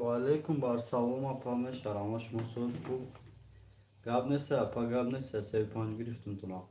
و علیکم بر سلام اپا میشارم مسعود کو گاب نیست اپا گاب نیست سه پنج گرفتم تو را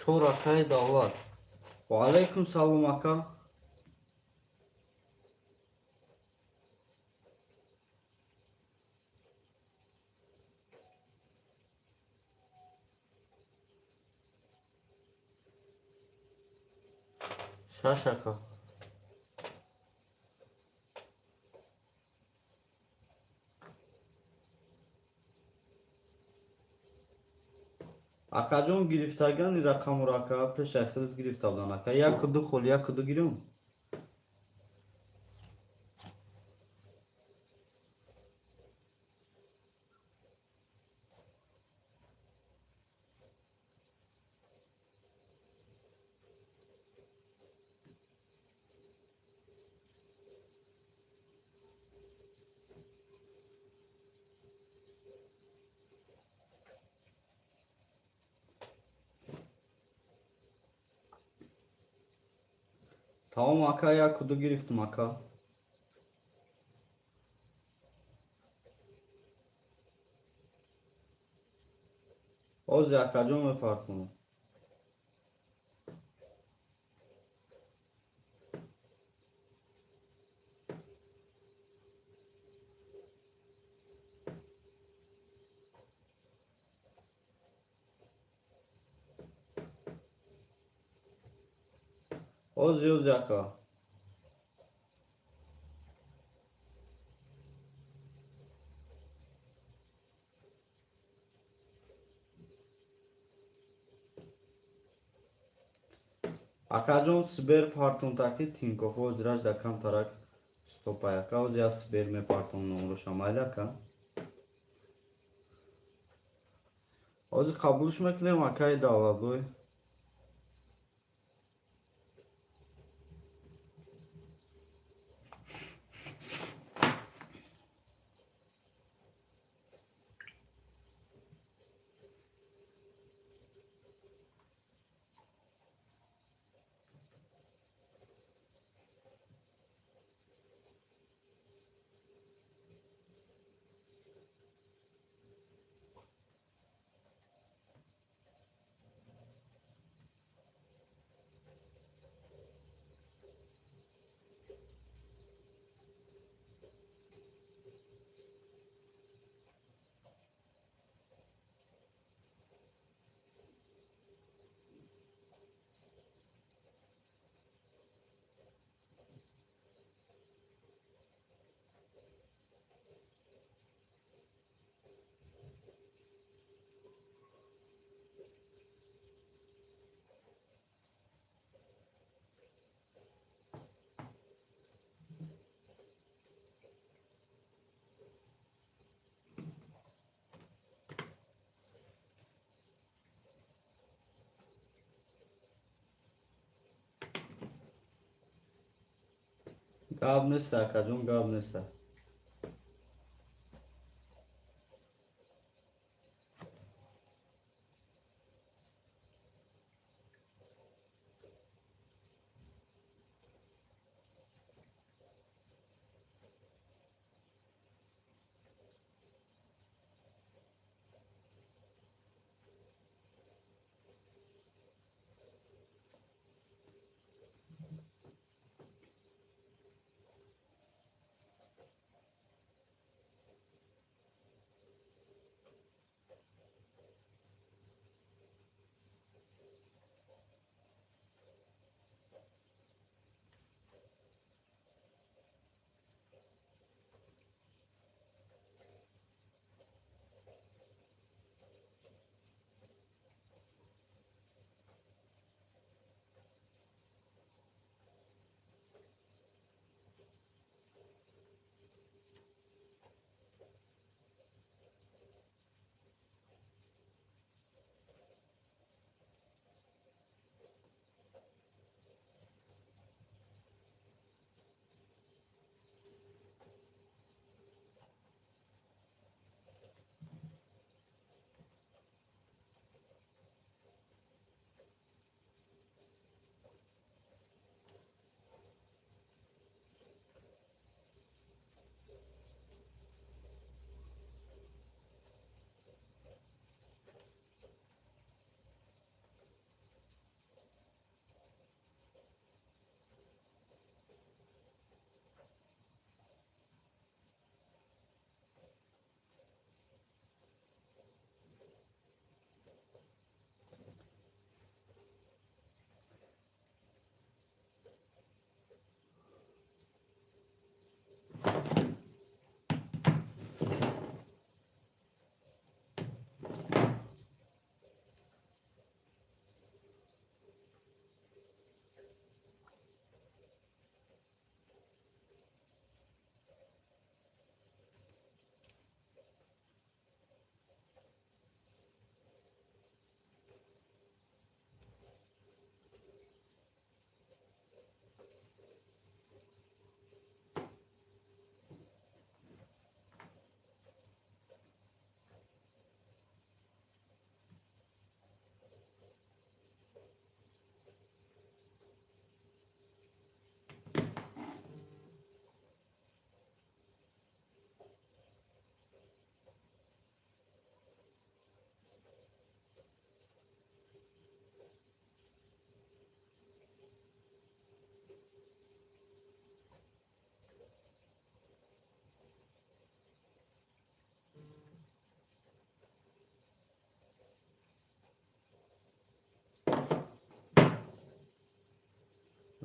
چور اکای دولت و علیکم سلام اکا شش اکا اکا جون گرفتگان رقم اکا پیش اخیرت گرفت بودن اکا یک کدو خول یک کدو گیرم tamam اکا یک کدو گرفتم اکا باز اکا جون میپرتم باز یوز اکا اکا جون سبر پارتون تاکی تینکو فوز راج دکم ترک stopaya cauza ya sper me parton numru şamayla ka. Ozi kabuluşmak ne makay davalı. Gab nisa kacun gab nisa.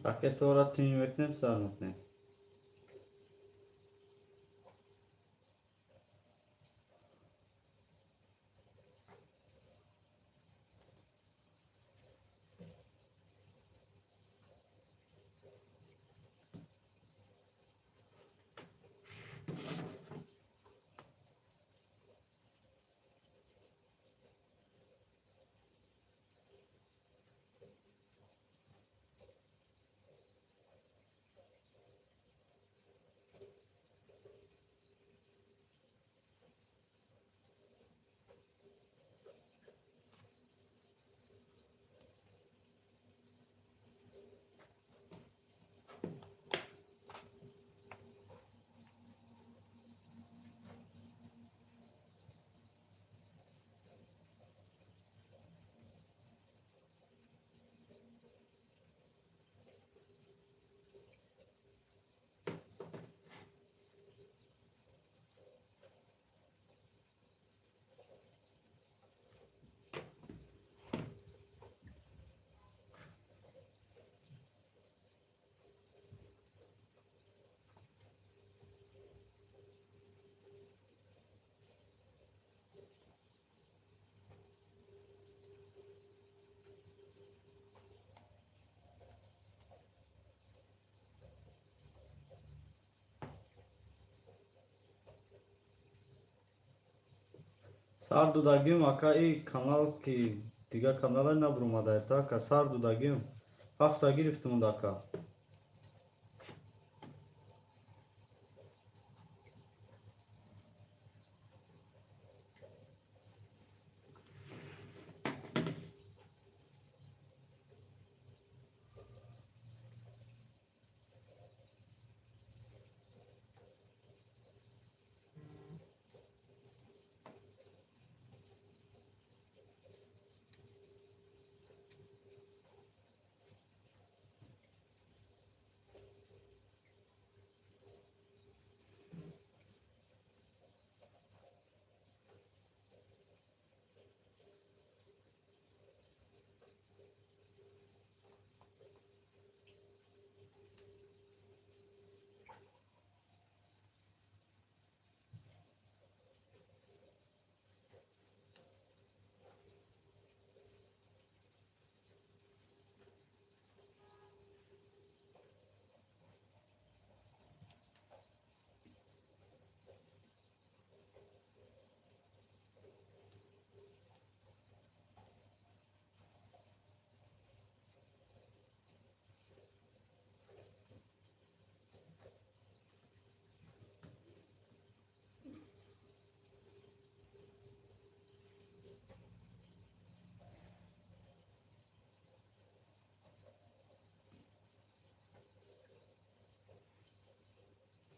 Raket olarak tüm beklerim sarmak ne? Sar dudagim aka kanal ki diga kanala ne burumada ta ka sar dudagim hafta giriftim daka.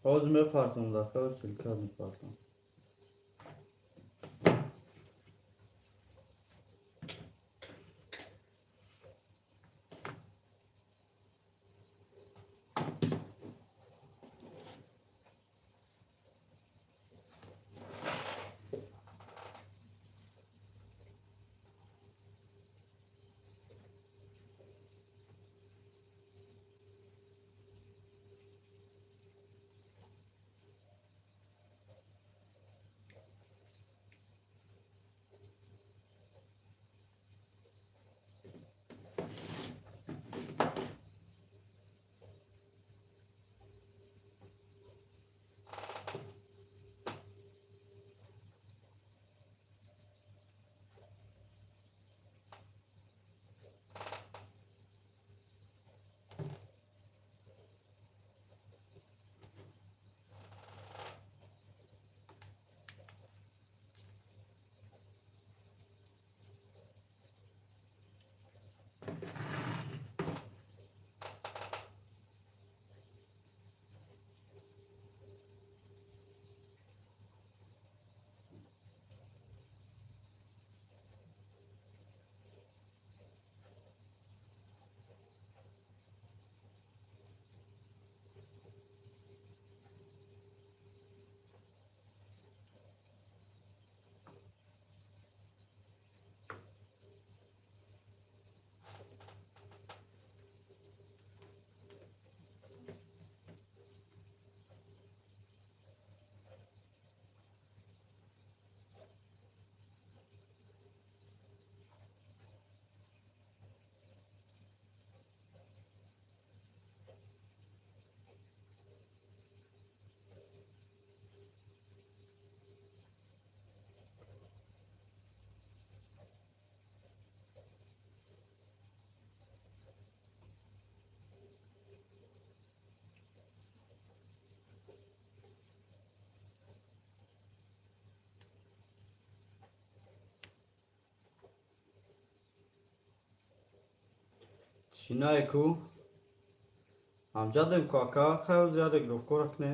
Oz me partum daka o silka me partum. Şinayku amcadım kaka kayo ziyade grof korak ne?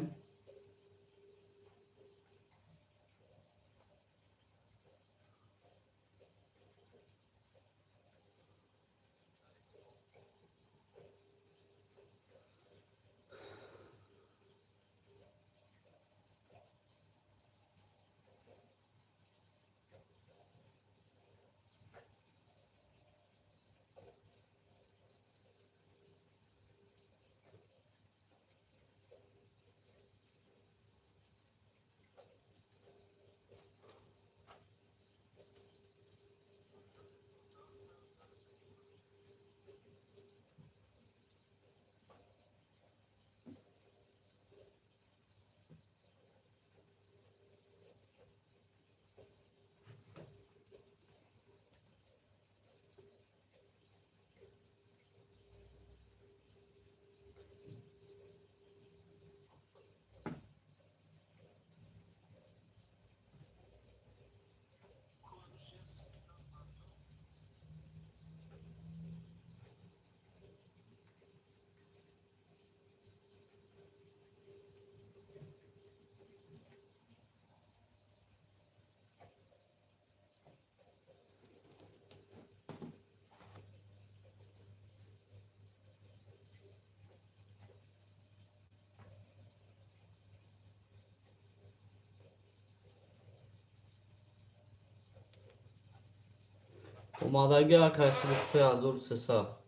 Umadagi akayaklıksa yazdır sesa.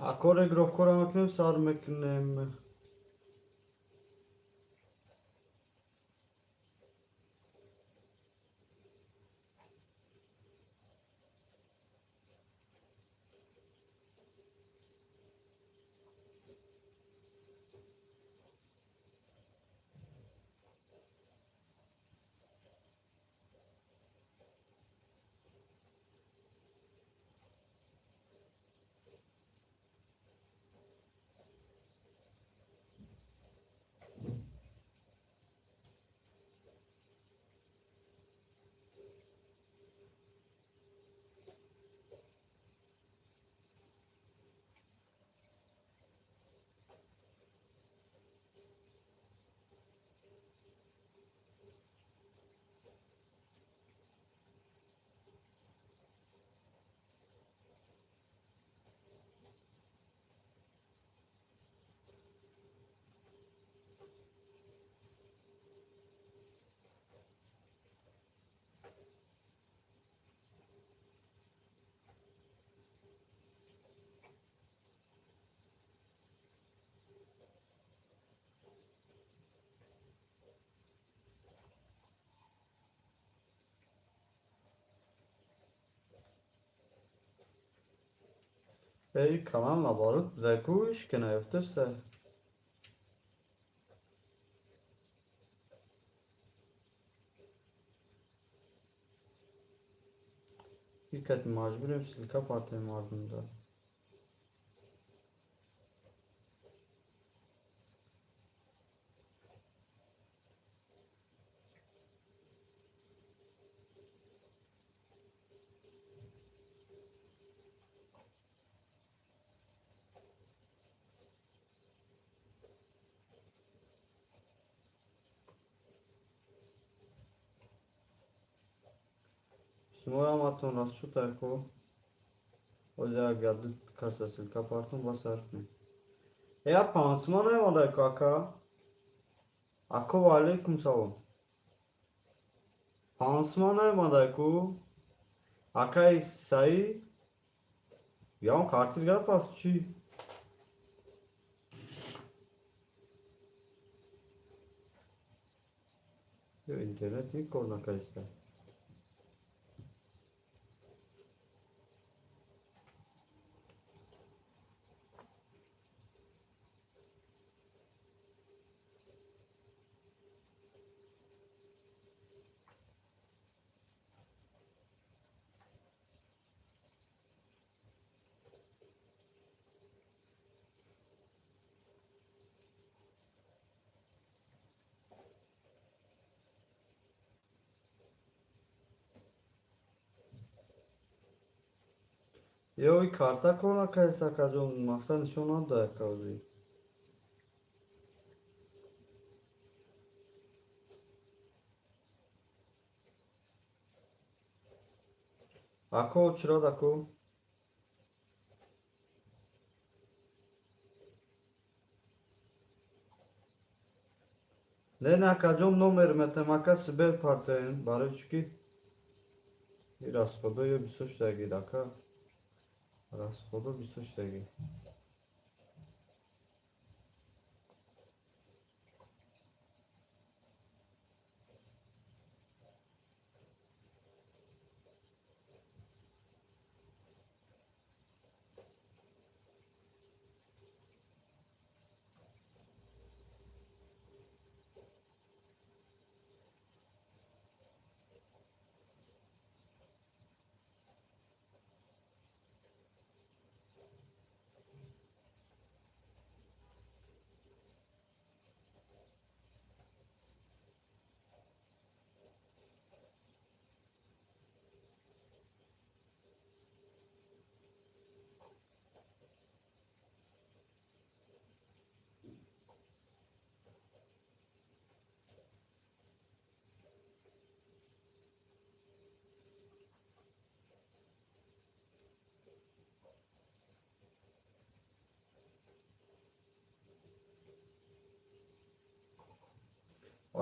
Akore grof korak ne sarmak ne? ای کلام نبارد زکوش که نیفتسته. یک مجبوریم سلکا پارتی مردم دار. Smoja matun raz čutajku. Ođa geldi kasa silka partun basarfni. Ya pansman ne olay kaka? Ako ve aleyküm selam. Pansman ne olay ku? Akay sayı. Ya kartil gel pasçı. Yo internet ilk oradan kayısta. Yo karta kona kayısta kacon maksan nişon da kavzi. Ako uçurad ako. Ne na kacon nomer metemaka siber partiyayın. Barı çünkü. Расходу я 24 таги дака. Расходу 24 таги.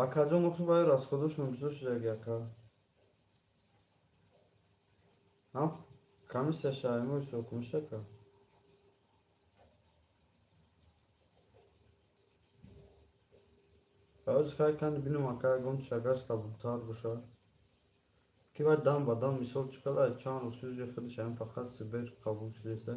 Акаҷон охи баъд расходашон 24 таги ака. Ҳам комиссия шаҳримои сокуниша ака. Баъд кай канди бинум ака ягон шагар сабуктар бошад. Ки баъд дам ба дам мисол чиқада чанд усузи худаш ҳам фақат сибер қабул шудеса.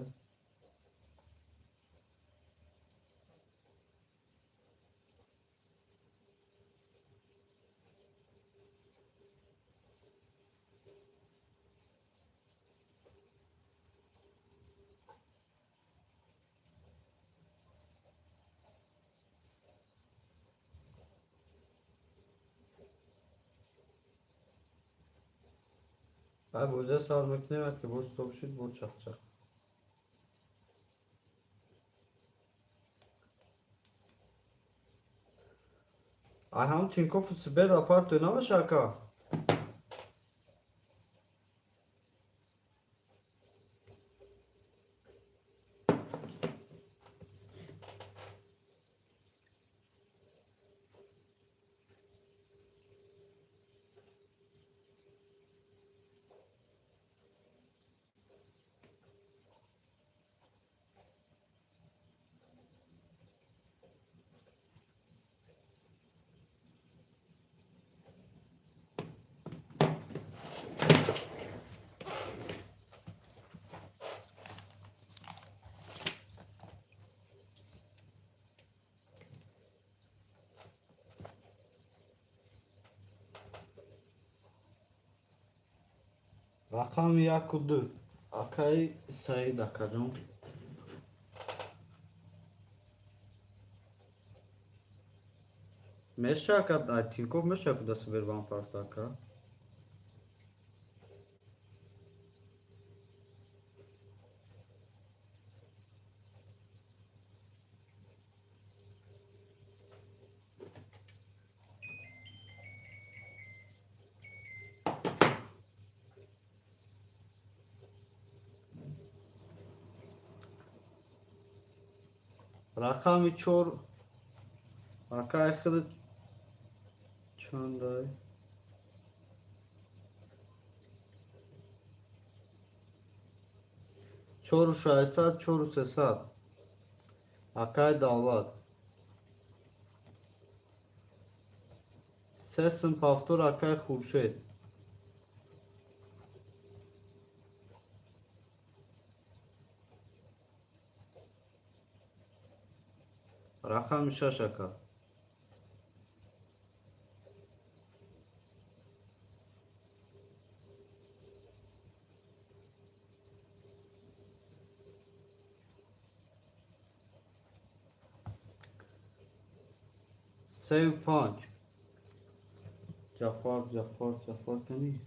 баъд бозия сар мекунем ки боз стоп шуд бо чақчақ. Ай ҳам тинкофу сибер да парту намеша ака. Rakam Yakudu. Akay sayı dakikacım. Meşakat Aytinko meşakuda sıfır ban partaka. Rakam çor Akay xıdı çanday. Çoru şaysat çoru sesat. Akay davlat. Sesin paftor akay xurşed. Rakam şaşaka. Sev panç. Cafar tani.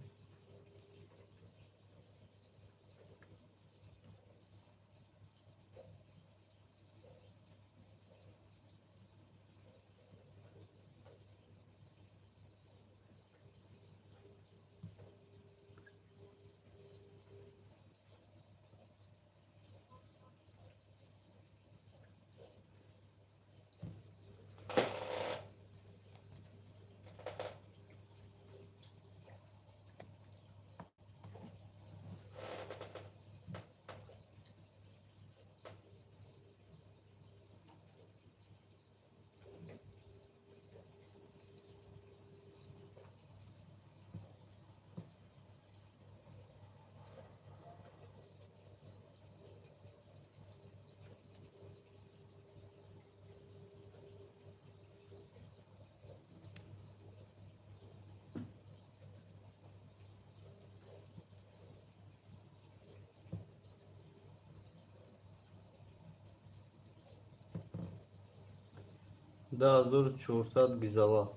Da zor çorsat gizala.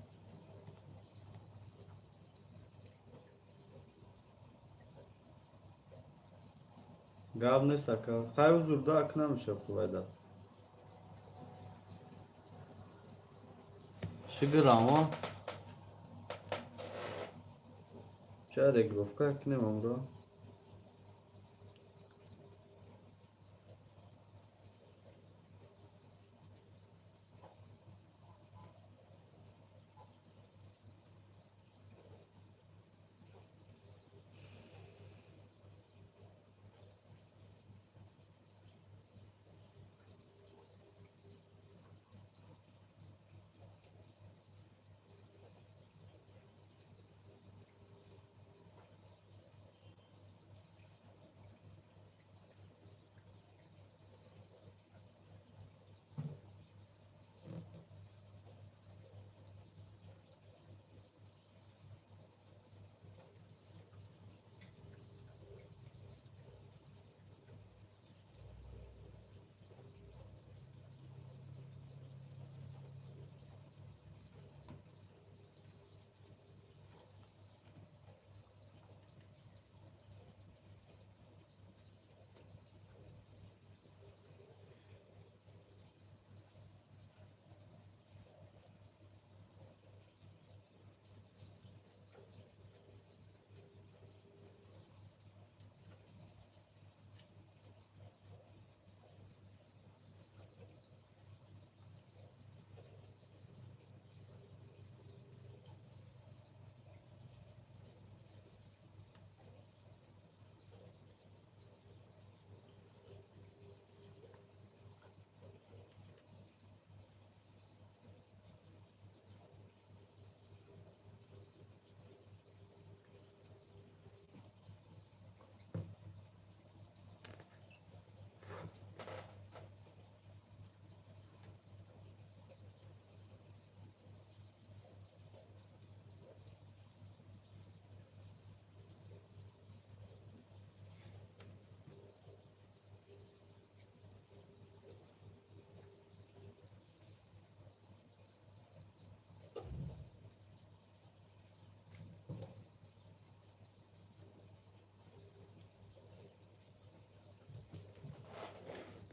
Gavne saka. Hay huzurda aknamış yapıvayda. Şıgırama. Çare grovka akne mamra.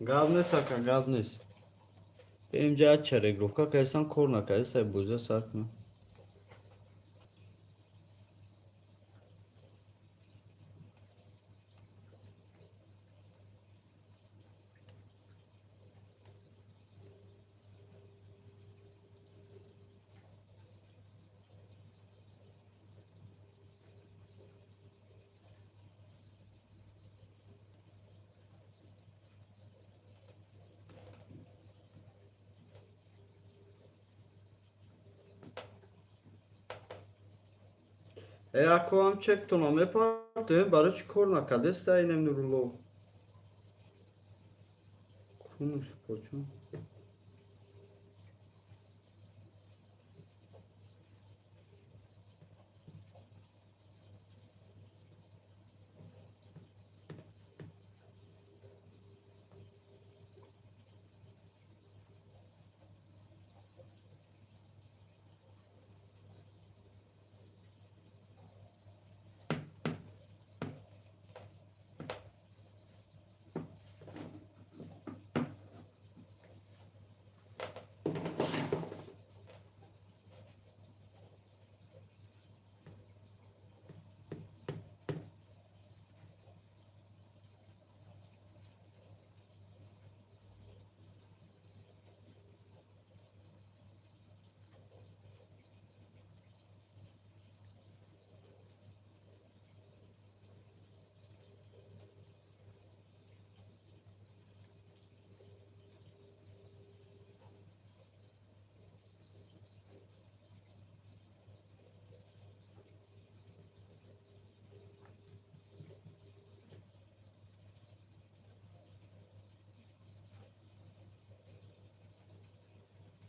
Gadnes aka gadnes. Benim cihaz çeregrovka kaysan korna kaysa buza sarkma. Ako am çek tonam yaparte barış korna kadesta inem nurulov. Konuş poçum.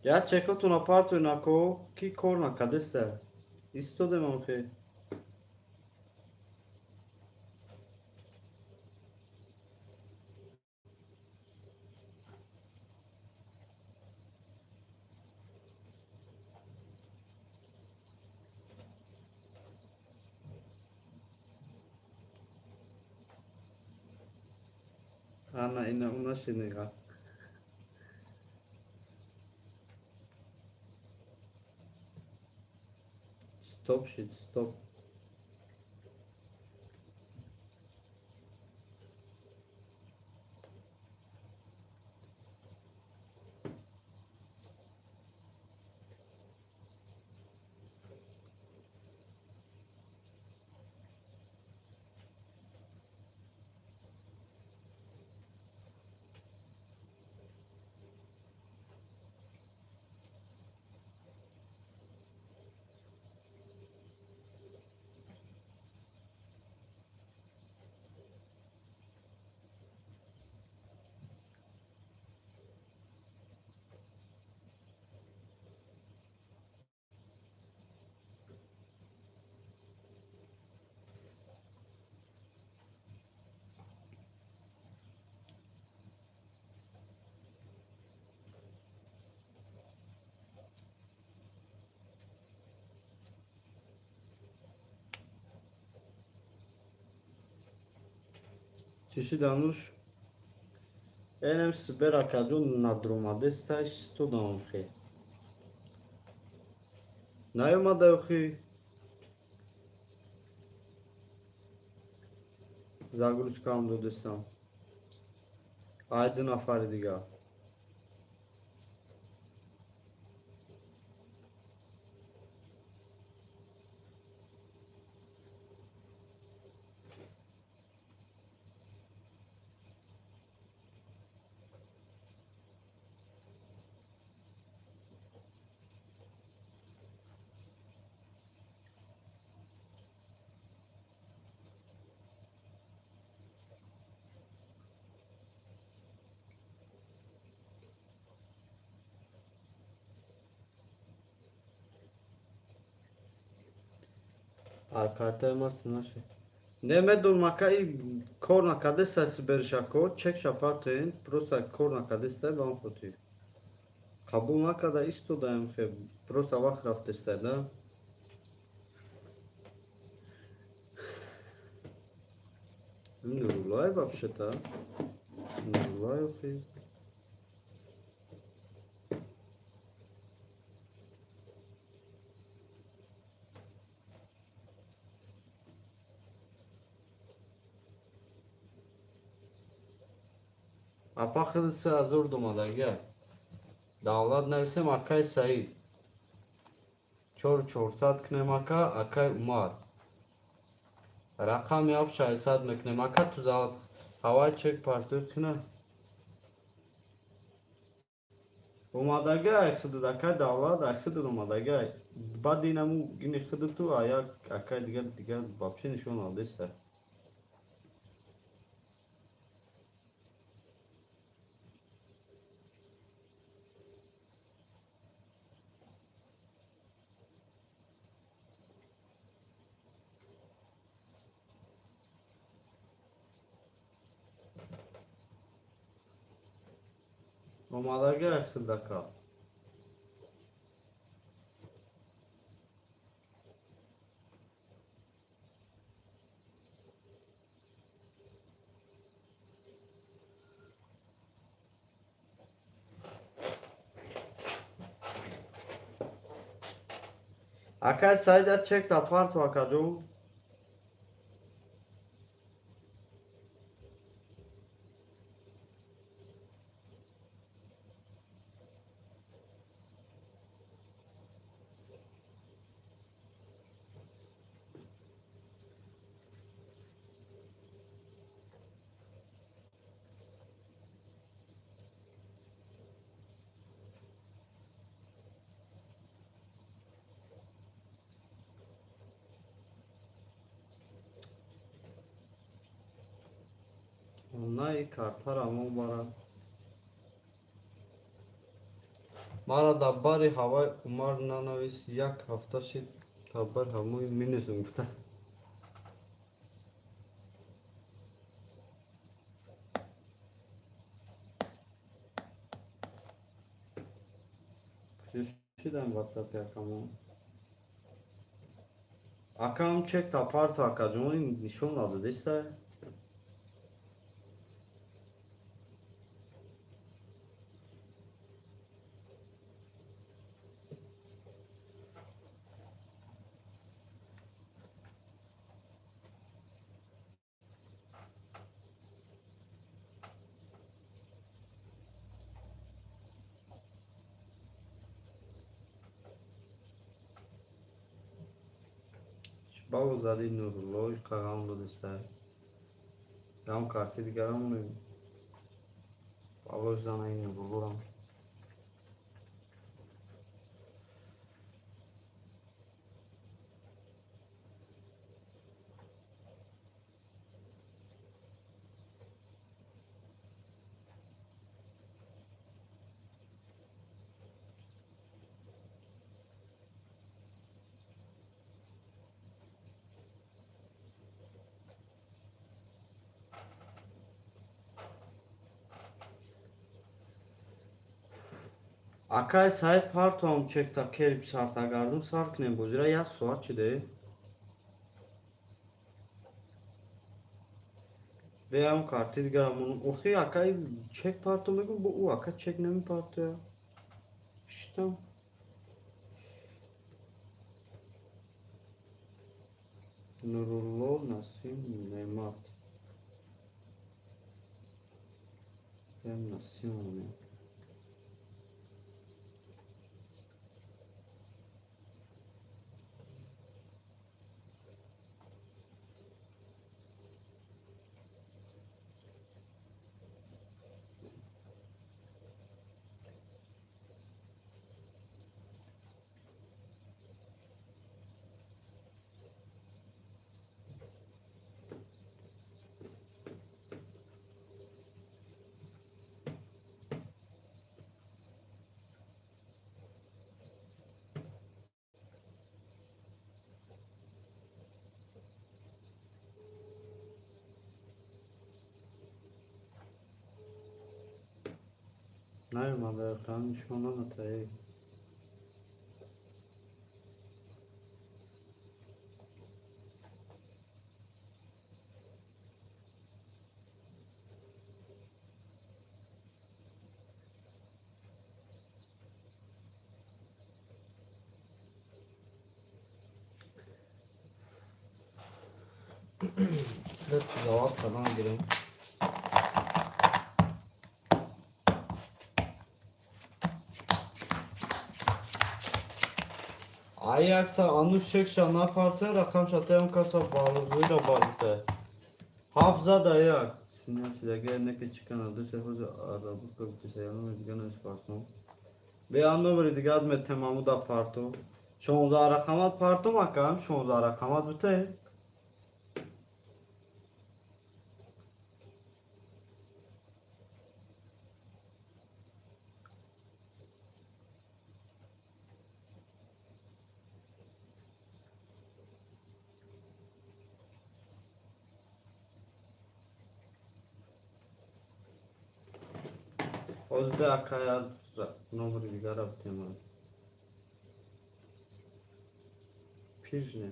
Ya çeko tona parto nako ki korna kadesta. İsto demam fe. Ana ina una şiniga. Stop shit stop. Çeşi danuş. Enem siber akadyon nadromade staj sto damam fe. Nayoma da yoxi. Zagrus kam do destam. Aydın afari diga. Arkarte masın şey. Neme durmakai korna kadesta siber şako çek şapartın prosta korna kadesta ban fotu. Kabul nakada isto dayam fe prosta vakraf testeda. Nurulay вообще-то. Nurullah yok ki. Apa kızı azur dumada gel. Davlat nevsem Akay Said. Çor çorsat knemaka Akay Umar. Rakam yap şahsat meknemaka tuzat. Hava çek partür kına. Umada gel xıdı da ka davlat xıdı umada gel. Badinamu yine xıdı tu ayak Akay diğer babşe nişon aldı ister. Umada gel xıdı ka. Akay Said çek da part vakacu. Onay kartar ama bara. Mara da bari hava umar nanavis yak hafta shit tabar hamu minus umfta. Şuradan WhatsApp yakamam. Akam çek tapar takacağım nişon aldı dese. Bavu zadi nurullah kagam da dese. Yam kartı digaram mı? Bavu zana yine buluram. Akay sahip partom çek taker bir sarta gardım sark ne bozira ya suatçı de. Ve yam kartı digaram onun. Ohi akay çek partom bu u akay çek ne mi partı ya? İşte. Nurullah Nasim Nemat. Ben Nasim olmuyor. Ne ma be kan şu an anlatayım. Biraz cevap falan gireyim. Ajaxa Anushek Shana Partner rakam şatayam kasa bağlılığıyla birlikte. Hafıza da ayak. Sinyal silahı ne ki çıkan adı sefer arabı kapısı sayalım özgün ispartman. Beyanı var idi admet tamamı da parto. 16 rakamat parto makam 16 rakamat bite. Özde akaya numara digara bitema. Pirjne.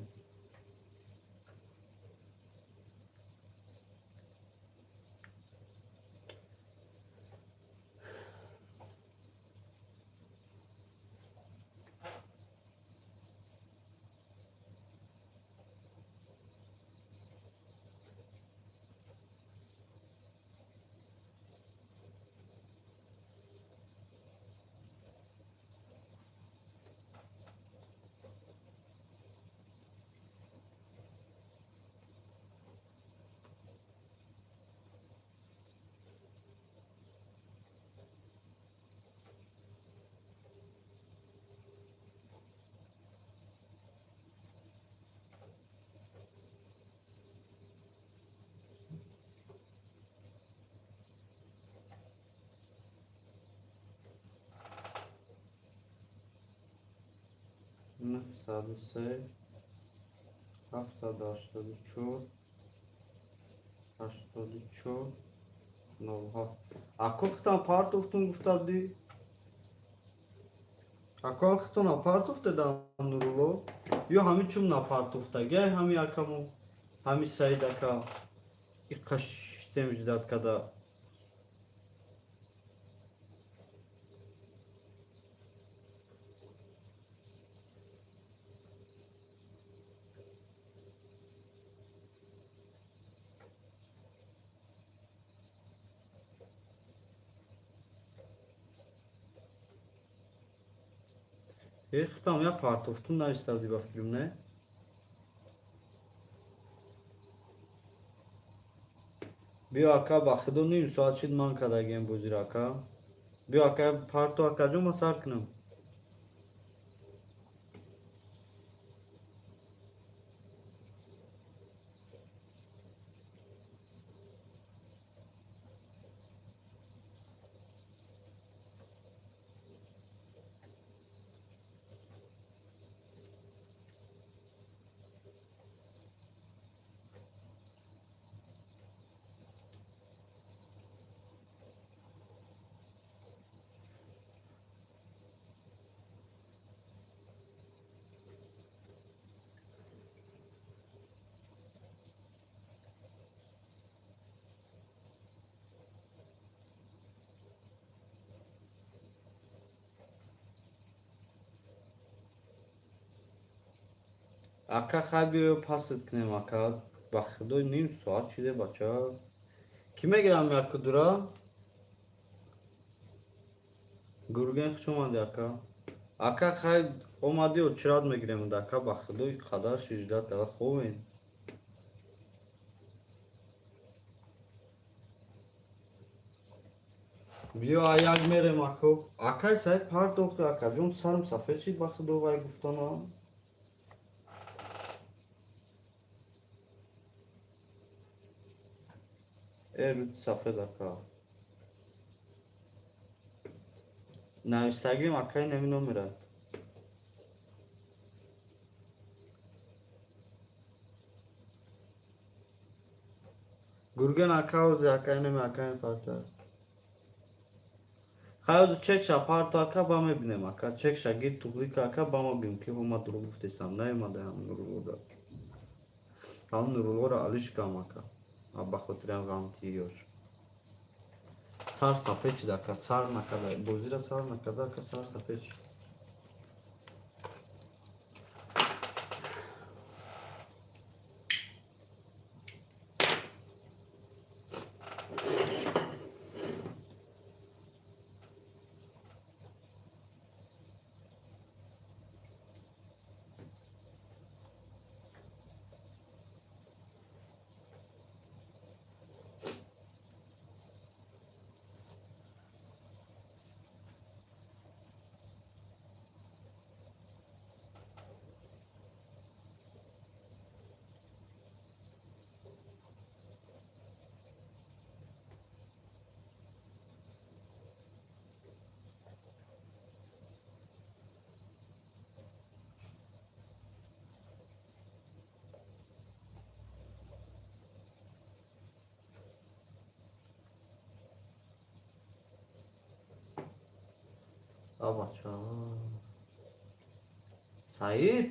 Ne sadece haftada 83 no ha. Akoktan part of tun guftadi. Akoktan part of the dandurulo. Yo hami chumna part of the gel hami akamu. Hami saydaka. İkaş temizdat kada. Tam ya part of tun da istedi bu filmne. Bir aka bakdı ne saat man kada gen bozir aka. Bir aka part of aka jo masarknım. Aka khabi pas etkinim aka. Bakdı ne saat çide bacha. Kime giren mi hakkı dura? Gurgen xuşomadı aka. Aka khay omadi o çırad mı girem de aka bakdı kadar şiddət da xoven. Biyo ayag merem aka. Aka say part doktor aka. Jon sarım safeçi bakdı vay guftana. Erut safed aka. Na Instagram akay nemin omira. Gurgen aka o akay nemin akay parta. Hayır çek şapar taka bame binem aka çek şagir tukli kaka bama bim ki huma duru muhtesam ne ma da ham nuru da ham nuru ora alışka maka abba khotran gam tiyor sar safeç daka sar na kadar bozira sar na kadar ka sar safeç Abacha. Said.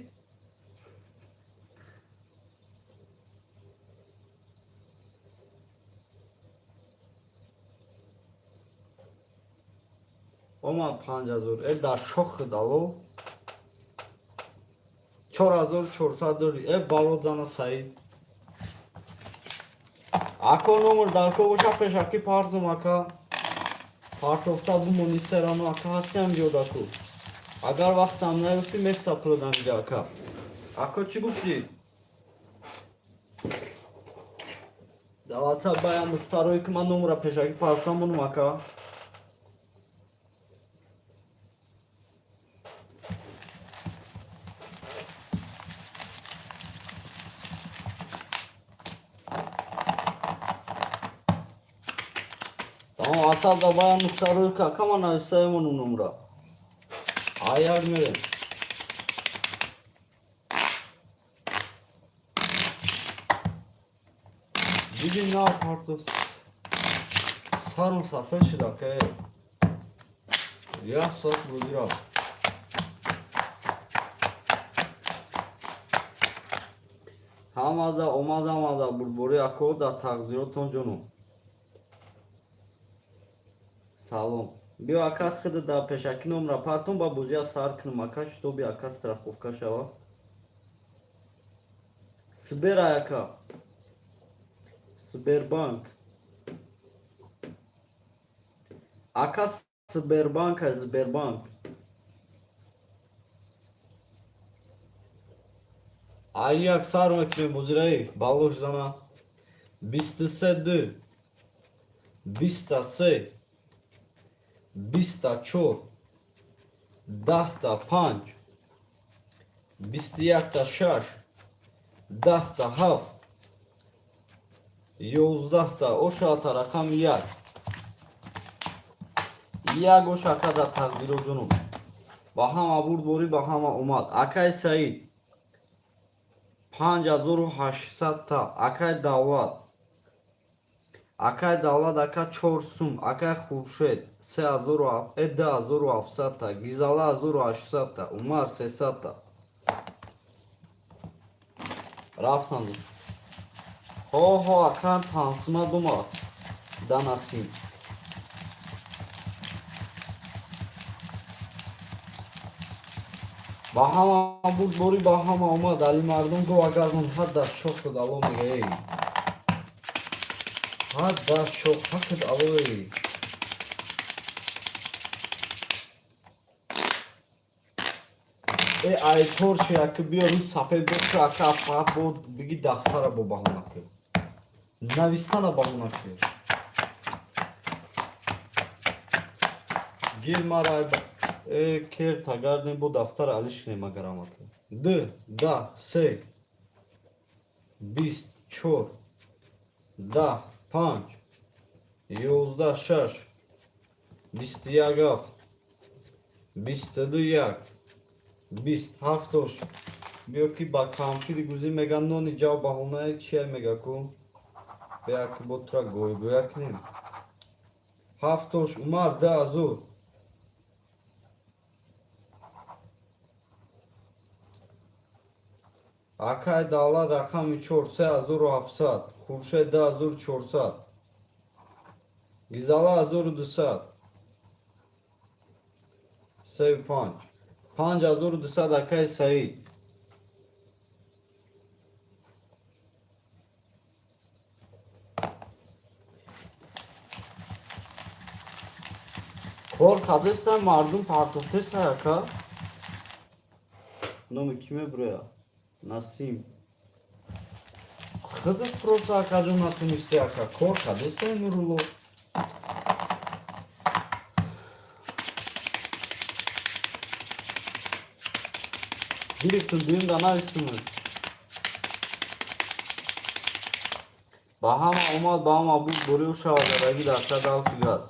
Oma 5000 dar şox dalo 4400 balodana Said. Ako номер дарко боша пешаки парзум ака партофта бу монистерано ака ҳастиам ҷодаку агар вақтам наёфти меса продам ҷа ака ако чӣ гуфтӣ дар WhatsApp баян мухтарое ки ман номера пешаки парзам бунум ака WhatsApp da bayağı muhtarı kakama na üsteyim onun numara. Ayar mı? Bugün ne yapardık? Sarım safe şidake. Ya sos buldura. Hamada omada burburi ako da takdirotun canım. Салом. Биё ака хида дар пешаки номра партон ба бозия сар кунам ака чтобы ака страховка шава. Сбер ака. Сбербанк. Ака Сбербанк. Аяк сар мекунем бозираи балош зана. 23 23 24 10 5 21 6 10 7 11 ошата рақам 1 1 ошакада тақдиро ҷунуб ба ҳама бурдборӣ ба ҳама омад акай Саид 5800 та акай давлат ака 4 сум акай Хуршед 2700 та Гизала 1800 та Умар 300 та рафтан ҳо акай пансума дума данасим ба ҳама бурдборӣ ба ҳама омад али мардум гӯ агар мон ҳадда шоқ дало мегае ҳадда шоқ ҳақид алое айтор ши ака биё рӯ сафед боши ака фақат бо биги дафтара бо баҳона кир навистана баҳона кир гир мара кер тагардем бо дафтара алишкнем агарам ака 2 10 3 24 10 5 11 6 21 22 27 биё ки ба кампири гузӣ меган нони ҷав баҳонае чия мега ку бея ки бо тура гӯя кунем 70 Умар 10000 акай давлат рақами 4 3700 Хуршед 10400 Гизала 1200 35 5200 акай Саид кор кадеса мардум партофтеса ака номи киме бурая Насим хизиш просто ака ҷон натунисти ака кор кадеса нуруло директор дуюм да навистумед ба ҳама омад ба ҳама буд борию шавадараги дар садал шигаст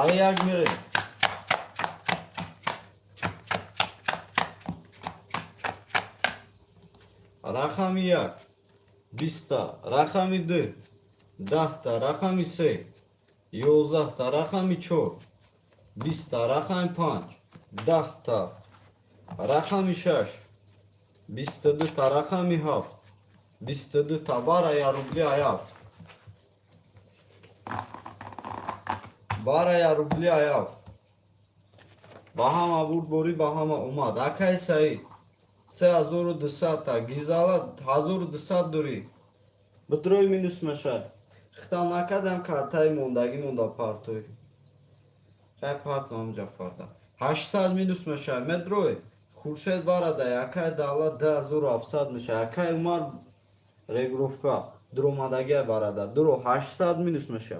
Ayak میره. رقم یک 20 تا، رقم دو 10 تا، رقم سه 11 تا، رقم چهار 20 تا، رقم پنج 10 تا، رقم شش 22 تا، رقم هفت 22 تا برای روبلی هفت، برای روبلی هفت با هم آورد بوری با هم اومد. اکای سعید 3200 تا گیزالا 1200 دوری بدروی مینوس مشه. ختم نکردم کارتای موندگی مونده پارتوی خیلی پارت نامجا فرده 800 مینوس میشه مدروی خورشید وارده یکای دالا 10700 میشه. یکای عمر رگروفکا درومدگی برده درو 800 مینوس میشه.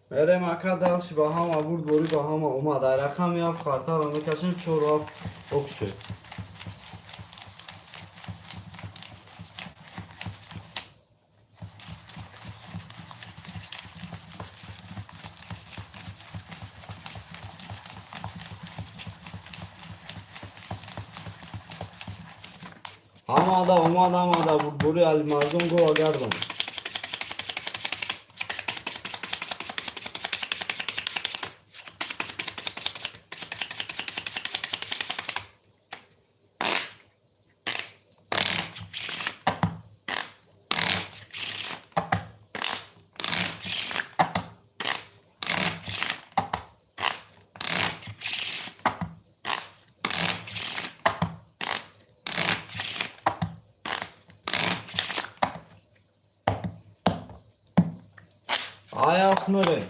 بریم اکا دلش با هم آورد بوری با هم اومد. رقم یافت خارتا رو میکشیم چور رفت اکشه. همه دا اومد همه دا بود بوری علی مردم گو آگردم. Ayak mıre?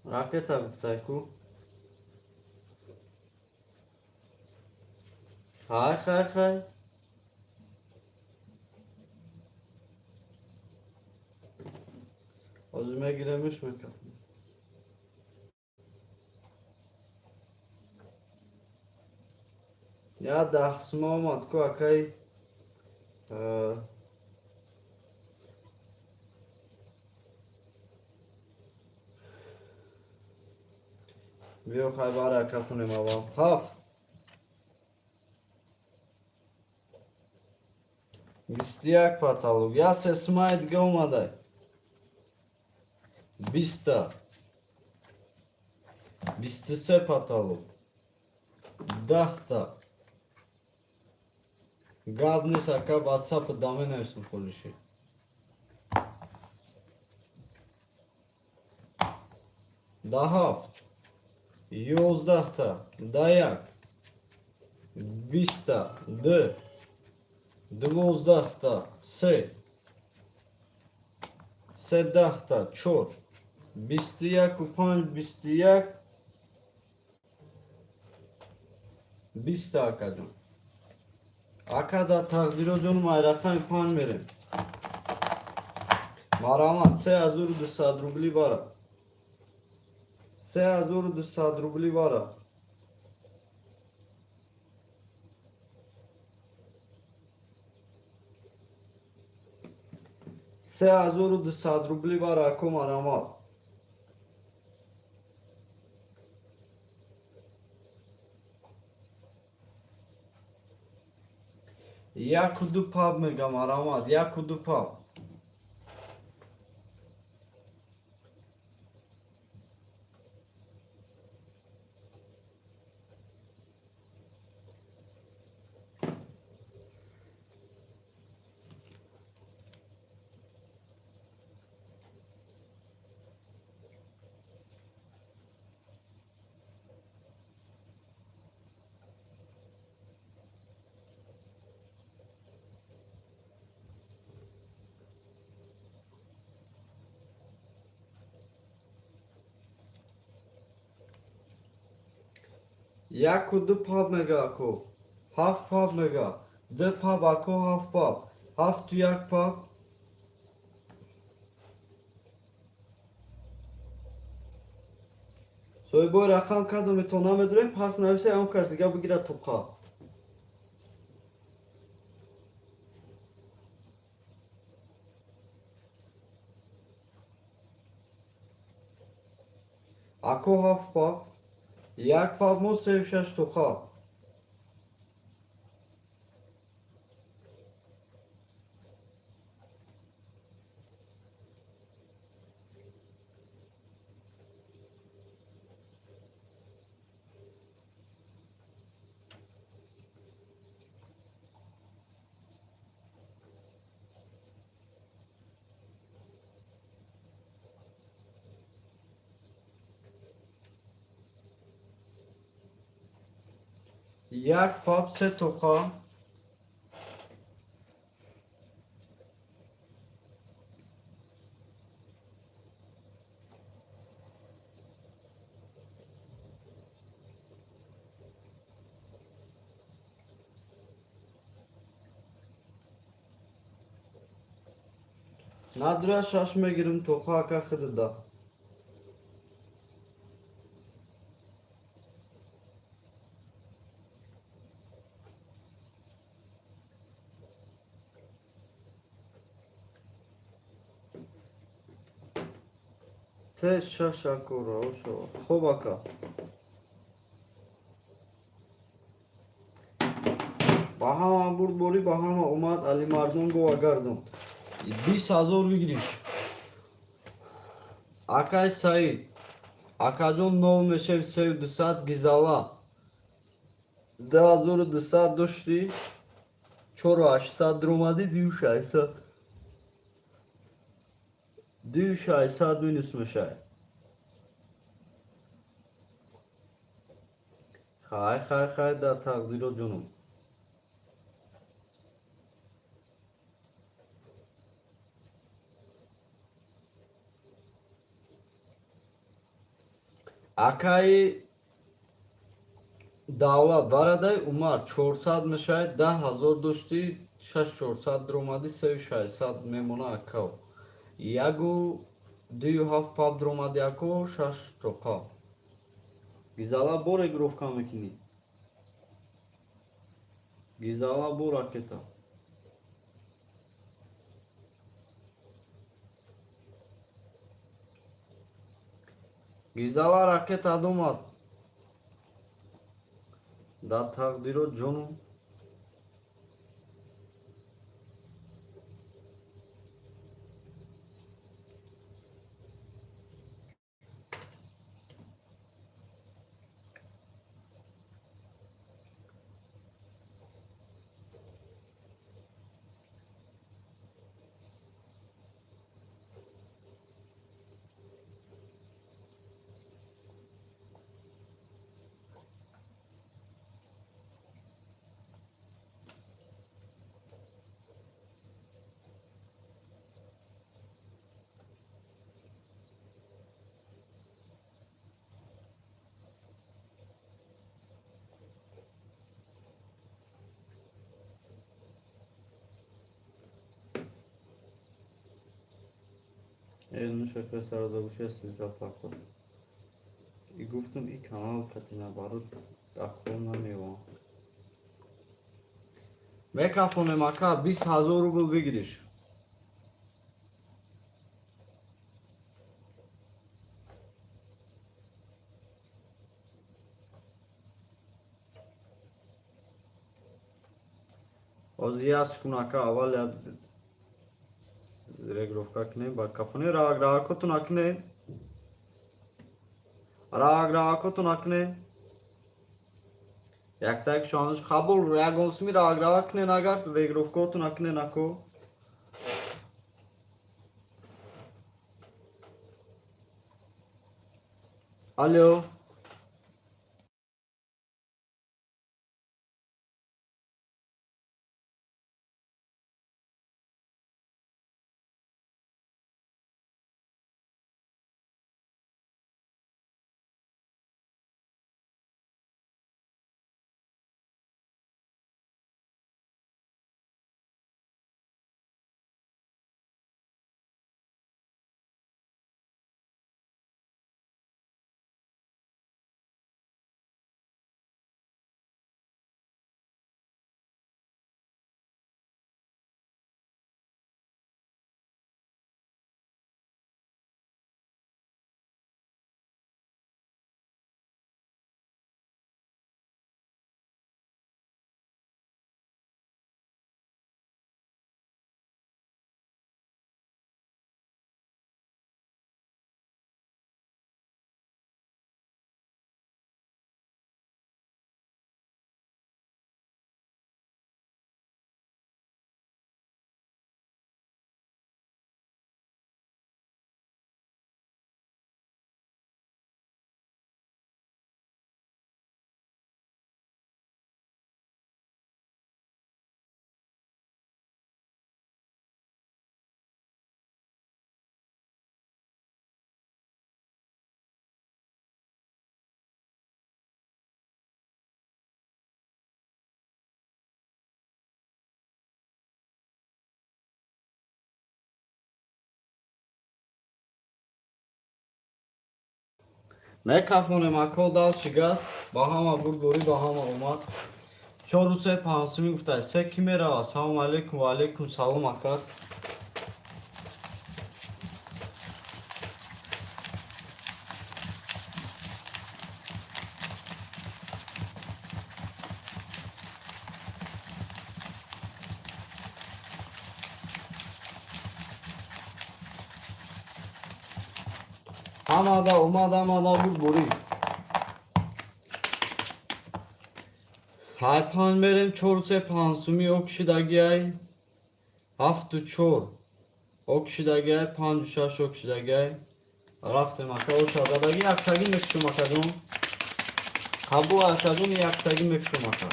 Raketa gıftayku. Hay hay hay. Özüme giremiş mi kafam? Ya dahsıma olmadı ku akay. Biyo khaybara kafunim avam. Haf. 21 patalog. Ya sesma edge olmadı. 20 ta. 23 patalog. 10 ta. Gadni saka WhatsApp dame nevsun polişi. Daha 11 ta. Dayak. 20 ta. D. 12 ta. S. 13 ta. Çor. 21 و 5 21 20 تا کدوم اکادا تقدیر جون مایرقم 5 میریم مرامت 3200 روبلی بارا 3200 روبلی بارا 3200 روبلی بارا اکو مرامت یک و دو پاب میگم آرامات یک و دو پاب یک و دو پاب میگه اکو. هفت پاب میگه. دو پاب اکو هفت پاب. هفت تو یک پاب. سوی بای رقم کدومی تو نمیدونیم پس نویسه اون کس دیگه بگیره توقع. اکو هفت پاب. یک پاب مو 36 توقع. یک پاب 3 توقع. نداره شش میگیرم توقع که خود ده. ته شش اکو رو شو. خوب اکا. با هم برد بوری با هم اومد علی مردم گو اگردم 20,000 بگیریش. Акай Саид, акаҷон нов мешав 3200 гизала 2200 дошти 4800 дромади 2600 2600 минус мешав. Хай да тақдиро ҷонум. Акаи давлат барадай умар 400 мешав 10000 дошти 6400 дромади 3600 мемона акав. Ягу 27 паб дромади ако 6 тоқа. Гизала бо регировка мекунӣ. Гизала бо ракета. Гизала ракета думад. Да тақдирот ҷонум. Elini şöyle sarıda bu şey sizde farklı. Guftum ilk kanal katina barut aklımda ne var? Mekafonu maka 20,000 rubl bigiriş. Az yas kunaka aval ya regrovka kne bak kafonu raag kotun akne. Raag kotun akne. Yaktak şu an kabul reag olsun mi raag kne nagar regrovka kotun akne nako. Alo. Ne kafonum akıl dal şigas. Bahama burgori bahama umar. Çoru se pansumi uftay. Se kimera. Selamun aleyküm ve aleyküm salam akar. Hamada umada mada burgori. Her panmerim çorse pansumi okşidagay. Haftu çor. Okşidagay pancuşaş okşidagay. Raftem aka o şadadagi yaktagi mekşum akadum. Kabu akadum yaktagi mekşum aka.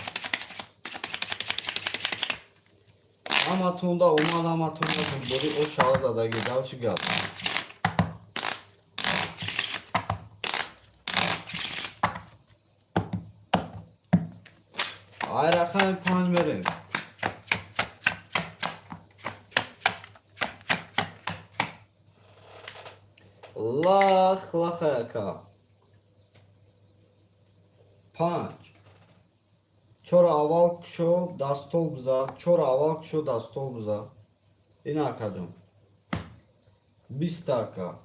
Ama tunda umada ama tunda burgori o şadadagi dalşı gel. Ayrakan panmerim. Lach lachaka. Panch. Çora aval kşo dastol buza. Çora aval kşo dastol buza. İn akadum. 20 dakika.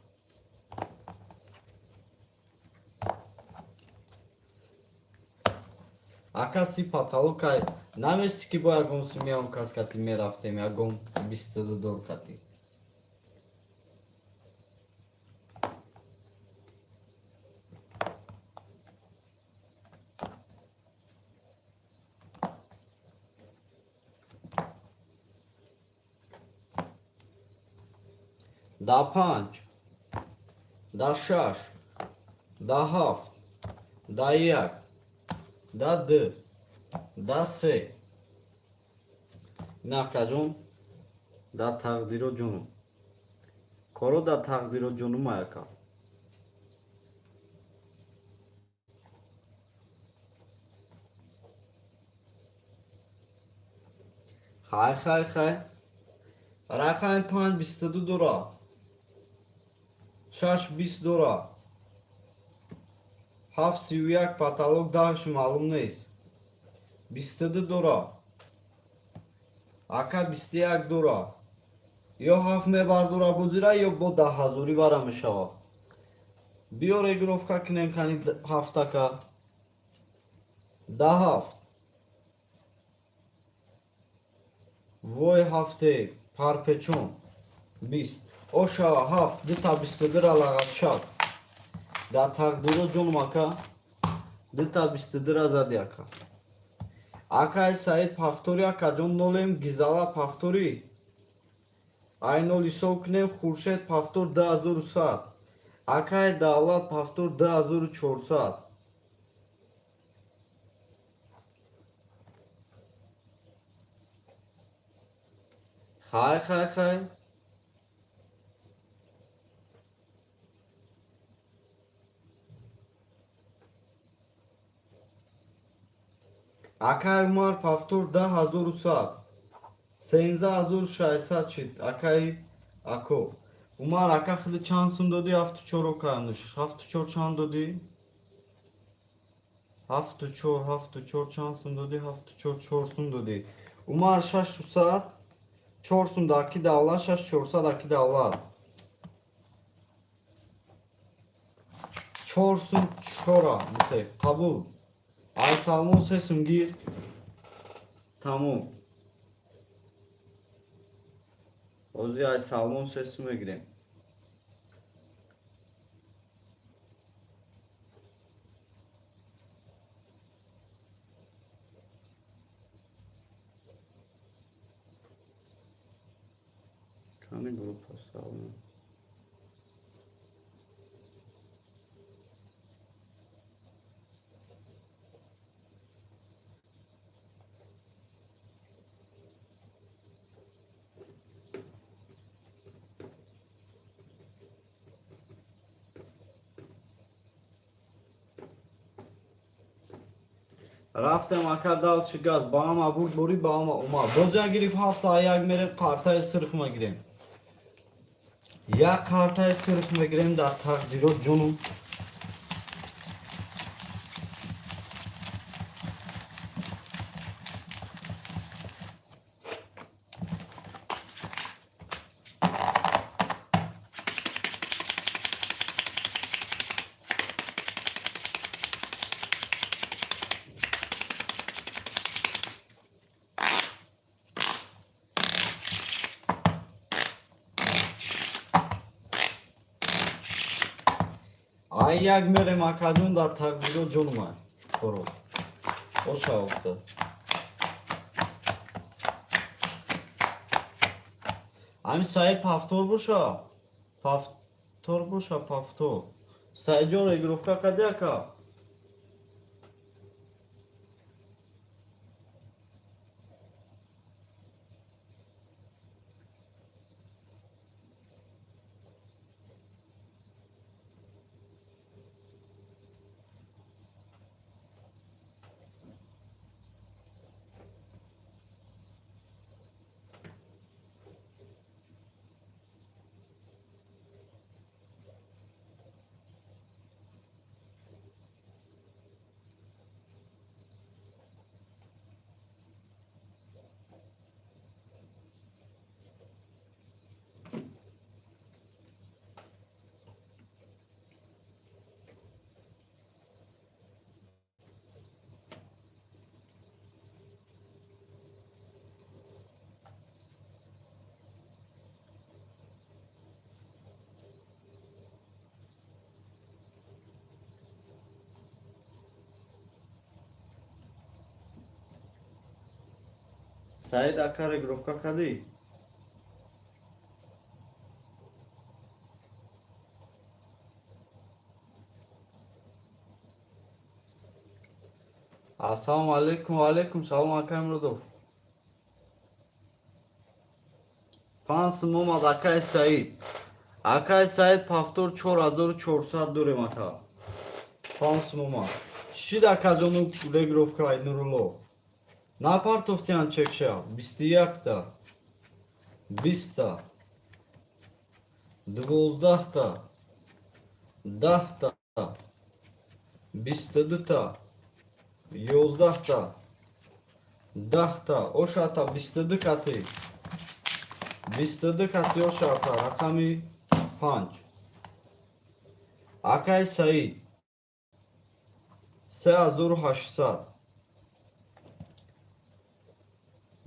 Akasi patalukay. Namesti ki bu agon sumiyam kaskati meraftem agon 20 dorkati. Da panç. Da şaş. Da haft. Da yak. Da dı. Da se. Nakajum. Da takdiro canım. Koro da takdiro canım ayaka. Hay hay hay. Rakan pan 22 dora. Şaş 20 dora. Haf siviyak patalog daş malum neyiz. 22 dora. Aka 21 dora. Yo haf mebar dora buzira yo bo da hazuri varamışava. Biyo regrovka kinem kani haftaka. Da haft. Voy hafte parpeçon. 20. Oşa haft dita 21 alağa şak. Da takdiro conmaka. Dita 21 azadiyaka. Akay Said Paftori akajon nolem gizala Paftori. Aynol isoknem Khurshid Paftor 2000 saat. Akay Davlat Paftor 2004 saat. Hay hay hay. Akay Umar Paftor 2000 saat. 13600 çit. Akay ako. Umar aka xili chansum dodi haftu çoro kanış. Haftu çor çan dodi. Haftu çor chansum dodi. Haftu çor çorsun dodi. Umar şaş şu saat. Çorsun daki davla şaş çorsa daki davla. Çorsun çora. Mute. Kabul. Ay salmon sesim gir. Tamam. Ozi ay salmon sesime gireyim. Kami grupo salmon. رفتم arkadaş şu gaz bağıma buri bağıma uma. Boza girip hafta ayak mere kartay sırıkma gireyim. Ya kartay sırıkma gireyim da takdiro canım. Ай як мерем акадун дар тақдиро ҷунмай хоро боша офта ами саид пафтор боша пафтор боша пафтор саиҷон регировка кади ака саид ака регировка кадӣ ассалому алайкум ва алайкум салом ака имрудов панс мумад акай саид пафтор 4400 дорем ака панс мумад чӣ дакаҷону регировка нурулло напартофтиян чекша 21та 20та 12та 10та 22та 11та 10та ошата 22 кати 22 кати ошата рақами 5 акай саид 3800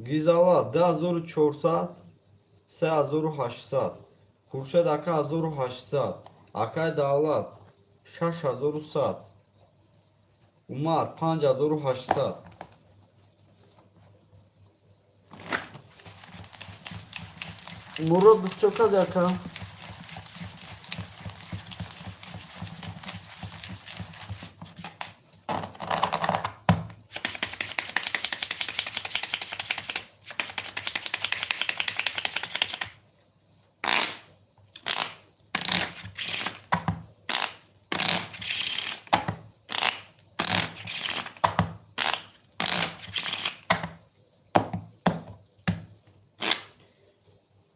гизала 10400 3800 хуршед ака 1800 акай давлат 6100 умар 5800 мурод чокад ака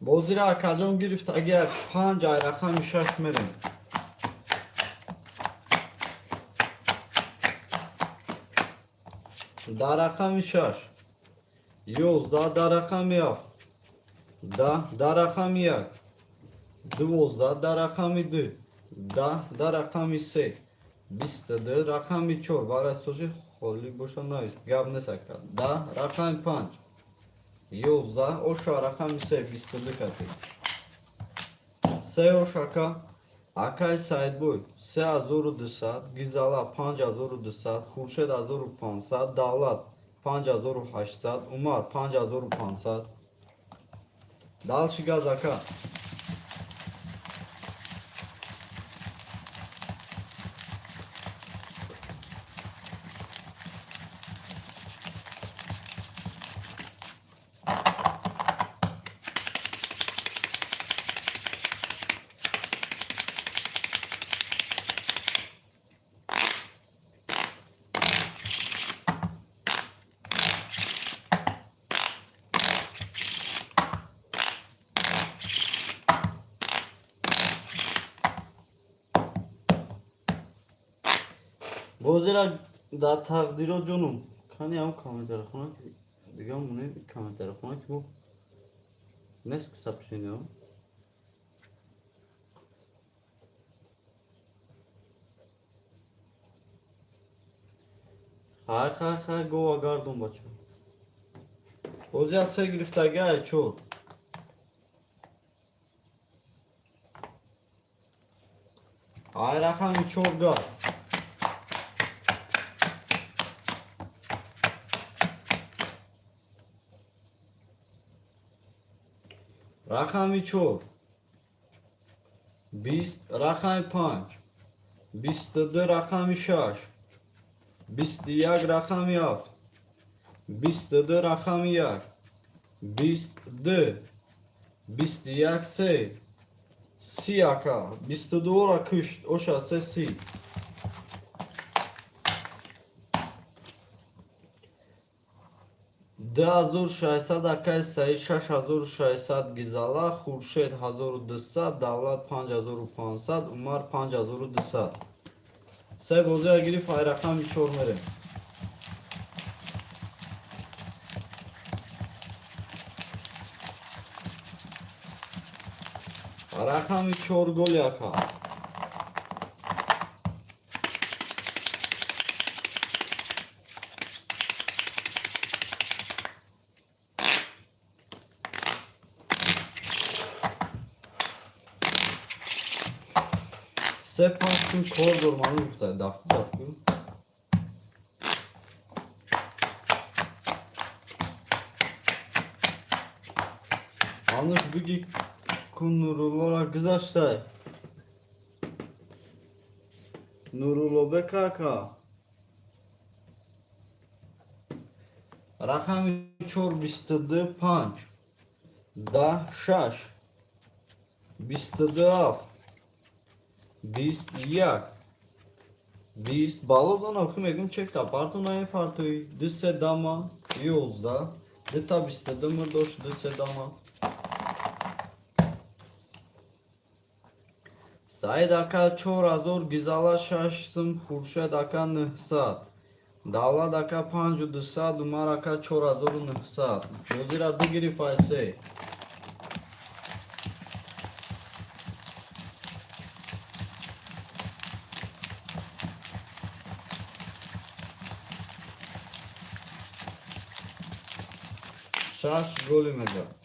бозира акаҷон гирифт агар 5 ай рақами 6 мерем дар рақами 6 11 дар рақами 7 10 дар рақами 1 12 дар рақами 2 10 дар рақами 3 22 рақами 4 варасоши холӣ боша навист гап нест ака 10 рақами 5 11 оша рақами 3 22 кати 3 ошака акай саидбой 3200 гизала 5200 хуршед 1500 давлат 5800 умар 5500 далши газ ака бозира дар тақдирот ҷонум кани ҳам комментархона дигар муне комментархона ки бо нест ку сабшиниё хай гова гардон бача бозира се гирифтагиа чор Ay raqami 4 gaz. Raqami 4 20 raqami 5 22 raqami 6 21 raqami 7 22 raqami 1 22 21 3 30 aka 22 ra kış oşa sesi Dazur 600 akay sayı 6600 gizala Xurşed 1200 davlat 5500 Umar 5200 Say bozuya girip ay raqam 4 mere Raqam 4 gol yaka Se pasın koridor manı yuxtay dafı Anlış bir kun Nurullah kızaştay Nurullah be kaka Raqam 4 22 5 10 6 22 21 20 balovdan oxum egim çekta partonaya fartoy dise dama yozda deta bistede mırdoş dise dama Say daka 4000 gizala şaşsın Xurşed aka 900 davlat aka 5200 Umar aka 4900 Yozira digiri fayse Şaş golü mega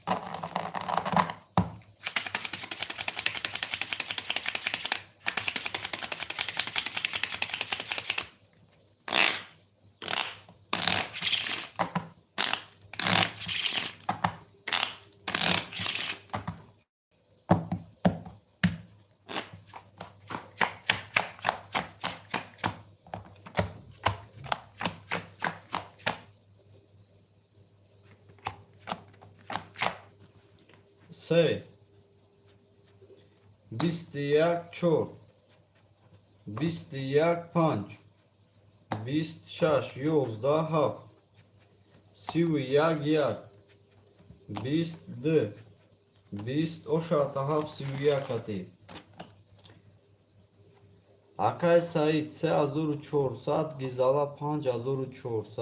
Say 21 4 21 5 26 17 7 31 22 28 31 kati Akay Said 3400 gizala 5400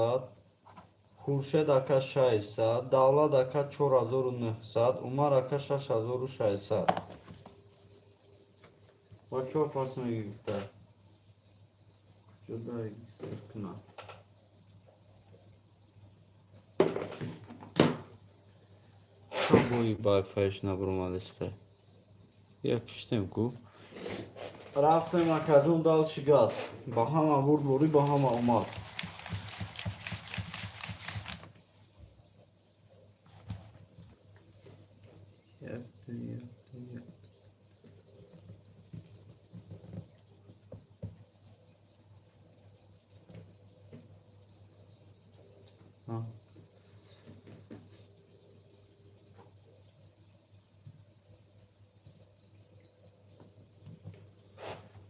Xurşed aka 600 davlat aka 4900 Umar aka 6600 Va çok pasını yükler Juday sırkına Boyu bayfayış nabrumaliste Yakıştım ku Raftem aka Rundal Şigaz Bahama Vurluri Bahama Umar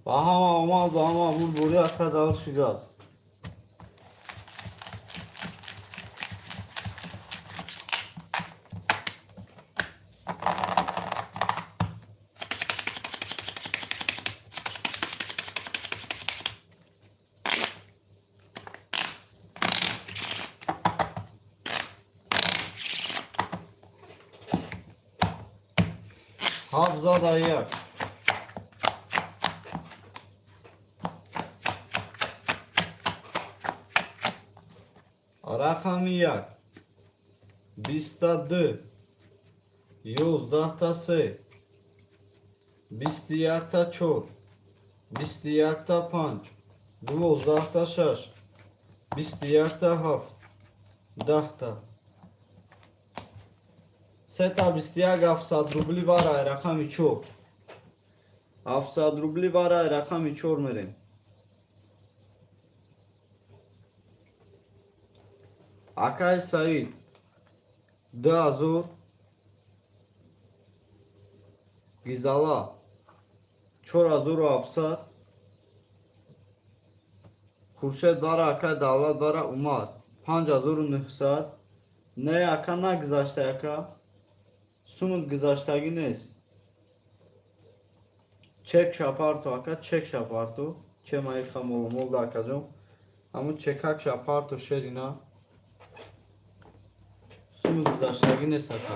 Bahama olmaz ama bu buraya kadar çıkacağız. Hafıza dayak. Raqamiyat 22 11 21 4 21 تا 5 12 تا 6 21 تا 7 10 تا 3 تا 21 700 روبلی برای رقم 4 700 روبلی برای رقم 4 میریم. Акай Саид 2000 Гизала 4700 Хуршед вара Акай Давлат вара Умар 5900 Не Ака на гизашта Ака Сумут гизаштаги нест Чек шапарту Ака чек шапарту Чема иха молда Ака ҷон Аму чекак шапарту шерина Сумут гизаштаги нест Ака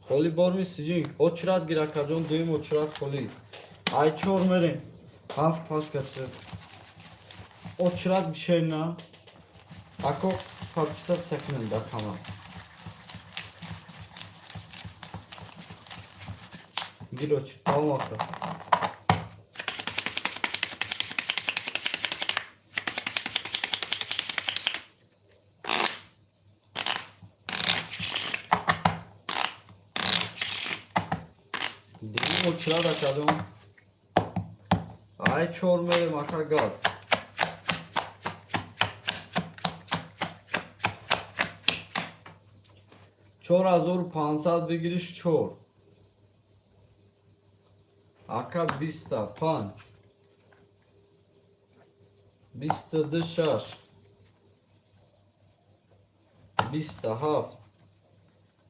Холи борми сиҷин очрат гир Ака ҷон дуюм очрат холи Ай чор мерем Ҳафт пас кача очрат бишерина Ако подписаться кунем дар канал Гироч алмака Дим очрат акадом Ай чор мерем ака газ 4500 بگیریش 4 Ака 25 22 6 27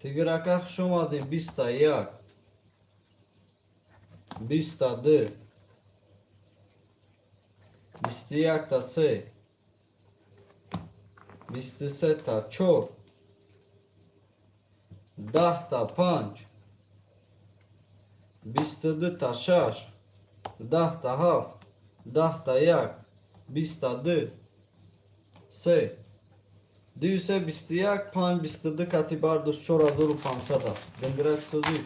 Тигр ака хуш омадем 21 22 21 та 3 23 та 4 10 та 5 22 та 6 10 та 7 10 та 1 20 та 2 3 221 5 22 катибар 4500 Денграк сози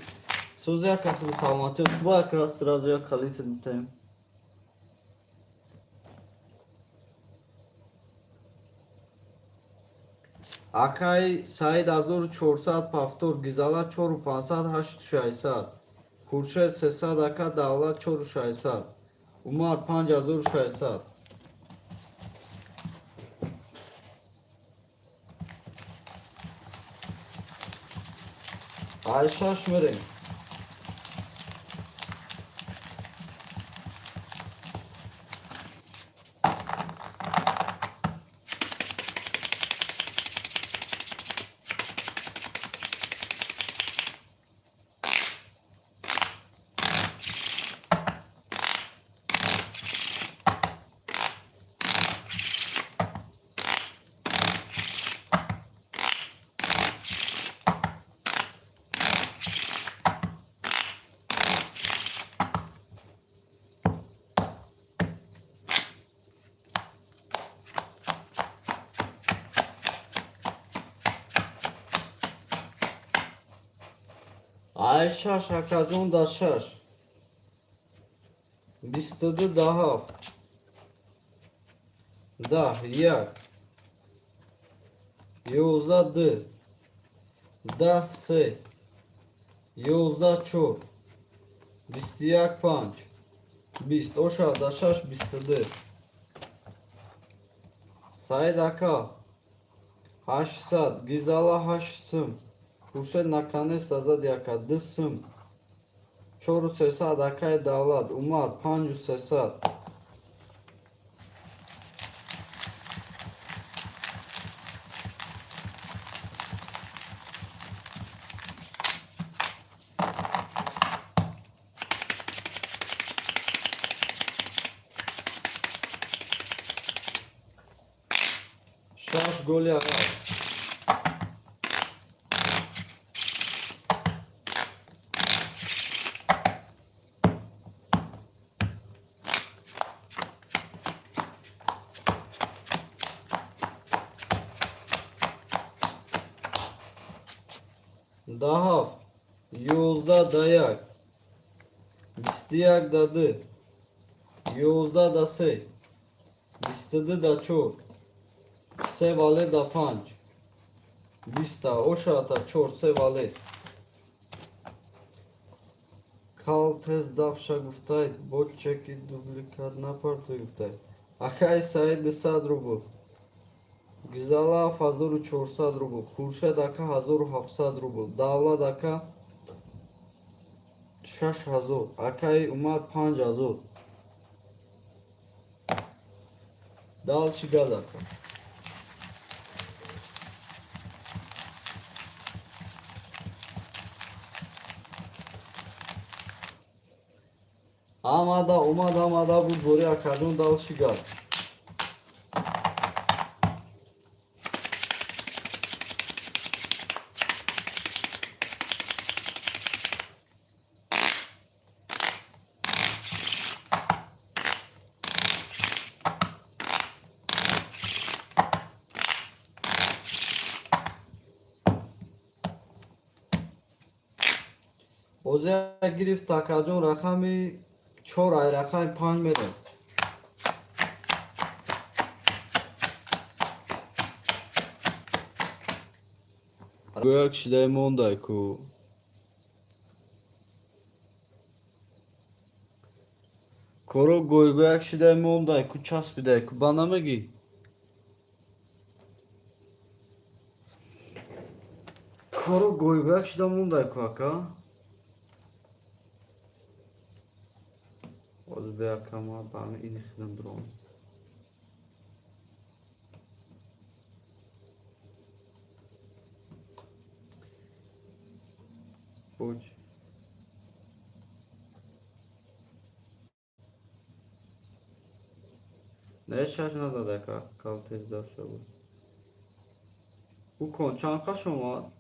Сози як ахли саламати Ба як раз сразу як халит дитаем Акай Саид 1400 Павтор Гизала 4500 8600 Хуршед 300 Ака Давлат 4600 Умар 5600 Айша шмерем Айша Шакаджон да 6 22 да 7 Да 1 11 Да 3 11 4 21 5 20 Оша да 6 22 Саид Ака 800 Гизала 800 Хуршед наканес азад яка 200 4300 Акай Давлат Умар 5300 Шаш голи агар Да 7 11 да 1 Bistiyak dadı. Yozda da sey. Bistadı da çor. Sevale da panç. Bista oşata çor sevale. Kal tez davşa guftay. Boç çeki dublikat napartı guftay. Akay sayed sadrubu. Gizala fazoru çorsad rubu. Kurşa daka hazoru hafsad rubu. Davla daka şaş hazor. Akay umar panc hazor. Dal şiga daka. Amada umada amada bu gori akadun dal şiga. Oza girif takacun rakami çor ay rakami pan mere. Gök şidey monday ku. Koro goy gök şidey monday ku ças bidey ku bana mı gi? Koro goy gök şidey monday ku aka. Oz be akama bana inixden drone. Boç. Ne şaşına da daka kalitesi da şobu. Bu konçan kaç olma?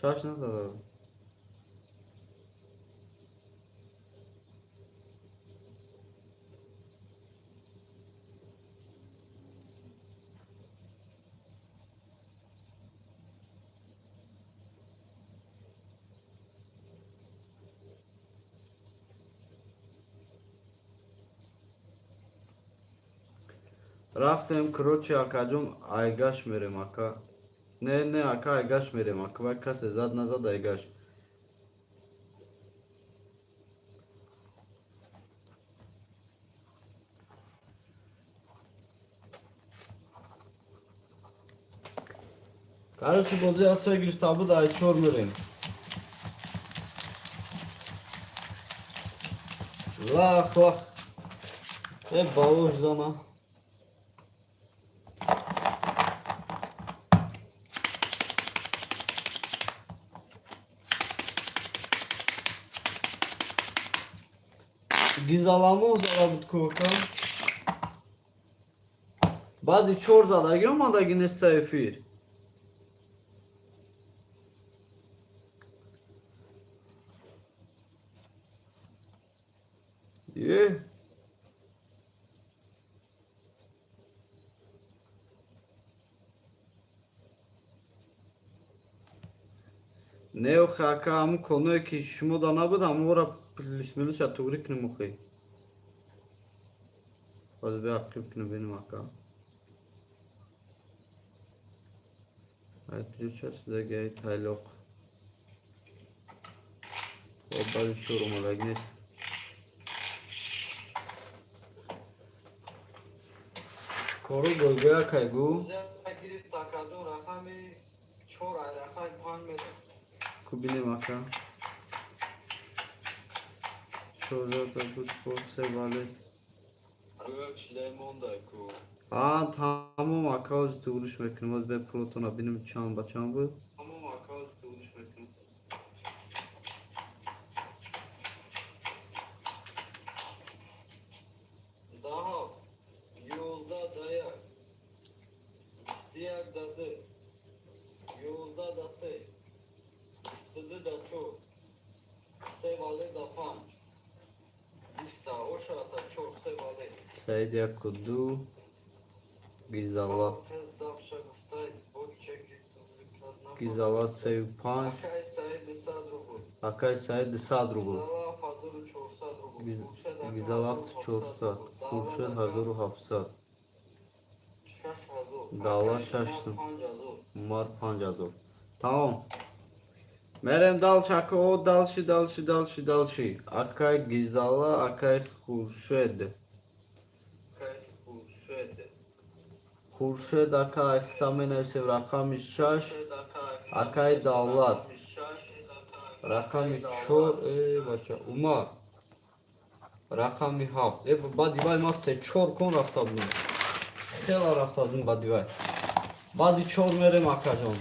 Şaşına da da. Raftem kroçi akacum aygaş merem aka. Ne aka aygaş merem aka. Bak kase zad nazad aygaş. Karıcı bozu yasa girtabı da ay çor merem. Lak lak. Hep baloş zana. Gizalamı o zaman bu koka. Badi çor zada yoma da yine sayfir. Ye. Ne o haka mı konu ki şumu da ne bu da mı ora plismili şatugrik ne muhi. Az be aktif ne benim haka. Evet lütfen size gay taylok. O bazı çorum olabilir. Koru bölgeye kaygu. Girip takadun rakami çor ay rakay pan mere. Kubine maka. Çorda da bu spor sevale. Gök şileymon da ku. Aa tamam akaz tuğruş mekanımız ve protona benim çan baçan bu. Tamam akaz tuğruş mekanımız. Daha yolda dayak. İstiyak dadı. Yolda da sey. İstedi da çok. Sevale da panç. Bista oşata çok sevale. Seydi yakudu. Gizala. Gizala sev panç. Akay sayed sadrubu. Gizalaft 400. Xurşed 1700. Dağlar şaştım. Umar 5000. Tamam. Merem dalşakı o dalşı. Akay Gizala, Akay Xurşed. Xurşed Akay Xitamen Evsev Rakam Şaş. Akay Davlat. Rakam Çor bacha Umar. Rakam 7. Badivay ma se 4 kon rafta budim. Xela rafta budim badivay. Badi 4 merem akajon.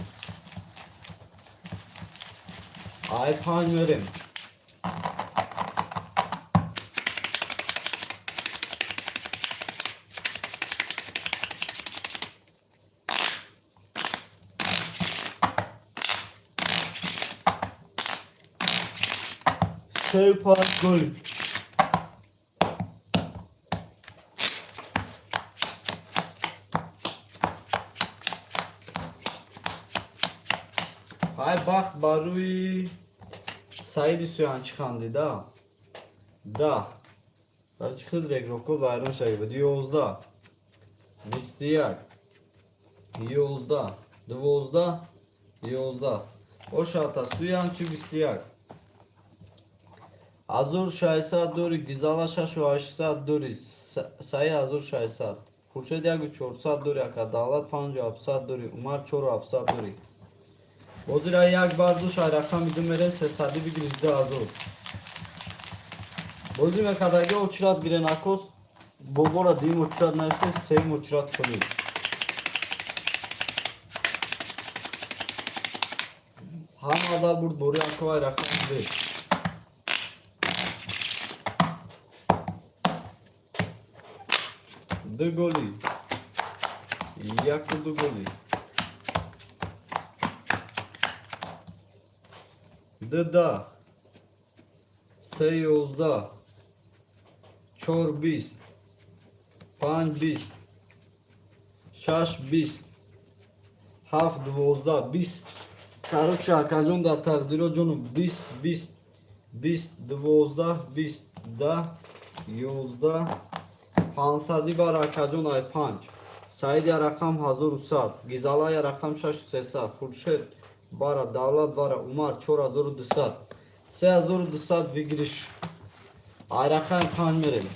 Ay 5 merem. Sev pas gol. Hay bak baruy Said Süyan çıkandı da. Da çıktı direkt Roko Bayram şahibi. 11. Bistiyak. 11. 11. O şata Süyan çi bistiyak. Azur şahisat duri Gizala şaşu aşisat duri sayı azur şahisat. Xurşed 400 duri aka Davlat 500 duri Umar 400 duri. Bozira yak barduş ay rakam idin merem sesadi bir girizde azur. Bozime kadagi uçurat biren akos Bobora dim uçurat nefse sevim uçurat kuli. Hamada bur bori ako ay rakam idin. De goli. Yakıldı goli. Da. Seyozda. 4 5 6 7 12. Короче, акажон да тақдиро ҷонум 20 12 да 11 500 бар акажон ай 5. Саиди рақам 1100. Гизала рақам 6300. Xurşed bara Davlat bara Umar 4200. 3200 vigiriş. Ay rakam 5 verelim.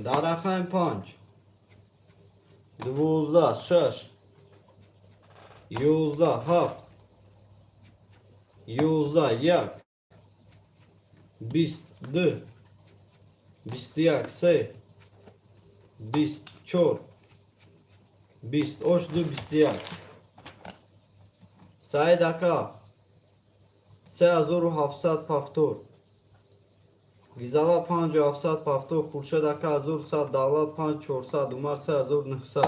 Daraqam 5. 12 6 11 7 11 1 20 2 21 3 24 28 21. Said aka 3700 paftor. Gizala 5700 paftor. Xurşed aka 1100 Davlat 5400 Umar 3900.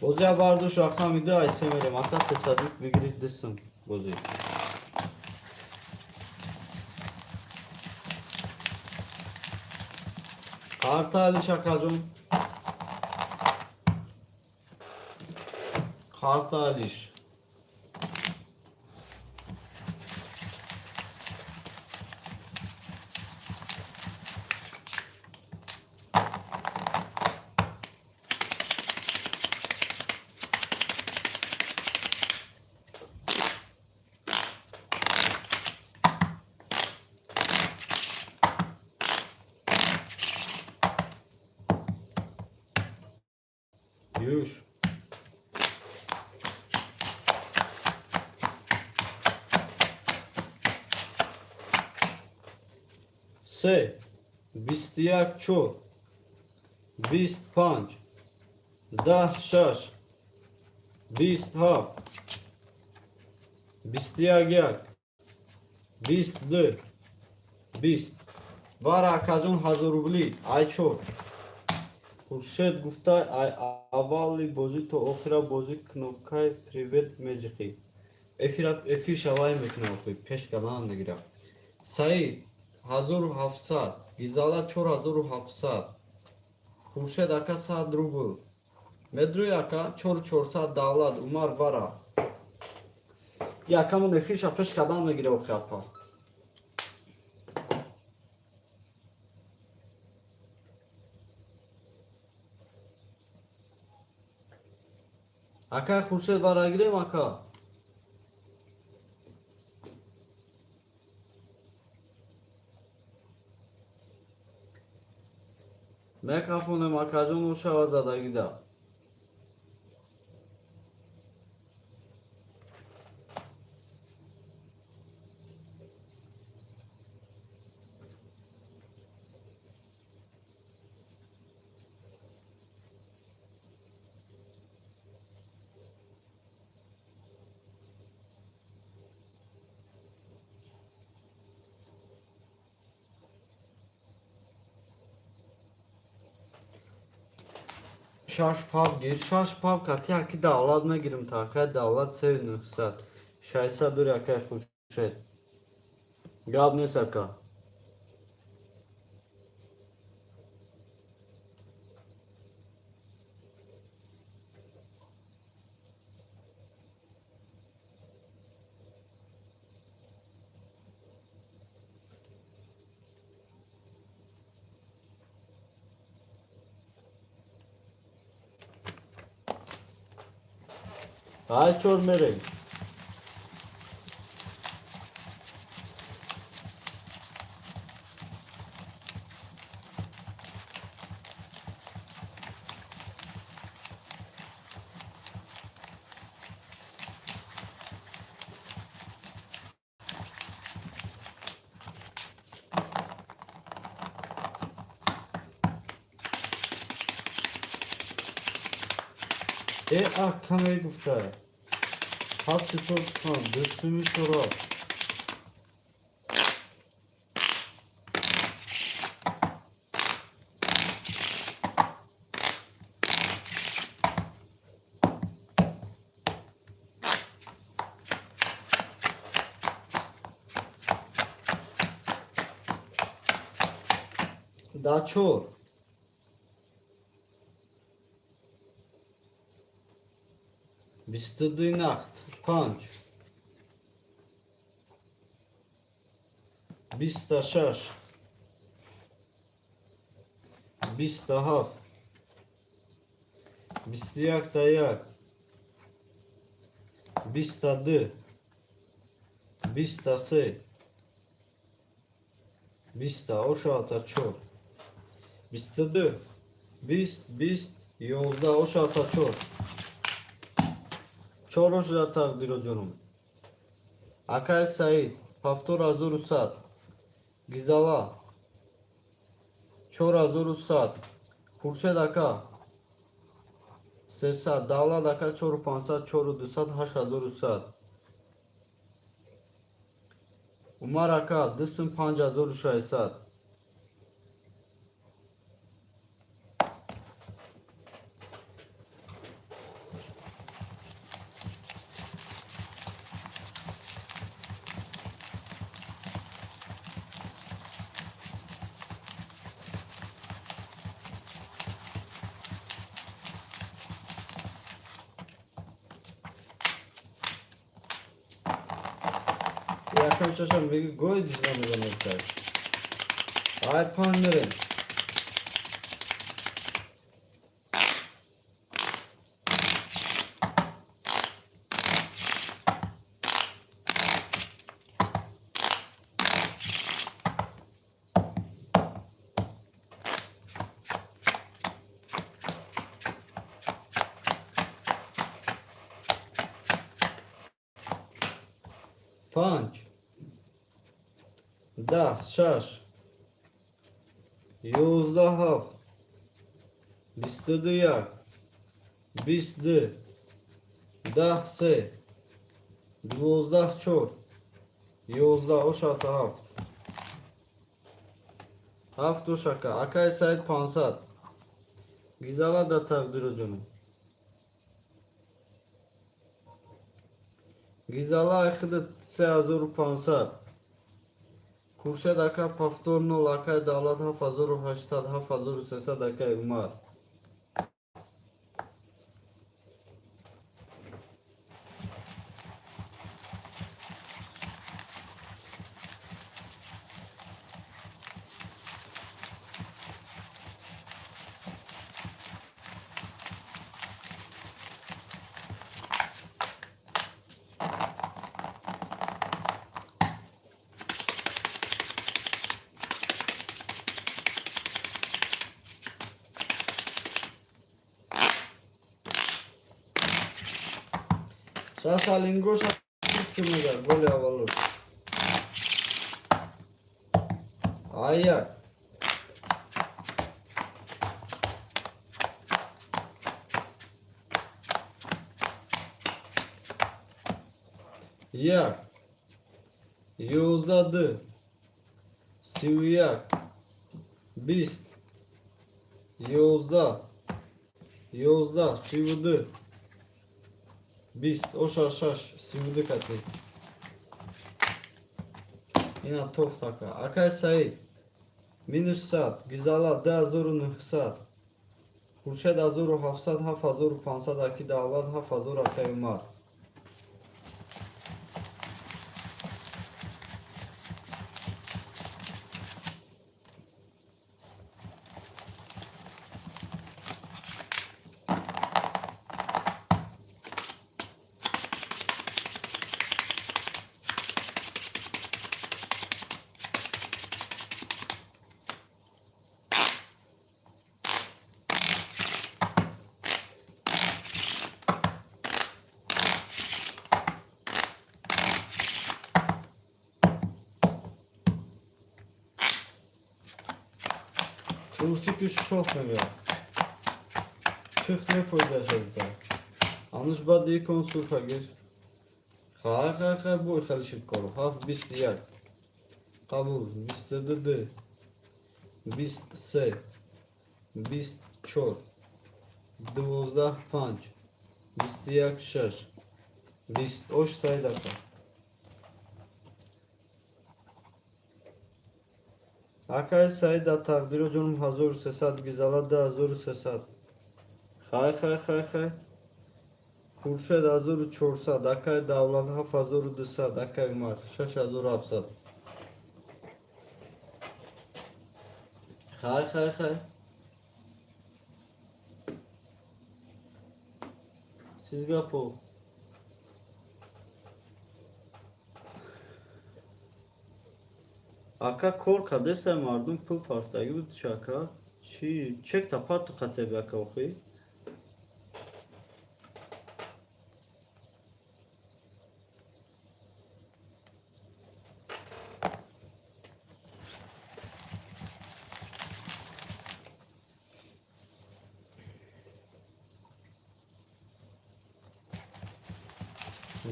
Bozya barduş rakam idi ay semerim. Aka sesadik vigiriş desin. Bozya. Kartal şakacım. Kartal iş. Yuş. Se. Bistiyak ço. 25. 10 6 20 هفت 21 22 20 بار اکاجون 1000 روبلی ای چور خورشید گفته اولی بازی تا آخر بازی کنوکای پریوت میجخی افیر شوای میکنه خوی پیش کلان نگیرم سعید 1700 گیزالا 4700 خورشید اکا 100 روبل مدروی اکا 4400 دولت عمر برا یکمون افیش پیش کلان نگیره و خپا اکا خورشید برا گیریم اکا میکروفون اکاجون رو شود زدگی ده شاش پاپ گیر شاش پاپ کتی اکی دولت نگیرم تا اکی دولت 3900 600 دور اکی خورشید گراب نیست اکا ای چور میریم ای اکا میگفته هفت سور کن دستومی شورا دا چور 22 نخت 5 26 27 21 تا 1 22 23 20 oşağı ta çor 22 20 20 11 oşağı ta çor çor oşağı takdir canım Akay Said Paftor Azur Usat Gizala Çor Azur Usat Khurshid Aka Sesat Davlat Aka Çor 500 Çor 200 8000 Usat Umar Aka Dism 5000 600 Yakın şaşan bir goy dizilemiyor nokta. Ay panları. Punch. Da, şaş. 11 haf. 22 22 10 3 12 4 11 ошата 7 7 ошака Акай Саид 500 Гизала да Тагдироҷонум Гизала ахида 3500 Куршед ака повтор 0 Акай Давлат 7800 7300 Акай Умар Шасалингоша кимега голи авалур Аяк Як 11 31 20 11 11 32 20 oşar şaş sivdi katı. Yine tof taka. Akay Said minus saat. Gizala da zoru saat. Kurşed azoru hafsat hafazoru pansadaki davat hafazor Akay Umar. Kursi şok mu ya? Çık ne fayda şurada? Anış badi konsulta gir. Ha bu xalışık kolu. Haf 20 yak. Kabul 20 d. 20 s. 20 4. 12 5. 20 yak 6. 20 oş sayıda kal. Akay Saida Taqdirojonum 1300 Gizala da 1300 Xay Kurşed 1400 Akay Davlat 7200 Akay Umar 6700 Xay Siz gapo Aka korka desem vardım pul parta gibi dışaka. Çek ta partı katebi aka okuy.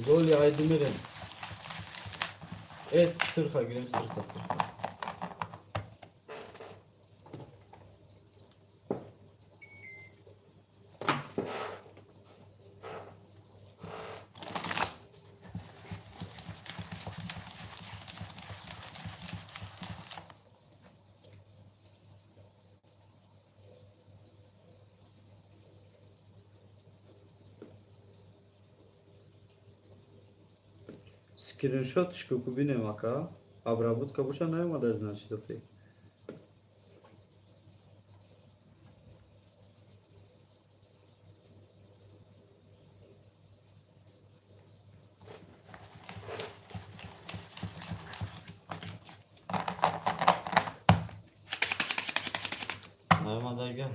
Gol Aydınır'ın. Evet sırka girelim sırka. Скриншот кубинем ака. Обработка буша наемада значит окей. Naemada gel.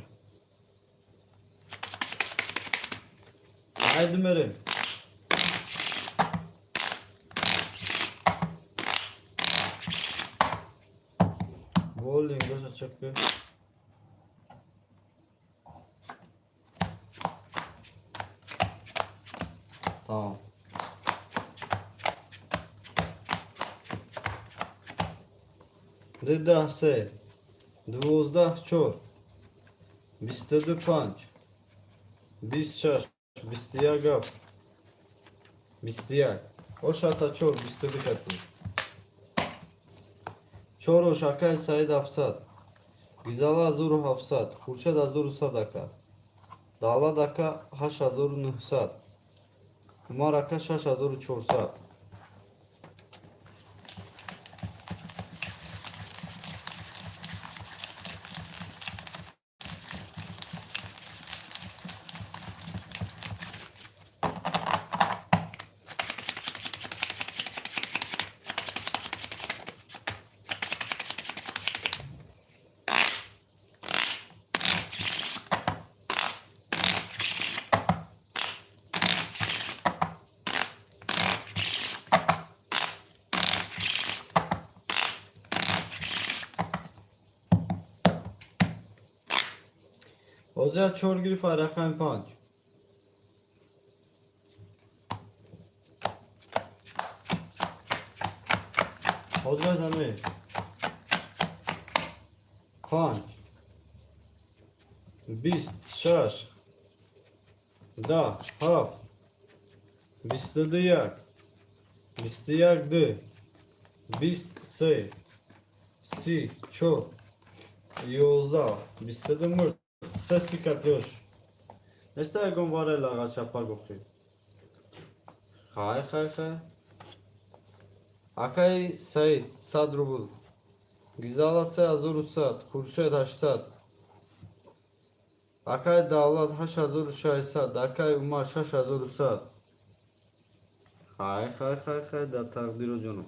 Haydi Meryem. Bowling gosa çakı. Tamam. ده سه 12 4 22 5 26 21 7 21 Oşata 4 22 katı 4 oşaka sayed 700 Gizala azuru 700 Xurşed azuru sadaka Dala daka 8900 Umaraka 6400 Oza 4 گیری فرقم 5 Oza زمین 5 26 10 7 22 21 23 34 11 22 Sesi katıyoruz. Neste egon var el ağa çapa gokri. Hay. Akay Said Sadrubul. Gizala se azur usat. Xurşed 800. Akay Davlat 8600. Akay Umar 6000. Hay. Da takdir o canım.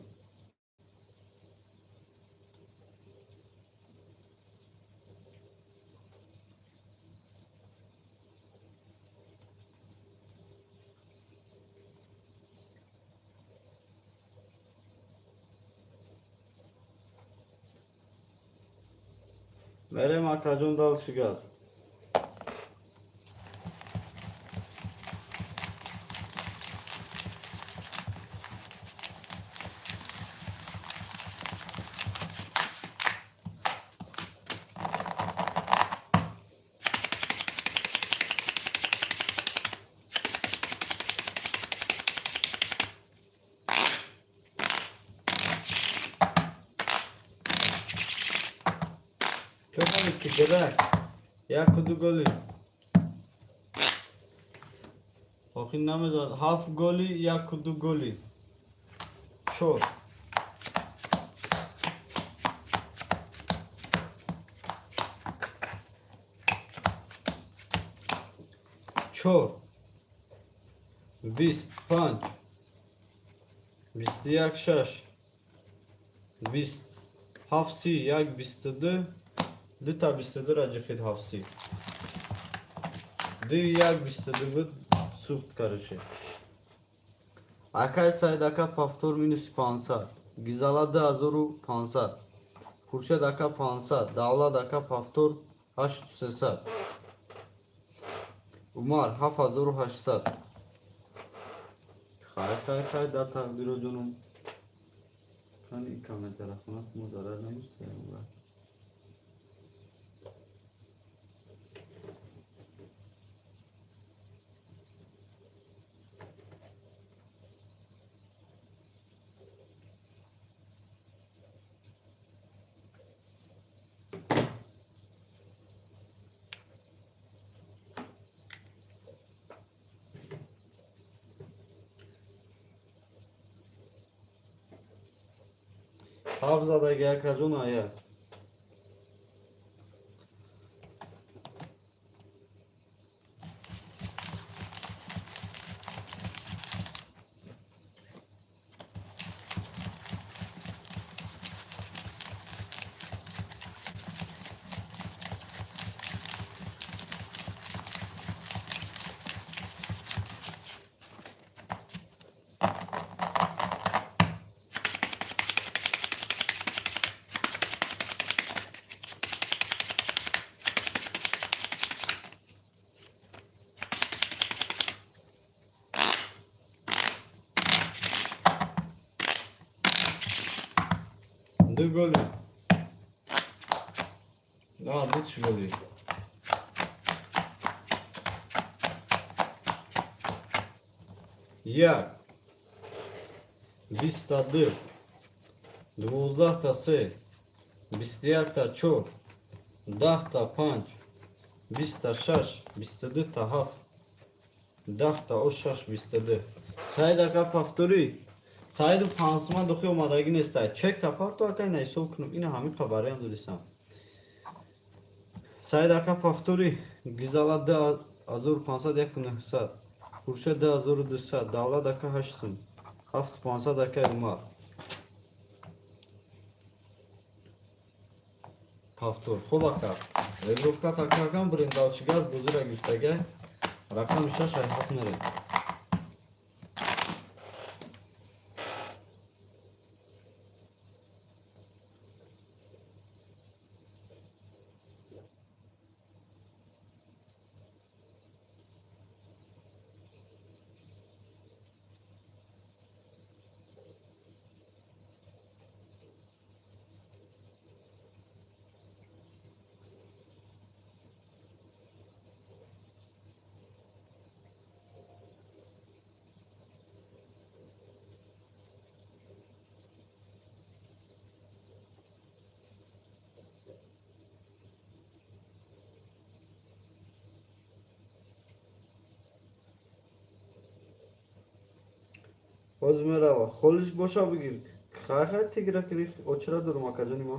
Merem akacon dal şigaz. Köpek ki dede. Ya kudu golü. Bakın ne mezar. Half golü ya kudu golü. Şor. Çor. 25 21 6 20 Hafsi yak 22 Dita 22 racıkit hafsi Di yak 22 suht karışı Akay saydaka paftor minus 500 Gizala da azoru 500 Xurşed aka 500 Davla daka paftor 800 Umar 7800 Hay da takdir o canım Hani ikamet tarafına mı zarar neyse ya Hafızada gel kacun aya. دو گلی. نه دو چی گلی. یک. 20 تا 2. 12 تا 3. 21 تا 4. 10 تا 5. 20 تا 6. 22 تا 7. 10 تا 6. 22. Said aka повтори. Said пансман дохи омадаги нест. Чек та парту ака ина ҳисоб кунам. Ина ҳамин хабариам додисам. Said aka повтори. Гизала 2500 1900. Хуршед 2200. Давлат ака 800. 7500 ака Умар. Повтор. Хуб ака. Регировка такагам бриндалчигаз бузура гифтага. Рақам 6 айҳат мерем. باز میرم خالش باشه بگیر خیلی تیگره کلی چرا دارم اکا جانی ما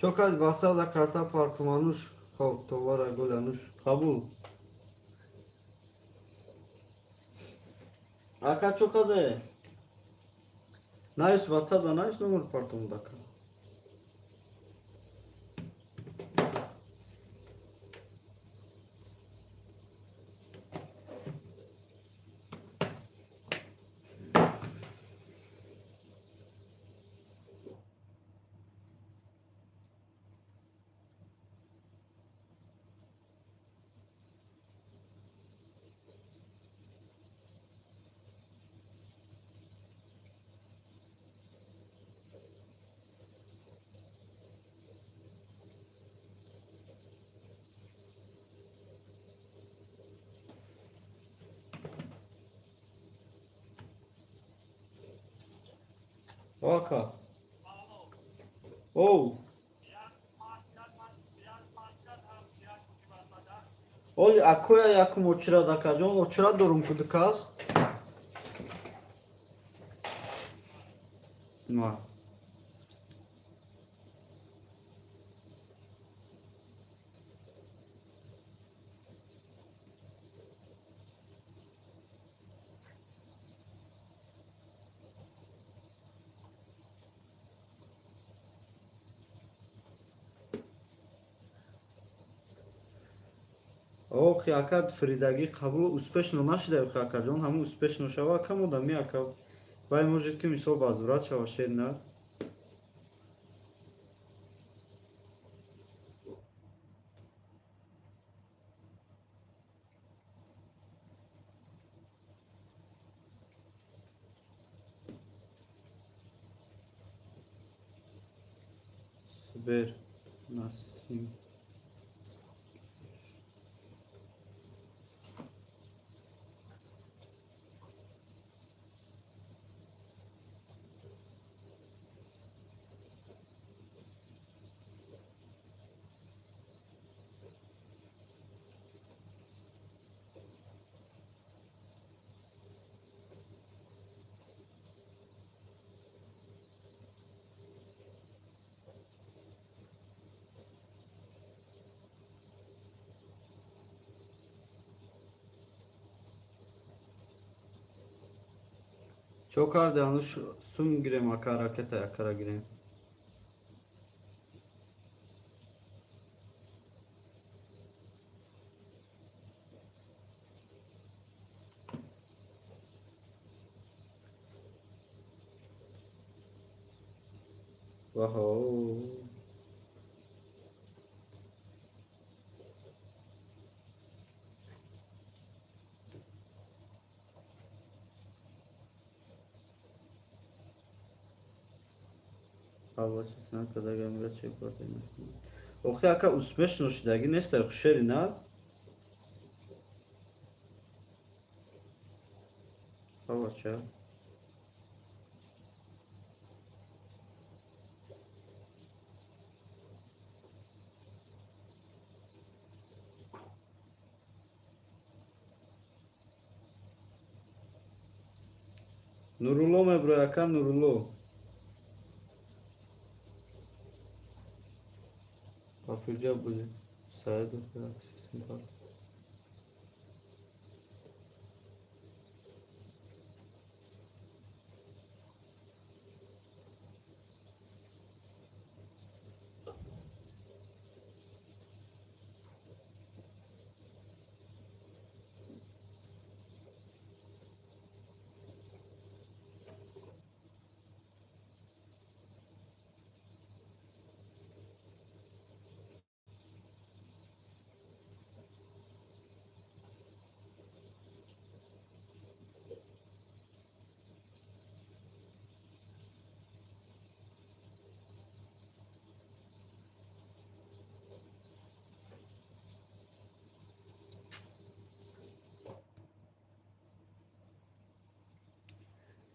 çok az bahsa da karta apartmanış خب توارا گلانوش قبول اکا چوکاده نایس واتساپ دا نایس نمبر پارتون داکا Oka. Oh. Ol akoya yakım oçura da kajon oçura durum kudukaz. Ma. О хиакад фридаги қабул успешно нашида хиакаҷон ҳамун успешно шава кам одами ака вай можед ки мисол баъзурат шава шед на субер насим Çok hard yanlış sum gireyim aka hareket ayaklara gireyim. Wow. Havacısına kadar gelmeye çek bakayım. Oxi aka uspешно шдаги нестар хушери на? Havacı. Nurulo me bro aka Nurulo. Afirca bu. Sayede falan sesim var.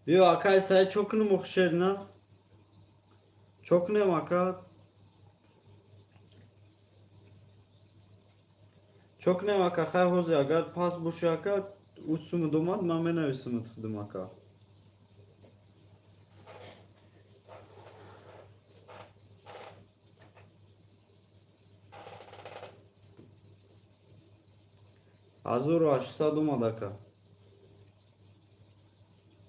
Diyor akay say çokunu mu huşeri na? Çok ne maka? Çok ne maka? Hay hoze agar pas boşu aka usumu domad mamena usumu tıkdım aka. Azur aşsa domad aka.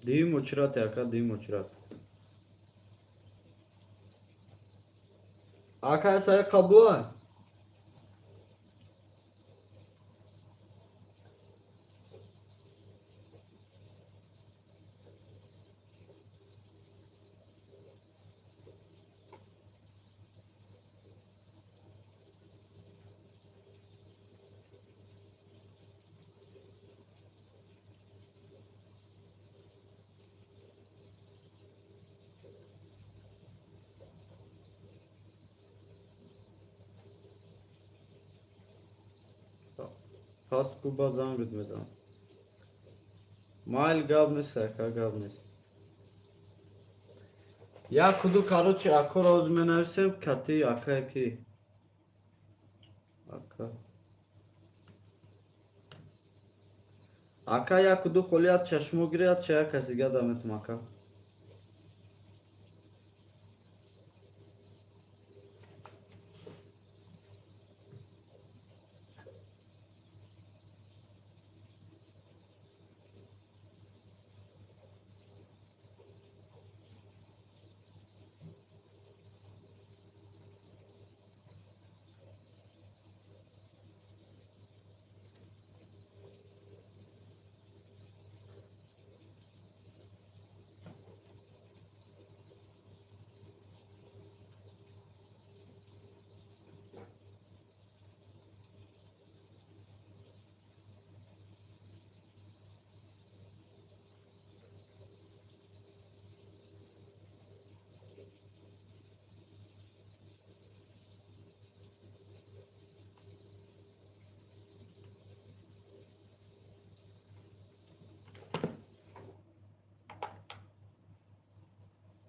Diyim uçurat aka diyim uçurat. Akay say kabul. Pas kuba zam bitmeden. Mail gabnes aka gabnes. Ya kudu karoči ako rozmenav sem kati aka ki. Aka. Aka ya kudu xoliat chashmogiriyat chaya kasiga damet maka.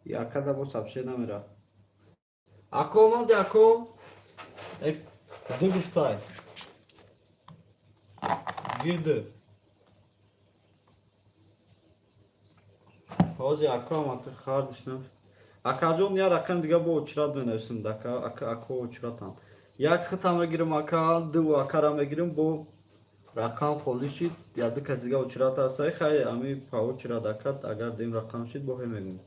Ya kada bu sapşe namera. Ako mal de ako. Ek dı guftay. Girdi. Hozi ako amatı khar dışnam. Akacon ya rakam diga bu uçrat dönevsin daka ako uçratan. Ya kıtama girim aka dı akarama girim bu рақам холӣ шид яду касига учрата асай хай ами паво чирадакат агар дим рақам шид боҳе мегум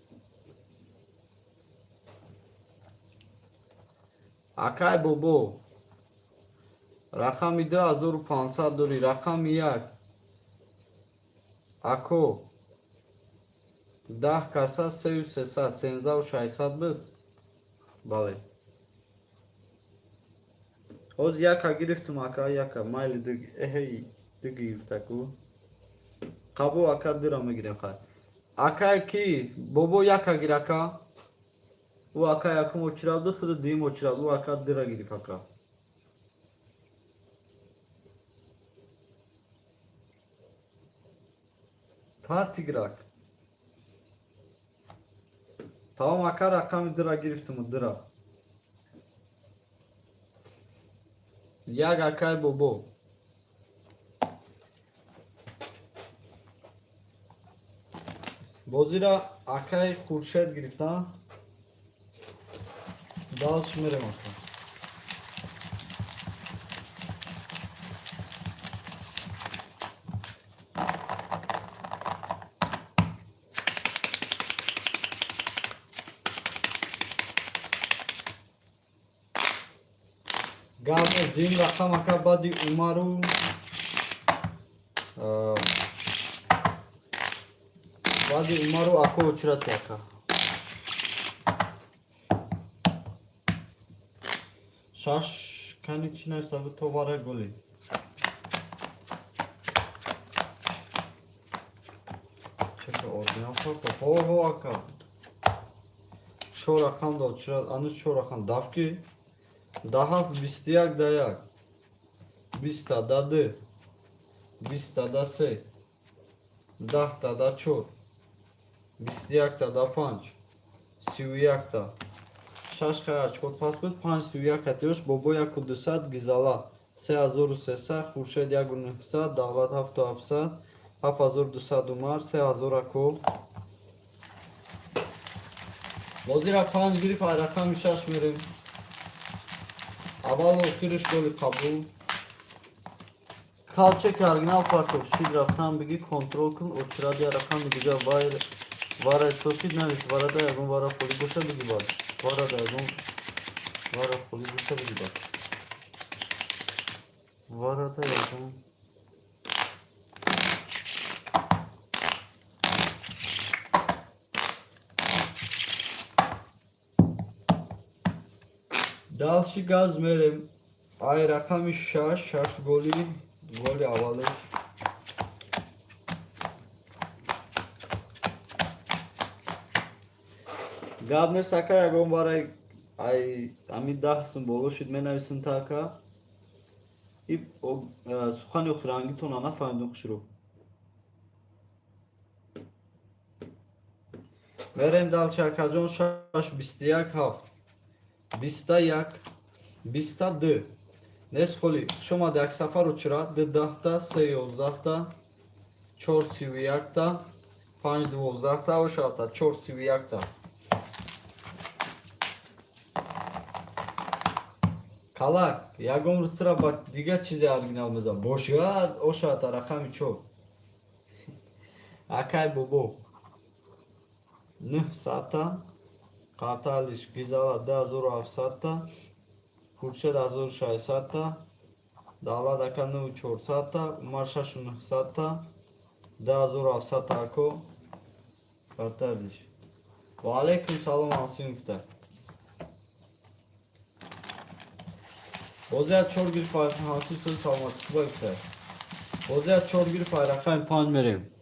акай бобо рақами 2500 дори рақами 1 ако 10 каса 3300 13600 буд бале ҳоз яка гирифтум ака яка майли эҳи гирифтаку қабул ака дира мегирем хай акай ки бобо яка гир ака у ака якум очирад буд худи дим очирад у ака дира гириф ака та тиграк тамом ака рақами дира гирифтуму дира як акай бобо бозира акай хуршед гирифтам далш мерем ака гавне дим рақам ака баъди умару баъди умару ако учрати ака шаш кани чӣ нависаду то барай голи чека ординал фака ҳо ака чор рақам да учрат анӯз чор рақам давки даҳафт 21 да 1 20 да 2 20 да 3 10 да 4 21 да 5 31 да 6 очко пас буд 5 31 катиёш бобо 1200 гизала 3300 хуршед 1900 давлат 7700 7200 умар 3000 ако бозира 5 гириф ай рақами 6 мерем аввал охириш голи қабул калчек оригинал партов шид рафтан биги контрол кун очиради рақами дига вара эсосид навис варада ягон вара холи боша биги бад варада ягон вара холи боша биги бад варада ягон далши газ мерем ай рақами 6 голи аввалеш гап нест ака ягон барай ай ами 10 сум боло шид менависум та ака и сухани охирангитона нафаҳмидум хушрӯ мерем далши акаҷон 6 21 7 21 22 нест холи шумад як сафар учрад 10 3 11 4 31 5 12 ошата 4 31 калак ягон рӯзтира ба дига чизе оригинал мезам бошад ошата рақами 4 акай бобо 900 қарталиш гизала 2700 хуршед 1600 давлат ака 9400 умар 6900 2700 ако қарталиш ва алейкум салом асимовта бозия 4 гириф ай ҳаси сои саломат кубайфта бозия 4 гириф ай рақами 5 мерем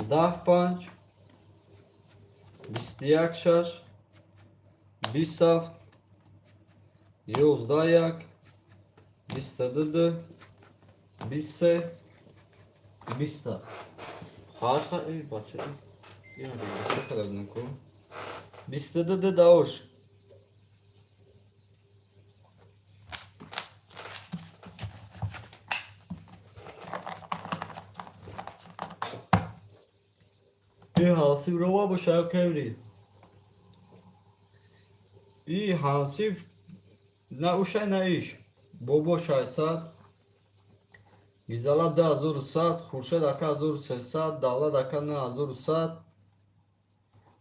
10-5, 21-6, 27, 11, 22, 23, 20. Harika, iyi bahçe. Yani ne kadar bunu koy. 22 da hoş. İyi hasip rova bu şarkı kevri. İyi hasip ne uşay ne iş. Bobo şaysat. Gizala da azur sat. Khurshid aka azur sesat. Davlat aka ne azur sat.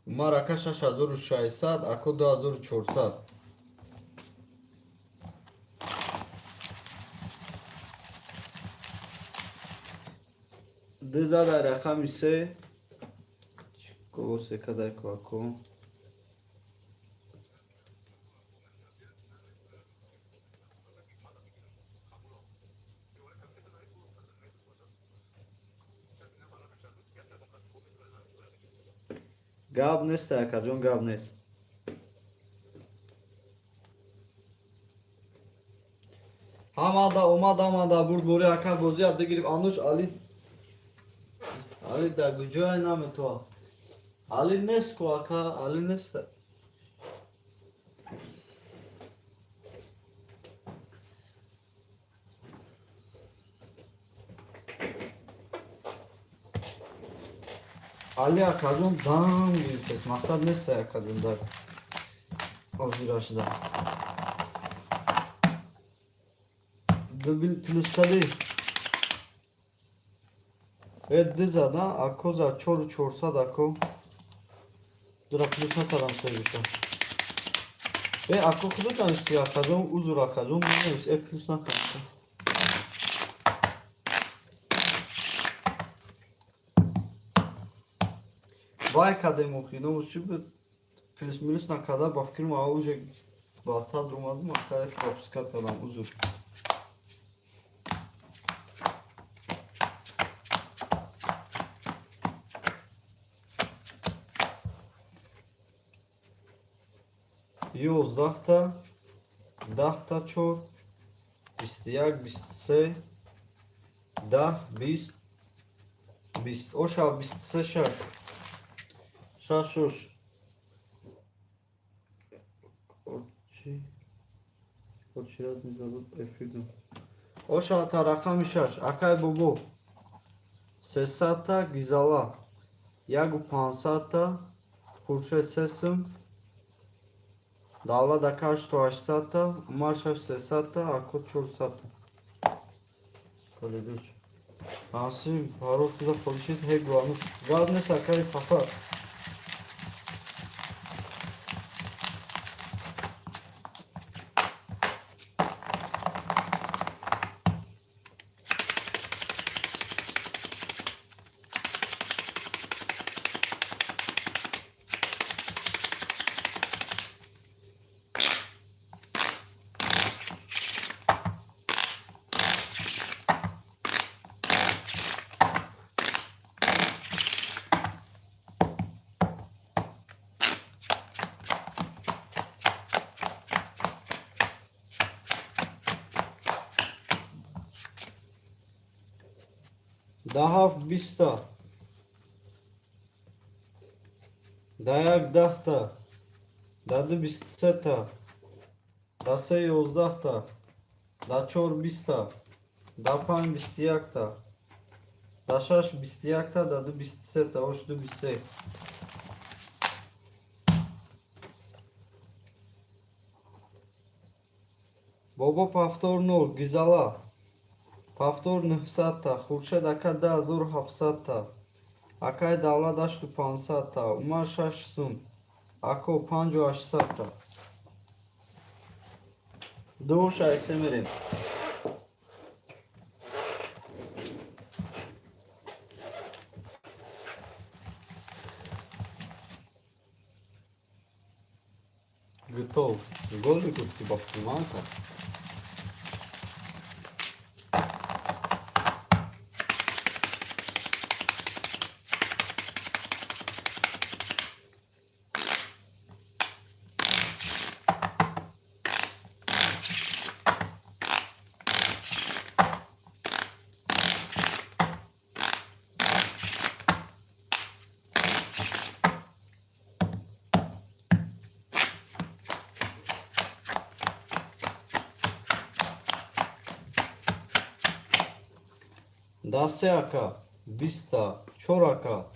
Umar aka şaş azur şaysat. Ako da azur çorsat. Dizara rakam ise Kovose kadar kako. Gabnes takacağım Gabnes. Hamada omada burgori aka bozi adı girip anuş Ali da gücü aynı to. Ali nesko aka Ali nesta. Ali akacağım dam gibi kes. Maksat nesta akacağım da. O ziraşıda. Dubil pluska değil. Evet dizada akoza çorsa da ako. Dura plusna kadar söyleyeceğim. Ve ako kudu tanıştı akacağım uzur akacağım. Bilmiyoruz. Plusna kadar. Vay kadem okuyun. O şu plus minus ne kadar bakıyorum ama уже balsa durmadım ama kadar kapskat falan uzun. Yoz dahta çor istiyak bistse bist o şa bistse şaşoş Oçirat mizalut efidum. O şa tarakam şaş akay bobo sesata gizala yagu pansata kurşet sesim Dava da kaç toaşsata, marşa sesata, ako çorsata. Kaledeç. Asim, parok da polişet he guanus. Gaz ne sakay safa. Daha bista. Dayak dahta. Dadı bistseta. Dase yozdahta. Daçor bista. Dapan bistiyakta. Daşaş bistiyakta dadı bistseta. Hoştu bisse. Bobo paftornol gizala. Paftor nıhsata. Khurshid aka da zor hafsata. Akay davla daştu pansata. Umar şaşsın. Ako panco aşsata. Doğuş aysemerim. Готов. Голый тут типа вкусманка. 10 aka, 20 ta, 4 aka,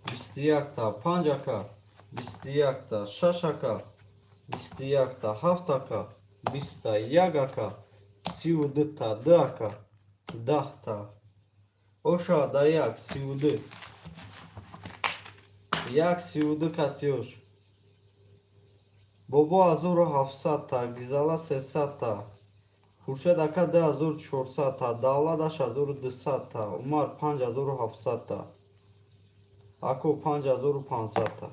21 ta, 5 aka, 21 ta, 6 aka, 21 ta, 7 aka, 20 ta, 1 aka, 22 ta, 2 aka, 10 ta. Oşa dayak, 22. Yak 22 katıyor. Bobo azur 700 ta, gizala 300 ta. Хуршед ака 2400 та, давлат 8200 та, умар 5700 та, аку 5500 та.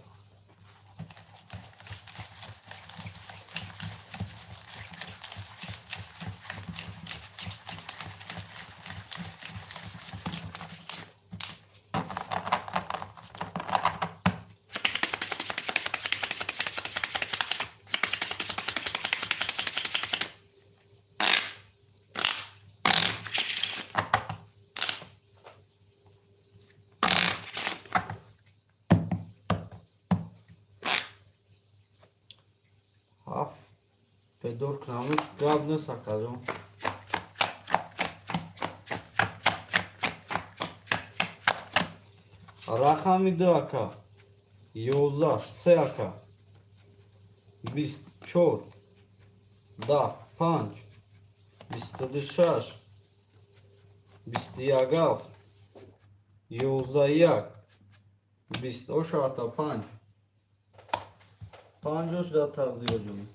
Haf pedor knamış gab ne sakalım. Rakami 2 aka, 11 3 aka, 24 10 5 26 21 11 28 та 5 5 da tavlıyorum.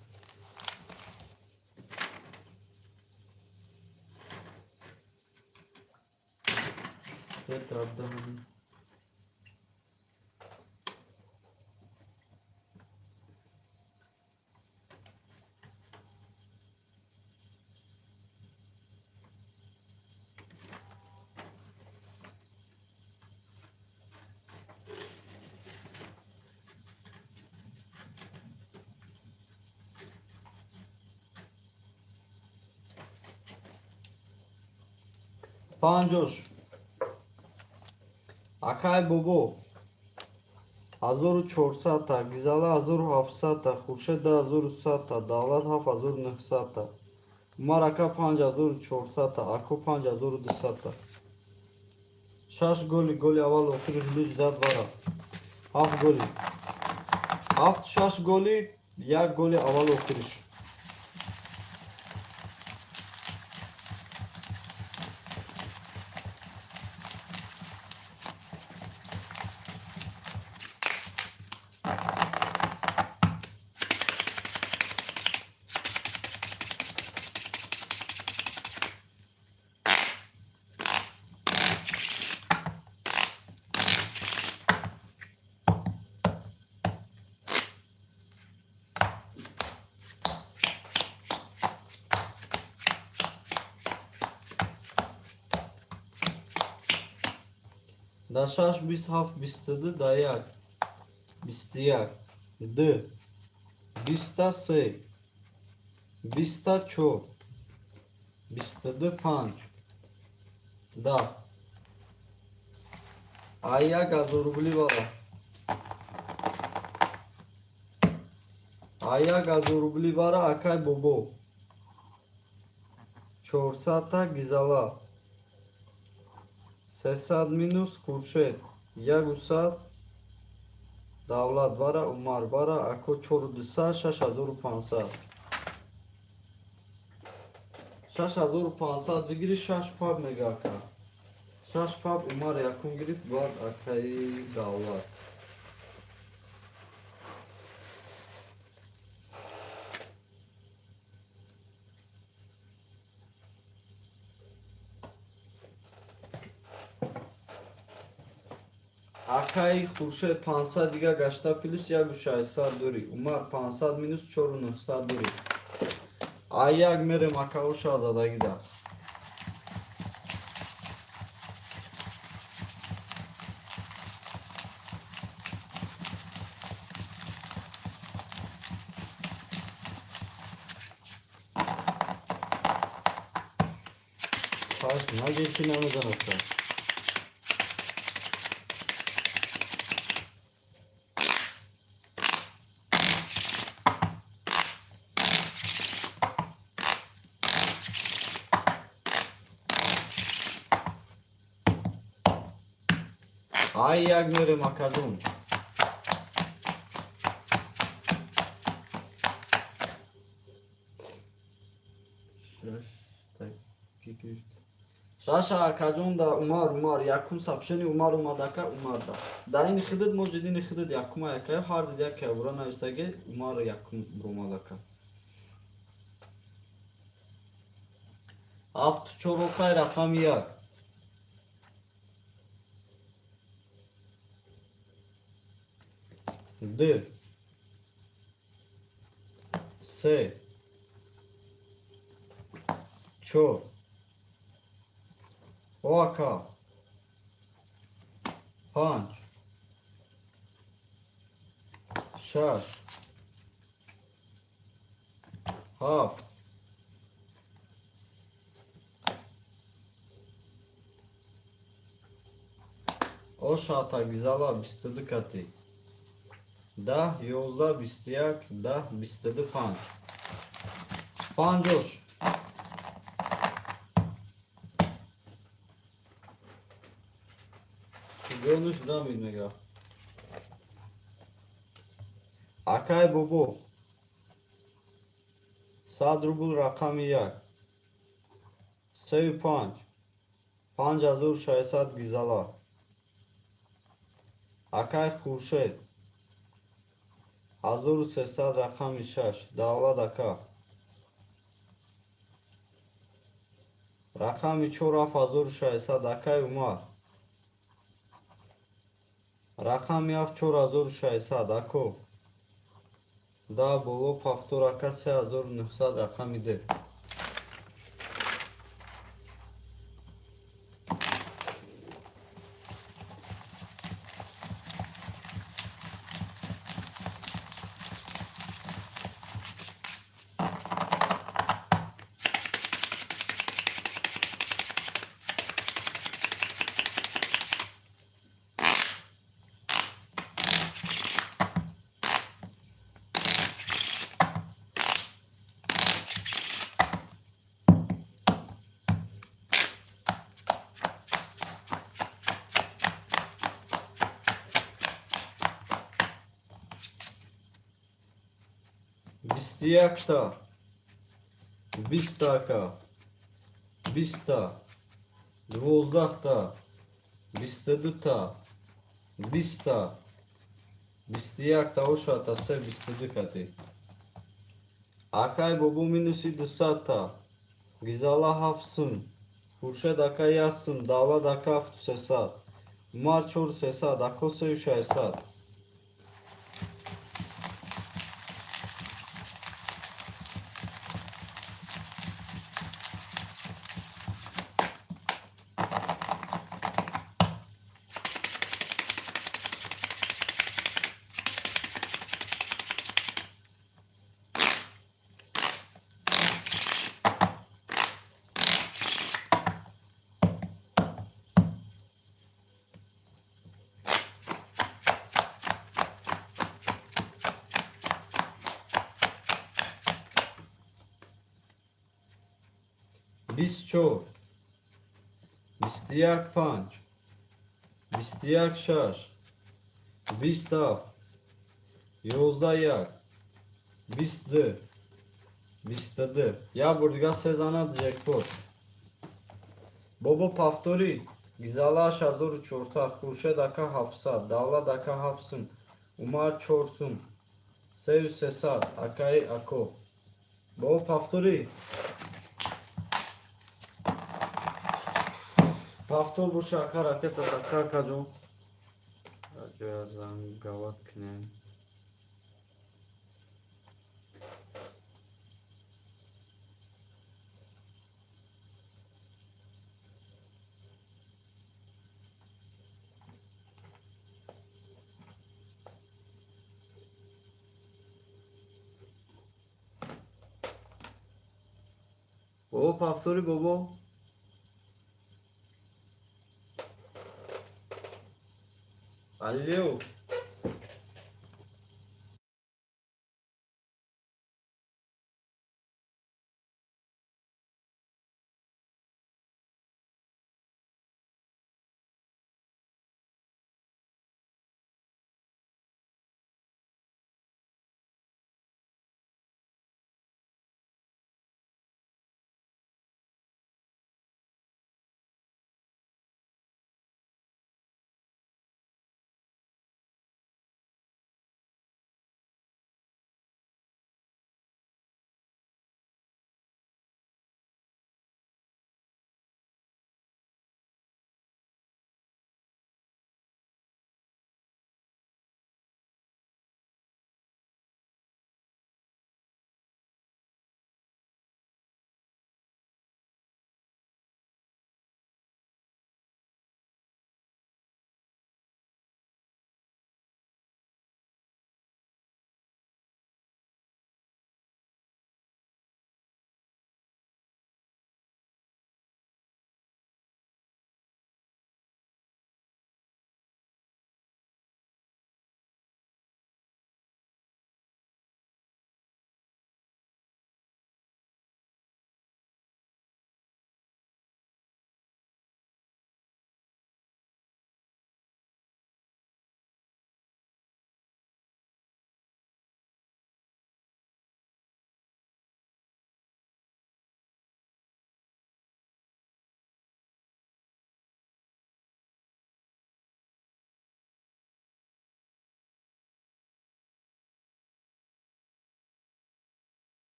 Tekrardan Pancoş. Akay bobo. 1400 та, гизала 1700 та, хуршед 1100 та, давлат 7900 та. Умар ака 5400 та, аку 5200 та. Шаш голи авал охири луч зад вара. 7 голи. 7 шаш голи, 1 голи авал охириш. Da şaş 27 dayak. 21 D 20 se 24 25 da aya gazorubli vara aya gazorubli vara akay bobo 400 ta gizala 300 minus kurşet Ягусад давлат бара умар бара ако 400 6500 6500 бигири 6 паб мегака 6 паб умар якун гирифт бар акай давлат Акай хуршед 500 дига гашта плюс 1600 дури. Умар 500 минус 4900 дури. Аяк мерем акауша зада гида. Паш, на geçinemi de nasıl? Ay jak mirim akadun. Шаша акаҷон да умар якум сабшани умадака умарда. Да ин хидид мо ҷидини хидид якума якая ҳардид якая бура нависаги умар якум бурумадака. Ҳафт чорокай рақами як. Д. Се. Чор. Оака. Панҷ. Шаш. Ҳафт. Ошата гизала 22 кати. 10, 11, 21, 10, 22, 5. Панҷош. Гӯнуш дамид мега. Акай бубу. 100 рубл рақами 1. 35. 5600 гизала. Акай Хуршед. 1300 рақами 6. Давлат ака. Рақами 4 7600 акай Умар. Рақами 7 4600 ако. Да боло пафтор ака 3900 рақами де. Бистиякта. Бистака. Биста. 12та. 22та. Биста. Бистиякта ошата се 22 кати. Акай бобу минуси 10та. Гизала ҳафсум. Хуршед ака ясум. Давлат ака 700. Умар 400. Ако 3600. بیست چهار 21 5 21 6 27 11 1 22 22 я бурдига сезана джекпот бобо пафтори гизалаш 1400 хуршед ака 700 давлат ака 700 умар 400 300 акай ако бобо пафтори пафтор буша ака ракета ака кажо аҷоя зангават кинем бобо пафтори бобо алло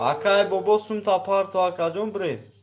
Akay bobosum tapar to akajon bre.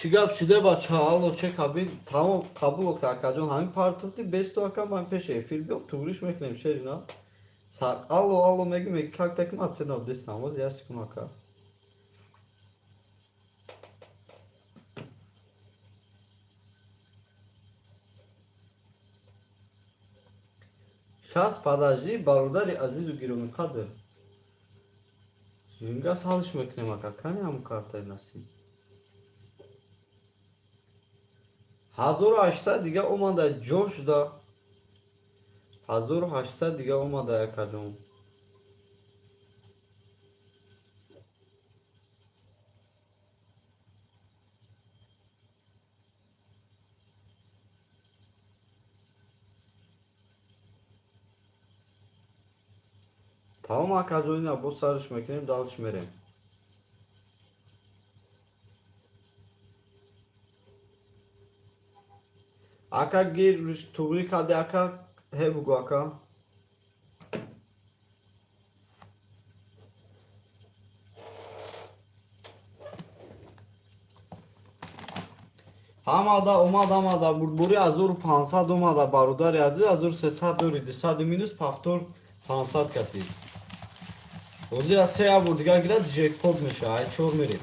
Şigap şude baça alo çek abi tamam kabul ok akajon hangi partiti besto akam ben peşe film yok turiş meklem şerina. Sa alo megi megi kak takım atın o desnamız yastıkım aka. Şahs padajli barudari aziz u giromi kadır. Junga salış meklem aka kani amu kartay nasi. Hazır açsa diga omada coş da hazır açsa diga omada akajon. Tamam akajon bu sarış meklem dalış merem. Aka gir tugri kade aka hebugu aka. Hamada umadamada burburi azur 500 umada barudar yazı azur 300 200 minus paftor 500 kati. Ozira seya burdiga gira jackpot meşe ay çor meri.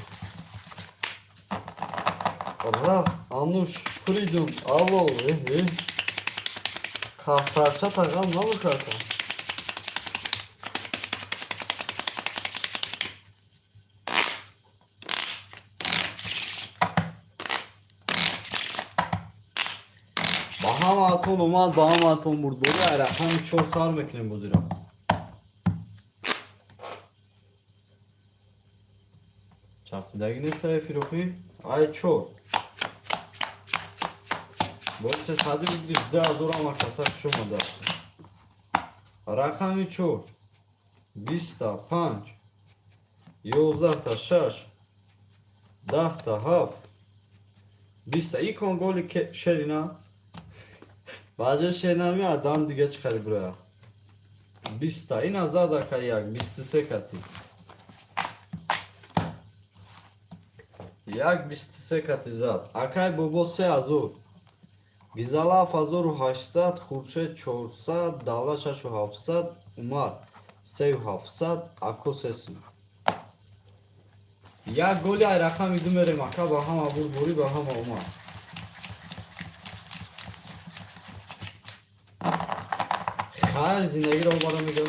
Raf anuş freedom alo kahparça takam ne olmuş aka? Bahamaton umad bahamaton burburi ay rakam çor sar meklim bozira. Çasmidagine sayı firofi ay çor. Больше сады видишь, да, дурама касак шумада. Раками чор. 20 5. 11 6. 10 7. 20 ikon golü şerina. Bazı şeyler mi adam dige çıkar buraya. 20 in azada kayak 20 sekati. Yak 20 sekati zat. Akay bobose azur. Гизала фазору 800 хурчед 400 дала 6700 умад 3700 акосесим. Як голи ай рақами думерем ака ба ҳама бурбури ба ҳама умад. Хайр зиндагиро обара мегам.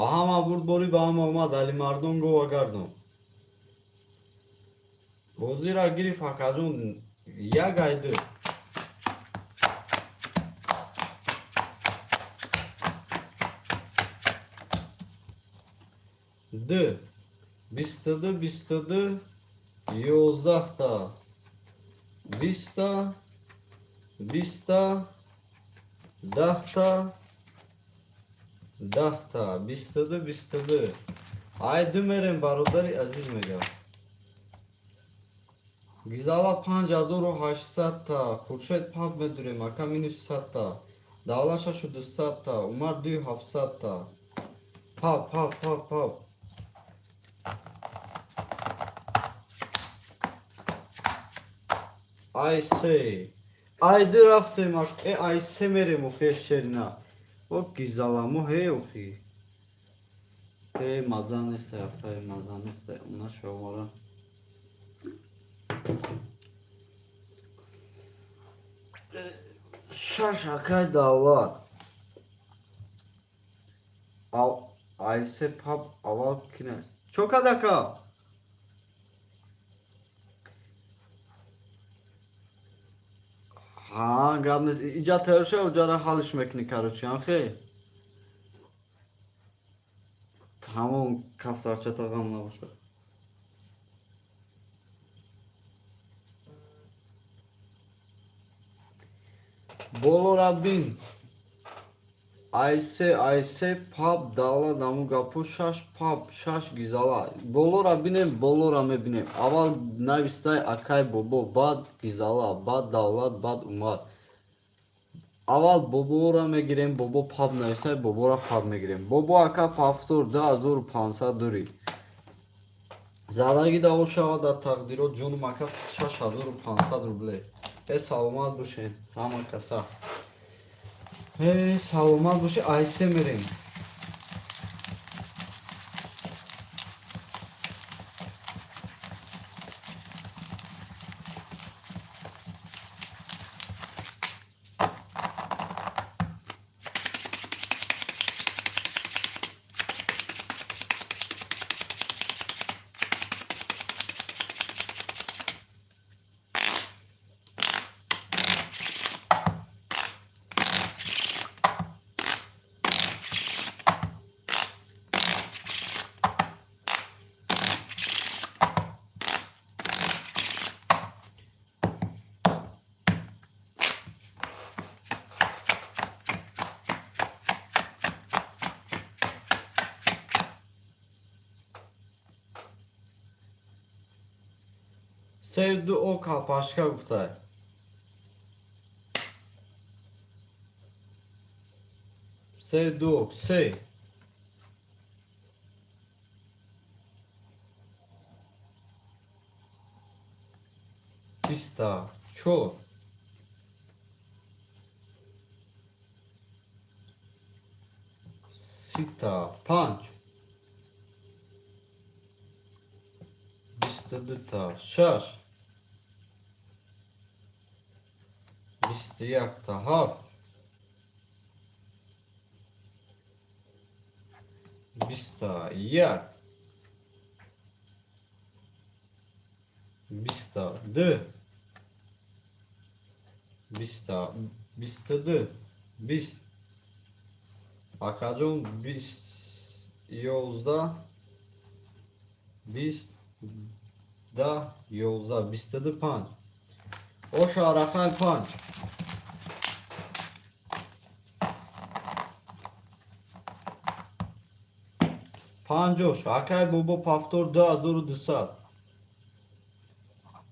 Bahama burd borí Bahama اومد علی مردم گو و گردم بازی را گرفت حکجون یک aydır D bistadı 11 ta 20 ta 10 ta 10 ta bistadı ay dümerim barudari aziz mega Gizala 5800 ta Khurshid pab medure maka minus 100 ta Davlasha shu 200 ta Umar 2700 ta pab I say aydır raftem ay semerim o feşerina o gizalamı hey oxi hey mazanese yapay mazanese ona şovara şaşakay davlat ayse pub aval kine çok adaka ha gadnes icat terşe ucara halış mekni karoçyan xey tamam kaftarça tağamla boşver Bolo Rabbin Ayse pub dağla damu gapu şaş pub şaş gizala Bolo Rabbinem bolo rame binem aval navistay akay bobo bad gizala bad davlat bad umar aval bobo rame girem bobo pub navistay bobo ra pub me girem bobo aka paftor da azur pansa duri Zadagi da o şava da takdiro cunum aka şaş azur pansa duble salma duşen ama kasa salma duşe ayse merim Sevdi oka başka guftay Sevdi ok sev Tista çor Sita panç Bistadıta şaş Bistiyakta harf Bista yak Bista dı Bistadı Bist Akacon yozda da yozda bistadı pan o şarakay pan Pancoş akay bobo paftor da azuru dısat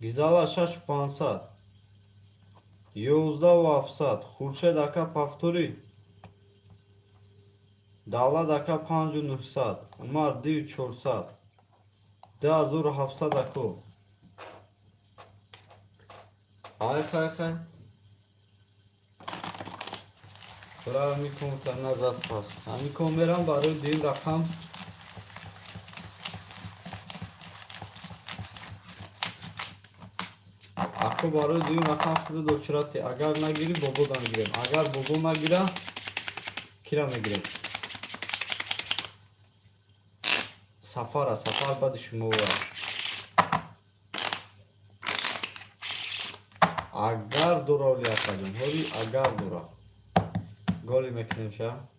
Gizala şaş pansat yozda vafsat Khurshid aka paftori Davlat aka pancu nuhsat Umar div çorsat Da azuru hafsat ako Ay Bura mikon karna zat pas mikon meram barı din rakam Ako barı din rakam kudu doçurati agar na giri bobodan girem agar bobo na gira kira me girem Safar badi şuma var. Agar dura ol yapacağım. Hori agar dura. Golü meknim şa.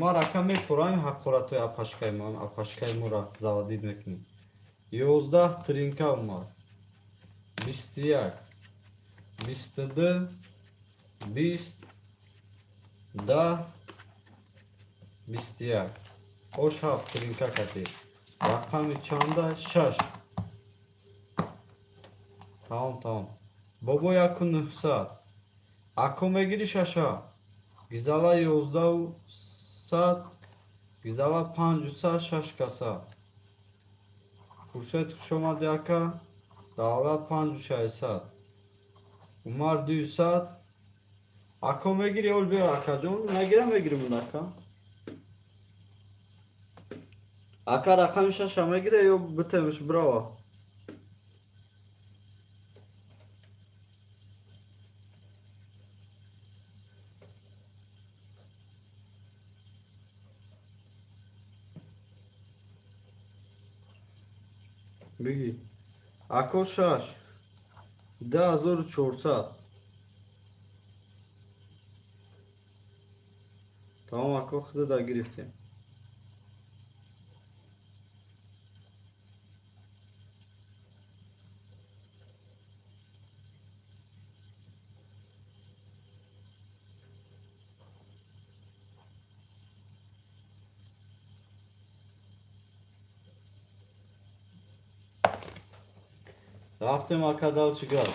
ما رقم فرایم حقورت و اپاشکای من اپاشکای مورا زوادید میکنیم 11 ترینکا اومد 21 22 20 10 21 oş haf trinka kati rakamı çanda şaş tamam baba yakın nüfsat akome giriş aşağı gizala 11 saat gizala 5 saat şaş kasa Kurşet kuşoma diyaka davlat 5 saat Umar 2 saat akome giriyor bir akacağım ne girem bunaka Aka rakam şaşama giriyor bitemiş bravo Bigi. Ako şaş. 1400. Tamam ako xıdı da girifti. Raftim akadal çıkar.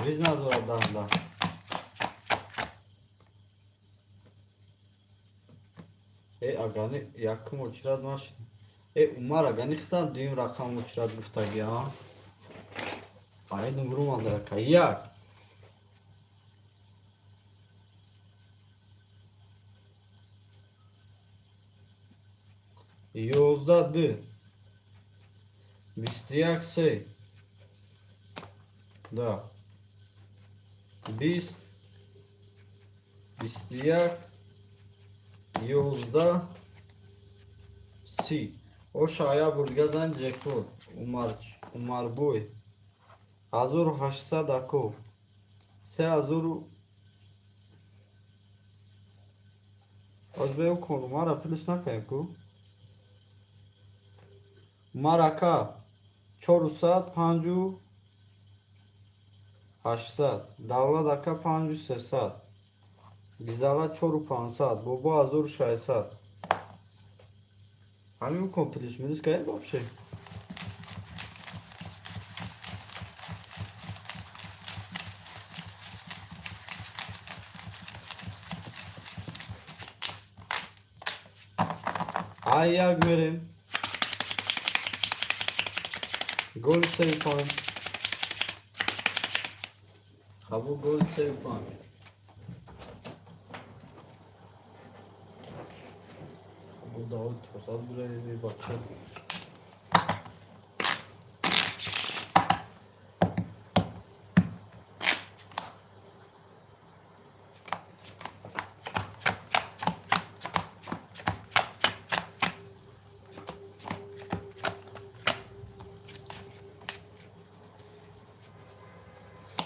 Rizna zordan da. Agani yakım uçurad maş. Umar agani xtan düğüm rakam uçurad güftagi ha. Aydım vurum andara kayyak. Yozda dı. Bistiyak sey. Da. Bistiyak. Yozda. Si. O şaya bulgazan cekot. Umar boy. Azur haşsa dako. Se azur. Az be o konu. Mara plus nakayım ku. Maraka 4 saat 5 8 saat davla daka 5 saat gizala 4 saat bobo azur 6 saat Hamim kompliş minus kayıp вообще Ayak verim Gol save point. Habu gol save point. Bu da o tosal buraya bir bakacağım.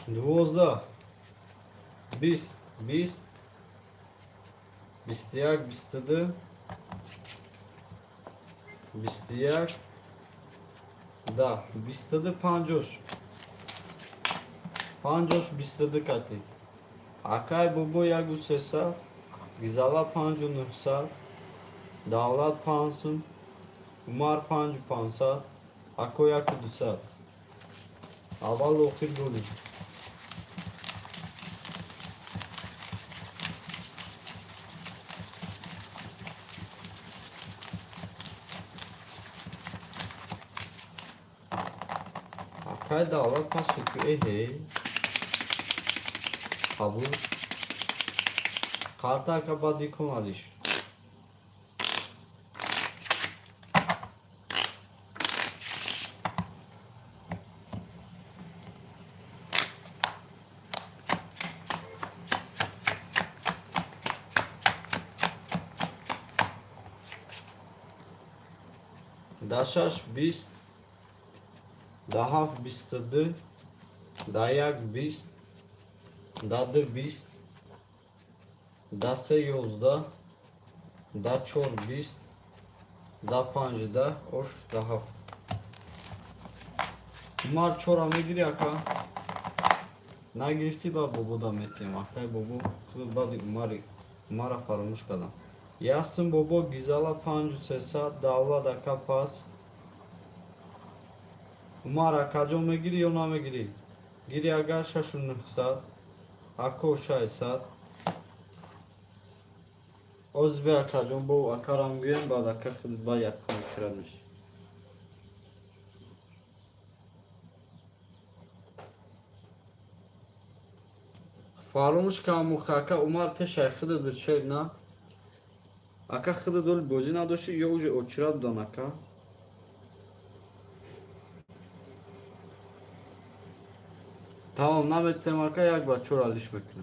Двозда. Bistiyak, bistadı. Bistiyak. Да, бистаdı pancoş. Pancoş bistаdı kati. Akay bobo yagu sesa. Gizala pancu nuhsa. Davlat pansın. Umar pancu pansa. Akoya kudusa. Aval okir goli. Akay davlat pansu ku ehey. Kabul. Karta kabadi konaliş. Daşaş bist. Dahaf bistadı. Dayak bist. Dadı bist. Dase yozda. Da çor bist. Da pancıda. Oş dahaf. Umar çora mı giriyor ka? Na girti ba bobo da metlem. Akay bobo. Kılı badi umara farılmış kadar. Yazsın bobo gizala pancı sesa. Davla da kapas. Umara kaco mu giriyor ona mı giriyor? Giriyor agar şaşırınık saat. Ako şay saat. Ozber kaco bu akaram güyen badaka kılıba yakın kırılmış. Farumuş kamu khaka Umar peşay khıdı bir şey na. Aka khıdı dol bozina doşu yoğucu oçurad donaka. Tamam nametsem aka yakba çoralış bekle.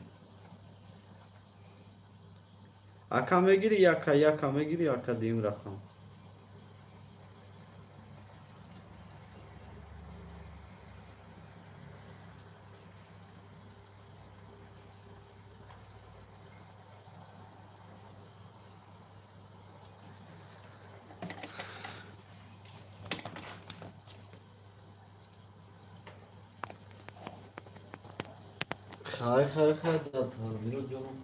Aka me giri yaka me giri yaka diyeyim rakam. Hay da tanıyor canım.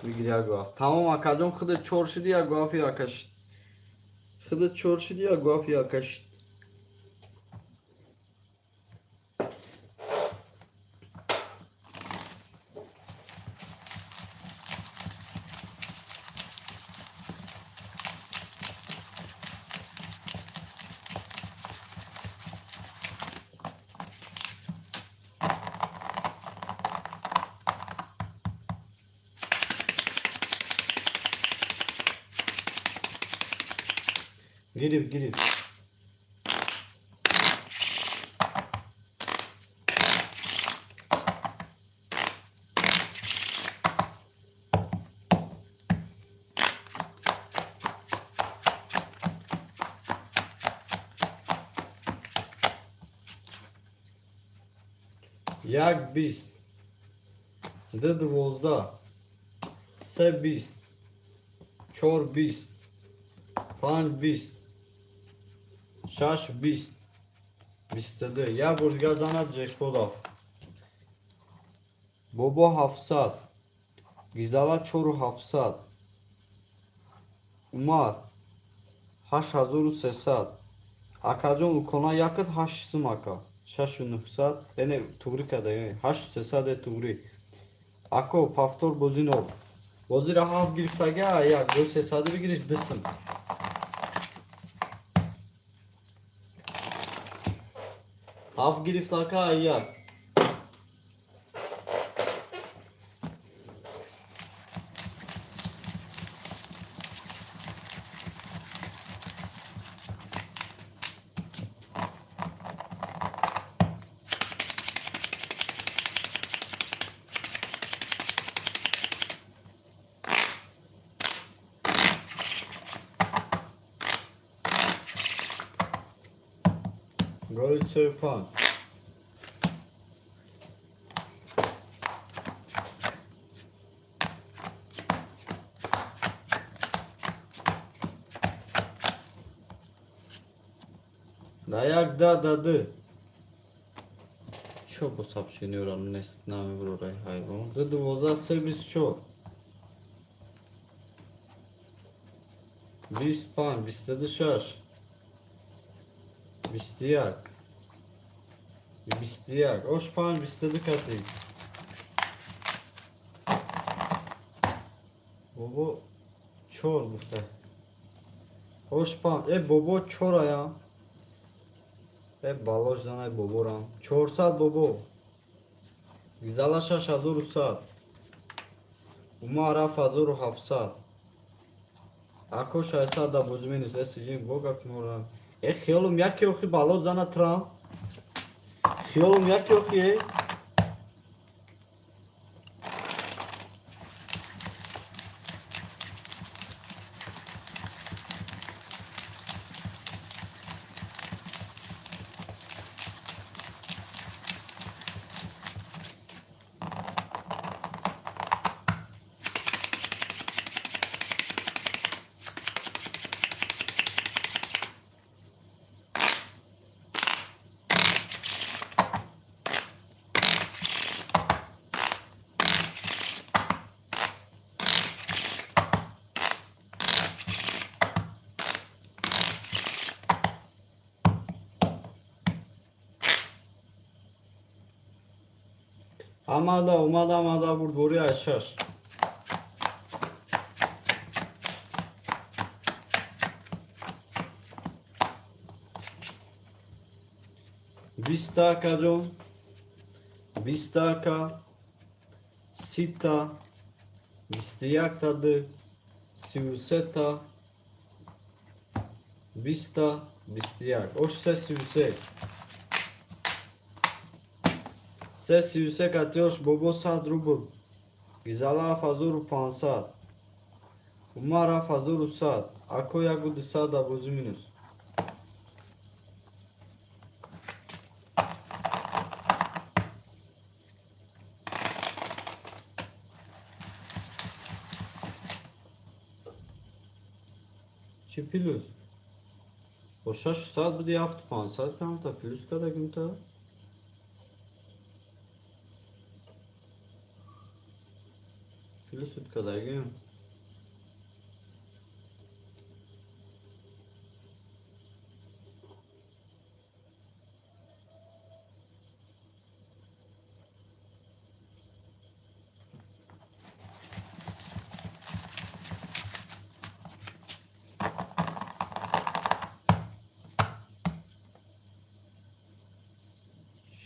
Bir giriyor guaf. Tamam akacım khıdı çorşu diye guaf yakaş. Khıdı çorşu diye guaf yakaş. Girip. Yak bist. Dıd vozda. Se bist. Çor bist. Pan bist. Şaş bist. Bistadı. Ya burga zanat jekpodaf. Bobo hafsat. Gizala çoru hafsat. Umar. 8300. Akajon ukona yakıt haşsım aka. Şaşu nuhsat. Beni tuğri yani. 800 de tuğri. Ako paftor bozinov. Bozira haf giriftage ya. Göz sesadı bir giriş dışsın. Haf giriftaka ya. Golce pan. Dayak da dadı. Čo po сообщению равность нами врурай hayvan. Dı voza servis čo. Vis pan, viste dışarı. Vistiyak. Vistiyak. Oş pan, viste dikati. Bobo çor bufte. Hoş pan. Bobo çora ya. Baloj danay bobo ram. 4 saat bobo. Gizala 6000 saat. Umara 4700. Ako 600 da buzminus esijin boga kmoran. Xiyolum yaki oxi baloj dana tram. Xiyolum yaki oxi. Amada umada amada buraya aşar. Vista kajon. Vistaka. Sita. Vistiyak tadı. Siuseta. Vista. Vistiyak. Oş ses siusek. Ses yüksek atıyor bobo saat rubl. Gizala fazuru pansat. Umara fazuru saat. Ako yagudu saat da bozuminus. Çipilus. Boşa şu saat bu diye hafta pansat kanka. Pilus kadar günta. Süt kadar gün.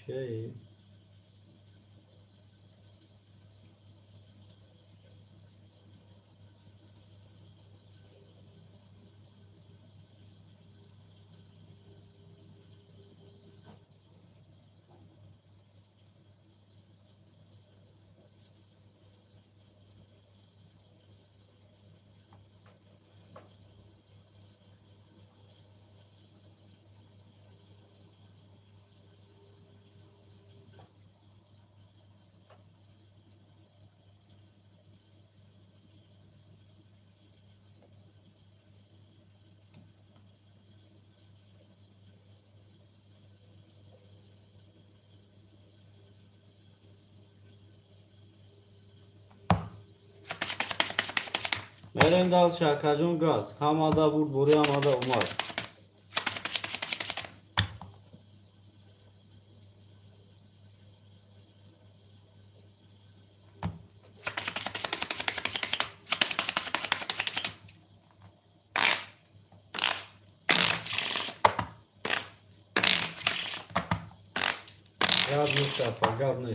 Şey Merendal şarkacın gaz. Hamada vur buraya hamada umar. Gavni sefa gavni.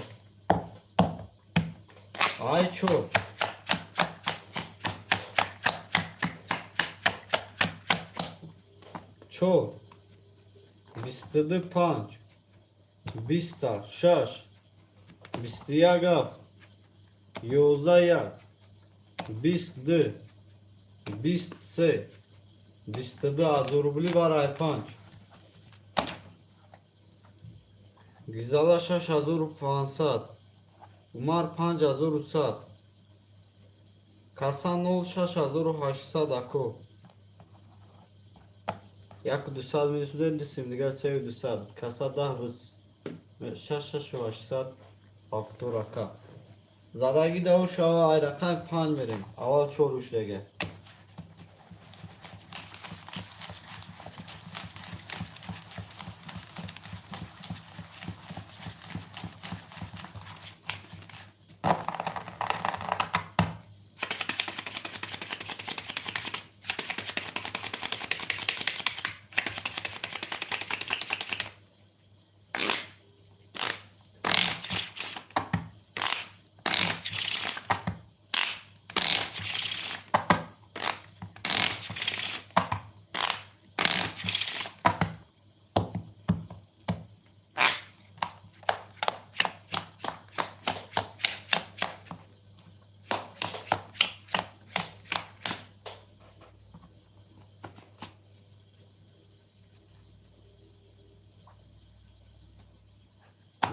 Ay çok. Çok. Vistadı panç. Vista şaş. Vistiya gaf. Yozayak. Vistdı. Vistse. Vistadı azorubli var ay panç. Gizala şaş azoru pansat. Umar panç azoru sat. Kasan ol şaş azoru haşsat ako. Як 200 minus 200 каса 680 авторака. Задаги да ушава айрақан 5 мерим. Аввал 4 ушлага.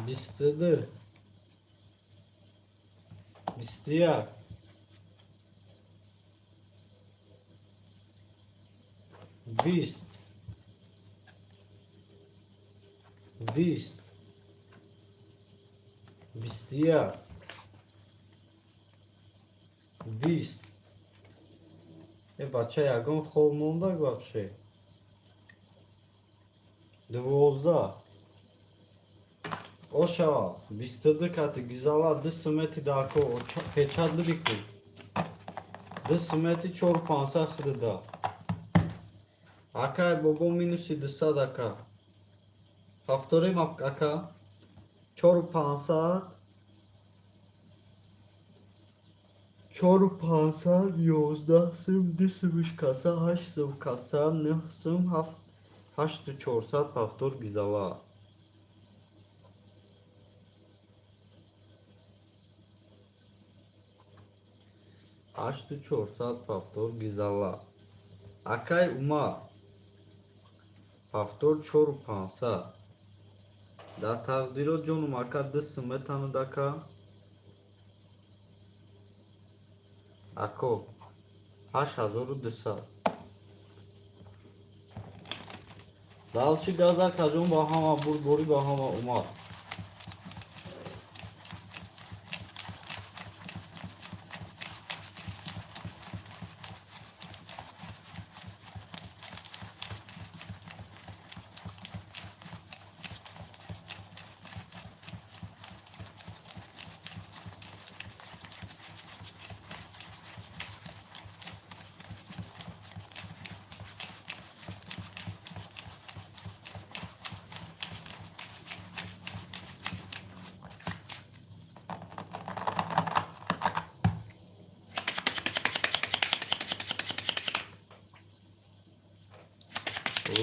Bistedir. Bistiya. Bist. Bist. Bistiya. Bist. Бача ягон хол монда вообще. 12. Oşa, bistedir katı güzala dış simeti dako peçadlı bikti. Dış simeti çor pansa xırda. Aka bobo minusi dışsa daka. Haftorim aka çor pansa çor pansa 11 sım dışmış kasa 8 sım kasa 9 sım 8 400 haftor güzala. Açtı 400 haftor güzala. Akay uma haftor çor pansa. Da tavdiro canım akadı smetanı daka. Ako 8200. Dalçı gaza kajun bahama burgori bahama umar.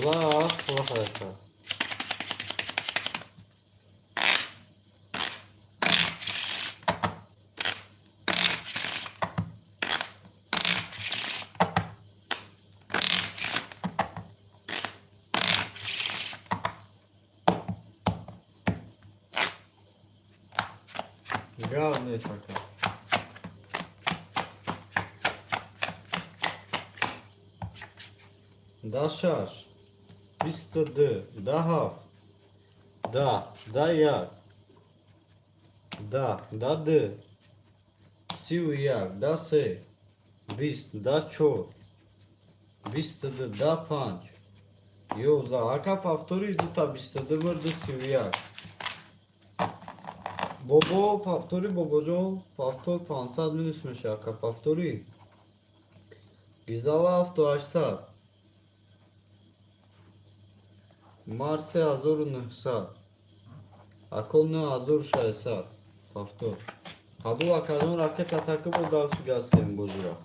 Allah Allah. Gal ne saka. Daşar. Bistedir. Dahaf. Da yak. Dadı. Siuyak. Da se. Bist. Da çor. Bistedir. Da panç. Yozda. Aka paftori duta bistedir mırdı siuyak. Bobo paftori boboco. Paftor 500 minus meşaka paftori. Gizala hafta 800. Марсе 1900. Акол 9600. Повтор. Кабул акажон ракет атаки бо далчи гасем бозура.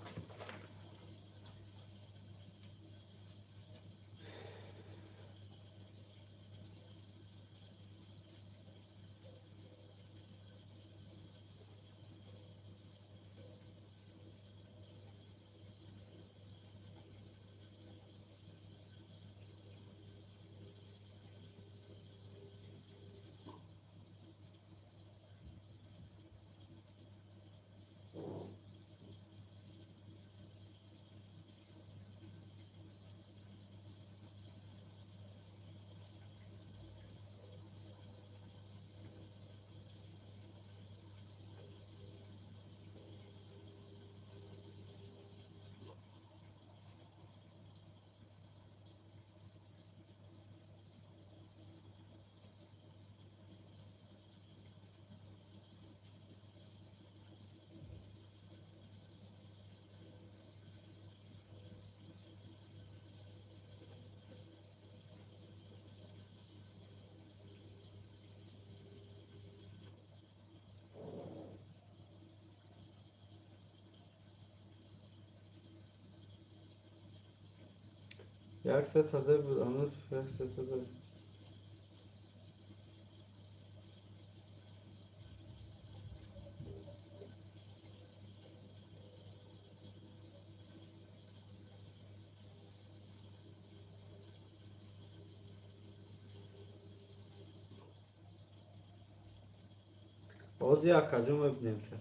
Jak se tady bude, ano, jak se tady. Ozi jaka, co mebnim się.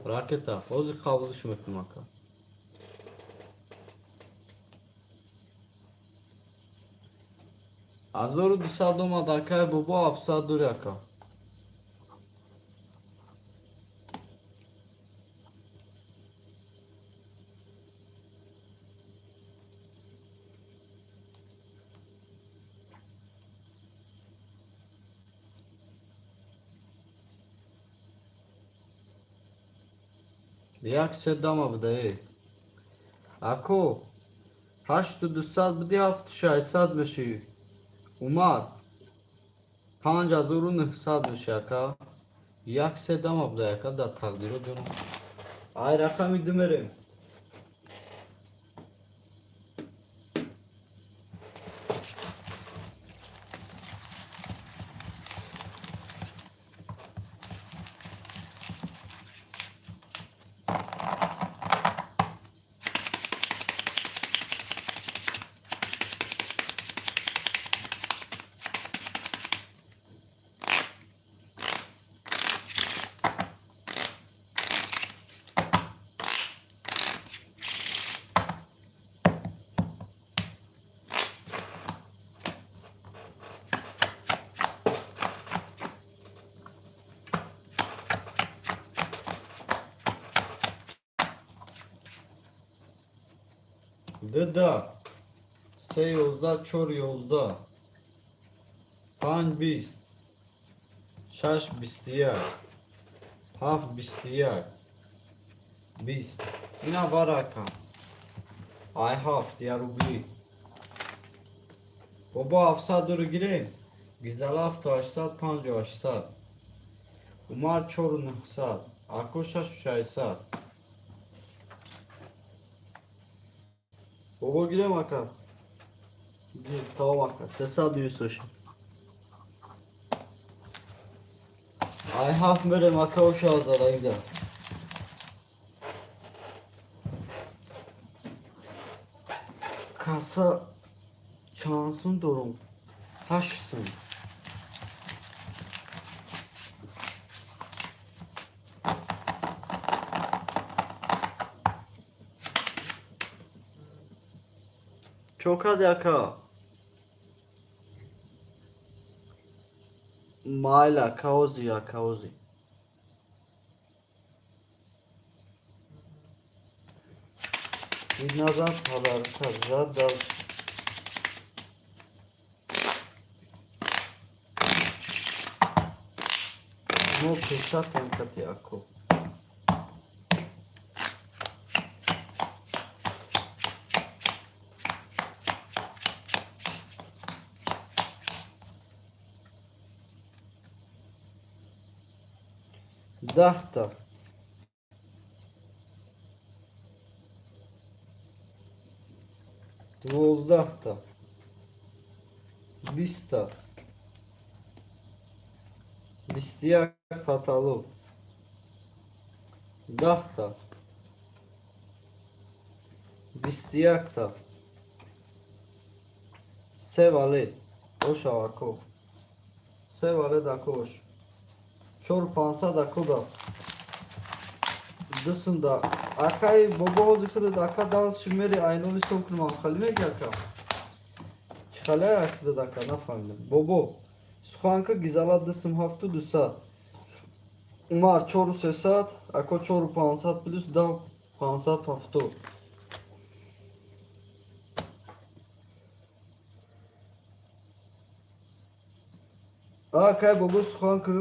Raketa, ozi kavluş mebnim aka. Azoru disadoma dakar bu afsa dur yaka. Jak se dama bde. Ako. Haş tu dusad bdi haft şaysad meşi. Umar. 5900 şaka. Jak se dama bde yaka da takdir ediyorum. Ay rakam idmerim. Dıda. Se yozda çor yozda. Pan bis. Şaş bistiyer. Haf bistiyer. Bis. Yine var aka. Ay haf diğer ubli. Baba hafsa doğru gireyim. Güzel hafta aşsat panca aşsat. Umar çor nıhsat. Akoşa şaysat. Baba gireyim aka. Gir tamam aka. Sesa duyuyorsun şimdi. Ay haf merem aka o şahzada gider. Kasa şansın durum. Haşsın. Çok hadi aka. Maila kaozi ya kaozi. Dinazat kadar kazza dal. No pisa tenkati ako. Dahta. Dvozdahta. Bista. Bistiyak patalu. Dahta. Bistiyakta. Sevale. Oş avako. Sevale da koş. Çor pansa da koda. Dısında akay bobo hozikde da akadal şimeri aynoli sokrum kalime yaka. Çıkala akda da kana fanlı. Bobo. Suhanka gizala dısım haftu dusa. Umar çoru sesat, ako çoru pansat plus da pansat haftu. Akay bobo suhanka.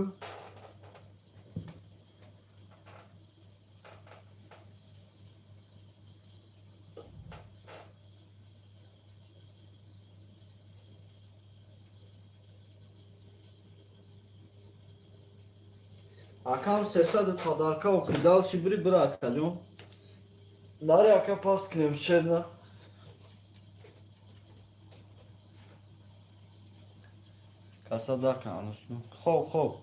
Akam sesa de tadarka o kidal şibri bırak hacım. Nare aka pas krem şerna. کسا کنوشنو خوب خوب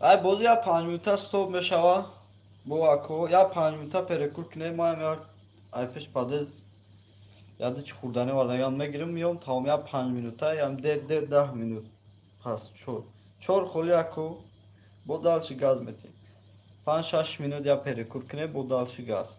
ای بازی یا 5 minute استوب میشوه بو اکو یا 5 minute پرکور کنه ما هم یا ای پیش پادز یادی چی خوردنی وارد یان میگیرم میام تمام یا 5 minute یا در 10 minute پس چور خولی اکو بو دالشی گاز میتی 5-6 minute یا پرکور کنه بو دالشی گاز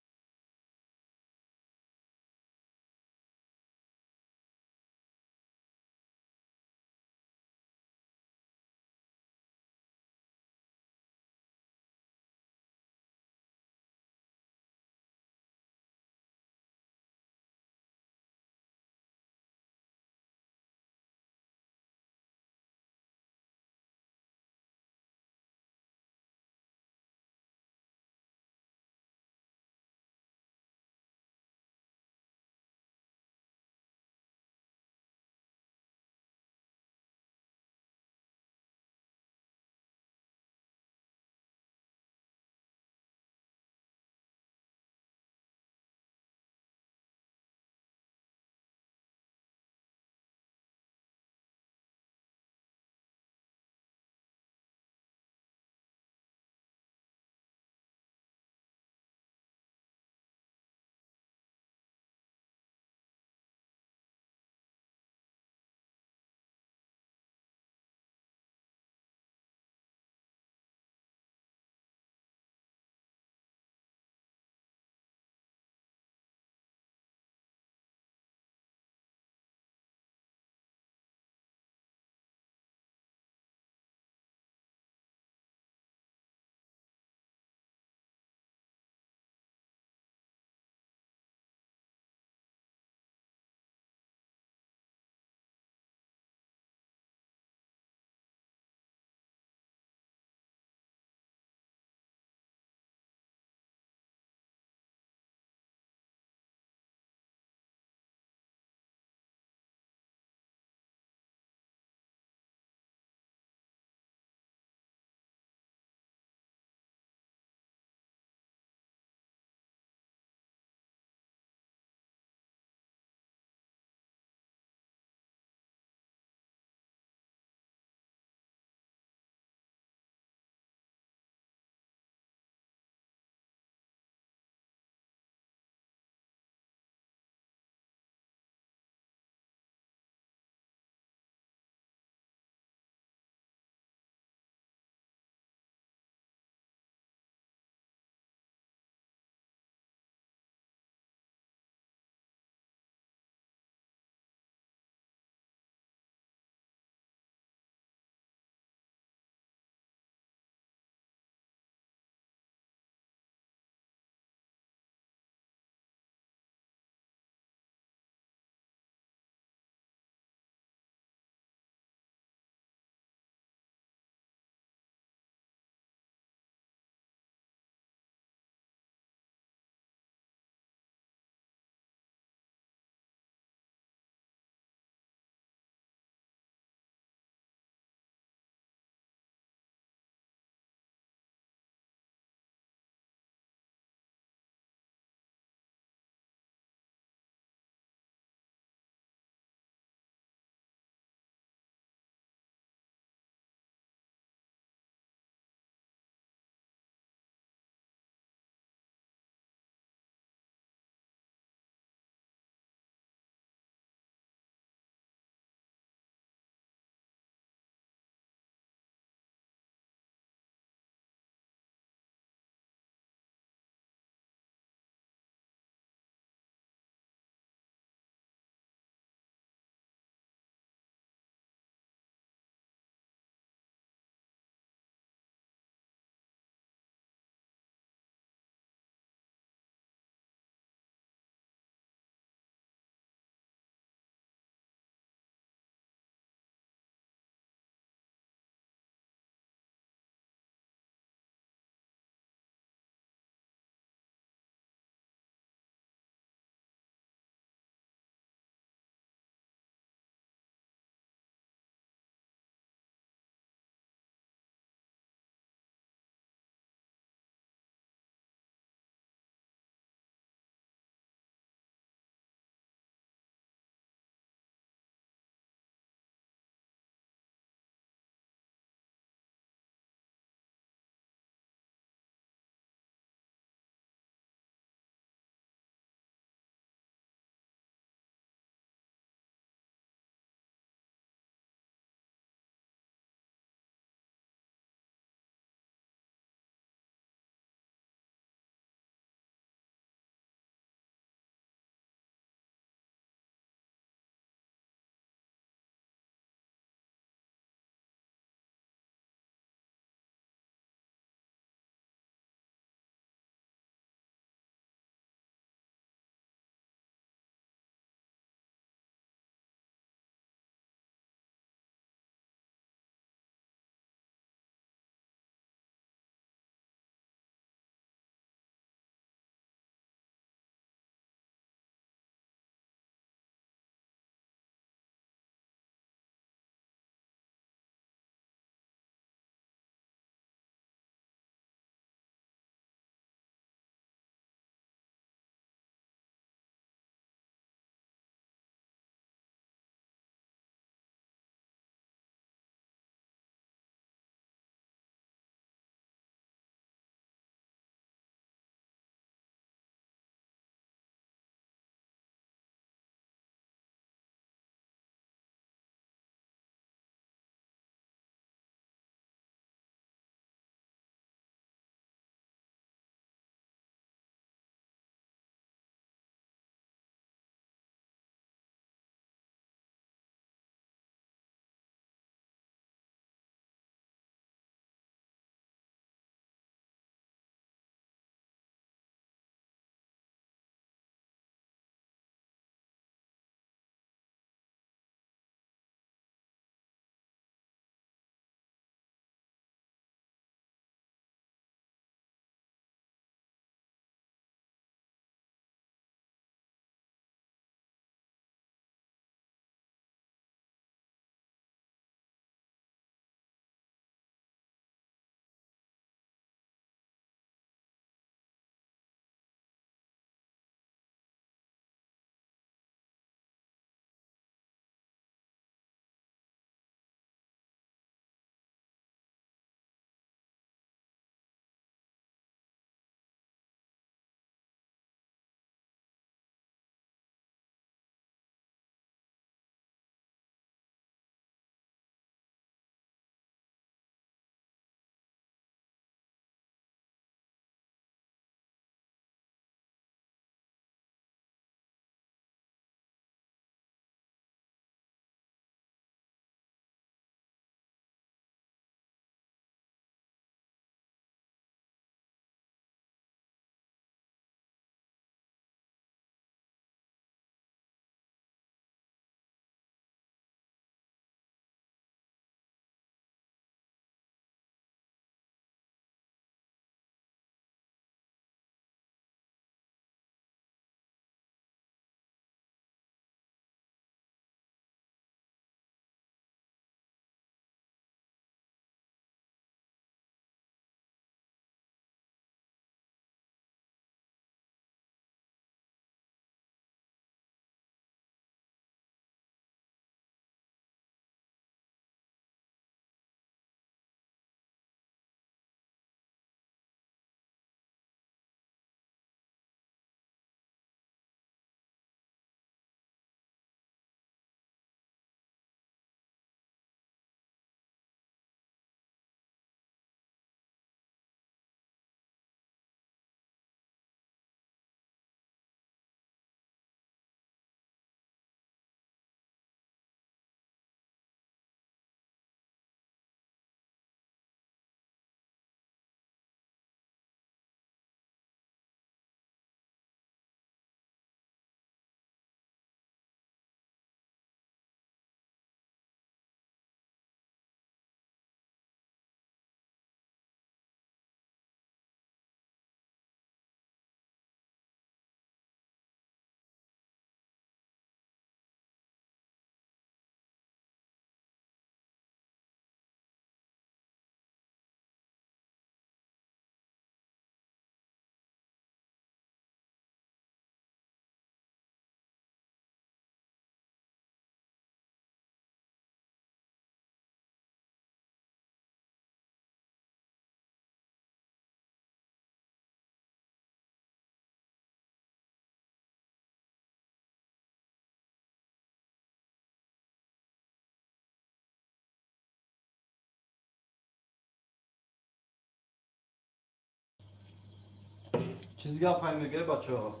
چیزی yapayım میگه بچه ها.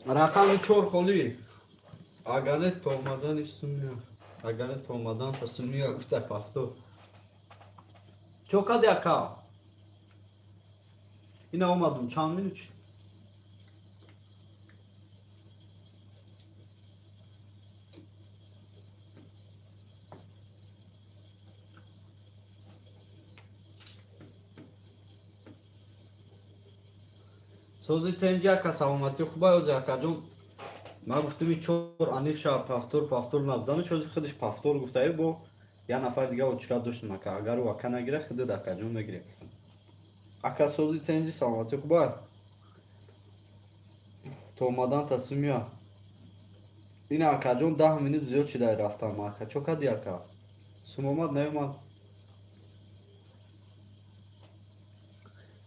رقم 4 خالی. اگرت تومدن istemiyor. اگرت تومدن تصمیه گفته پفتو. Çok hadi yaka. Yine olmadım çamlın için. Sözü tenci yaka savunmatı خوبه از yaka جون. ما گفتم این چور انیق شب پافتور نبودن چوزی خودش پافتور گفته ای بو یا نفر دیگه اچرا داشت مکه اگر وکا نگیره خود دکا جون نگیره اکا سوزی تنجی سلامتی خوبه تومدن تصمیم یا این اکا جون 10 minut زیاد چی دای رفتن مکه چوکا دی اکا سمومد نیومد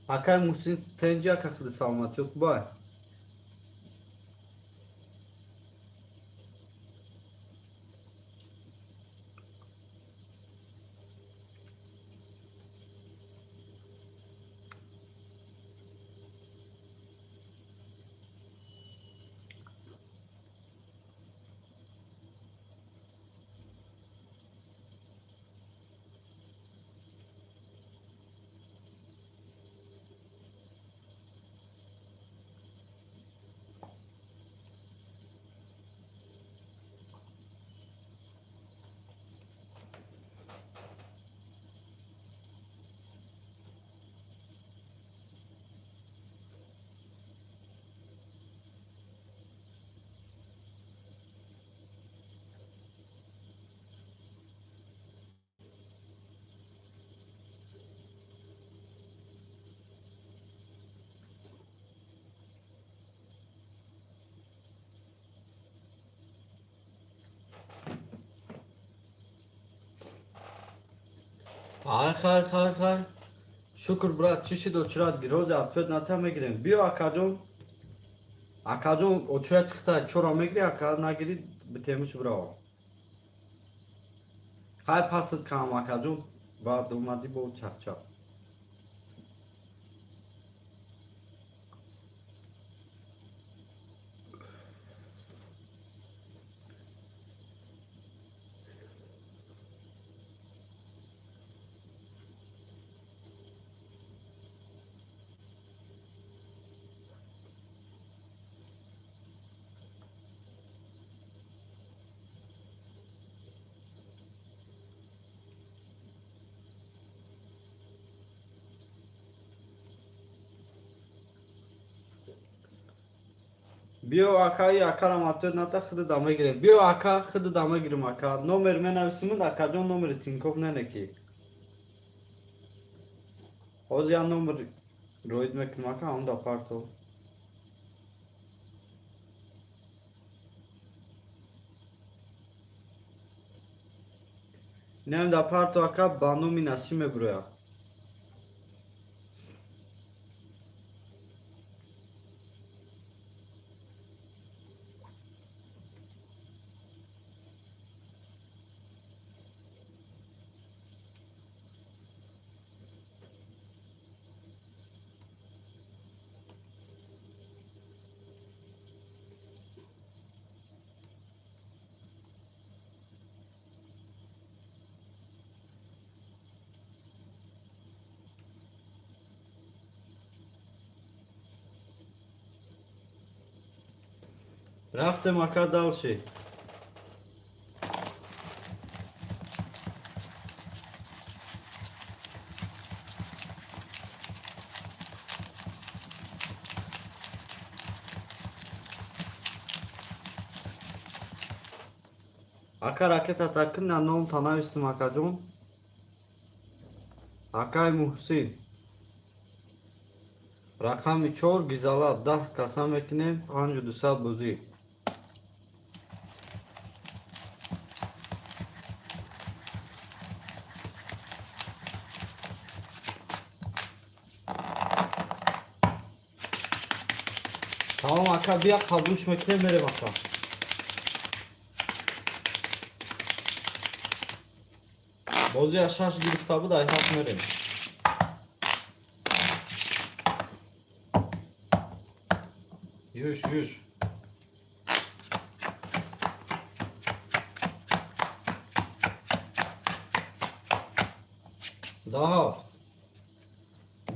اکا موسین تنجی اکا خود سلامتی خوبه آی خیر خیر خیر شکر برات چی شد اچرا دیروز افت نتا میگیریم بیا اکا جون اچرا تخته چورا میگیری اکا نگیری بتیمش برا خیر پست کام اکا جون بعد اومدی با چپ چپ بیا اکای اکا را ماتود نتا خود دامه گیریم بیا اکا خود دامه گیریم اکا نومر من نویسیمون اکا جون نومر تینکوف ننکی اوز یا نومر روید میکنم اکا هم دا پارتو نیم دا پارتو اکا بانومی نسیم برویا رفتم اکا دالشی اکا راکت اتاکن نام تناویستم اکا جون اکای محسین رقم 4 گیزالا 10 کسا میکنیم 5200 بوزی tamam اکا بیا قبولش میکنیم بریم اکا بازی اشاش گرفته بود ای حق میریم Yush yush. Daha.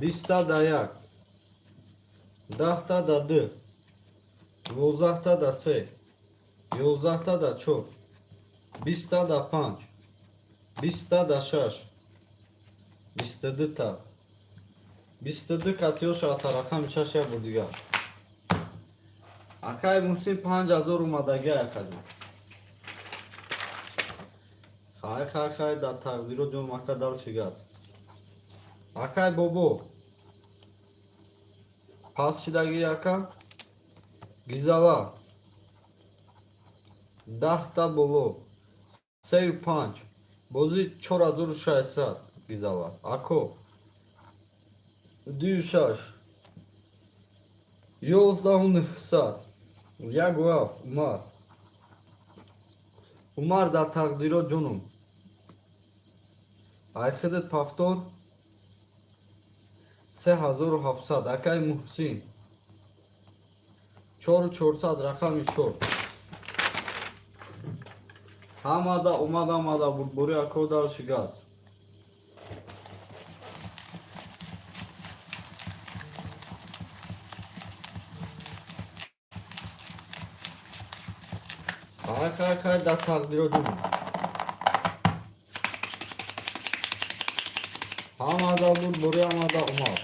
20 ta da yak. 10 ta da di. 12 ta da se. 11 ta da 4. 20 ta da 5. 20 ta da 6. 22 ta. 22 катёша атарақам шаша будига. Акай мусин 5000 умадаги акади. Хай да тақдиро ҷон мака дал чигас. Акай бобо. Пас чидаги ака. Гизала. 10 та боло. 35. Бози 4600 гизала. Ако. 26. 11 як ваф умар. Умар да тақдиро ҷонум. Айхидат пафтор 3700 акай муҳсин 4400 рақами 4 ҳамада умада бурбури ако дар шигас хай да тақдиро ҷонум ҳамада бурбури ҳамада умад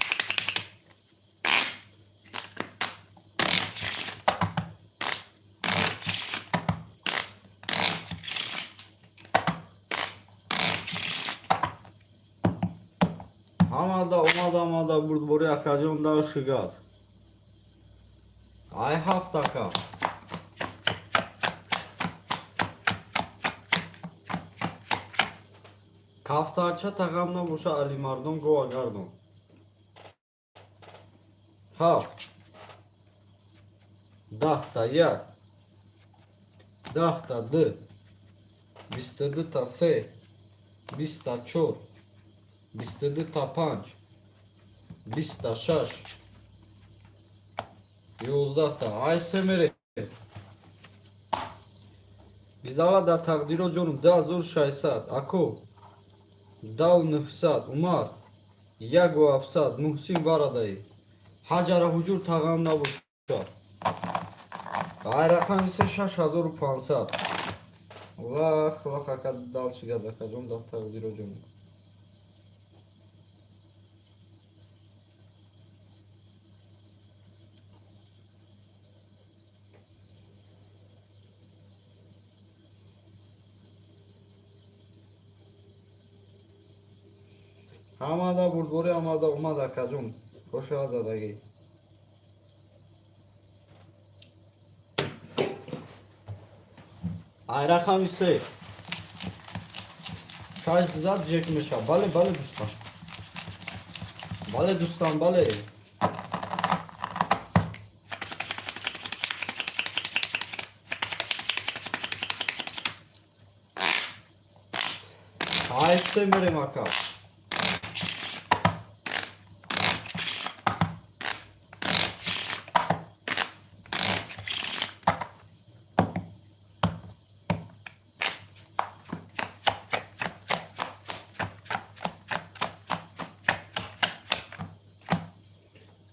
ҳамада бурбури акаҷон дар шигас ай ҳафтака кафтарча тағамна боша алимардон гова гардон 7 10 та 1 10 та 2 22 та 3 20 та 4 22 та 5 20 та 6 11 та ай семере гизала да тақдиро ҷонум 2600 ако 2900 умар 1700 муҳсин барадаи ҳаҷара ҳуҷур тағам набошад ай рақами 6500 лаха дал шигад акаҷон да тақдиро ҷонум ҳамада бурбури ҳамада умад акаҷон боша задагӣ ай рақами 3 шаш зад ҷек меша бале дӯстан бале ай се мерем ака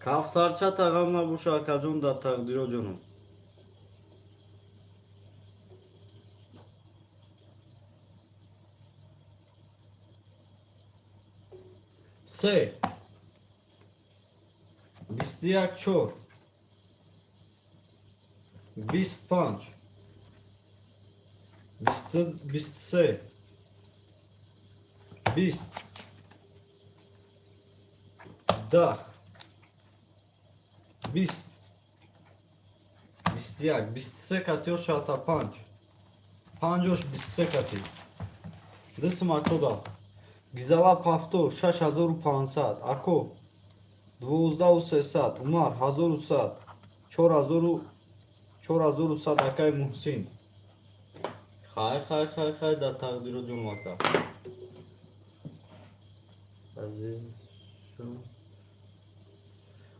кафтарча тағам набоша акаҷон да тақдиро ҷонум се 21 4 25 23 20 10 20 21 23 катёша та 5 5 23 кати дисма кода гизала пафтор 6500 ако 12300 умар 1100 4100 акай муҳсин хай да тақдиро ҷон ака азиз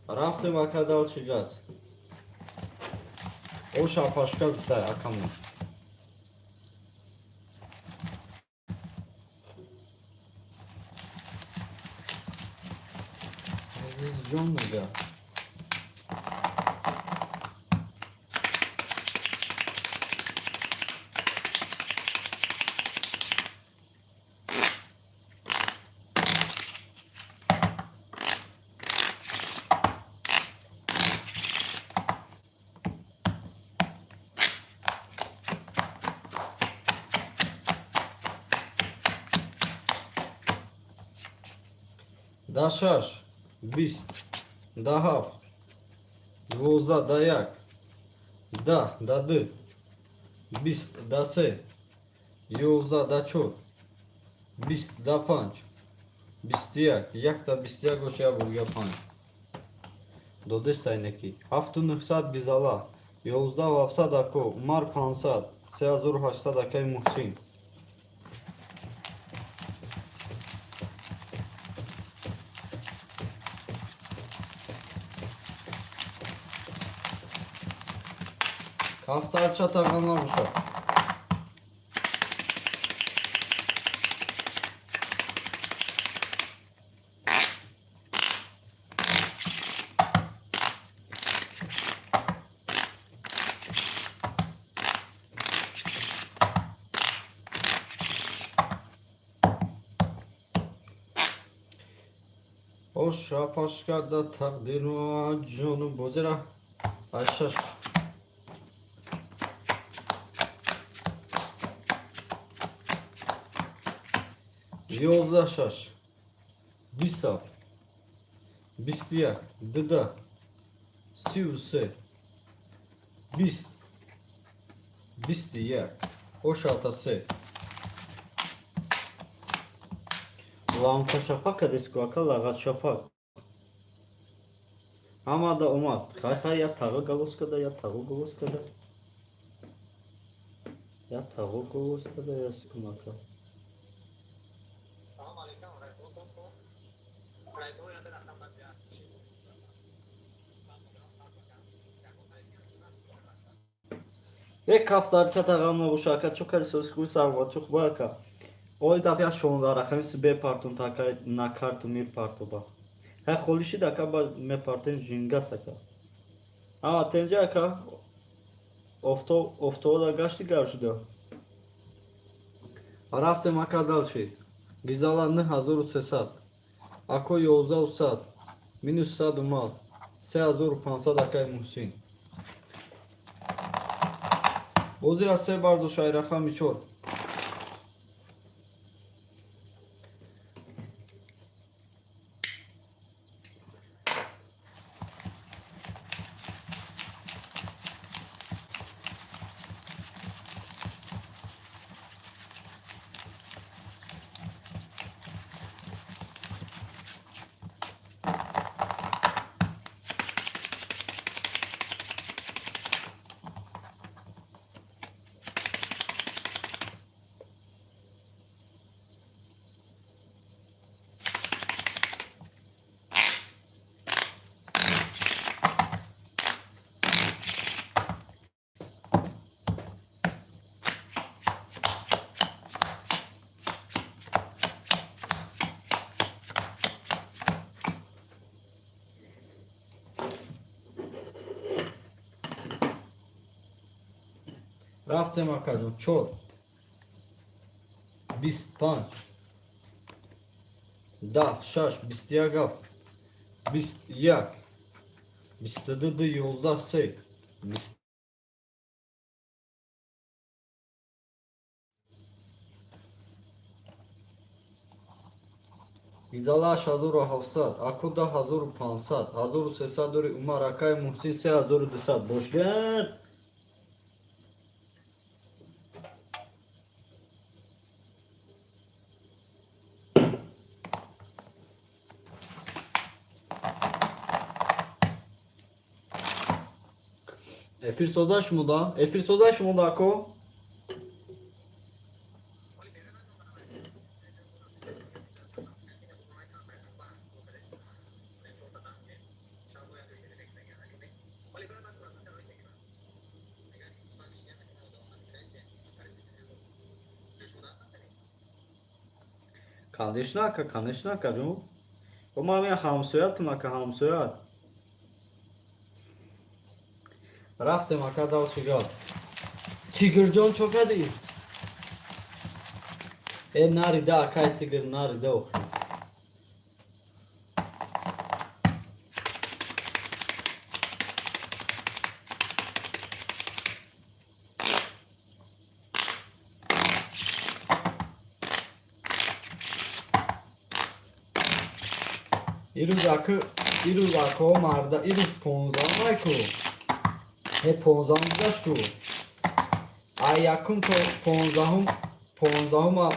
рафтем ака дал шигас O şapaşka da akamı. Aziz John mu ya? Da şaş, bist, da haft, dvozda dayak, da, dadı, bist, da se, yozda da çor, bist, da panç, bistiyak, yak da bistiyak oşaya burga panç. Dode sayneki. Haftu saat bizala, yozda vafsa dako, umar pansat, seazur haşta dakay muhsin. Hafta açat ağamlar uşak. O şapaşka da takdiru acunu bozera. Ayşaş. Yozda şaş. Bisaf. Bistiyak. Dıda. Sivse. Bist. Bistiyak. O şatası. Lanka şapak adesku akal ağaç şapak. Ama da umat. Hay ya tağı galoskada ya tağı galoskada. Ya tağı galoskada ya sıkımaka. Salam aleyküm. Reis nasılsın? Reis o yerde rakam bak ya. Ek haftar çatağamla bu şarkı çok hadi söz kursa çok baka. Ой дафъа шонда рахамис бе партун така на карту мир парту ба. Ха холиши дака ба ме партен жинга сака. Ама тенҷа ака офтода гашти гаршуда. Рафтем ака далши. Гизала 9300. Ако 1100. Минус 100 умал. 3500 акай муҳсин. Бозира се барду шайраха мичор. Рафтем акаҷон 4 25 10 6 21 21 22 11 3 Изалаш 1700 акуда 1500 1300 умар акай муҳсин 3200 бошгар. Efir sozаш муда ако. Kandeş naka canım. O mami hamsoyat maka hamsoyat. Raftem aka dal çigal. Tigircan çok hadi. Nari da akay tigir nari da ok. Iruz ako marda iruz ponzan ayku. He ponzan daşku. Ay yakın to ponzahuma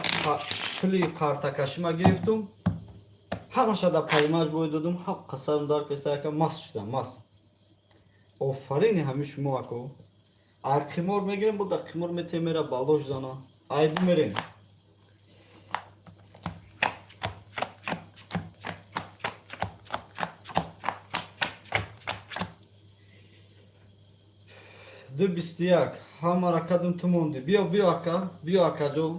puli kartakaşıma giriftum. Hamaşada paymaj boydudum. Ha kasarım dar kesarken mas işte mas. Ofarini hamiş muako. Arkimor megirin bu da kimor metemera baloj zana. Aydı merin. Dı bistiyak. Hamara kadın tumundi. Biyo aka jo.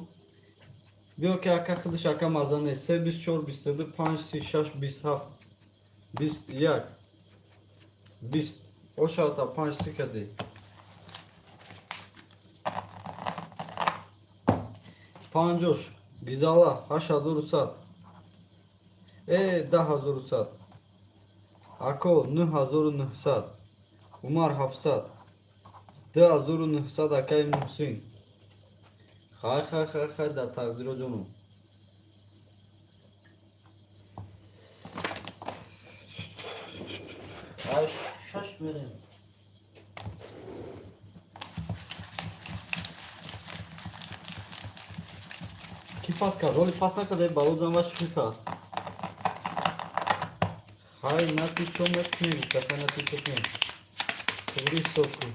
Biyo ki aka kıdış aka mazane. Se bis çor bistedir. Panç si şaş bis haf. Bistiyak. Bis. O şarta panç si kadi. Pancoş. Gizala. Haş hazır usat. Da hazır usat. Ako nı hazır nıhsat. Umar hafsat. De hazır nıhsat akay muhsin. Hay da takdir o canım. Ay şaş verin. Ki paska, roli pasna kadar balozdan var şuka. Hay nati çok metni, kafa nati çok metni. Turi soku.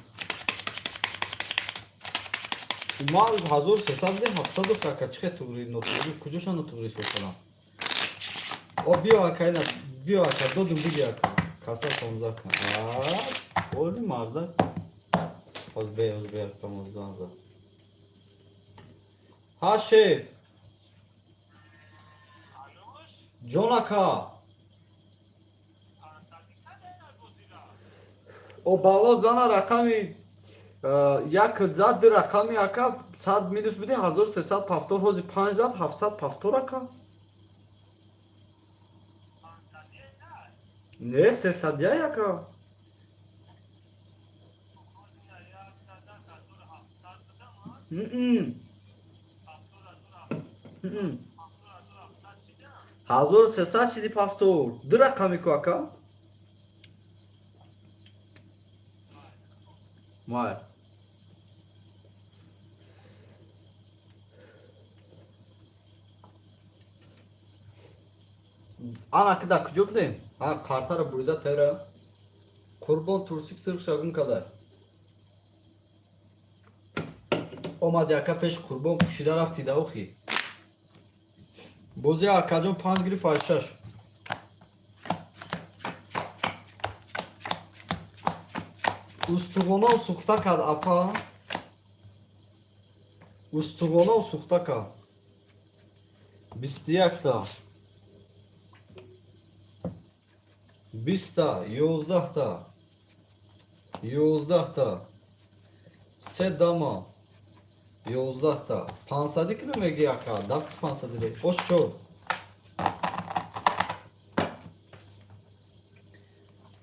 Mal hazır hesap de haftada kaka çıkı turi notu. Kucuşan turi sokulan. O bir aka dodum bir aka. Kasa konzak. Oldu mu arda? Ozbey yapamazdan da. Ha şef. Jonaka. O balo zana rakami yak zad rakami aka sad minus bide hazır sesat paftor hozi 5 zad 700 paftor aka. Ne sesat ya yaka? Hazır sesat şidi paftor. Dı rakami ko aka? Var. Ana kıda küçük değil. Ha kartara burada tera. Kurban tursik sırf şagın kadar. O madyaka peş kurban kuşilar hafti da oki. Bozi akajon 5 gri fayşaş. Ustugona usukta kad apa. Ustugona usukta ka. Bistiyakta. Bista, yozdahta. Sedama. Yozdahta. Pansadik mi megiyaka? Daft pansadik. Hoş çor.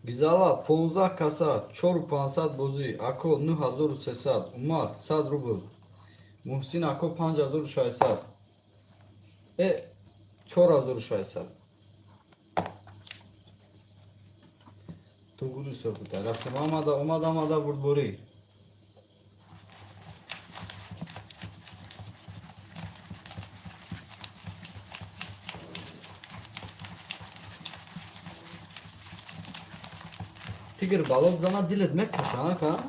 Gizala, ponza kasa, çor pansat bozi, ako nu hazır sesat, umar, sad rubl. Muhsin ako 5000 şaysat. Çor hazır şaysat. Tugulu sokuta. Raftem amada burburi. Tigir balok zana dil etmek kaşana ka.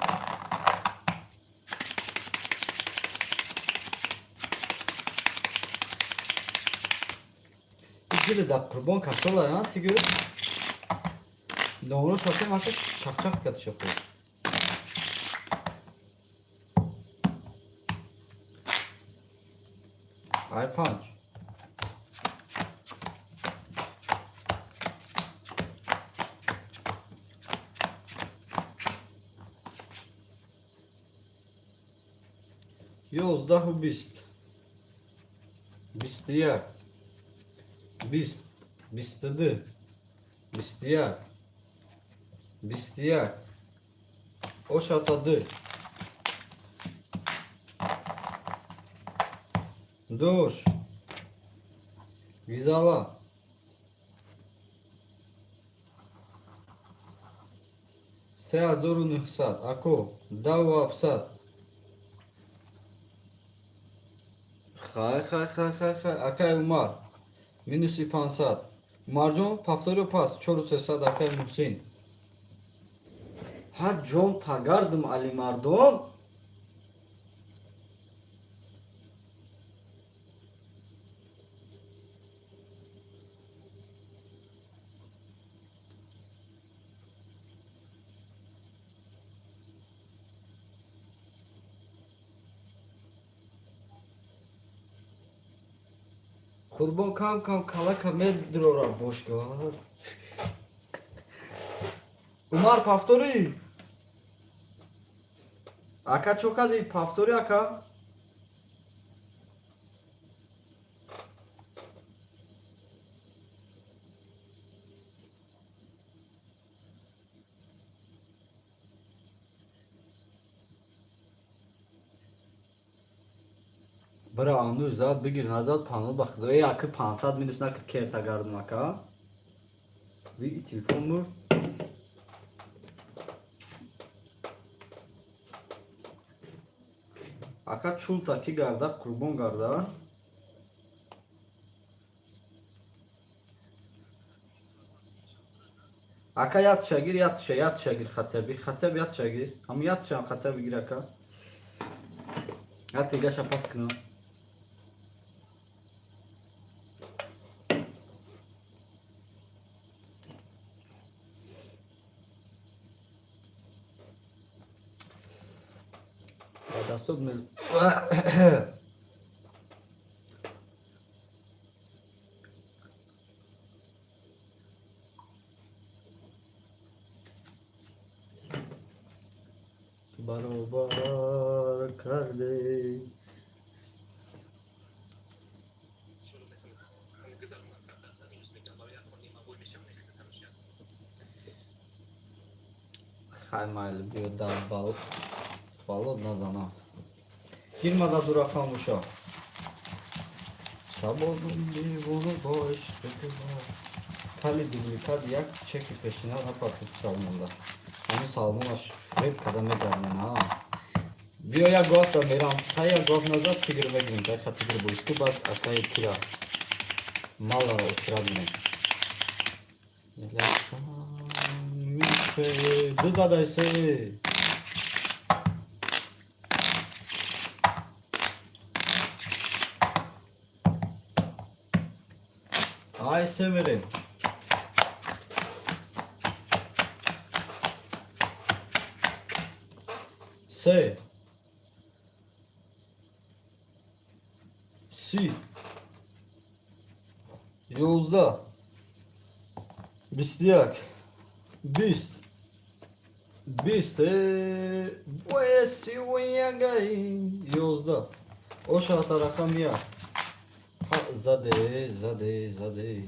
Tigir da kurban kaşola ya tigir. Doğru şakım artık çak katış yapıyor. Ay punch. 11 و 20 21 20 22 21 21 Oş atadı. Dur. Vizala. Seazor u nihsat. Ako. Dav u afsat. Xay. Akay Umar. Minus 500. Umarjon повторю pas. 400 Akay Muhsin. Ha John tagardım Ali Mardon. Kurban kam kala kamedir ora boş kal. Umar повтори. Aka çok hadi повтори aka. Bra anı uzat bir gün azat panel bakdı. Ey akı pansat minusuna akı kerta gardım aka. Bir telefon mu? Aka çultaki garda kurban garda. Aka yat şagir yat şagir Xatebi yat şagir. Ama yat şagir Xatebi gir aka. Hadi gaşa pas kına. Dasod mez. Barobar kardeş. Haymaylı bir daha balık. Balık nazana. Girmada durakan uşaq. Sabodun bir bunu boş tutma. Tali dublikat yak çeki peşine apatıp salmında. Hani salmılaş Fred kadame dermen ha. Bio ya gosta meram. Taya gost nazat tigirme girin. Taya tigir bu iski bas akay kira. Mallara kira bine. Düz adaysı. Ay severim. Se. Si. Yozda. Bistiyak. Bist. Bist. Vesi uyagay. Yozda. O şahta rakam ya. Zade.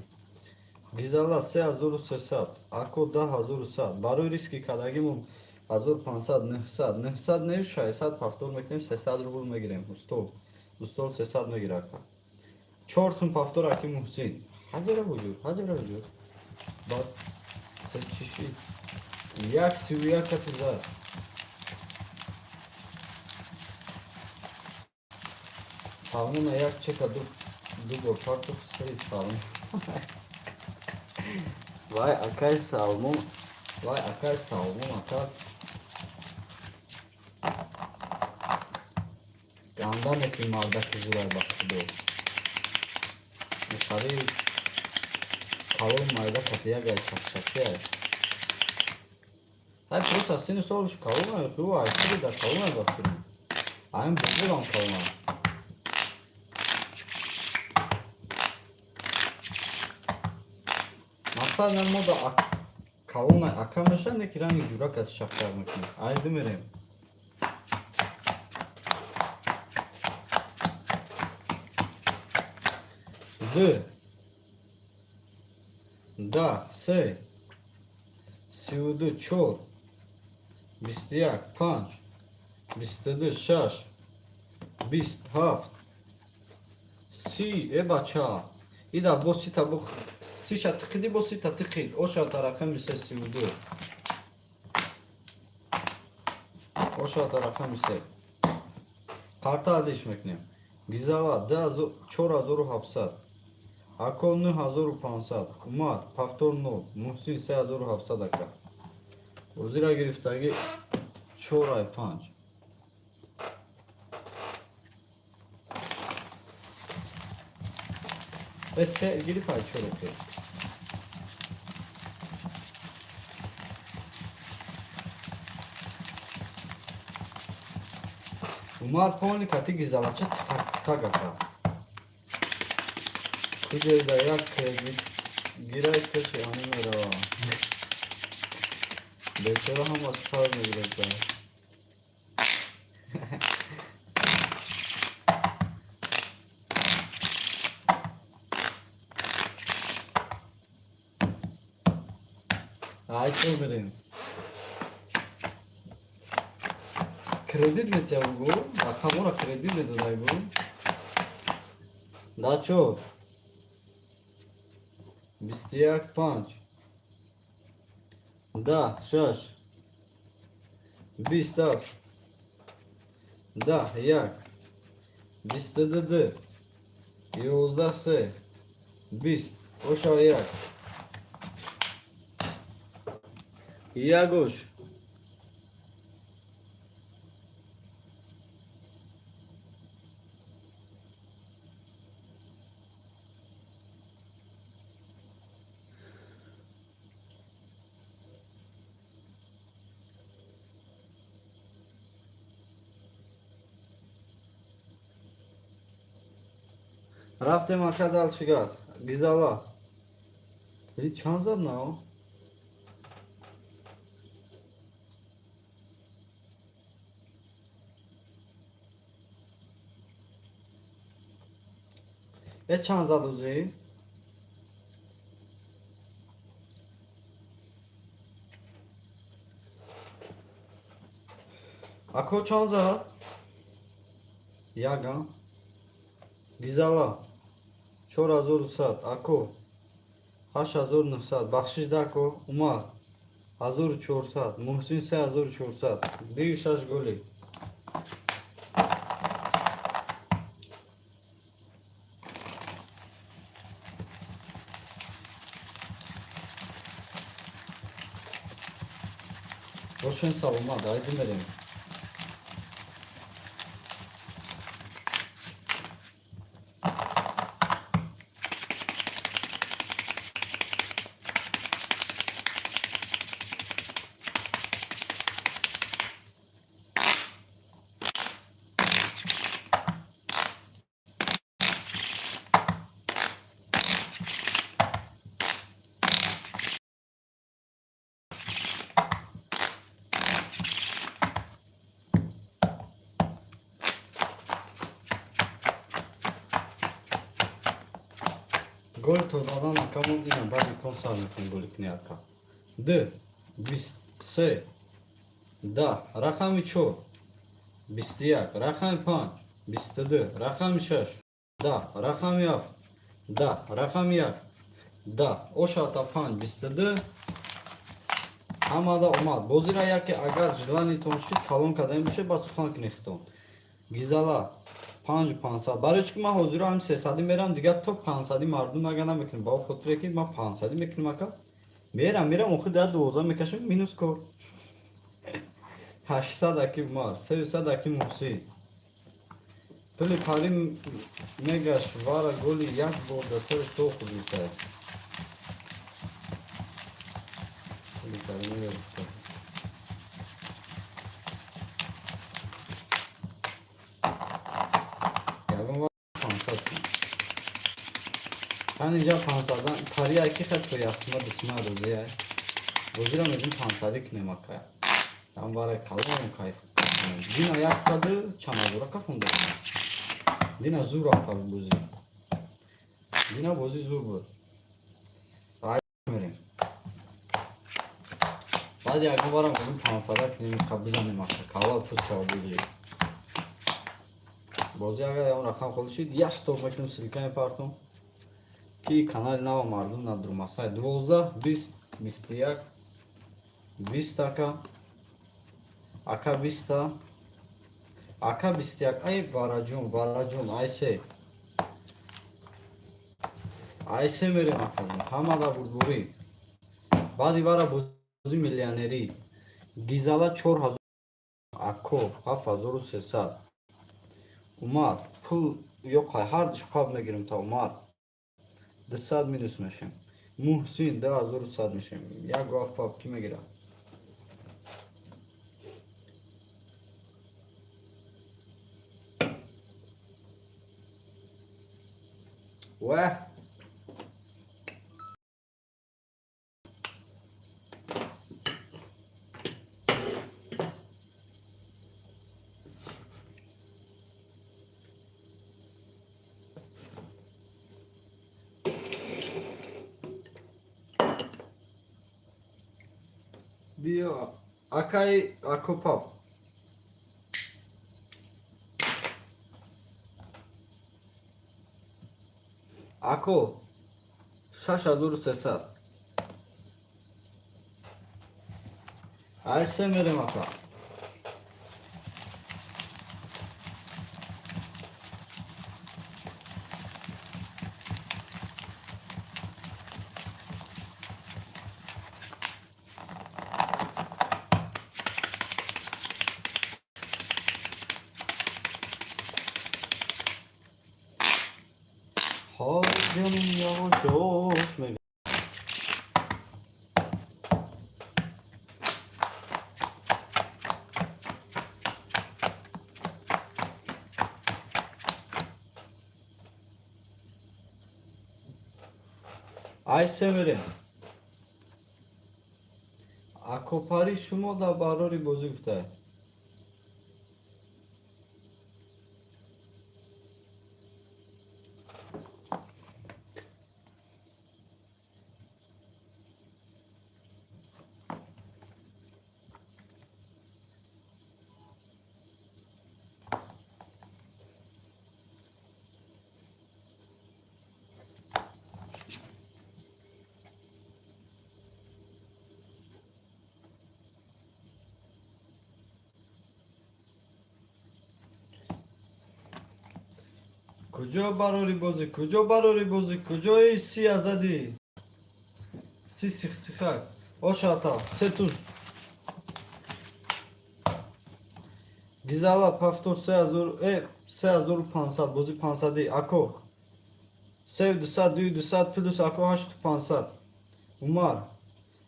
Gizala 3300. Ako 10000. Барои риски кадагимон 1500 900 не 600 повтор мекунем 300 рубл мегирем устол 300 мегирад 4 сум повтор аки Муҳсин ҳаҷара вуҷуд бад се чиши 131 катизар салмона як чека ду бор картоф сери салмон Vay akay salmon akar. Yandan ekim aldaki züray baktı bu. Dışarı kavun mayda kapıya gel çakçakya. Hep bu sasını sormuş kavun ayı kıvu ayı da kavun ayı bakıyorum. Ayın bu lan kavun ayı. Mesela ben moda kavuna akamışan ne kirangi jurak atışaklar mı? Aydı mı? D. Da. Se. 32 4. 21 5. 22 6. 27. سی بچه ایده باسی تا بخ سی شا تقیدی باسی تا تقید اوشا تا رقم میشه 32 اوشا تا رقم میشه قرطه عدیش میکنیم گیزالا 4700 اکو 9500 اومد پفتور 9 محسین 3700 اکا روزی را گرفتگی 4 5 بسه گیری پای چورو که اومد پانی کتی گیزالا چه تکا گفتا کجای دا یک گیرای کشی آنی میرا بیچاره هم از کار میگیرد دا Ayçıl birim. Kredit mi tya bu? Rakam ora kredit mi dodaj bu? Da çok. 21 5. Da 6. 24. Da jak. 22. 11. 20. Oşa jak. Jagoś. رفتیم آنجا دال شگاز گیزالا بری چند زد نه چند زد اوزی اکو چند زد یاگا گیزالا 4100 اکو 8900 بخشش داکو اومد 1400 محسن 3400 دیگه 6 گلی روشن سال اومد haydi بریم گل تو دادن کامون اینم بعد کنسال میکنیم گلی کنی اکا د 23 دا رقم 4 21 رقم 5 22 رقم 6 دا رقم 7 دا رقم 1 دا اوشا تا 5 22 همه دا اومد بازی را یکی اگر جلانی تون شد کلون کدام بشه با سخان کنیختون گیزالا 5500 برای چون من حضور هم 300 میرم دیگه تو 500 مردم اگه نمیکنم با خاطر که من 500 میکنم اکا میرم اخر در 2000 میکشم مینوس کار 800 اکی مار 300 اکی محسی پلی پاری میگش وارا گولی یک بار دسته تو خوبی تر پلی پاری میگش من اینجا 500 پاری اکی خد توی اسما دسما روزیه روزی را میدیم 500 کنیم اکا هم برای کلام کایف دینا 100 چند ازورا کفون دارم دینا زور آتا بوزی Yine bozu zor bu. Ay vereyim. Hadi yakın varım bugün pansadak neymiş kabizanım akı. Kava pus kavabiliyor. Bozu yaga ya rakam konuşuyor. Diğer stop bakayım silkan yapardım. Ki kanal ne var mardum na durmasaydı. Bozda biz mistiyak. Vistaka. Aka vista. Aka vistiyak. Ay varacun. Ayse mere makalım. Hamada vurduruyum. Badi vara bozu milyoneri. Gizala çor hazır. Ako hafazoru sesat. Umar pul yok hay har dış pubna girim ta Umar. Dısad minus meşem. Muhsin de azoru sad meşem. Ya gaf pub kime gira? Ve bir akay akopap. Ako şaş azoru sesat. Ayse mere makal. Ha canım yavaş yavaş me. Ayse mere. Akopari şumo da barori bozukta. Kujo barori bozu, kujo si azadi. Si sıksak. Oş hata, setuz. Gizala paftor se azor pansat, bozu pansadi, ako. Sev dusat plus ako haştu pansat. Umar.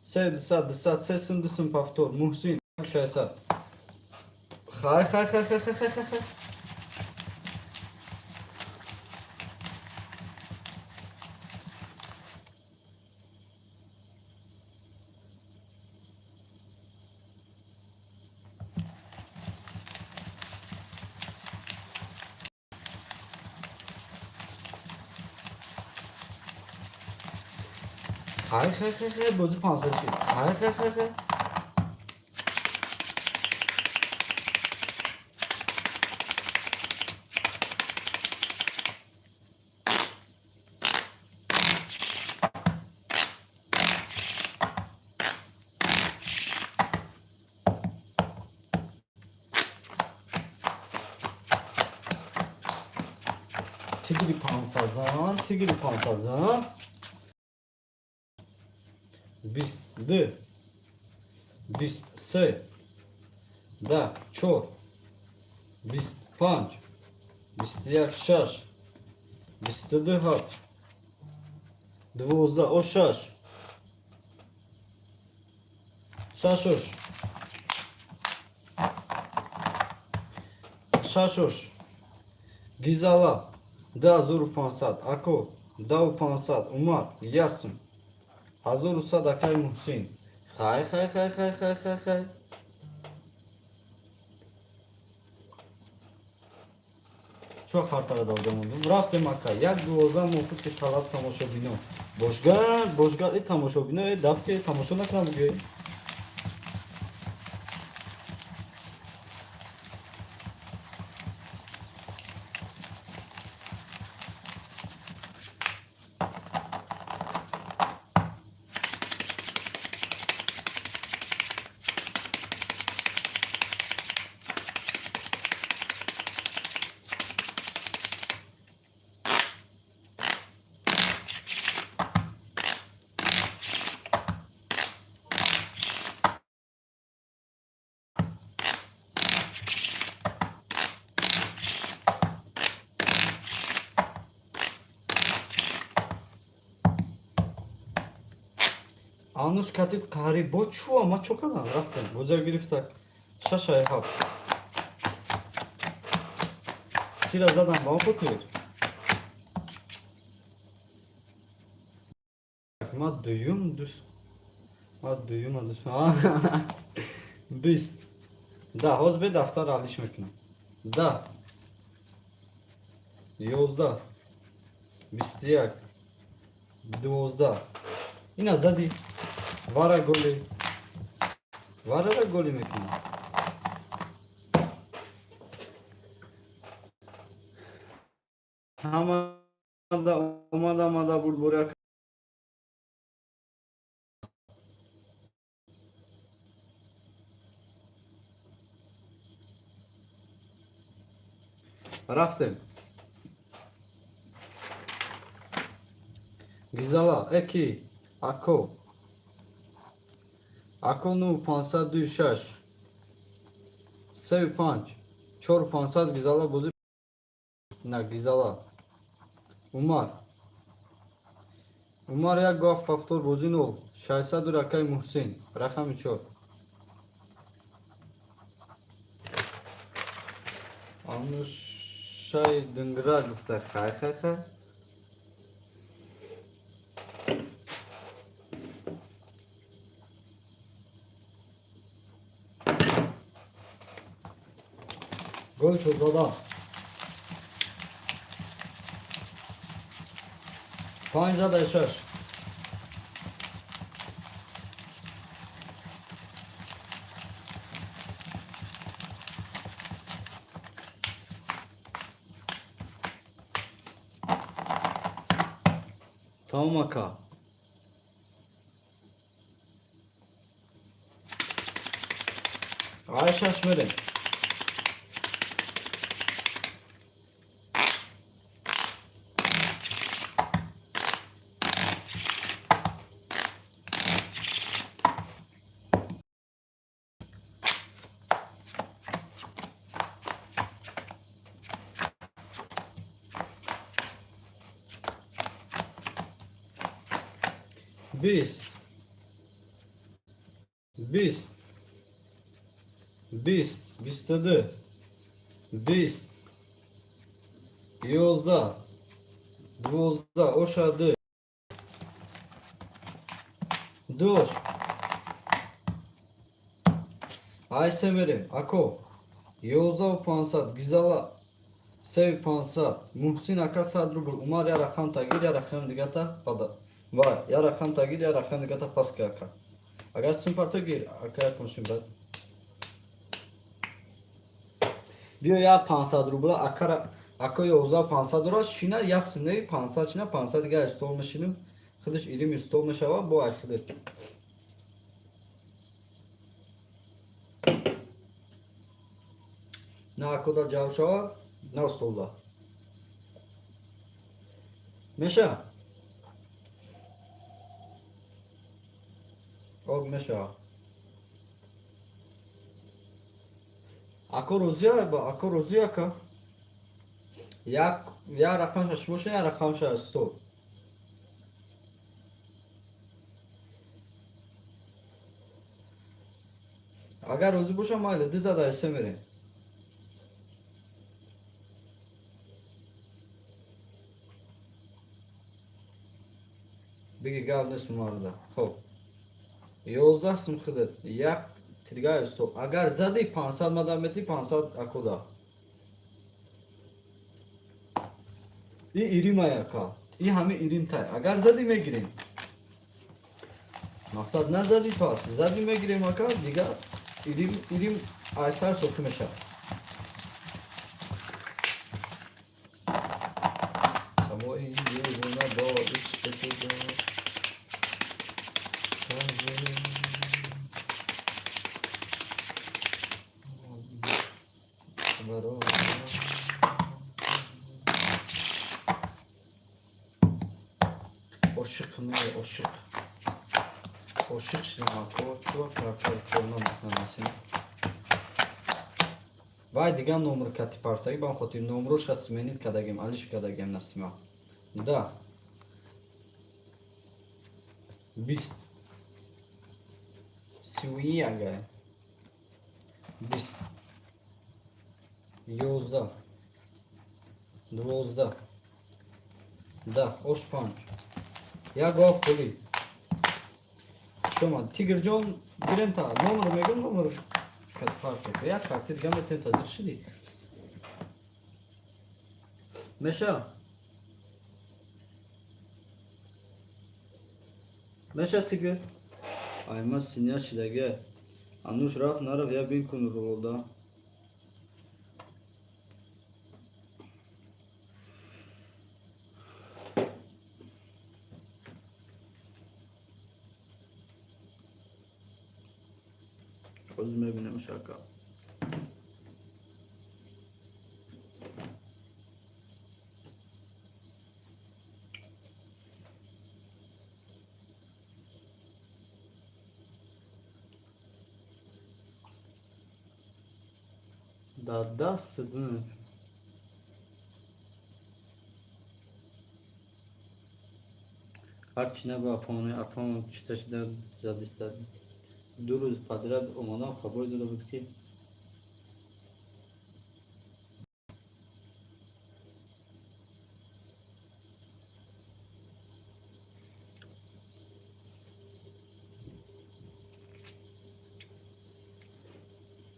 Sev dusat, sesim dısın paftor, Muhsin, şaysat. Hay. Hay bozu pansat şey. Hay. Tigri pansazan. Bist se. Da çor. Bist panç. Bistiyak şaş. Bistidı haf. Dvozda o şaş. Şaşoş. Gizala. Da zoru pansat. Ako. Da pansat. Umar. Yasım. Hazır usta da kay Muhsin. Hay. چو خاطر دادم رفتم مکه یک دوازده موفق که طلب تماشا بینم باشگر ای تماشا بینم ای دفت که تماشا نکنم بگه آنوش کاتید قاری با چو اما چو کنم رفتم بزرگ گرفت شش هفت سیر زدم با خودیر ما دوست ما دوست بیست ده حاز به دفتر علیش میکنم ده یازده بیست یک دوازده این از زدی وارا گلی میکنم همه اومده بود برای رفتم گیزالا اکی اکو نو 526 35 4500 گیزالا بوزی نه گیزالا عمر یک گاف پفتور بوزی 0 600 رکای محسن رقم 4 آنو شای دنگرا گفته خای گل شد دادا 506 tamam aka Ayşe şmere 20 20 20 22 20 11 12 oşadı 4 Ay severim ako 11 500 gizala sev 500 Muhsin aka sadrubul umar ya rakam tagir ya rakam digata pada var ya rakam tagir ya rakam digata paska aka agar sun parta gir aka konuşun ben Biyo ya 500 rubla akara ako 11 500 lira şina yazsın ne 500 şina 500 diye üstü olmuşum Kılıç ilim üstü olmuş ama bu aşıdır Ne akoda cavşava ne solda Meşa Og meşa Ako roziya ka Ya rakam şaşmışsın ya rakam şaştı Agar rozi boşa maylı diza da isemere Bigi gel nesin vardı Hop 11 sımxıdır Yak Tirgay üstü Agar zadi 500 madameti 500 akoda İrim ayaka. Hami irim tay. Agar zadime gireyim. Maksat ne zadi to ast. Zadime gireyim aka. Diga irim aysar sokumeşa. Samo iyi yoluna doğru çıkacağız. Oşuk mu? Oşuk. Oşuk şimdi akor koluna bakmamasın. Vay digan номер кати партаги бам хотир номероша сменит кадагем алиш кадагем насима. Да. 20 Сюи ага. 20 11 12 Да, ош панч. Я гов коли. Шома Тигрҷон бирем та номер мегам номер кати парта. Я карти дигам метем тазир шуди. Меша. Meşe tigir. Ayma sinya çilege. Anuş raf naraf ya bin kunu rolda. Özüme binem şaka. Da sıdın. Akçine bu apamı çıtaşıda zadistar. Duruz padrat omana kabul edilir ki.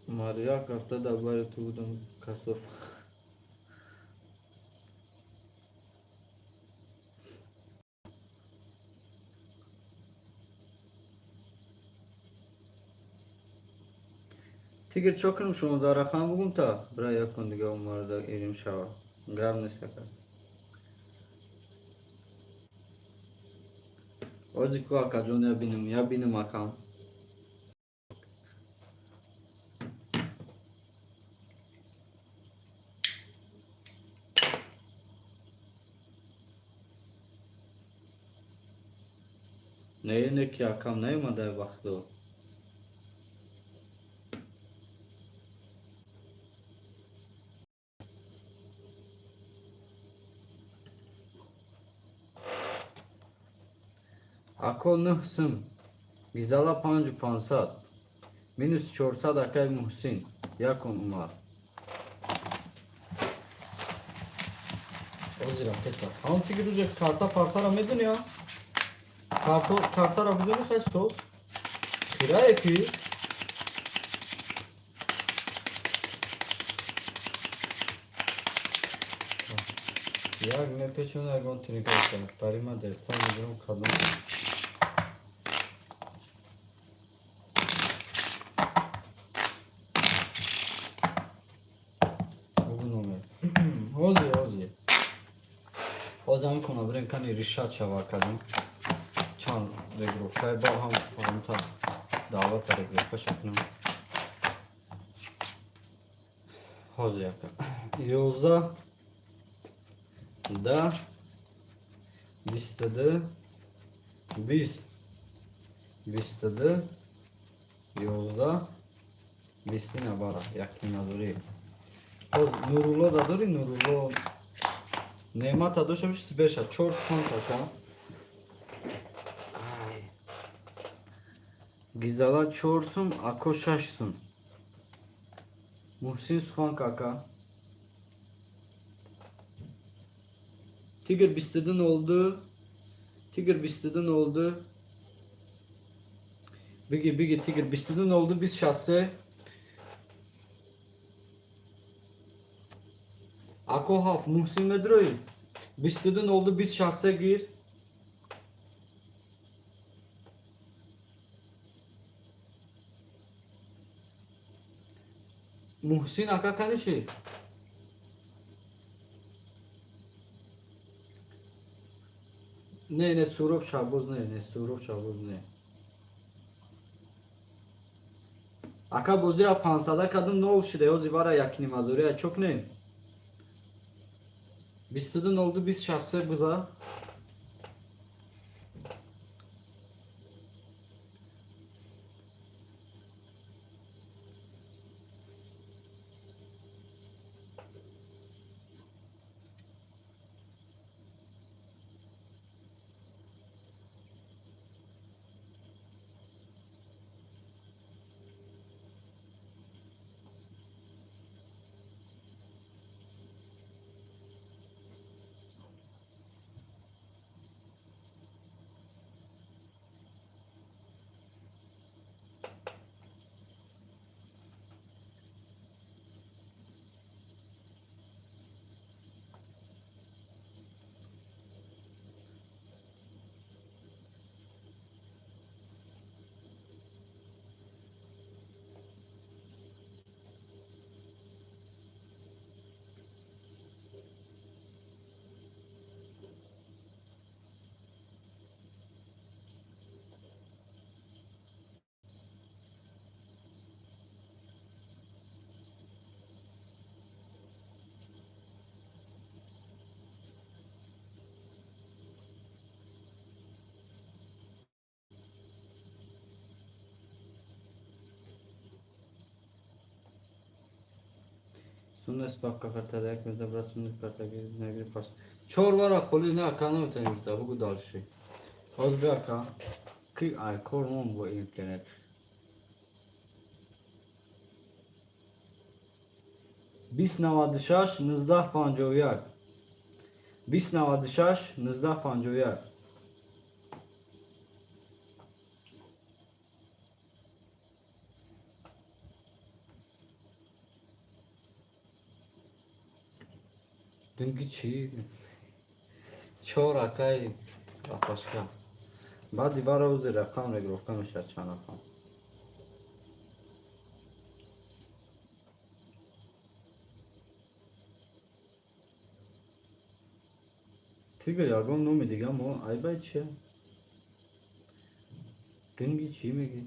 Maria hafta da bari tuğdum kasof. Tigir çokunum şu anda rakam bugün ta buraya kondiga umarda erim şava. Gam ne sakar. Ozi ko akajon ya binim akam. Neye ne ki akam neye madaya baktı o. Ako nıhsım. Gizala pancı pansat. Minus çorsad akay muhsin. Yakon umar. Ozi raket var. Ama tigir ucak karta partara medin ya. Kartara bugünü kaç sol? Kira efi. Ya me peçonu ergon tini kaçta. Parima der. Tam müdürüm kadın. Bugün o me. Ozi. O zaman konu bren kani rişat çava kadın. Çan regro. Fay ba ham ta davet regro paşaknım. Ozi yaka. Yozda da listede listede yozda listine bara yakina duri. Oz Nurulo da duri Nurulo Nemat adoşamış siberşa çor son kaka. Gizala çorsun akoşaşsın. Muhsin Suhan kaka. Tigir bistedin oldu. Bigi tigir bistedin oldu biz şahsı. Ako haf Muhsin Medroy. Bistudun oldu biz şahsa gir. Muhsin aka kanışı. Ne Surop Şabuz ne Surop Şabuz ne. Aka bozira pansada kadın ne oluşu de o zivara yakinim az oraya çok ne. Bistudun oldu biz şahsa buza. Sonra spakka karta dayak mezde burasını karta gir ne bir pas. Çor var akıllı ne akanı mı tanıyorsa bu kadar şey. Az bir aka. Ki ay kormam bu internet. Bis navadışaş nızdah pancovyar. Bis navadışaş nızdah pancovyar. Dünki çiğ. Çor akay başka. بعد دیوار روز رقم رو گرفتم شد چند رقم Trigger yargım nomi دیگه ama ay bay çiğ. Dünki çiğ mi ki?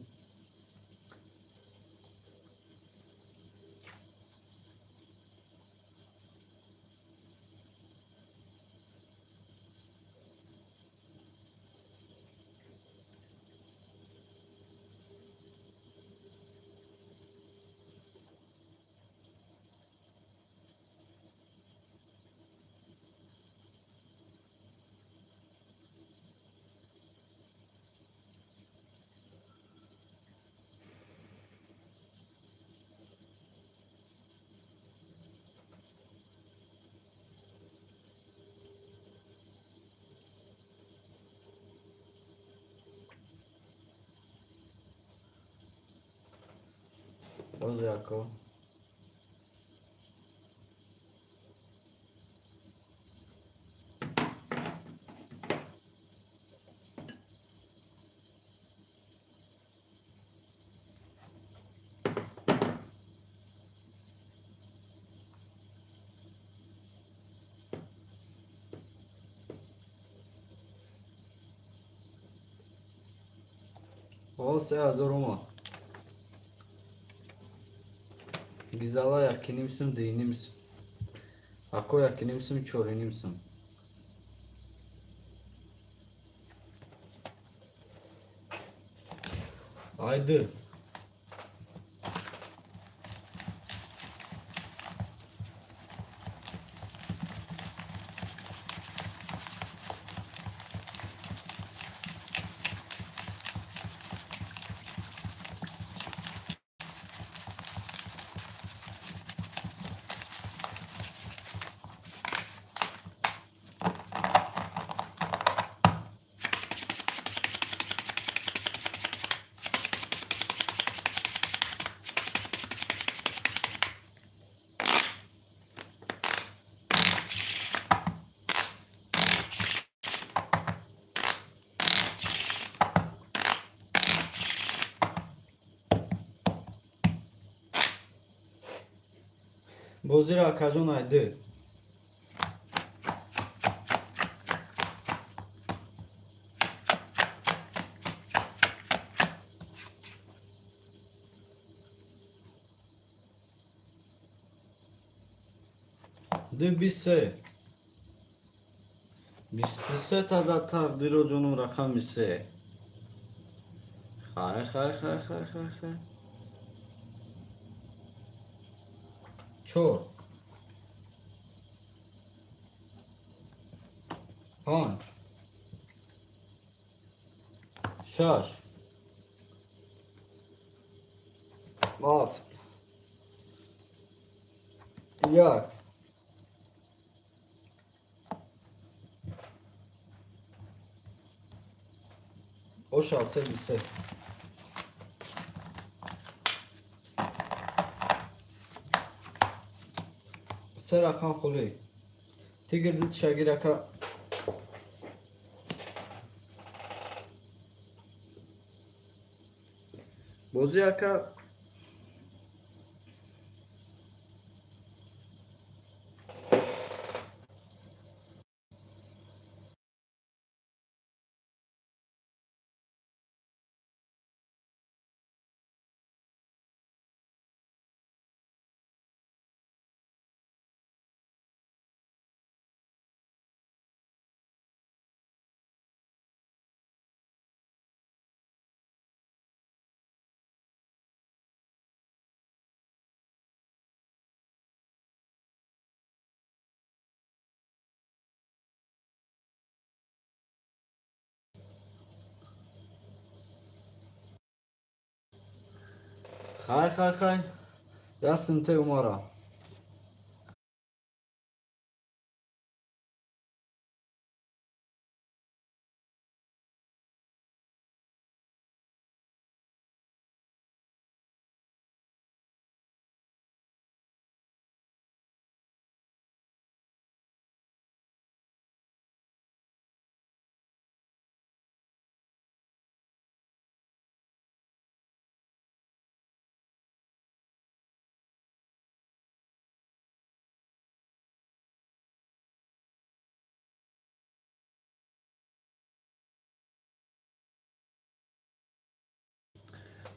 Oz yako. O se azoruma. Gizala yakinimsin dinimsin. Ako yakinimsin çorinimsin. Haydi. Bozira akajon aydı. De bise. Bise tada takdiro canım rakam ise. Hay. Çor. Panç. Şaş. Aft. Yak. O şahse bise. Serakan xuli. Tigirdi şagiraka. Boziyaka. Hay. Yasin te umara.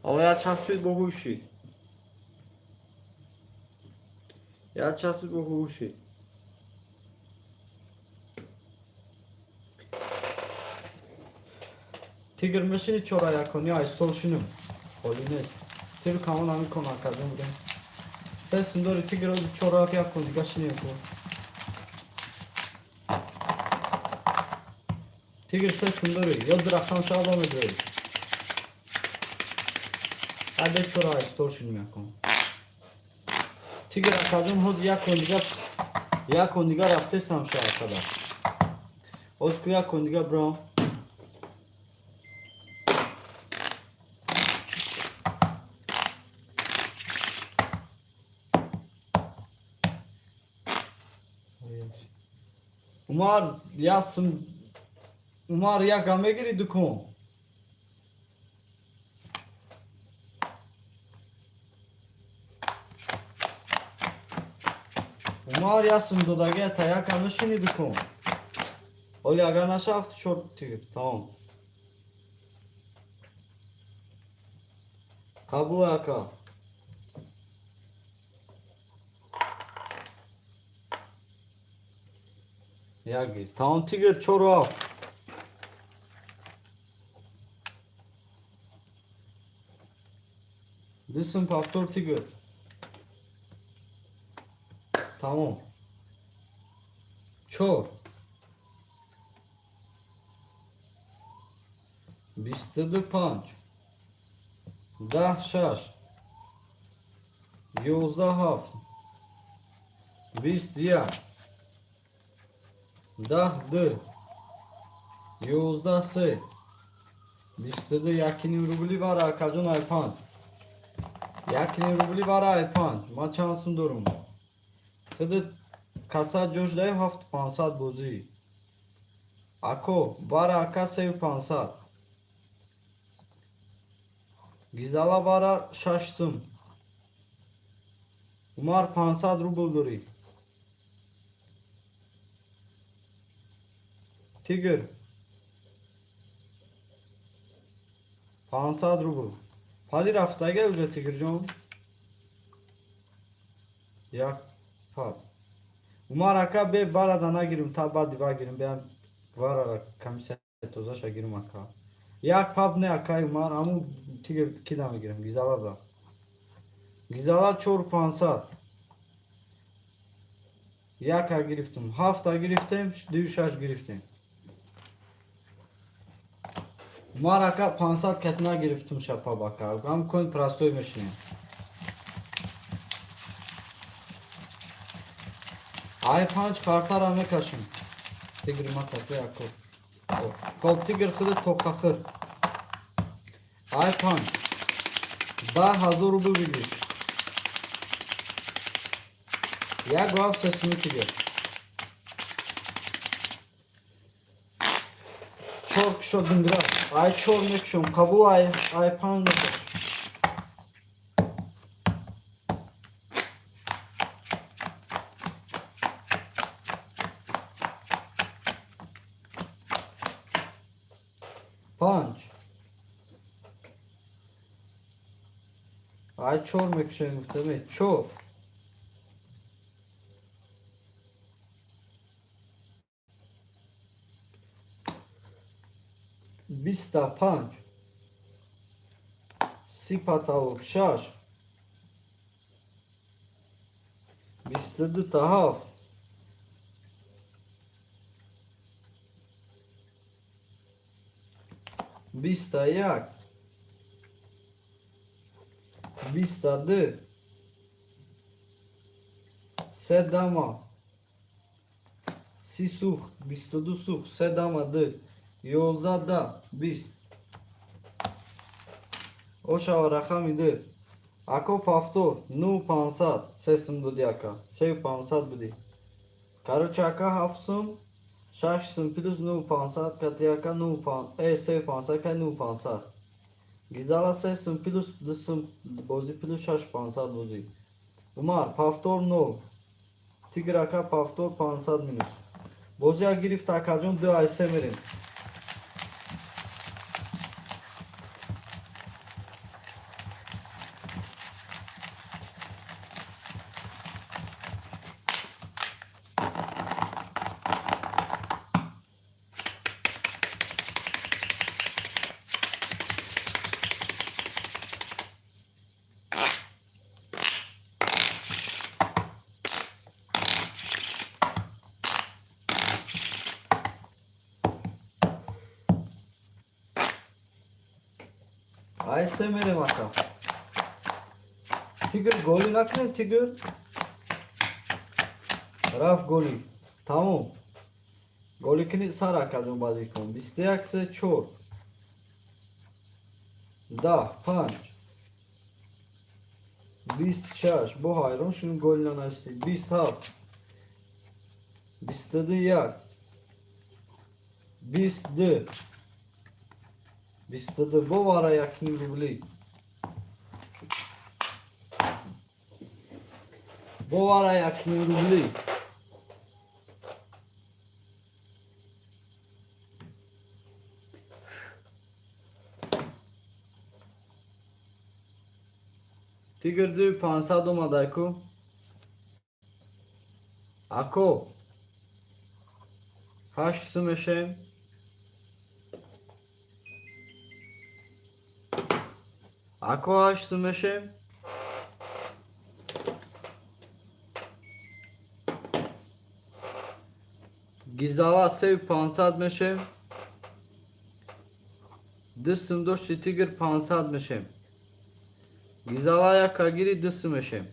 Ale já časpit bohu uši. Já časpit bohu uši. Tigr meşini çoraya konuyor ay sol şunu. Polines. Tigr kaman ami konu akadın buraya. Sen sundori tigr oldu çoraya kıyak konu gaşını yapıyor. Tigr sen sundori. Yıldır akşam şahabam ediyor. Hadi çoraya sol şunu yakın. Tigr akadın hoz ya kondiga rafte samşa kadar. Osku ya kondiga bro. Umar ya game giri dukun. Umar yasın dodage taya kamışını dukun. Oli agar naşa hafta çor tigir. Tamam. Kabu aka. Ya gir. Tamam tigir çoru al. Listen Pastor tigir. Tamam. Çor. Bistedı panç. Dah şaş. Yozda haft. Bist ya. Dah dı. Yozda se. Bistedı yakini rubli var akacun ay panç. Yakini rubli var ay panç. Ma çansın durum. Kıdı kasa coşdayım haft pansat bozuy. Ako var aka sev pansat. Gizala bara şaştım. Umar 500 rubl dori. Tigr 500 rubl. Hadi rafta gel buraya Tigircan. Yak pap. Umar aka be varadana girim tabi diva girim ben varara kamisa tozaşa girim aka. Yak pap ne aka Umar amu Tigir kidame girim gizala da. Gizala çor 500. Yaka giriftim. Hafta giriftim. Düşaş giriftim. Maraka 500 ketna giriftim şapa baka. Gam coin prastoy meşine. Ay panç kartar ame kaşım. Tigir matakı yako. Kol tigir kılı tokakır. Ay panç. Da hazır rubu bilir. Ya gav sesini tigir. Çor kişo dingra. Ay çor mekşum. Kabul ay pan mekşum. Punch. Ay çor mekşum muhtemelen. Çor. Bista punch. Sipatavuk şaş. Bistadı tahaf. Bista yak. Bistadı. Sedama. Sisuh. Bistadı suh. Sedamadı. Yozada. Bist. Oşa rakamidir. Ako pafto. Nu 500. Sesim dudi aka. Sev 500 budi. Короче, ака hafsum. Şaşsın plus nu 500. Katiyaka nu 500. Sev 500. Ka nu 500. Gizala sesim plus dısım. Bozi plus şaş 500 bozi. Umar paftor no. Tigr aka paftor 500 minus. Boziya girif takacım de ay semerin. Ay semerim aka. Tigr golü nakne Tigr. Raf golü. Tamam. Golükini sara kadın balikon. Bisteyakse çor. Da punch. Bist şaş. Bu hayron şunun golüne açtı. Bist hap. Bistadı yak. Bistdı. Bistadı bu vara yakın rubli. Bu vara yakın rubli. Tigr de 500 domadayku. Ako. Haş smeşem. Ako haş smeşem. Gizala sev 500 meşem. Dısım doşti tigr 500 meşem. Gizala yaka giri dısım meşem.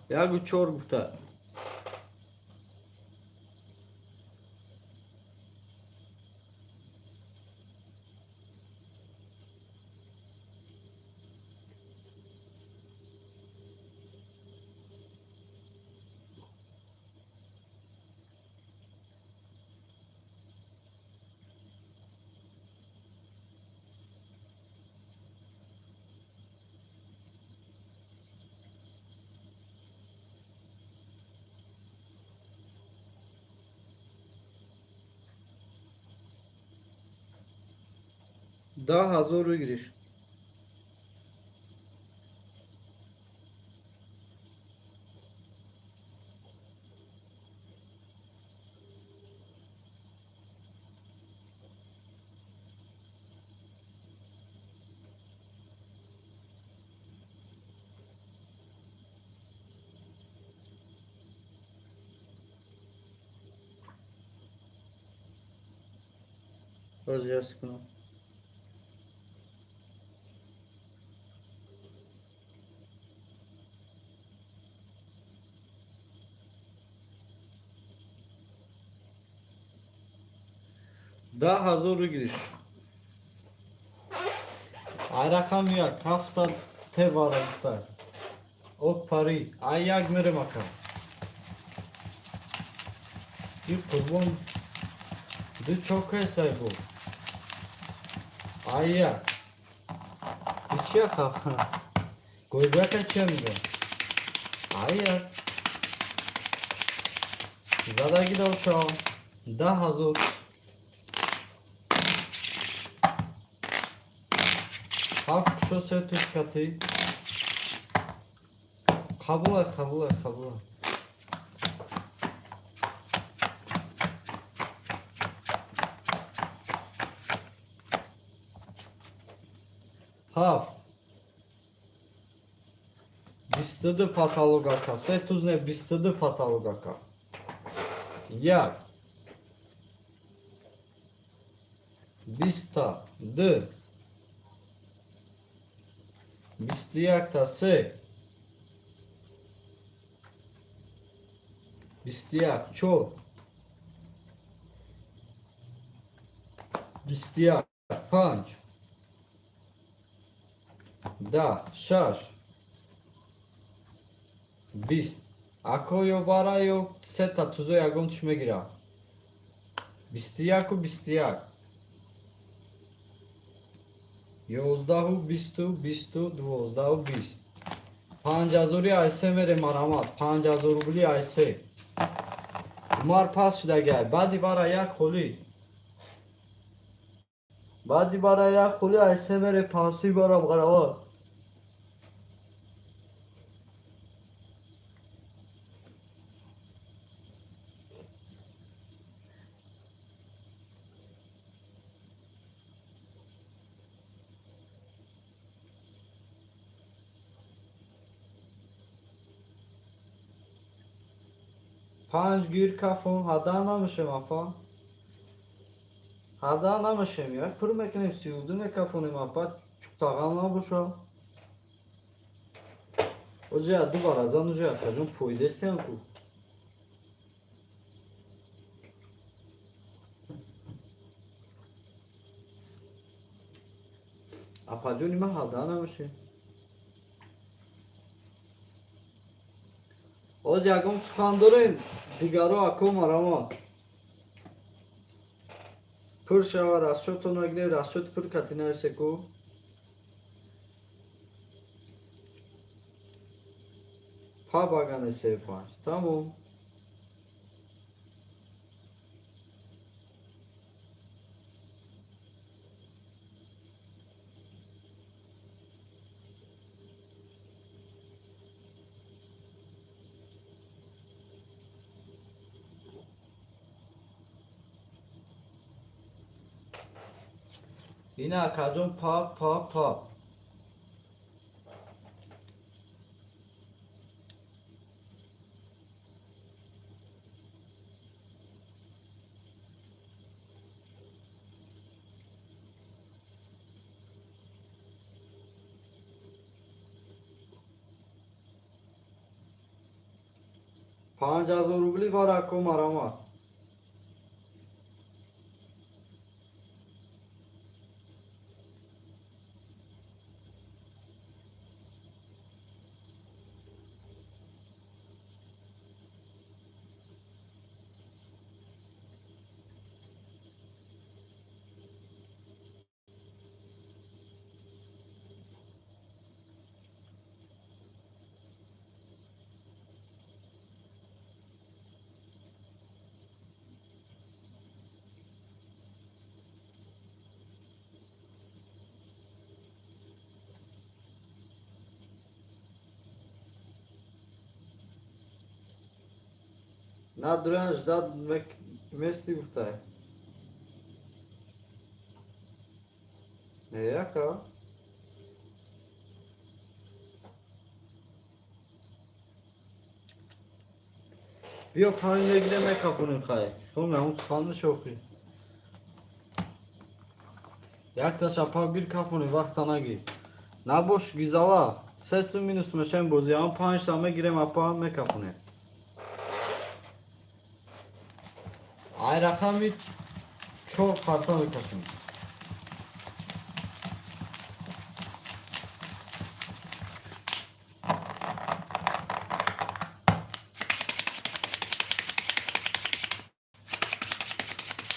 Ya güçor gufta. 10,000 رو گیریش. بازیاس کنم. ده هزار رو گیریش. ای رقم یک هفته ته بارد او پاری ای یک میره مکان این قربان دو چوکه سای بود ای یک چیه خواه گویده که چه میگه ای یک زدگی دو شا 10,000 هفت کشو سه توش کتی قبوله قبوله هفت 22 pataloga se tuzne 22 pataloga یک 22 21 تا 3 21 4 21 5 10 6 20 ако ё бара ё сета тузо ягон туш мегира 21 21 11 20 12 20 5000 айсе мере марамат 5000 рубли айсе умар пас шудагай баъди бара як хули айсе мере 500 бара барават پنج گیر کفون هده نمیشم اپا هده نمیشم یک پر میکنیم 32 میکفونیم اپا چوکتاغم نبوشا اوجه دوباره ازان اوجه کجون پویدستیم کو اپا جونی من هده نمیشم اوز یکم سخن دارین دیگرو اکو مرما پر شوا رسشتو نگیره رسشت پر کتی نویسه کو پا بگنه 3-5 تموم اینه کجون پا 5000 روبلی بار اکو مرما Na drąż da myśli tutaj. Jaka? بیا پایین بگیره میکافونیم خواهی خب من اون سخانه شوخی یک تا شپا گیر کافونیم وقتا نگیر نباش گیزالا سه مینوس میشن بوزی هم 5 تا میگیریم اپا میکافونیم ای رقمی چور خارطا میکشیم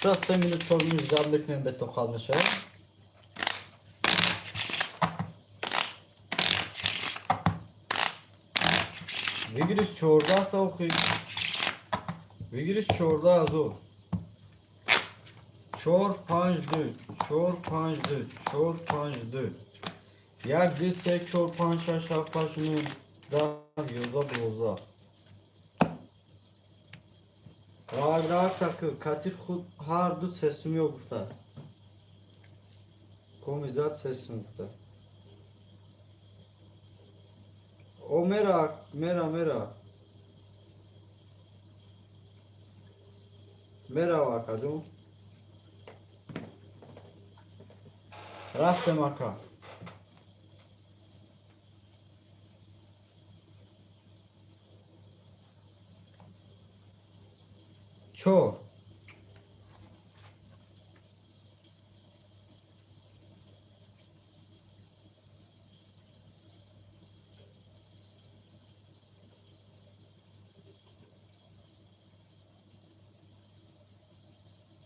شو 3 minut çor minut zabletlerin beton kalmış ha. Vigris çorda da okuy. Vigris çorda azo. Çor panj dü. Çor panj dü. Çor panj dü. Yak dirse çor panj aşağı başını da yoza boza. Rahat takı. Katif khud har du sesim yok ufta. Komizat sesim ufta. O mera. Mera kadın. رفتم اکا چو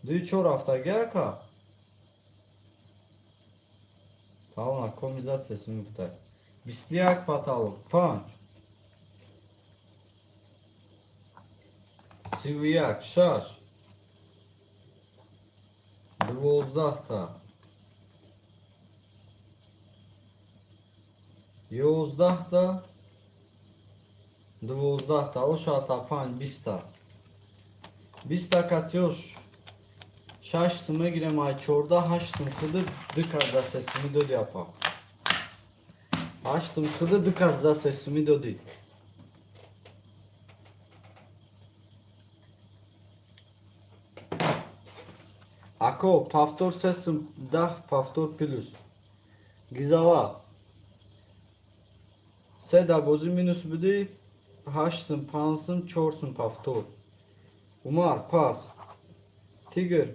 دوی چو رفته گه اکا Tamam akomizat sesimi tutar. Bistiyak patalım. Punch. Siviyak. Şaş. Dvozdahta. Yozdahta. Dvozdahta. Oşata pan bista. Bista katyoş. Şaştım'a girem ay çorda haştım kıdı dıkazda sesimi dödü yapam. Haştım kıdı dıkazda sesimi dödü. Ako paftor sesim dah paftor plus. Gizava. Seda bozu minus budi. Haştım pansım çorsum paftor. Umar pas. Tiger.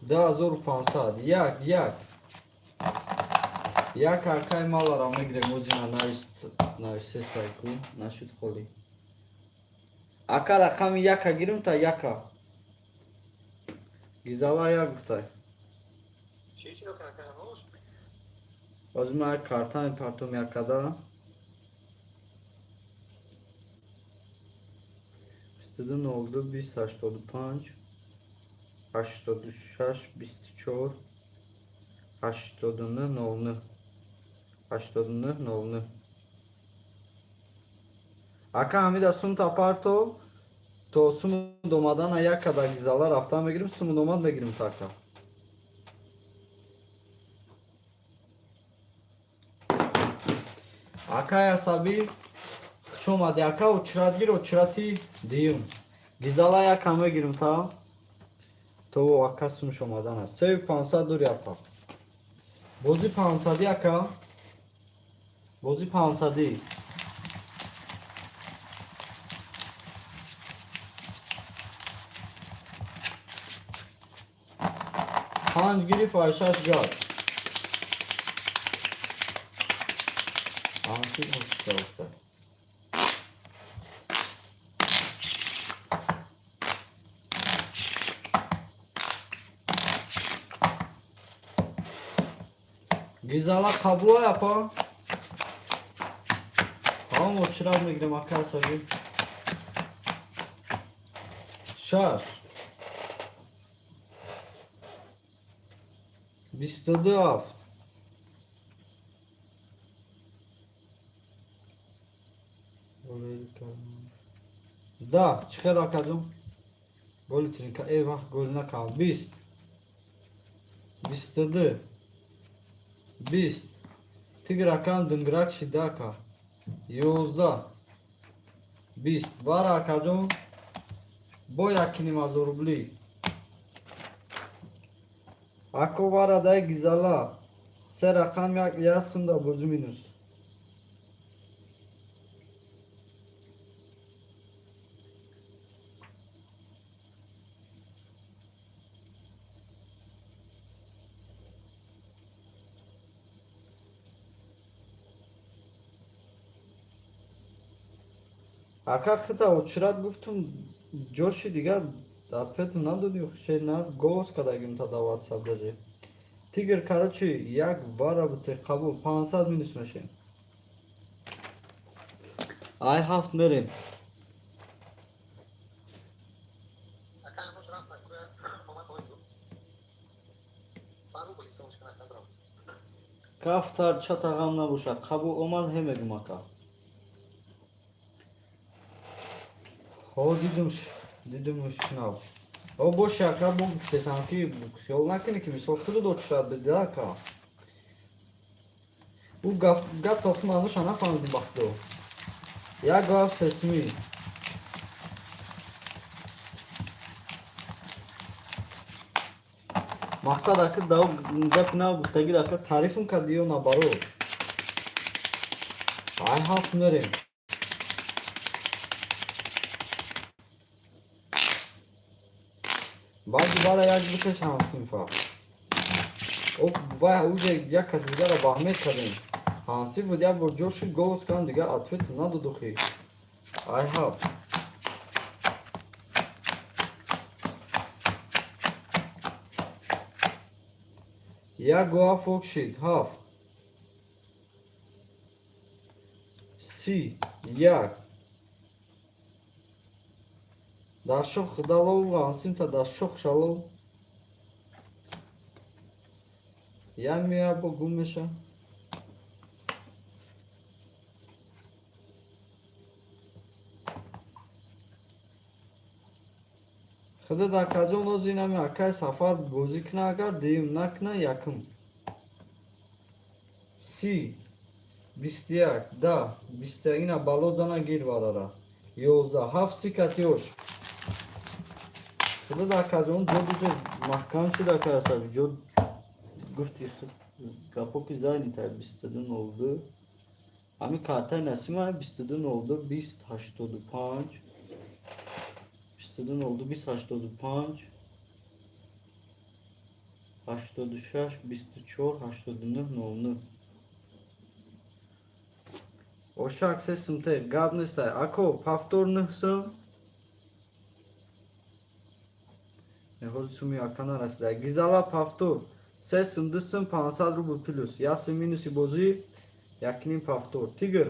Da zor pansad. Yak. Yak arkay mallar ama girem ozina naviste sayku. Naşut koli. Aka rakami yaka girim ta yaka. Gizava ya guftay. چیزی رو کنم هاش Ozma kartan partum yakada. İstedin oldu. Bir saç dolu punch. Haştodu şaş, bisti çor. Haştodunu nolnu. Aka hamida sum taparto. To sumu domadan ayak kadar gizalar haftan ve girim sumu domad ve girim taka. Aka ya sabi. Şoma de aka uçrat gir uçrati diyum. Gizala ayak ve girim ta. To akasum şomadan az. Sev pansa dur yapar. Bozi pansadi aka. Bozi pansadi. Panj girif aşaş gad. Ansi hoşçakalın. Gizala kablo yapar. Tamam o çırağı mı gidelim akarsa bir. Şarj. Bistadı af. Da çıkar akadım. Gol trinka. Eyvah golüne kal. Bist. Bistadı. Bist. Tigrakan dıngırak şidaka. Yozda. Bist. Var akacon. Boyakini mazorubli. Ako var aday gizala. Se rakam yak yazsın da bozu minus. Aka kıta uçurat guftum Joshi diga atfetu надо şey na голос kada gün tada WhatsApp'da. Tiger короче yak var abi kabul 500 minus meşe. I have merim. Acá hemos rasta, vamos a ver. Paru polisi olmuş kana kadro. Kaftar çatağamla buşa kabul olmaz hemegim aka. O dedim şınav. O boş yaka bu sanki yoluna ki mi soktu da uçuradı da aka. Bu gap toplandı şana falan bir baktı o. Ya gaf sesmi. Maksad akı da gap na bu tagi da tarifin kadiyo na baro. I have merim. Bazı bana yargı bir şansım fa. O vay uca ya kasıgara bahmet kadın. Hansi bu diye bu coşu golos kan diye atfet na do dohi. I have. Ya goa fokshit have. Si ya. Daşok xdalov hansim ta daşok şalov. Ya mi ya bu gummeşa. Xda da kajon o zinami akay safar bozikna agar deyim nakna yakım. Si bistiyak da bistiyagina balozana gir var ara. Yozda hafsi katyoş. Xda da kajon joduce mahkam şuda karasa jod gufti kapok zani tar bistadın oldu. Ami kartay nasima bistadın oldu. Bist haştodu panç. Bistadın oldu. Bist haştodu panç. Haştodu şaş. Bisti çor. Haştodu nıh nolnu. Oşak sesim te. Gabnestay. Ako paftor nıhsım. Hozsumi akan arasında. Gizala paftor. Sesim dısım 500 rubl plus. Yası minusi bozi. Yakinin paftor. Tiger.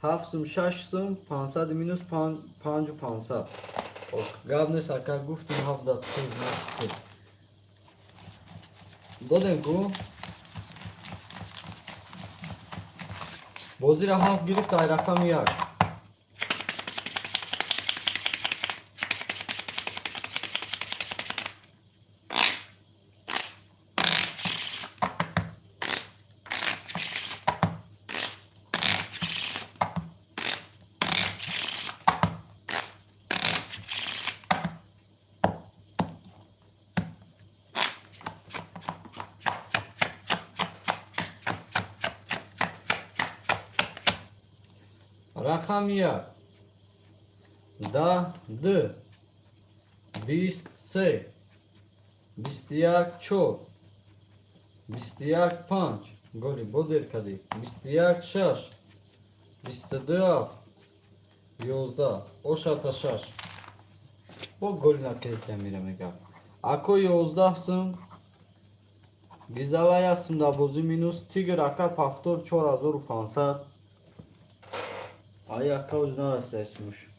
Hafsım şaşsım 500 minus 500. Ok. Gavne saka guftum havda tuz. Dodenku. Bozira haf girift ay rakam yak. Rakam yak. Da d. Bist se. Bistiyak çor. Bistiyak panç. Goli bodir kadi. Bistiyak şaş. Bistadıaf. Yozda. Oşata şaş. Bu golüna kesem miremega. Ako yozdahsın. Gizalayasın da bozu minus. Tiger aka paftor çor azor pansar. Ayakka uzun arasıymış.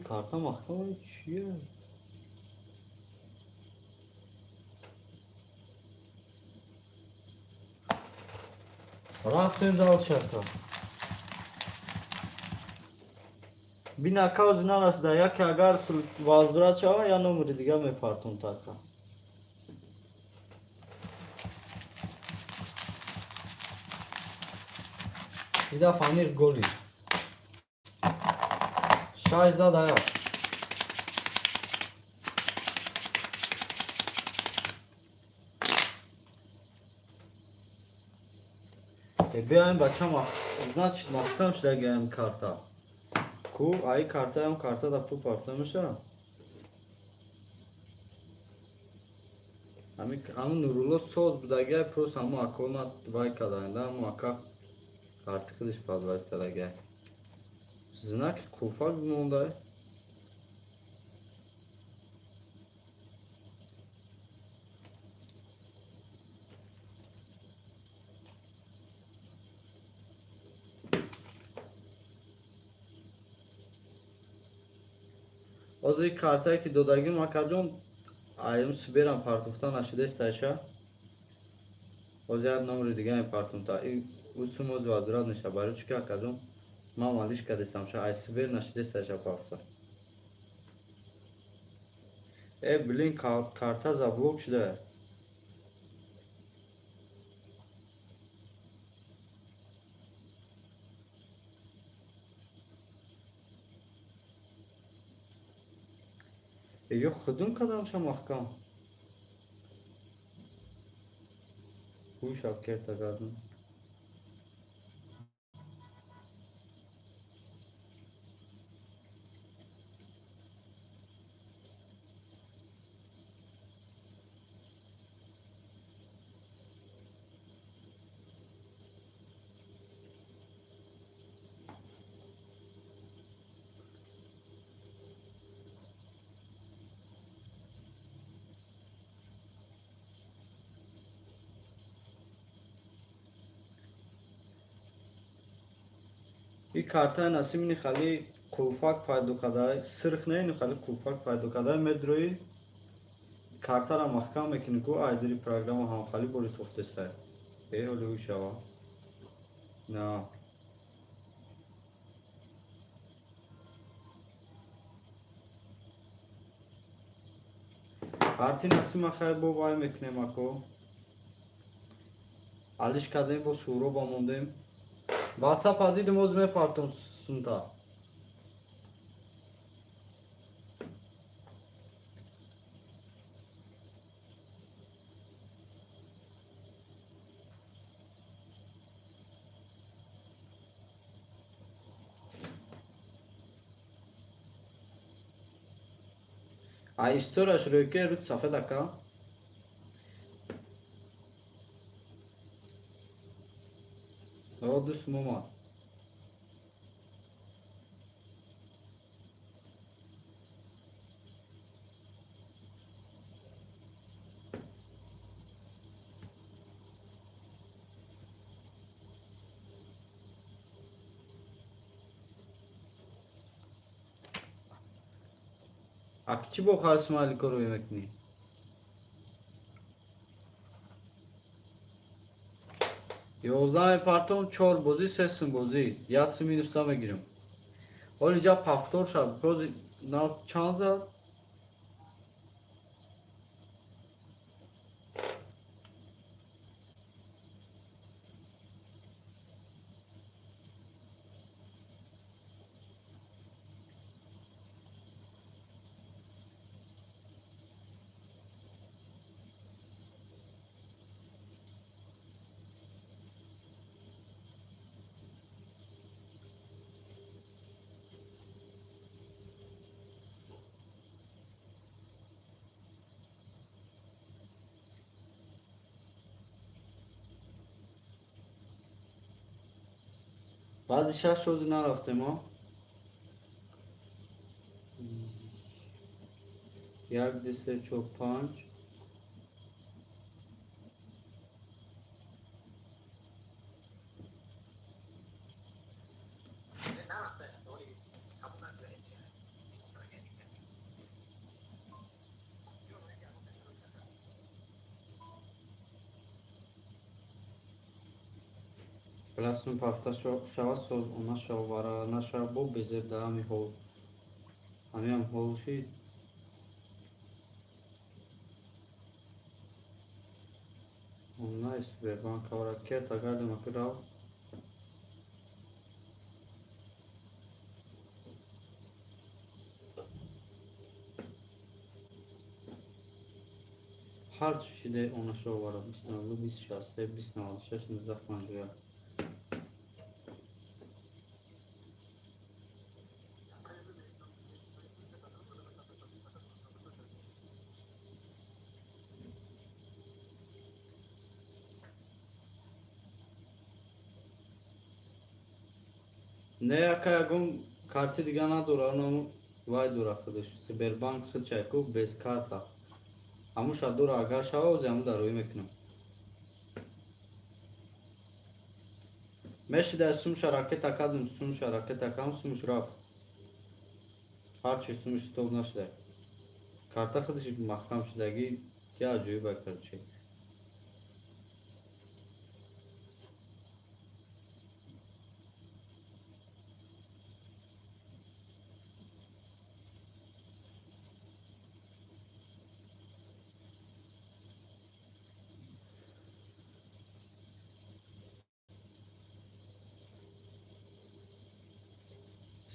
Karta mahkama içiyor. Rahatın dal çarka. Bina kauzun arasında ya ki agar vazdıra çava ya numara diye mi partun taka. Bir de fanir golü. Şajda da yok. Benim başama. Значит, baştan şöyle geldim karta. Ku ay karta hem karta da pu partlamış ha. Ama nurullo söz bu da gel pros ama akona vay kadarında ama aka kartı kılıç pazvay kadar gel. Znak kufak bir onda. O zaman karta ki dodagi makacon ayım siberan partuftan aşıda isterşa. O zaman numara diye partunta. Usumoz vazdıra nişa barı çünkü akacon. Mama lişka desam şa ay siberan aşıda isterşa partufta. Bilin karta zablok şuda. Yok xudum kadar şa mahkam. Bu şapker takardım. Bir karta nasimini khali kufak paydo kadar sırf ne khali kufak paydo kadar medroyu kartara mahkam ekini ku aydiri programa ham khali bori toftestar. Öyle bir şey var. Ne? Parti nasim akhay bu vay mekne mako. Aliş kadın bu suru bamondem. WhatsApp adı demozme parton sunta. Ay istora şuraya ki rut safe dakika. Rodus muma. Akçı bu karsmali koru yemekni. Yozdan parton çor bozi sesin bozi. Yasmin üstame girim. Olica paftor şab. Bozi na çanza. Padişah sözü ne raftem o? Yak dise çok punch. Plasnu pafta şava söz ona şavara na şabo bezer daha mi hol. Annem o şey. Nice be banka var ki takardım akırav. Her şeyde ona şey var. Bir sınavlı bir şahsı bir sınavlı şaşını zakmancıya. Ne yakayagum kartı digana dura onu vay dura arkadaş. Sberbank hıçayku bez karta. Amuş dura agar şava o zaman da royu meknum. Meşi de sum şaraket akadım sum şaraket akam sum şraf. Harçı sum stov naşle. Karta hıdışı mahkam şidagi ki acıyı bakar şey.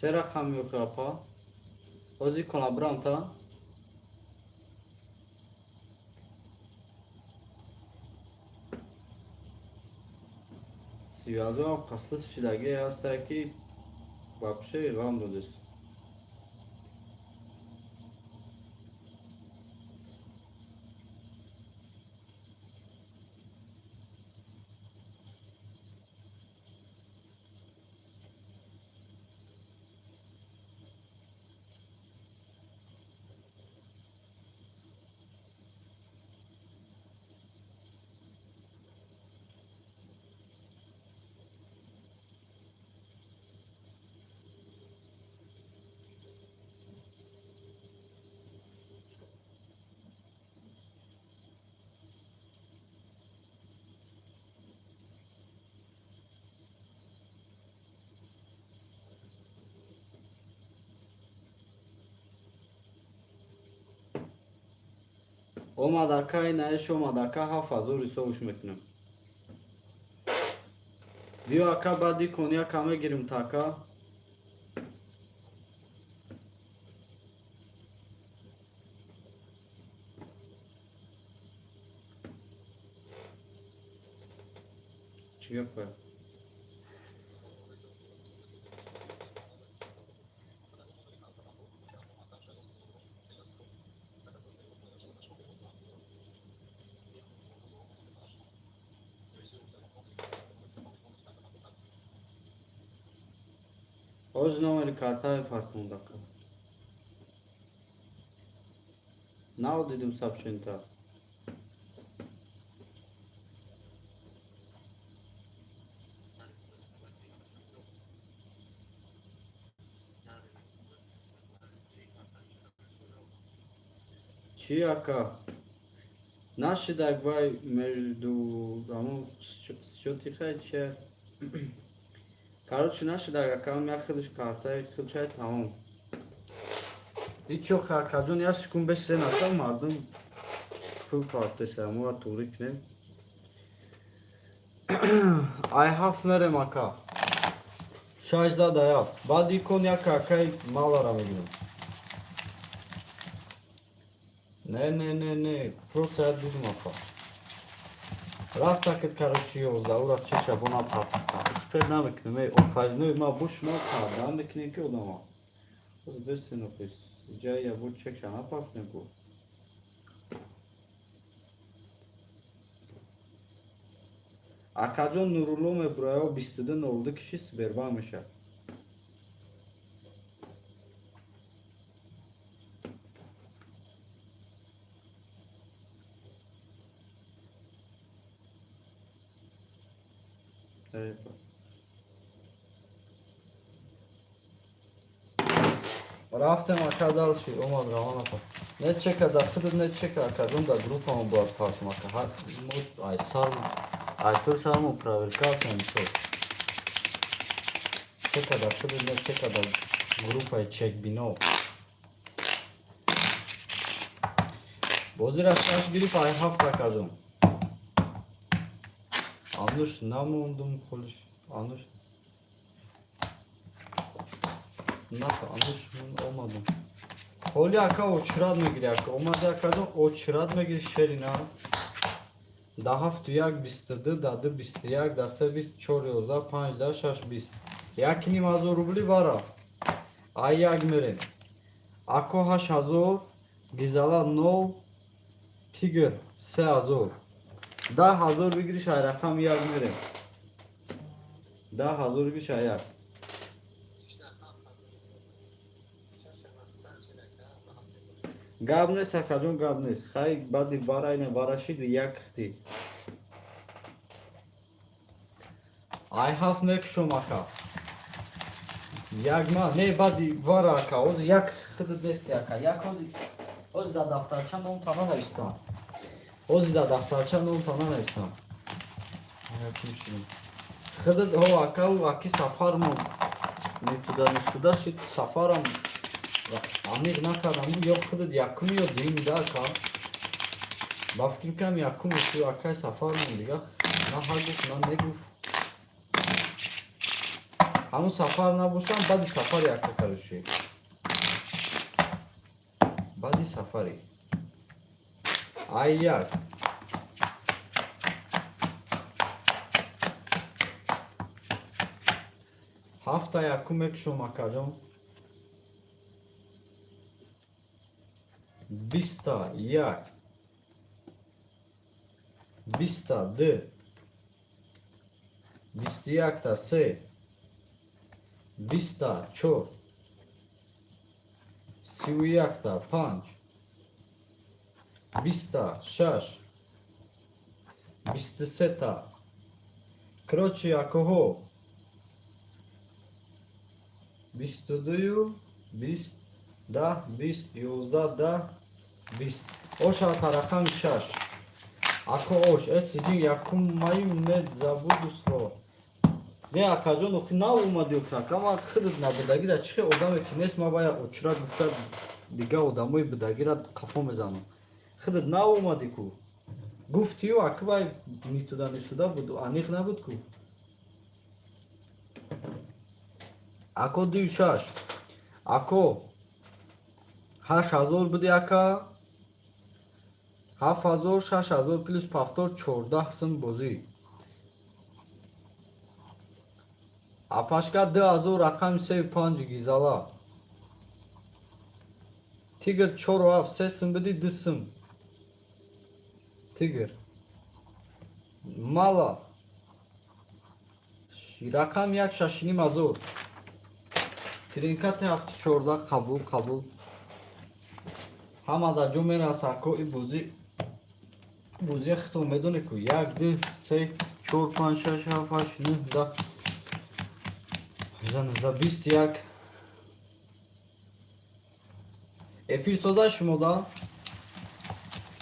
Sera kam yok rapa. Ozi kolaboranta. Связывал касыс шидаги ястаки вообще вам будешь. O madaka ina şu madaka ha fazla rüso uçmeknum. Diyor aka badi konuya kame girim taka. Çıkıyor koy. O znowu karta yaparsın dakika. Now dedim sapşenta. Чьяка? Наши давай между рамом что тихо. Короче, наши дагакам я хилиш карта хилчай tamam. Hiç yok arkadaşın ya sıkın 5 sene atamadım. Full kartı selamı turik ne? I have mere maka. Şajda da yap. Badi konya kakay mal aramıyorum. Ne. Просто я буду мапа. Раз так короче за урок чеша бона папа. Успер намекнем офайно има буш мапа. Намекнем ки одама. Özbestin ofis. Caya bu çek şana pafne bu. Akajon Nurullo me buraya 20'den oldu kişi Sberbank'mış ya. Evet. Raftem akadal şey olmaz ramana pa. Ne çeka da fıdır ne çeka akadon da grupa mı bu atparsın aka. Ha mut ay sarm. Ay tur sarm pravilka sen so. Çeka da fıdır ne çeka da grupa çek bino. بازی رفتنش گریف ای هفت کجون آنوش نموندم خودش آنوش نه آنوش من olmadım Holi aka uçurad megiri aka olmadı akadan uçurad megiri şerina daha haftuyak bistırdı dadı bistiyak dasa bist çor yoza panjda şaş bist yakini mazor rubli vara ay yagmerin ako haş hazor gizala nol tiger se hazor da hazor bir giriş ay rakam yagmerin da hazor bir şey ayak Gab nes akajon gab nes khay badi barayne barashid yakti I have mek shumaka Yagma ne badi varaka oz yak khid nes yaka yak oz da daftarchan on tana navistam oz da daftarchan on tana navistam khid ho aka u aki safar mo nitudan suda shit safaram Amir nakadam bu yok khid yakmıyor deyim da ka bafkim kam yakum şu akay safar mı diga na haguf na neguf Hamu safar na boşan badi safar yakka karışıyor Badi safari Ayyak Hafta yakum ek şu makacım Bista yak Bista d Bistiyakta se Bista çor Sivuyakta panç Bista şaş Bistiseta Kroçi yakoho Bistuduyu Bist da bist yozda da bist oşa tarakan şaş ako oş esicin yakum mayım ne zabuduslo ne akajon oxina olmadı okrak ama khid nabudagi da çıxe odam ekines ma baya uçra gufta diga odamoy budagira kafo mezano khid na olmadı ku guftiyo akbay nitudan suda budu anik nabud ku ako du şaş ako 8000 буди ака 7000 6000 плюс пафтор 14 сум бозӣ апашка 2000 рақами 35 гизала тигр 4 3 сум буди 2 сум тигр мала рақам 1 6500 тринкати 74 қабул Hamada cumera sako i buzi xto medone ku yak de se 4 5 6 7 8 da Zan da 20 yak Efir sozaş moda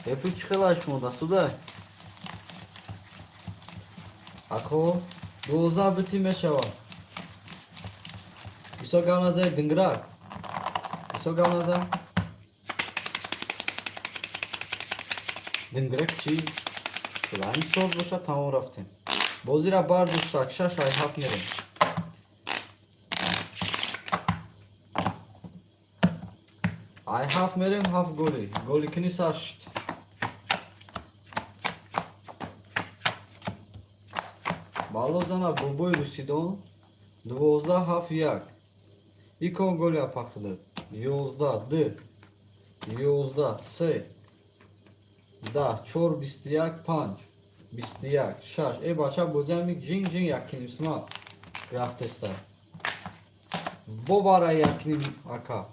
Efir çıkılaş moda suda Ako doza bitime şava Iso gavnaza dingrak Iso gavnaza Dingrak chi Kulani soz boşa tamam raftim Bozira bar duşak şaş ay haf nerim Ay haf merim haf goli Goli kini saşt Balozana boboy rusidon 12 haf yak İkon gol yapaklı 11 d 11 s Da, 4 21 5 21 6 e bacha bozamik jin yakinisma graftesta Bobara yakin aka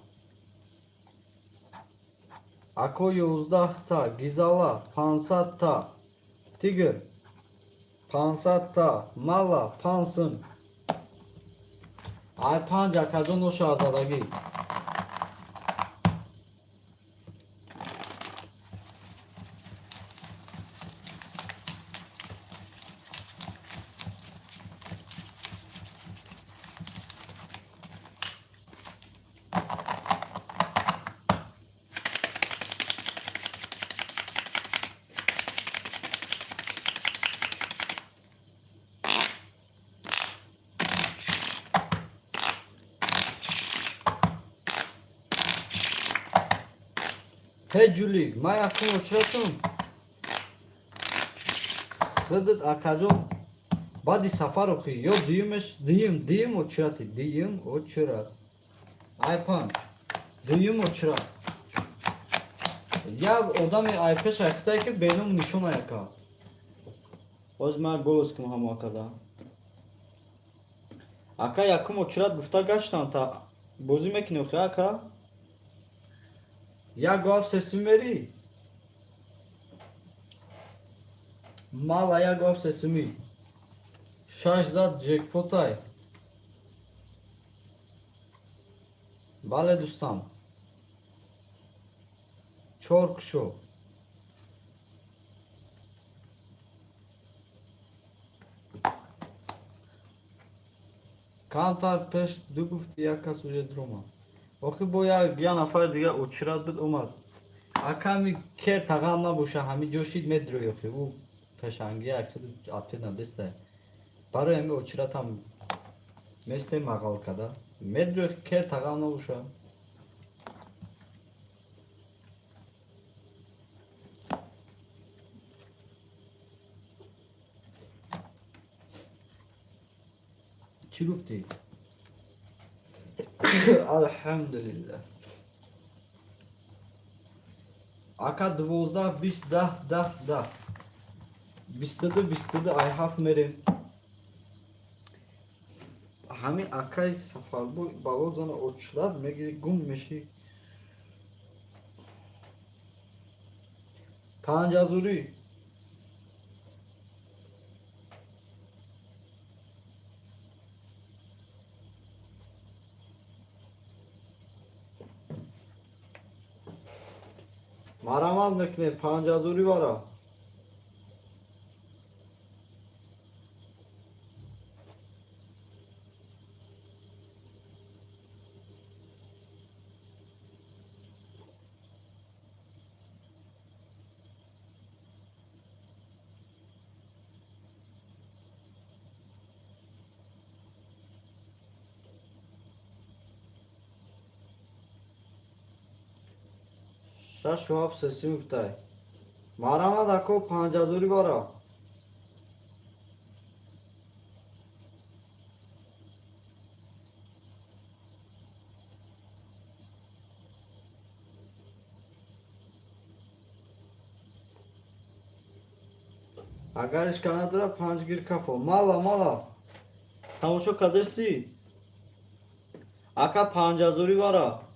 Ako 11 ta gizala 50 ta tigr 50 ta mala 50 Ay 5 akazon o şazadagi جولی ما یکم اچراتم خودت اکاجون بعدی سفر اخی یا دیم اچرات айпан дуюм очра як одами айпеш ахтай ки бенум нишон яка оз ман голос кум ҳама када ака якум очрат гуфта гаштан та бозӣ мекунӣ охи ака як гав сесим мери мала як гав сесими шаш зад ҷекпотай бале дӯстам чор кушо камтар пеш ду гуфти як кас уже дрома охи бо я нафар дига очират буд омад аками кер тағам набоша ҳами ҷошид медрои охи ӯ пешанги ахиду атина дестай барои ҳами очиратам месте мағал када медрои кер тағам набоша چی گفتی؟ الحمدلله اکا 12 20 10 22 ای هفت میریم همین اکای سفر بود بالازان اچرات میگیری گم میشی 5000 марамал мекунем 5000 бара شش و هفت سسی گفته مرامد اکو 5000 بارا اگر اشکال نداره 5 گیر کفو مالا تماشا کدرسی اکا 5000 بارا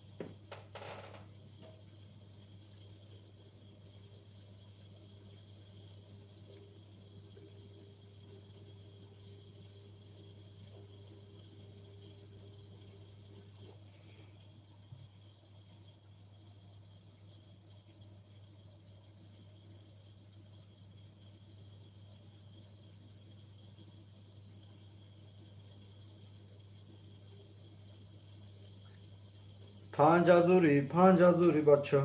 پنج ازوری بچه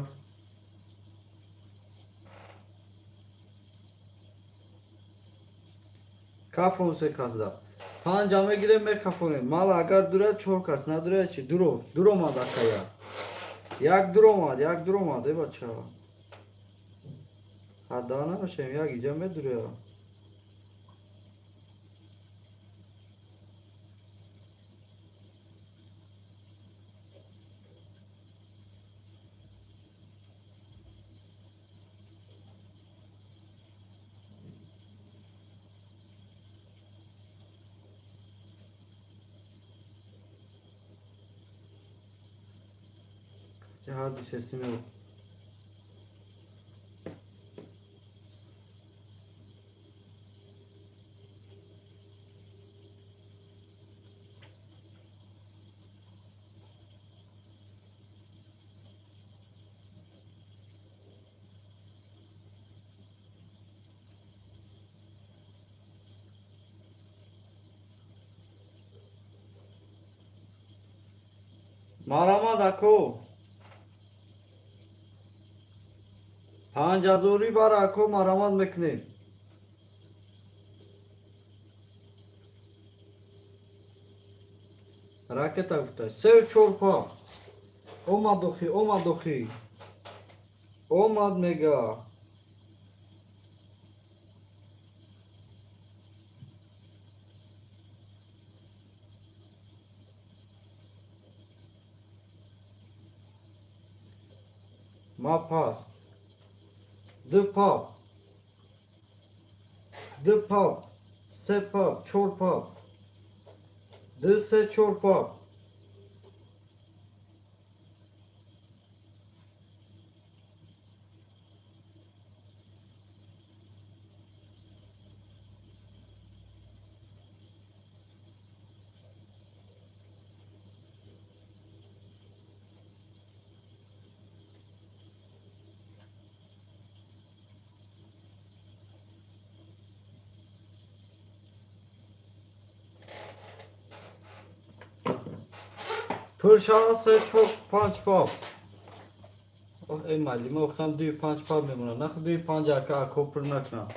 کافون سه کس دا پنجامه گیره مر کافونه مال اگر دوره چهار کس نداره چی درو ماد اکایا یک درو ماد بچه هر دانه باشیم یک ایجا میدوره هر دو سیستم رو مرامد اکو 5000 بار اکو مرامد میکنیم راکت گفته سه چور پا اومد اخی اومد مگا. ما پاس. دو پاپ. دو پاپ. سه پاپ. چور پاپ. دو سه چور پاپ. پرشانسه چوب پنج پاپ. ای مالی ما خواهم دوی پنج پاپ میمونم. نخ دوی پنج اکا کوپر نکنم.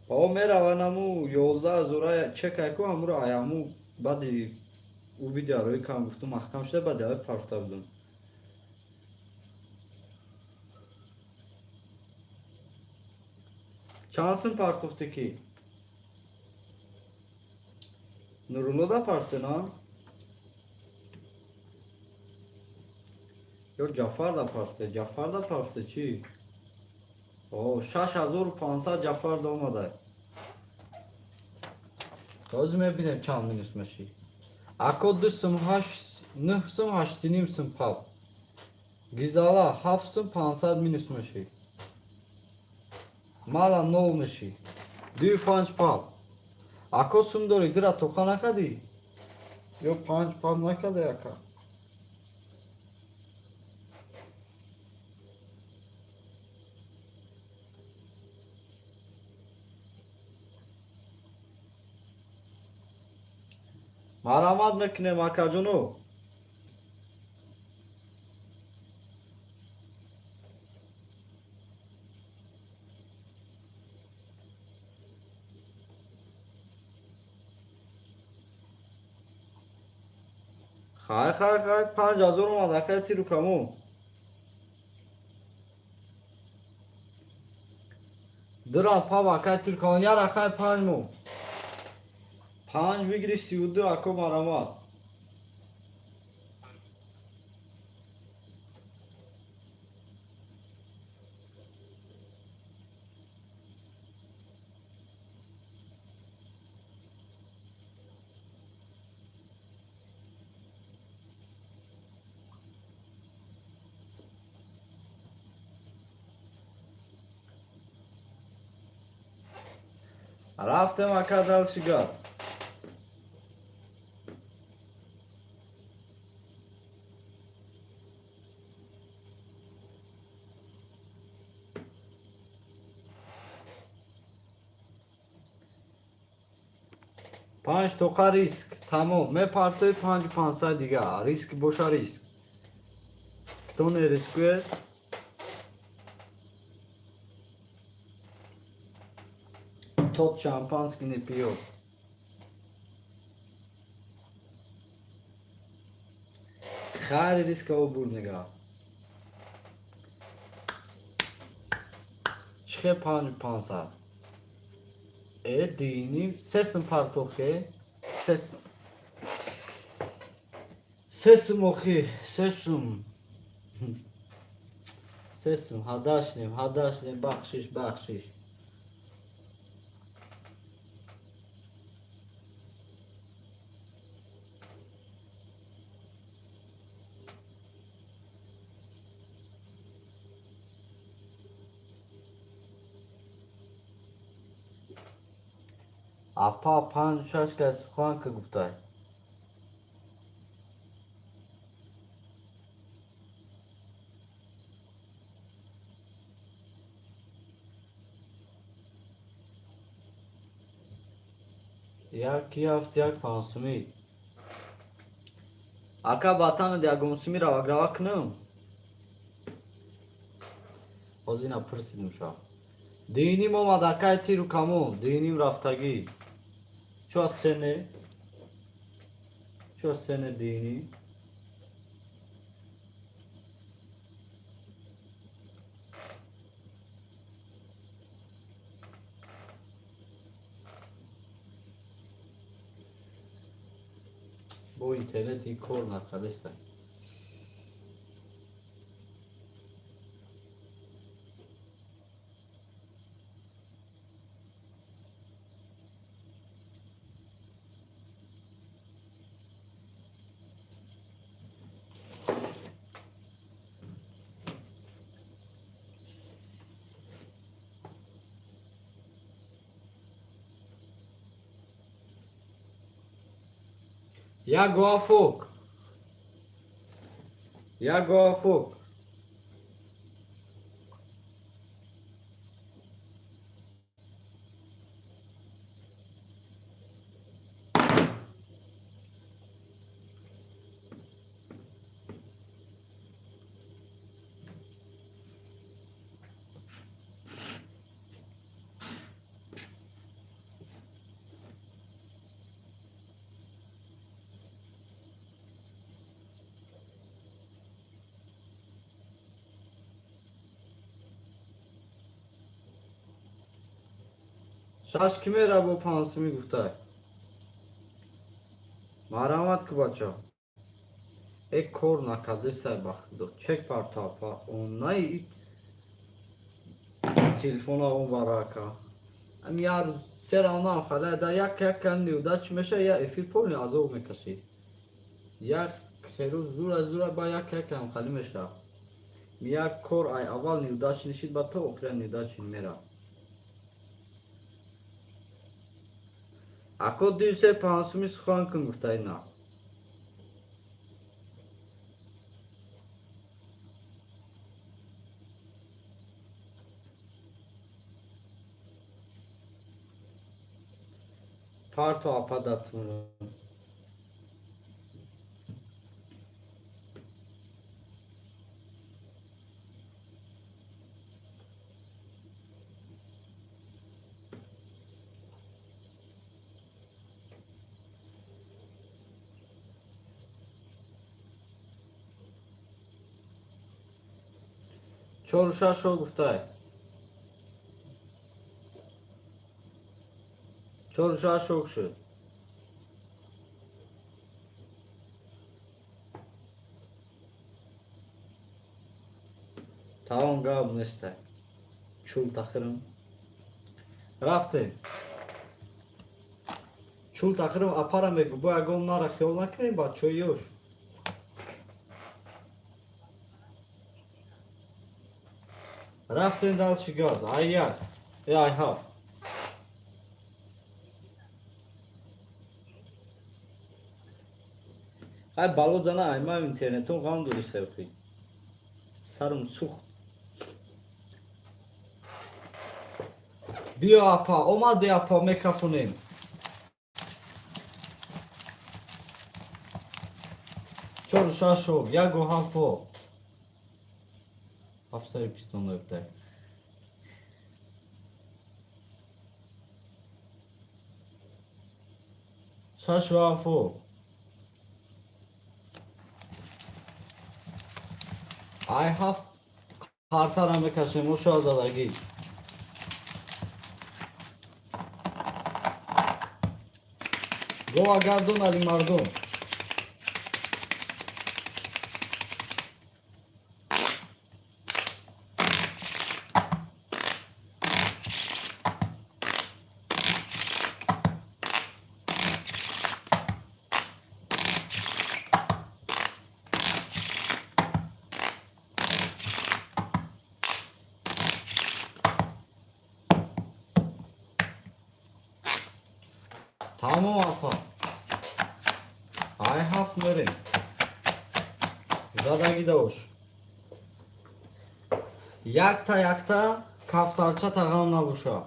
او میره و نمو 11 زورای چک اکو امرو ایامو بعدی او ویدیو روی کام گفتم محکم شده بعد های پرفته بودم. چانسın partıftı ki? Nurullo da partı lan. Yok Cafer da partı. Cafer da partı çi. O 6500 Cafer da olmadı. Özüme binem çanın üstmeşi. Ako dısım haş nıhsım haştinimsın pal. Gizala hafsın 500 min üstmeşi. Mala ne olmuşu? Düy panç pal. Ako sumdori dira tokana kadi. Yok panç pal ne kadar yaka. Maramat mekne makacunu. Hay 5000 اومد اکتی رو کمو. درام پا اکتی رو کمو یار اکای 5 مو. 5 بگیری 32 اکو مرامات. رفتم اکادال شگاز. پنج توقع ریسک تمام من پارتای 5500 دیگه ریسک بوشا ریسک کتون ریسکوه tot şampanski ne piyo خیلی ریسک او بود نگاه چه 5500 دینیم sesim partoke sesim oki sesim hadaşlim bahşiş apa 5 که سخن که گفته یک هفت یک پانسومی اکا باتان دیا گمسومی را وگرا کنم از اینا پرسیدم شا Dinим омад акай тиру камон. Dinим рафтагӣ. Чо сене? Чо сене дини? Бо интернети кор накадеста. Я гоафок. Я гоафок. Шаш ки мера бо пансуми гуфта. Марамат ки бача. Ek kor nakadesar baxdo. Çek partapa. Onay telefona on baraka. Am yar serana xala da yak kendi udaç meşe ya efir polni azov mekasi. Yak khero zura zura ba yak kam xali meşa. Yak kor ay aval ni udaç nişid ba to okren ni udaç mera. Ako düse pansumi sxan kun guftayna. Parto apadatmını. Çoruşa şo guftay. Çoruşa şokşu. Tamam gab neste. Çul takırım. Rafte. Çul takırım aparam bu agonlara xiyol nakrin ba çoyuyor. Rafte dal çıgad. Ayyak. I have. Hay balozana ayma interneton qam duri sevxi. Sarım suх. Bia apa, omade apa mekafonim. Çor şaşo, ya go hafo. Hafsayı pistonla öptay. Şaşo hafo. I have kartara mekasem o şazadagi. Go agardon ali mardon. Tamam apa. I have merin. Zadagi da hoş. Yakta kaftarça tağamla buşa.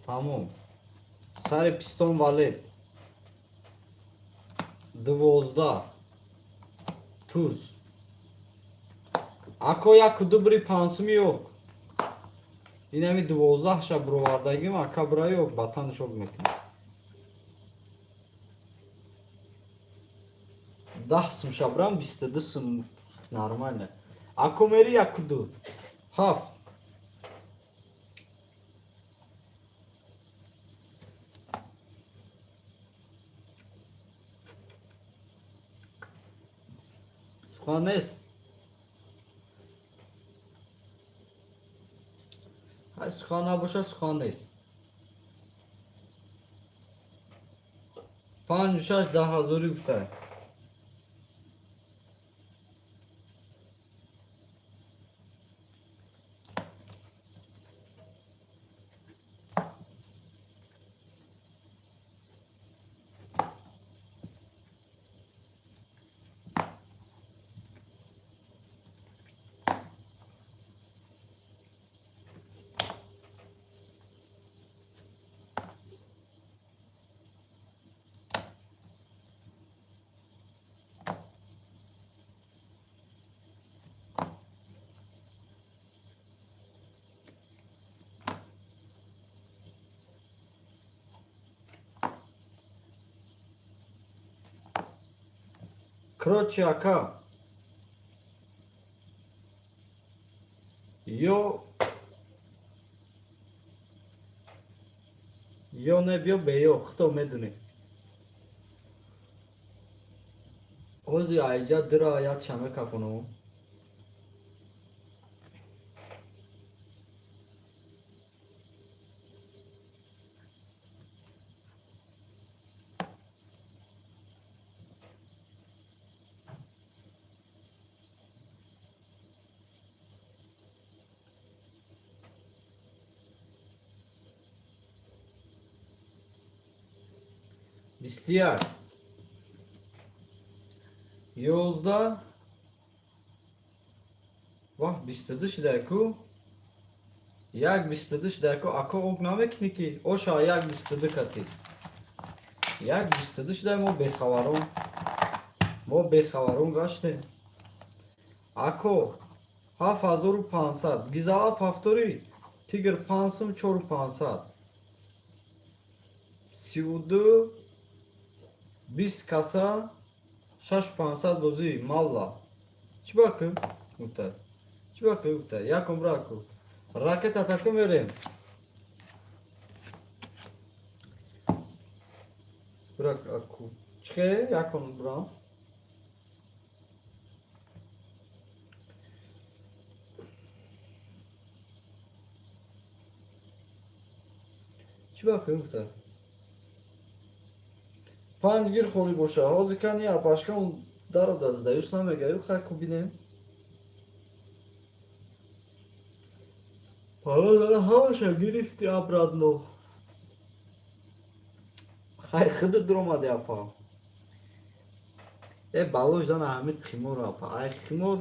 Tamam. Sarı piston valet. Dvozda. Tuz. Ako yak dubri pansumi yok. اینمی 12 شب بروواردگیم اکا برای yok batanı çok metin. Dahsım şabram bistedisım normalne. Ako meri yakudu. Haf. Suhanes. Hay suhana boşa suhanes. Panjuşaş daha zoru biter. Kroçi aka. Yo ne bio beyo xto meduni. Ozi ayca dira ayat şame kafonu. Bistiyar. Yozda. Vah bistediş deku. Yak bistediş deku. Ako ognamek niki. Oşa yak bistedi kati. Yak bistediş de mo bexavaron. Mo bexavaron gaşte. Ako. 7500. Gizala paftori. Tigr 4500. Sivudu. 20 kasa 6500 bozi malla. Çi bakın muhtar. Çi bakın muhtar. Yakın bırakın. Raket atakı verin. Bırak aku. Çıkı yakın bırak. Çi bakın muhtar. Pan gir خونی باشه حاضر کنی اپاشکان در رو دست دیوست نمیگه یو خیلی خوب بینیم حالا داره همشه گرفتی ابرادنو خیلی خیلی درآمده اپا بالوشدان احمد خیمور اپا ای خیمور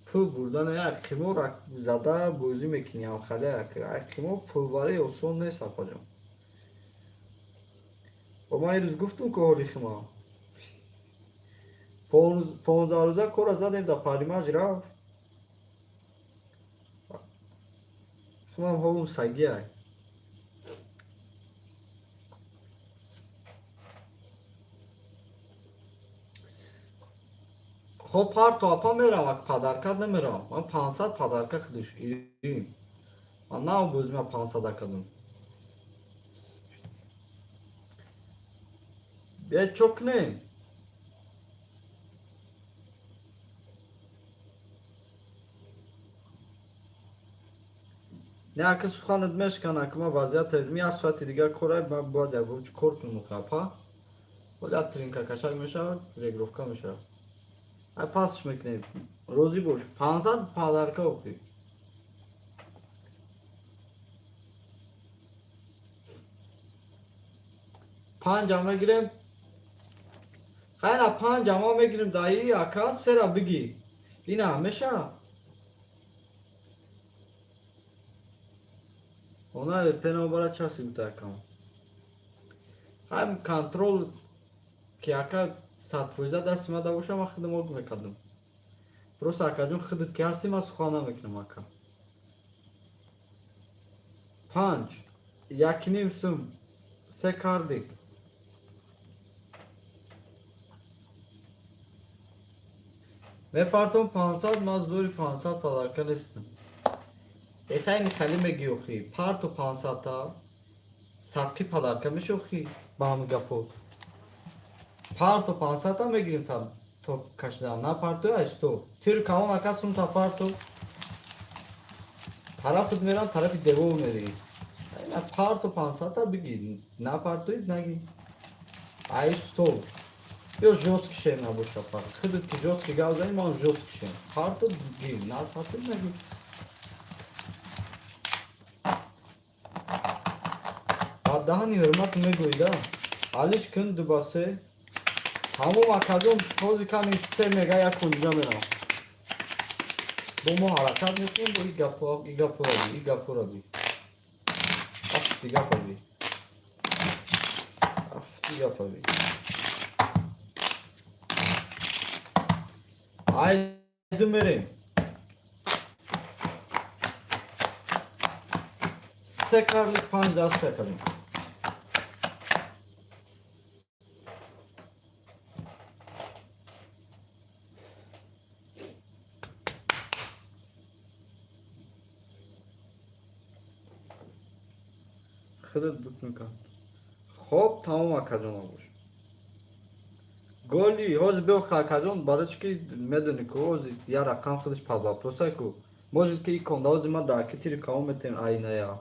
پول بردن ای خیمور زده بوزی میکنی هم خیلی ای خیمور پول باری اصول نیست اپا جان و ما این روز گفتم که حالی خیمور 15 روزه کار زدیم در پریماج رفت خیمور حالون سگی های خب هر تاپا میرم اگه پدرکت نمیرم من 500 پدرکت خودش ایریم من نه بوزیم 500 کدوم بیا çok ne? Ne akı suhan etmez kan akıma vaziyet edimi az saati diğer koray ben bu da bu korkun mukapa. Ola trinka kaçak meşa regrovka meşa. Ay pas şmekne. Rozi boş. 500 padarka okuyor. Pancama girem. Hayır pancama girim dayı aka sera bigi. İna meşa. Ona penobara çarşı bir takım. Hem kontrol ki aka satfıza da sima da boşa makdım oldu mekadım. Prosa akacın xıdıt ki asima sukhana meknum aka. 5 1.5 сум 3 кардик. мепартом 500 ман зури 500 паларка нестам. Эхай михали мегиохи парту 500 та садки паларка мешохи ба ҳам гапо. Парту 500 та мегирим то кашидан на парту айсто. Тир камон акасум та парту. Тарафут мерам тарафи девор мери. Ай парту 500 та биги. На парту наги. Айсто. Yo жёсткий шем набоша фар. Худут ки жёсткий гав зани ман жёсткий шем. Парту гив, на парту наги. Баддаҳани ҳурмат мегӯйда. Алиш кун дубасе. Ҳамон акадон този кани 3 мега як кунҷа мерам. Бо мо ҳаракат мекунем бо и гапура би. Афти гапа би. Афти гапа би. Haydi merim. Sekarlık 5 daha sekarım. Худод бутмекан. Хоб тамом акаҷон абош. Голи ҳози беохи акаҷон барои ки медони ку ҳози я рақам худаш пад вопросай ку. Может ки икон ҳози ман даки тири камон метем айная.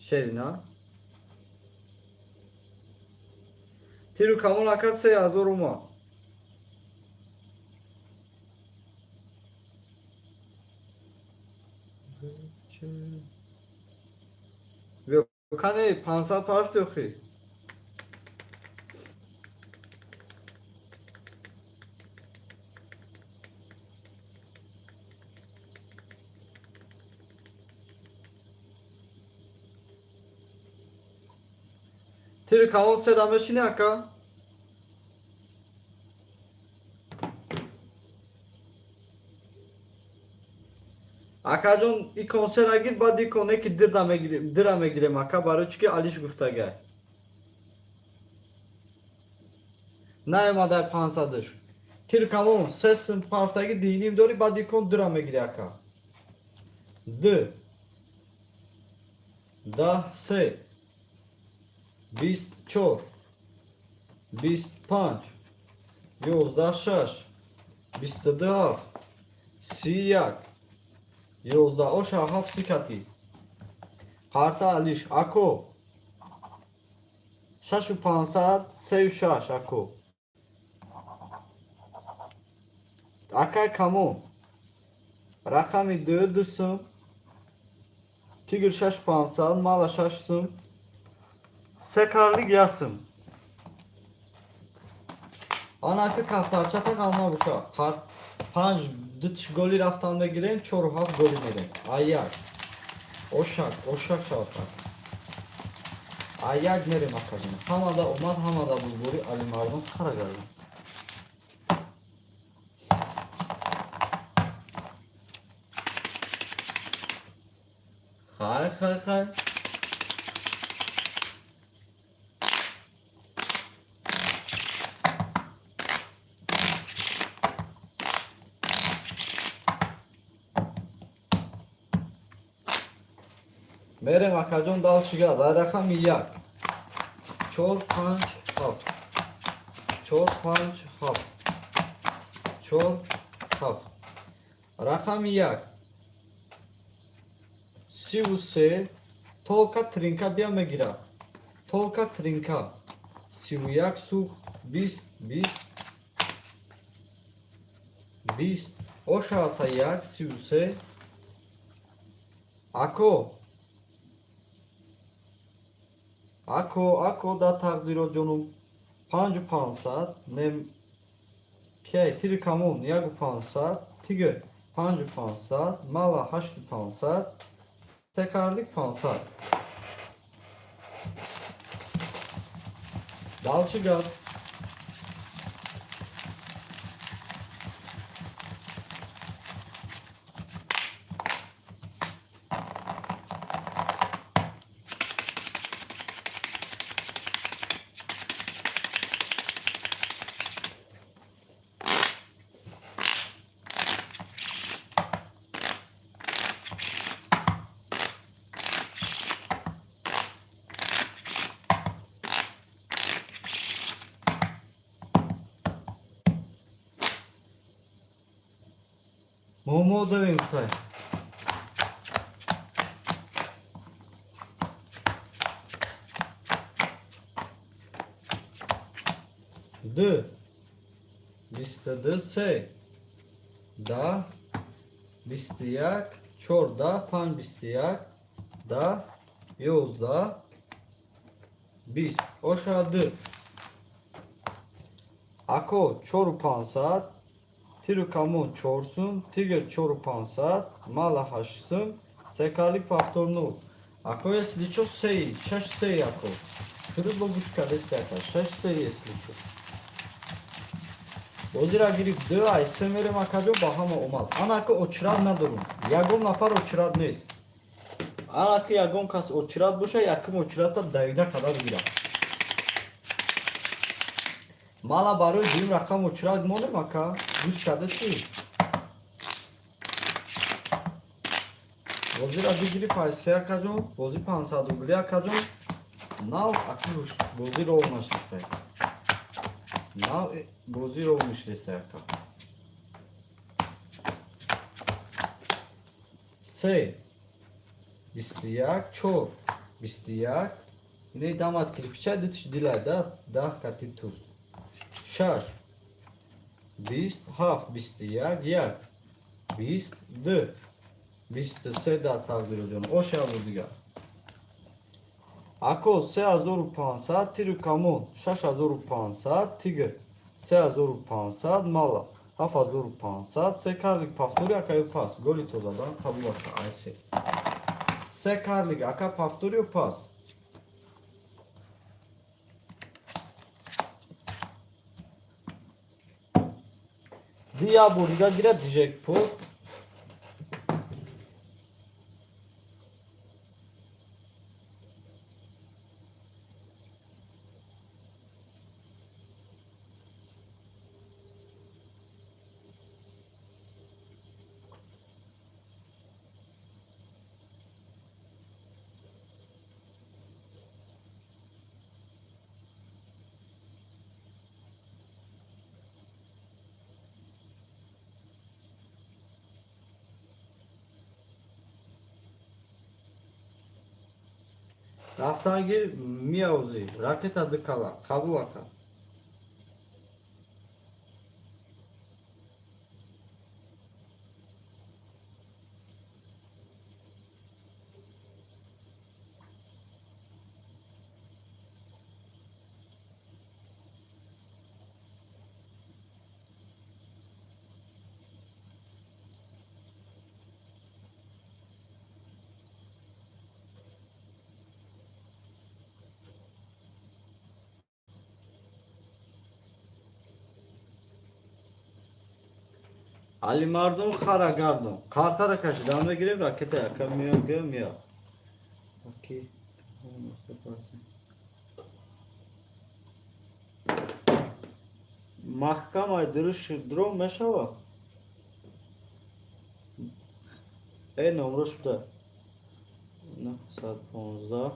Шерина. Тиру камон ака 3000 ума. Кане 500 парф дохи. Тири камон седамешини ака. Акаҷон и консерагир баъд и коне ки дира мегирем ака барои чӣ ки алиш гуфтагай. Наомадай 500-ш. Тир камон 3 сум парфтаги диним дори баъд и кон дира мегири ака. Д. Да 3. 24. 25. 11 29. 31. 11 оша 7 сикати. Қарта алиш ако 6500 36 ако. Акай камон. Рақами 2 сум. Тигр 6500 мала 6 сум. Sekarlık yasım. Anakı kaftarçata kalma buşa. 5 dış goli raftanda giren 4 haf goli meren. Ayak. Oşak şartlar. Ayak merim akadına. Hamada omad hamada bulguri alimardın kara gardım. Hay. Мерем акаҷон дал шигаз ай рақам 1 4 5 7 4 5 7 4 7 рақам 1 33 толка тринка бия мегира толка тринка 31 сух 20 20 ошата 1 33 Ako da taqdiro jonum 5500 nem ke tiri kamon yagu 500 tige 5500 mala 8500 sekarlik 500 dalşı gaz Momo devim tay. D. Bistede se. Da. Bistiyak. Çorda. Pan bistiyak. Da. Yozda. Bist. Oşadı. Ako çoru pansat. Tirukamu çorsun. Tiger çoru pansat. Mala haşsın. Sekali paftornu. Ako je sličo seji. Šaš seji ako. Kırı boguška destaka. Šaš seji je sličo. Ozira girip dı ay semerim akacı bahama omal. Anakı oçrad na durum. Yagon nafar oçrad nes. Anakı yagon kas oçrad boşa yakım oçradda davida kadar girer. Mala barı din rakam oçrad mone maka. Duş kadesi. Ozira girip ay se akacı. Ozi pansa dubli akacı. Nav akı bozi olmuş işte. Nav bozi olmuş işte akı. Se. Bistiyak çor. Bistiyak. Yine damat kirpiçe ditiş dilada dah katit tuz. Şar. Bist haf bistiyak yak. Bist d. Bist se da tabir ediyorum. O şey vurdu. Ako 3500 tirukamu 6500 tigr 3500 mala 7500 sekarlik paftori akayı pas goli tozadan tabu aka ayse sekarlik aka paftori pas diya burga gira diyecek bu. Raftan gir miyavzi raket adı kala kabu vaka. Ali Mardon Khara Gardon. Kartara kaçı damla girip rakete yakamıyor görmüyor. Okey. Mahkama duruş drone meşava. Numara şurada. Ne saat 15'da.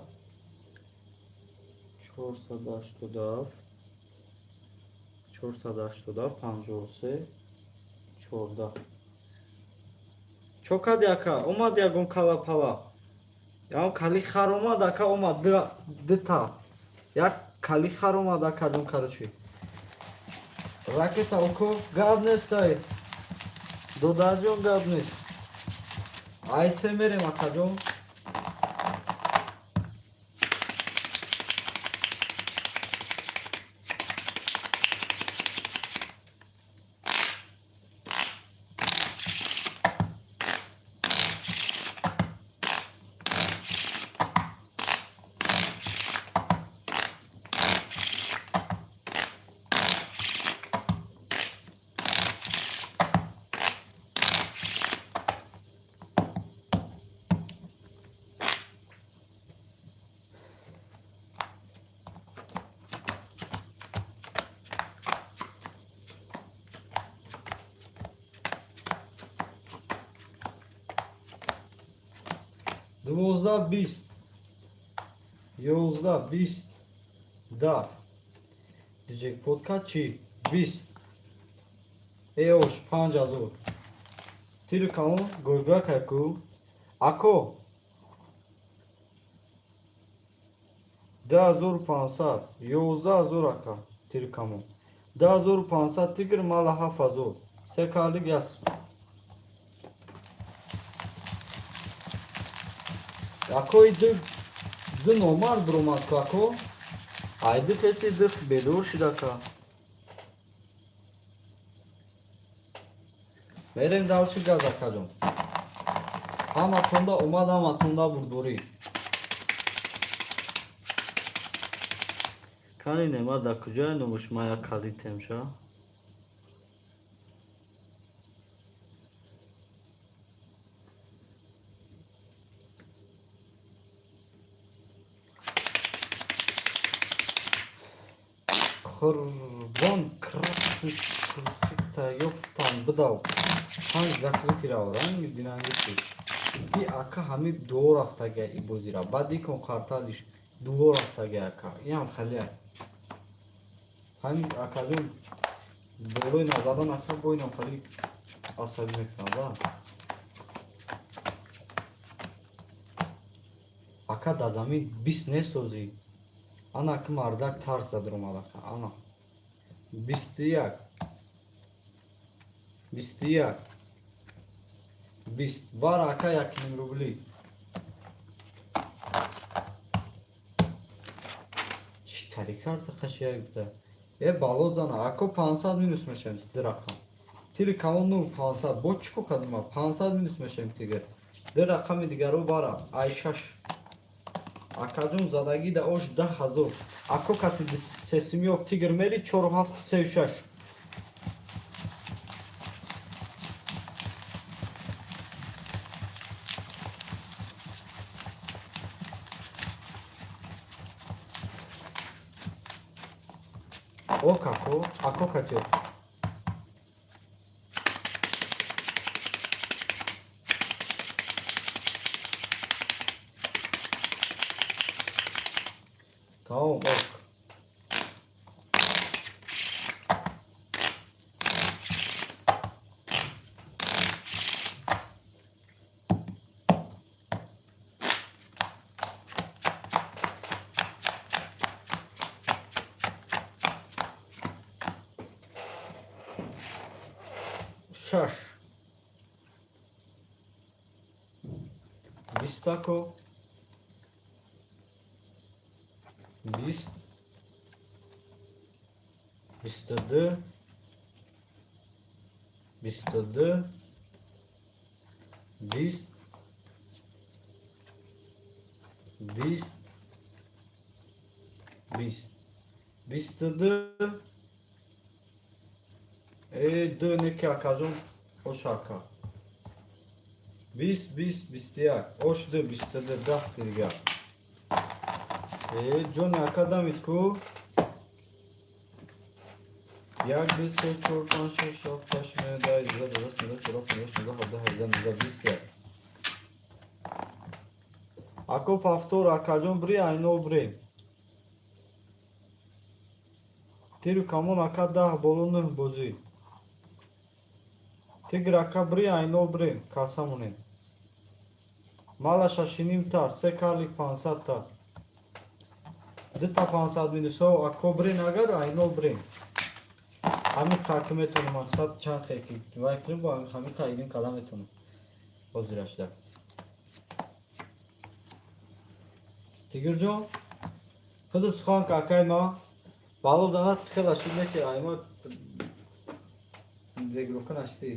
Çorsa daştoda panjose. Çorda. Çok hadi aka. Oma diagon kala pala. Ya kali kharoma daka oma dita. Ya kali kharoma daka don karıçı. Raketa oku gavnes say. Dodajon gavnes. ASMR makajon. Dvozda bist. Yozda bist. Da. Diyecek podkaçı bist. Eoş pancazor. تیر کامو گرگا ککو اکو 10500 11000 aka تیر کامو 10500 تیگر مال حفظو سکالی گس اکو دو normal bromat kako aydı pesi dık bedur şidaka Verem dalşı gaz akacağım ama tonda umadam atonda vurduri Kani nema da kucaya numuşmaya kalitem şa Kurban krasnik kursikta yoftan bıdav Hangi zakri tira var hangi dinangi tira Bir aka hami doğru hafta gel ibo zira Badi kon kartaliş doğru hafta gel aka Yan khaliya Hangi akacım Doğru nazadan aka boyunam khali Asabilmek lazım Aka da zamin bis ne sozi Ana kım ardak tarsa durum alaka ana Bistiyak Bistiyak Bist var aka yakin rubli Tarikar da kaşıya gitti balozana ako 500 minus meşemiz diraka Tiri kavunu 500 boçko kadima 500 minus meşemiz tiger Diraka mi digaro bara ayşaş Akadun zadagi da oş 10000 Ako katı sesim yok tiger meri çor hafta sevşaş O kako ako katıyor Tamam ok Şaş Bistako Bist Bistadı Bistadı Bist Bist Bist Bistadı Döneki akacım o şaka Bistiyak Oşdu bistadı dah dirga Johnny akadamitku Jak by se çorpan şey şok taşmaya da izle burasında çorap burasında hada hazdan da bistiyak Ako paftor akacım bre aynı bre Tiru kamon akadah bolunu bozuy Tigr akabre aynı bre kasamunin Mala şaşinim ta sekalik 500 ta Dita 500 minuso ako bre nagar aynı bre Hami hakimetonu maksat çan xeki Vayklim bu hami kaygın kalametonu O ziraşlar Tigirco Hıdı sıkan kakayma Balı dana tıkıla şimdi ki ayma Reglokan açtı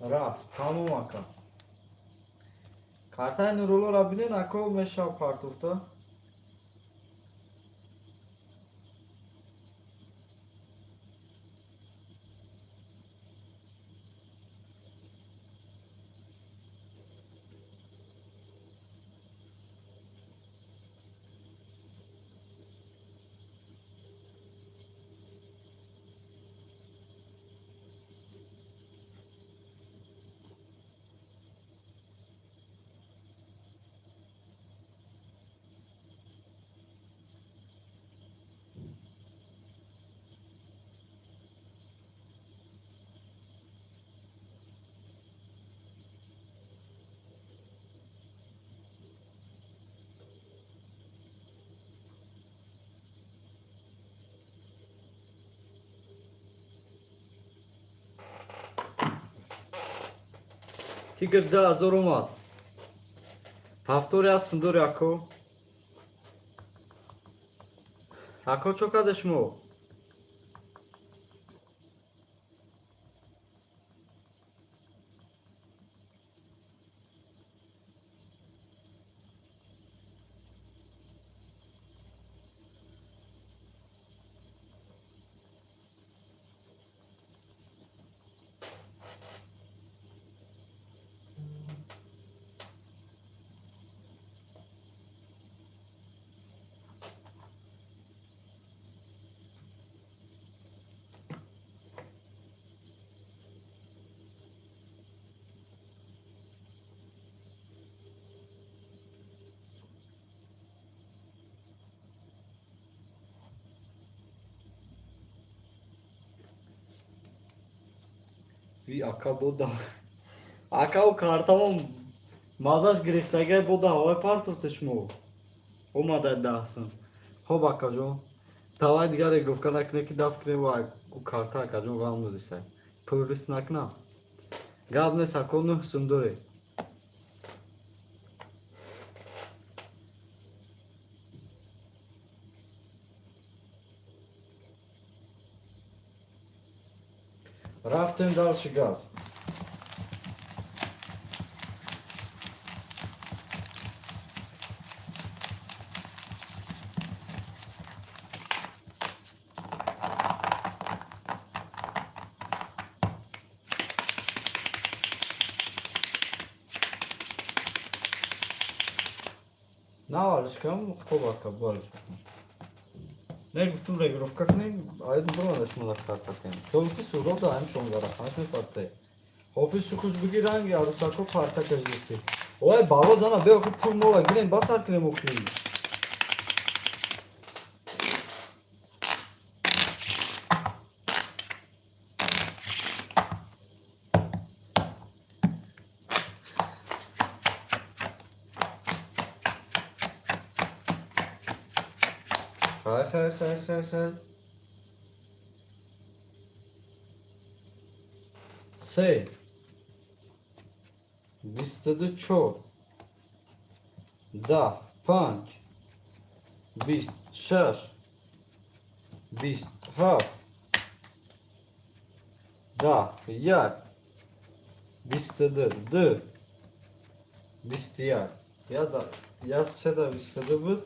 Raf, tamam aka. Kartay nurul olabilir ako meşa partufta. Tiger da zor olmaz. Повтор yazsın dur Yako. Yako çok kardeşim o. Bir akabo da. Akabo kartamam. Mazaj giriftage bu da hava partırtış mı? O madde dahsın. Xo'p akajon. Давай дигар реговка накне ки дафт кунем ва карта акаҷон ғам нузиса. Пулрис накна. Гап нест акон нӯҳ сум доре. Рафтем далши газ. Навалишкам хубака балишкам. Не гуфтум регировка кунем, айдам буронаш мулак карта кунем. Толки суров даем шонгара ханаш мефарте. Хофиз шухуш бигиран я русако карта каждисти. Ой бало зана бео ки пул мола гирем басар кунем окунем. Хай. Се. 24. Да, 5. 26. 27. Да, 5. 24. 25. Я седа 22.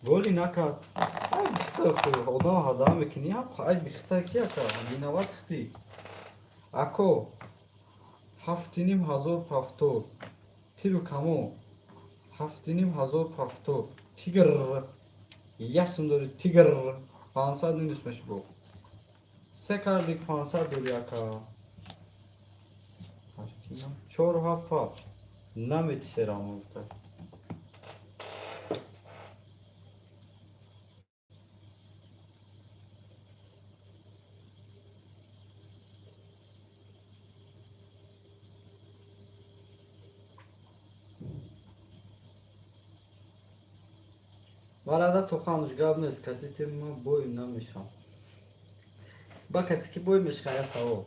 Голи накат. Ай бихта одам ҳада мекини ай бихта кия ка минават хти. Ако 7500 тиру камо 7500 тигр ясым дори тигр 500 нинусмеш бо се кардик 500 дори ака 4 ҳафта намети серам гуфта. Валада тухануш гап нест катити ма бой намешам. Ба катики бой мешхая саво.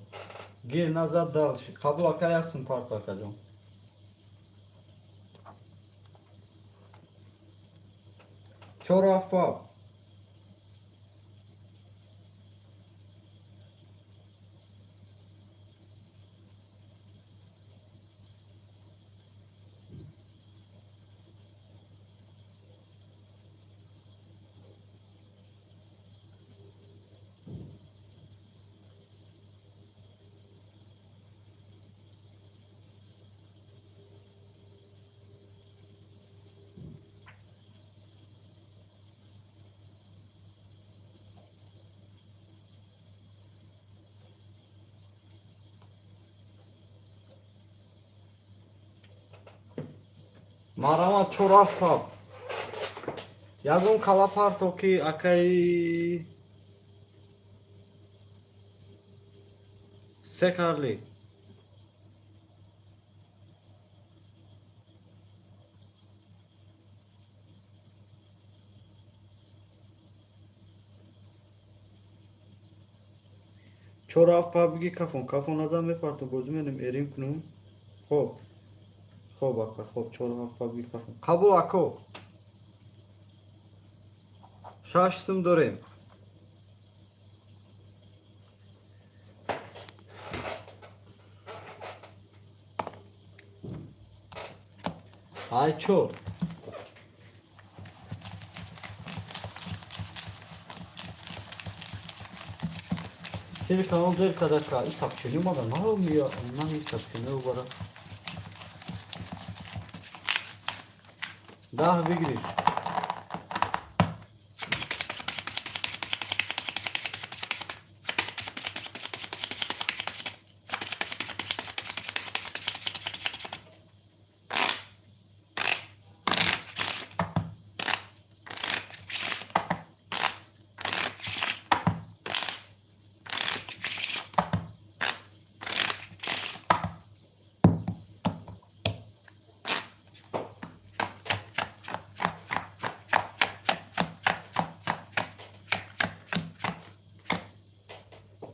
Гир назад далши. Қабул ака ясин парта акаҷон. Чоро афбаб. Марама чорафаб. Ягон калапарто ки акай се карли. Чорафаб ги кафон азам мепарто гозменем эрим кунум. خب خب آقا خب 4 حرف bir kafam. Kabul ako. Şaştım dorayım. Ay çok. Seni kanalda kadar ka. İsap şunu mu da ne olmuyor? Ondan isap şunu var. Daha bir giriş.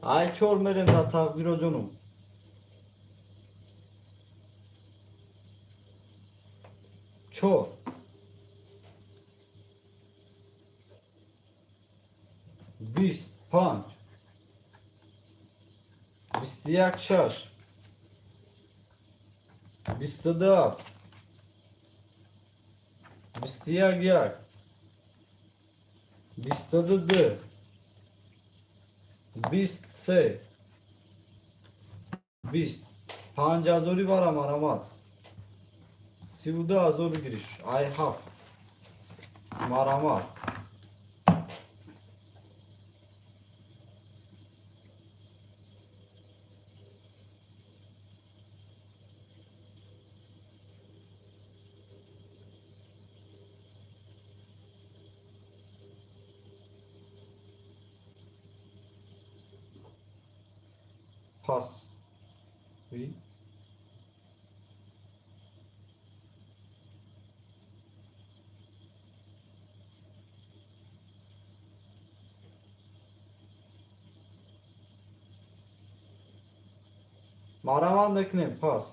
Ay çor merem da takdir hocanım. Çor. Bis, punch. Bistiyak şaş. Bistadav. Bistiyak yak. Bistadıdı. Bist se. Bist. Panc azori var ama aramat. Sivuda azori giriş. I have. Maramat. Pas. Oui. Maramandakine pas.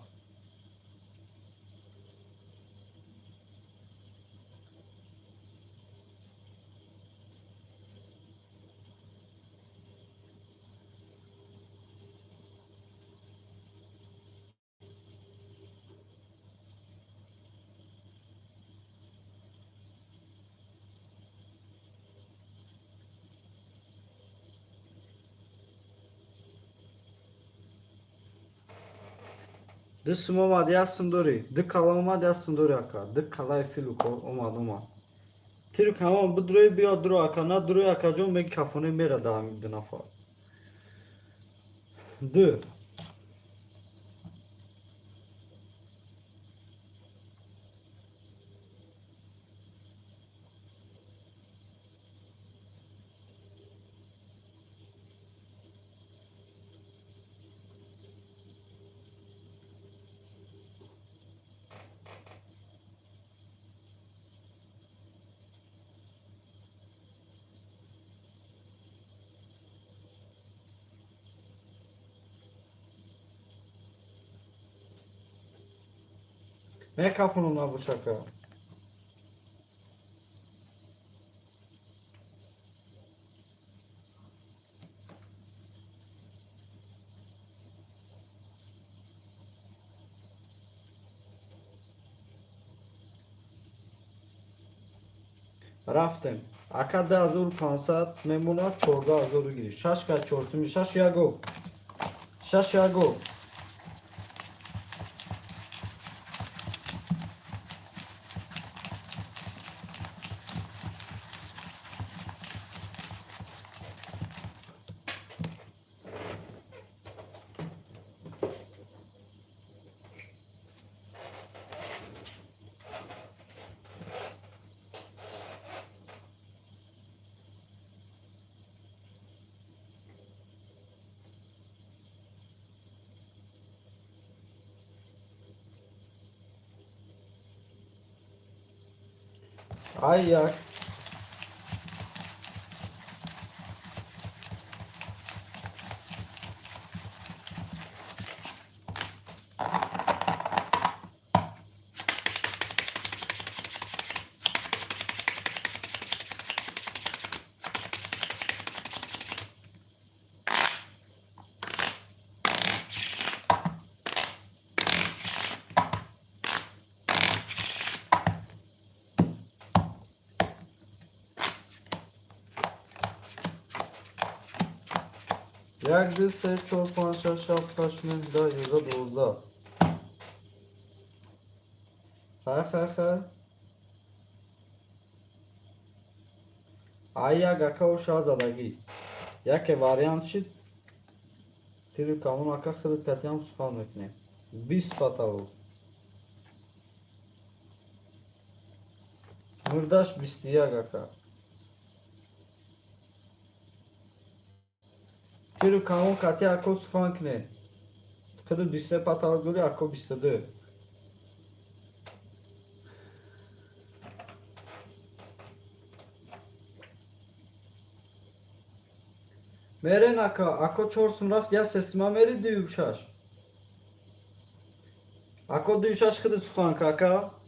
De sumoma de sundori. De kalama de sundori aka. De kalay filuko oma. Tirk hamam bu duruyor bir duru aka. Na duruyor aka. John ben kafana mera devam edin nafa. De. Ne kafanına bu şaka? Raftem. Akada azur pansat memuna çorda azuru giriş. Şaşka çorsun şaş ya go. Şaş ya go. Ay yak. یک دو سه چهار پنج شش هفت هشت نه ده یازده دوازده. خیر ای یک اکا و شاه زدگی یک واریانت شد. تیرو کامون اکا خودت کتی هم سخان میکنه 20 پتا مردش 21 اکا تیرو کامون کتی اکا سخان کنه خودت 23 پتا گلی اکا 22. مرن اکا 4 سم رفت یا 3 سما مری دیو شش اکا دیو شش خودت سخان که اکا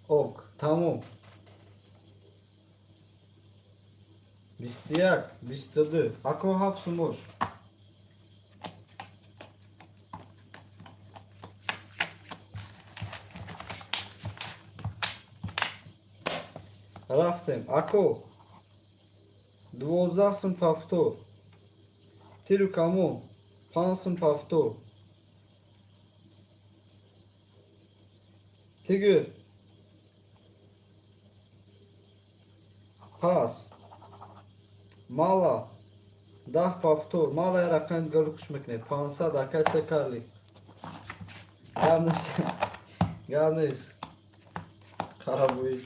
ok tamam 21 22 اکا 7 سم boş رفتم اکو 12 سم پافتو تیرو کامون 5 سم پافتو تیگر پاس مالا 10 پافتو مالا رقم گلو کش میکنه 500 اکا سکرلی گرنیز خرابوی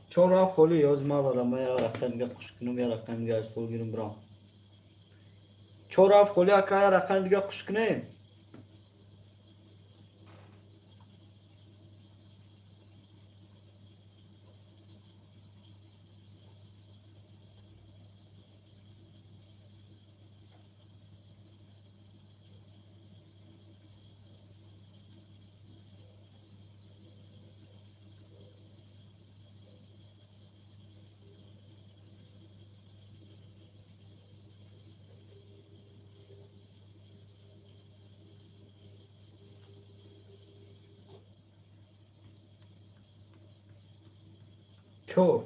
چورا فولی یاز مالا را ما یا رقم گل کش کنم یا رقم گل فول گیرم برام چورا فولی اکا یا رقم گل کش کنیم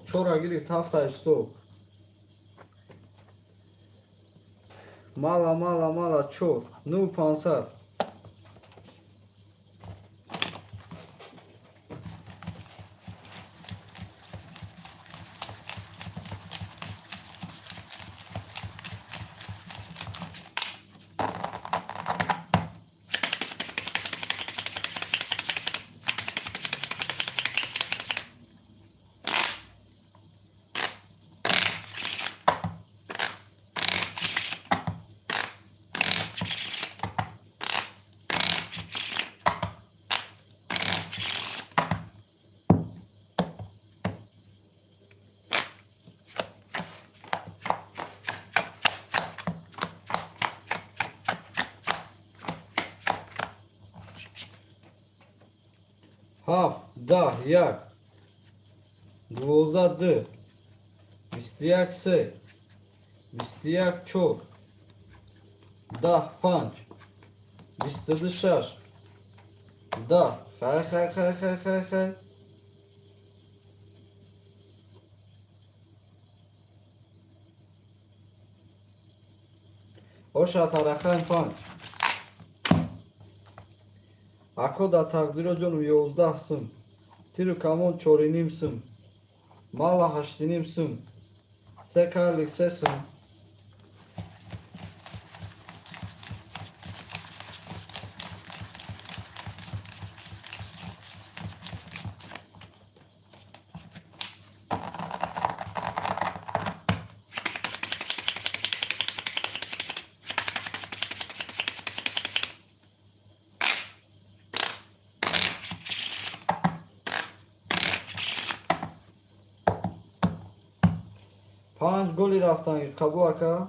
چورا گرفت هفته استوک مالا چور 9500 هفت ده یک 12 دو 21 سه 21 چور 10 5 22 شش 10 خیر Oşa taraxan panç. Ako da takdiro canım 11 sım. Tiru kamon çorinimsın. Mala haştinimsın. Sekarlık sesim. پنج گلی رفتن قبوکا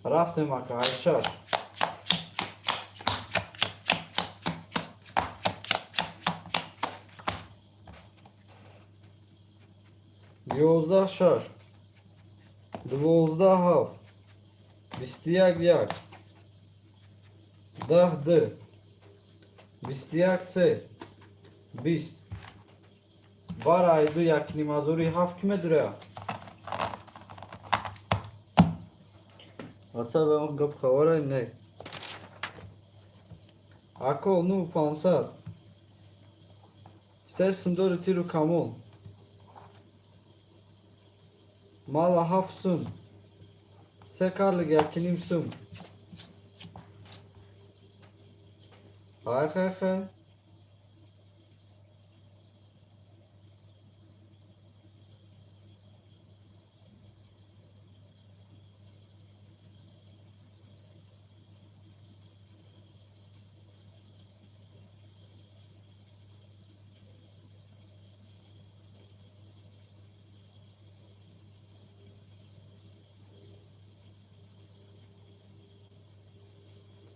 رفتیم اکا 8. 11 6. 12 7. 21 1. 10 2. 21 3. 20. Var aydı yakini mazuri haf kime duruyor? Ata ben o gap kavara ne? Ako nu pansat. Ses sundor tiru kamon. Mala hafsun. Sekarlık yakinimsun. Hay hay hay.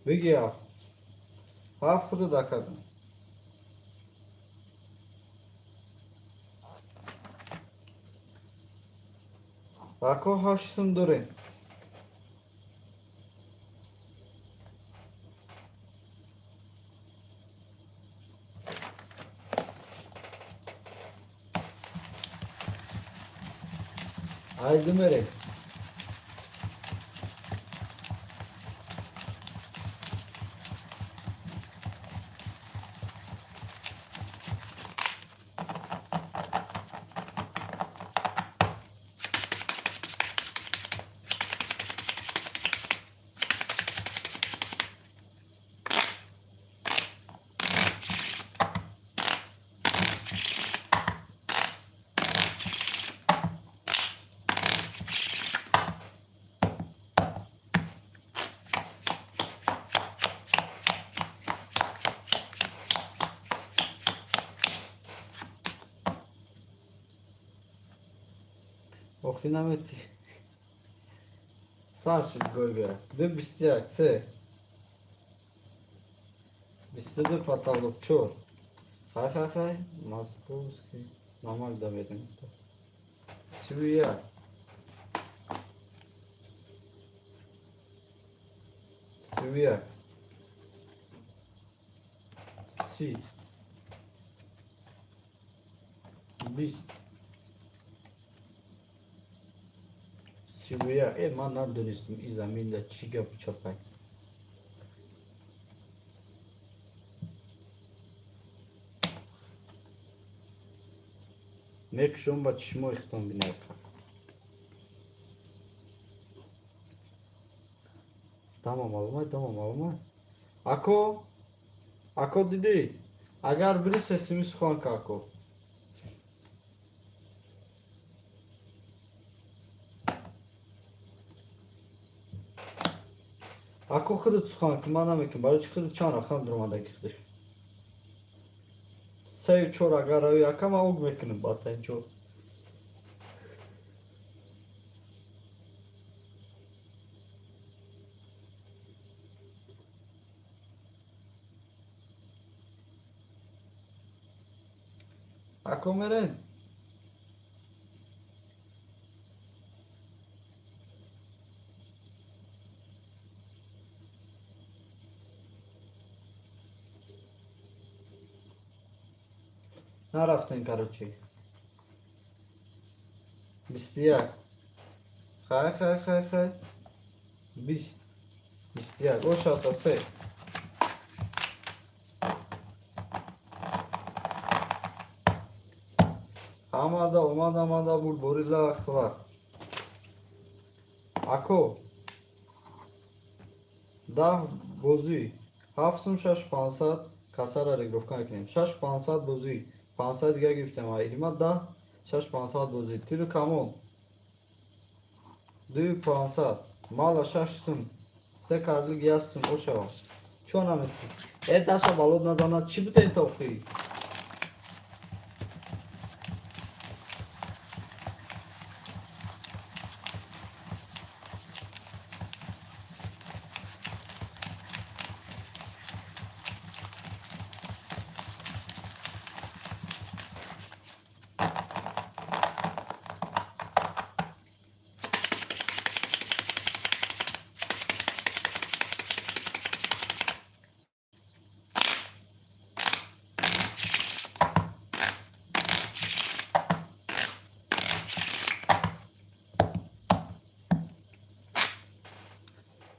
Bigi ya. Haf kudu da kadın. Ako haşsun durin. Haydi mere. Ofinameti. Sarçın gölge. Dün bistiyak se. Bistede patavluk çor. Hay hay hay. Maskovski. Normal da verin. Sivriya. Sivriya. Si. Bist. Sivriya. Man nadönüstüm. İzaminle çiga bu çapay. Mek şomba çişmo ihton bineka. Tamam alma. Ako. Ako dedi. Agar biri sesimi sukan kako. Ako xıdı sukan ki mana mekin. Barı çıkıdı çana kan durmada kıxdı. Sev çor agar ayu yakama og mekinin batayın çor. Ako meren. نرفتین کاروچی بیستیک خای بیستیک o şatası hamada umada bul borilla aklar ako da bozuy hafsum şaş pansat kasara regrovkan ekenim şaş pansat bozuy pansat دیگه گفتم ایما ده شش 500 بوزید تیرو کامون 2 500 مالا 6 سum سه karlık yazsın o şey var çon ameti daşa balod nazana çi bu ten tofi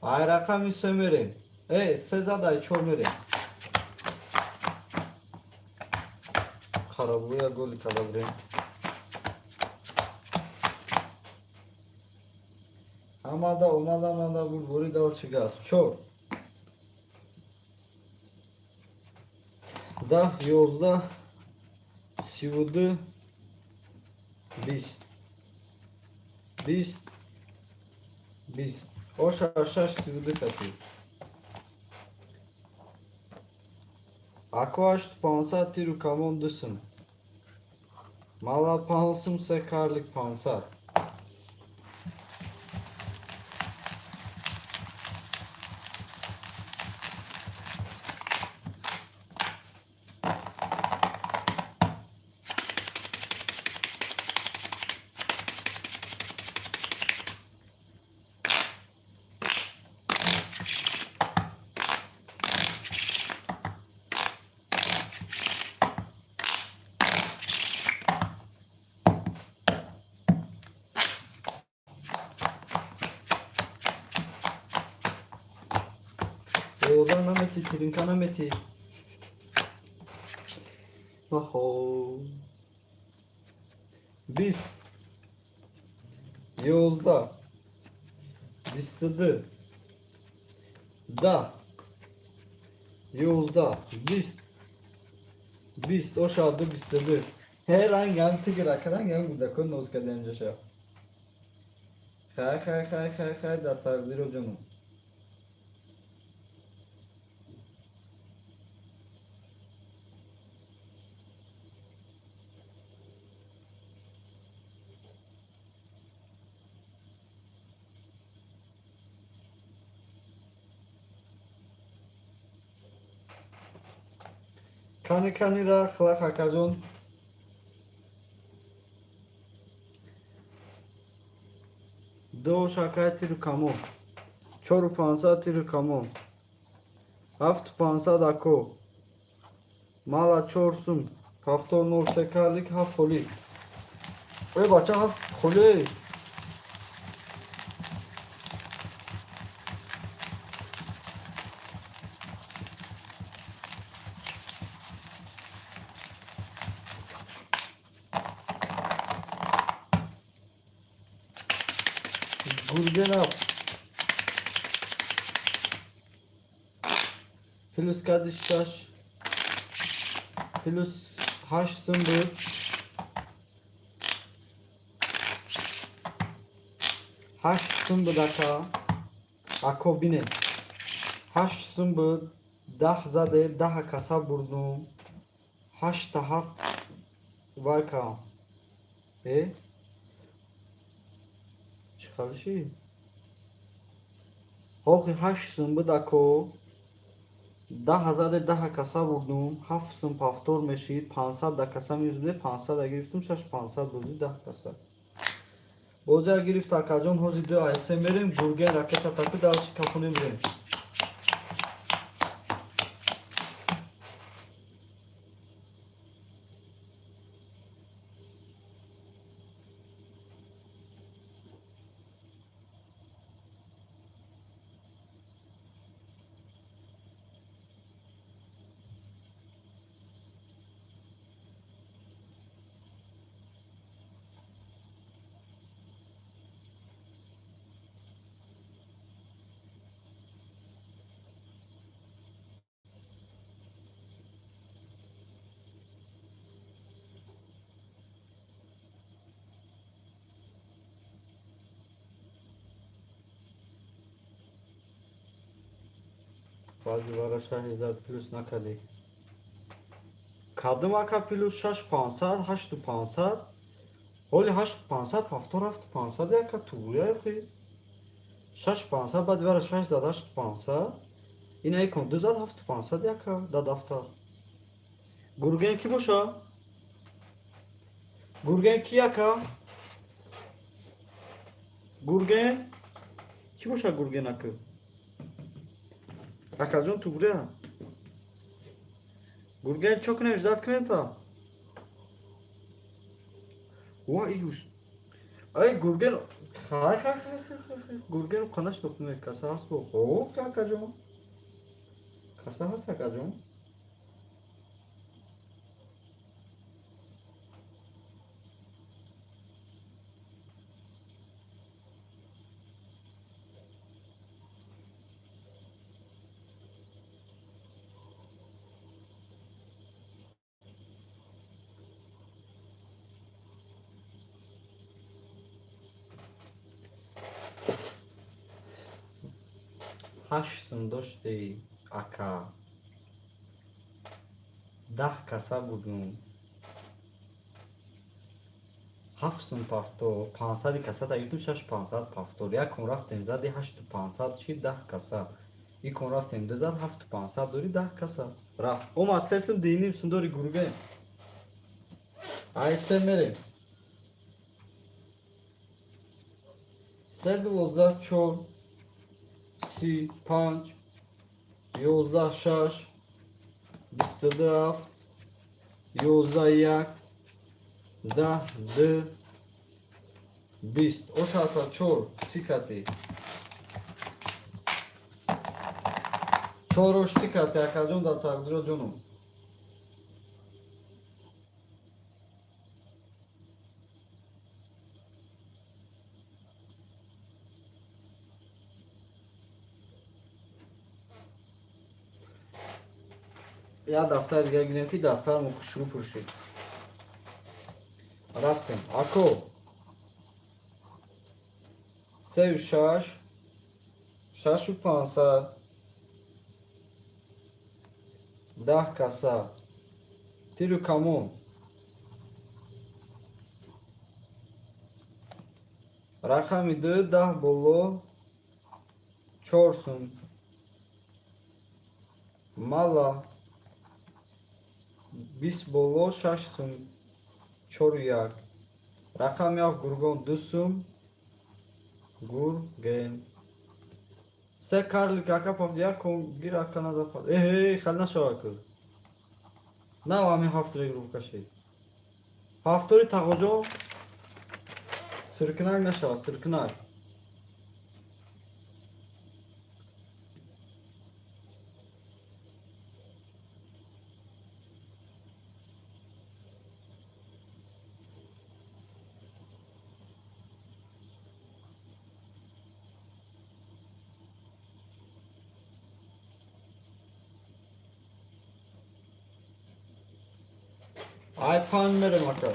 Ay rakami sö میریم. سه زدای 4 میریم. خرابویا گل کلابریم. آماده اومده بود بوری دال شگاست 4 10 11 32 20 20 20 osh 6 32 kati ako 500 tiru kamon dusum mala 500 se karlik 500 Ozan nameti, Trinka nameti. Oho. 20 11 22 da 11 20 20 oshadu 22 her an gam tigir akaran gam gudakon noz kadem jasha khay da taqdir o canım. Kani ra khla khakajon do shakati rukamo 4 tiru kamo 7 dako mala 4 повтор 0 sekalik 7 kholi oy bacha 7 kholi Gurgenap Plus kadiştaş Plus haş sımbı Haş sımbı daka Ako bine Haş sımbı Dah zade daha kasa burdum Haş tahaf Vaka Çıkalışı Hoği haşsın bu dako daha zade daha kasa vurdum hafsın paftor meşid 500 da kasam 100 bile 500 da giriftim şaş 500 buldu daha kasa Bozer girifta akajon hozi de ASMR'im burger raket atakı dalşı kapını bilen Bazı vara 6000 plus nakali Kadım aka plus 6500 8500 Holy 8500 повтор 8500 яка тугуя яхи 6500 баъд вара 6 зад 8500 ина икон 2 зад 7500 яка да дафтар Гурген ки боша Гурген ки яка Gurgen ki boşa Gurgen akı Akajon tu buraya Gurgen çok ne üzdad krenta Vay iyus Ay Gurgen Hay hay hay hay. Gurgen kanaş dokmuyor. Kasa has bu. Oh kakacım. Kasa has kakacım. Haşsın doşti aka. Dah kasa bugün. Hafsın pafto. Pansadi kasa da yutun şaş pansad pafto. Ya kon raftem zadi haştu pansad çi dah kasa. İ kon raftem dezad haftu pansad dori dah kasa. Raf. Oma sesim dinim sundori gurge. Ay semerim. Sed 12 4 سی 5 11 6 27 11 1 10 2 20 oşata çor sikati çoroş sikati akacon da takdiro canım. या दफ्तर गए कि दफ्तर में शुरू पुरुषी रफ्तम ako sev şaş pansa dah kasa tiru kamu rakami 2 dah bolo çorsun mala bis bolo şaşsun çoruyak rakam yav gurgon dusum gurgen se karlı kaka pavdiya kon bir akana da pad khalna şovakır na ami haftare grupka şey haftori tağoco sırkınar naşava sırkınar ay pan mere maka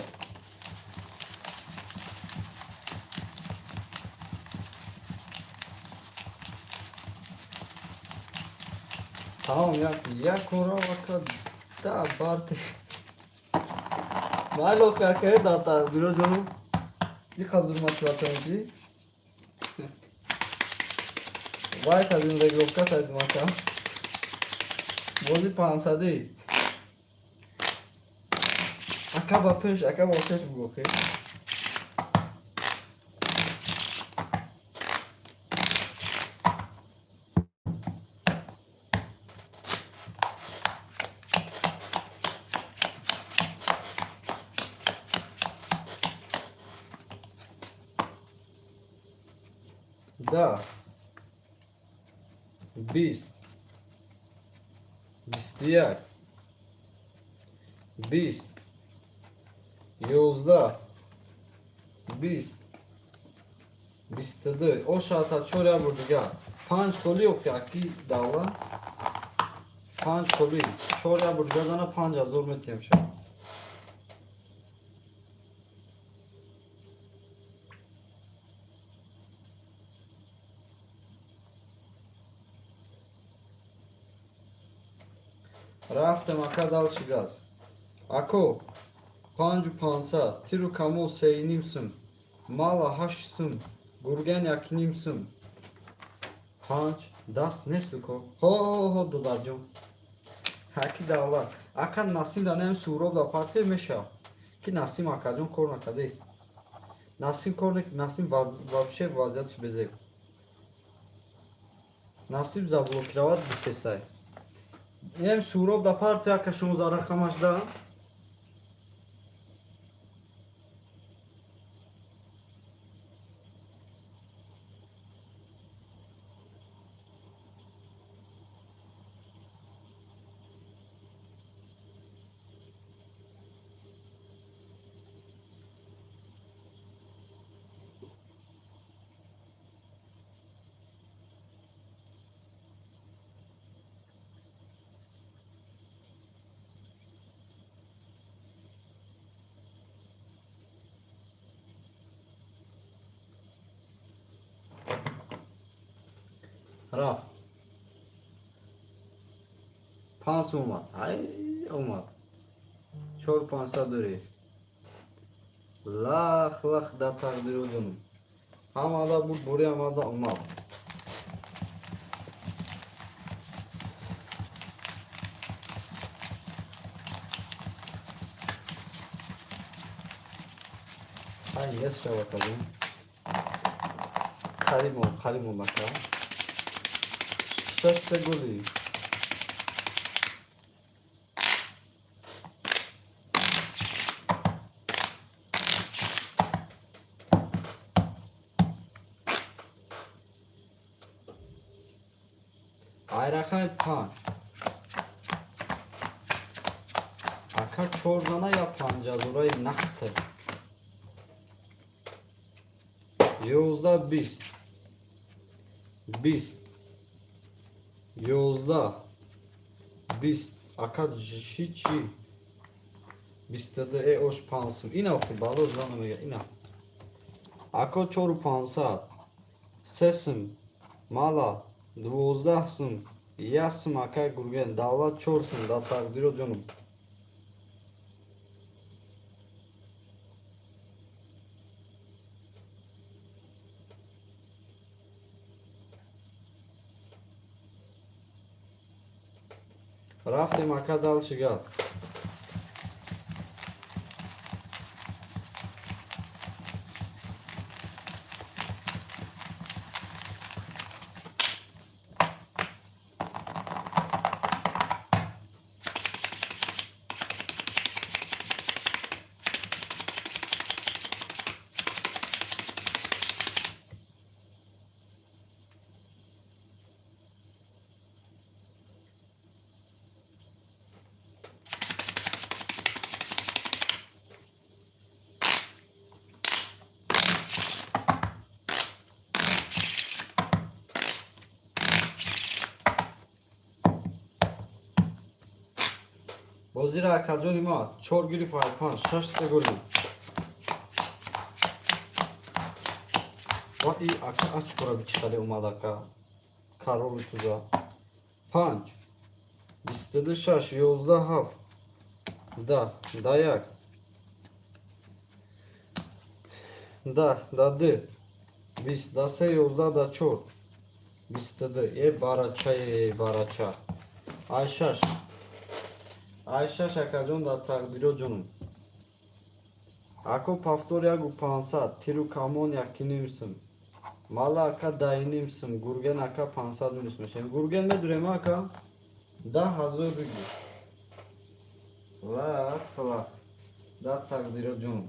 tamam ya kora vaka da barte malo kaka data biro canım bir kazırma çuvatanı vay kazın da grupka saydım maka bozi pansa değil acaba peş bu okey. Da bis bistiyer bis yozda bis bistadı o şata çorya burduga panç koli yok ya ki dava panç koli çorya burduga zana panca zor metiyem şa رفتم akadal şigaz ako pancu pansa tiru kamu seynimsin mala haşsın gurgen yakinimsin panç das nesuko ho dolarcım haki dava akan nasim da nem surov da parti meşa ki nasim akacım korna kadeyiz nasim kornek nasim вообще vaziyat bezek nasim za blokirat bikesay nem surov da parti akaşımız arakamaşda رفت. 5 اومد. ای اومد. 4500 داری. لخ لخ در تقدیر و جنوب. همه دا بود بوری همه دا اومد. ای یس شو کردیم. خریمون بکر. 6 تا گلی. Ayrakay 5. Aka 4 dana yapacağız orayı naktı. 11 20. 20. 11 20. Aka hiç. 20 da oş pansım. İna oku balo zanım ya ina. Aka 4 500. Sesim mala 12 сум, 1 сум акай гурген, давлат 4 сум, да тақдиро ҷонум. Рафтем ака дал шигат. بازی را کجانی ما 4 گیری فایل 5 6 تا گلی و ای اکا اچ کورا بیچخالی اومد اکا کارول توزا 5 22 6 11 7 da yak da 2 20 da 3 11 da 4 22 baraça Ayşaş Ayşa şakajon da taqdiro canım. Ako paftorya gu 500, tiru kamon yakinimsin. Mala aka dayinimsin, gurgen aka 500 minismiş. Gurgen ne durema aka? Da hazır bilgi. La. Da taqdiro canım.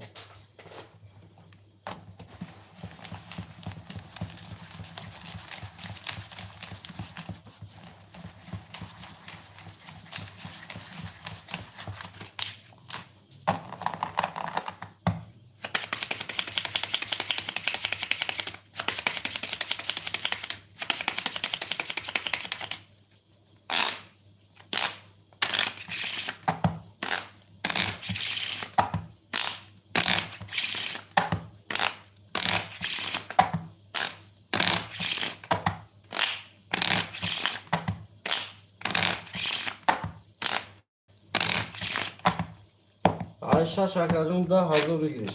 Ayşa şakajon da hazır bilgi.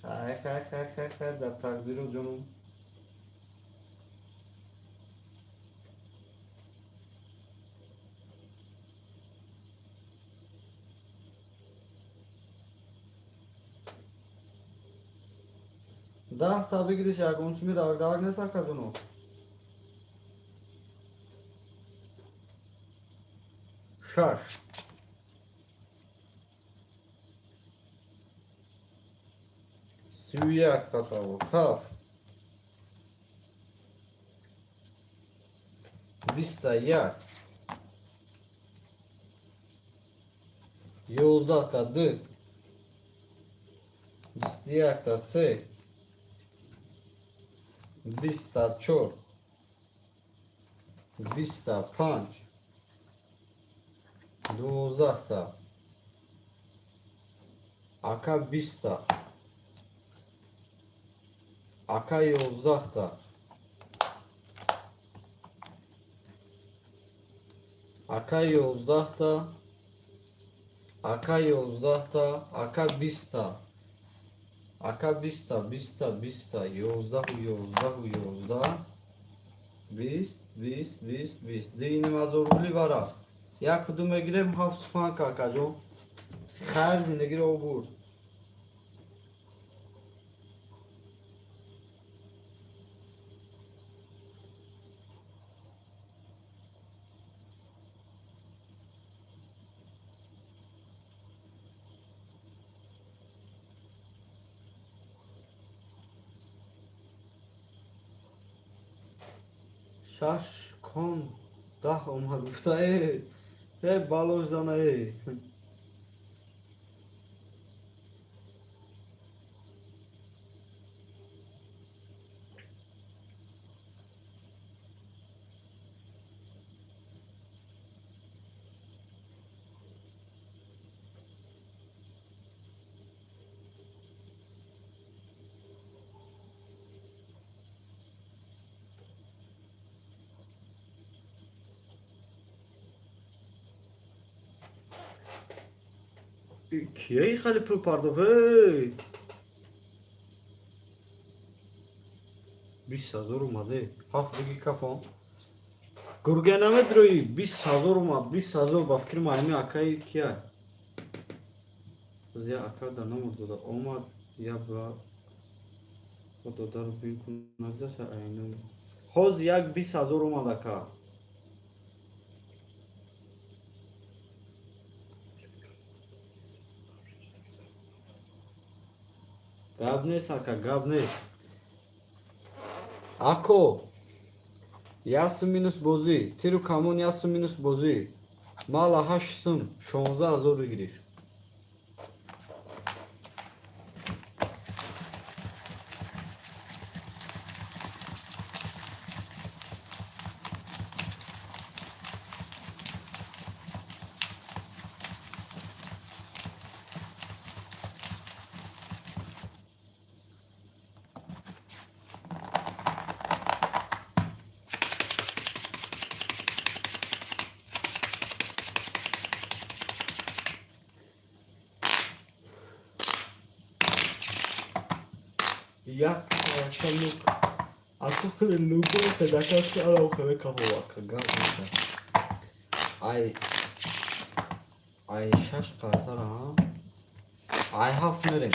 Hay da taqdiro canım. Da tabi giriş ya konuşmuyor da ne sakladın o? Şaş. Suyak katavo kaf. Vista yak. Yozdata dı. Vistiyakta se. Vista çor. Vista panç. 12 تا Aka 20 تا. Aka 11 تا. Aka 11 تا. Aka 11 تا. Aka 20 تا. Aka 20 تا 20 تا 20 تا 11 11 20 20 20 20 دیگه مزورولی وارا یک کدوم بگیریم 7 تومن کاکا جون خیر زندگی رو برد. شش کن 10 اومد گفته ای بالوش دانه ای کیه خیلی پول پرداخته 20,000 اومده 7 بگی کفان گرگه نمیدروی 20,000 اومد 20,000 با فکر مایمی اکای کیه از یا اکا در نمور داده اومد یا با خود داده رو بین کن نگذاشت اینو حوز یک 20,000 اومد اکا گاب نیست اکا گاب نیست اکو یاس مینوس بوزی تیرو کامون یاس مینوس بوزی مالا 8 سون 16,000 بگیریش Jak čemu ako kada lugo kada ka ala o kada ka hova kaga ay şaş kartar ha ay hafnerim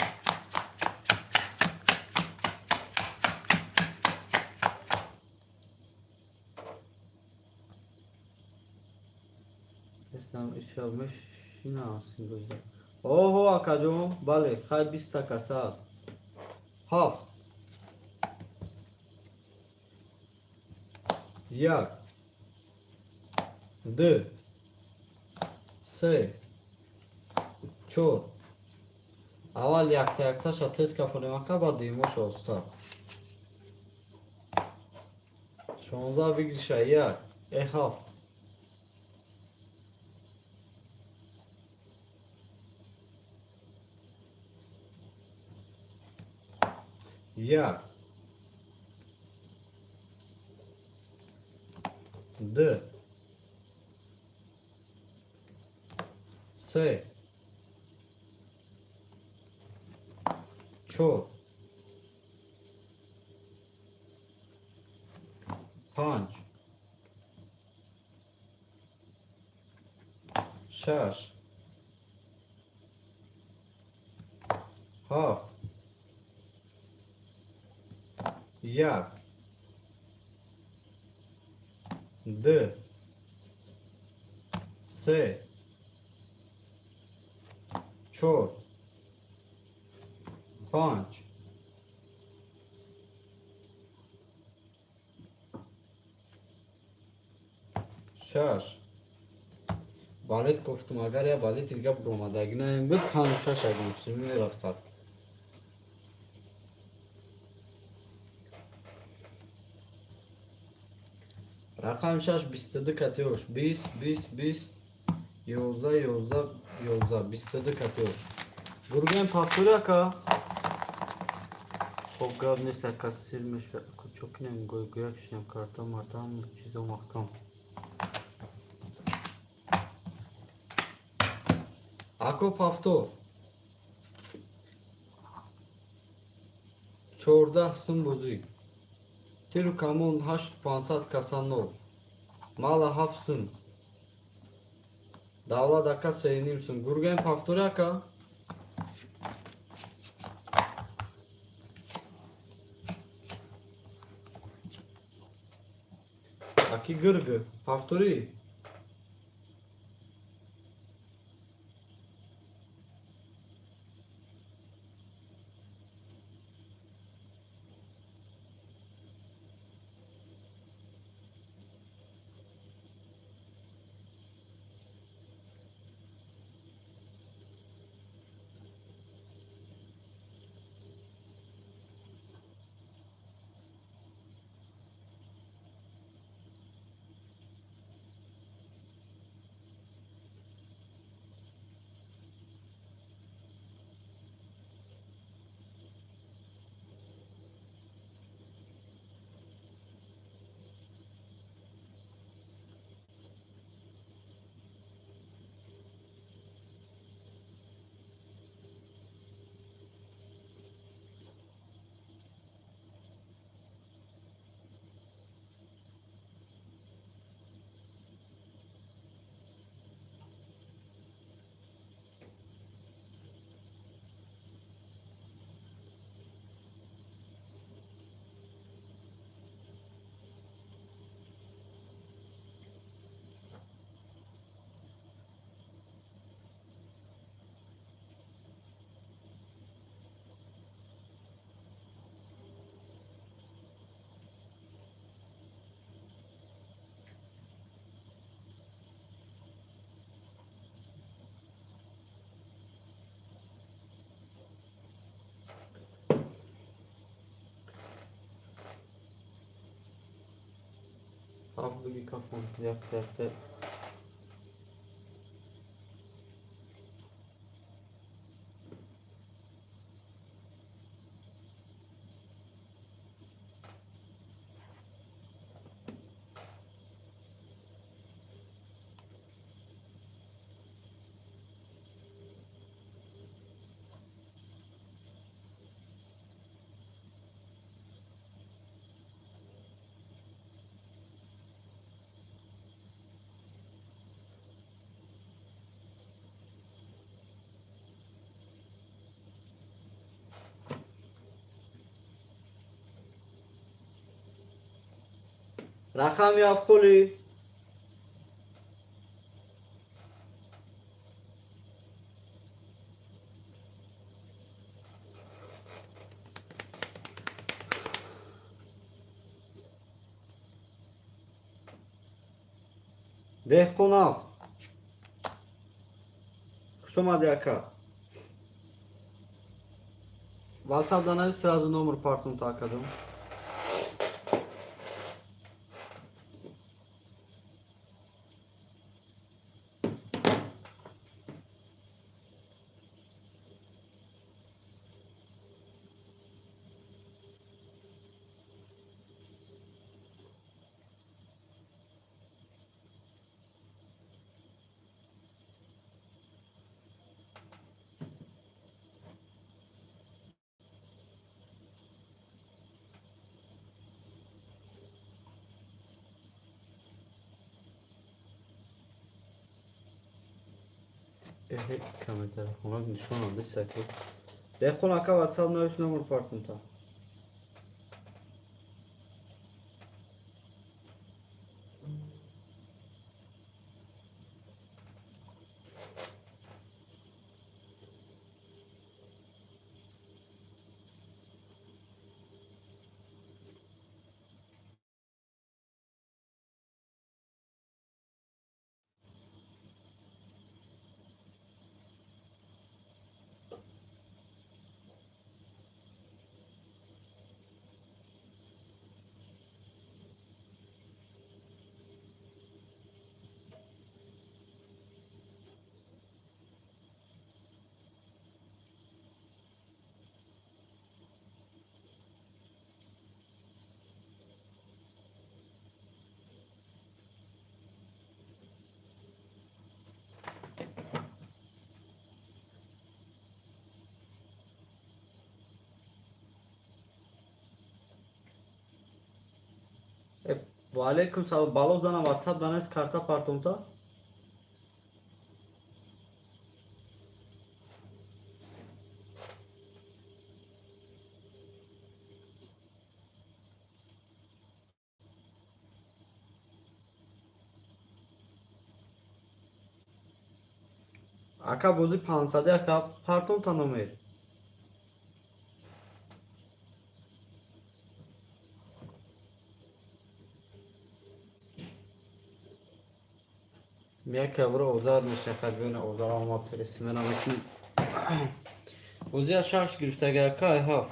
İslam iş yapmış yine alsın gözler oho akajo bale khay 20 taka saz haf یک دو سه چهار اول یک تا یک تاشا تست کفونیم اکا با دیمو شوستا 16 بگیرشه یک ای هفت یک دو سه چهار پنج شش هفت یک دو سه چهار پنج شش بالت گفتم اگر یا بالت دیگه برومدگی نه بود خانو شش اگم سیمی رفتار رقم شش 22 کاتیوش 20 20 20 11 11 11 22 کاتیوش Gurgen Pasturyaka. Obgadny seka silmy kucioknem jak się kartą tam çizom aktam. Ako pafto. Çorda sın bozuy. Tiru kamun haş pansat kasanov. Mala hafsun. Davla daka seynimsin. Gurgen Pasturyaka. Aki gırgı. Pafturi. Haflı kafam yak dertte. Rakam yavkuli. Deh konav. Шума дяка. WhatsApp'dan abi sırada numara partını takadım. Kamera telefona nişan aldı saklı. Deh konaka WhatsApp'dan abi numara partını tak. Валейкум салом. Балоз дана WhatsApp данас карта партонта. Ака бози 500 ака партон таномер. Мия кавра озар мешахад бина озар ама пересмена меки. Бози аз шахш гирифтага ака ҳаф.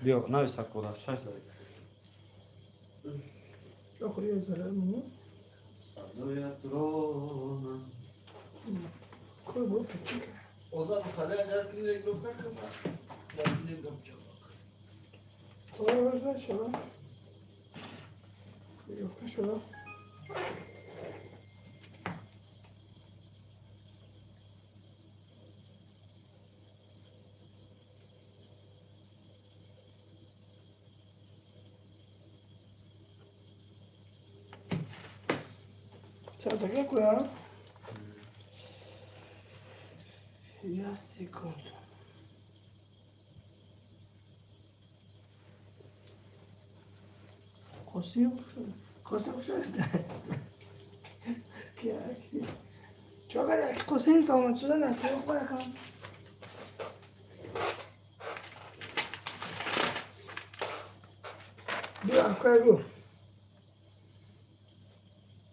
بیا نوی سکولا شش داری بخوری از دارم صدایت رانم کار بود پچیک اوزا بخاله اگر کنی رگلو بکنم در نگم چه آه از شما یوکا شما چند تا که کویا یا سیکند قاسم شده که چقدر که قاسم سامد شده نسلی خواه کن بیا اکو اگو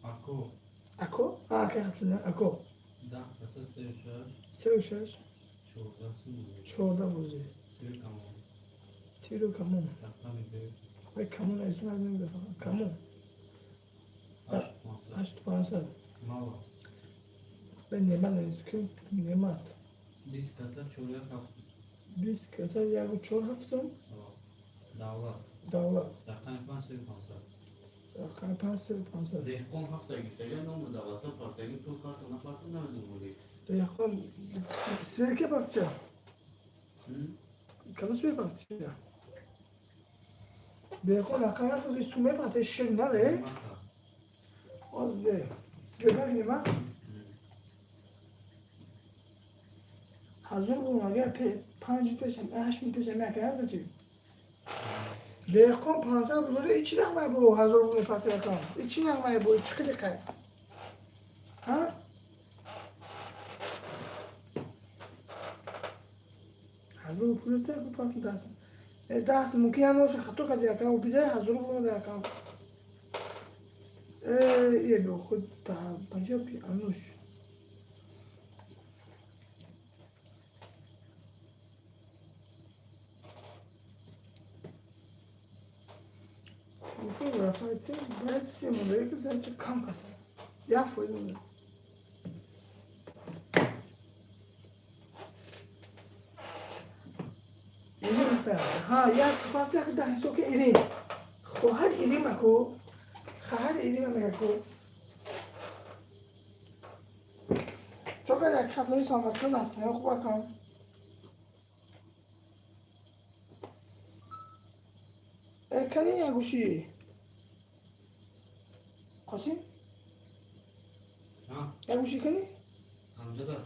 اکو اکو؟ که حفظه اکو ده پس سه و شش 14 14 بوزی تیرو کمون به کمون از من نمیدونم کمون 8500 به نعمت نیست که نعمت 20 کسر چوریا هفت 20 کسر یکو 4700 دولت دولت دقیقا 500 دهقان هفتگی سگه نام دوازه پرتگی تو کارت نفرت نمیدون بودی دقیقا سفیر که بخشه کلو سفیر بخشه دقیقا لقای هفت روی سومه پته شیر نره آز به سفیر بخنی من hazır bulmaga 5 peşem 8 peşem yakın yazıcı. Dehqon pansa bulur içine mi bu hazır bulma farkı yakan? İçine mi bu çıkı ha? Hazır bulursa bu farkı dasın. دست ممکن هم باشه خطور کردی یکم و بیده حضور بگم در یکم یه دو خود تا پنجه پی انوش Ufuk rafayeti ben simulayı güzel bir kampası. Ya fırını. İlim ta. Ha ya sıfatı kadar çok ilim. Her ilim ako. Her ilim ako. Çok kadar katlayı sanatçı aslında oku bakalım. Kanı ya guşi. Qasim? Ha, Ya guşi kanı? amca da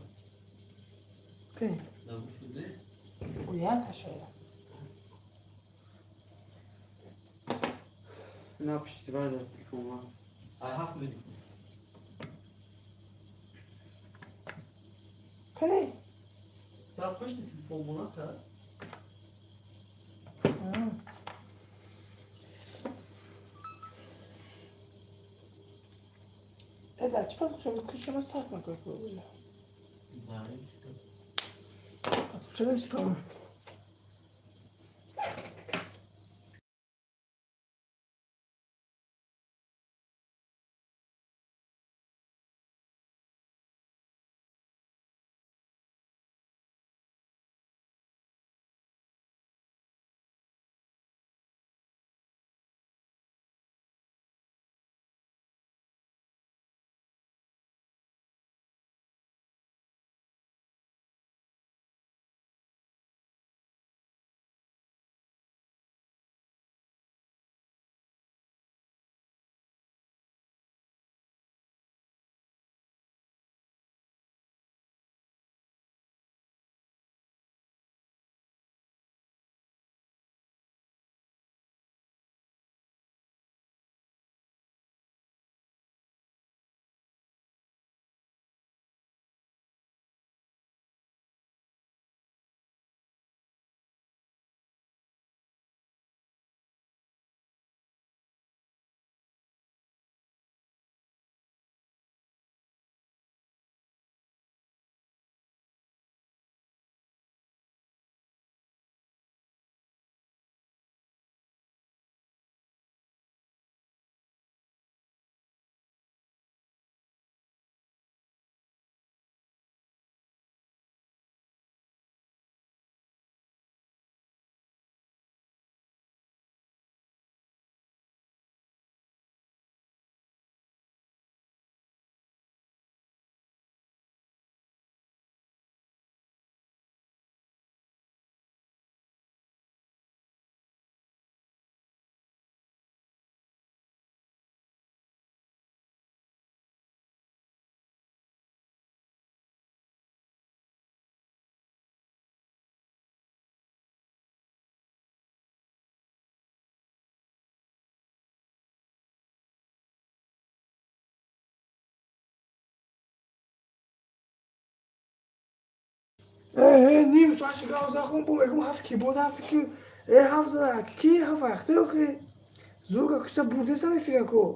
Kanı. da bu şu ne? Uyan taşıyor. Ne yapıştı ben de telefonu. I have many. Kanı? Ya yapıştı telefon buna kadar. Ha. Evet, çıpak şöyle kışlama sarkma koyuyor böyle. Şöyle istiyorum. نیم ساعت شکار زخم بوم اگم هفت کی بود هفت کی هفت زده کی هفت وقته اخی زوگا کشتا برده سمی فیرکو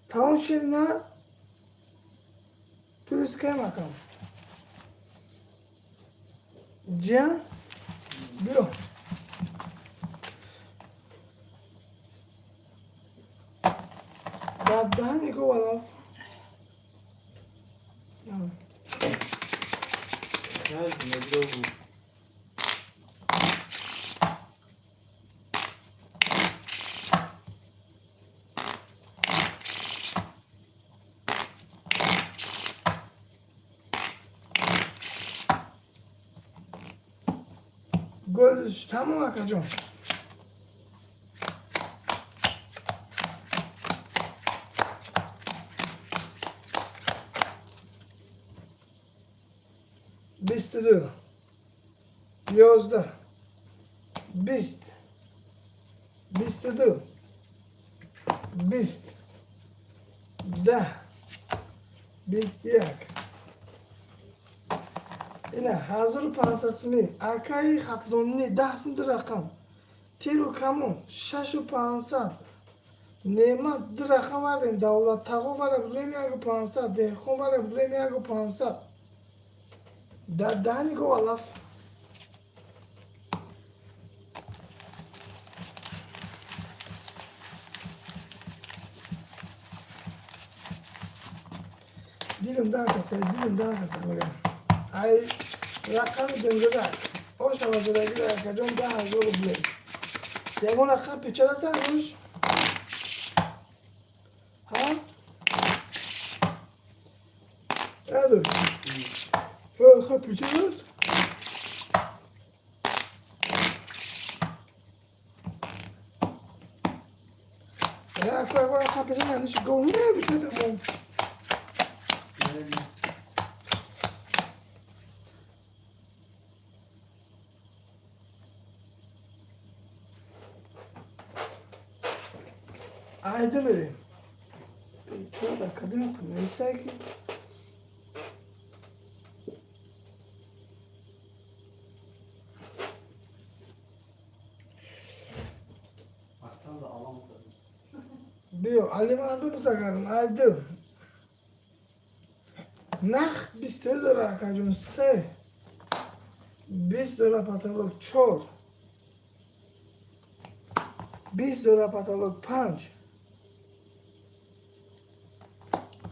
تمام شد نه پلیس که مکم جان بیو دهنی که والا Her gün ne bu? گل تمام اکا جان بیست دو یازده بیست بیست دو بیست ده بیست یک اینه 1500 می اکای خطلونی 10 سم رقم تیرو کمون 6500 نعمت دو رقم وردیم دولت تقو وره بدویم یک 500 دهخون وره بدویم یک 500 در دهنی گو الاف دیدم در کسه بگم ای رقم دنگه در اوش هم از رگی در کجان 10,000 روبله یکون رقم پیچه دست روش ها ادو رقم پیچه دست اکو رقم پیچه دست نیش گوهی نمیشه تمام Haydi vereyim. Şöyle kadın yaptım. Neyse ki. Aktan da alamadım. Diyor. Ali vardı bu sakarın. Haydi. Nah 20 lira kacun se. 20 lira patalok çor. 20 lira patalok panç.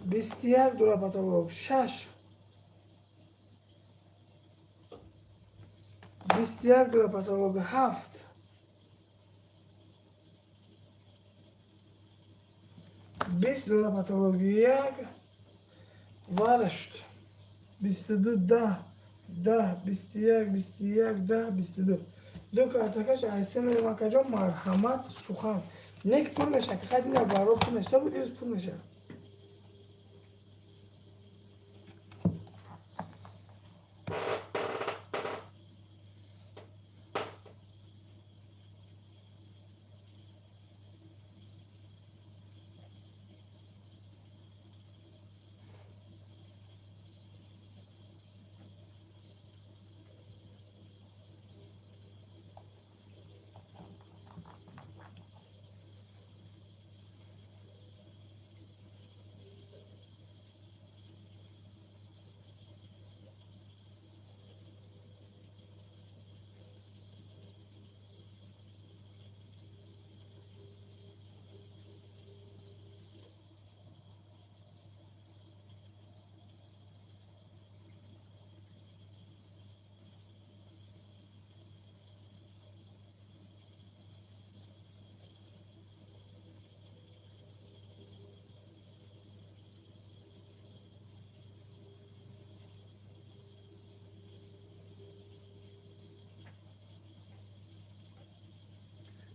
21 lira patalok şaş. 21 lira patalok haft. 20 lira patalok یک ورشت 22 10 10 21 21 10 22 دو کارتکش عیسی میرم کجا مرحمت سخن نیک پر نشه که خیلی نبارو پر نشه بود دیروز پر نشه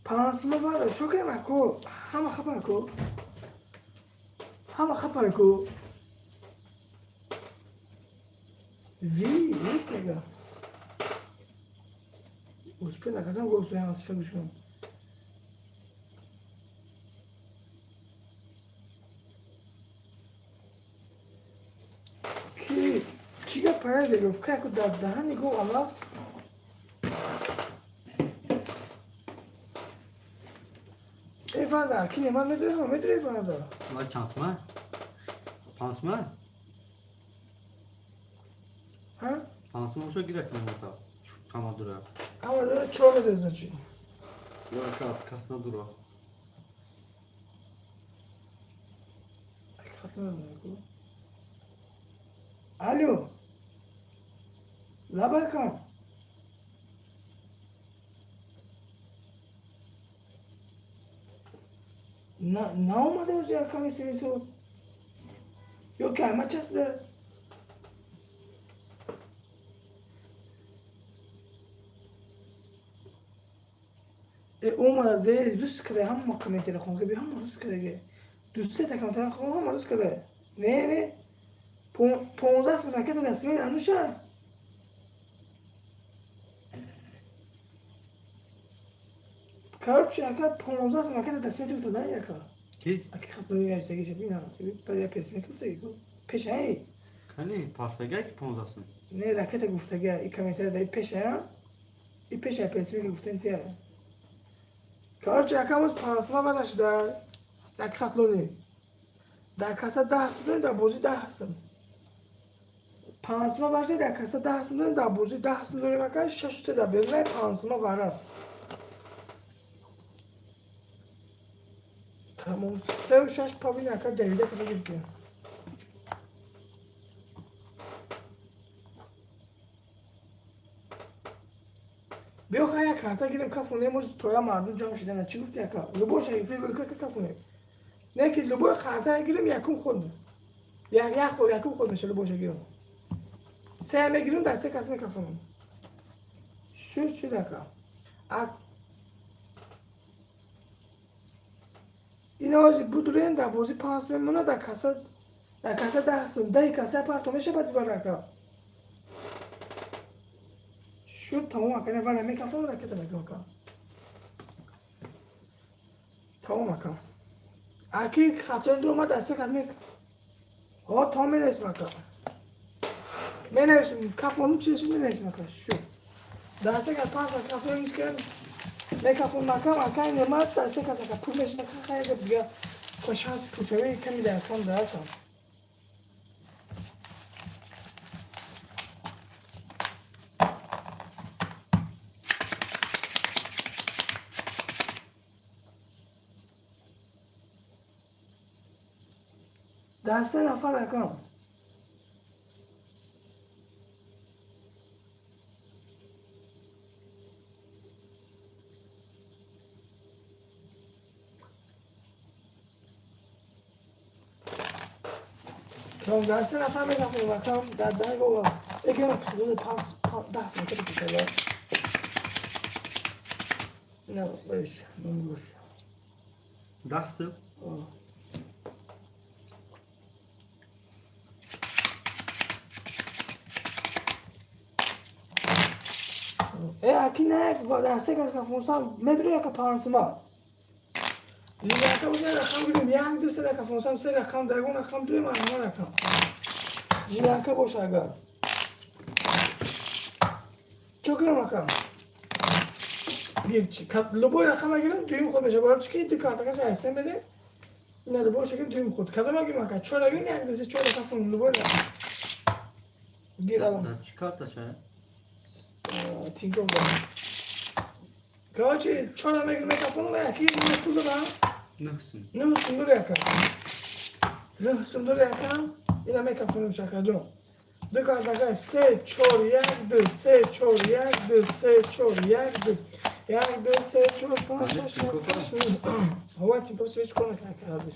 پانسما باره چو که مکو همه خبر کو همه خبر کو وی دیگه uspio da kazan gol suyan asfel uçurum. Ki پایه دیگه فکر که در دهنی گو علاف ای فردا کی من میدونی فردا ما چانسما پانسما ها پانسما شو گیرک نمیتا کما دوره اما داره چوب دوزه چی یا که کسنا دوره خطر نمیگو الو لبا کن نه اومده از یا کمی سیمیسو یو که همه چسبه اومده دوست کرده هم کمی تلفن که بی هم دوست کرده دوسته تکم تلفن هم دوست کرده نه 15 سال که دست می انوشه کارچه اگه 15 سال که دست می تو دادن یکا کی اگه خط نمی گشته گیشه بینا پدر پیس می گفته گو پیشه کنی پارتگاه کی 15 سن نه راکت گفتگی ای کمیته دای پیشه ای پیشه پیس می گفته انتیا کارچه اگه باز 5 ماه برداشت در خط لونی در کاسه 10 میلیون در بازی 10 هستم 5 ماه ورشه در کاسه 10 میلیون در بازی 10 میلیون مکان 6 تا در بیرون 5 ماه ورا تمام 3 و 6 پاوی نکرد دویده که بگیریم بیا خواهی کارتا گیریم کفونه موز تویا مردم جمع شدن چی گفتی اکا لبو شایی فیل بلکر که کفونه نه که لبو کارتا گیریم یکم خود یک خود یکم خود میشه لبو شایی گیریم سه میگیریم دسته کس میکفونم شد اکا این آجی بودرین در بازی 5 میمونه در کاسه 10 سون ده کاسه پارتومشه باید ورکا شد تمام اکنه ور میکفون رکت میکفون تمام اکن اکی خطون دو ما دسته کس میکفون ها تا می نیست مکن می نوشتم کفونو چیزی نوشتم مکن شد دسته کس 5 کفون نیست که میکفون مکن اکن نمت دسته کس اکن پول میشه مکن خیلی بیا خوشانس پوچوی کمی در کن داره کن دسته نفر اکن کام دسته نفر میکفون مکن در دنگ بابا اگه مکن 10 سنکه بکشه نه بایش نمیگوش 10 سن اکی نه و دسته کس کفونسان میبری که 5 ماه یکم بودن رقم بودیم یک دسته در کفونسان 3 رقم درگون رقم 2 ماه همه رقم جیلانکه باشه اگر چوکه مکم گیر چی لبوی رقم اگرم دویم خود میشه برای چی که این کارتا کسی هستیم بده نه لبوی شکل دویم خود کدام اگه مکم 4 اگرم یک دسته 4 کفون لبوی رقم گیر الان چی کارتا شاید تینکو بودم کاچی 4 اگرم کفون و یکی پول دارم نه سندور یکم اینا میکفونم شکر جان دو کارتا 3 4 1 2 3 4 1 2 3 4 1 2 1 2 3 4 5 6 7 هوا تینکو سویچ کنه که کردش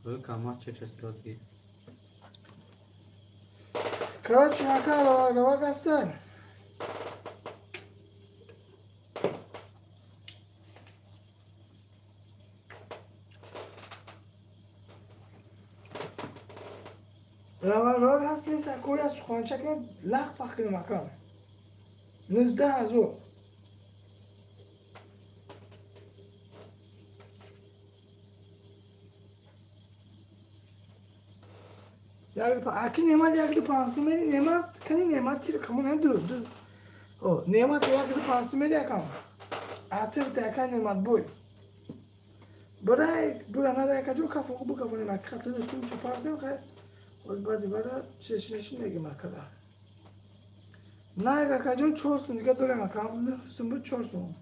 böyle kama çeşitli کارچی اکا روا گستن روا هست نیست اکوی از خوانچه که لخ پخ کنه مکان 19 از او یک اکی نعمت یک دو پانسی میری نعمت کنی نعمت چی کمون هم دو او نعمت یک دو پانسی میری یکم اتر تکن نعمت بوی برای نده یک جو کفو بو کفو نعمت خطلو دستون چو پارتیم خیلی از بعدی برای چشنشی میگه مکده نه یک جو چورسون دیگه دوله مکم نه سون بود چورسون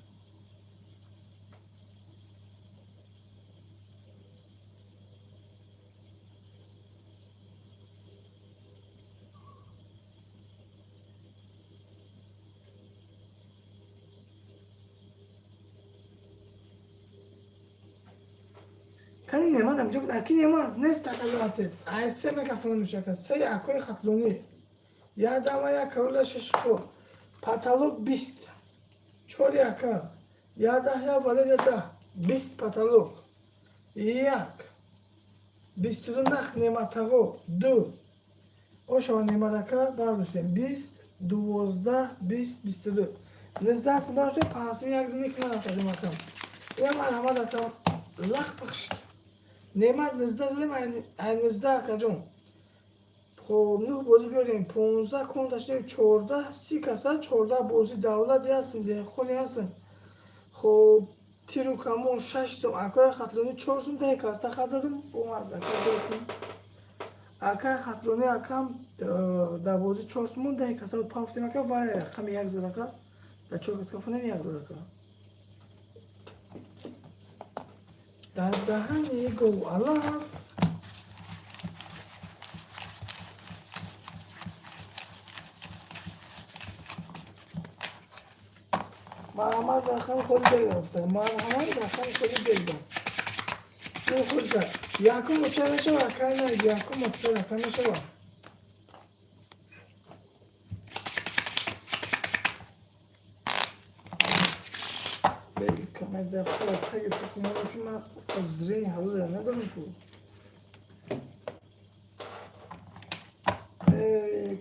کنی نعمت هم جب اکی نعمت نیست تکلمته ای سه مکفون میشه که سه اکوی خطلونی یا دama یا کرولا ششکو پاتالوگ 20 چور یکا یا ده یا ولی یا ده 20 پاتالوگ یک 22 نخ نعمتگو دو او شما نعمتگو برداشتیم 20 12 20 22 نزده هست برداشتیم پانسمی یک دو میکنه نفت نعمتگو یا مرحمت اکا لخ پخشت نعمت نزده زدیم این نزده اکا جون خب نه بازی بیاریم 15 کن داشتیم 14 30 کسا 14 بازی دولت هستن دیگه خونی هستن خب تیرو کمون 6 سوم اکای خطلونی 4 سوم ده کاستا خط زدم اون از اکای بیتیم اکای خطلونی اکم در بازی 4 سوم ده کاستا پافتیم اکا وای رقم یک زرکا در 4 کسا فنه یک زرکا در دهنی گو الاف مرحمت داخل خود دل گرفته مرحمت داخل خود دل گرفته این خود شد یکم مچه نشو اکای نه یکم مچه اکای نشو بگی کمی دفعه تایی فکر کنم که من از رین حلو در ندارم که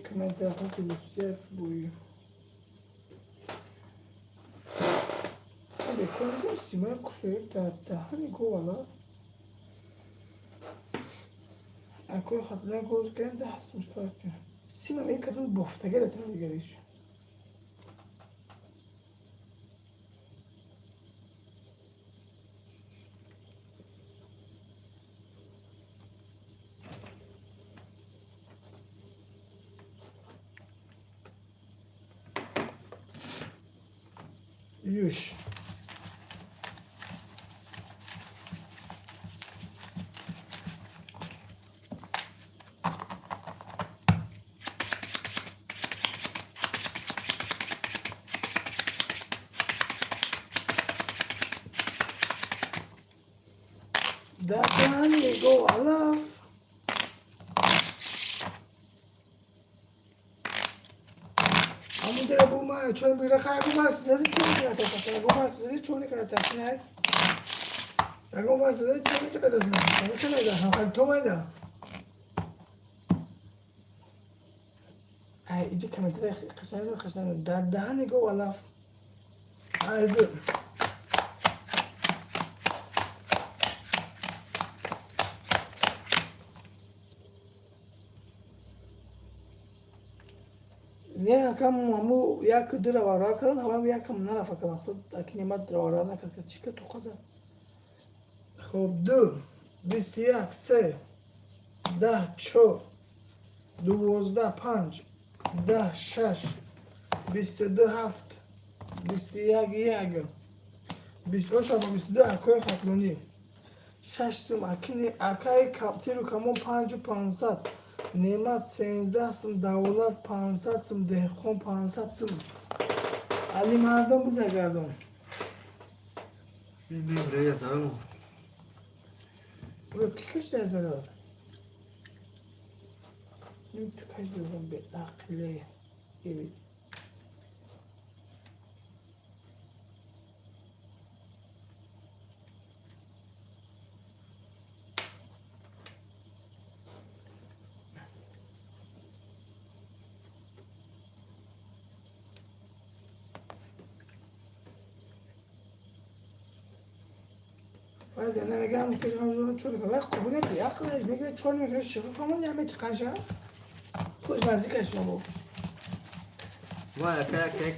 کمی دفعه که بسیار بوی Cosa si ma cos'è دهنی گو والا اکوی خطلان گوز کنم ده هست مشترک کنم سیما این کدوم بافتگه داتم دیگریش یوش دهنی گو الاف همون داره بو من چون بیره خیلی بو برسی زده چونی که نتاکتا بو برسی زده چونی که نتاکتا نه اگه برسی زده چونی که نتاکتا نه چه نیده هم خیلی تو مایده اینجا کمیتره خشنه در دهنی گو الاف دو نه کم مو یک در وارا کردن هم یک کم نرفت که مقصد اکی نمت در وارا نکرد که چی که تو قضا خب دو 21 3 10 4 12 5 10 6 22 7 21 1 22 اکای خطلونی 6 سوم اکای تیرو کمون 5 و 500 نعمت 13 سوم دولت 500 سوم دهقان 500 سوم علی مردم بزرگردم این بیبره یه زرمو برو کش در زرار این تو کش دوزم به عقله ایوی باید نمیگم که همون چون که وقت قبول نمی‌کنی عقل میگه چون میگه شفاف همون یه میت قشنگ خوش نزدیکش شما وای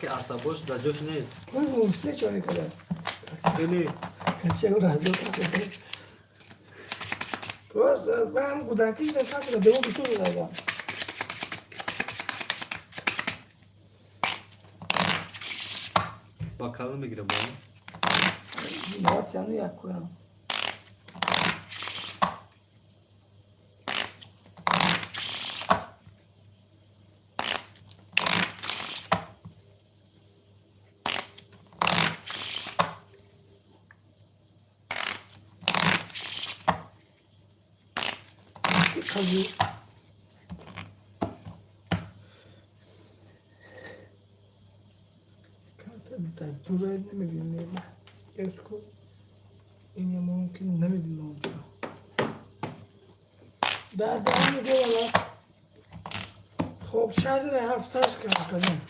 که عصبوش در جوش نیست اون موسیقی چون کنه خیلی چه راحت کنه باز من کودکیش دست رو دوم بسو دادم با کلم میگیره با باید سیانو یک کنم کازی در دور نمیبینیم اسکو این یه ممکن نمیبینیم اونجا در دهان میگه والا خب 67 سرش کنیم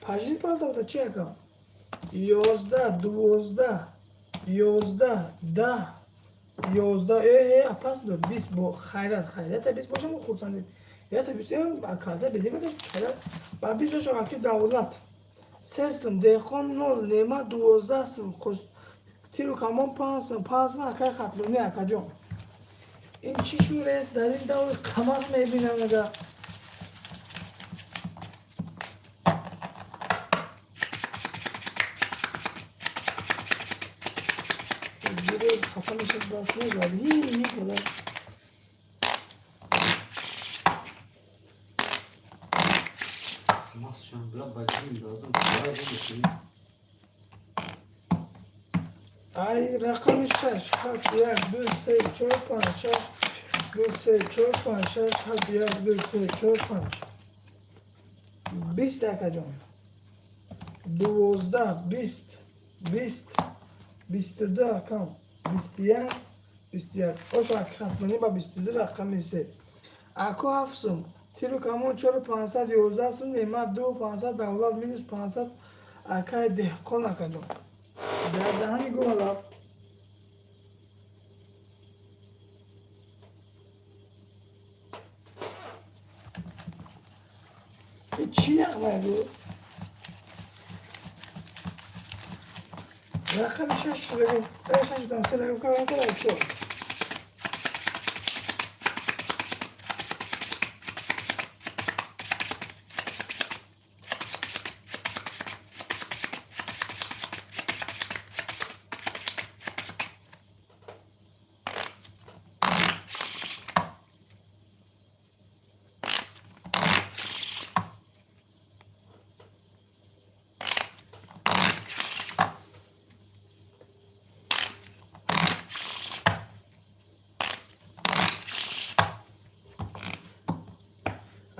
پاجید پارتا بوده چی اکا 11 12 11 10 11 پس دو 20 با خیرت 20 باشه ما خورسندیم یا تا 20 کارده بیزی بکش خیرت با 20 باشه وقتی دولت 3 سم دیخون 0 نیمه 12 سم خوش تیرو کمان 5 سم 5 سم اکای خطلونی اکا جون این چی شوره است در این دولت کمان میبینم اگه خفه میشه باش نگردی این کده خلاص شان بلا بازیم لازم کارای بکنیم ای رقم 6 7 1 2 3 4 5 6 2 3 4 5 6 7 1 2 3 4 5 20 دکه جان 12 20 20 22 کم 21 21 اوش خطمانی با 22 رقم 3 اکو هفسم تیرو کمون 4 500 11 سم نیمه 2 500 دولت مینوس 500 اکای دهقان اکا جان در دهانی گوالا چی نقمه بود؟ رقم 6 رو گفت 6 دام 3 رو گفت که چون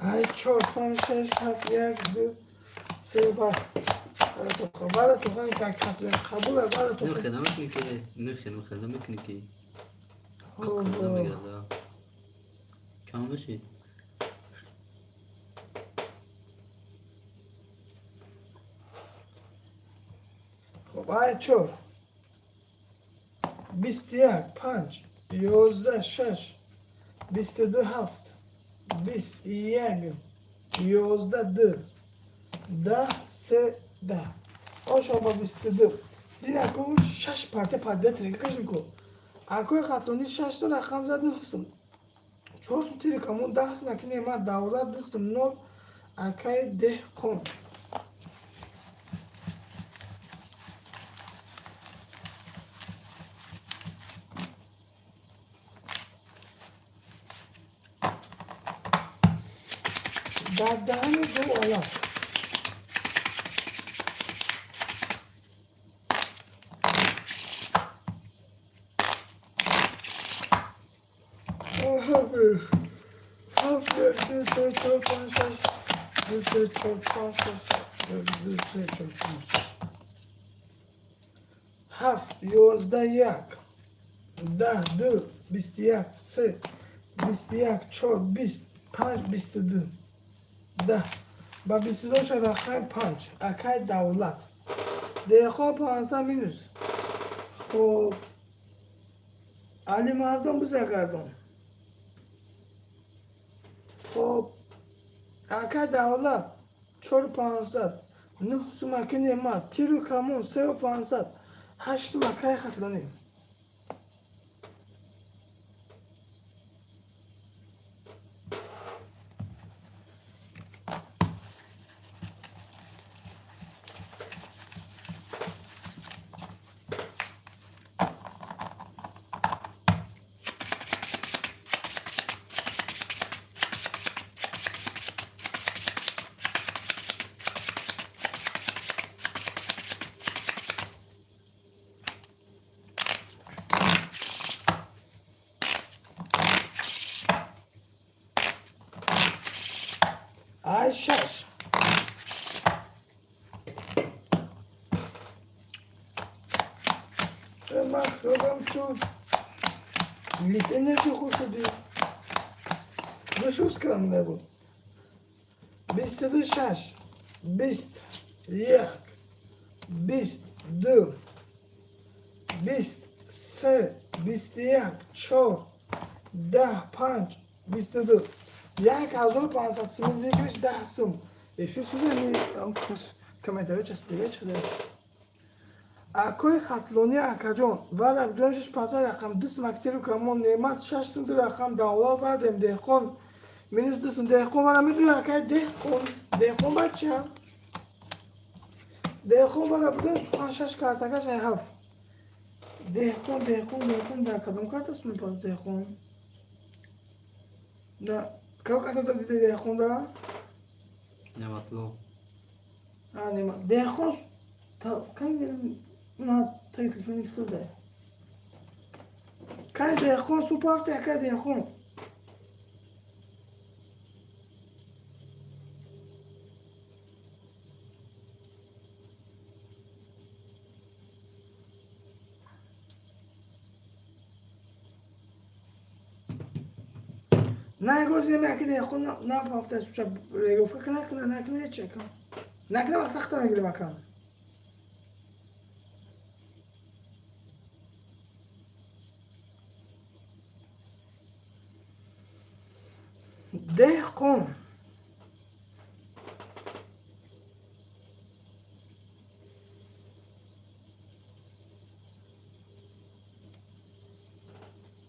ای 4 5 6 7 1 2 3 4 برای تو خواهی تک خطره قبول است برای تو نمیخه نمیکنی که نمیخه نمیکنی که اوه. نمیگرده چند بشی خب ای 4 21 5 11 6 22 7 21 11 2 10 3 10 آشان با 22 دین اکو 6 پارته پاده ترینگه کشم کو اکو خطونی 6 تا رقم زد نحسم 4 سم تیری کمون 10 سم اکنی ما دولت دستم 0 اکای ده کن در دهن دو آلاف هفت دو سه چهار پنج شش دو سه چهار پنج شش دو سه چهار پنج شش هفت 11 1 10 2 21 3 21 4 20 5 22 10 با 22 رقم 5 اکای دولت دهقان 500 مینوس. خب علی مردم بزرگردان. خب اکای دولت 4500 9 سومکی نعمت تیرو کمون 3500 8 سومکی خطلانی. ای شش من خودم تو لیت انرژی خوش شدی دوشوز کردم نبود 26 21 22 23 21 4 10 5 22 1500 سوم دیگهش 10 سوم افیل سوزه کامنتاری چسبیده شده. اکوی خطلونی اکجان ورق دونشش پاسه رقم 2 سمکتی رو کمون نعمت 6 سوم دو رقم دولت وردم دهقان مینوس 2 سوم دهقان ورم میدونی اکای دهقان بچه دهقان ورم بدون سوخان 6 کارتگش 7 دهقان در کدام کارت سوم پاس دهقان نه که کارت دا دیده دهقان دا نعمتلو نعمت دهقان تا کم نه تا تلفنی خورده که دهقان سوپر که دهقان نه گوزی نمی‌کنه دهقان نه پافته سوچه رگوفه کنه نکنه چه کن نکنه وقت سخته نگیره مکان دهقان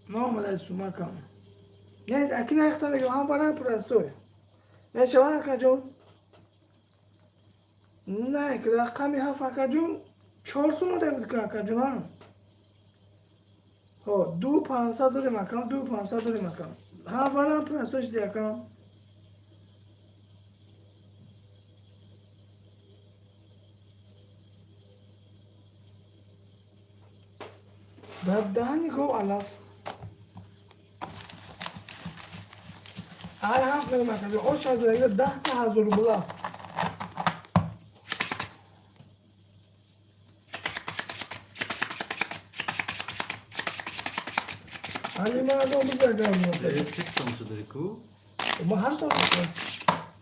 نه آمده سوما کن نه اکی نریختم بگم هم برای پرستوی نه شما اکا جون نه که رقمی هفت اکا جون 4 سوم ده بود که اکا جون هم 2500 دوری مکان 2500 دوری مکان هم برای پرستویش دیگم دهانی گو علاف هر هفت میگم مکان اوش از دیگه 10 تا هزار بلا علی مردم بزرگم Sık samsu ku. ما هر طور میکنم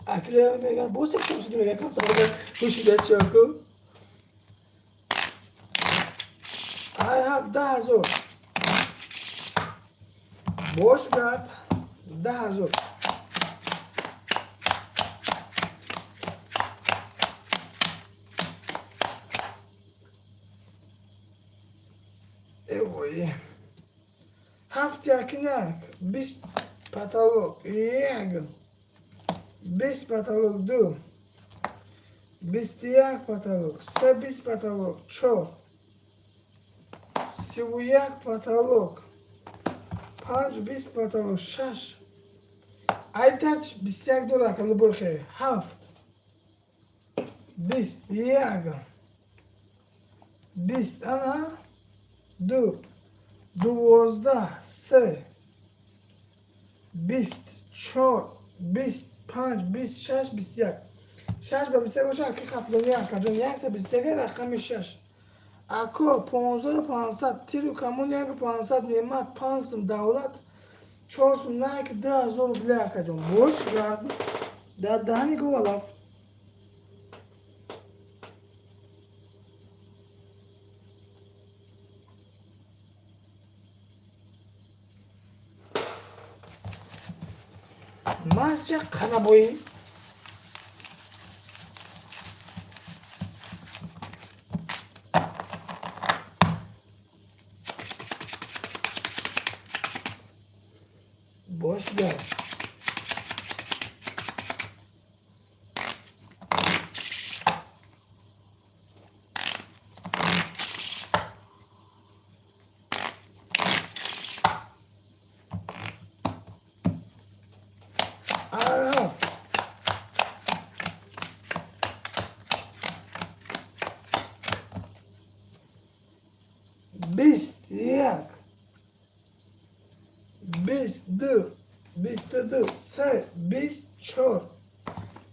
اکل میگم بوسه کم شده میگم کم طور خوشی دست شاکو I have 10,000 boş gard 10,000 اوه هفت یکنک 20 پتالوگ یک 20 پتالوگ دو 21 پتالوگ 20 پتالوگ 4 31 پتالوگ 5 20 پتالوگ 6 ایتاچ 21 دو رکل بخیر 7 21 20 انا 2 12 3 24 25 26 21 6 به 21 باشه که خطلونی اکا جون یک تا 21 رقم 6 اکو 15500 تیرو کمون یک 500 نعمت 5 سم دولت 4 سم نک 10,000 بله اکا جون بوش گرد دهانی گو والاف هست چه قنبوی boş ver. Araf. Bist yak. Bist du. Bist du. Se. Bist çor.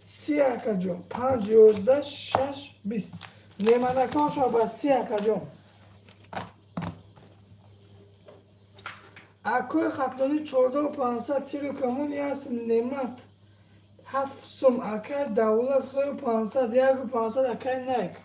Siyaka jom. 5 11 6 20. Nemanaka şaba siyaka jom. Akoy xatloni 14 و 500 تیر کمون یاس نعمت 7 سوم اکای دولت روی 500 یک و 500 اکای نیک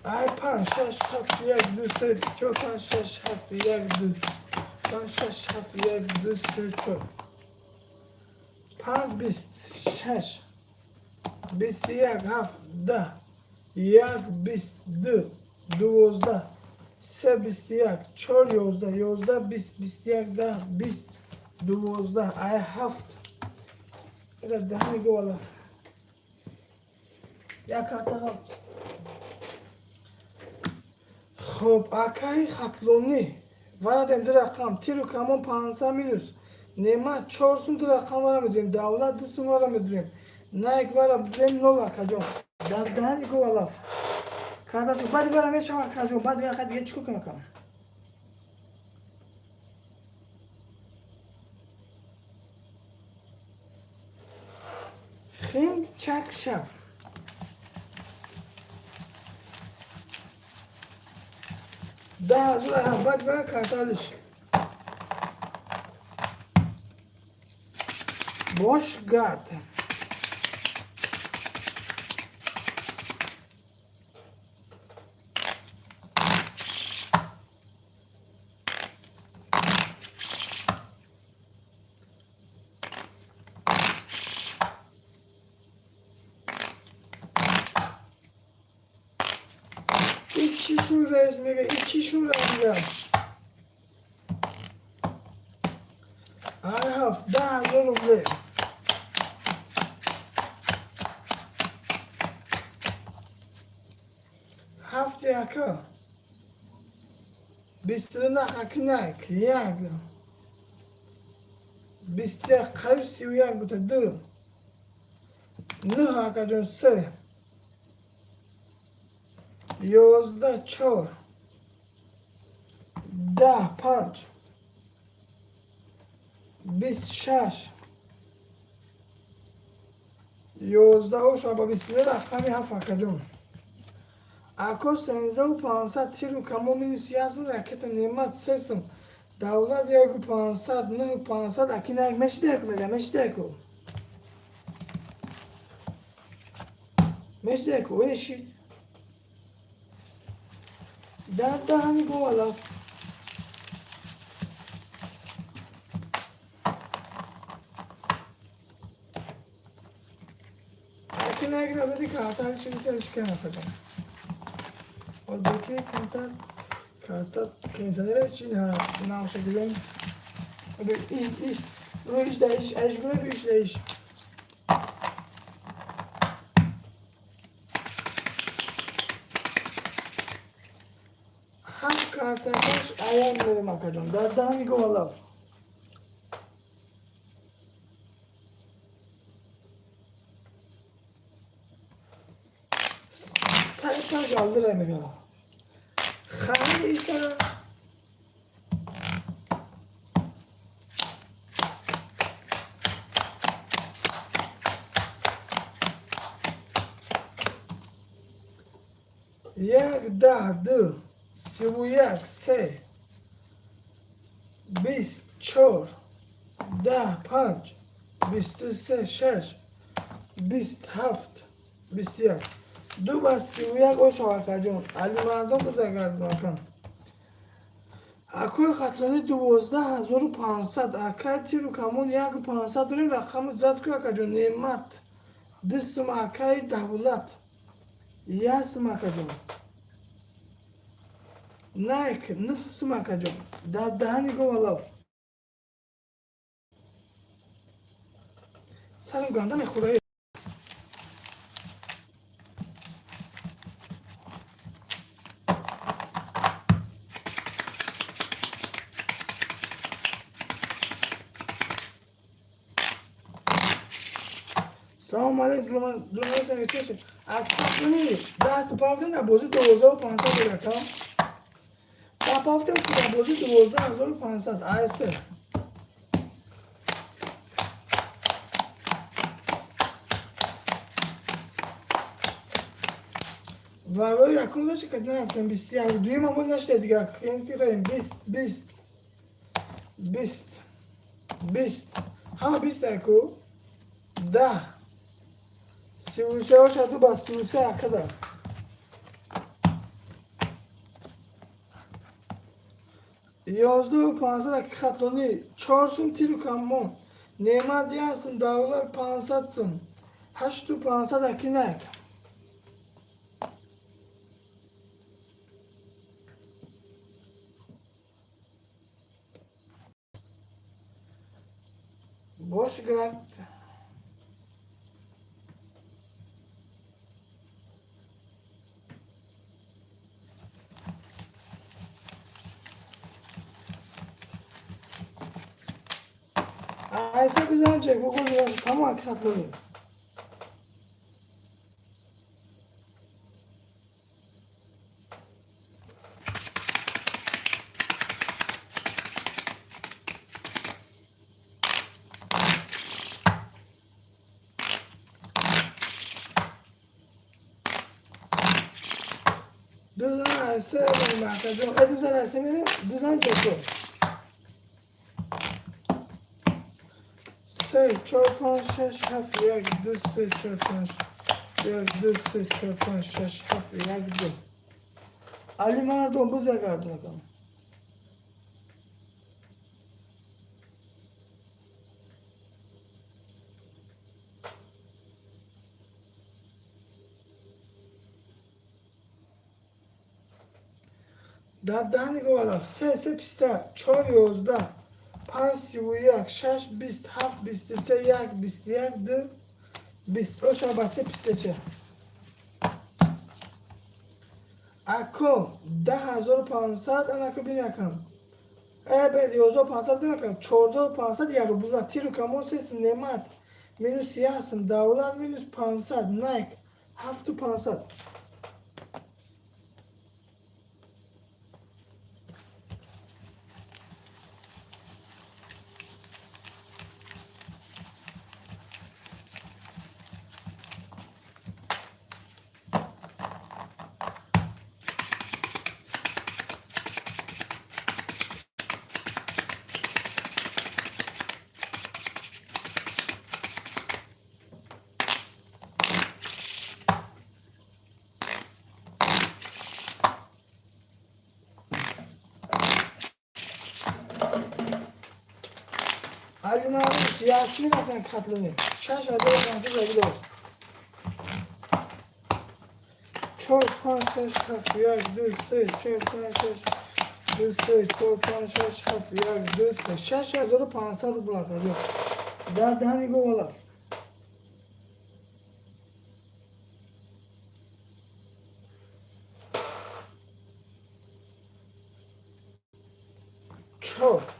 ای 5 6 7 1 2 3 4 5 6 7 1 2 5 6 7 1 2 3 4 5 26 21 7 10 1 22 12 3 21 4 11 11 20 21 10 20 12 ای 7 ile daha ne gola ya karta خب اکای خطلونی وردم در رقم تیرو کمون 500 مینوس نعمت 4 سون در رقم وارم میدونیم دولت 2 سون وارم میدونیم نایک وارم بدونیم 0 اکا در دهنی گو الاف کارتاشو بعد وارم یه شما اکا جون بعد وارم دیگه چکو کنم خیم چک شب ده زور احبت و kartalış. Boş gard. İki şu resmine, iki şu resmine. I have that little bit. Hafta yakın. Bistırına hakinak, yak. Bistır kayısı uyak butadı. Ne hakacın se. 11 4 10 5 26 11 و شما بیستیده رقمی هفت اکجون اکو 13 و 500 تیر و کمو مینوس یازم رکت نعمت سرسم دولت یک و 500 نه و 500 اکی نک مشته اکو مده مشته اکو مشته اکو اینشید ده همی گو الاف اکی نک نزدی kartal şimdi karışkan yapacağım. Oradaki kartal kendileri için ha ne şekilde iş değiş, eşgüle bir iş değiş. Haf kartaş ayağım benim akacağım. Daha bir govalaf. Sayıklar kaldır emek ama. Khani ise یک ده دو 31 3 24 10 5 23 6 27 21 دو با 31 او شاکر جون علی مردم بزرگرد نکن اکوی خطلانی 12,500 اکای تیرو کمون 1,500 داریم رقم زد که اکا جون نعمت دسم اکای دولت یاسم اکا جون نایک نحسم اکا جون دهنی گو والاف سرم گنده میخوره سلام علیکم دنیا سمیتیشه اکنونی دست پافتن در بازی 12,500 رقم در پافتن که در بازی 12,500 آیسه و روی اکون داشته که نرفتم 20 دوی من بود نشته دیگه این که راییم 20 همه 20 اکو 10 33 ها شد با 33 اکه دار 11,500 اکه خطلانی 4 سون تیرو کمون نعمت دیانسın dağlar 500 سون 8,500 اکه نک boş gart Aysa güzelce bu konuyu tam hakikaten. Düzen Aysa benim arkadaşım. Düzen Aysa benim düzen çok. سه چهار پنج شش هفت یک دو سه چهار پنج یک دو سه چهار پنج شش هفت یک دو علی مردم بزرگرد نکن در دهنی گوالم سه پیسته چهار 11 5 31 6 27 23 1 21 2 20 o şabası pisteçe ako 10,500 anako bin yakam evet 11,500 yakam 14,500 yarı bula tiru kamo ses nemat minus yasın davlar minus 500 Nike 7,500 Ali Navruz siyasi bakın katlanıyor. Şaş adı fransız adı olsun. Çok panşaş hafıyak düzse, çok panşaş düzse, çok panşaş hafıyak düzse. Şaş adı pansa rubla kazıyor. Daha ne kovalar? Çok.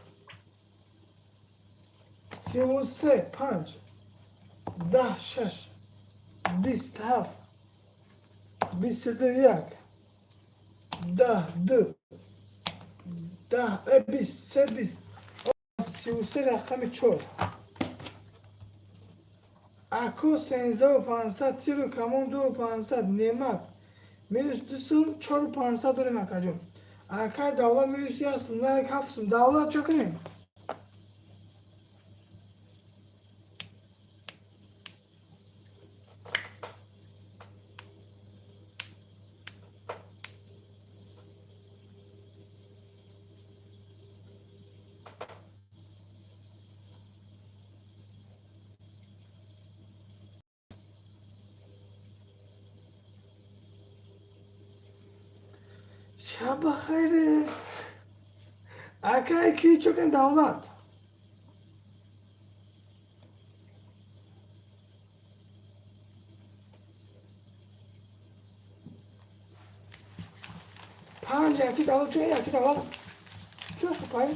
33 5 10 6 27 22 10 2 10 20 8 33 رقم 4 اکو 13,500 تیرو کمون 2,500 نعمت minus 2 sum 4500 داریم اکا جون اکا دولت minus yazsın like 7 sum دولت çok önemli شب بخیر اکا کی çok önemli دولت پنج یکی دولت çok یکی دولت çok payı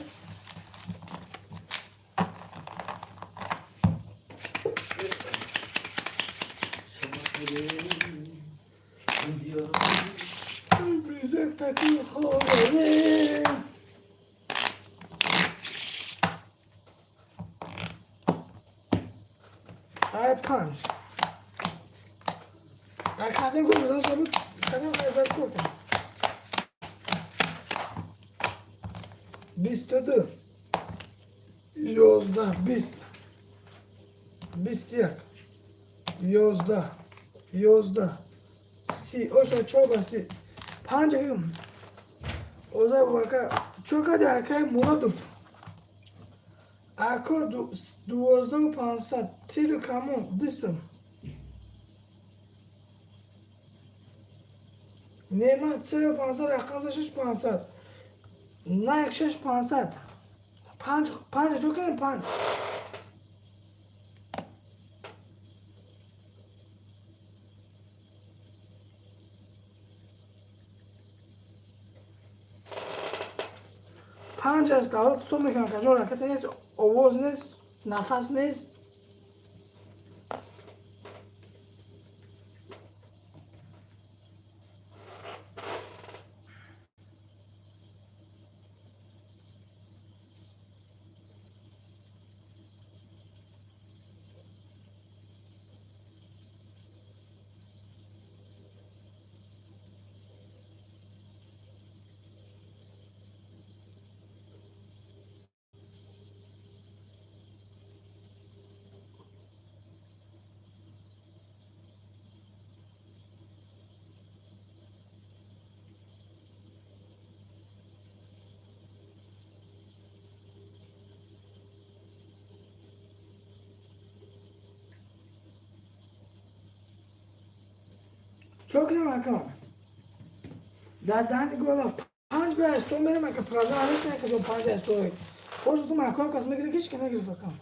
bize takı خوره ای پنج کردیم کنیم راست بود کردیم ازت کنیم 22 11 20 21 11 11 سی اوشا چوبا سی پنج هم اوزا واقعا چوکا دی اکای مرادوف اکا 12500 تیرو کمون دیسم نیمان 3500 رقم 6500 نه 6500 پنج چوکا دی پنج پنج از دولت تو میکنم که جور حرکت نیست آواز نیست نفس نیست çok ne makam در دهن گولا پنج به از تو میرم که پرازه عرصه نه که جو پنج از تو خوش تو مکان کس میگیره کش که نگیره فکرم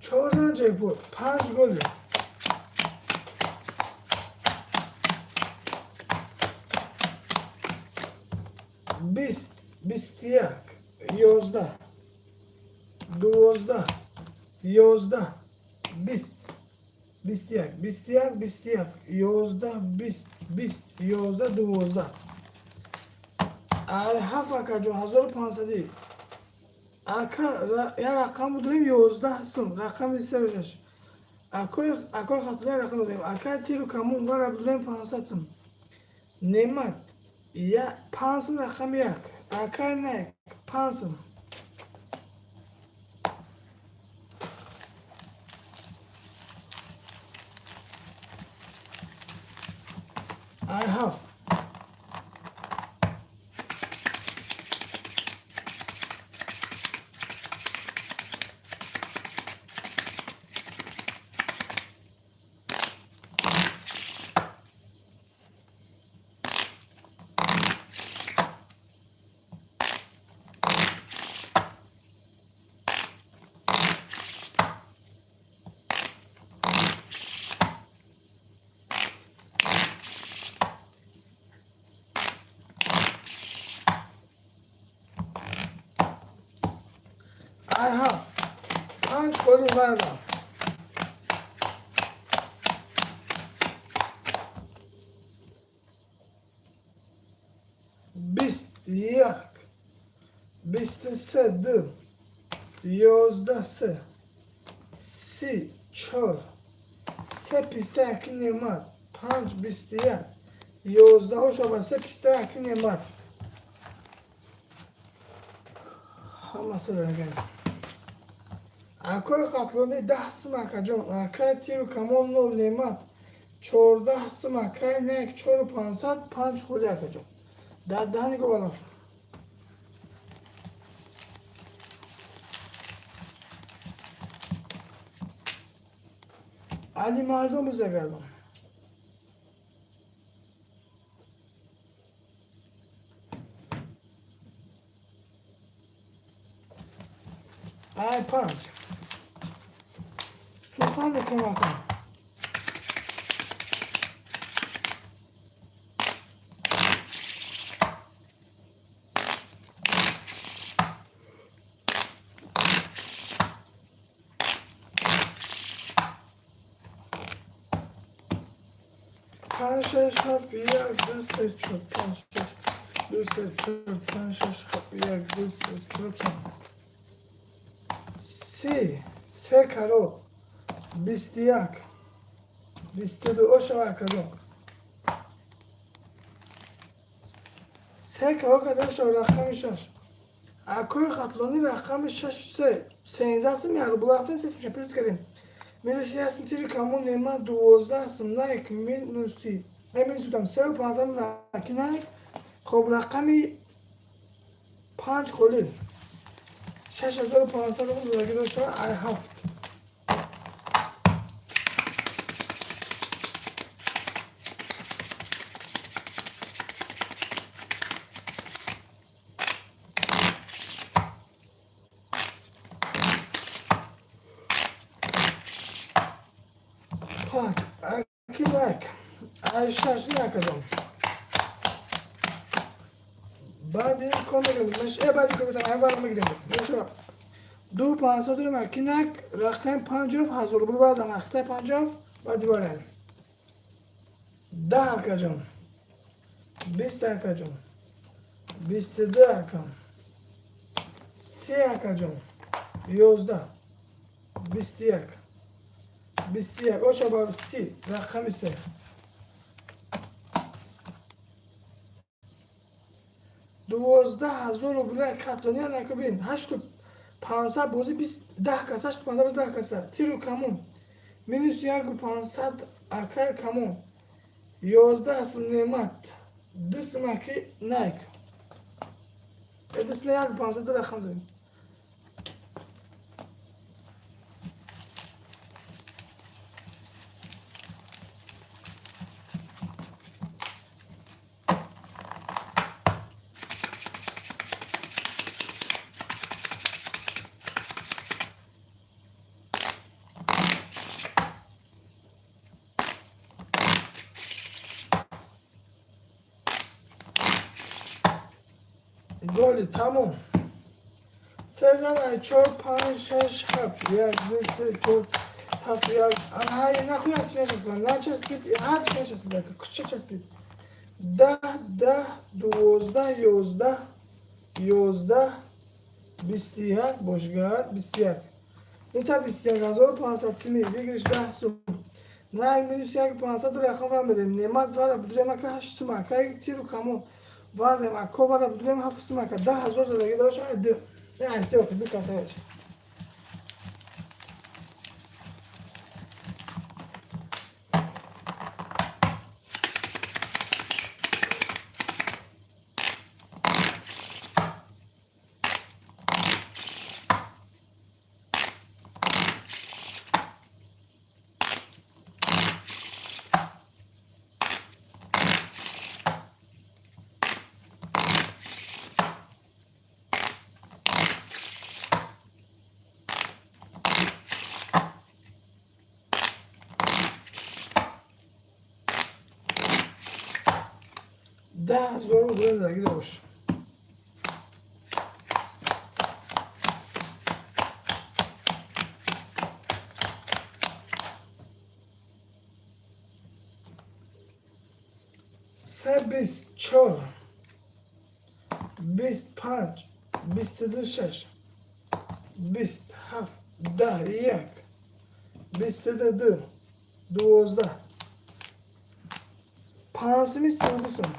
چهار جیپور پنج گل 20 21 11 12 11 20 21 21 21 11 20 20 11 12 هفت که جو 1500 اکا یا رقم بودیم 11 سوم رقم دیسته بجاش اکای خطوله رقم بودیم اکا تیرو کمون و رب بودیم 500 سوم نمت یا 5 سوم رقم یک اکای نه 5 سوم I have I have 5 قلوب بردم. 21 23 2 11 3 3 4 3 21 نعمت 5 21 11 و شما 3 21 نعمت همه درگه اکای قتلونی 10 سمکه جان اکای تیرو کمان 9 نعمت 14 سمکه نیک 4 و 500 5 خولی اکا جان در دهنی که بالا شد علی مردم بزه گردم ای 5 سوخان بکن بکن پنج شش هفت یک دو سه چهار پنج شش دو سه چهار پنج شش هفت یک دو سه چهار پنج سه کرو 21 22 اوشا کدو سه کرو کدو شو رقم 6 اکوی خطلونی رقم 6 3 13 سم یارو بلافتیم سیسم شپیرز کردیم منوسی هستم تیری کامون نیمان 12 هستم نایک منوسی منوسی دام 3 و 15 نایک نایک خب رقمی 5 خالی 6500 رو بزرگی داشته ای هفت پنج اکی لک ای شش نکدم بعد این کن بگم مش بعدی که بودم این برام میگیرم بشو دو 500 رو مکینک رقم 50,000 رو بردم اخته 50 بعدی بارم 10 اکجام 20 اکجام 22 اکجام 3 اکجام 11 21 21 اوشا با 30 رقم 3 12,000 رو بله کتلانی هم نکبین 8,500 بازی 20 10 کسه 8,500 10 کسه تیرو کمون مینوس 1,500 اکر کمون 11 هستم نعمت 2 سمکی نیک ادس نه 1,500 رقم داریم گلی تموم 3 4 5 6 7 1 2 3 4 7 1 های نخواد چه چیز کنم نه چیز بید هر چیز بید چه چیز بید 10 12 11 11 21 باشگر 21 این تا 21,500 سیمی بگیرش 10 سوم نه مینوس 1,500 رقم برم بدیم نعمت وره بدریم که 8 سوم که تیرو کمون وردم اکو وره بدریم 7 سوم که 10,000 زدگی داشت نه سه وقت بکرده ده زور بوده درگیر باش 24 25 26 27 10 1 22 12 پانزمی سوگسون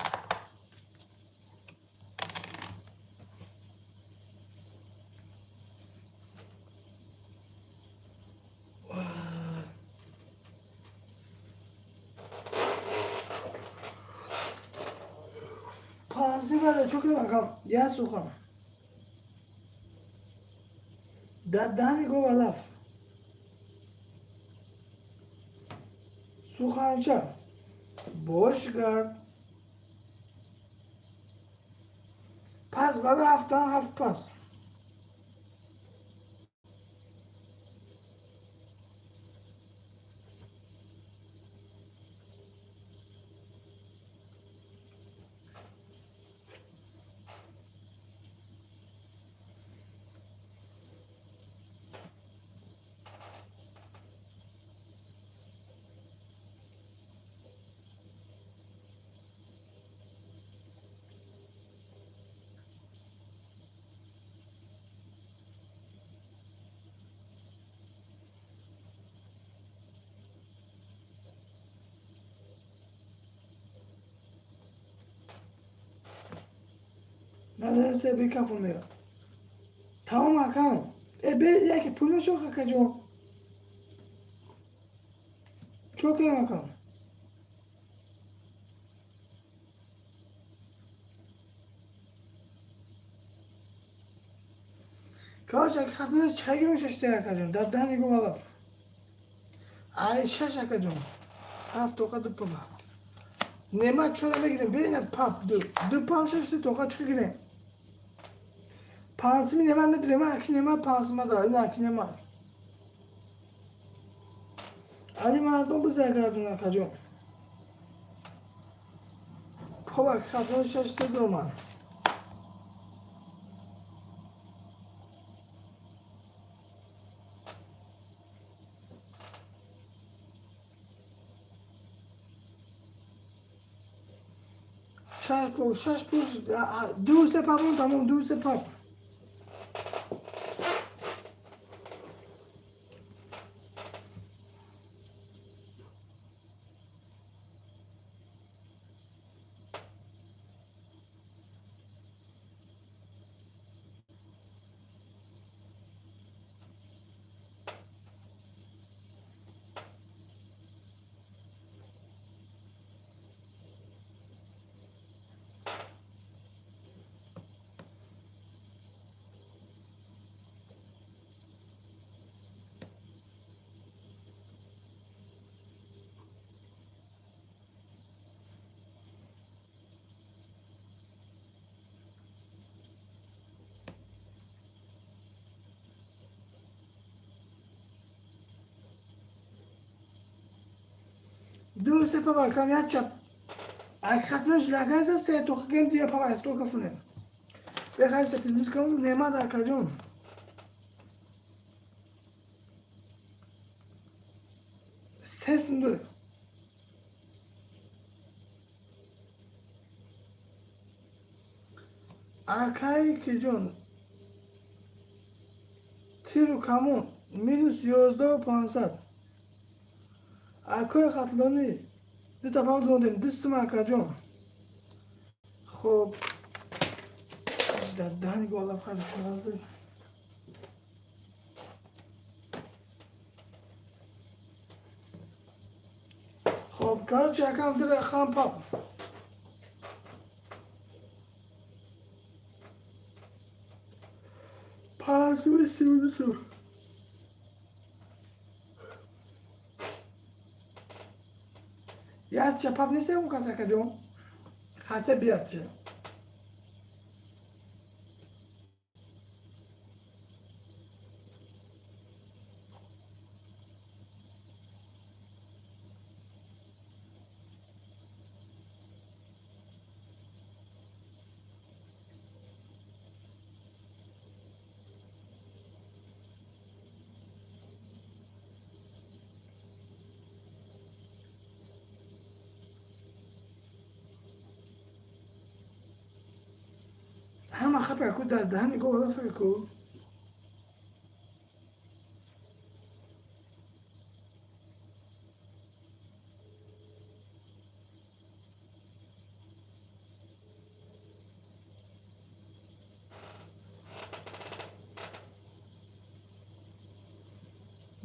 پانزمی برای çok iyi bakalım. Ya sokalım. Dani go laf. Słuchajcie, boş gard. Pas برای haftan hafta pas. Nedense bir kafamda. Tamam Hakan. Belki pulunu çok akacağım. Çok iyi Hakan. Karşı hakikaten çıkagirmiş işte akacağım. Daddan iyi kovalaf. Ay şaş akacağım. Hafta okadı pula. Nema çoraba gidin. Benim pap dur. Dur panşaştı toka çıkagireyim. Pansımı nema nedir? Nema pansıma da. Nema. Ali mardon bu zergardın akacağım. Pala kapını şaştırdı roman. Şaş bu. Du sepapım tamam du sepap. Du sepap kam ya çap. Hakikaten lagazsa se toka gel diye para toka funen. Ve kaysa pilimiz kalın nema da akacağım. Sesin dur. Akay ki John. Tiru kamu minus 11.50. Akay katlanı. De tabağı döndüm. Dışsım akacağım. Xo'p. Dani golab qarishib oldi. Xo'p, короче, akam direkt ham pop. Parasını sevdi. Ya çapap ne sevim kasa kadyon? Hatta bir atıyor. همه خبر کو در دهنی گو حالا فکر کو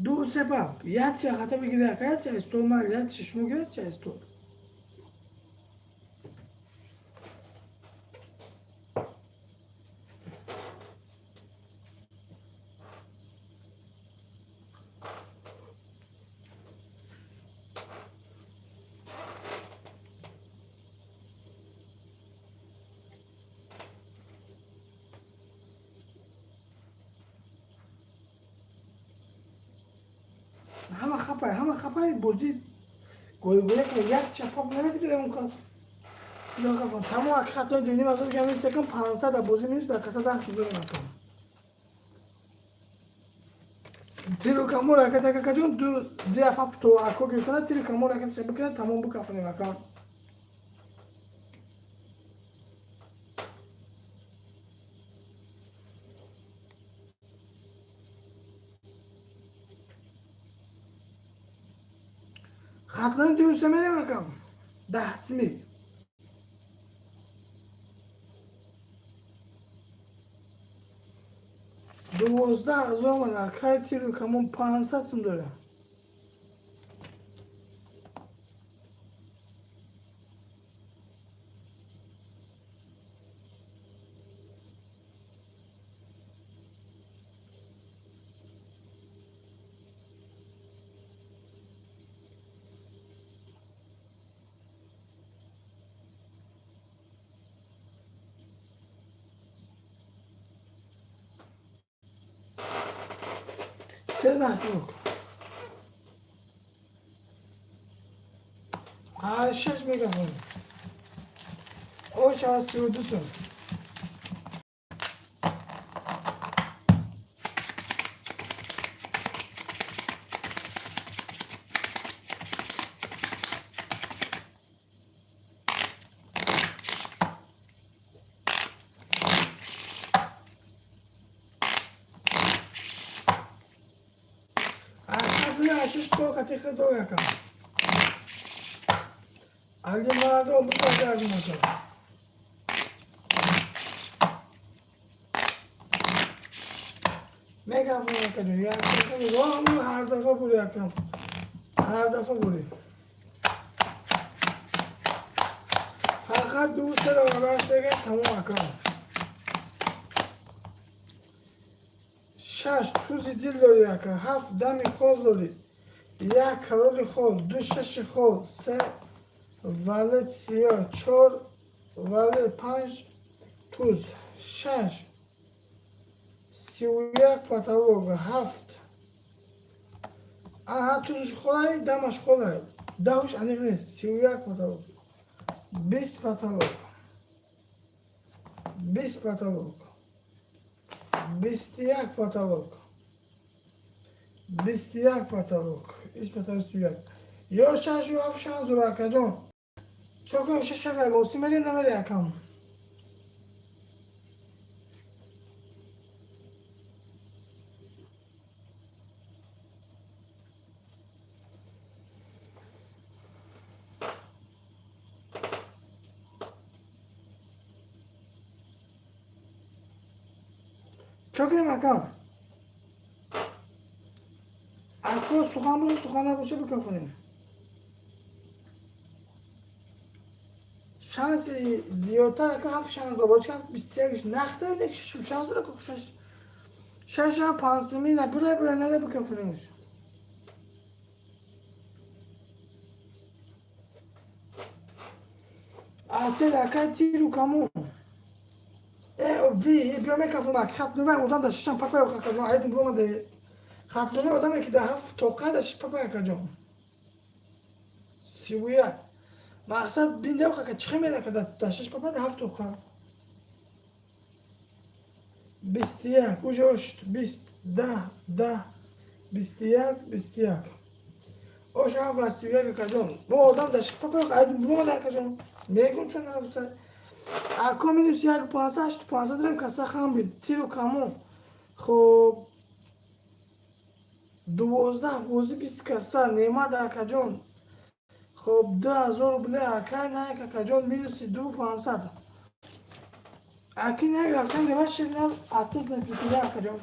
دو سبب یاد چه خطا بگیره که یاد چه استول مال یاد ششمو گیره چه استول همه خبر بودی گویه که یک چپاپ نمیدونی اون کس سیاه کفن تمام حقیقت دینی مثلا که همین سکم 500 بوزی نیست در کسا ده شده نکنم تیرو کمو رکت که جون دو افاپ تو اکو گرفتن تیرو کمو رکت شبه کنه تمام بو کفنی مکان خطلان دوسته می نمکم 10 سمی 12 از آمده که تیرو کمون 500 سم داره چه دست بکن 6 میگم او 62 سم تیخ دو یکم اگه مردم بسا کردیم مثلا میگم که جو یک کسی هر دفعه بوری یکم هر دفعه بوری فقط دوست رو براش بگه تمام اکم 6 توزی دیل داری یکم 7 دمی خوز داری 1 کرول خول 2 شش خول 3 ولت سیاه 4 ولت 5 توز 6 31 پتالوگ 7 توزش خولای دمش خولای دهش انیق نیست 31 پتالوگ 20 پتالوگ 20 پتالوگ 21 پتالوگ 21 پتالوگ ایش پتالوگ 31 یا 6 یا 7 شانس داره اکا جون چون کنم 6 شفه گوستی ملی نمری اکام چون کنم اکام اکو سخن بوده سخن نباشه بکفونیم شانس زیادتر که 7 شانس داره باید شانس 21 نخته و یک 6 شانس داره که 6 هم 5 سمی نبره بره نده بکفونیمش اته دکه تیرو کمون وی بیا میکفونم خط نوه اودم در 6 هم پاپای و خاکا جون عیدون برومه ده خط نوه اودم که ده 7 توقع در 6 پاپای خاکا جون 31 مقصد بینده و که چخه میره که در 6 پاپا ده 7 توقع 21 اوشت 20 10 21 21 اوش هم و 31 که جون با آدم در 6 پاپا و عیدون برومه در که جون میگون چون نرم سر اکا مینوس 1.500 8.500 داریم کسا خم بید تیر و کمون. خب 12 بازی 20 کسا نعمت اکا جان. خب 2000 روبله اکا نه اکا جان مینوس 2500 اکی نه رفتن نعمت شدیم اتک نتیجه اکا جان.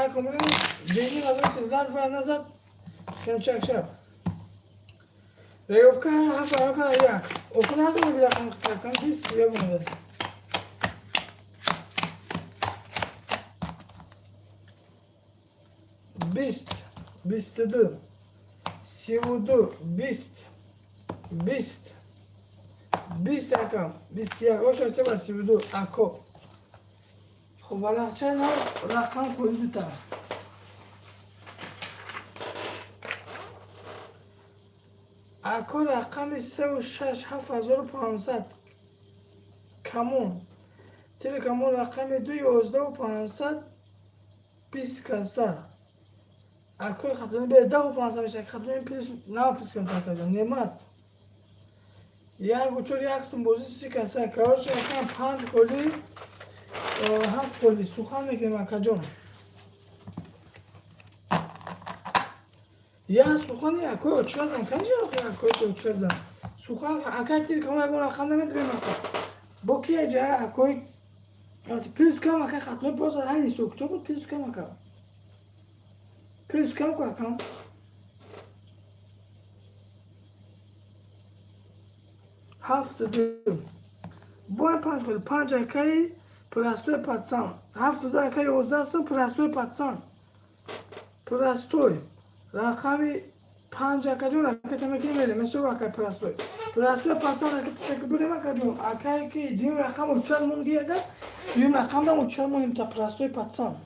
خیلی کاملا بینیم از اون 13 نفر نزد خیلی چک شب ریوفکا هفت که یک اوکن هر دو رقم رقم دیست یا بونده 20 22 32 20 20 20 رقم 21 اوش هسته بر 32 اکو خب ورقچه نه رقم کولی دوتا اکو رقم 36 7500 کمون تیر کمون رقم 2 11 و 500 20 کسر اکو خطرون به 10 و 500 میشه خطرون پیس نه پیس کنم تا کجا نعمت یک وچور یک سنبوزی 30 کسر کارش رقم 5 کلی 7 کلی سوخن میکنیم اکا جون یا سوخن اکو اچردم کنجا اکو اچردم سوخن اکا تیر کمون اگه رقم نمیدونیم اکا با کیه جا اکو پیس کنم اکا خطرون پرسد هنی سوکتو بود پیس کنم اکا پیس کنم اکا هفت دو با 5 کلی 5 اکای پرستوی پتسان 7 دو اکای 11 سن پرستوی پتسان پرستوی رقمی 5 اکا جون اکا تمکی میره مثل اکا پرستوی پتسان اکا تشکر بودیم اکا جون اکایی که دیم رقم اچار مونگی اگه دیم رقم دم اچار مونگیم تا پرستوی پتسان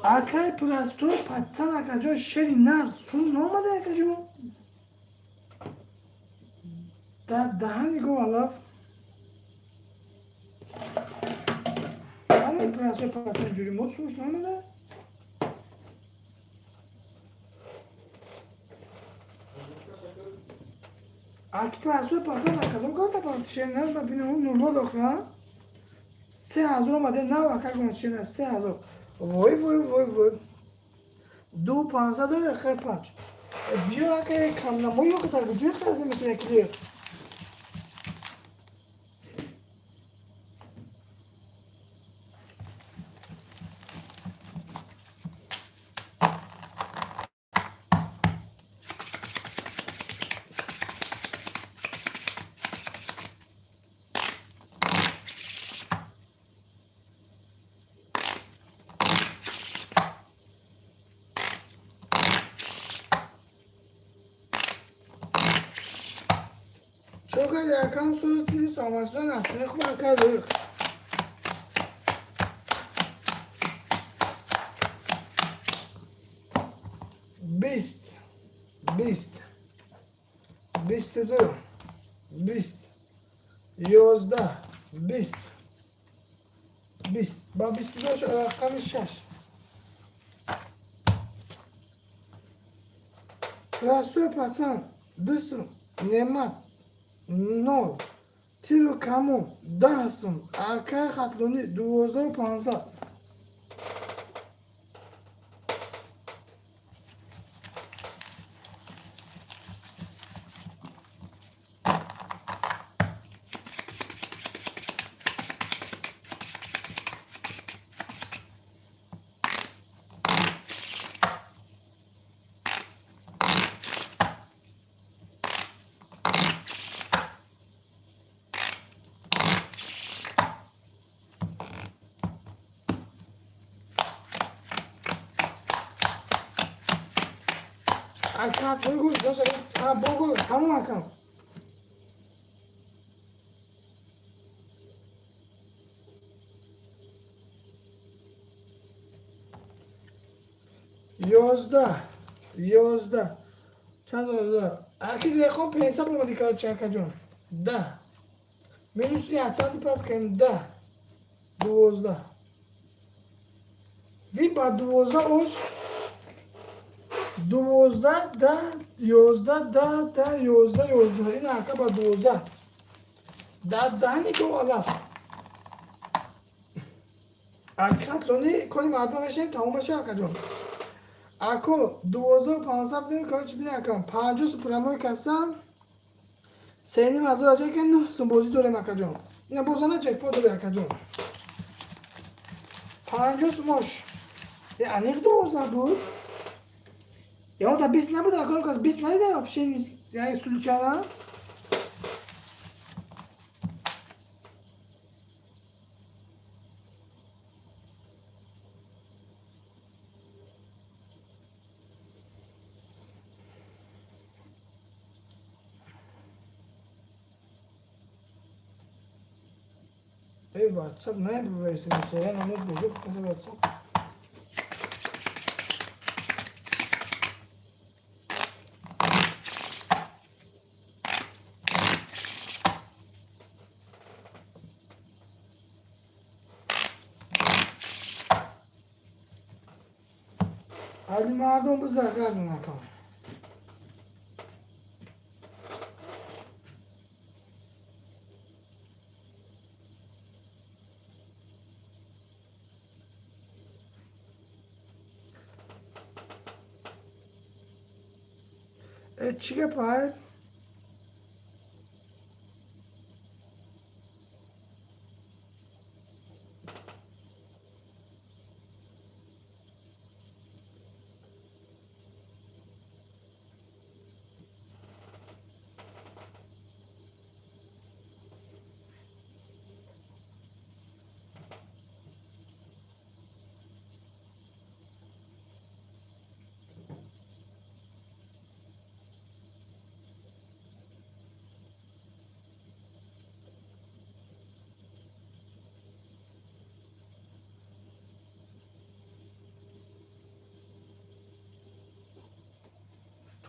Akay prasto patsan akajon sheri nar sun nomade akajon. Dahani go alaf. Akay prasto patsan juri mosuş nomade. Akay prasto patsan akajon karta pat sheri nar ba binu nurlo dokha. 3000 اومده نه واقعا چه 3000 وای 2500 داره خیلی پنج بیا که کم نمایی که تا گوجه خریده میتونه کلیر چون یکم صورتی سامسون اصلی خواه کرده بیست دو 11 20 با 22 شد رقم 6 راستو پسند دسم نعمت نول تیرو کمون 10 سم ارکای خطلونی 12 و 15 Arka bugul dosa ha bugul tamam akam. یازده چند دلار اکی دیگه پیسا رو مدی کار چرکا جون 10 minus 700 پس کنیم 10 12 وی با 12 اوش 12 10 11 10 11 این arka با 12 10 نیکو آلاف arka لونی کنی مردم بشیم تموم بشه arka جون اکو 2500 دیم کار چی بیدیم اکم 50 سپرموی کسان سینی مزور اجای که نه سنبوزی دوریم اکا جون اینا بوزانه جک پا دوره اکا جون 50 سموش انیق 12 بود یا اون تا 20 نبود اکا کاز 20 نیده اپشن یعنی سلوچه ها ای واتساپ نه برویسی میشه نمید بزرگ کنه واتساپ علی مردم بزرگ کردن نکن چی که پای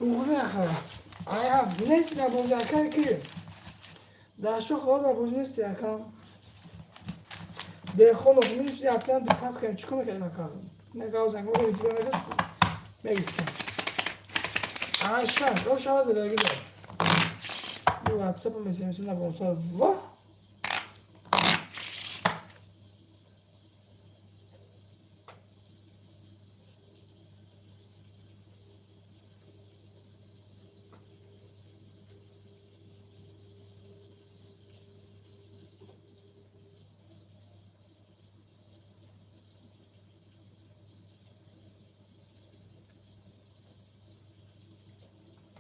اوغره اخر آیا نیست نبوز اکر که در شخص را بوز نیست یکم ده خلق میشه یکم دو پس کنیم چکو میکنیم اکر نگاه زنگ رو دیگه میدوش میگفتم آشان رو شما زده گیده یه واتساپ میشه نبونسا و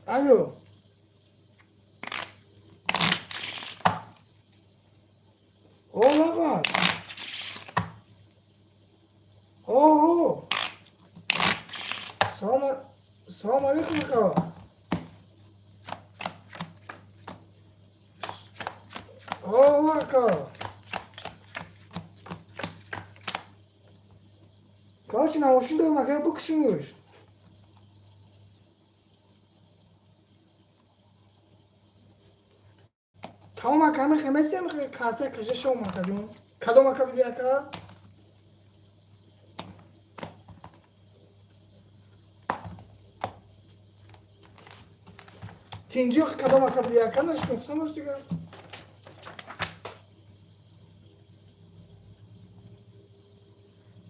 الو اوه بابا اوه سلام علیکم اکا اوه اکا کاچی نواشین دارم اکا بکشیمش تمام اکا همه خمسی هم کارته کشه شو اکا جون کدوم اکا بیدی اکا تینجی کدوم اکا بیدی اکا نشنوکسم باش دیگر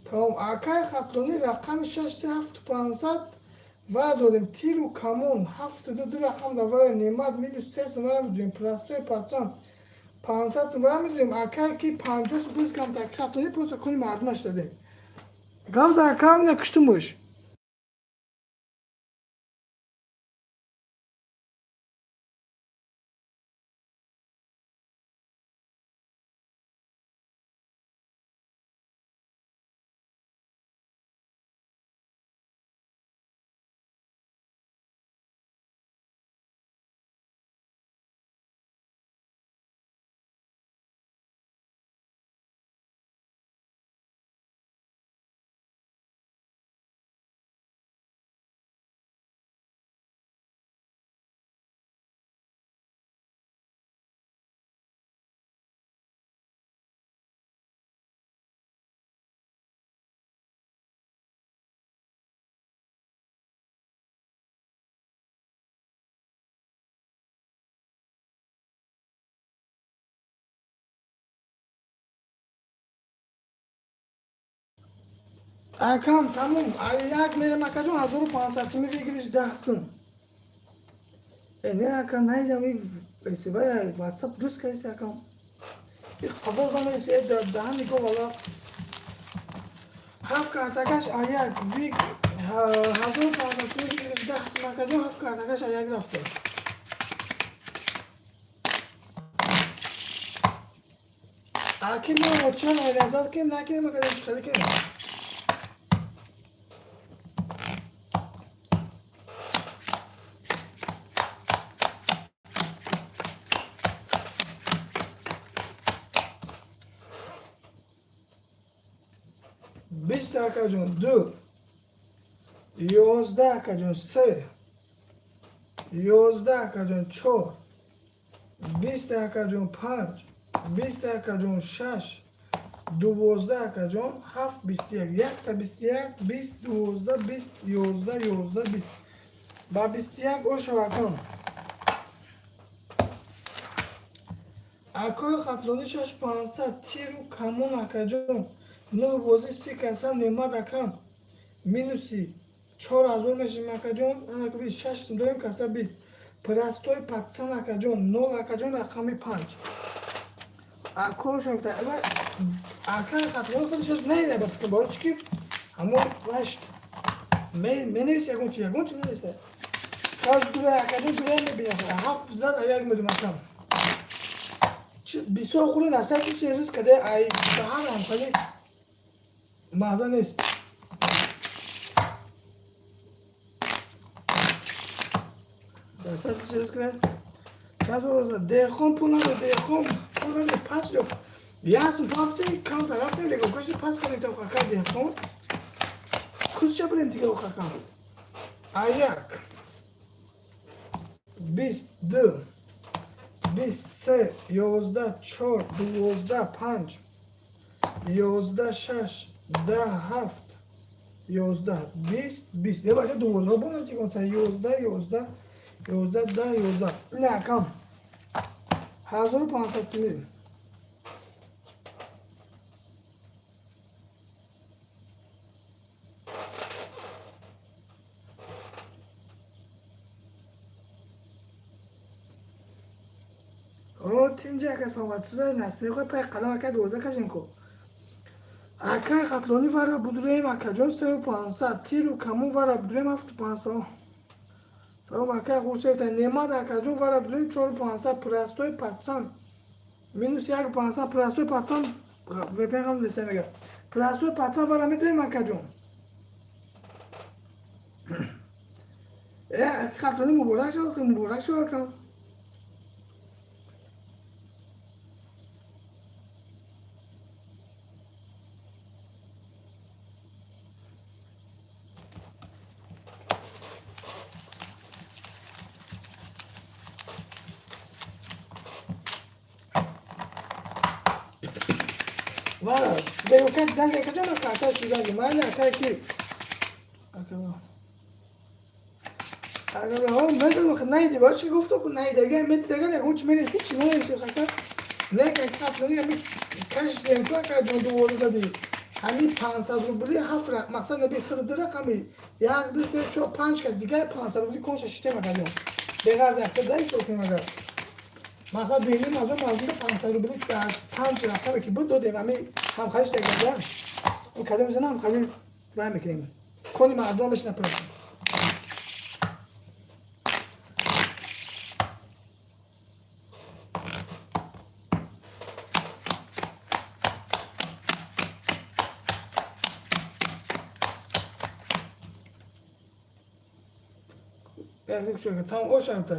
تمام اکای خطلونی رقم 63500 و دادیم تیر و کمون 72 رقم دوباره نیمت میلیون 3 نمره میدونیم پلاستوی پرچم 500 نمره میدونیم اکای که 50 سپوز کم تک خطلونی پروسا کنی مردمش دادیم گمز اکای نکشتم باش اکام تموم یک میرم اکا جون 1500 می بگیریش 10 سن نه اکا نیدم این پیسی باید واتساپ جوز کسی اکام این قبول کنم ایسی دهن نگو والا هفت کارتکش آیک ویگ 1500 می بگیریش 10 سن اکا جون هفت کارتکش آیک رفته اکی نه چون ایلازات که نکنیم اکا جون خیلی کنیم بیست اکا جون 2 11 اکا جون 3 11 اکا جون 4 20 اکا جون 5 20 اکا جون 6 12 اکا جون 7 21 یک تا 21 20 12 20 11 11 20 با 21 او شو اکام اکای خطلونی 6500 تیر و کمون اکا جون 9 بازی 30 کسا نماد اکام مینوسی 4000 میشه اکا جون انا کبی 6 دویم کسا 20 پرستوی 500 اکا جون 0 اکا جون رقمی 5 اکو شفته اکای خطلونی خودش نیده با فکر بارو چکی همون رشت می نویسی یکون چی نویسته خواست دوره اکا جون دوره میبینه 7 زد ایاگ میدوم اکام بسیار خوری نصر که چه روز کده ای سهر هم خیلی مازه نیست نصر که چه روز کده چند روز دیخون پولم دیخون پولم پس جو بیاسم پافتی کام طرفتیم دیگه کشی پس کنیم تا خاکا دیخون کس چه بریم دیگه خاکا ایاک 22 23 11 4 12 5 11 6 10 7 11 20 20 یه بچه 12 بونه چی کنسن 11 11 11 10 11 نه کم 1500 چی میریم اینجا که صحبت شده نسلی خود پای قدم اکا 12 کشیم کو اکا قتلونی ورا بدرویم اکا جون 3500 تیرو کمون ورا بدرویم 7500 سلام اکا خوشه تا نماد اکا جون ورا بدرویم 4500 پرستوی 500 مینوس 1500 پرستوی 500 و پیغام دسته میگه پرستوی 500 ورا میدرویم اکا جون قتلونی مبارک شد مبارک شد اکا Vara, devo che danke che già carta ci dai, ma la kai ki. اگر هم بدون خنای دیوار چی گفتو که نه دیگه مت دیگه نه کوچ میره هیچ نمیشه خاطر نه که خاطری همین کاش دیم تو که دو ورد دادی همین 500 روبلی هفت رقم مقصد نبی خرید رقمی یک دو سه چهار پنج کس دیگه 500 روبلی کنش شیته مگه دیگه از اخر دایی تو که مگه مقصد بینیم از اون موضوع 500 روبلی در پنج رقمی که بود دو دیم همین هم خواهش دیگه اون کدوم زنم هم خیلی وای میکنیم کنی مردم بهش نپرسیم یک شو که تام اوشانتا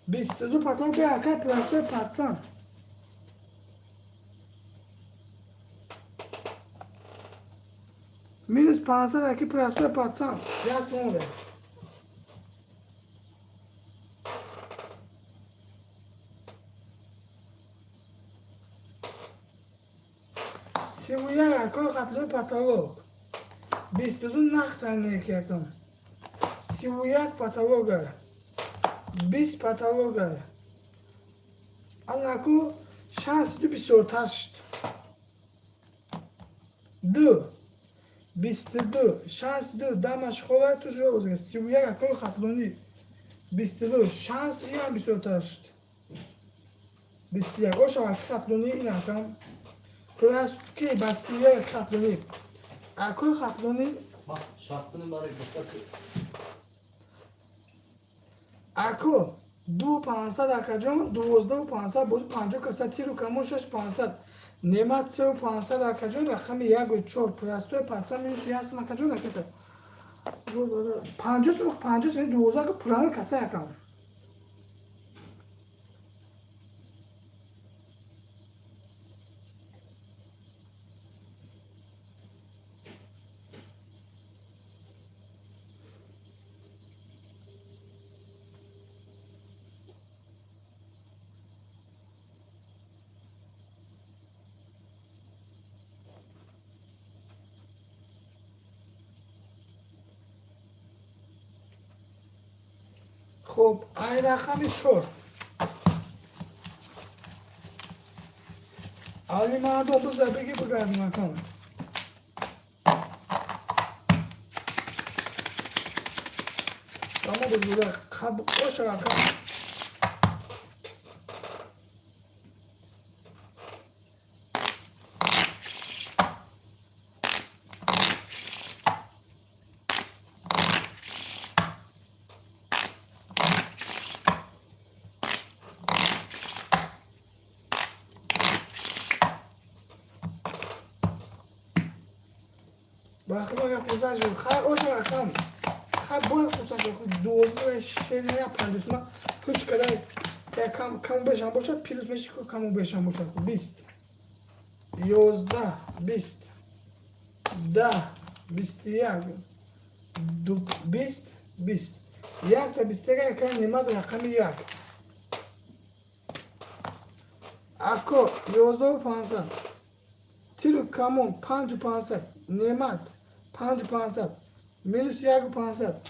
22 پاتون به اکا پراسو پاتسان minus 500 aqui para a sua paixão já são velho se o ia a cor ratlo patolog 22 nachtane que é se o ia patologa bis patologa anaku şans bir sortar 2 22 شانس دو دمش خواه تو شو بزنه 31 اکای خطلونی 22 شانس این هم 28 21 اوش اکای خطلونی این اکام پرست که بس 31 خطلونی اکای خطلونی Şahsının bari göster. اکو 2500 اکا جان 12500 باز 50 کساتی رو کموشش 500 نعمت 3500 اکا جون رقم 1 4 پرستو 500 مینوس یاس اکا جون اکتا 50 50 یعنی 2000 که پرانه کسا اکا خب این رقم 4 علی مردم بزر بگی بگردیم اکام اما بزرگ خب باشه اکام باخبر یا خوزش رو خب اوش رقم خب باید خوزش رو 12 شیلی یا 50 ما هیچ کدای یا کم بشن باشه پیروز میشه که کمو بشن باشه 20 11 20 10 21 20 20 یک تا 21 که نعمت رقم یک. اکو 11500 تیرو کمون 5500 نعمت 5500 minus 1500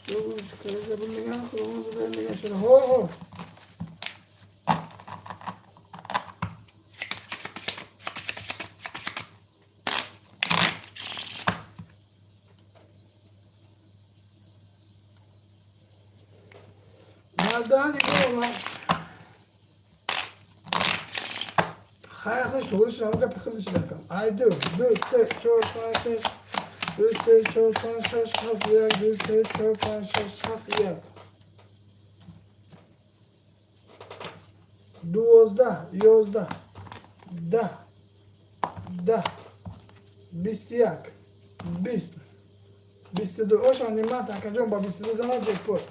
شو کلیزه بمیگم خودمون رو بمیگم شده هو مردانی بابا خیلی خوش طورش رو که پخیلش بکنم ای دو 3 4 5 6 2 3 4 5 6 7 1 2 3 4 5 6 7 1 12 11 10 10 21 20 22 اوشان نعمت اکجان با 22 زمان جکپوت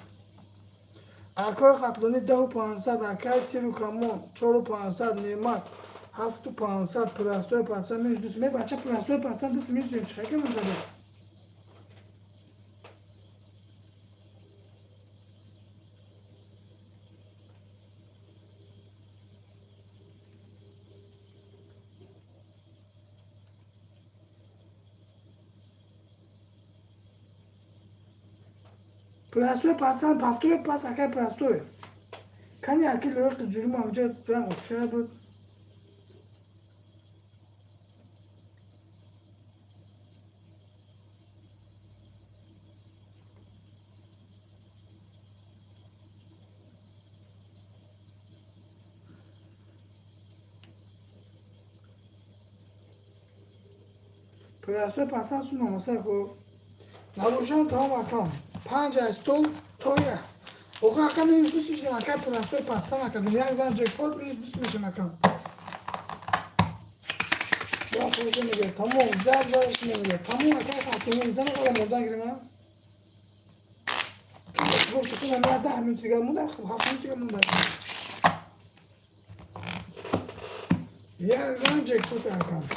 اکای خطلونی 10500 اکای تیرو کمون 4500 نعمت 7500 پرستوی 500 میز دوست می بچه پرستوی 500 دوست میز چه که من داره پرستوی 500 پفتوی پس اکای پرستوی کنی اکی لویق جوری ما همجا دارم اپشن بود پرستوی 500 سو نامسه کو نروشن تا هم اکام 5 استول تویه اوخه اکام نیز دوست میشه اکای پرستوی 500 اکام یک زن جکپوت نیز دوست میشه اکام با خوشه میگه تمام زد دارش میگه تمام اکای خطونی زن قرار مردن گیریم ها گفت که من 10 منت دیگه موندم خب 7 منت دیگه موندم یک زن جکپوت اکام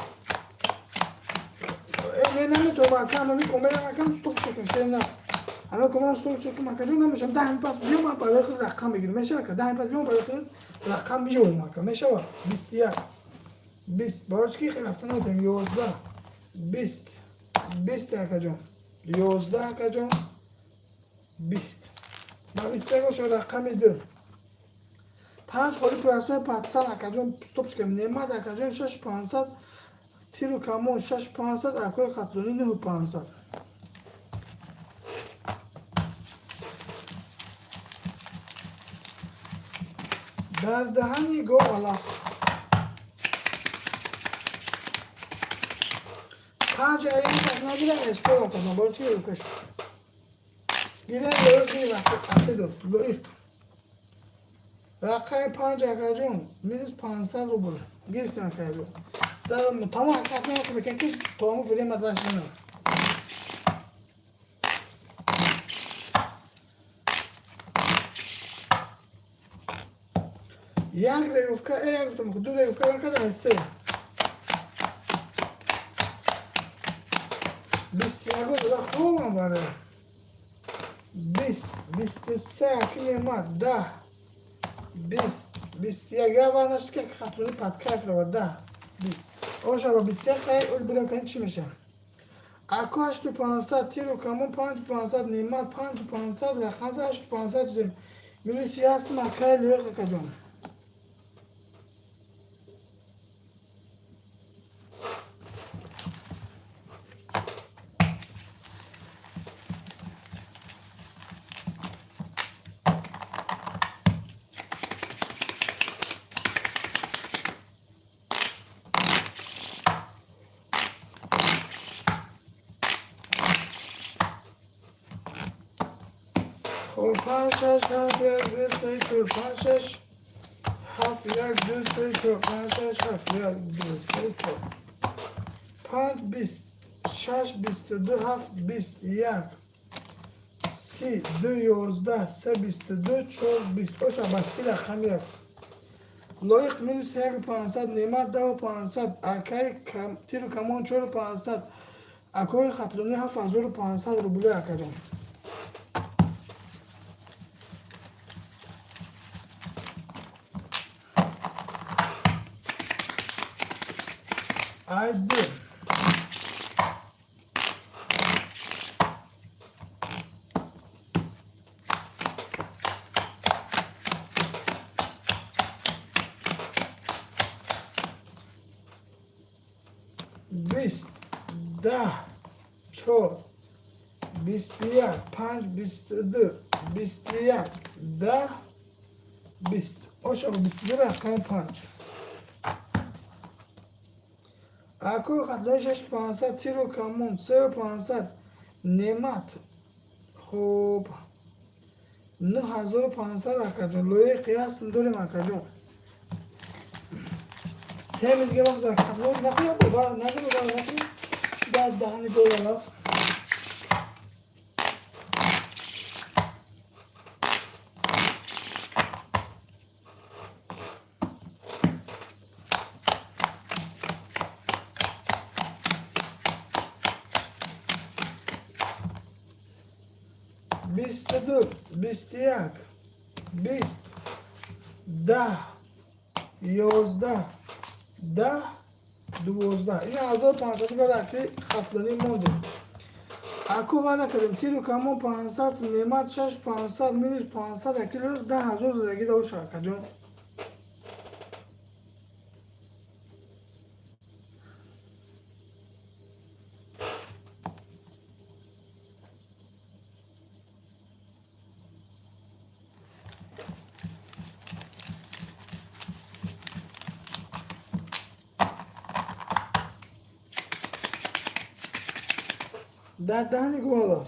نه تو با کام می کومه کام استوب شکن نه انا کومه استوب شکن ما کجا نمیشم 10 پاس بیام ما برای خود رقم بگیریم میشه که 10 پاس بیام برای خود رقم بیام ما که میشه 21 20 باش کی رفتن نمیدونم 11 20 20 کجا 11 کجا 20 ما 20 کجا رقم دو 5 خالی پراسو 500 کجا استوب شکن نعمت کجا 6500 تیرو کمون 6500 اکای خطلونی 9500 در دهنی گو غلاف 5 ایام پس نگیره اسپول کنم برای چی رو کش گیره لویف گیری وقتی دو لویف رقم 5 اکجون minus 500 رو برو گیرتن خیلی زدم تمام اکات نمو که بکن که تمامو فیلی مدرش نمو یک ریوفکا یک گفتم که 2 ریوفکا یک کده هسته 21 رو داده خوبم باره 20 23 اکی نعمت 10 20 21 ورنشت که خطلونی پدکیف رو 10 20 اوشا با 21 خیلی اول بودم که چی میشه اکو 8500 تیرو کمون 5500 نعمت 5500 رقم 8500 شده minus هست مکای لیوق کجان خب 5 6 7 1 2 3 4 5 6 7 1 2 3 4 5 6 7 1 2 3 4 5 20 6 22 7 21 3 2 11 3 22 4 20 اوشا با 3 رقم یک لایق minus 1500 نعمت 10500 اکای تیر کمان 4500 اکای خطلونی 7500 روبله اکا جان haydi 20 10 4 21 5 22 21 10 20 oşağı 22 رقم 5 اکو خطلای 6500 تیر و کمون 3500 نعمت خوب 9500 اکا جون لوی قیاس داریم اکا جون سه دیگه وقت در خطلای نخواه ببار نظر ببار نخواه در دهنی گل رفت بیست دو بیست یک بیست ده یازده ده دوازده این 1500 برای که خطلانی موده اکو ورنه کردیم تیرو کمون 500 نعمت 6 500 مینوس 500 اکیلو 10,000 زدگی دو شرکه جون دهنی گوالا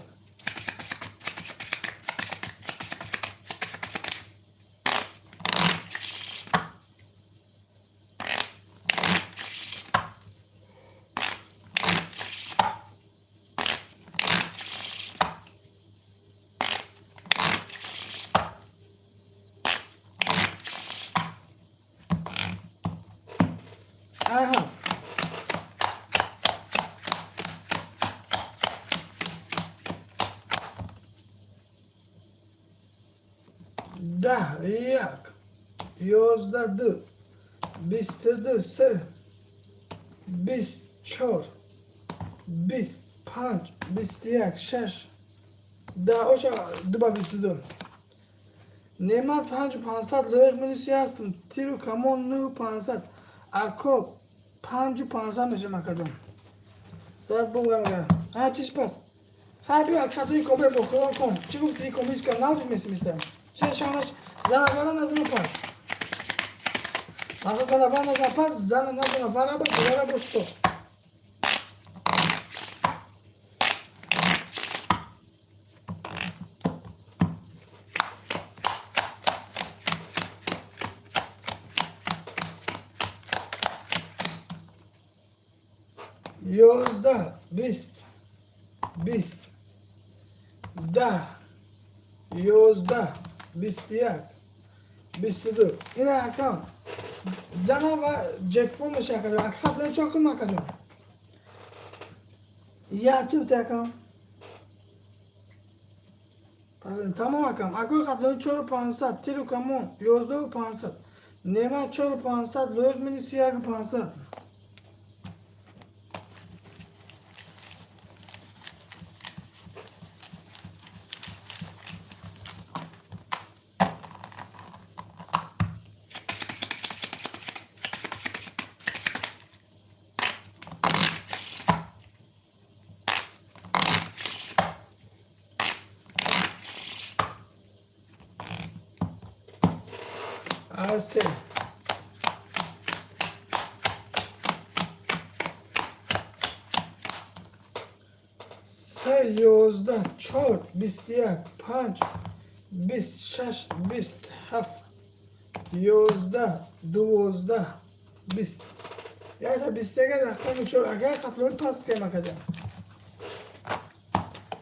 I have ده یک یازده دو بیست دو سه بیست چهار بیست پنج بیست یک شش ده اوشا دو با بیست دو نعمت 5500 لایق منوسی هستم تیرو کمون 9500 اکو 5500 میشه مکا جون ساعت بگم ها چیش پس خیلی از خطوی کابه بخورم کن چی گفتی ای کمیش کن نوزی میستم چه شانش زنگارا نزنه پس آخه زنگارا نزنه پس زن نزنه فرا با کدارا بستو یازده بیست بیست ده یازده بیست یک بیست دو این اکام زنه و جکپون میشه اکا جان اکا خطلای چاک کن اکا جان یا تو بته اکام تمام اکام اکا خطلای 4500 تیرو کمون 11500 نعمت 4500 لویق منیسی یک 500 Así. سه یازده چهار بیست یک پنج بیست شش بیست هفت یازده دوازده بیست یعنی تا بیست یک رقم چهار اگر خطلوی پست که مکده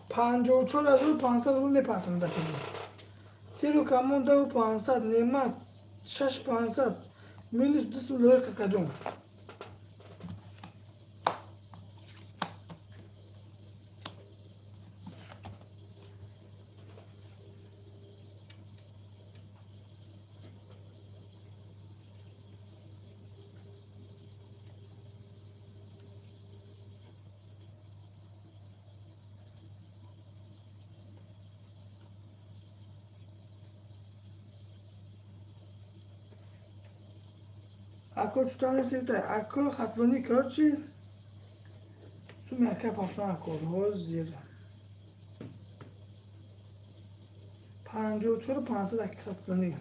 54,500 رو نپرتم دکنیم تیرو کمون 2500 نعمت 6500 minus 2 lira kakacağım. Ako 3 tane sevdi. Ako xatloni karçı. Sumi aka paflan ako. Roz zir. 54 500 aki xatloni.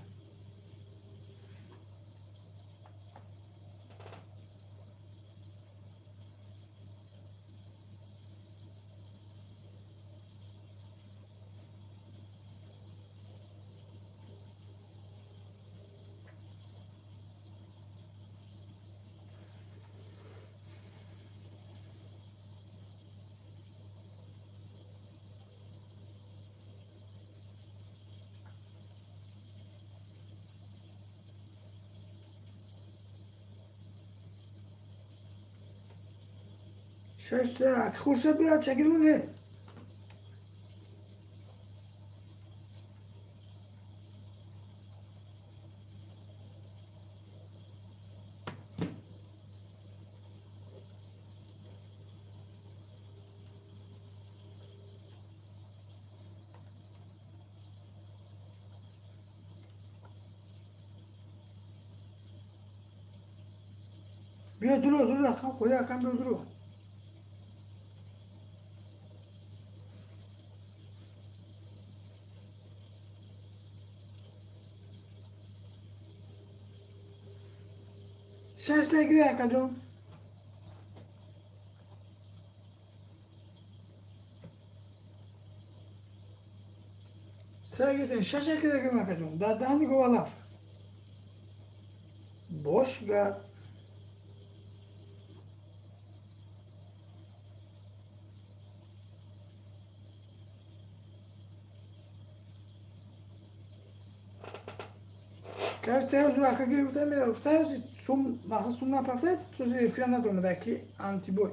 Şaştı. Aki kursa bir çekilme ne? Bir dur rakam koy rakam bir dur. Şaştı gir yakacağım. Sevgili şaşa kire girme yakacağım. Daha hani kovalaf. Boş gar. Quer ser o Zulaca que também o tá sum na sum para frente tu fica na turma daqui antiboi.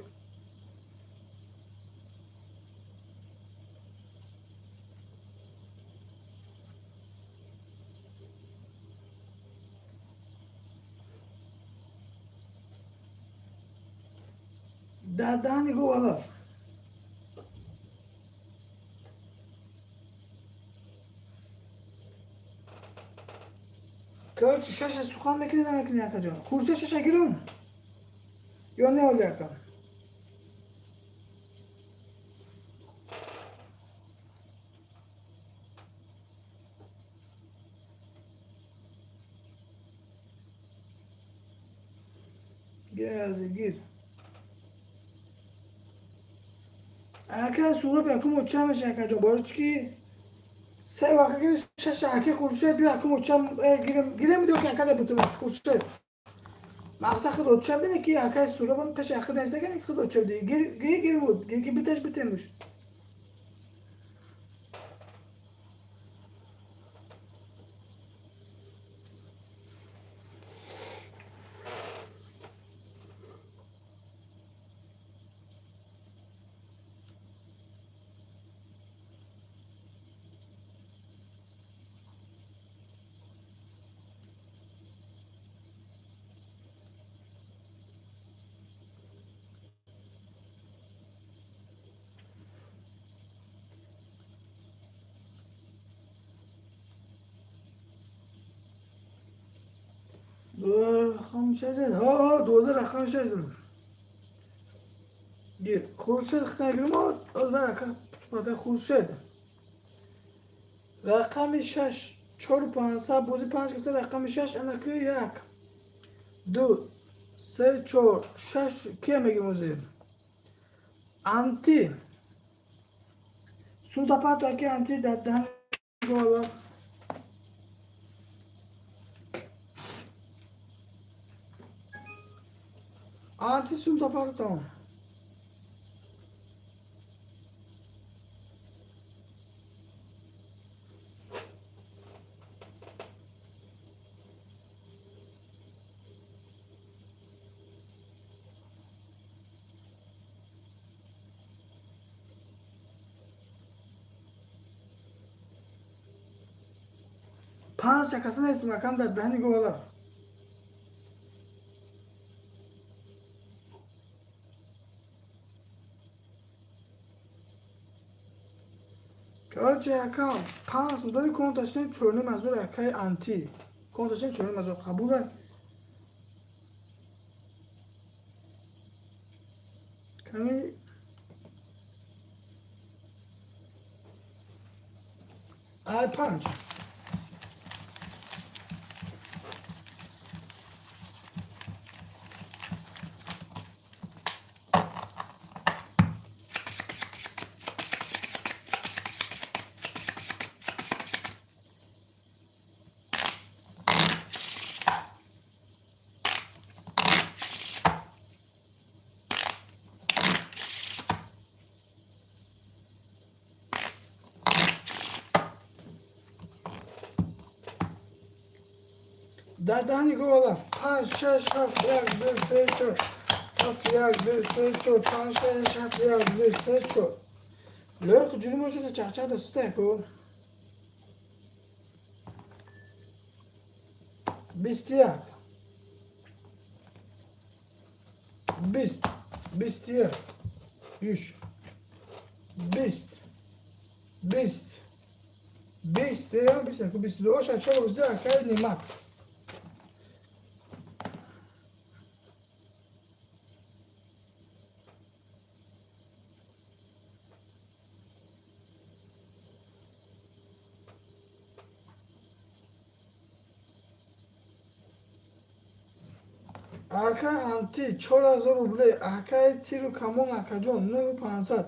Dani go alaf. Kırç şaşa sukan makine yakacağım. Kursa şaşa giriyorum. Yo ne oluyor kan? Gir. Aka sorup yakım uçağım yakacağım. Borç ki se vaka gir şaşa aki kursa bir yakım uçağım girem diyor ki akada bütün kursa. Maqsa xud o'tchabdi ki aka so'raban tash aqida esagan xud o'tchabdi. Gir mud. Gir bitash bitemush. رقم شاید ها 2000 رقم شاید گیر خورشید اختیار ما از رقم سپرده خورشید رقم 6 4 5 بودی 5 کسی رقم 6 انا که 1 2 3 4 6 که میگیم موزه anti sul da parte aqui anti da gola anti sul da parte 5 şakasına ismi makam da dani gola. Kalça yakam 5 dori kontaşten çörnü mazur akay anti. Kontaşten çörnü mazur kabul et. Kani I punch. Dadani gola. Punch, shaf, yak, bir seço. Haf, yak, bir seço. Punch, shaf, yak, bir seço. Lök, cürüm hoca da çakçak da steko. Bistiyak. Bistiyak. 3. Bist ya, bist. Oşa çok güzel, kaydı mat. Aka anti 4000 ruble, aka tiru kamon akajon 9500.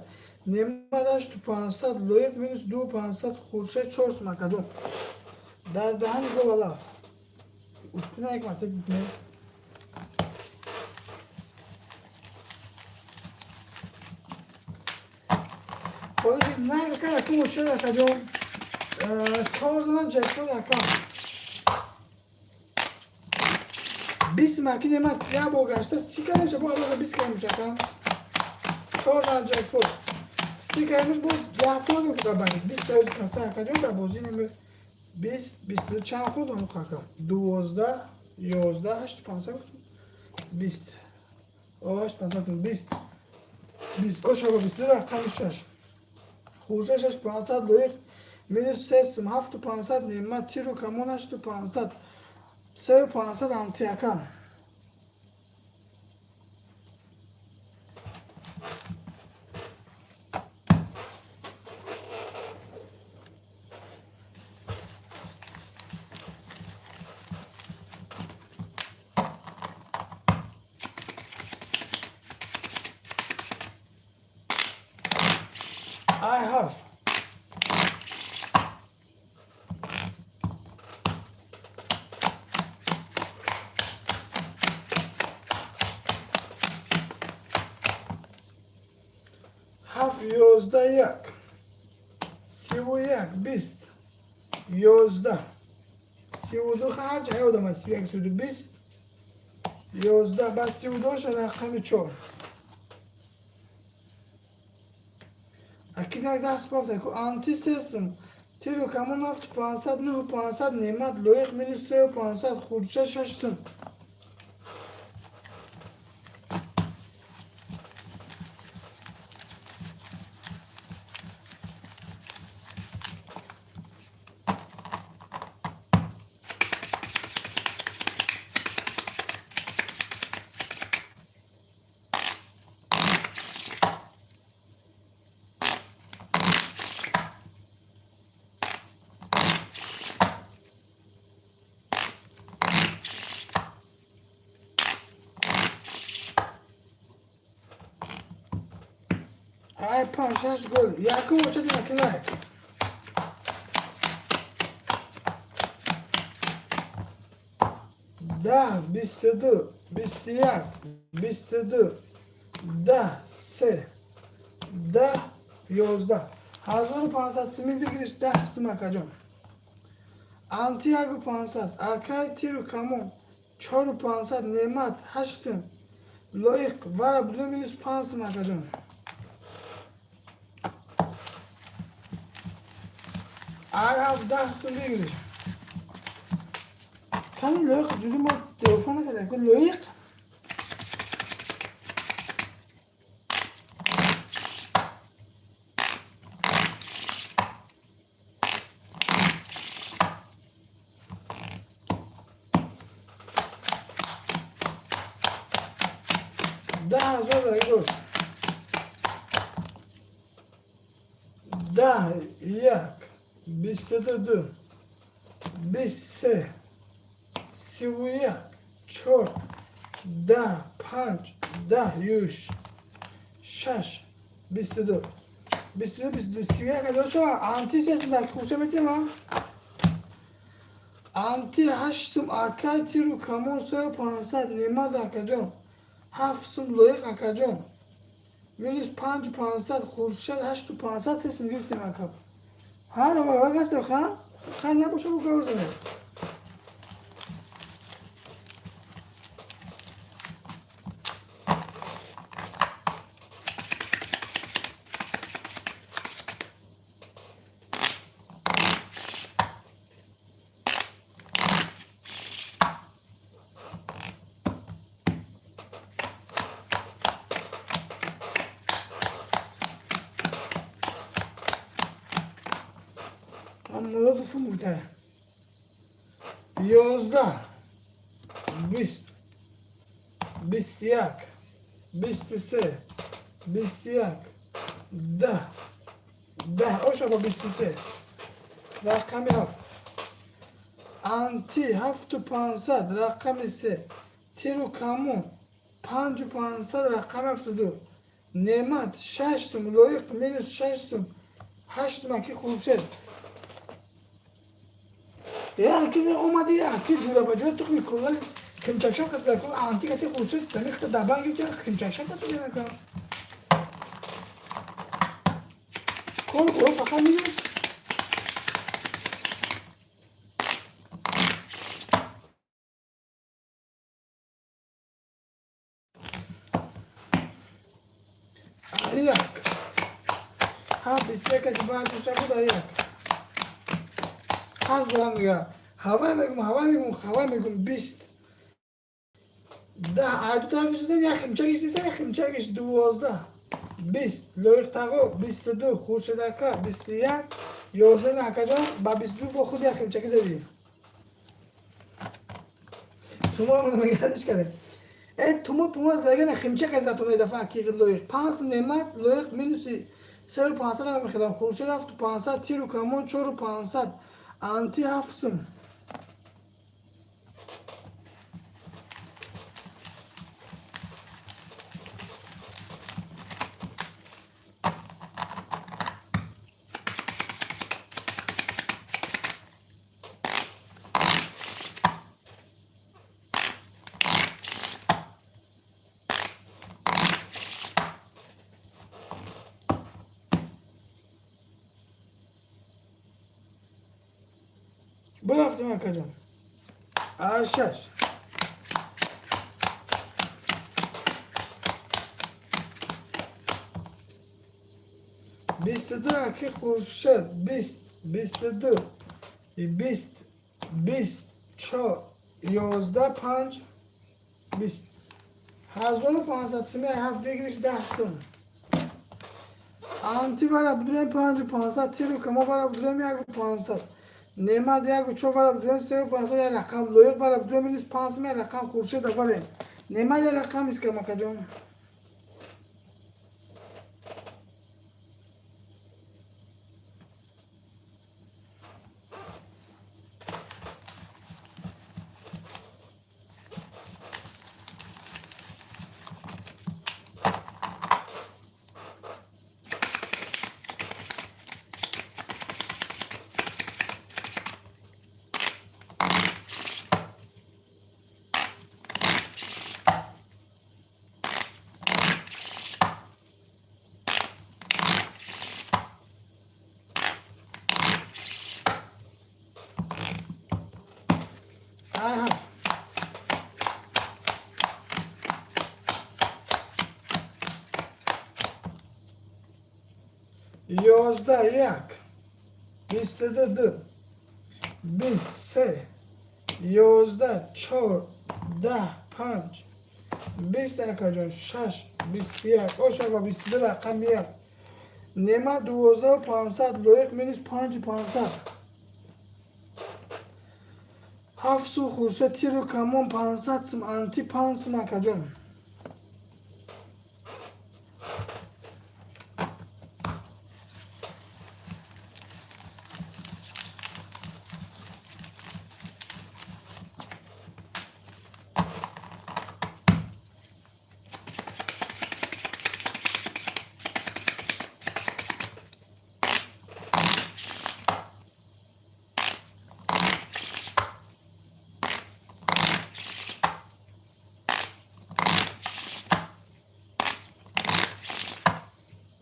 Nemadash tu 500 loyek minus 2500 khurshid 400 akajon. Dar dahan go bala. Utna ek mate gitme. Khoda ne ka akım uçur akajon. 4000 jackpot akam. 20 makine mas ya bu gaçta sikarmış bu arada 20 kaymış akam. 4000 jackpot. Sikarmış bu yaftı bu kadar bani. 20 kasa akajon da bozine 20 چند خود اون کاکا 12 11 8 500 20 8 500 20 اوش رو 20 رقم 6 خورشه 6 500 لویق minus 3 7 500 نیمه تی رو کمون 8 500 3 500 anti akam I have یازده یک 31 20 11 32 خرج یادم است 31 32 20 11 بس 32 شد رقم 4 Aqui na das portas com anti-system tiro kamon aft 500 9 500 nemat loyq minus 3 500 khurcha shashtin Ay paşaş gol. Yakın uçadı yakınlar. Da bistedu. Bistiyak. Bistedu. Da se. Da yozda. Hazır pansat simi fikriş da simakacım. Antiyago pansat. Akay tiru kamon. Çoru pansat nemat haşsın. Loik vara bluminiz pansimakacım. I have done some English. همین لایق جوری ما دفاع نکرده که لایق $10,000 درست 10 1 22 23 31 4 10 5 10 yush 6 22 22 22 31 داشو anti ses در کوچه میتیم anti هشتم آکاتی رو کامون سو 500 نیماد آکاجون هفتم لایق آکاجون minus 5 500 خورشید 8 500 ses میگفتیم آکاب هر وقت هست خان نباشه بگوزنه مراد فون بوده 11 20 21 23 21 10 اوشا با 23 رقمی هفت انتی 7500 رقم 3 تیرو کامون 5500 رقم 72 نعمت 6 سوم لایق مینوس 6 سوم 8 سوم اکی خورشید یا که اومده یا که جورا بجور تو میکنه کمچاشم کس لکن آنتی که خورشید تمیخت دبانگی چه کمچاشم کس دیگه نکن کل برو فقط میدونست یک ها بیسته که جبان توشه بود یک هست دارم میگم هوا میگم 20 10 عدو طرفی شدن یا خیمچگیش نیست یا خیمچگیش 12 20 لایق تقو 22 خورشیدکا 21 11 نکجان با 22 با خود یا خیمچگی زدی توما رو نگردش کرده توما پوماز دیگه خیمچگ زدتون یه دفعه کی لایق 5 نعمت لایق مینوسی 3500 هم میخدم خورشید 7500 تیرو کامون 4500 anti hafsın. برفتیم اکجان آشش بیست دو اکی خورشید 20 22 20 20 4 11 5 20 1500 سمی هفت بگیرش 10 سن آنتی برا بدونیم 5500 تیرو که ما برا بدونیم 1500 نعمت یک و چو برا بدونیم 3500 یک رقم لایق برا بدونیم مینوس 5 می رقم خورشید داره نعمت یک رقم است که مکه جان هست 11 1 22 23 11 4 10 5 20 اکا جان 6 21 اوشا 22 رقم 1 نعمت 12500 لایق مینوس 5500 7 سو خورشید تیرو کمون 500 سم انتی 5 سم اکا جان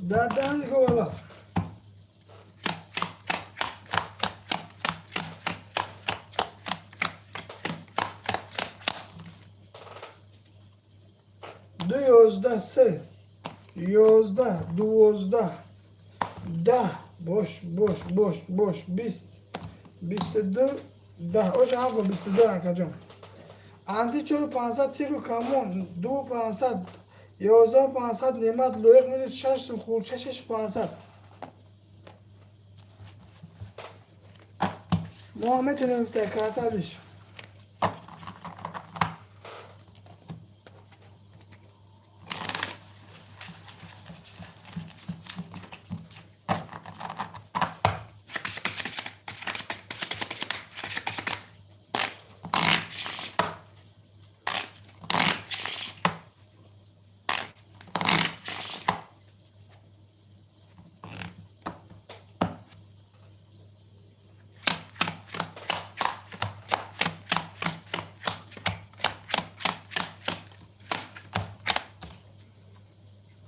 دادن گوالاف دو 11 3 11 12 10 boş 20 22 10 اوش هم 22 اکجان انتی 4500 تیرو کمون 2500 11500 نعمت لایق مینوس 6 سم خورشه 6500 محمد تونیم تکرتا دیش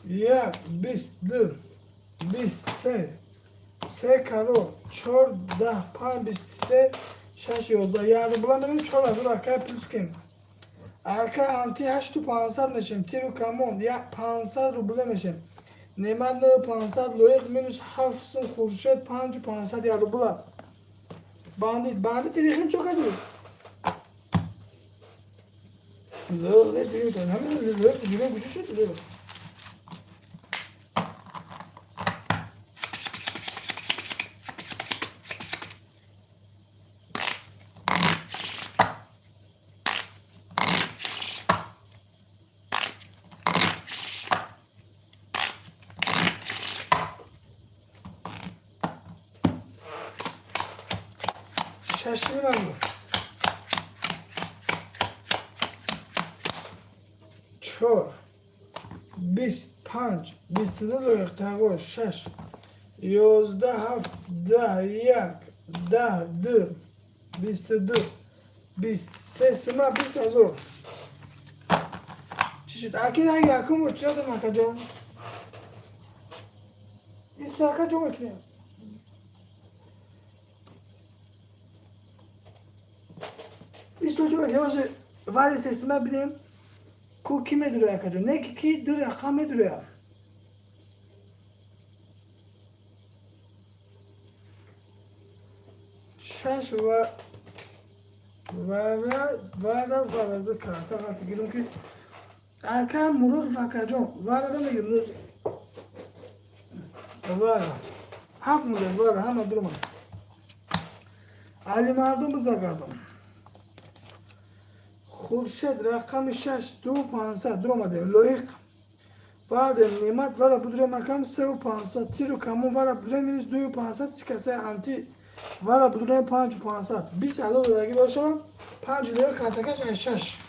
یک 22 23 3 کارو 4 10 5 23 6 11 yani bulamıyorum 4 hazır arkaya plus kim arka anti 8500 میشیم تیرو کمون یا 500 رو میشیم نعمت 500 لایق مینوس 7 سم خورشید 5500 یا رو بلا باندید تریخیم çok acı ne cürüm tan hemen cürüm gücü şöyle şaşkınım ben bu. Çor. 25 22 تقو 6 11 7 10 1 10 2 22 23 سما 20 هزار چی شد؟ اکی دیگه اکم رو چرا دارم اکا جان؟ ایستو اکا جان بکنیم ایستو جان بکنیم واسه واری سسما بدیم کو kime duruyor اکا جان؟ نه کی duruyor kime duruyor شش و وارا bir karta girin ki erken murur fakacon vara da mı giriyoruz vara haf mı vara hemen durma Ali mardum zagardım خورشید رقم 6 2500 durma dedim loik var dedim nimet vara budure makam 3500 tiro kamu vara budure minus 2500 sikase anti vara budure 5500 20 الان دیگه داشتم 5 لیتر کاتکش 6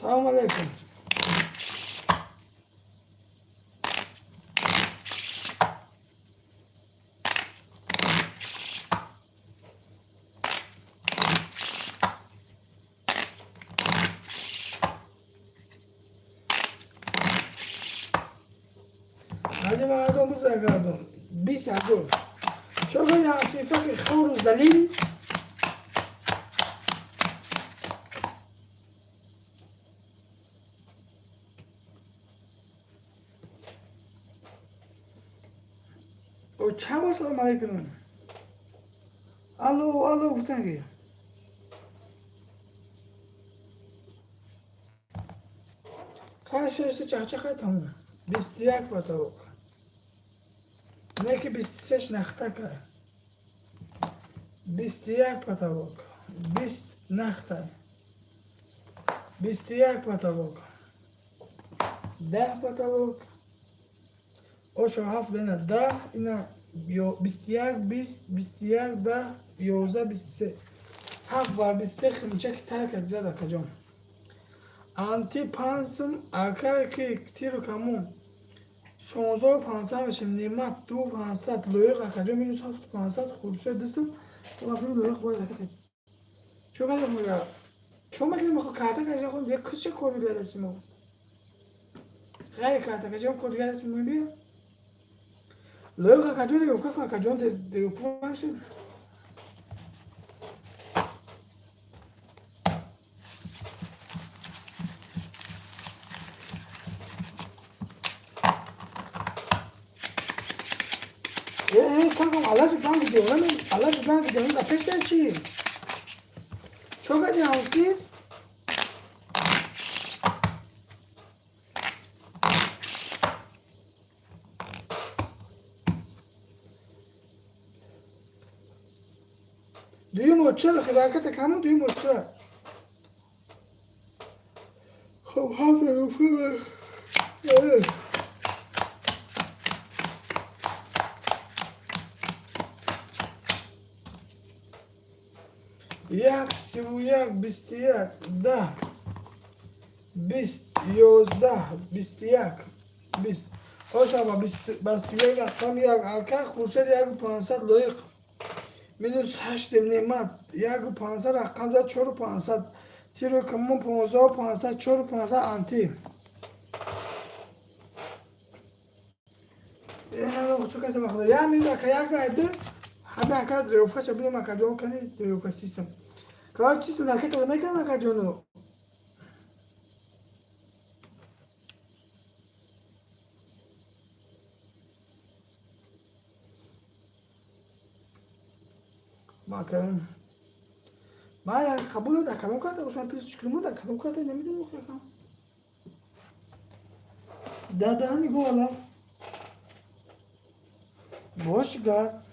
Selamun Aleyküm. مردم بزرگردان 20,000 شغل یا صفت خور و ذلیل و چه بار سلام علیکم الو گفتن که خواهش چه تموم 21 پاتوق نه که 23 نخته کرد 21 پاتوق 20 نخته 21 پاتوق 10 پاتوق اوشو 7 دنه 10 اینا 21 20 21 10 11 23 7 بار 23 خمیچه که ترکت زده کجام آنتی پانسم اکر که تیرو کمون 16,500 بشیم نیمت 2,500 لویق کجا مینوس 7,500 خورشید دستم و افرین لویق باید اکر چون که میگه چون مکنی میخواه کارتا کجا خود یک کسی کور بیاد اسمو غیر کارتا کجا کور بیاد اسمو بیا لویق کجا دیگه که کجا دیگه پوان شد kanka Allah ben gidiyorum lan. Allah ben gidiyorum da peşten çiğ. Çok hadi hamsi. Düğüm uçuyor da felaket kamu düğüm uçuyor. Hafif yapıyor. Evet. یک 31 21 10 20 11 21 20 خوش آقا 21 رقم یک اکر خورشید 1,500 لایق مینوس 8 نیمت 1,500 رقم زد 4,500 تیرو کمون 15,500 4,500 آنتی اینو چون کسی مخواد یعنی که یک زایده همه اکر دریوفه شبیه مکه جون کنی دریوفه سیستم کار چیز نکه تو نکنه مکه جونو مکه ما یا قبول ده کلام کرده باشم پیش کلمو ده کلام کرده نمیدونم خیلی کم داده همی گو الاف باش گرد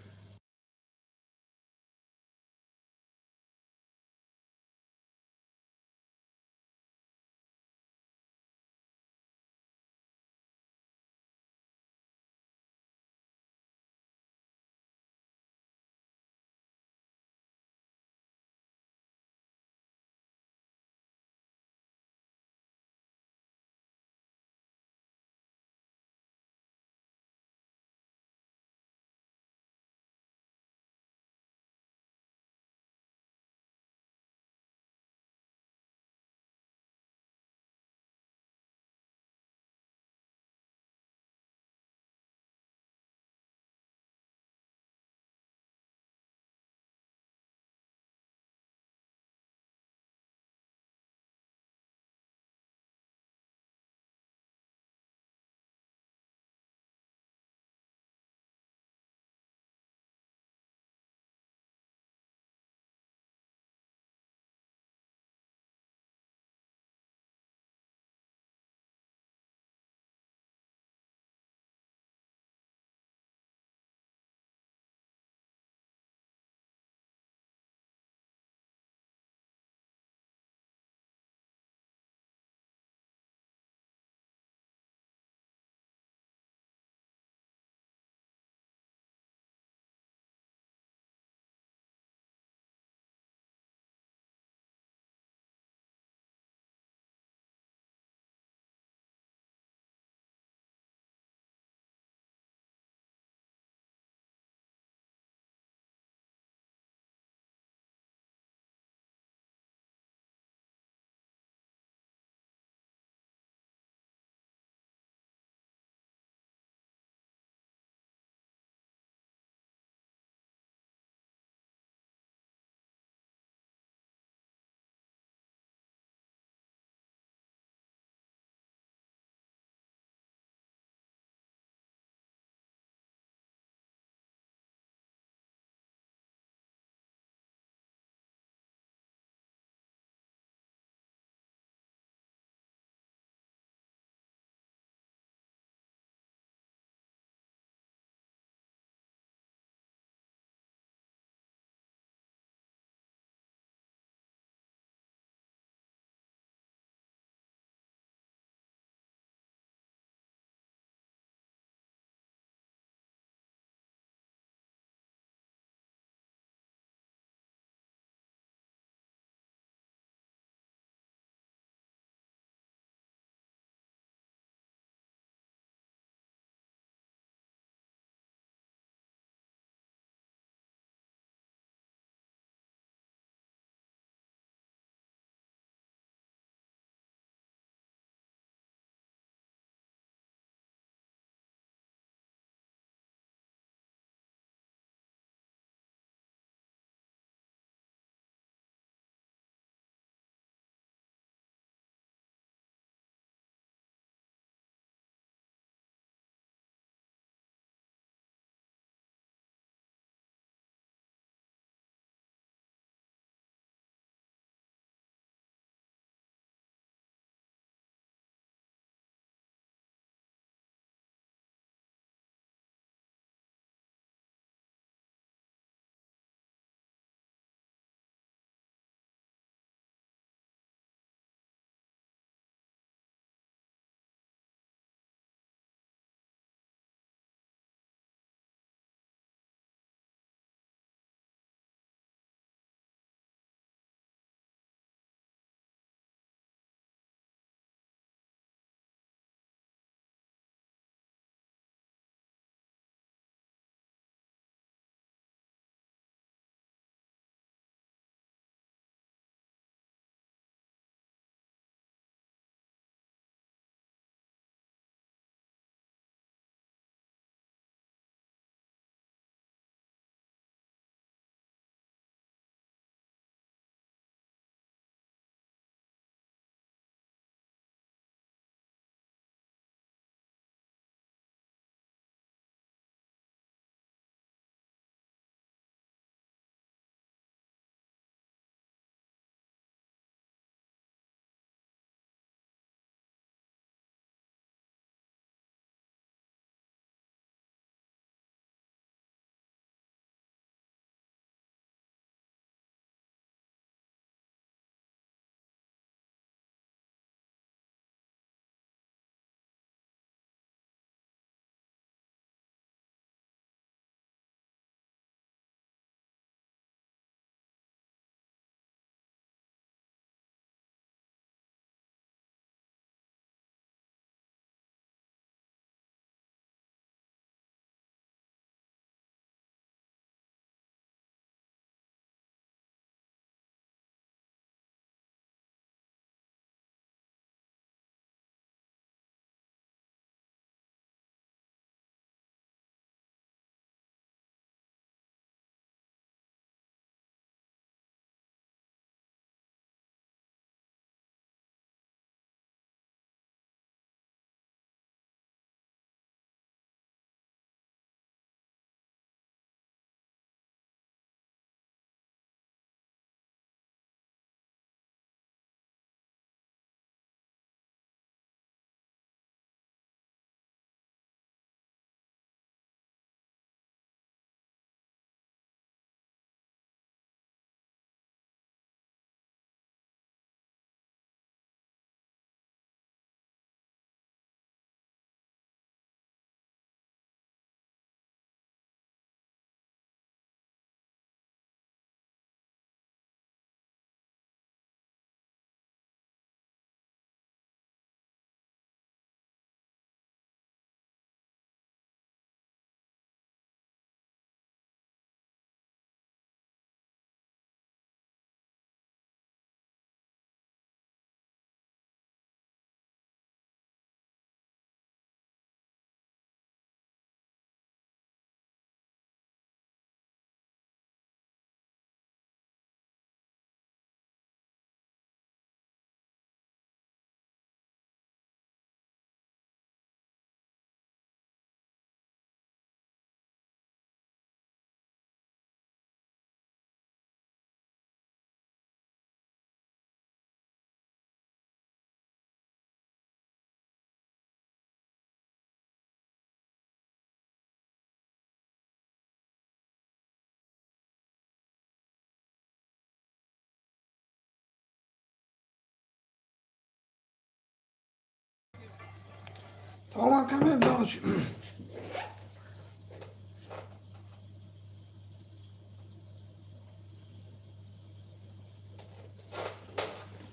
تمام کامل داشت.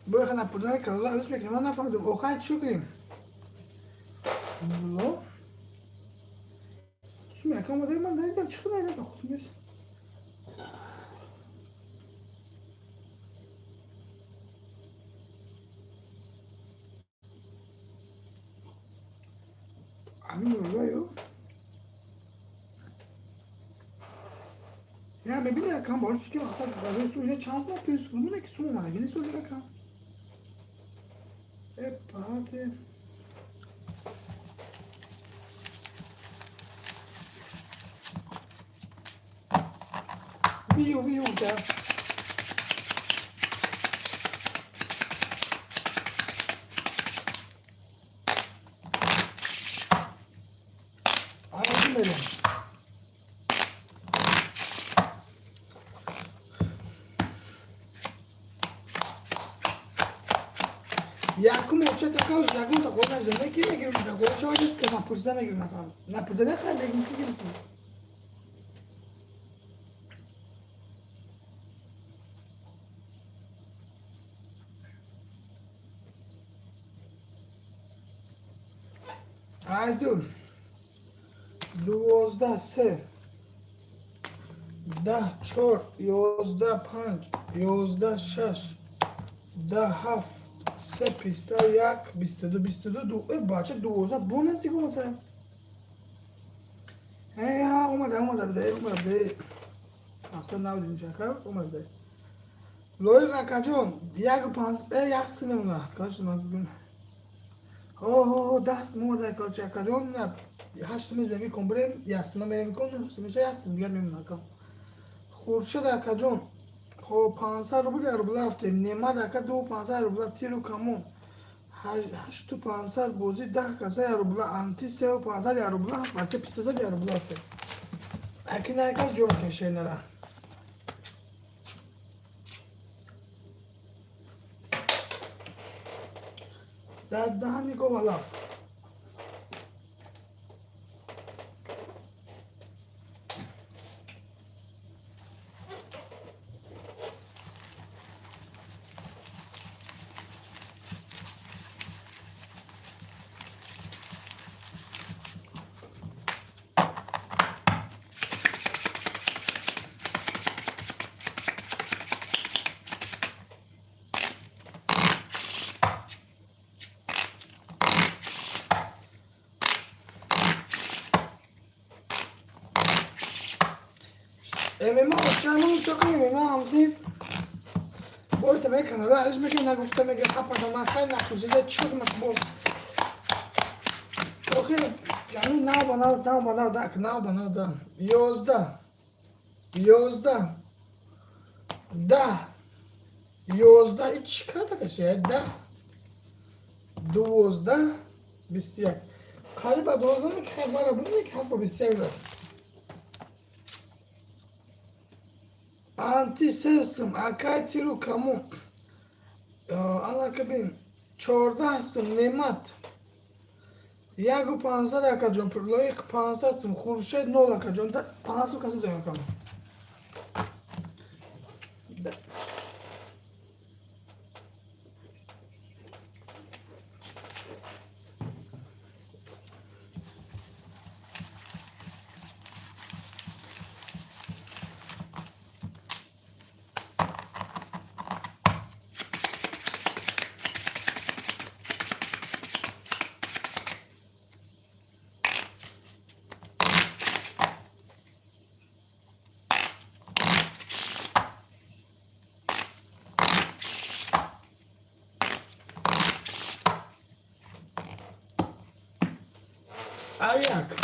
باید خیلی نپردن کلا ازش بکنیم. من نفهمیدم آخر چی کنیم؟ بلا چی میکنم؟ من ندیدم چی خیلی ندیدم خودم میشه. همین رو ya bebile yakın borç ki aslında bazı suyla şans ne yapıyorsun? Bu ne ki su mu? Yeni suyla yakın. Hep hadi. Viu ya. Anladım öyle. Yakın olsa takao yakın da kolay zene ki ne gibi da kolay şöyle ki na puzda ne gibi na falan. Na puzda ne kadar gibi ki gibi. Haydi. 12 3 4 11 5 11 6 17 3 pista yak 22 بچه 12 بو نزدیک مثلا ها اومده اصلا نبودیم شکر اومده لوی قاقا جون یک پانز یک سنمونه کاش من بگم دست موده کار شکر جون نه 8 میز میکنم بریم یک سنم میکنم سمیشه یک سن دیگر میمونه کام خورشید قاقا جون خب 500 روبل رفتیم نیمه دکه 500 روبل تیرو کمون 8 500 بازی 10 کسه روبل انتی 3 500 روبل واسه 500 روبل رفتیم اکی نه کس جو کشه نره ده میگو ولاف MMA آشامون چاقی MMA همزیف باید تا میکنه را از میگه نگفته میگه خب من خیلی نخوزیده چود مکبول اوکی یعنی نو بناو دک 11 10 11 هیچ کار بکشه 10 12 21 خالی با 12 که خیلی باره بودیم که 7 با 21 زد انتی سم اکای تیرو کمون انا کبین 14 سم نیمت 1500 اکا جون پر لایق 500 سم خورشید 9 اکا جون 500 کسی داریم کمون ayak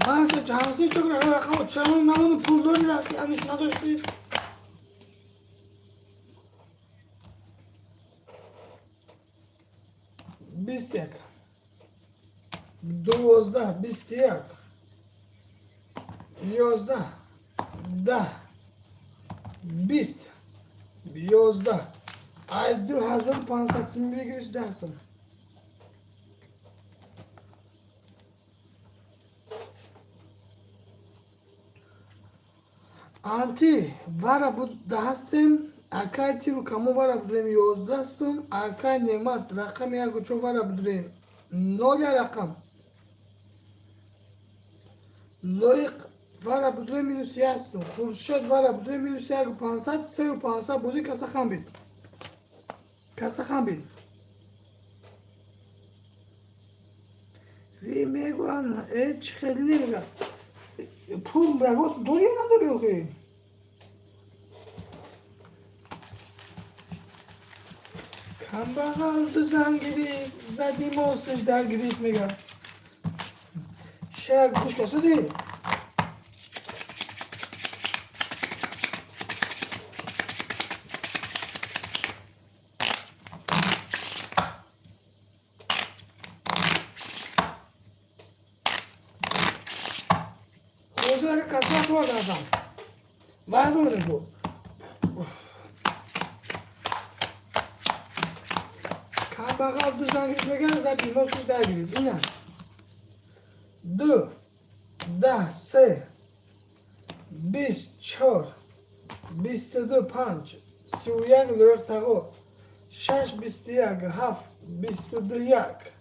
maalesef hamsi çok rakam uçağının namını pulları da yanlış nadoştu bistek 12 bistek 11 10 20 11 ay 2500 bir giriş dersin Анти, вара буд даҳастем, акай тиру каму вара будурем 11 сум, акай немат рақам ягу чо вара будурем 0 рақам. Лоиқ вара будурем минус 1 сум, хуршед вара будурем минус 1500, 3500 бузи касахан бид. Касахан бид. Ви мегуан, чӣ хеле немегӯяд. Пул мегӯс дори ё надори охӣ? Камбағал дузан гирифт, задим остиш дар гирифт мегӯяд. Шак гӯш касуди? Хӯшака касат вададам. Ваҳдонем бо. Камбағал дузан гирифт мегӯяд, задим остиш дар гирифт. Ина 2 10 3 24 22 5 31 лоиқ тағо 6 21 7 22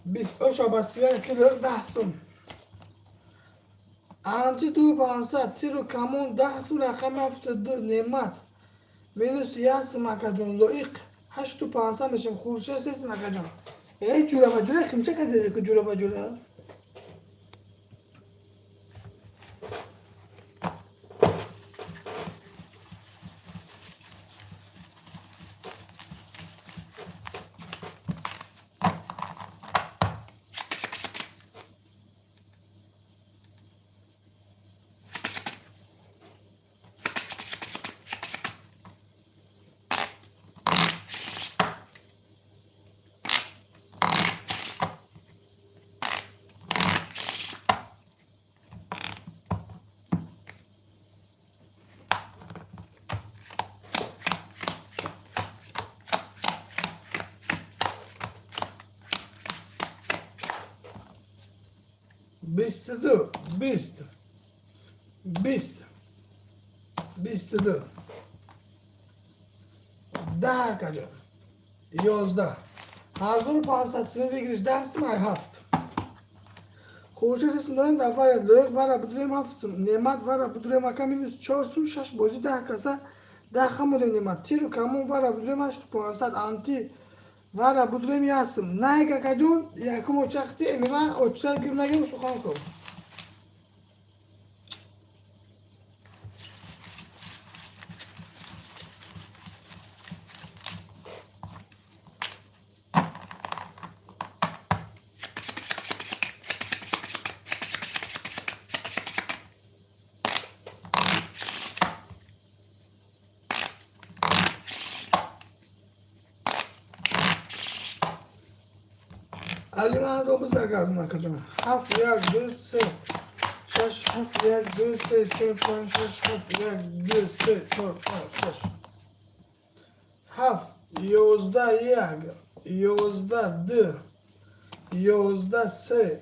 20 оша ба 31 ки лоиқ 10 сум. Анти 2500 тиру камон 10 сум рақами 72 немат минус 1 сум акаҷон лоиқ 8500 мешем. хуршед 3 сум акаҷон. ҷура ба ҷура химча казеде ку ҷура ба ҷура. بیست دو بیست بیست بیست دو 10 کجا 11 1500 سیم بگیرش 10 سیم ای 7 خوشش اسم دارن در فرد لایق وره بدوریم 7 سیم نعمت وره بدوریم اکا مینوس 4 سیم 6 بازی 10 کسا 10 خمودیم نعمت تیرو کمون وره بدوریم 8500 انتی وره بدوریم 1 سیم نه اکا جون یکم اوچاقتی امیمه اوچاق گیر نگیم سخان کن علی من رو بزرگردون نکجون 7 1 2 3 6 7 1 2 3 4 5 6 7 1 2 3 4 5 6 7 11 1 11 2 11 3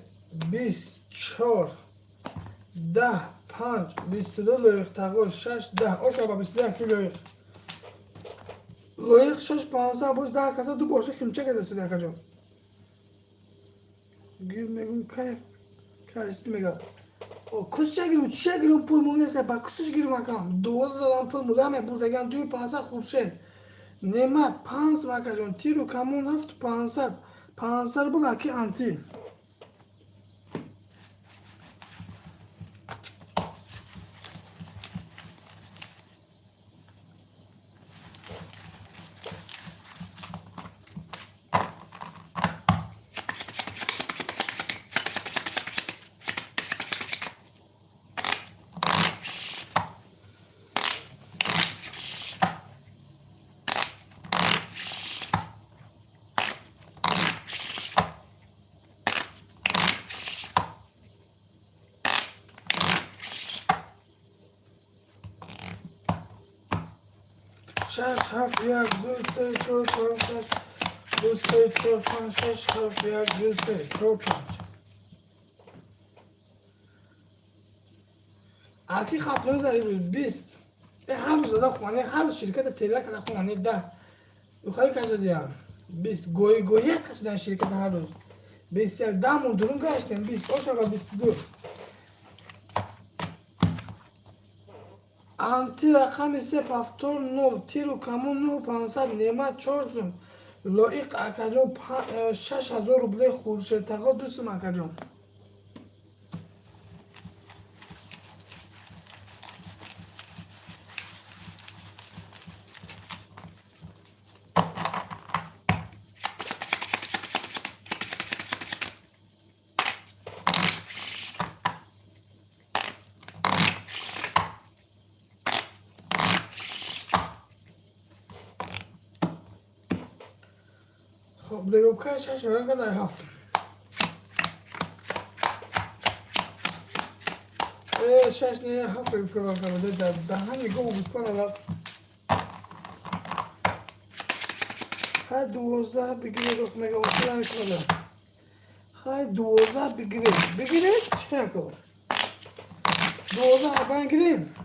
24 10 5 22 لایق تقال 6 10 آشا با 22 کی لایق لایق 6 15 باز 10 کسا دو باشه خیمچه که دستو ده کجا Gülmegum kayıp karıştı mega. O kusça gülüm, çiçeğe gülüm pul mu neyse bak kusça gülüm akam. 9 dolar pul mu lame burada gan duyu pasa kurşe. Nemat pans makajon tiro kamun haft pansat. Pansar bu laki anti. شش هفت یک دو سه چهار پنج شش دو سه چهار پنج شش هفت یک دو سه چهار پنج Arki kaplanız ayırıyoruz. Biz. Her rızada khwane, her şirkete tela kadar khwane da. Yukarı kaçırdı yani. Biz goya kaçırdan şirkete her roz. Biz ya damı durum kaçtın. Biz o şaka biz dur. Anti rakam ise paftor 0 tiru kamu 9 500 nema çorsun. Loiq akajom 6000 ruble khurshid taqa dusum akajom. خب دیگه که شش ورقه در هفت شش نه هفت ورقه بده در دهان نگاه بکنه و های 12 بگیره رخ مگه اصلا کنه های 12 بگیره چه کن 12 بگیریم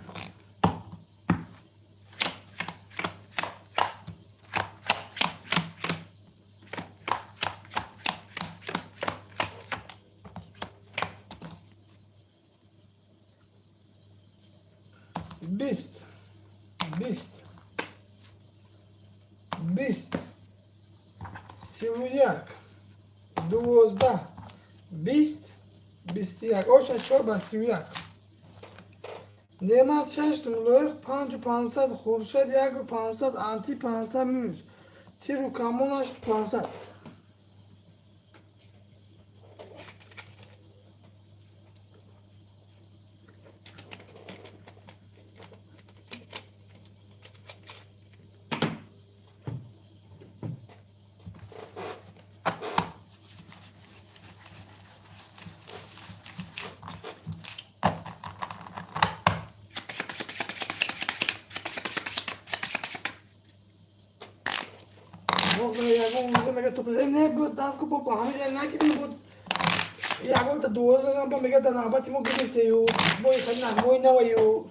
بیست سی و یک 12 21 اوشا چهار با 31 نعمت 6 ملویق 5500 خورشید 1500 آنتی 500 مینوس تیرو کامونش 500 میگه تو نه بود داف کو با همه نه که بود یا تا دوز هم با میگه تا نباتی مو گرفته یو موی خنا موی نه یو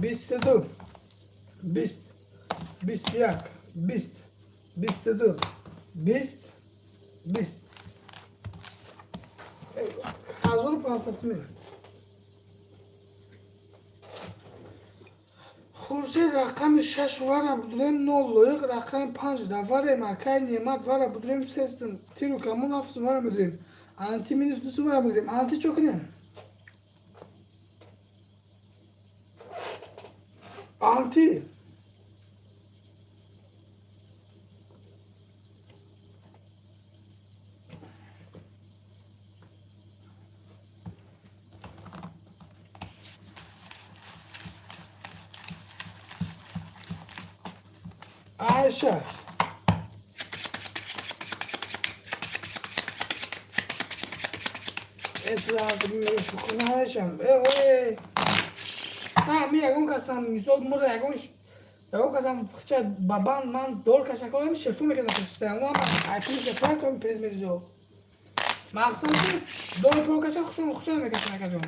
بیست دو بیست یک بیست دو بیست 1500 می خورشید رقم 6 واره بدریم 0 یک رقم 5 واره مکای نعمت واره بدریم 3 تیرو کمون 7 واره بدریم آنتی مینوس 2 واره بدریم آنتی چکنه آنتی عایشه اطلاعات میشو کنه هاشم میگم کسام میسود مرد یگونش کسام چه بابان من دور کشا کنم شفو میکنم سیستم و من اپیل جفا کنم پریز میریزو مقصد دور پرو کشا خوشون میکشم نکجون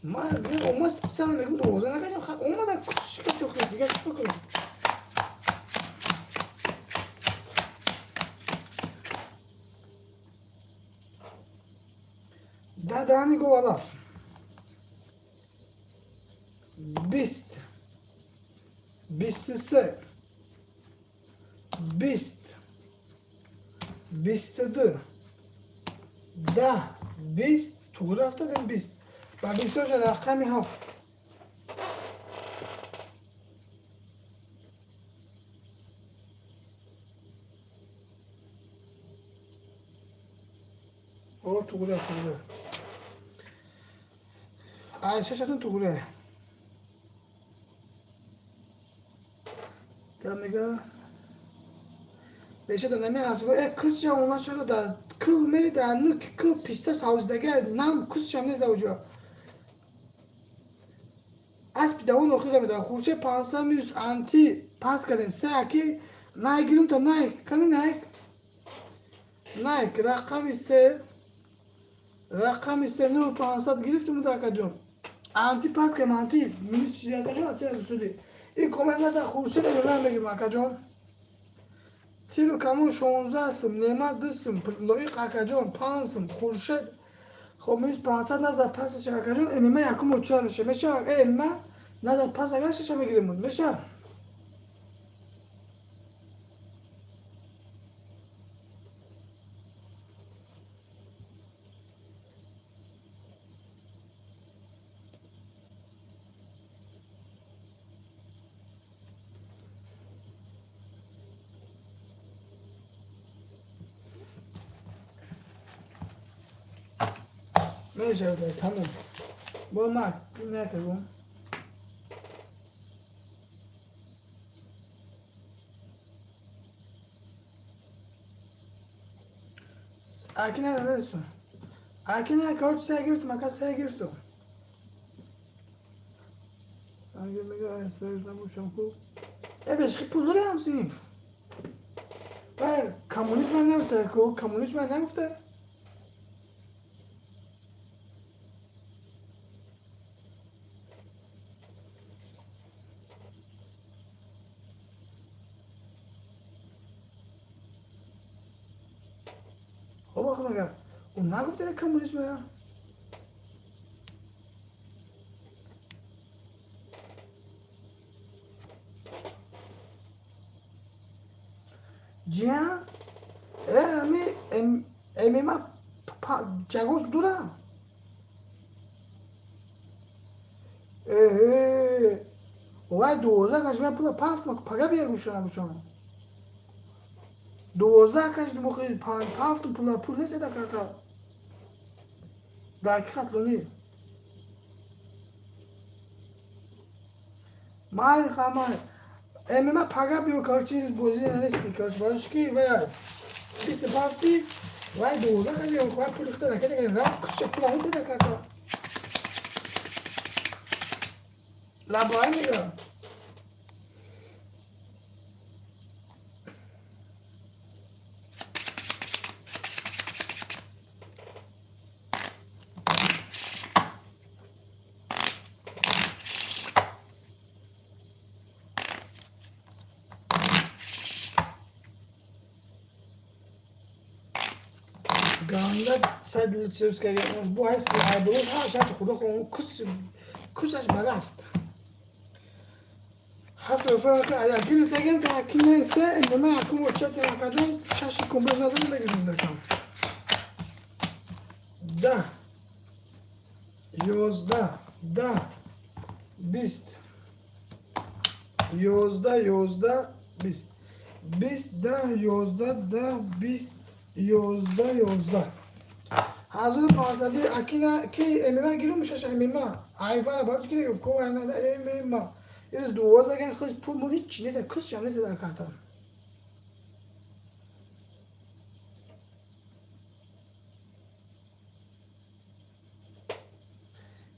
ما ما سپسیال میگم دوزه نکشم خب اون ما کسش که خیلی دیگه چیکار کنم دادانی گو والاف 20 23 20 22 10 20 تو رفته دیم 20 و 20 رقمی هفت او توره عایشه‌شون توره تا میگه beşe de ne yazıyor? Kızca ondan sonra da kıl meri de anlık kıl piste savuzda gel nam kızca ne de hoca. پس بیداون اخیره بده خورشه 500 میوس انتی پس کردیم سه اکی نایک گیریم تا نایک کنی نایک رقمی سه نو 500 گرفتیم تا اکا جون انتی پس که انتی میوس چیزی اکا جون انتی رسولی این کامل مثلا خورشه بگیم من بگیم اکا جون تیرو کمون 16 سم نعمت 2 سم لایق اکا جون 5 سم خورشه خب میز 500 نظر پس بشه اکا جون امیمه یکم اچرا میشه میشه امیمه نظر پس اگر ششه میگیریم بود میشه میشه تمام با ما نکردم اکی نه رسون اکی نه کارت سه گرفتم اکا سه گرفتم اگر میگه استرس نباشم خوب بشخی پول داره هم سینف و کمونیست من نگفته که کمونیست من نگفته خب آخه مگر اون نگفته کمونیست من جیان امی ما جاگوز دورم وای 12 کش من پول پرت ما پگا بیاگوشم بچم 12 کش موقع پرت پول نیست دکاکا دقیقت لونی مال خامه امی ما پگا بیو کارچی بوزی نیستی کارچ باش کی وای 20 پارتی وای 12 کش اون خواه پول اختار نکرده رفت کچه پول نیست دکاکا لابای میگم گانده ساید چیز که بو هست درست هست چه خدا خون کسش برفت هفت رفاه که اگر گیری سگم که اکی نیسته انما اکم و چه تیمکا جون شش کمبل نظر بگیریم دکم 10 11 10 20 11 20 20 10 11 10 20 11 1500 اکی کی امیما گیرم میشه امیما ایفا باز کی کو انا امیما ایرز 12 گن خش پول مو هیچ نیست کس شام نیست در کارتا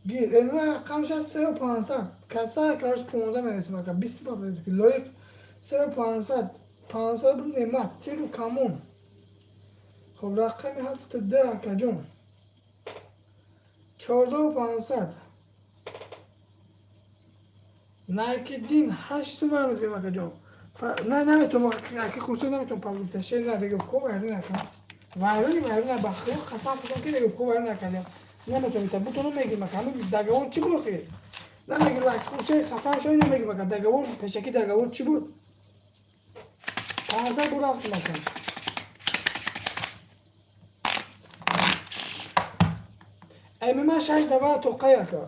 گیر امیما رقمش 3500 کسا کارش 15 میرسه که 20 بار لایق 3500 500 بود نعمت تیرو کامون خب رقمی 17 که جون 14500 نایکی دین 8 تومن میگیرم که جون نه نمیتونم اگه خوشی نمیتونم پابلیکتشه نه بگم کو وارد نکنم وارد بخیر قسم خودم که بگم کو وارد نکنم نمیتونم تا بتونم میگم که همین دگاور چی بود که نمیگم اگه خوشی خفه شوی نمیگم که دگاور پشکی دگاور چی بود 500 بود رفت مثلا امی ما 6 دفعه توقعه که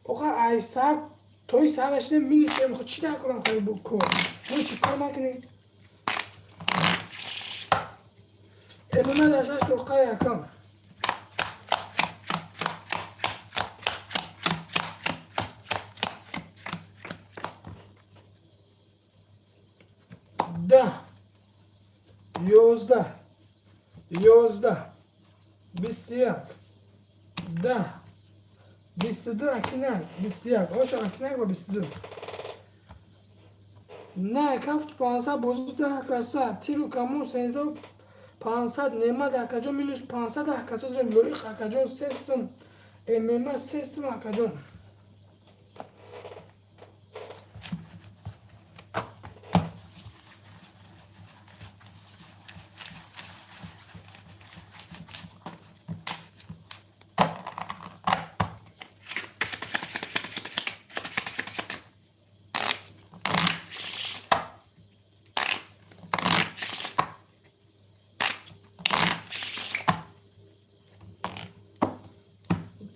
اوخه ای سر توی سرش نمیشه میخواد چی در کنم خیلی بکن من چی کار مکنی امی ما 6 توقعه کم ده 11 21 ده 22 اکنک 21 آشا اکنک با 22 نه کفت 500 بزرگ ده کسا تیرو کمون 13 500 نعمت اکجون مینوس 500 اکسا جون لویخ اکجون سسم امما سسم اکجون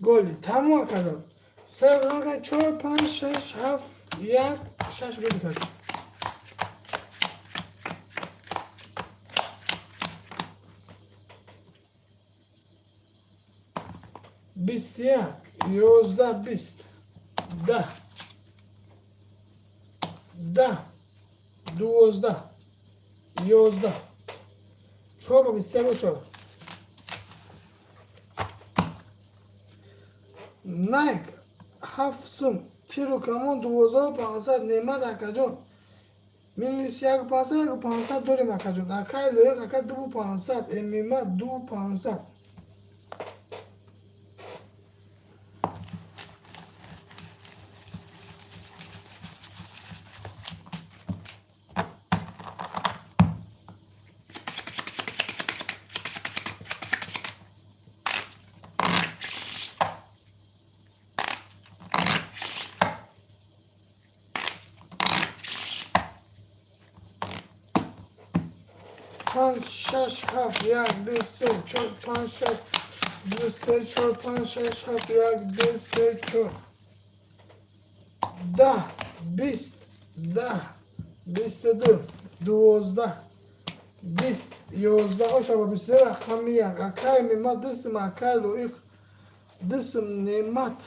گلی تمام کردم سر رنگ 4 5 6 7 1 6 گلی کردم 21 11 20 10 10 12 11 4 با 21 شد نایک هفتم تیرو کمون 2500 نعمت اکجون مینوس 1500 داریم اکجون اکای لایق اکا 2500 امیما 2500 5 6 7 1 2 3 4 5 6 2 3 4 5 6 7 1 2 3 4 10 20 10 22 12 20 11 hoşa با 20 رقم یک اکای میمات دستم اکای لویخ دستم نعمت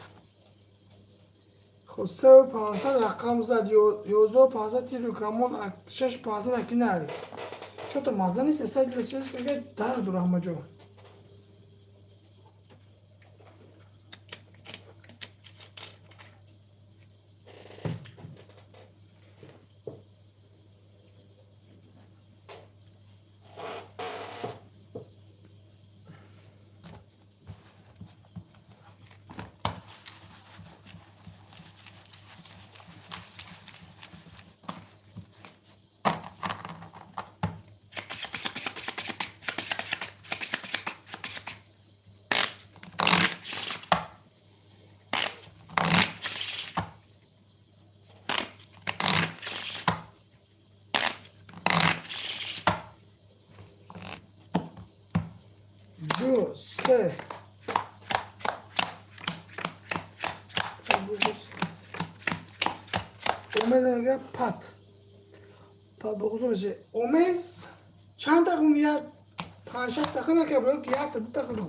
خب 3500 رقم زد 11500 تیرو کمون 6500 اکی نری что-то маза не се садила, че е дар до рахмаджо. دو سه اومد میگه پات بخصوص بشه اومز چند تا یا 5 6 تا نکه برو که یا تا خلو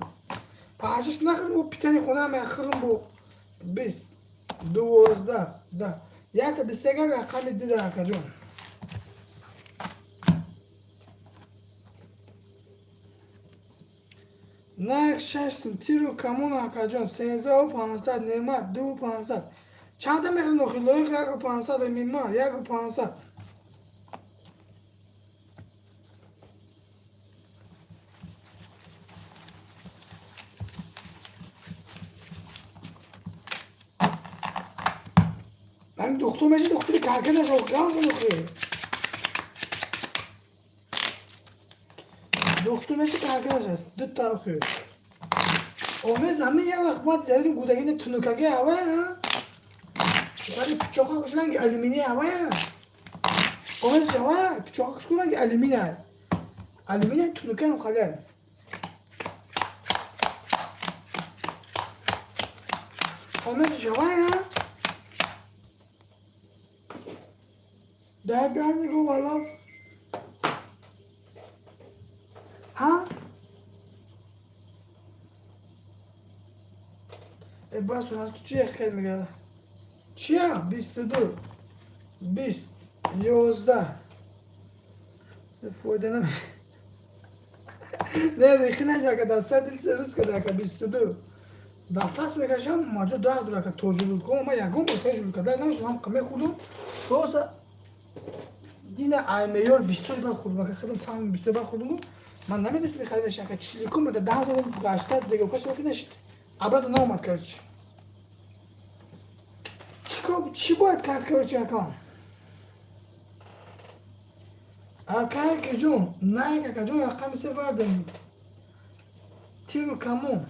5 6 نخل بو پیتنی خونه هم اخرم بو 20 12 ده یا تا 20 رقم دیده کجون نه ششتم تیرو کمون اکجون 13500 نعمت 2500 چند تا میخوای نخی لایق 1500 میما 1500 من دکتر میشه دکتری کارکن نشو گاز نخی دکتر میشه کارکن نشست دو تا خیر اومز همه یه وقت باید داریم گودگین تنوکاگه هوا ولی پیچاقا کشون که الومینی هوا اومز جوا پیچاقا کشون که الومینی تنوکه هم خلال اومز جوا در میگو والا ها بس از تو چی خیلی میگه چیه 22 20 11 فایده نمیشه نه ریخی نشه که دسته دل سروس که 22 نفس میکشم ماجا درد را که تجربه کنم من یکم با تجربه کردن نمیشم هم کمی خودم باز دینا ایمیور 20 بار خودم که خودم فهم 20 بار خودم من نمیدونم بخوام بشه که چیلی کنم ده 10 سال گذشته دیگه کسی وقت نشد ابد نامد کرد چی باید کرد که چی کام اکای که جون نه که جون رقم سفر داریم تیرو کمون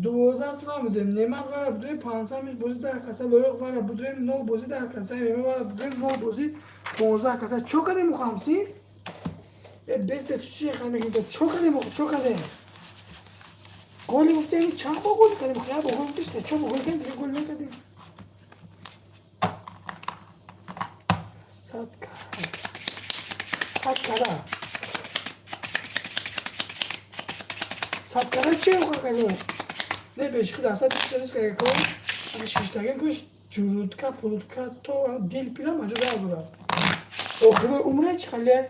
دوازده سال میدیم نعمت وارا بدوی 500 میش بازی 10 کاسه لایق وارا بدوی 9 بازی 10 کاسه میمه وارا بدوی 9 بازی 15 کاسه چو کدیم خامسی بیست چی خیلی میگه چو کدیم گلی گفتیم چند با گل کردیم خیلی با گل بیست چو با گل کردیم دیگه گل نکردیم 100 کاره چی خواه نه بهش خود اصلا چیزی که کن اگه شیشتاگه کش جورودکا پولودکا تو دیل پیرا مجا دار برد آخر عمره چی خاله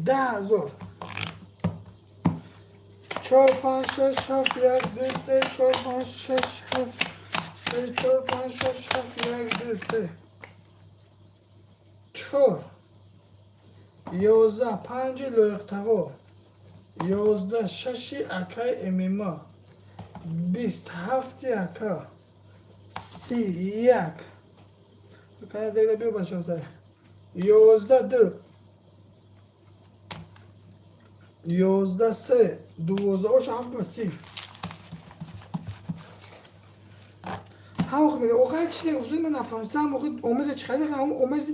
ده هزار 4 5 6 7 1 2 3 4 5 6 7 3 4 5 6 7 1 2 3 4 11 5 لایق تقو 11 6 اکای امیما 27 اکا 31 بکنه دیگه بیو بچه بزاره 11 2 11 3 12 اوش 7 بسی هم میگه آخر چیزی گفتم من نفهمیدم موقع اومز چه خیلی هم اومز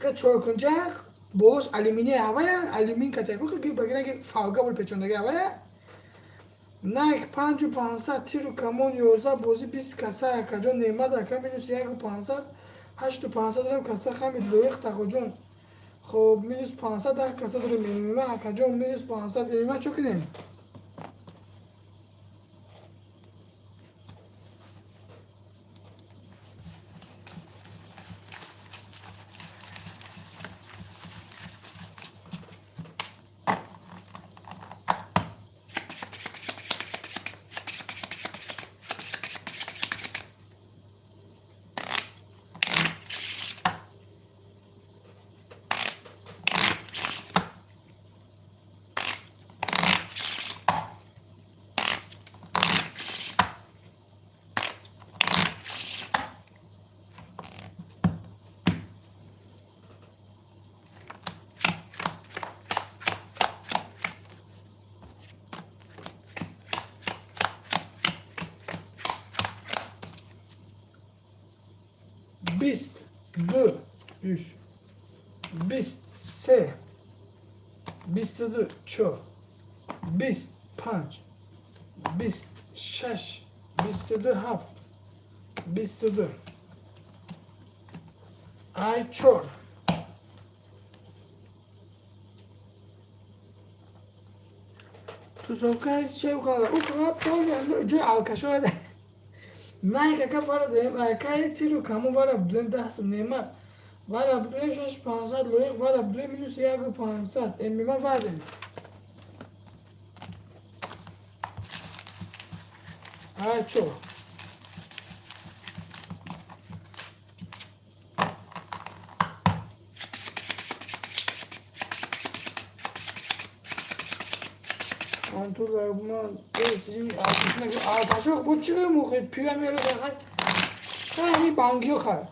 که چهار کنجاق باش آلومینی هواه آلومین کاتیکو که بگیرن که فالگا بود پیچوندگی هواه نایک 5500 تیرو کمون 11 بازی 20 کاسه کجون نعمت کم مینوس 1500 8500 دارم کاسه خمید لویخ تاجون خب مینوس 500 در کاسه دارم میمه کجون مینوس 500 میمه چو کنیم 22 3 23 22 4 25 26 22 7 22 ay 4 تو سوکای چه وقت او کار جو alkaşo ده نه که وارد که تیرو کامو وارد بدون دست نیمه وارد بدون شش 500 لویق وارد بدون مینوس 1500 امیما وارد چو تو ما آتشو بود چه موقع پیرم میره خیلی بانگیو خر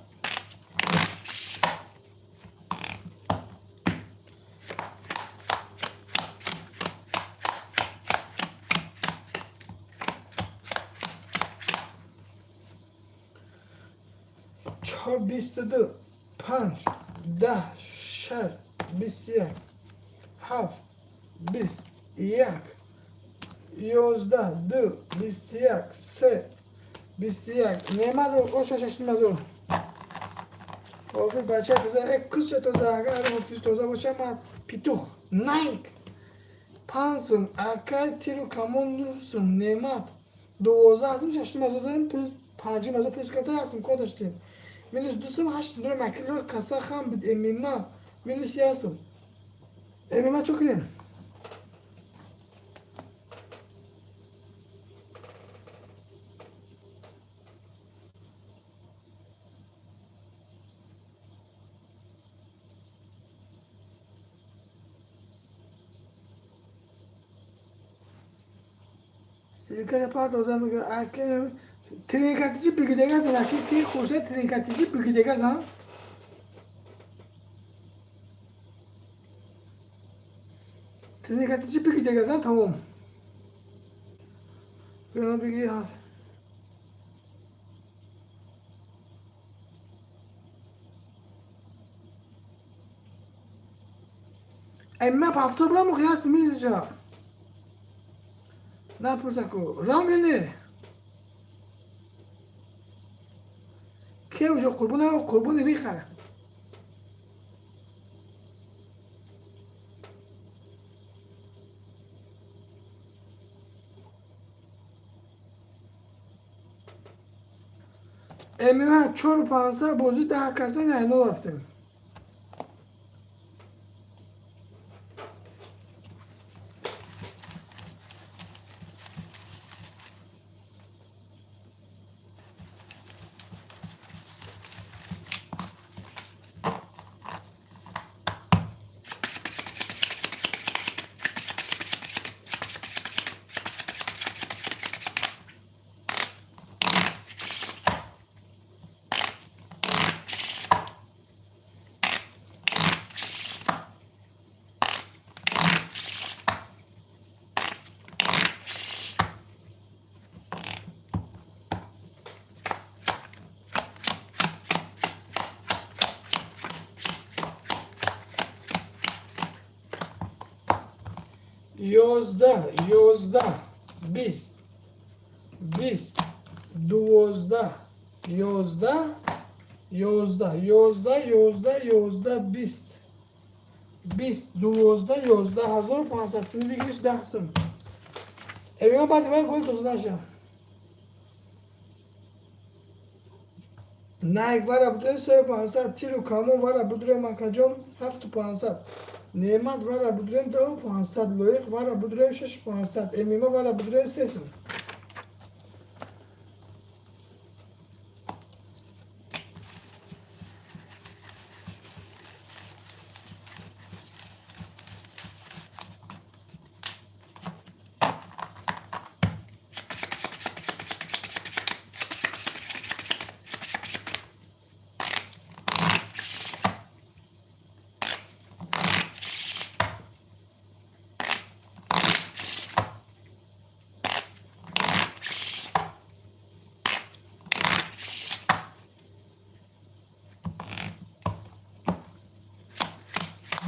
چهار 22 5 10 6 21 7 21 11 2 21 3 21 نعمت او ششتیم مزور آفید بچه توزه یک کس توزه اگر آفید توزه باشه من پیتوخ نایک پانسون اکای تیرو کمون نوسون نعمت 12 هستم، ششم از اوزن پس پنجم از پس کتا هستم کد داشتیم. مینوس دوستم هشت دور مکیلو کسا خام بید امیما مینوس یاسم. امیما çok iyi. Sirka yapar da o zaman tren katıcı bir gidega sana ki hoşa tren katıcı bir gidega sana. Tren katıcı bir gidega sana tamam. Ben onu bir gidega. Emme hafta bura mı kıyas Mirza? Ne yapırsak o? Ramini. Kim o kurbunu riha. Emme çor pansa bozu daha kasa ne olaftı? Yozda, bist, duvozda, bist, duvozda, hazır pansat, sınıf giriş dahsın. Evime batı ver gol tozunu aşağı. Nike var abdurrahim söyle pansat, tiru kamu var abdurrahim makacom, haftu pansat. Nemat var abdurrahim dağ pansat, loyuk var abdurrahim şaş pansat, emime var abdurrahim sesim.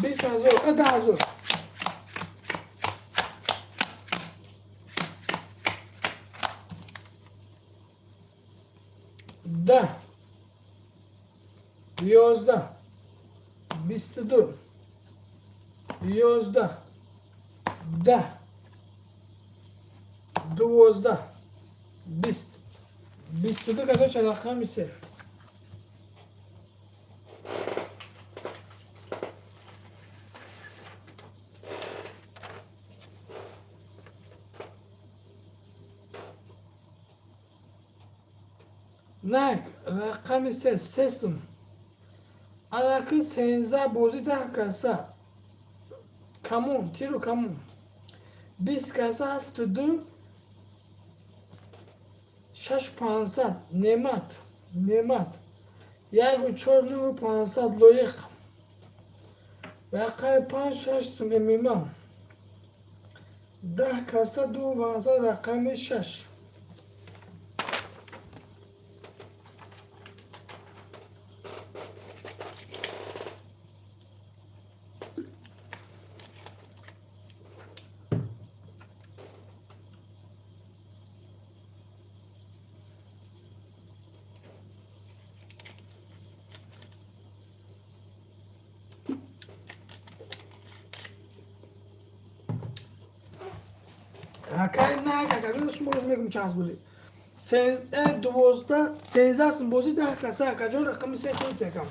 Biz hazır, o da hazır. Da. Yozda. Bisti dur. Yozda. Da. Duvozda. Bist. Bisti dur kadar çalakam ise. Nak, rakam ise sesim. Alakı senizde bozida kasa. Kamu, tiru kamu. Biz kasa haftudu. Şaş pansat, nemat. Yani çorlu pansat loyuk. Rakam pan şaştım emimam. Dah kasa du pansat rakamı şaş. Akay ne kaka biliyorsun boz mekum çaz buli. Sen 12 senzasın bozu da kasa kajon rakamı sen koy tekam.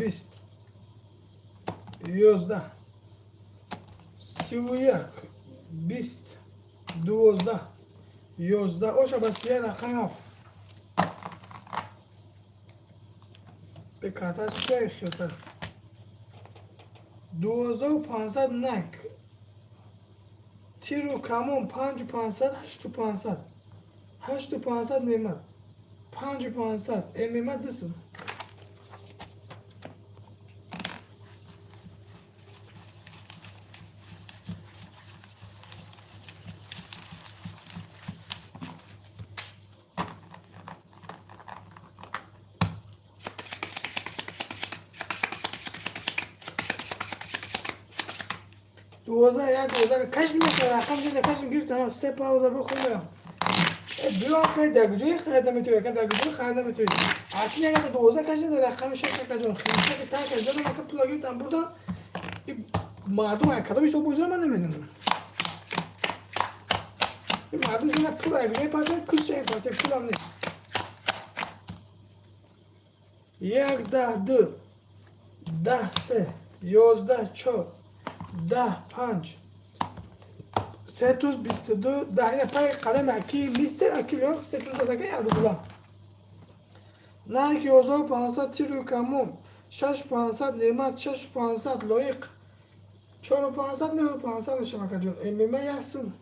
Bist. Yozda. Sivuyak. Bist. 12. Yozda. Oşa basiye rakam. به کارتش خیلی خیلی 2500 نک تیرو کمون 5500 8500 8500 نیمت 5500 امیمت دستم دوازده یک دوازده کشم میشه رقم زده کشم گرفتم سه پاوزه بخونم بیو آقای دگجوی خریدم توی که دگجوی خریدم توی اصلی اگر دوازده کشم در رقم شش کجون خیلی که تاک از دادم که پولا گرفتم بردم مردم اکادمی سو بوزه من نمیدونم مردم زنه پولا اگه پاته کسه پاته پولم نیست یک ده دو ده سه یازده چهار 10 5 322 ده پای قدم اکی لیست اکی لیون 322 که یادو بودم نه 11500 تیرو کمون 6500 لیمت 6500 لایق 4500 نه 500 شما کجور امیمه یاسم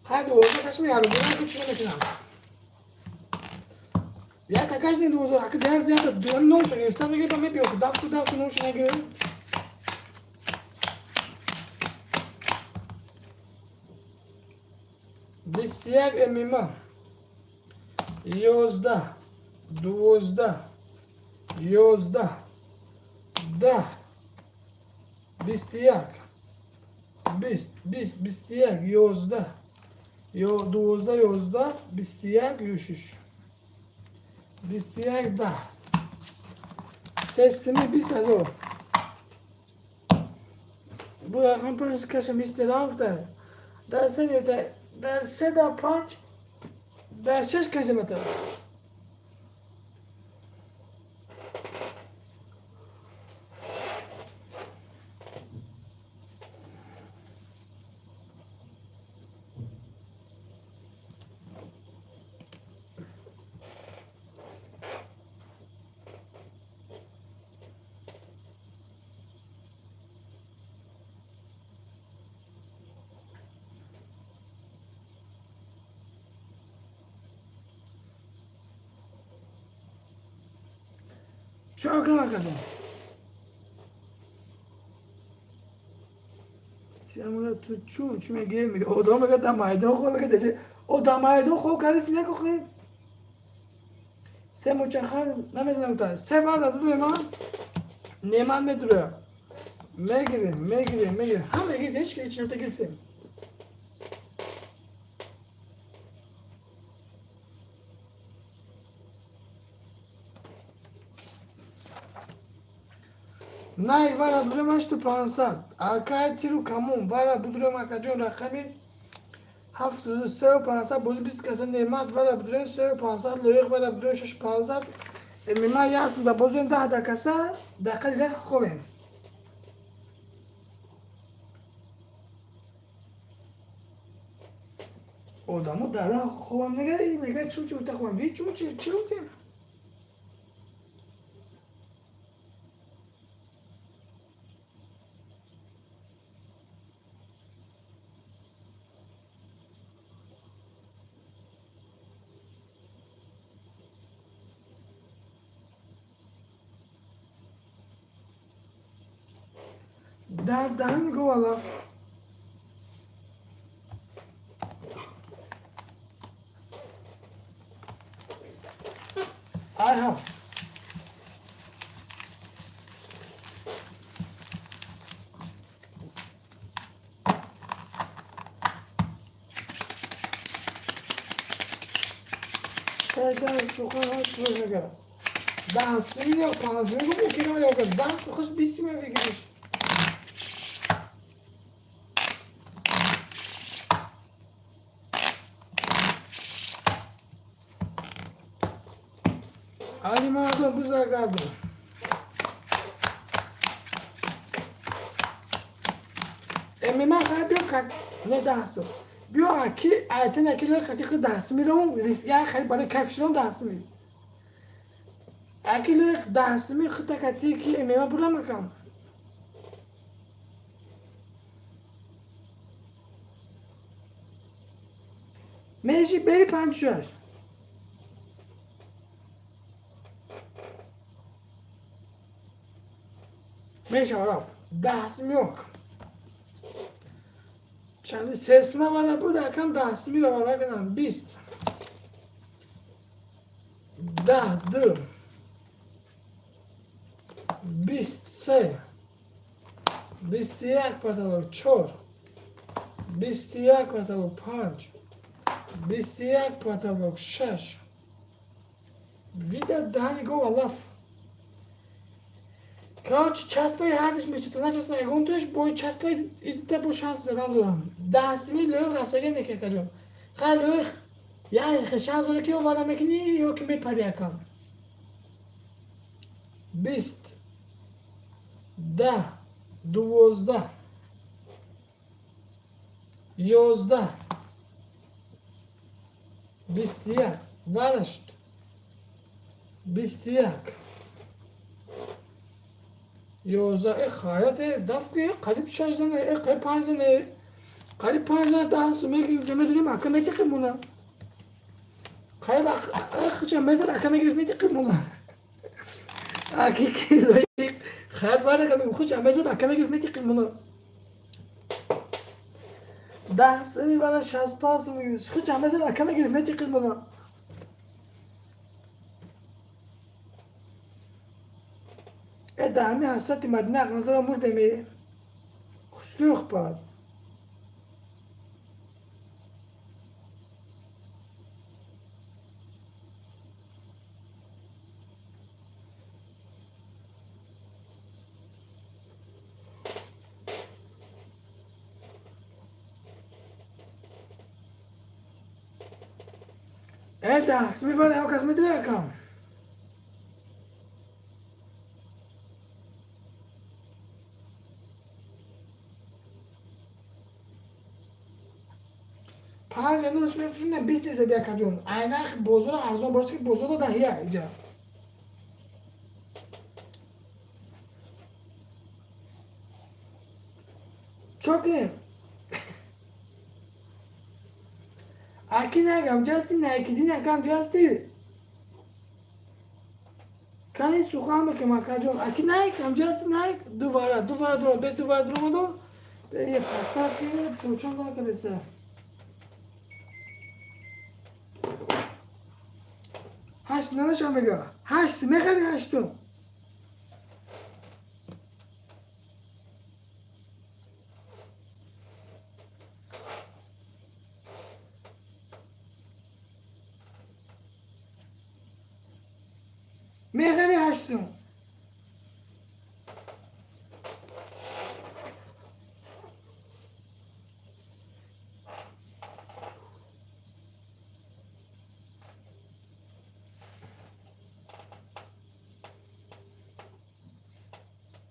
خیلی دوزه کشم یارو بودم که چی نمیتونم یا تکاش نی دوزه اگه در زیاده دون نوش گرفتم بگیرم میبیام دفت نوش نگیرم بیستیک امیمه 11 12 11 10 بیستیک 20 بیستیک 11 12 11 بیستیک 23 بیستیک 10 sesimi 20000 bu rakam parası kaçım istilafta در سه در 3 تا 5 در 6 کیلومتر çok bakalım. Siamula tu çume gelmiyor. O da mı kadar maydan koymak dedi. O da maydan koy karısı ne koy? Sen uçaklar ne mesela ta? Sen var da duruyor mu? Neman mı duruyor? Megri. Ha megri hiç içine de girdim. Nike vara budurم 8500. Akay tiru kamun vara budurم akajon raqami 73 باز 20 کسا نعمت وره بدون 3500 لایق وره بدون 6500 میما یاسم دا بازم 10 کسا دقیقه خوبیم آدمو در خوبم نگه میگه چون چون تا خوبم وی چون چی گفتیم دهن گو والا I have شاید سوخه هاش رو بگم 10 یا 15 رو بکنم یا 10 سوخش 20 می بگیرش Ali mardon buzagardın. Emma خیلی kat ne dahası. Diyor ki ayeten akiler kaçık dahası mi ron riskya خیلی برای کفشون dahası mi. Akiler dahası mi خطا kaçı ki Emma burada makam. Meşi beri pançıyor. میشه آرام 10 yok چند sesine bana bu da kam 10 mi رو کنم 20 10 2 23 21 پتالوگ 4 21 پتالوگ 5 21 پتالوگ 6 ویده دهنی گو الاف Kaç çaspayı her diş meçhisi ne çaspayı gontuş boy çaspayı idite bu şans zran duram. Dasmi lög raftage ne kekajom. Khalög ya şans olur ki o vara mekini yok mi pariyakam. Bist da duvozda yozda bistiyak varışt bistiyak یوزده خیاط دفت که قریب 6 زنه قریب 5 زنه قریب 5 زنه ده سومه که میدونیم اکمه چه قیمونه قریب چه مثلا اکمه گرفت میچه قیمونه اکی که لایق خیاط وارد که میگه چه مثلا اکمه گرفت میچه قیمونه 10 سومی برای 65 سومی چه مثلا اکمه گرفت میچه قیمونه دهمی حسرتی مدنق نظر مرده می خوشلوخ باد ده اسمی واره او کس میدره کم پنج نوش میفرینه 20 لیزه بیا کجون اینخ بزرگ ارزان باشه که بزرگ دهیه اینجا چوکه اکی نگم جستی نکیدی نکم جستی کنی سوخامه که ما کجون اکی نکم جستی نک دوباره درو به دوباره درو دو به یه پستر که پوچون کنه که بسه هشت نمشم میگه هشت میخوری هشتو میخوری هشتو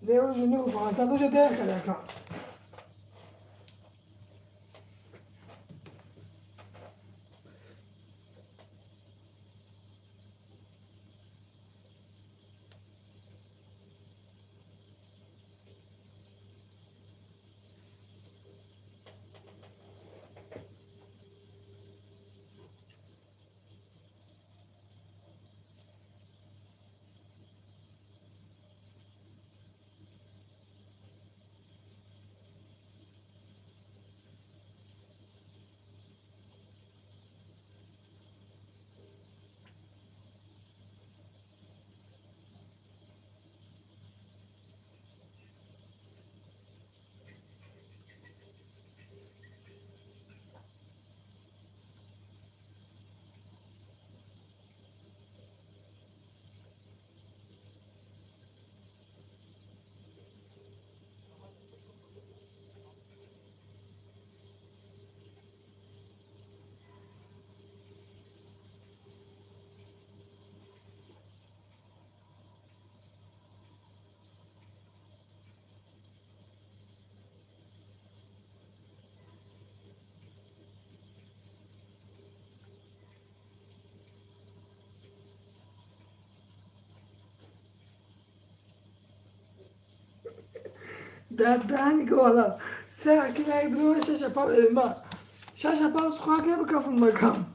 Leojo no pasa do jeder kada ka. دهنی که حالا سه که یک دروه شش پا سخواه که بکفون بکم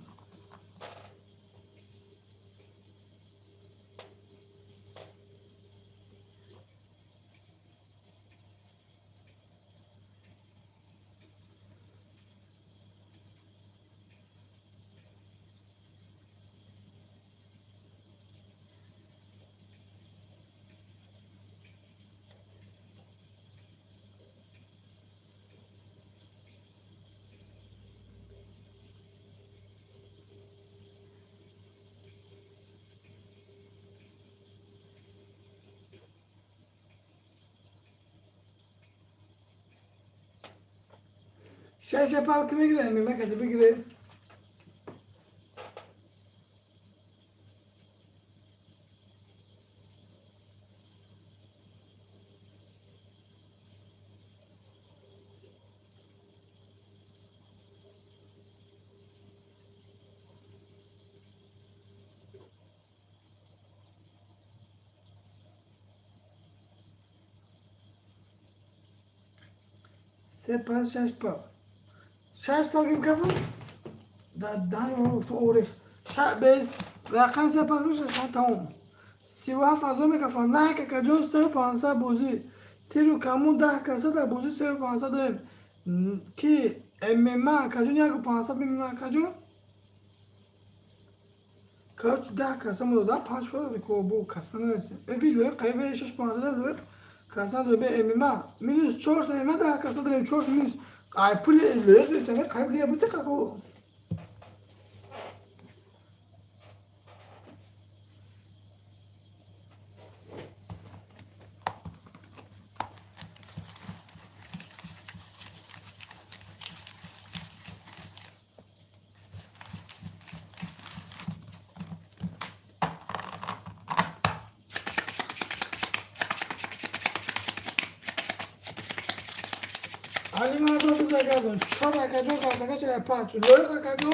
شش پا که بگیره میمه که بگیره سه پا شش پا شش پا که بکفون دهنی تو عورف بیس رقم سه پا روش شش تمام 37 فضا میکفن نه که کجا 3500 بوزی تیرو کمون 10 کسه در بوزی 3500 داریم که MMA کجا یک 500 میمونه کجا کارچ 10 کسه مو داد 5 فرد کو بو کسه نیست ویلوی قیبه 6500 لوی کسه داره به MMA مینوس 4 MMA 10 کسه داریم 4 مینوس ای پول لوی نیست قیب گیره بوده کو علی مردم بزرگردون 4 کجا کارتاکا چه 5 لوی کجا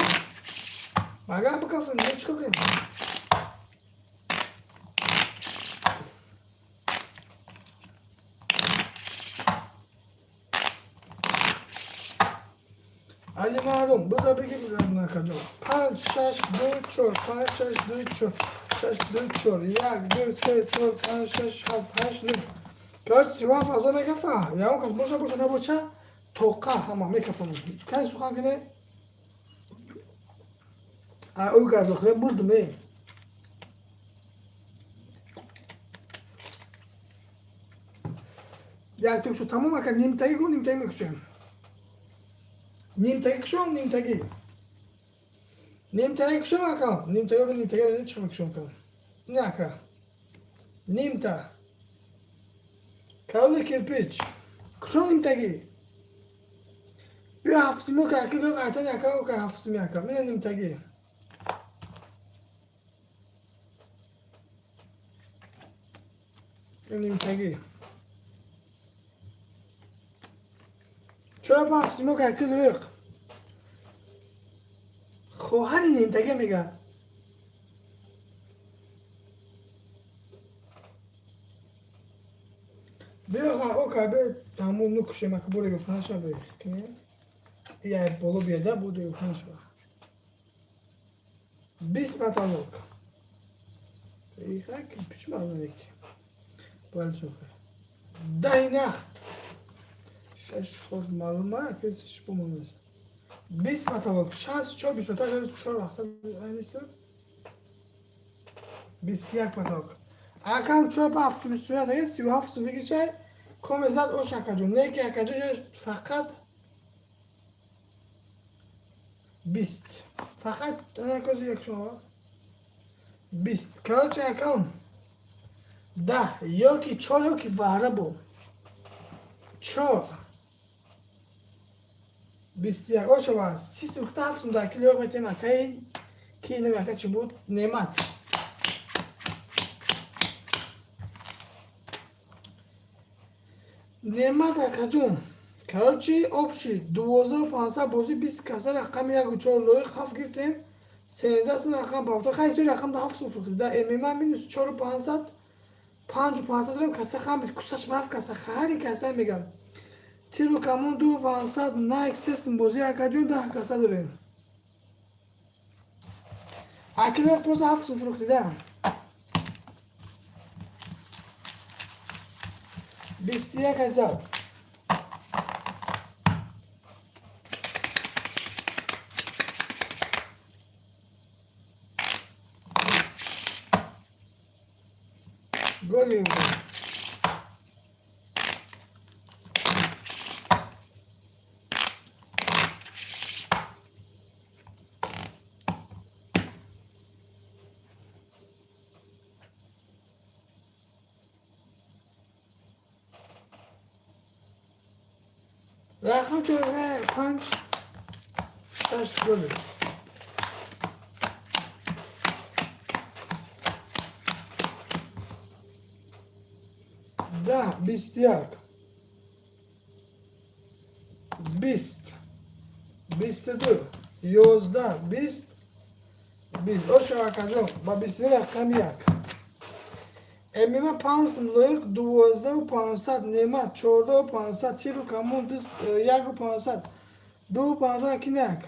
مگر بکفن نه چیکار کنیم علی مردم بذار بگیم بزنم کجا 5 6 2 4 5 6 2 4 6 2 4 1 2 3 4 5 6 7 8 9 کاش سیوان فضا نگفه یا اون کاش باشه نباشه توقع همه میکفن که سخن کنه او گاز آخره بردم یک توک شو تمام اکن نیم تایی گو نیم تایی میکشم نیم تایی کشم نیم تایی نیم تایی کشم اکن نیم تایی نیم تایی چه میکشم کن نه اکن نیم تا کارو کرپیچ کشم نیم تایی بیا هفتیمو که اکی دو قطعه یکا و که هفتیمی یکا میره نیم تایی نیم تایی چرا با هفت سیمو که لویق خواهر نیم تگه میگه بیا او که به تمام نکشه مکبوری گفتن شا بیخ کنه یه بولو بیده بوده گفتن شا 20 متالوک ایخه که پیچ مالونه که باید چوخه ده نخت شش خورد معلومه کسیش بومونیز 20 متالوک 64 24 64 احسن اینیستو 21 متالوک اکم چوب هفت به صورت اگه 37 سو بگی چه کم زد او شکجون نه که اکجون فقط 20 فقط انا کسی یک شما 20 کار چه اکم 10 یا که 4 یا که واره بو 4 21 او شما 37 سو در کلیوگ میتیم اکه که اینو اکه چی بود نعمت نعمت اکجون کرچی آبشی 2500 بازی 20 کسر رقم یک و 4 لوی خف گرفتیم 13 سن رقم بافتاد خیلی سوی رقم ده 7 صفر خیلی ده امیمه مینوس 4500 5500 داریم کسه خم بید کسش مرف کسه خیلی کسه میگم تیرو کمون 2500 نه یک 3 سن بازی اکجون 10 کسه داریم اکی لوی باز 7 صفر خیلی ده 21 هزار گلی بود رقم چه 5 6 گلی 10 21 20 22 11 20 20 او شراکجون با 20 رقم یک امیمه 5 لویق 12500 نعمت 14500 تیرو کمون 1500 2500 کی نک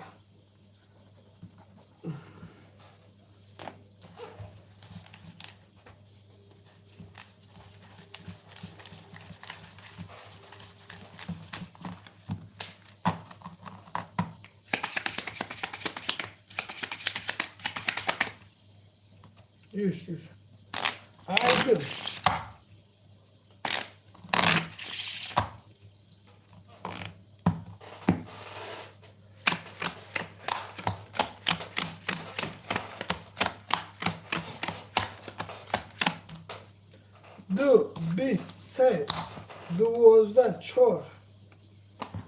Yüz. Haydi. دو 23 12 4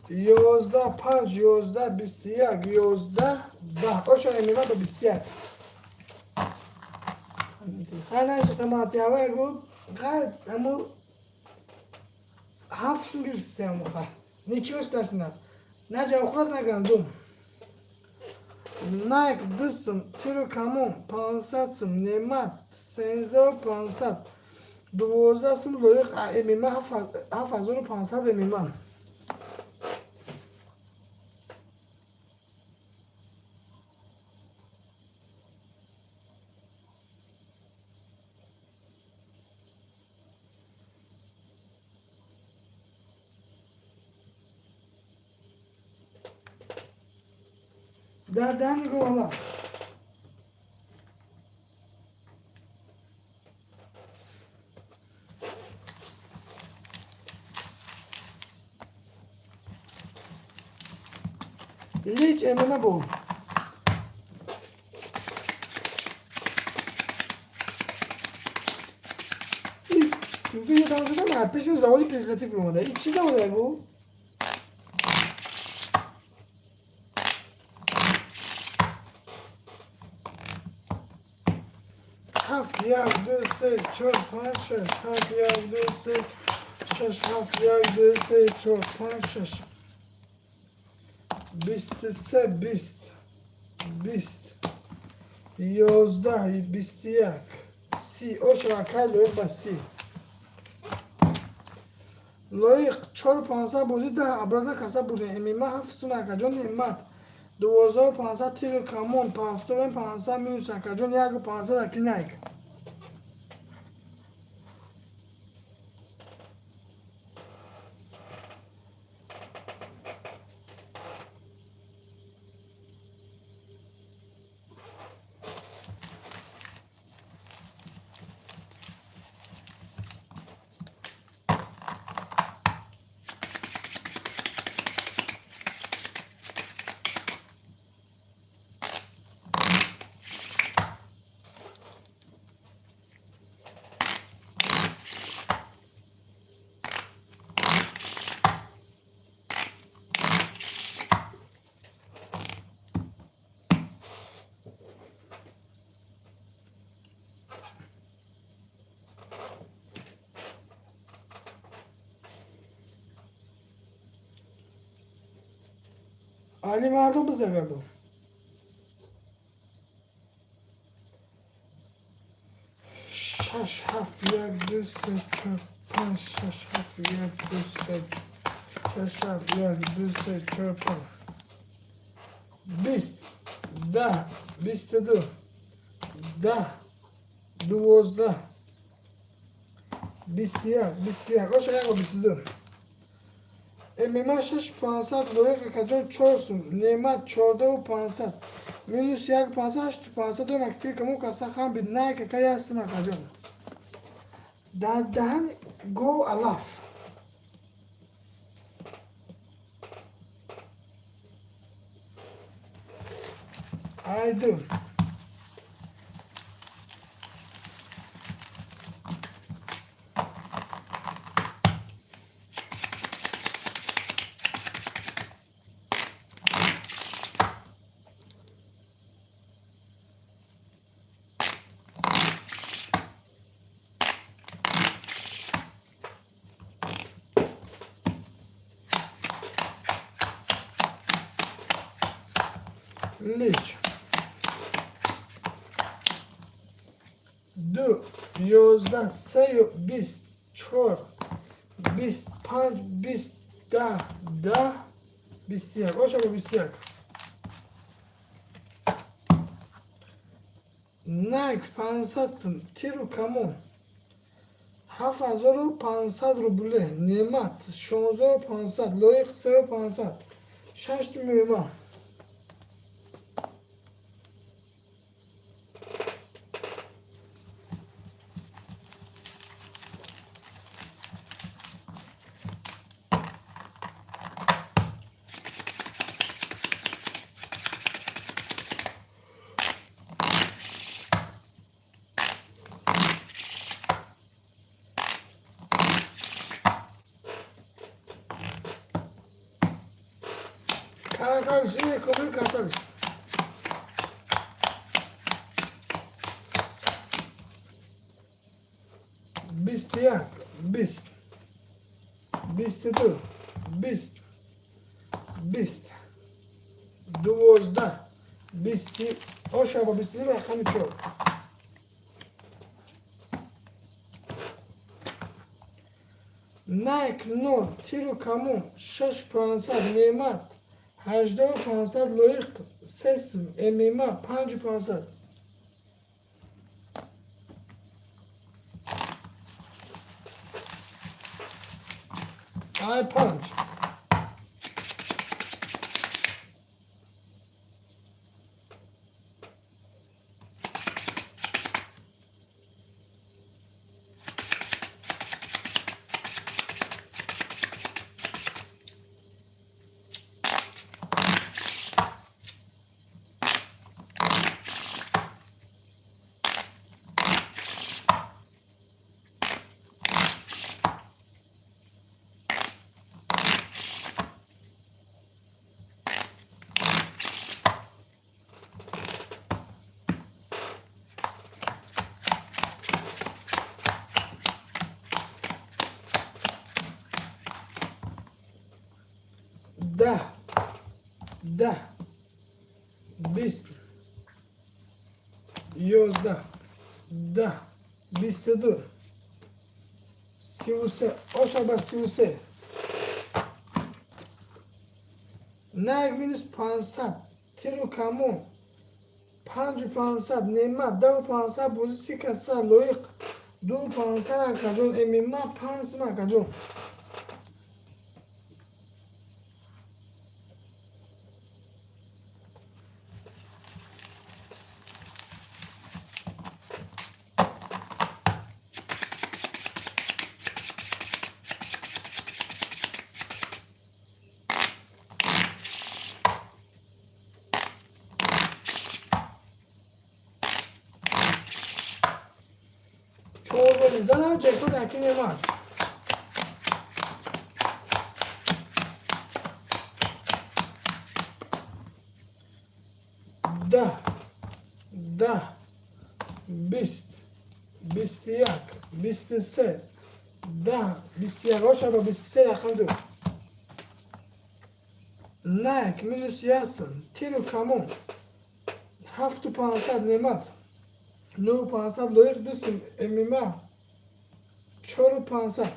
11 5 11 21 11 10 o şöyle mi var da 21 خلاص قیمت یاوه گو قد امو هفت سو گرفته امو خواهد نیچی استاش نه نه جا خورد نگندم نه یک دستم تیرو کمون 500 سم نعمت 13500 12 سم لویق امیمه 7500 امیمه دردن گو حالا لیچ امامه بو çünkü yadağımızda mı? Peşin zavali prezentatif bulmadı. İçi zavali bu. Haf yağdı se çok paşa. Haf yağdı se şaş haf yağdı se çok paşa. 23 20 11 21 30 او شبکه لایق با 30 لایق 4500 بازی 10 ابراده کسا بوده امیمه 7 سونه جون همت 12500 تیر کامون پافتوم 500 مینوس جون 1500 اکی نیک علی مردم بزرگردم شش هفت یک دو سه چهار پنج شش هفت یک دو سه شش هفت یک دو سه چهار پنج 20 10 22 10 12 21 آشا یک و 22 امیمه 6500 لایق کجان 4 سون نعمت 14500 مینوس 1 500 8 500 دو مکتیر کمو کسا خام بید نه که که هستم کجان در دهن گو الاف I do لیچ دو 11 3 20 4 25 20 10 10 21 آشا با 21 نایک 500 سم تیرو کمون 7500 روبله نعمت 16500 لایق 3500 6 میلیون Karakalısı ve kabul katalım. Bist yak, bist. Bist dur, bist. Bist. Duvozda. Bisti. Oşaba bisti ve kanı çok. Nike no tiro kamu 6500 nemat 8500 لایق سسم امیمه 5500 I punch ده ده 20 11 10 22 33 آشابه 33 9 minus 500 تیرو کمون 5,500 نعمت 10,500 بوزیسی کسا لویق 2,500 کجون امیما 5 کجون چوبه زنم جکو دکی نمان ده 20 21 23 10 21 آشابه 23 رقم دو نک minus یاسن تیرو کمون 7,500 نعمت 9,500 لویق دوستم امیما 4,500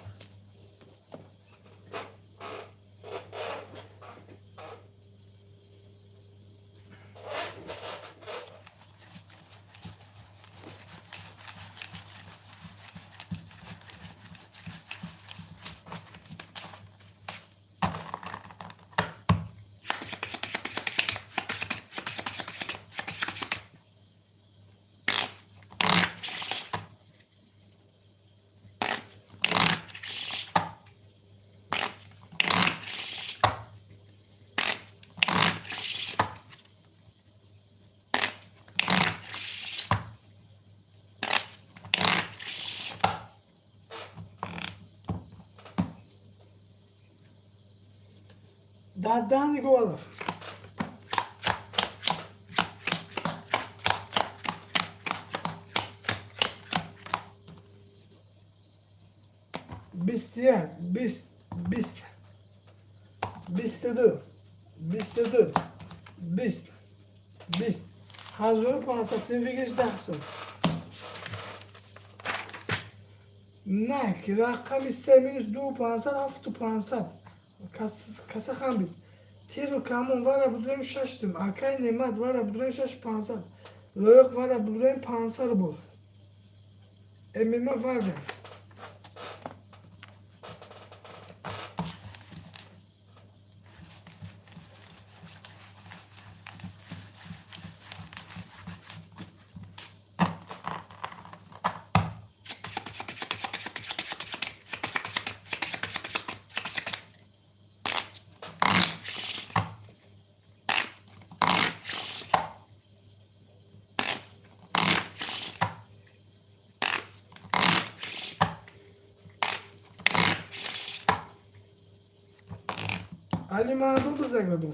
دادن گولف بیست یک بیست 22 20 1500 سنفیگش 10 سن نک رقم 3 minus 2,500 7,500 کسا خم بید تیرو کمون واره بدونیم 6 سم اکای نعمت واره بدونیم 6,500 لایق واره بدونیم 500 بود امیمه واره علی مردم بزرگدون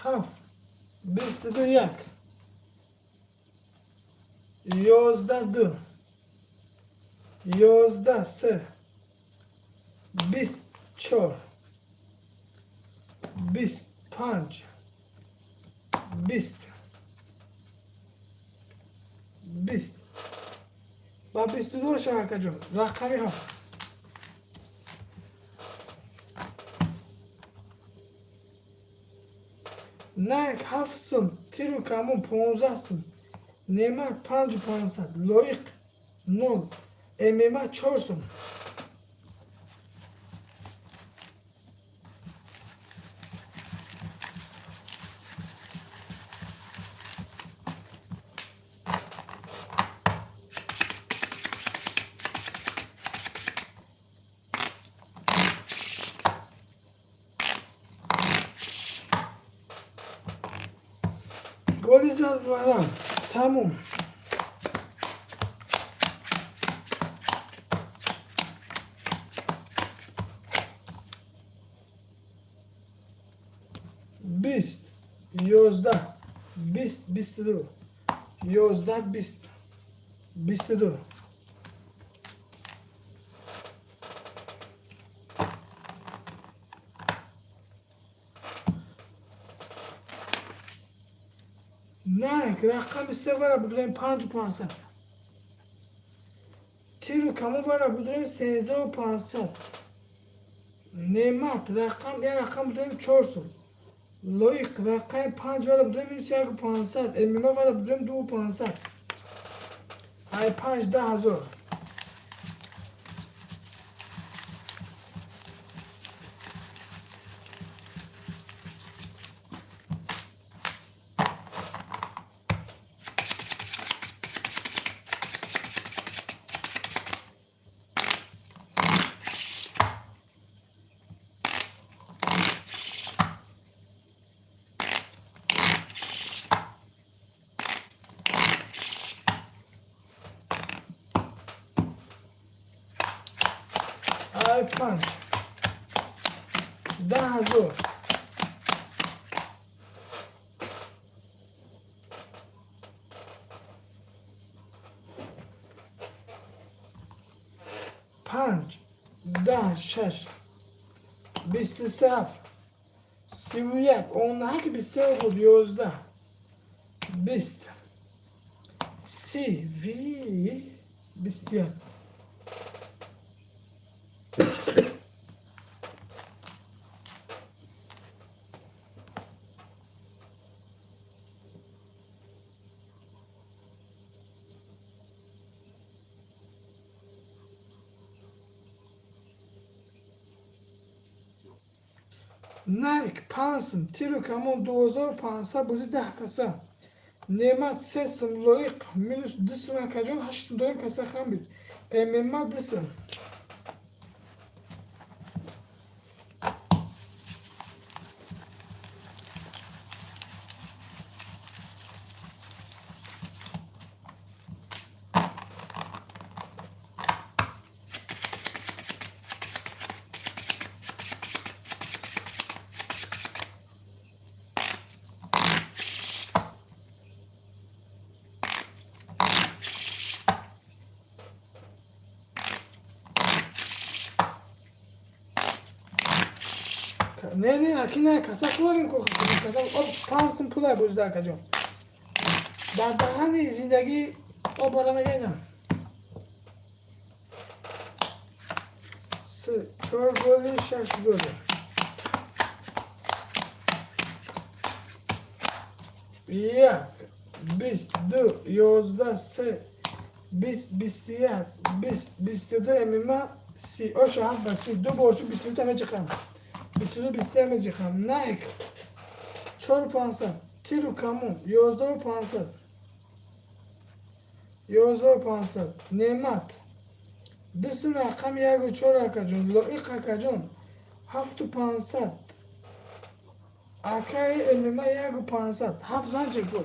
هفت 21 11 2 11 3 24 25 20 و 22 شبکه جون رقمی هفت نک 7 سم تیرو کمون 15 سم نعمت 5,500 لایق 0 امیمه 4 سم گلی زد ورم تموم بیست 11 بیست بیست و دو 11 20 22 نه رقم سه وره بدونیم 5500 تیر و کمو وره بدونیم 13500 نعمت رقم یه رقم بدونیم 400 لایق رقم 5 وره بدونیم 1500 امیمه وره بدونیم 2500 های 5 10,000 های 5 10,000 5 10 6 27 31 10 23 بود 11 20 30 وی 21 Nike pansım, tiro kamon 2500 buzi 10 kasa. Nemat sesim loik minus dısına kajon 8 dolar kasa ham bit. MMA dısın. Ne aqui ne kasa kullanın ko kasa o pansın pula buzda kajon. Dar hani zindagi o barana gelin. Çor golü şaş golü. Ya biz du yozda se biz bistiya biz bistide emima si o şahap basi du borçlu bisti teme çıkan. Bisti bisti çıkan. Nike çor pansa tiru kamu yozda pansa yozda pansa nemat Dısın rakam yağı çor akacun loik akacun haftu pansat akay elime yağı pansat hafzan çekul.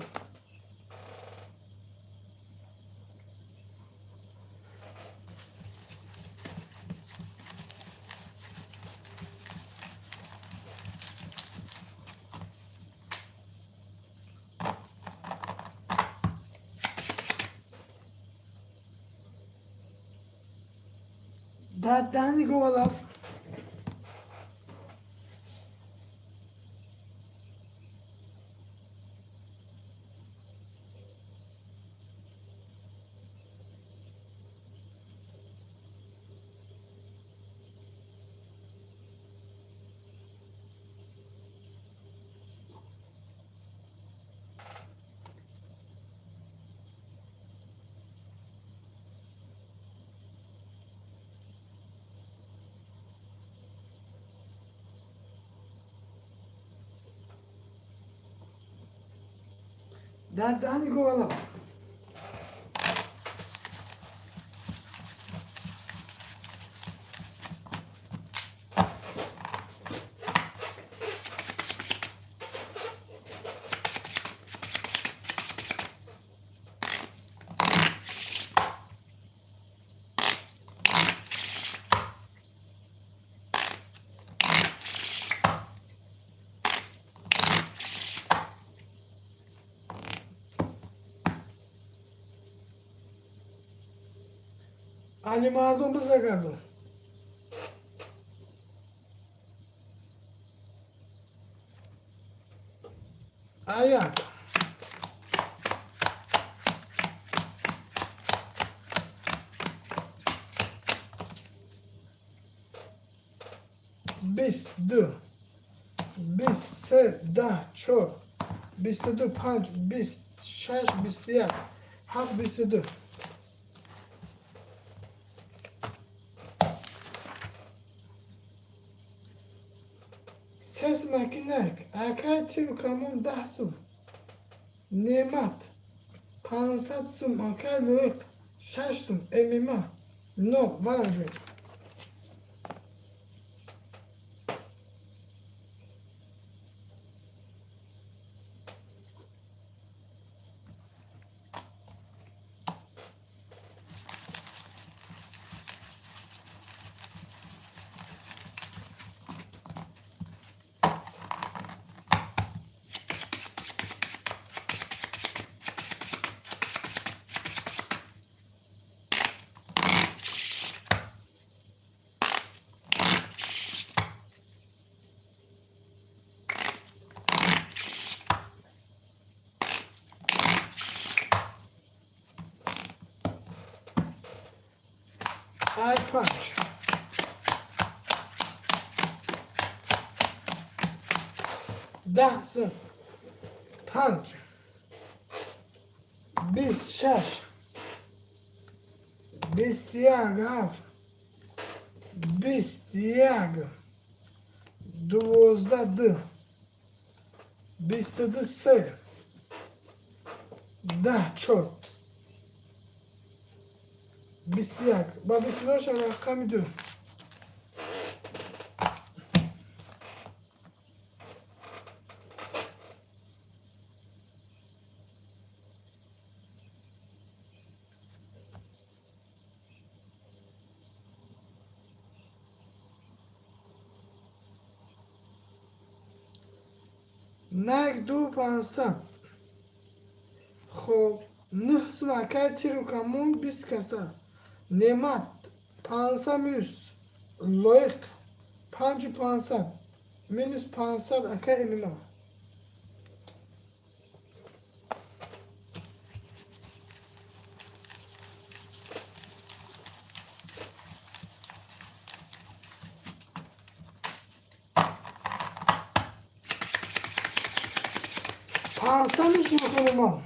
Dani Govalov. Dani Govalov. علی مردم بزرگردون. Ayak. بیست دو، بیست سه، ده، چهار، بیست دو، پنج، بیست شش، بیست یک، هفت، بیست دو. Ses makinek, akar tiro kamon 10 sum. Nemat, 500 sum, akar loik, 6 sum, emima. No, varajwe. Ay punch. Dahsın. Punch. Biz şaş. Bistiag haf. Bistiag. Dvozda dı. Bistadı se. Dah çok. Bistiag. Babası da şöyle rakam diyor. نک دو پانصد خب 9 سمکه تیرو کمون 20 کسه نعمت 500 minus لایق 5500 minus 500 اکه امینا پانصد میشه میکنم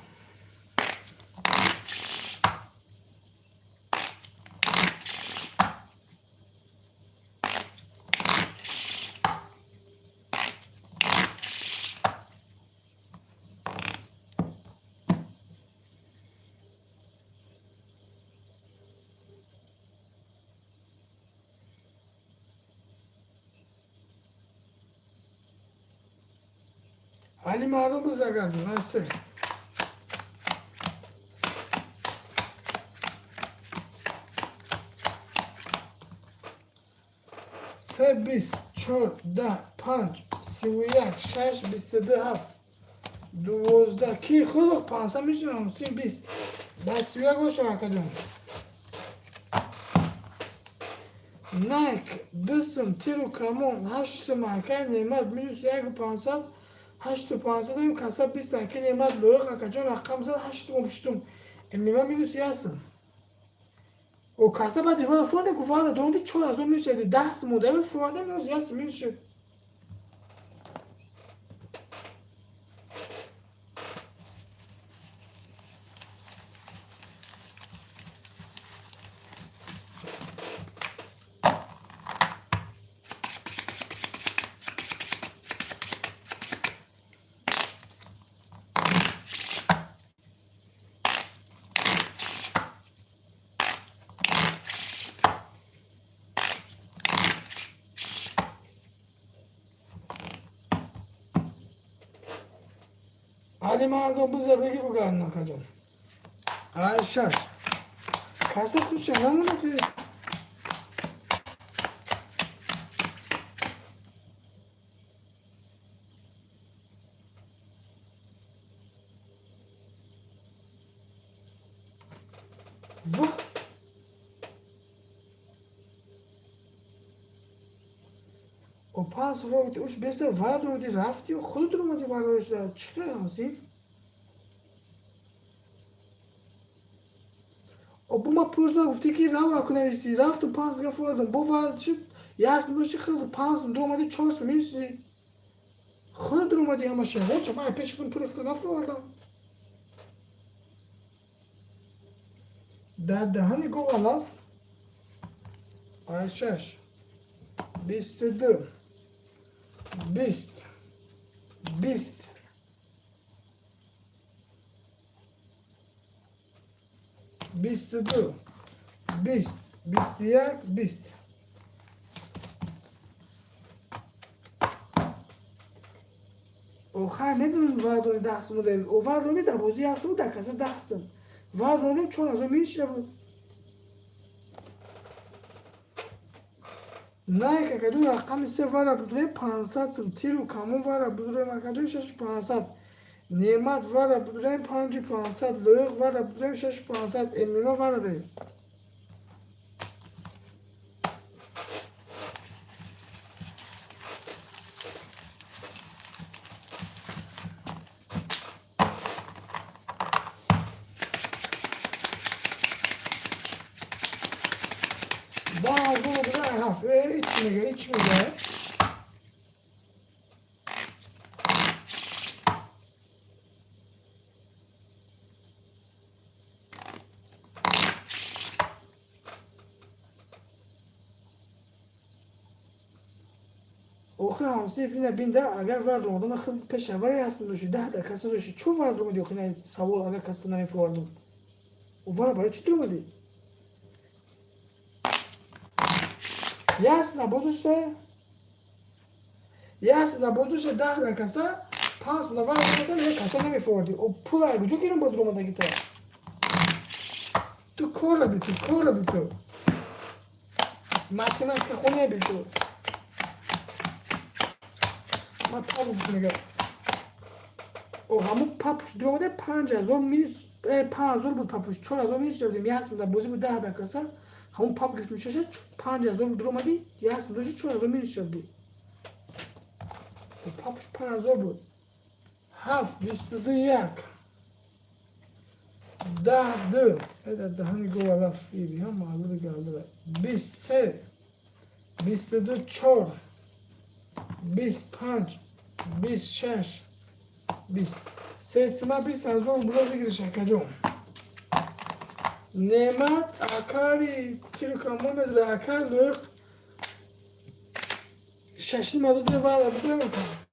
علی مردم بزرگردون هسته سه بیست چهار ده پنج سی و یک شش بیست دو هفت 12 کی خود 500 میشونم 20 بس 31 باشه اکا جان نک دستم تیرو کمون 8 سم اکا نعمت minus 1 500 8 و 500 هم کسا 20 اکا نعمت لویق اکا جان رقم زد 8 و 8 امیما minus 1 سم و کسا با دیوار فرده گفارده دونده 4 از اون میشه 10 سم مدل فرده minus 1 سم میشه علی مردم بزر بگی بگردن اکا جان ای شش کسا خوشه نمونه که و 5 صفر گفتی اوش بسته ورد اومدی رفتی و خودت رو اومدی ورداش داد چیکار همسیف؟ و bu ma puzda gufti ki rava ako nevisi raftu pas ga fordum bu vardı şu yasın bu çıkıldı pas durmadı çorsu misi خود durmadı ama şey o çaba peş kun pırıktı ga fordum da hani go alaf ayşeş bistedim bist bist bistedim bist bistiyak bist آخر میدونم واردونی 10 مدل او واردونی در بازی هستم و در کسر 10 هستم واردونیم چون از اون میشه بود نه که کجا رقم 3 وارد بدونه 500 سم تیرو کمون وارد بدونه مکجا 6500 نعمت وارد بدونه 5500 لویق وارد بدونه 6500 امیما وارده bazı olgular hafif iç miga اوخه همسی فیلم بینده اگر ورد اومدن خیلی پشاوری هستن دوشی 10 دکست دوشی چو ورد اومدی اوخه نه سوال اگر کسی نمیفه وردم او ورد برای چی اومدی؟ Jasna buduشه 10 دکسه 5 نفر کسا یه کسا نمیفوردی او پول ای گوجو گیرم بود رومده گیته تو کور بی تو matematik خونه بی تو ما پاپوش میگه او همون پاپوش درومده 5000 مینus 5000 بود پاپوش 4000 مینus شدیم یاسنا بوزی بود 10 دکسه همون پاپ گفت میشه 5000 بود اومدی یاسنا دوشی 4000 مینus شدی پاپوش 5000 بود 7 21 10 ده hani gola fiili ama alır geldi 23 24 25 26 20 sesime 20 از اون بلوز گیرش کجوم نعمت akari چیرو کامون بدره akar لوق ششنی مدود var بدره میکنم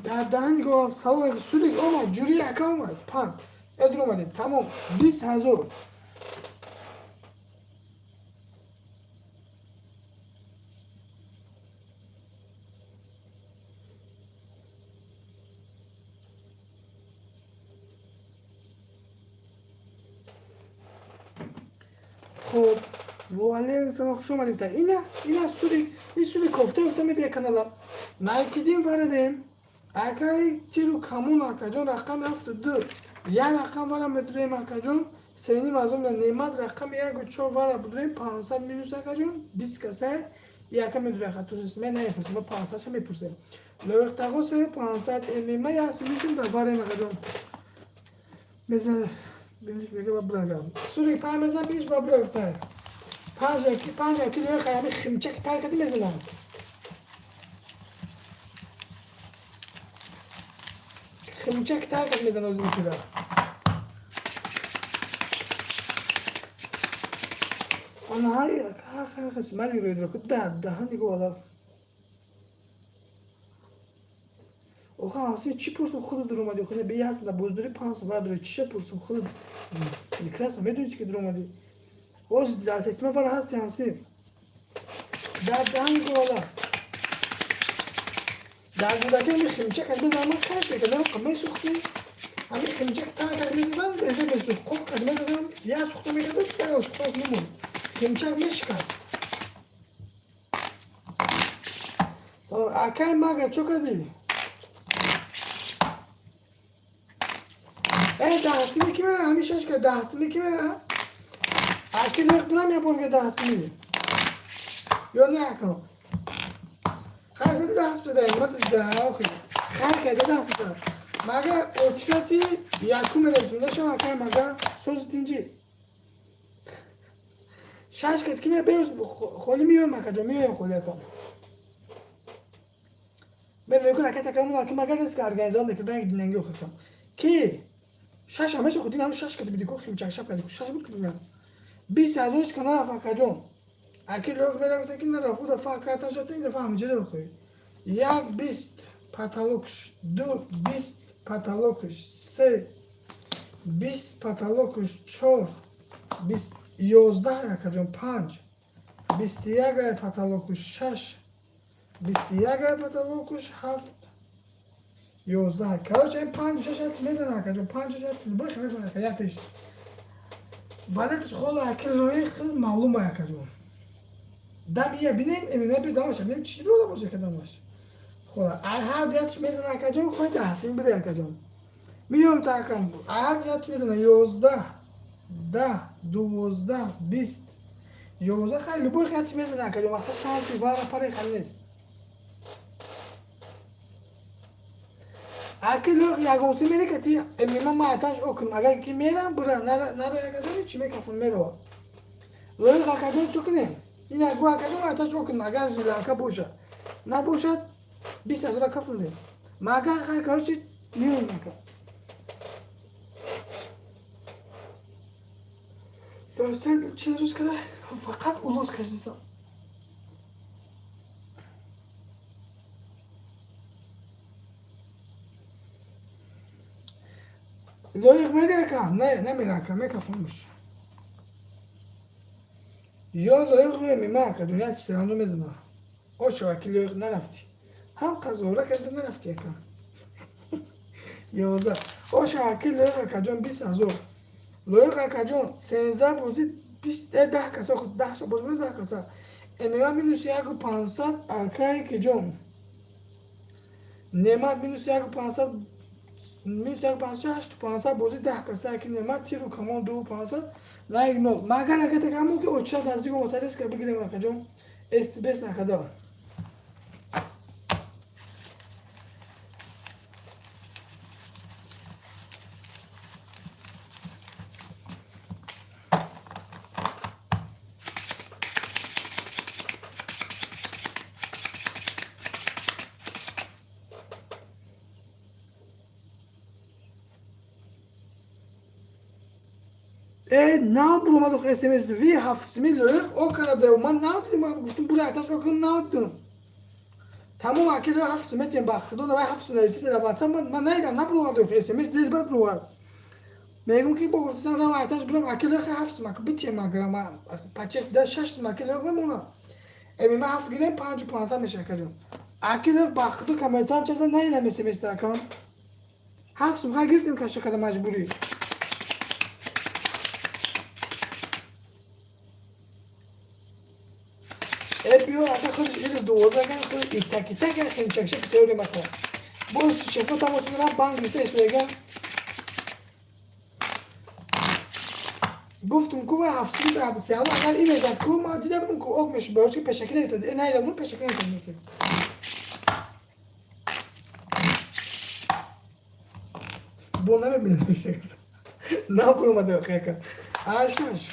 در دهنی گفت سلام سولیک اومد جوری اکا اومد پن ادر اومدیم تمام 20000 خب ولی سما خوش اومدیم تا اینا سولیک کفته افتمی بیا کانالا نایکیدیم وردیم اگه تیرو کمون اکجون رقم هفت دو یا رقم ورم بدریم اکجون سینی مازون نعمت رقم یک و چور ورم بدریم 500 مینوس اکجون 20 کسه یک میدونه خطورست من نمیپرسیم با 500 شم میپرسیم لوگ تاگوس 500 امیمه یا سمیشون در ورم اکجون مثل بینش میگه با برگم سوری پای مثلا بیش با برگتر 5 کیلو خیلی خیمچک ترکتی میزنم. خیمچک ترکت میزنم از این کیلو. آنهایی هر قسمتی روی درو که ده دیگه والا. آخه اصلا چی پرسم خود در اومدی خود به هست در بزرگی 500 داره چی پرسم خود کلاس میدونی چی که در اومدی باز از اسم بر هستی همسی در دیگه والا در بودکه می خیمچه که بزنم من خیلی که نه کمی سوختی همین خیمچه که تر میزنم بزنم بسوخت خوب که میزنم یا سوخته میگردم یا سوخته نمون خیمچه میشکست سلام اکای مگه چو کدی دهستی کی میره همیشه که دهستی کی میره اکی لیق برم یا برگه دهستی یا نه کنم خیلی زدی دهست بده ما ده آخی خیلی که دهست بده مگه اوچراتی یکو میرسونده شما اکی مگه سوز تینجی شش کت کی میره بیوز خولی میویم مکه جو میویم خولی کنم بله یکو نکه تکمون اکی مگه رسک ارگنیزان دکل برنگ دیننگی خوکم کی شش همه چه خودی نمیشه شش کتی بیدی کو خیم چک شب کردی شش بود کدوم 20 کنار فقط جون اکی لوگ میرم فکر نرفت و فقط شده این دفعه همینجوری بخوری یک 20 پاتالوکش 20 پاتالوکش 3 20 پاتالوکش 4 20 11 اکی جون 5 21 پاتالوکش 6 21 پاتالوکش 7 11 کارش این 5 6 هست میزنه که جو 5 6 هست بخیر میزنه که یکیش ولی تو خود اکل لوی خیلی معلومه که جو دم یه بینیم امیمه بیدامش بینیم چی رو دامش که دامش خود هر دیتش میزنه که جو خود دهسین بده که جو میام تا کم هر دیتش میزنه 11 10 12 20 11 خیلی بخیر میزنه که جو وقتا شانسی وارا پاره خیلی نیست اکی لوگ یگوسی میره که تی امیما مایتاش اوکن اگر کی میرم برا نره اگر چی میکفون میرو لوگ اکجون چکنه این اگو اکجون مایتاش اوکن اگر زیرانکا بوشه نبوشد 20,000 کفون ده مگه خیلی کارشی میون مکن درسته چیز روز کده فقط اولوز کشیدستم لویق میره که نه نمیره که میکفونش یا لویق میمه که دنیا سرانو میزنه اوشو اکی لویق نرفتی هم قضوره که نرفتی یکم 11 اوشو اکی لویق که جون 20,000 لویق که جون 13 بوزی 10 کسا خود 10 شا باز بوده 10 کسا امیمه مینوسی اگو 500 اکی که جون نعمت مینوسی اگو 500 میشه 500 بازی 10 کسا که نعمت تیرو کمان 2500 نه ایگنور مگر اگه تکمون که اوچت از دیگه واسه ریسک بگیریم که جون استبس نکده نه برو دو اسمس وی 700 لویق او کرده و من نبودم من گفتم برو اتاش رو کنم نبودم تمام اکیل 700 تیم باخدون و 700 نویسی در واتساپ من نیدم نبرو دو اسمس دیر بعد برو میگم که با گفتم رام اتاش برم اکیل 700 مک بیتی مگرام پچس 6 مک لویق بمونه امی ما 7 گیرم 5500 میشه کردم اکیل باخدو کامنتار چیزا نیدم اسمس تا کام 700 مک گرفتیم که شکل مجبوری بیو اگه خودش ایلو دوازه کنه خود ایتاکی تاکی خیلی چکشه که تئوری مکن باز شفا تا موچه میرم بانگ لیسته اسویگم گفتم که 700 تا سیانو اگر این میزد که ما دیده بودم که اوگ میشه باید که پشکل نیستد این هایده بودم پشکل نیستد میکنم بو نمیبینم میشه نه برو مده خیلی کن آشناش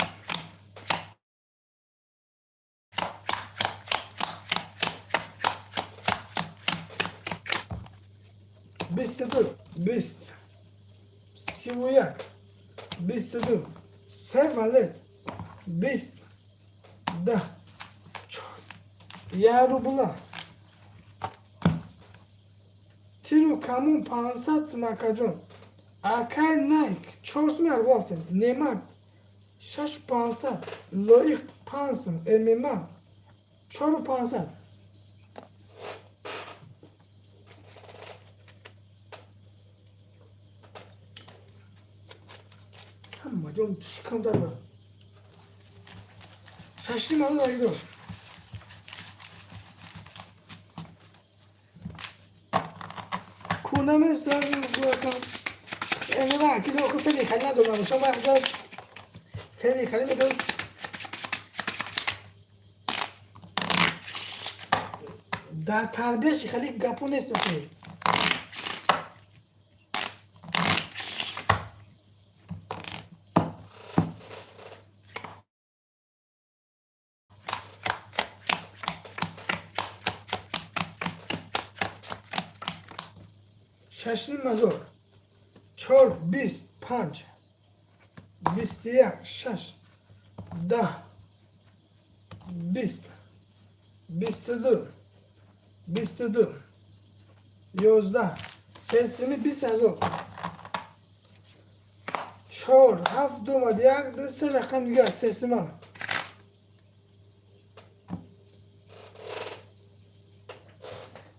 22 20 31 22 سوالت 20 10 یه روبلا تیرو کامون 500 سمکجون اکای نایک 400 میار گفتم نماد 6500 لایق 500 امیما 4500 همه جون شکم داره ششتی مالو داری دوست کنم استرازی بکنم اینه با اکی دو خیلی خیلی ندارم شما بخدار خیلی خیلی بدون در تربیش خیلی گپو نیست خیلی ششتی مزور 4 25 21 6 10 20 22 22 11 sesimi 20000 4 7 دومد یک دو سه رقم دیگه sesimi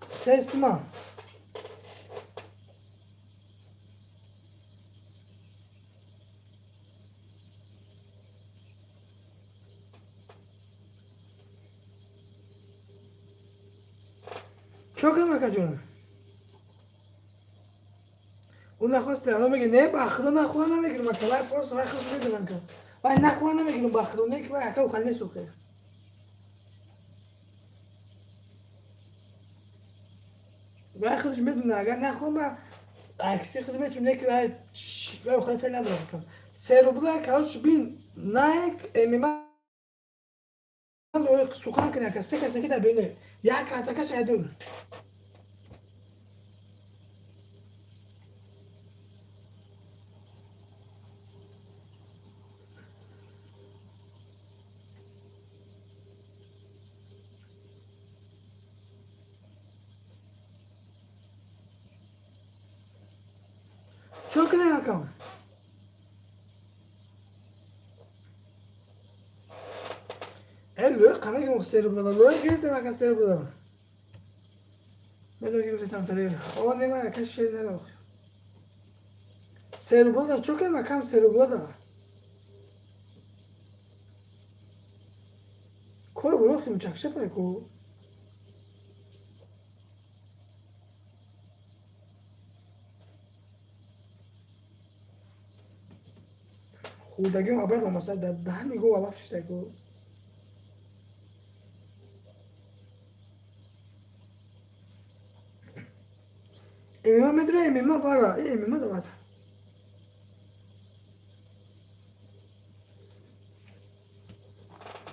sesimi çok emek acıyorum. اون نخواسته الان میگه نه بخدا نخواه نمیگیرم اکلا پرس وای خودش میدونن که وای نخواه نمیگیرم بخدا نه که وای اکا خنده سوخه وای خودش میدونه اگر نخواه با عکسی خودم میتونه که وای خیلی فعلا نبرم سه رو بوده که هاش بین نایک امیمان لوی سوخان کنه که سه کسی که در بینه یک کارتکش ایدون çok ne bakalım. Ello, kamek mi kusuru burada? Loy girdi mi kusuru burada? Ben de girdi tam tarafı. O ne var? Kaç şeyler var? Serbula da çok ama kam serbula da. Koru bu film çakşa pay ko. خودگی مبرد مثلا ده میگو والا فشته کو امیما میدونه امیما وارا امیما دوات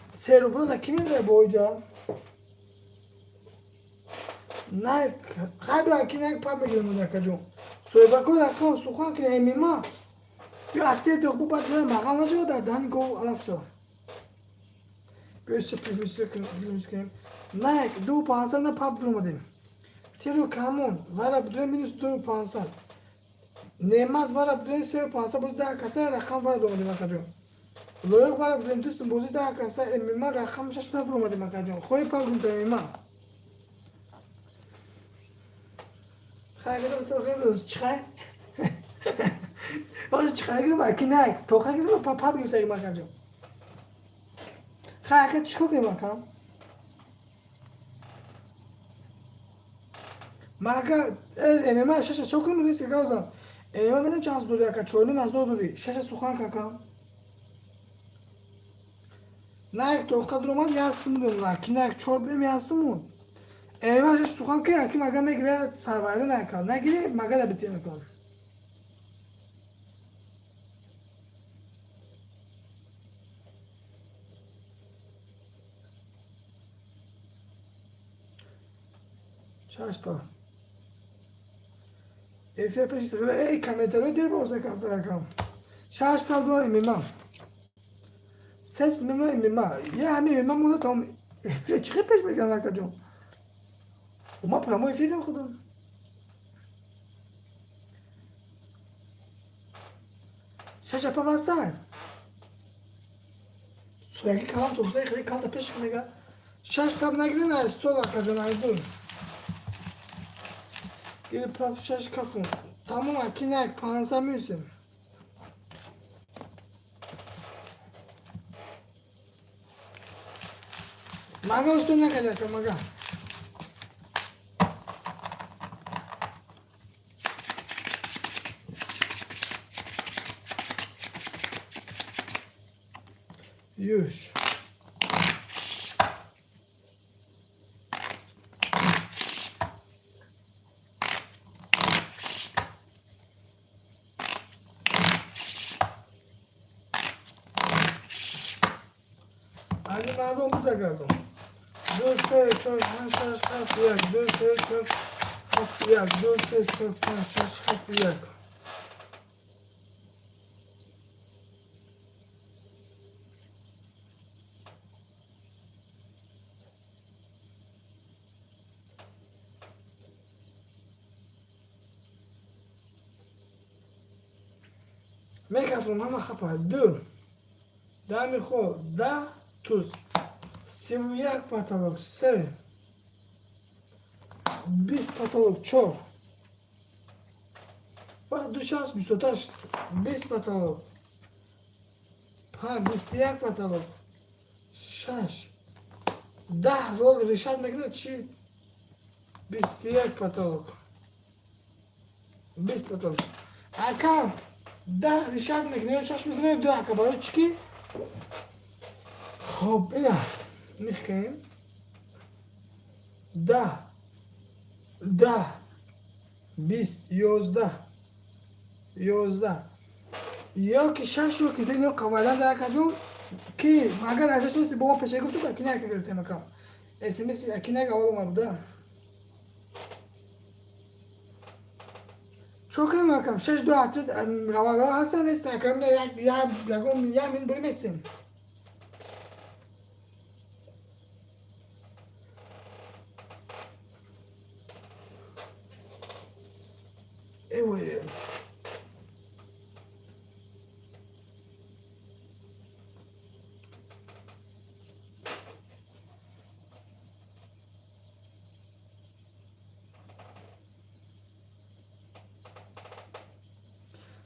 سربو da kimin de boyca نه خیلی اکی نه پا بگیرم اون کجا سوی بکن رقم سوخان که امیما یا اتیه دخبو باید برم مقام نشو در دهن گو علف شو بیشتر کنیم نه دو پانسل نه پا برم دیم تیرو کامون وارا بدون مینوس دو پانسل نعمت وارا بدون سه پانسل بود ده کسه رقم وارا دو مدیم کجا لویق وارا بدون دوست بوزی ده کسه امیما رقم شش تا برم دیم کجا خوی پا برم تا امیما خیلی تو خیلی دوست چخه آج چخه گیرم اکی نه تو خیلی گیرم پا بگیر تا امیما کجا خیلی چیکو گیرم کام ماگا امیما شش چوکر میریسی گازم امیما میدم چه از دوری اکا چولی از دوری شش سوخان ککام نه تو قدر اومد یاسم دون نه کی نه چور بیم یاسمون امیما شش سوخان که اکی ماگا میگیره سروایرو نکن نگیری ماگا دا بیتی میکن چاش پا Efe peşi sıkıra ey kametero der boza kaptara kam. Şaş pavdo emimam. Ses mimam emimam. Ya mi emimam ola tam. Efe çıkıp peş beklen akacağım. Uma pramo efe de okudum. Şaş yapamazlar. Sürekli kalan topsa yıkayı kalda peş kımega. Şaş pavna gidin ay stol akacağım ay dur. Gelip pav şaş kafın. Tamam akinek pansamıyorsun. Maga üstüne kalacak maga. Yuş. Hadi maga omuza kaldım. Dur se çok şaş kafıyak. Dur se çok kafıyak. Dur se çok şaş kafıyak. Mikrofon ama kapat. Dur. Da mikro. Da tuz. Sivriyak patalog. Se. Bis patalog çok. Bak duşans bir sotaş. Bis patalog. Ha bistiyak patalog. Şaş. Da rol rişat mekne çi. Bistiyak patalog. Bis patalog. Akam. Da rişat mekne şaş mizne dö akabarı çıki. Hop ina. Nixem. Da. Bis. Yozda. یا که شش رو که دیگه قوالا در کجا که اگر ازش نیستی با ما پیشه گفتو که اکی نکه گرفته مکم اسمس اکی نکه اول ما بوده چوکه مکم شش دو عطت روان هستن نیست اکرم نه یک من بری نیستیم ایوه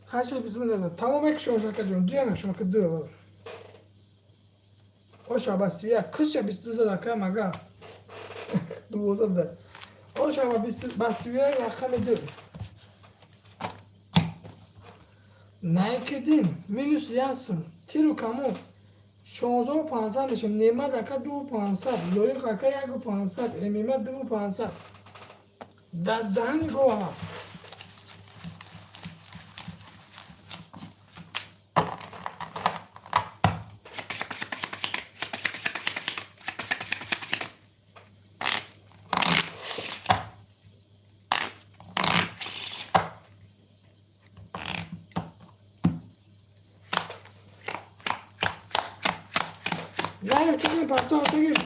خشش bizim de tamam ek şu şaka diyorum duyamam şu şaka diyor o şabası ya kış ya biz düze dakika maga duvoza da o şaba biz basıyor rakam ediyor نایکدیم مینوس یاسم تیرو کامو 16500 میشم نیمه دکا 2500 لوی قاکا یکو 500 امیمه 2500 دهنی گو ها نه چون این پاستا بگیر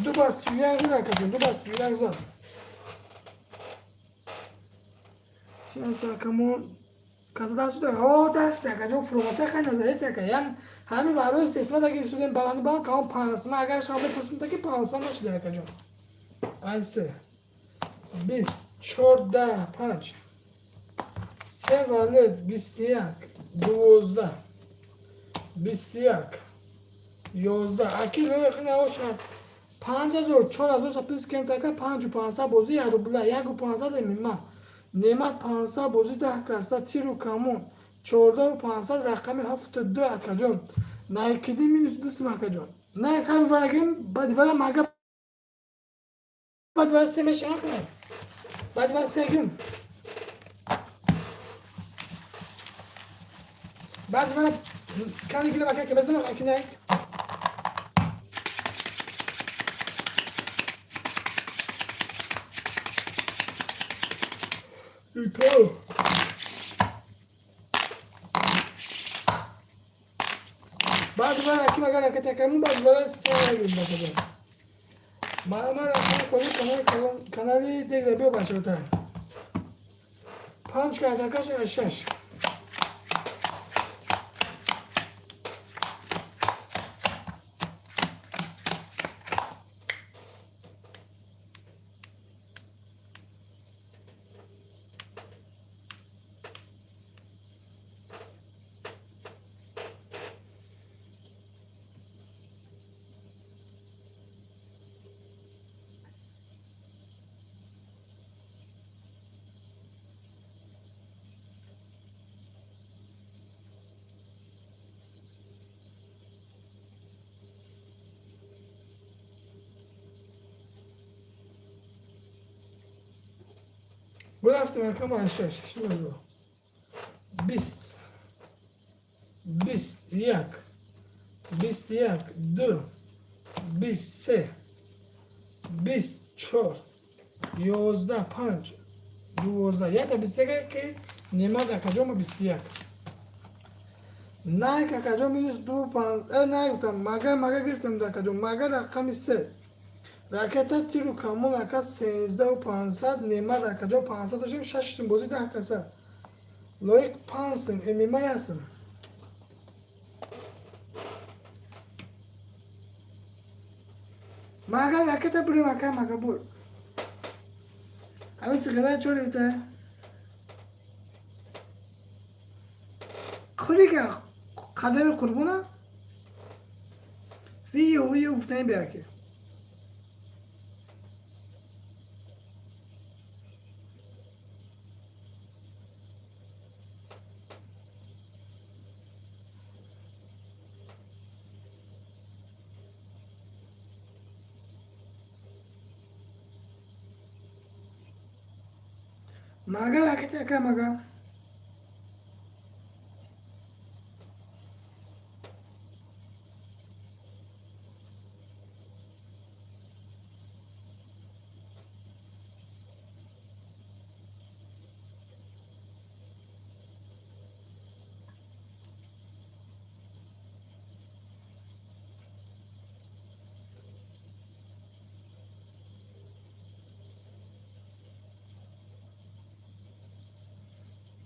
دو باز سویه زده کردیم دو باز سویه زده چون ساکمون کاسه دست داره ها دست داره جو فروماسه خیلی نزده سکه یعنی همین برای سیسمه داگیر سودیم بلندی بان که هم پانسمه اگر شما بپرسیم تا که پانسمه نشده که جو ایسه 20 14 5 3 والد 21 12 21 11 اکی روی خیلی نوشن 5000 4000 شپیز کم تکه 5500 بازی یارو بلا یک و 500 میمم نیمت 500 بازی 10 کاسه تیرو کامون 14 و 500 رقم 72 اکجون نایکدی مینوس 2 اکجون نه کم ورگیم بعد ولا مگه بعد ولا سمش اخنه بعد ولا سگم بعد ولا كان يقول لك هيك بزنق هيك دو بعد برای اکی مگر حرکت کمون بعد برای سه نگیم بکنم من رفتم کانالی دیگه بیو بچه بتر پنج کرده کش شش برفتم رقم شش شروع بیست بیست یک دو بیست سه بیست چهار یازده پنج دوازده یک تا بیست یک که نیمه در کجام بیست یک نه که کجام مینوس دو پنج نه گفتم مگه گرفتم در کجام مگه رقم سه رکت تیرو کامون اکا 13 و 500 نیمه در کجا 500 داشتیم 6 سیم بازی 10 کسه لایک 5 سیم امیمه هستم مگه رکت بری مگه بر اوی سیگره چوری بیته خوری که قدم قربونه ویو افتنی بیا که مگه رکت که مگه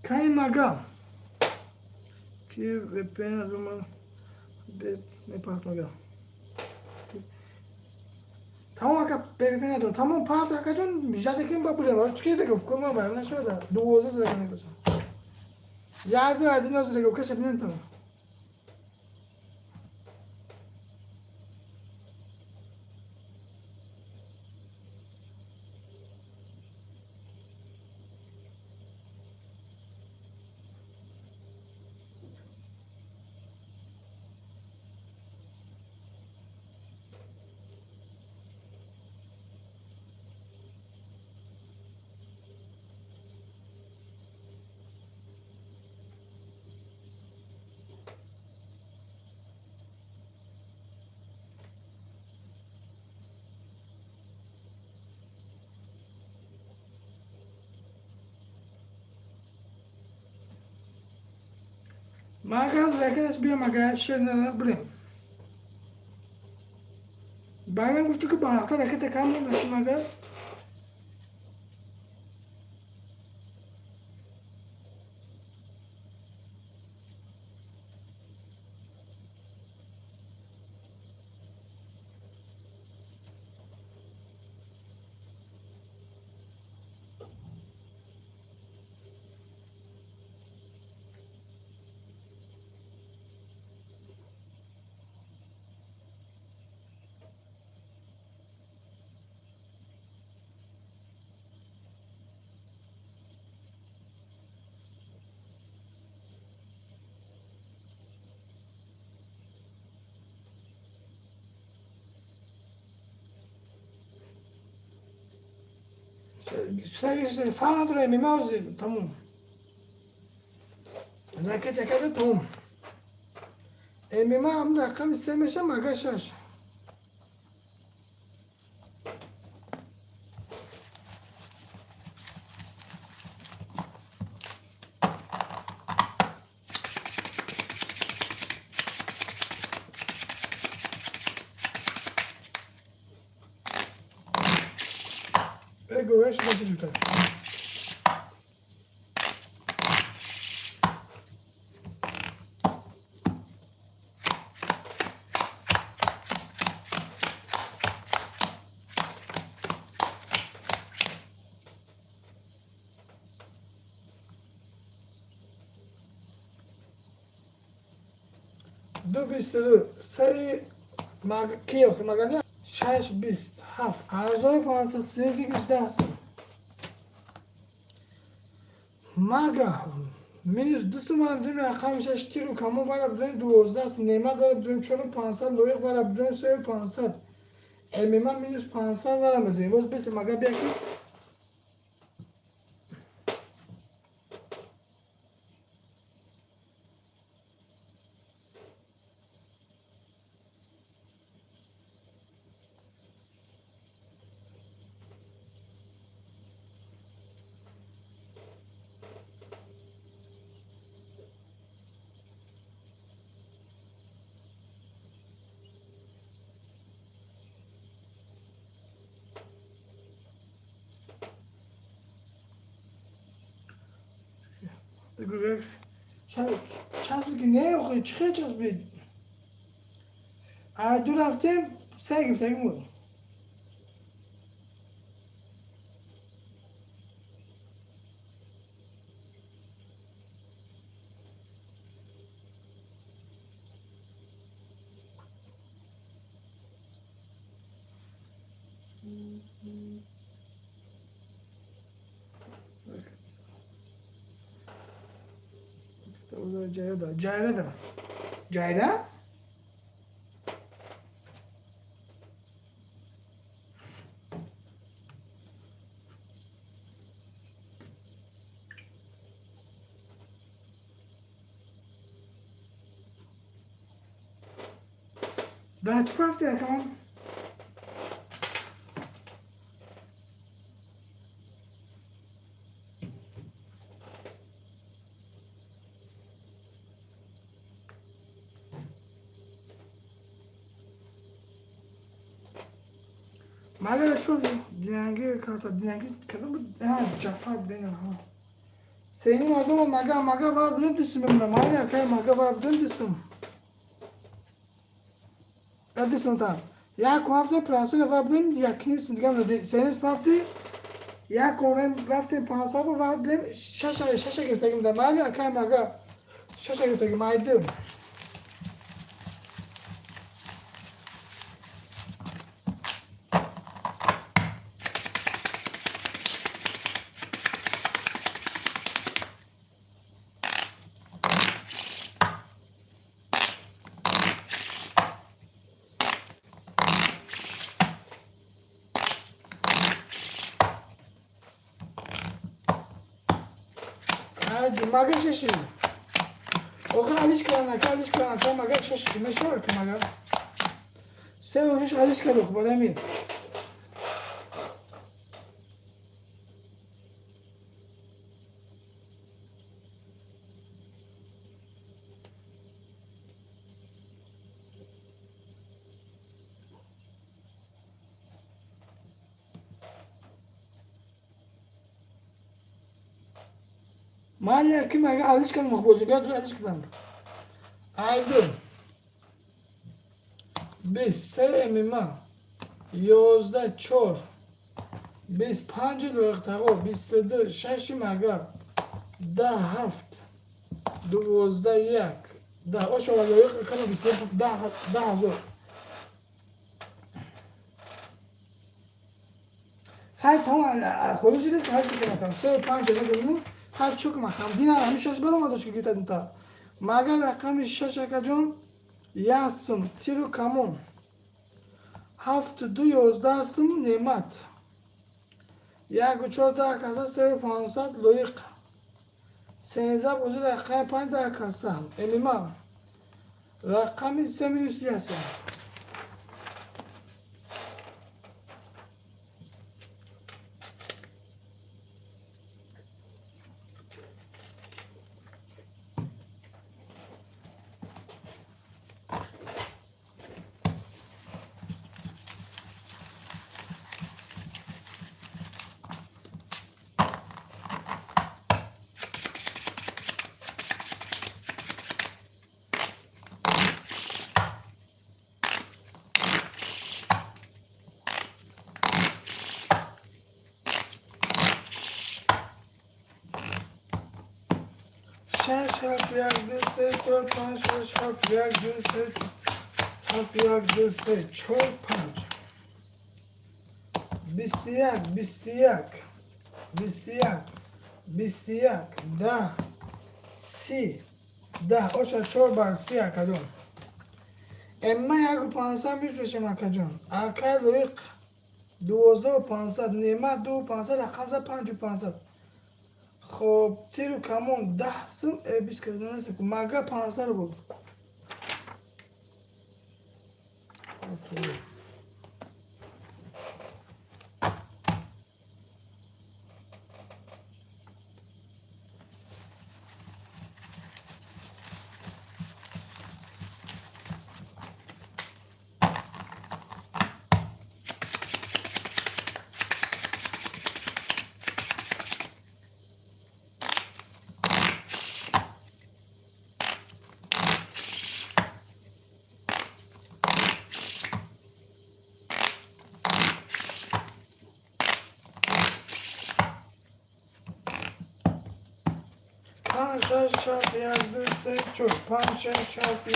کاری مگه که وپن از من میپرد مگه تمام که وپن ندارم تمام پرد که چون جده که با بودم چی که گفت کنم من نشده 12 زده نمی‌کنم 11 عدد نازده گفت کش ببینم تمام مگه رکتش بیا مگه شیر نداره بریم باید گفتی که بالاخره رکت کم نمیشه مگه سرش فعلا داره میمازی تموم رکت کرده تموم امیمه هم رقم سه میشه مگه شش Göğüs başı tutar. دو بیست دو سه کیف مگه شش بیست هفت 1538 مگه minus 2 سومن رقم 6 تیرو کمو برای بدون 12 است نیمه داره بدون 4500 لویق برای بدون 3500 امیما minus 500 دارم بدون باز بس مگه بیا که دیگه چسبی که نه آخه چه چسبی دو رفتیم سه گفتگی بود Cayra da. Cayra? Daha çok haftaya tamam. مگه چطور دینگی کارتا دینگی کدوم جعفر بدین ها سینی مردم مگه var bilin düşsün ben mağara kay mage var bilin düşsün Edison ta ya kuafte pransu var bilin ya knips digam senin pafti ya koren pafte pansa var bilin şaşa göstereyim de mağara kay mage şaşa göstereyim aydım مگه ششی اوخه علیش کردن تا مگه ششی مشور که مگه سه و شش علیش کرد اوخه برای امیر مالی که مگه علیش کردن اوخه بازیگر دور علیش کردن aydım 23 امیما 11 4 25 لوقتقو 22 6 مگه 10 7 12 1 10 اوشو لوق کنه 10 هزار خیلی تمام خودش دیگه هر چی کنم 35 بگم هر چوک مکم دینا همیشه برام داشت که گیتن تا مگر رقم 6 جون یاسم تیرو کمون 7 2 11 سم نعمت یک 4 کاسه 3500 لویق 13 بوجود رقم 5 کاسه امیما رقم 3 minus یاسم شش هفت یک دو سه چهار پنج شش هفت یک دو سه هفت یک دو سه چهار پنج 21 21 21 21 10 30 10 اوشا 4 بر 30 اکدون اما یک 500 میفرشم اکجون اکل یک 2500 نعمت 2500 رقم زد 5500 خب تیرو کمون 10 سم بیش کردن است که مگه 500 رو بود پنج شش هفت یک دو سه چهار پنج شش هفت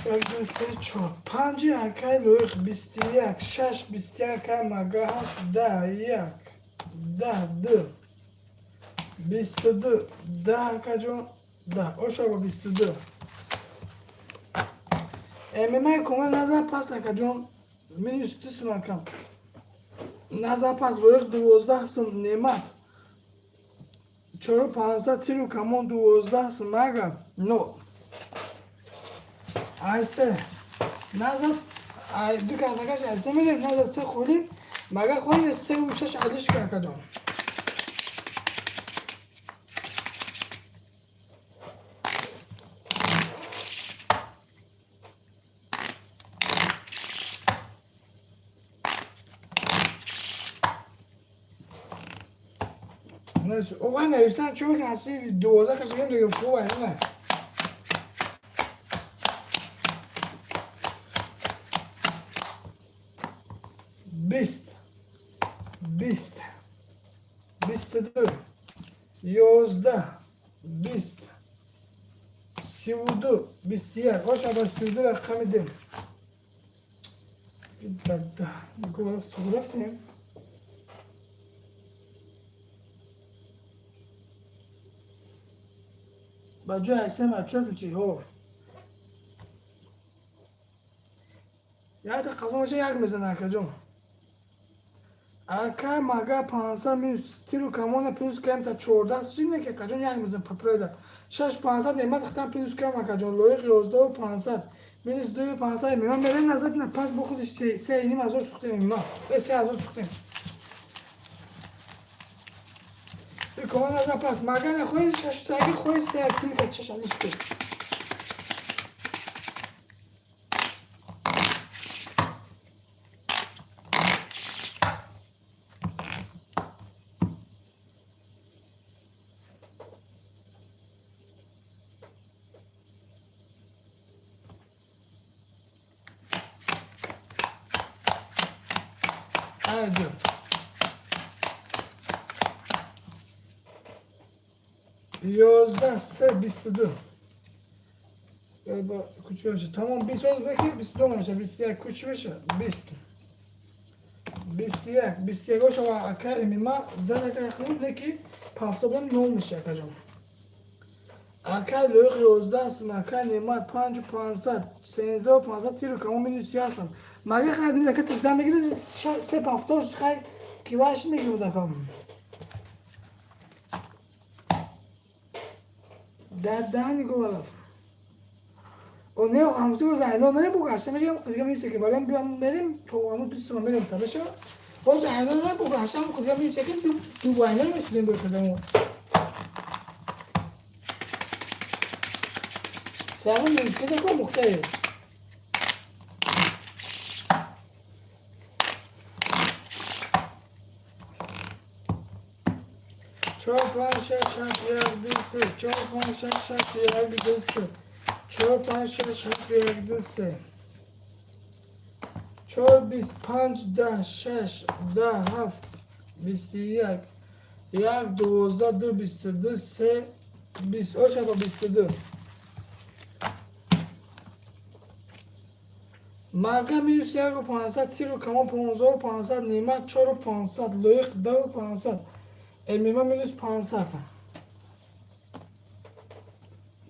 یک دو سه چهار پنج اکای لویخ 21 شش 21 مگه هفت 10 یک 10 دو 22 10 اکجون 10 اوشا با 22 امیمه کمه نظر پس اکجون منیس دوست مکم نظر پس لویخ 12 سم نعمت 4500 تیرو کمون 12 سم مگه نو ایسه نظر دو کارتاکش ایسه میره نظر سه خولی مگه خولی سه و شش عدیش که جان اوه نویسن چون که هستی 12 کسی دیگه خوبه نه 20 20 22 11 20 32 21 باشه با 32 رقم دیم ده گفتیم با جای اسم اطراف چی ها یا تا قفا میشه یک میزنه که جون اکا مگه 500 مینوس تیرو کمونه پینوس کم تا 14 سجینه که کجون یک میزن پپریده 6500 نعمت اختم پینوس کم کجون لویق 11 و 500 مینوس 2 و 500 میمان بریم نزد نه پس بخودش 3 اینیم هزار سوختیم میمان 3000 سوختیم کمان نزد پس مگه نخواه 6 ساگی خواه 3 اکتیل که 6 علیش کن Hadi. Yozda se 22. Galiba küçük ölçü. Tamam 20 oldu belki 22 olmuş. 22 küçük ölçü. 22 goş ama aka emima zaten yakın ne ki paftablan ne olmuş yakacağım. Aka lök yozda smaka nemat 5500 3500 tiro kamu minus yasam. مگه خیلی که تشدم بگیره سه پافتاش خیلی کیواش میگیره دکم دهنی گوالف و نه خمسی و زهنو منه بگشتم میگم دیگه میشه که بریم بیام بریم تو همون دوست من بریم تبشه و زهنو منه بگشتم خودم میشه که تو باینه میشیم بکردم سرم میشه که مختلف چهار پنج شش هفت یک دو سه چهار پنج شش هفت یک دو سه چهار پنج شش هفت یک دو سه چهار 25 10 6 10 7 21 یک 12 2 22 3 20 اوشا با 22 مگه مینوس 1 و 500 تیر و کمان 15 و 500 نیمت 4 و 500 لایق 2 و 500 امیما مینوس 500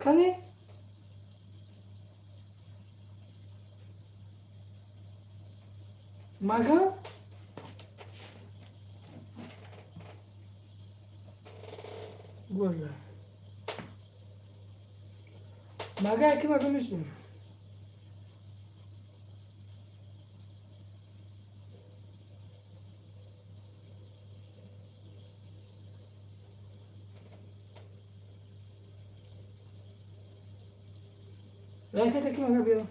کنی؟ مگه؟ گوه مگه اکی مگه میشنیم رایکت اکی مگه بیا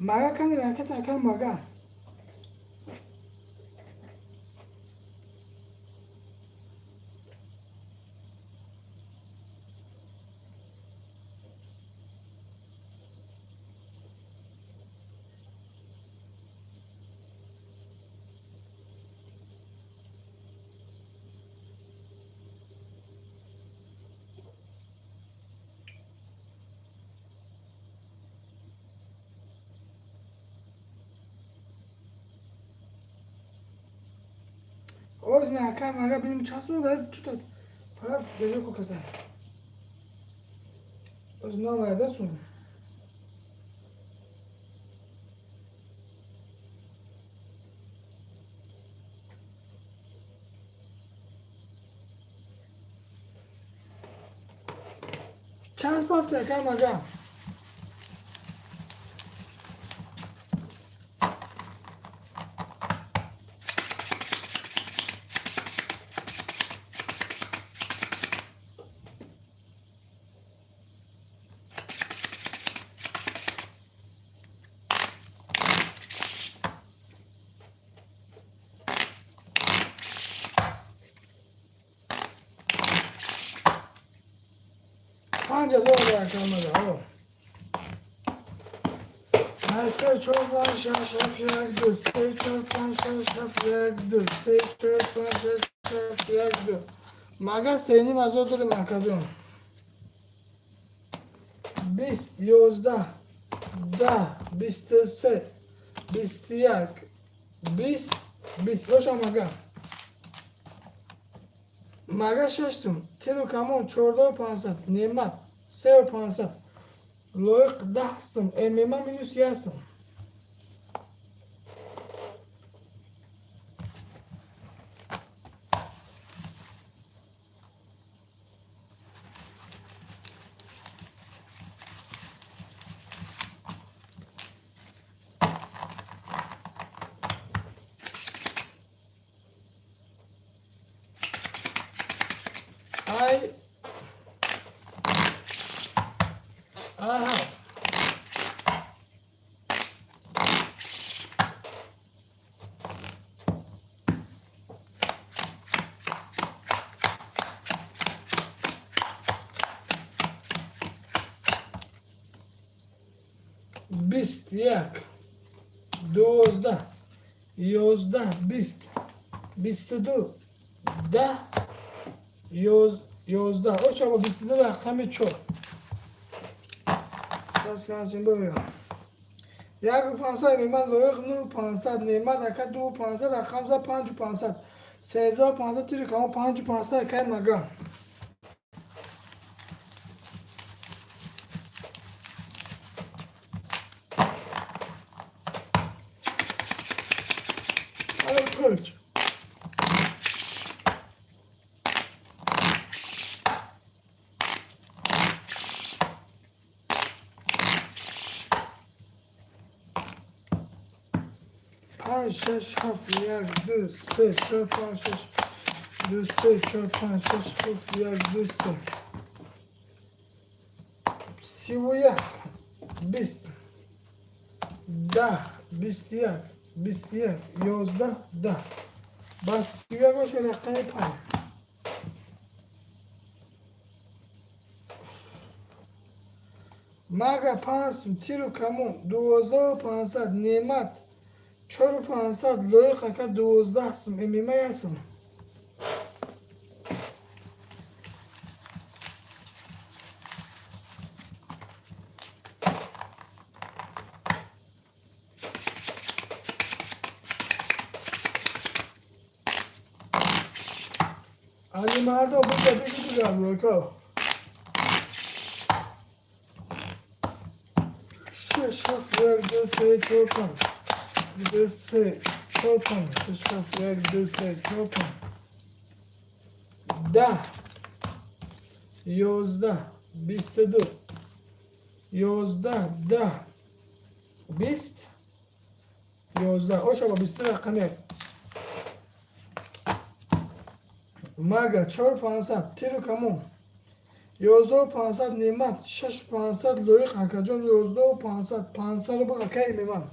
مگه کنی رایکت اکی مگه اوز نه اکی مگه بینیم چسبون داید چطور پر بجا کو کسته اوز نه لایده سون چند بافته اکی مگه 5000 اکی مگه او 3 4 5 6 7 1 2 3 4 5 6 7 1 2 3 4 5 6 7 1 2 مگه سینیم از او داریم اکا جون 20 11 10 23 21 20 20 روشا مگه ششتم تیرو کمون 14 و 500 نیمت 3 و 500 لایق 10 سم امیما مینوس 1 سم I have 21 12 11 20 22 10 11 o çaba 22 rakamı çok. Biraz kalsın böyle. یک 500 نیمت لایق 9 500 نیمت اکا 2 500 رقم زد 5 500 3500 تیر کامو 5 500 اکا مگا Hadi koç. 5 6 7 1 2 3 4 5 6 2 3 4 5 6 7 2 3 31 20 10 21 21 11 10 بس 31 باشه رقم 5 مگه 5 تیرو کمون 2500 نعمت 4500 لایق که 12 سم امیمه هستم علی مردم بگه بگی بگم لایکا 6 7 1 2 3 4 5 2 3 4 5 6 7 1 2 3 4 5 10 11 22 11 10 20 11 اوش آقا 20 رقمی مگه 4500 تیرو کمون 11500 نعمت 6500 لایق اکا جون 11500 500 رو با اکای میمان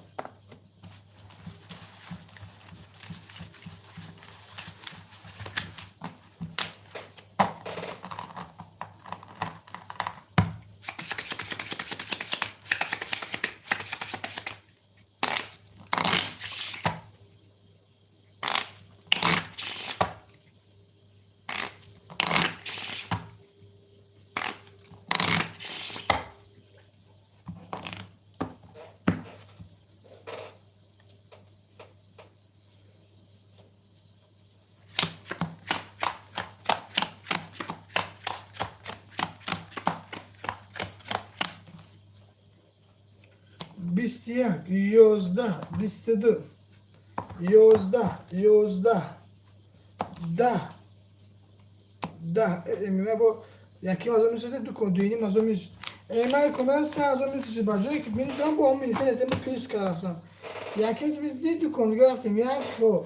21 11 22 11 11 10 10 امیمه با یکی از اون میشه دو کدوینی از اون میشه امیمه کاملا سه از اون میشه با جایی که میشه با اون میشه از این پیش کردم یکی از میشه دو کدوینی رفتیم یک خب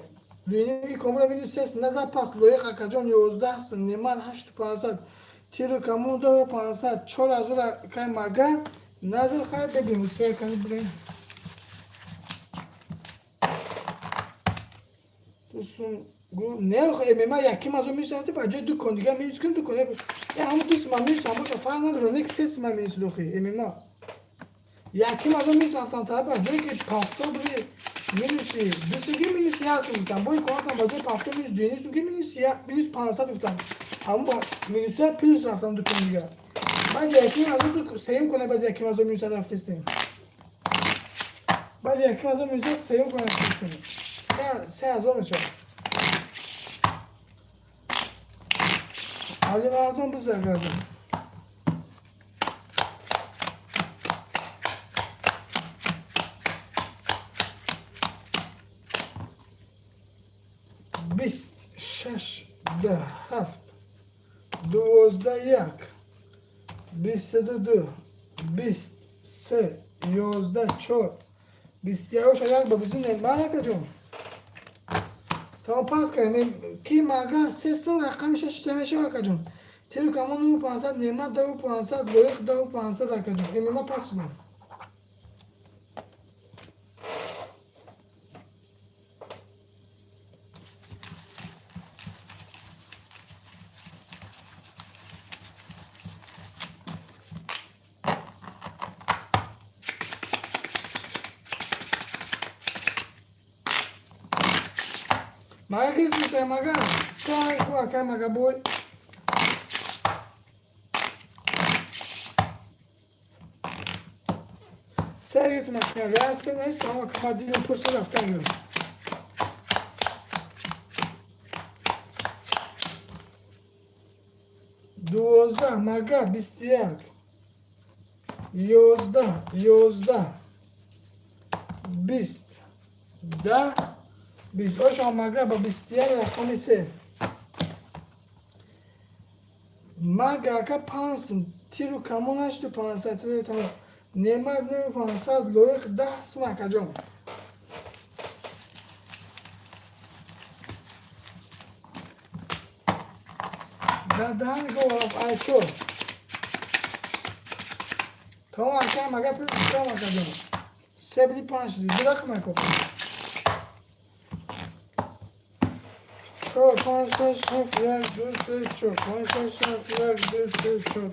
دوینی کاملا میشه سه نزد پس لایق کجان 11 سن نمان 8500 تیرو کمون 2500 4 از اون که مگه نازل خواهد ببین مستقل کنید برین دوستون گو نه امیما یکی مازو میشناته با جای دو کن دیگه میز کن دو کنه یا همون دوست ما میز همون فرق نداره نه کسی ما میز لوخی امیما یکی مازو میشنافتن تا با جایی که پافتو بری مینوسی دوستگی مینوسی هست میتونم باید کنم با جای پافتو میز دینیسون که مینوسی یا مینوس 500 بفتم همون با مینوسی پیش رفتم دو کن دیگه بعد یکی از اون سیم کنه بعد یکی از اون میوسد رفته استیم بعد یکی از اون میوسد سیم کنه رفته استیم سه از اون میشه علی مردم بزر کردم بیست شش ده هفت 12 یک 22 23 11 4 21 شاید با بزن نمی‌مانه که جون تا پاس کنیم کی مگه سه سن رقمش اشتباه شده که جون تیرو کمون 500 نعمت 2500 لایق 2500 که جون این ما پاس کنیم Maga kitu cha maga sawa kwa kama gaboy سعی تو نکنه راست نیست اما که دیگه پرسه رفتن گرم دوازده مگه 21 11 20 10 20 اوش مگه با 21 رقم سه مگه که 5 تیرو کمونش تو 500 تمام نعمت 500 لایق 10 سمک جام دهن گفت ایچو tamam akşam aga tamam aga sebli pançlı bırakma koku çok pançlar hafifler dursun çok pançlar hafifler dursun çok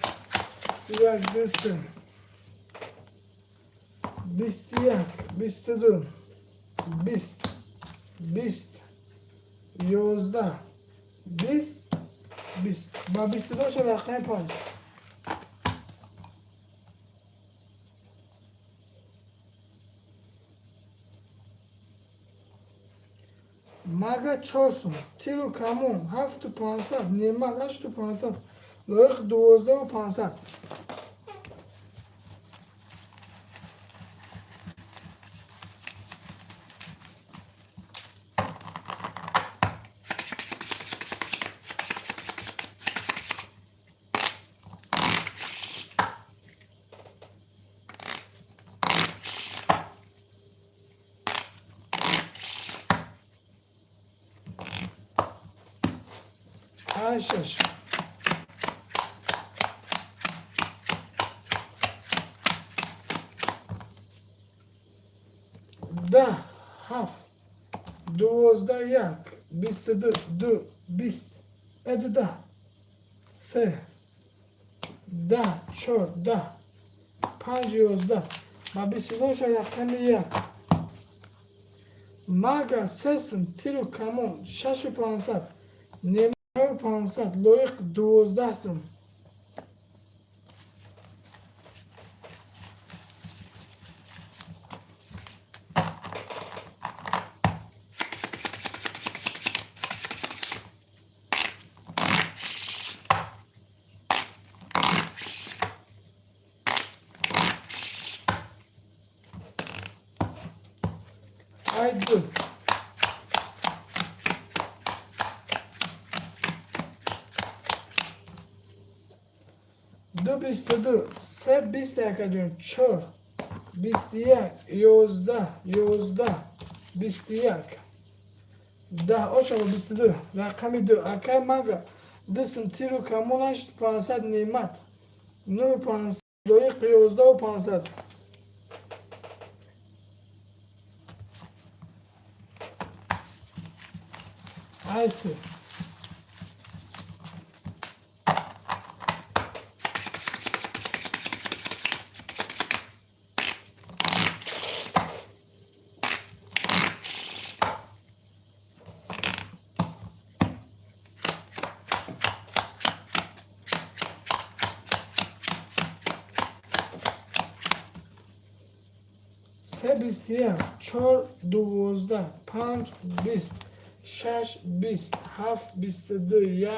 hafifler dursun bistiyak bistidun bist yozda bist ba bistidun şöyle akayım panç Maga çorsun, tiro kamun, haftu pansat, nemat, haştu pansat, loyuk 12 pansat. Ayşeş. Da, haf, 12 22 bist, edu da, se, da, çor, da, 15 ma bistiduşa yakını yak. Maga sesin, tiru kamun, şaşı pansat, nem pansat loyq 12 sın. Haydi. Du bistidü, se bistekacın, çor, bistiyak, yozda, bistiyak. Da, oşama bistidü, rakami du, akay maga, dısın tiru kamunaş pansat nimat. Nu pansat, loyuk yozda o pansat. Aysi. Se bistiyak, çor 12, 5 bist, 6 bist, 7 22,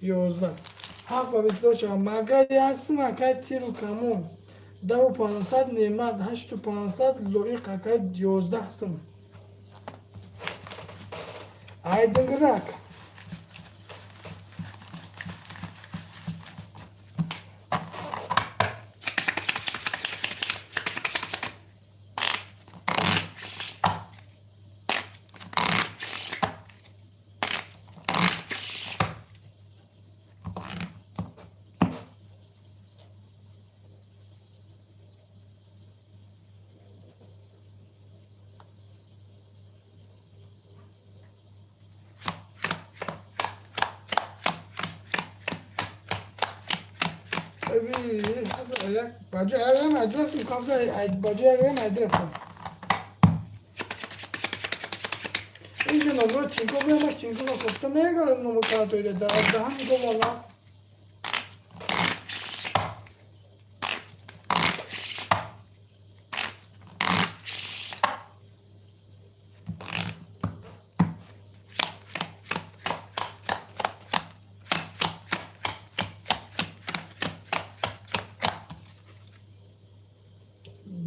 1 11. 7 22 maga yasın akay tiru kamun. Da pansat nemat, 8 pansat loyq akay 11 sın. Aydınrak. Bacı ayağım adresim kapsa bacı ayağım adresim. İnce numara çinko mu ama çinko mu kapsa neye göre numara kartı öyle daha mı valla?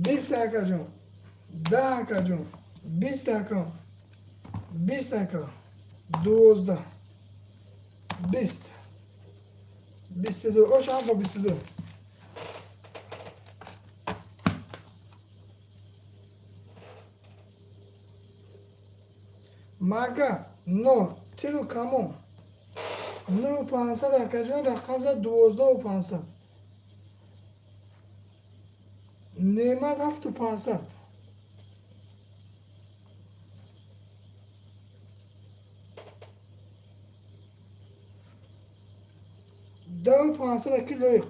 Bis dakika, 20 dakika, 20 dakika, 12, bist, o şampa bistidu. Maga, no, tiru kamu, 9500 akajon raqam zad 12500. Ne'mat 7500. دو 500 کیلو یک.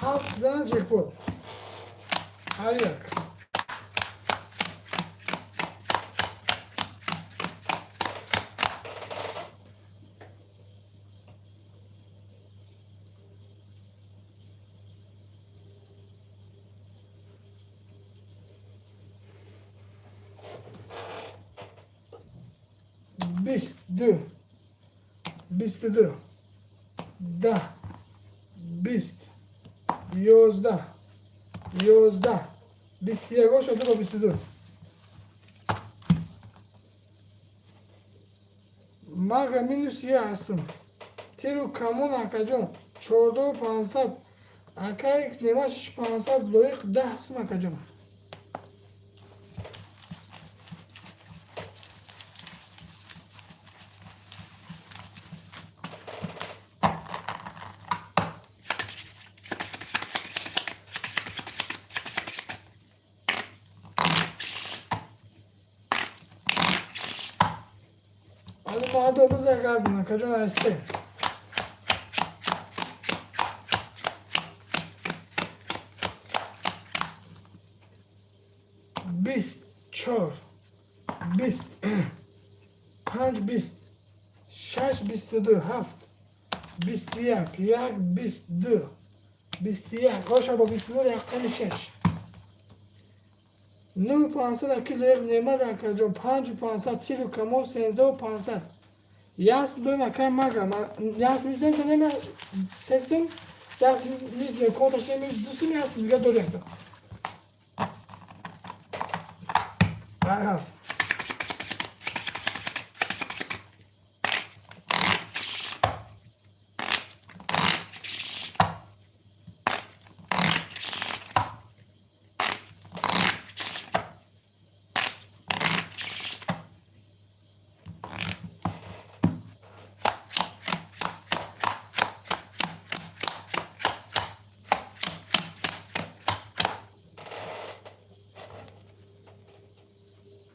هفت زن جکپوت هر یک. بیست دو 22 10 20 11 21 شده با 22. مگه مینوس یه هستم تیرو کمون اکا جون 14500 اکا یک نماشش 500 لویق 10 هستم اکا جون. Ali mağdumuz ekardın, kaçın ayısı. Bist, çor, bist, panç bist, şaş bistidi, haft, bistiyak, yak bistdi, bistiyak, hoşa bu bistidi, yakın şeş. 9500 کیلو یک نعمت اکجا 5500 تیرو کمو 13500 یاس دو مکان مگا یاس میزدم که نمی سسیم یاس میزدم کنترشم میزدوسیم یاس میگه دو دکتر I have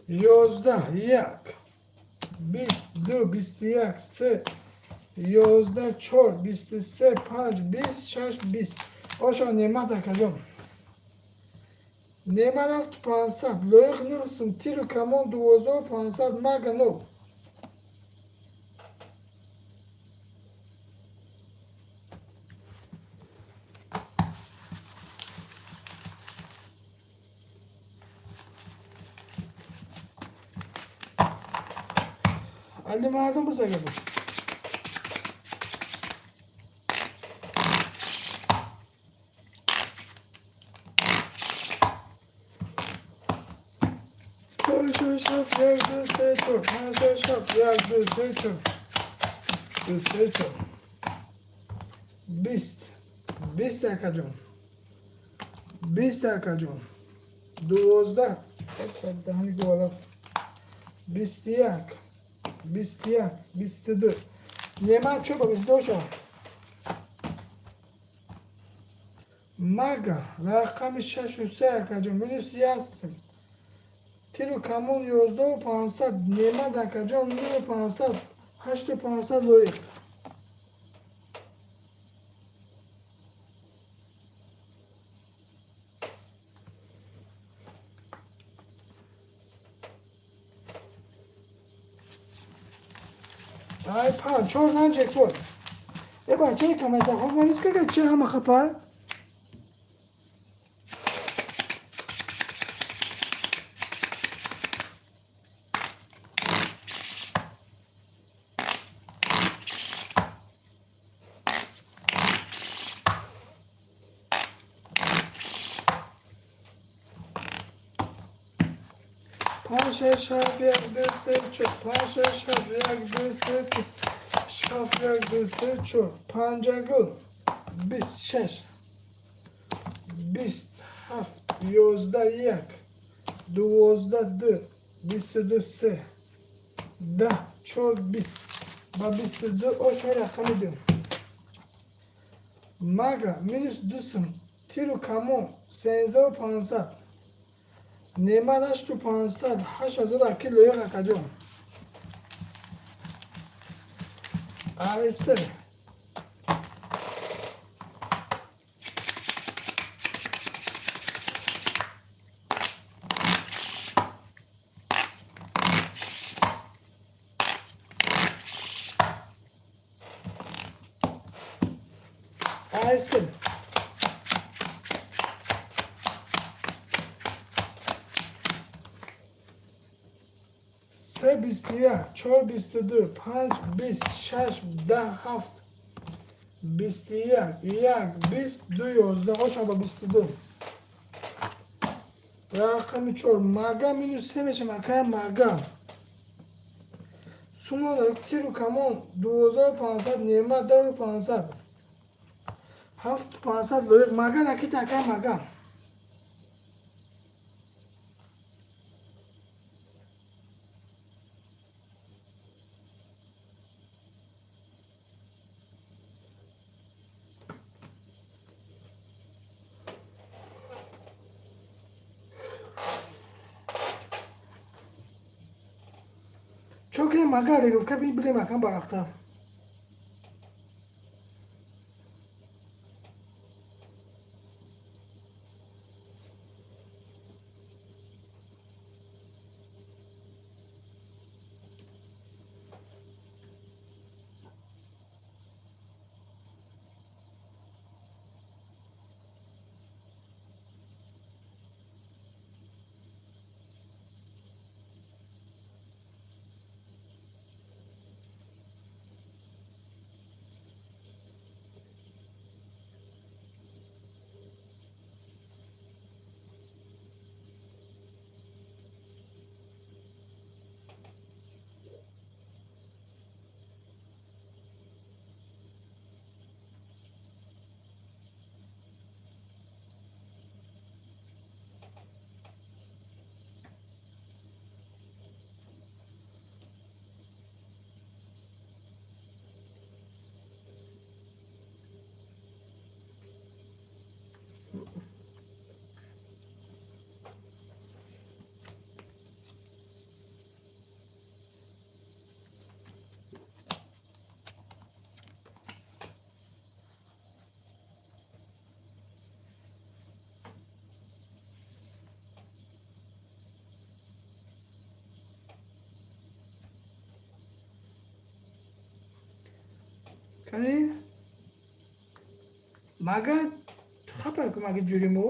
یازده یک 22 21 3 11 4 23 5 26 20 آشا نعمت اکجام نعمت افت 500 لایق نرسم تیرو کمان 2500 مگه نو Ali mardum bu sefer. Şaf yazdı seçim. Şaf yazdı seçim. Seçim. Bist akacağım. Bist akacağım. 12. Hani golaf. Bistiyak. Bistiyak, bistidi. Nemat çöpa biz doşa. Maga, rakam 63 akacağım. Minus yazsın. Tiro kamun 12500 nemat akacağım. 9500 8500 loyuk. Ay pan, çor zan jackpot. بچه کامنت ها خود منیست که چه همه خپا 5 6 7 1 2 3 4 5 6 7 1 2 3 7 1 2 3 پنجاگل 26 27 11 12 2 22 3 10 4 20 با 22 اوش رقم دیم مگا مینوس دوسم تیرو کمون 13500 نیمه داشت تو 500 8000 اکی لویق کجا آیسه آیسه سه 21 4 22 5 26 10 7 21 1 22 11 هاشم با 22 رقم 4 مگا مینوس 3 میشه مکان مگا سوما در تیرو کمون 2500 نیمه 10500 7500 لویق مگا نکی تکه مگا çok iyi maga Rufka bir bile makan barakta. Kani maga خبر که مگه جوری مو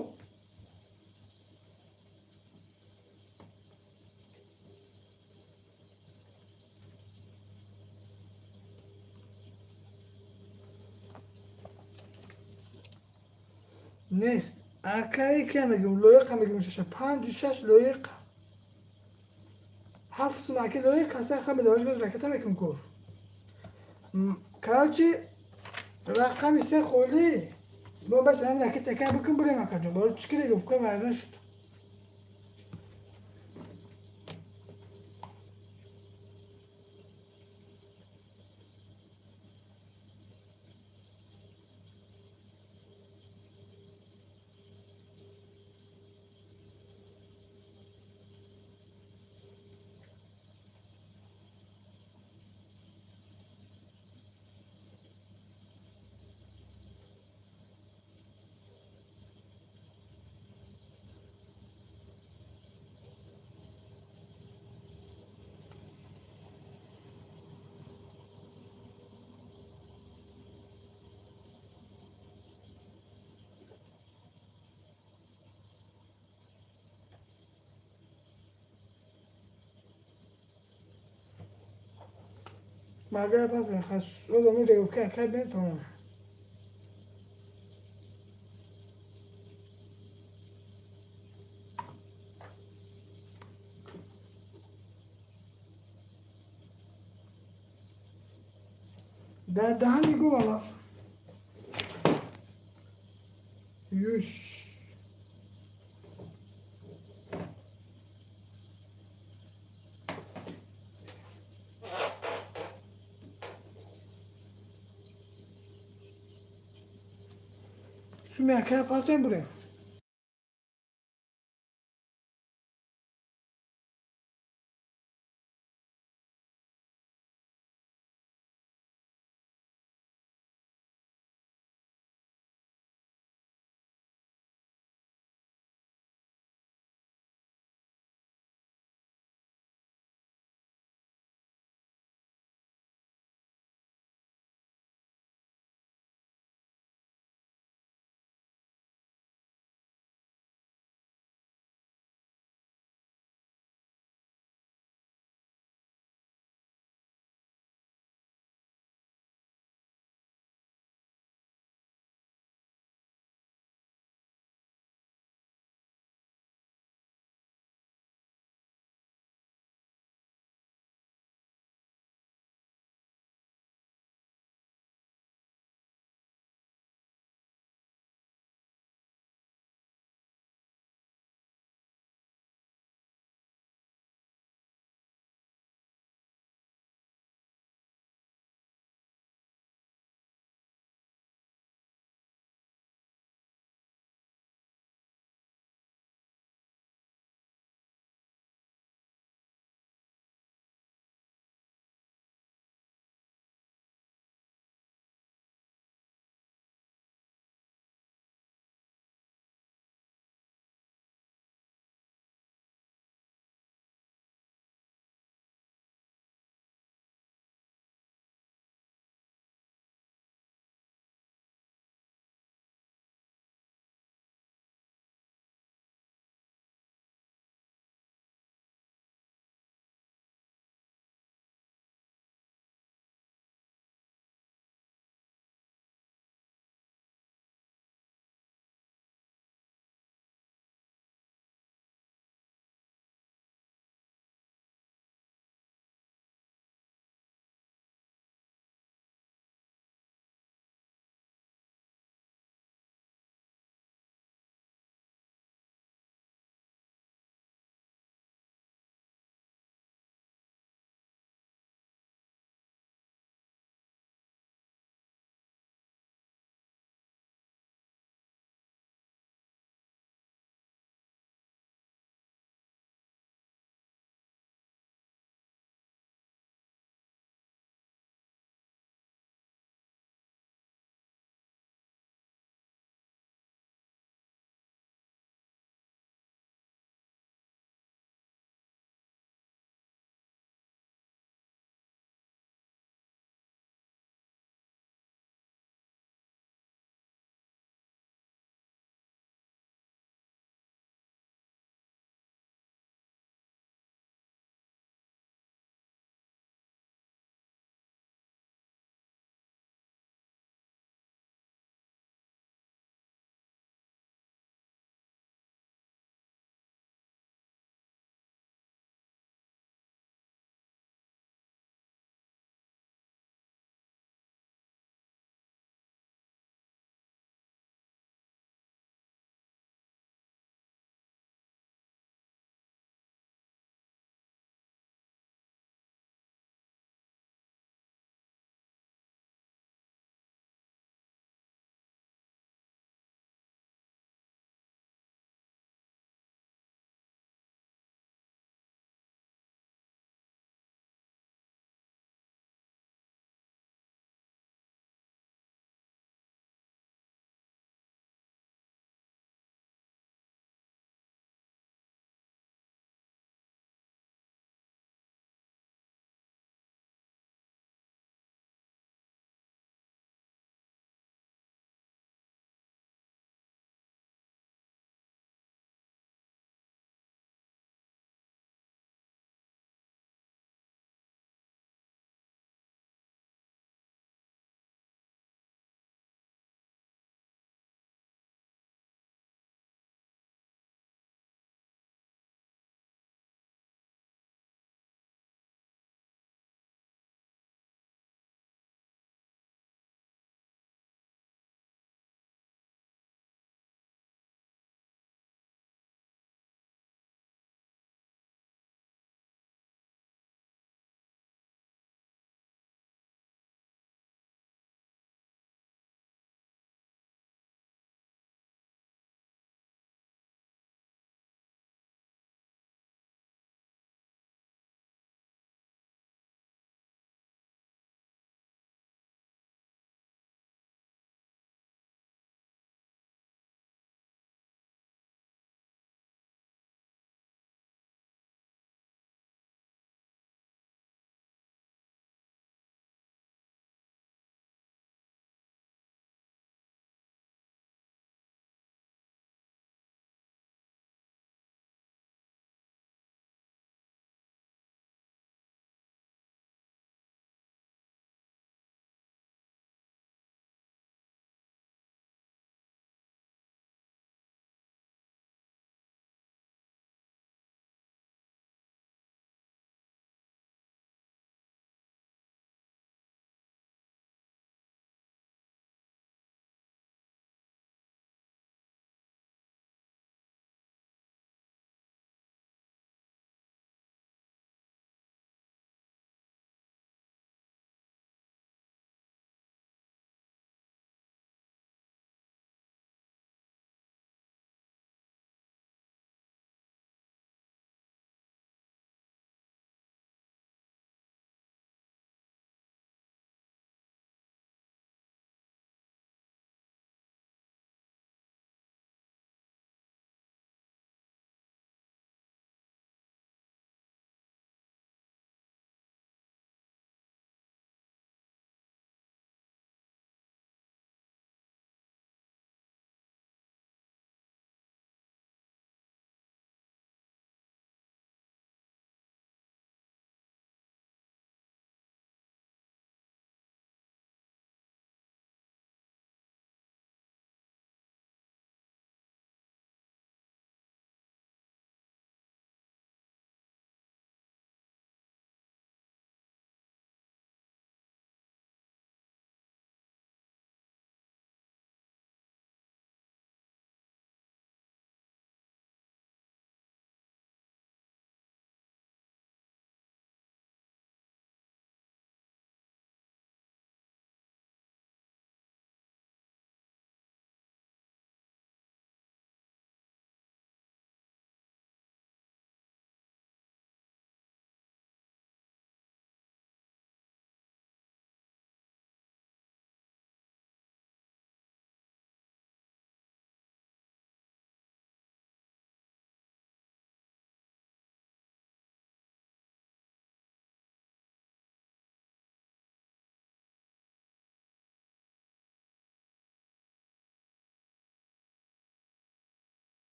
نیست اکایی که میگم لایق میگم شش 5 6 لایق 7 سناکی لایق کاسه خم داش گوز رکتا میکنم کور کارچی رقم سه خولی با بس هم رکت تکه بکن بره مکانجون برای چکره گفته ورنه شد مگه پس خاص رو دمی ریو که بین تمام ده همین گو والا یوش Su mi acá aparte, hombre.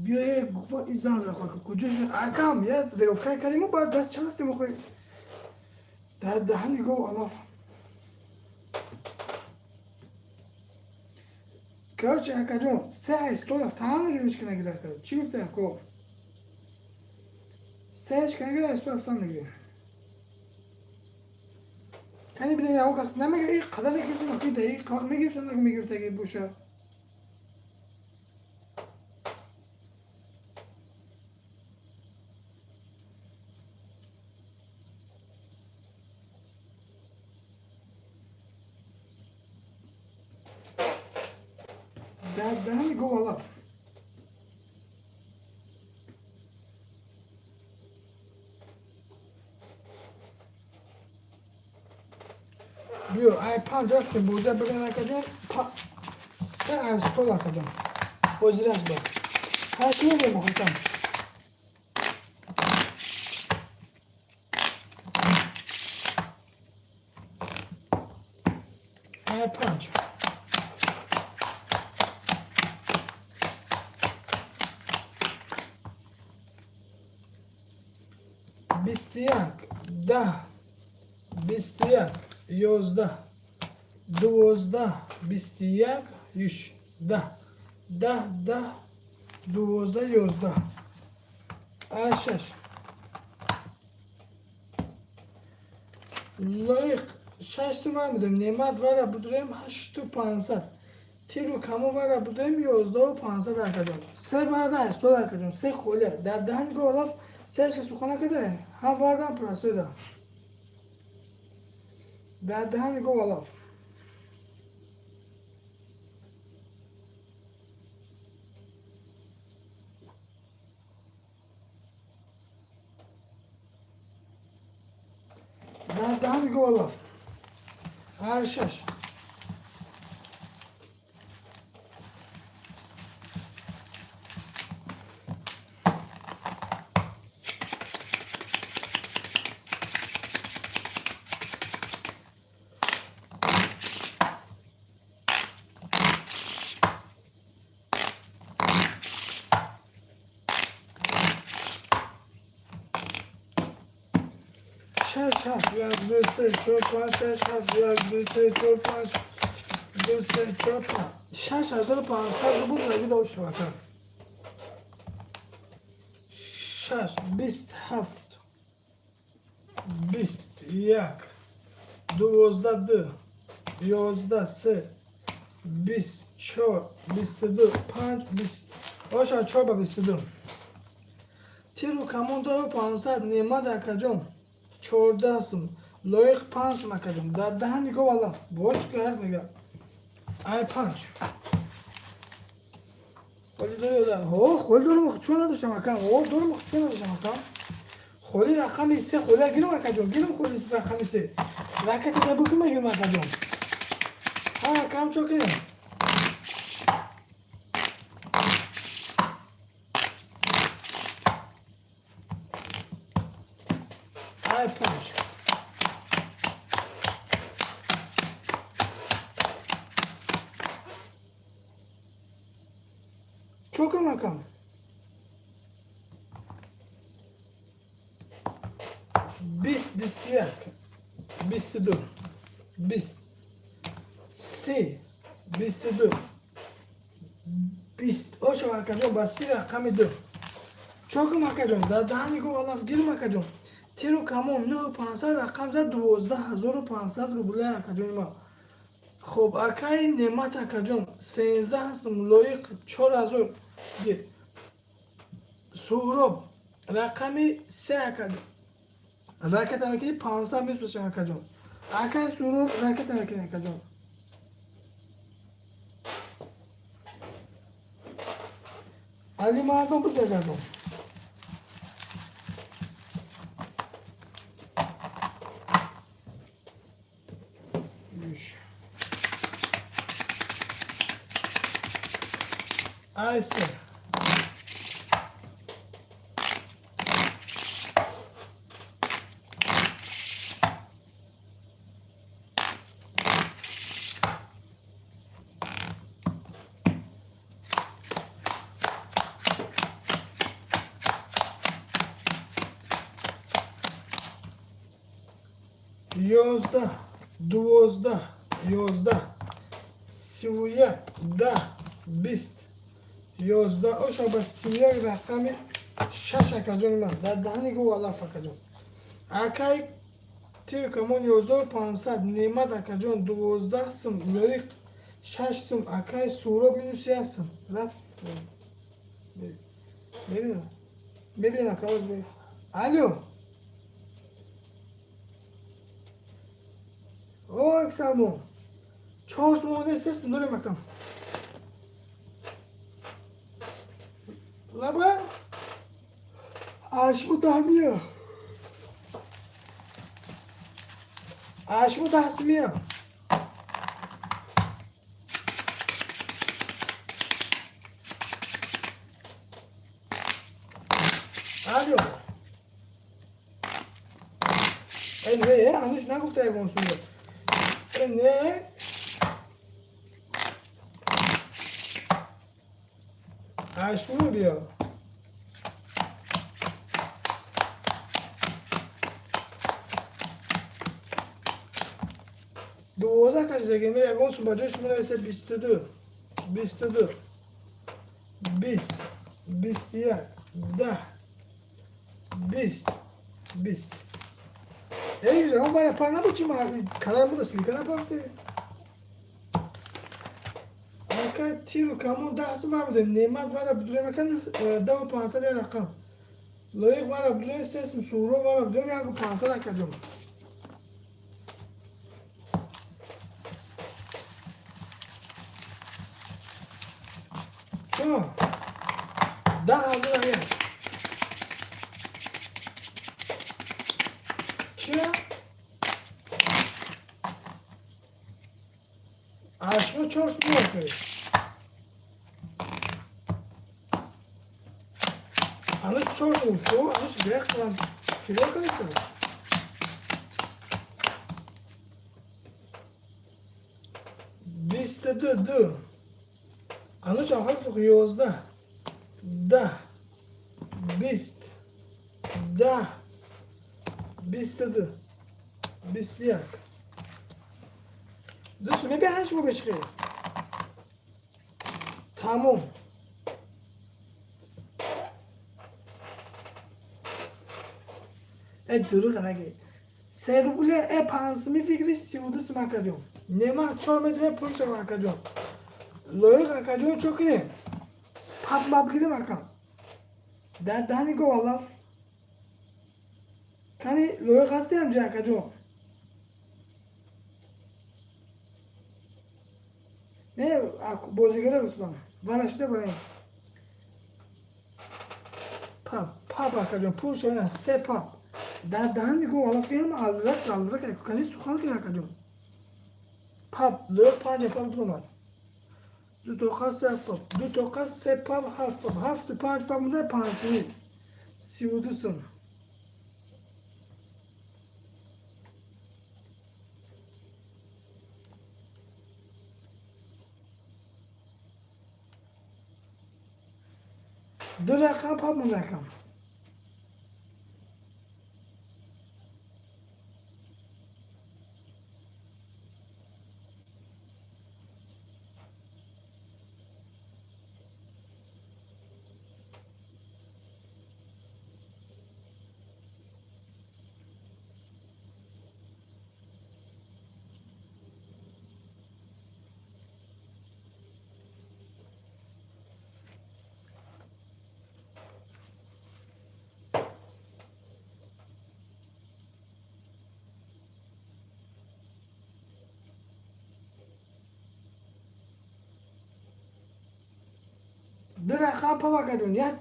بیا یک ایزان زخوا که کجاش اکم یه ریوفکای کردیم و باید دست چه رفتیم خوی در دهنی گو الاف کرچه اکا جون سه ایستون افتان نگیرمش که نگیره کرد چی گفته اکو سه ایش که نگیره ایستون افتان نگیره کنی بیده یا او کس نمیگه ای قدر نگیرتیم اکی ده ای کاق میگیرتن نگه میگیرت اگه بوشه در دهنی گو الاف بیو ای پنج رفت که بوده بگن اکا جون سه از طول اکا جون بازی رست با هر کیه گه مخوطم ای پنج بیست یک ده بیست یک یازده دوازده بیست یک یش ده دوازده یازده شش لایق شش تومن بودیم نعمت وره بودیم 8500 تیرو کمو وره بودیم 11500 اکجان سه ورده است تو اکجان سه خوله در دهن گلاف سه چه سخنه کده هم وردم پرسویده در دهن گلاف در دهن گلاف شش شش هفت یک دو سه چهار پنج شش هفت یک دو سه چهار پنج دو سه چهار پنج 6500 بود نگید او شبکه شش بیست هفت بیست یک دوازده دو یازده سه بیست چهار بیست دو پنج بیست آشان چهار با بیست دو تیرو کمون دو 500 نیمه در کجام 14 سم لایق 5 سم کجام در دهنی گو الاف باش کرد نگه ای پنج خالی داره خالی داره مخ چون نداشتم اکن داره مخ چون نداشتم اکن خالی رقمی سه خالی گیرم اکجام گیرم خالی رقمی سه رکت ده بکنم گیرم اکجام کم چو کنیم ای پنج چوکم اکم بیست بیست یک بیست دو بیست سه بیست دو بیست آشو اکجام باسی رقم دو چوکم اکجام در دهنی گو الاف گیرم اکجام تیرو کمون 9500 رقم زد 12500 روبله اکجام ما خب اکای نعمت اکجام 13 هستم لایق 4000 گیر سهراب رقمی 3 اکجام رکت امکی 500 میز بشم اکجام اکای سهراب رکت امکی اکجام علی مردم بزه کردم ayse 11 12 11 31 10 20 11 اوشا با 31 رقم 6 اکجون من در دهنی گو الاف اکجون اکای تیر کمون 11 500 نیمت اکجون 12 سم لویق 6 سم اکای سورو بینوسی هستم رفت ببین اکاوز ببین الو او اکسالمون 4 سمونه سیستم داره مکم لبا عشق دهمیه عشق دهسمیه الو نه هنوز نگفته اگه سوره نه عشق بیا 12 kaç degeme egon su baca şu buna ise 22 22 20 21 10 20 20 en güzel ama bana parla biçim abi kanal burada silikana parti arka tiro kamu da asım var burada nemat var abdurrahim mekan davu pansa diye rakam loyik var abdurrahim sesim suru var abdurrahim yaku pansa da kacım Tamam. Daha aldı ya. Çıra. Aşma çors mu yapıyor? Anış çors mu? O anış bırak lan. Filo kalırsa. Biste dı. Anış hafif 11 10 20 10 22 21 دوستو میبین هنچ مو بشقی تموم دروغ نگه سربوله پانسمی فکری 32 سمکجون نما 4 متر پروش سمکجون لویق اکجون چوکنه پاپ ماب گیره مکم در دهنی گو والاف کنی لویق هستی هم جا اکجون نه بازیگره بستم ورشته برای پاپ اکجون پروش نه سه پاپ در دهنی گو والاف هم aldırak کنی سخان کنی اکجون پاپ لویق 5 پاپ درماد دو توقع سه پاپ دو توقع سه پاپ هفت پاپ هفت 5 پاپ مونده 5 32 سن دو رقم پاپ مونده کم دو رقم پاپ کردن یا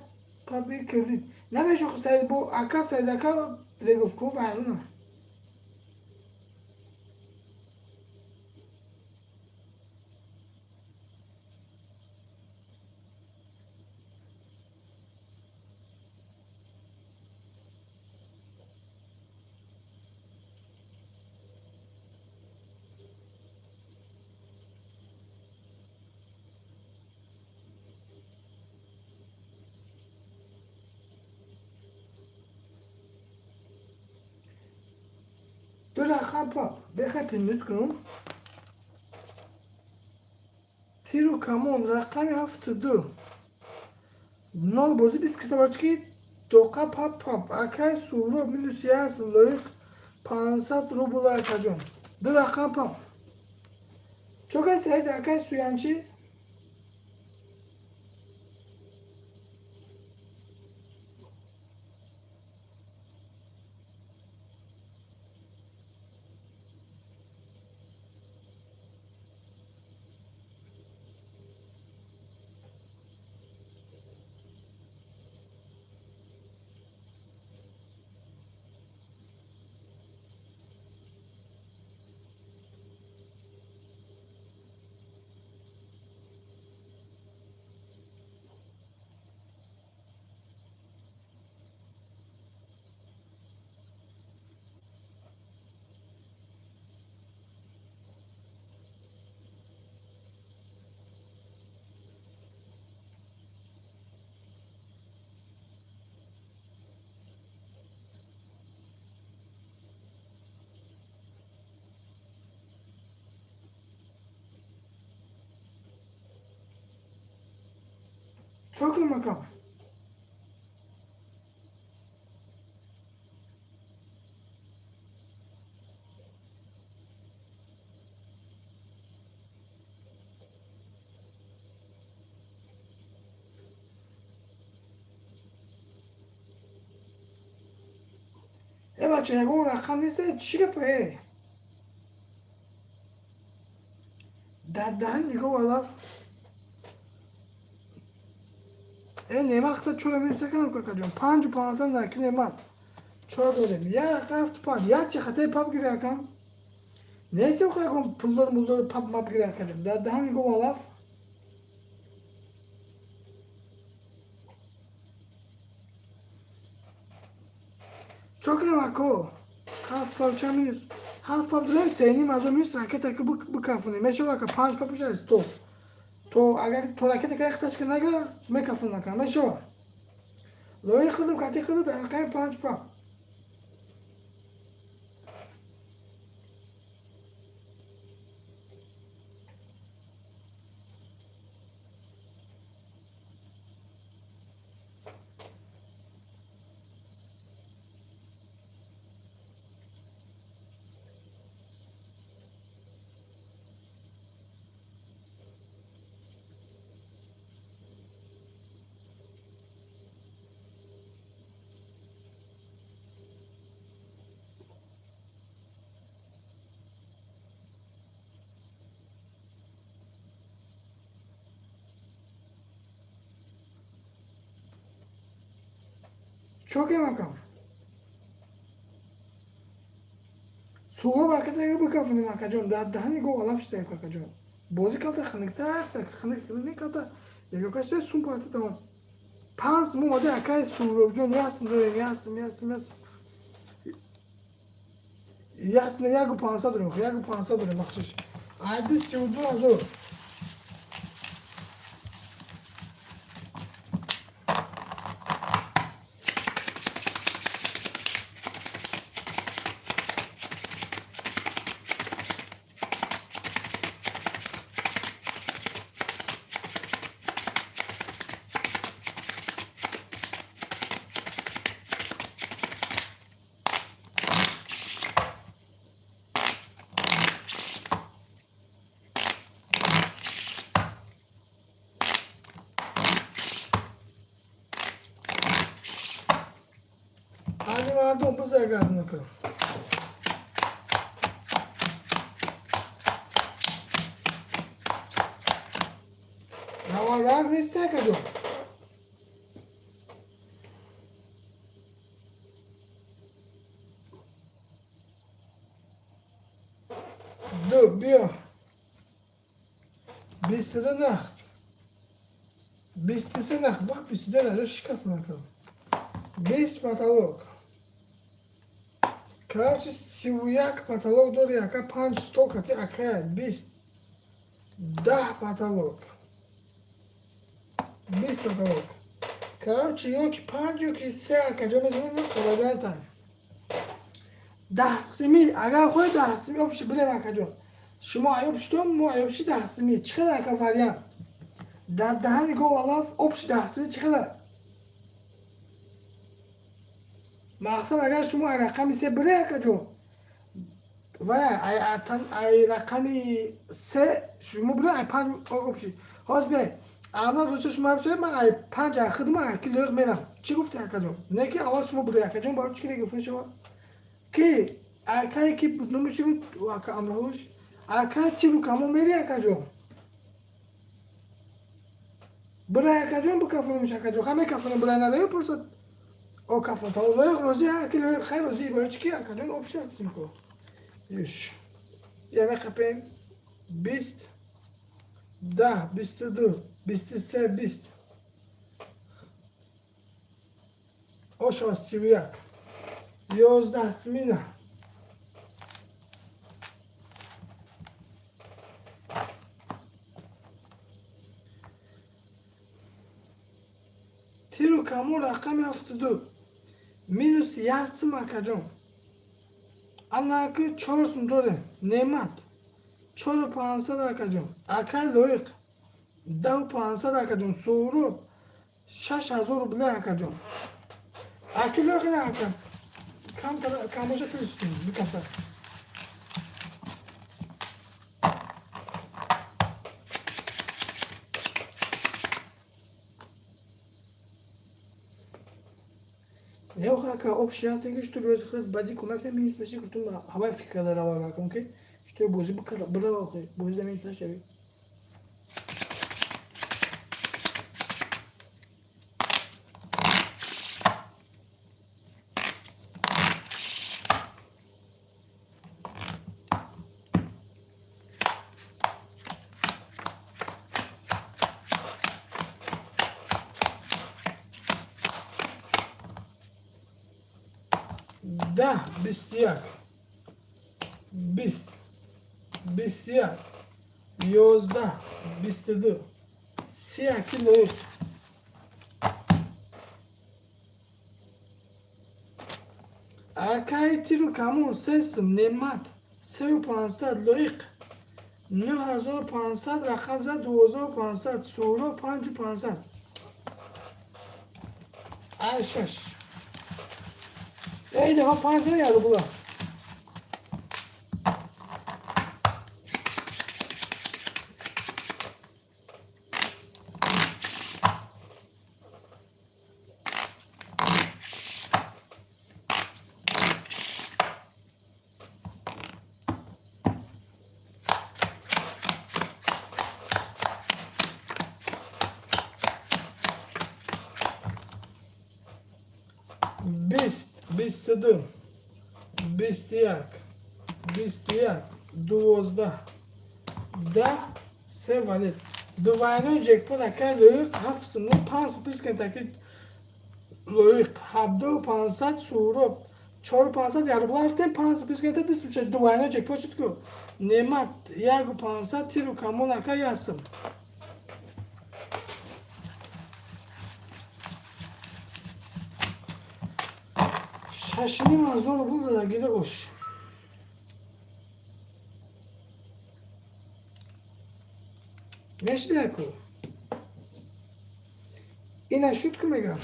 پاپی کردید نمیشه سعید با اکا سعید اکا درگفت کو فرونه دو رقم پاپ بخوای پیمیز کنم تیرو کمون رقمی 72 نال بازی بیست کسا بچکی دوقا پاپ پاپ اکای سورو مینوسی هست لایق 500 روبل اکا جون دو رقم پاپ çok az sayıda akay suyancı çok iyi makam. بچه یک اون رقم نیست چی که پایه دهن نگاه والاف نمخت چورا میرسه کنم کاکا جان 5 و 500 نکی نمت 4 داریم یا رفت پاد یا چه خطای پاپ گیره کن نیستی اوخه کن پولدار مولدار پاپ ماپ گیره کن دهن نگاه والاف çok nemako half parça minus half pap داریم سینی مازو میست راکت که بکافونه میشه واقعا 5 پاپش است تو اگر تو راکت که اختش که نگر میکافون نکن میشه لوی خودم کاتی خودم دقیقه 5 پاپ çok iyi makam soğuk vakit ayı bıkafını makacım daha ne go alaf şey makacım bozu kaldı xınıkta sak xınık kaldı ya kaçta sun parti tamam pans mu moda akay surovjon yasın ya gu pansa durum makçış aydı sürdü azor Hadi vardı o buzaya gardını bakalım. Ya var var ne istek acaba? Du, bir. Bist du Nacht? Bist du Nacht? Bak bist du da ручка bakalım. Бис потолок. Короче, сивуяк потолок доряка 5 столько ти акая бис. Да потолок. Бис потолок. Короче, yok 5 yok ise akaca mesela kolay time. دهسمی اگر خود دهسمی آبشی بره مکجون شما ایوبشتون مو ایوبشی دهسمی چقدر که وریان در دهن گو والاف آبشی دهسمی چقدر مقصد اگر شما ای رقمی سه بره مکجون و ای رقمی سه شما بره ای پنج آبشی هاز به الان روز شما بشه من ای پنج اخد ما اکی لیق میرم چی گفتی مکجون نه که اول شما بره مکجون برای چی گفتی شما که اکایی که نمیشه بود و اکا امروش اکا چی رو کامو میری اکا جو برای اکا جو بکافون میشه اکا جو همه کافون برای نرایی پرسد او کافون تا لایق روزی اکی لایق خیر روزی برای چی که اکا جو آبشه اکتیم کو یوش یعنی خپیم 20 10 22 23 20 اوشو 31 11 سمینه تیرو کامو رقم 72 مینوس یاسم اکجون انا که 4 دوره نعمت 4500 اکجون اکای لویق 1500 اکجون سورو 6000 بله اکجون اکی لویق نه اکم کاموشه پیستیم بکسر Ne o că 8 și asta e что ли să badi cum ar fi minus pe sigur tu hava fica de la cum că что bozi bu kadar bravo că bozi de minus la șevi Da, bistiyak. Bistiyak. 11, 22. Siyah kilo. Arkay tiro kamu sesim nemat. 3500 لویق 9500 رقم زد 2500 سورا 5500 اشش ای defa 500 geldi bula. بیست بیستیک 12 10 سه ولی دوانه جکپوت اکر لویق 7 سنو 5 پیس کن تاکی لویق 7500 سورو 4500 یارو بلا رفتیم 5 پیس کن تا دست بشه دوانه جکپوت شد که نعمت 1500 تیرو کامون اکر یاسم شاشینی mazur buldu da gide hoş. Neşte ako? Ina şut kumega.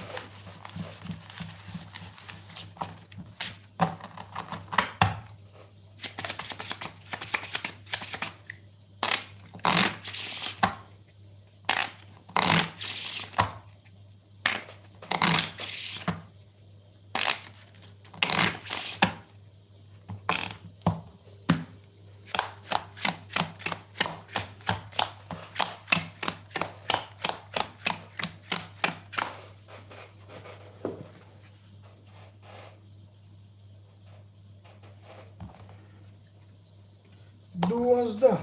Duozda,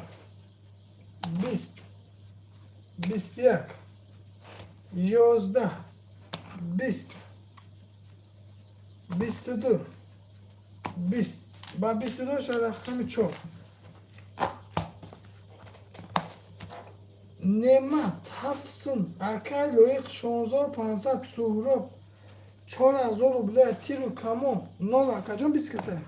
bistiyak, yozda, bistudu, ba bistudu şöyle rakami çok. Nemat, hafsun, akay loyik 16500 suhrab 4000 ruble tiru kamu nola kajon biskese.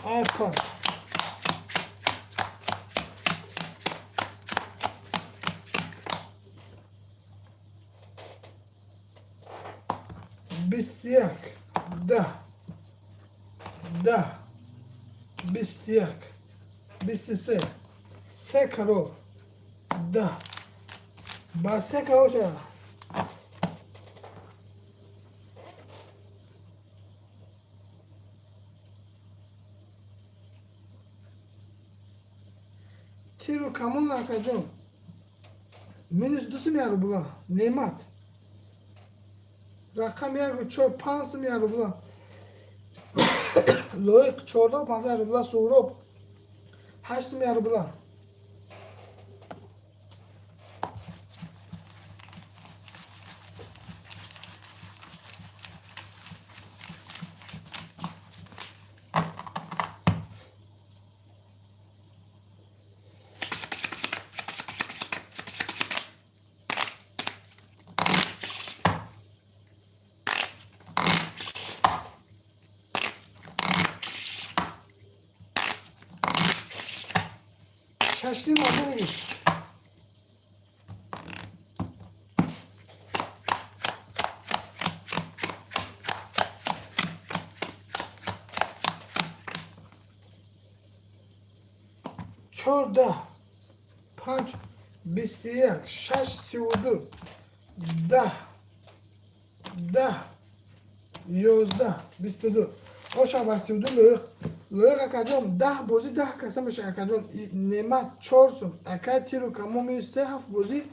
Ay punch. Bistiyak. Da. Da. Bistiyak. Bistise. Se karo. Da. Base karo çaya. Tiro kamun lakacım. Minus dusu mi yarı bula? Nemat. Rakam yarı çor pansı mı yarı bula? Loik çorda pansı yarı bula soğurup. Haştı mı yarı bula? Şaştığım adına git. Çorda. Panç. Bistiyak. Şaş sivudu. Da. Da. Yozda. Bistidu. Oşa basivudu löyük. Löyük akacağım. Dah bozi dah kasamış akacağım. Nemat çorsun. Akay tiru kamu se haf bozi.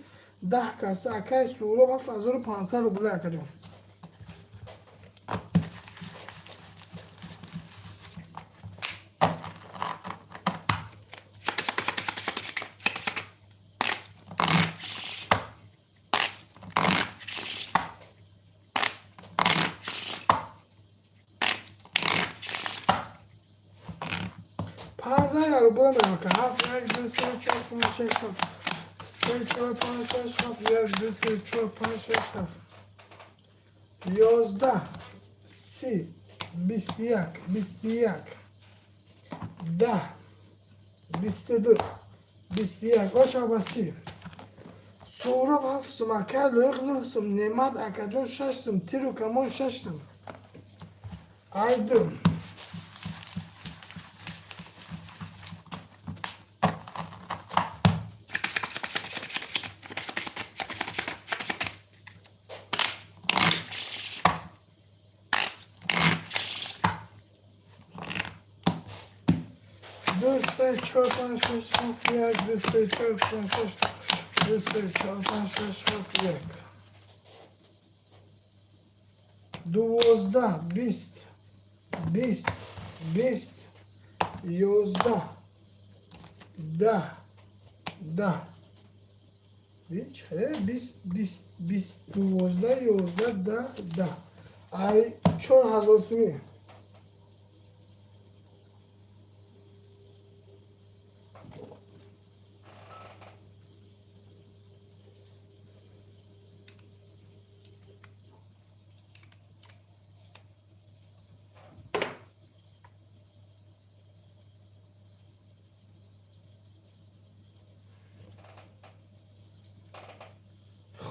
Dah kasa akay suru haf azuru pansaru bula akacağım. Panza yarı bulamıyorum ki. Haf yer gülsün çok fınşe şaf. Sen çok panşe şaf yer gülsün çok panşe şaf. Yozda. Si. Bistiyak. Bistiyak. Da. Bistidu. Bistiyak. Oş abasi. Sonra hafsum akay löyğnüsüm. Nemat akacon şaşsım. Tiru kamon şaşsım. Aydım. Düsse çorpan şaş hafıyak. Düsse çorpan şaş. Düsse çorpan şaş hafıyak. Duvozda. Bist. Bist. Bist. Yozda. Da. Da. Hiç. Bist. Duvozda. Yozda. Da. Ay çor hazır sumi.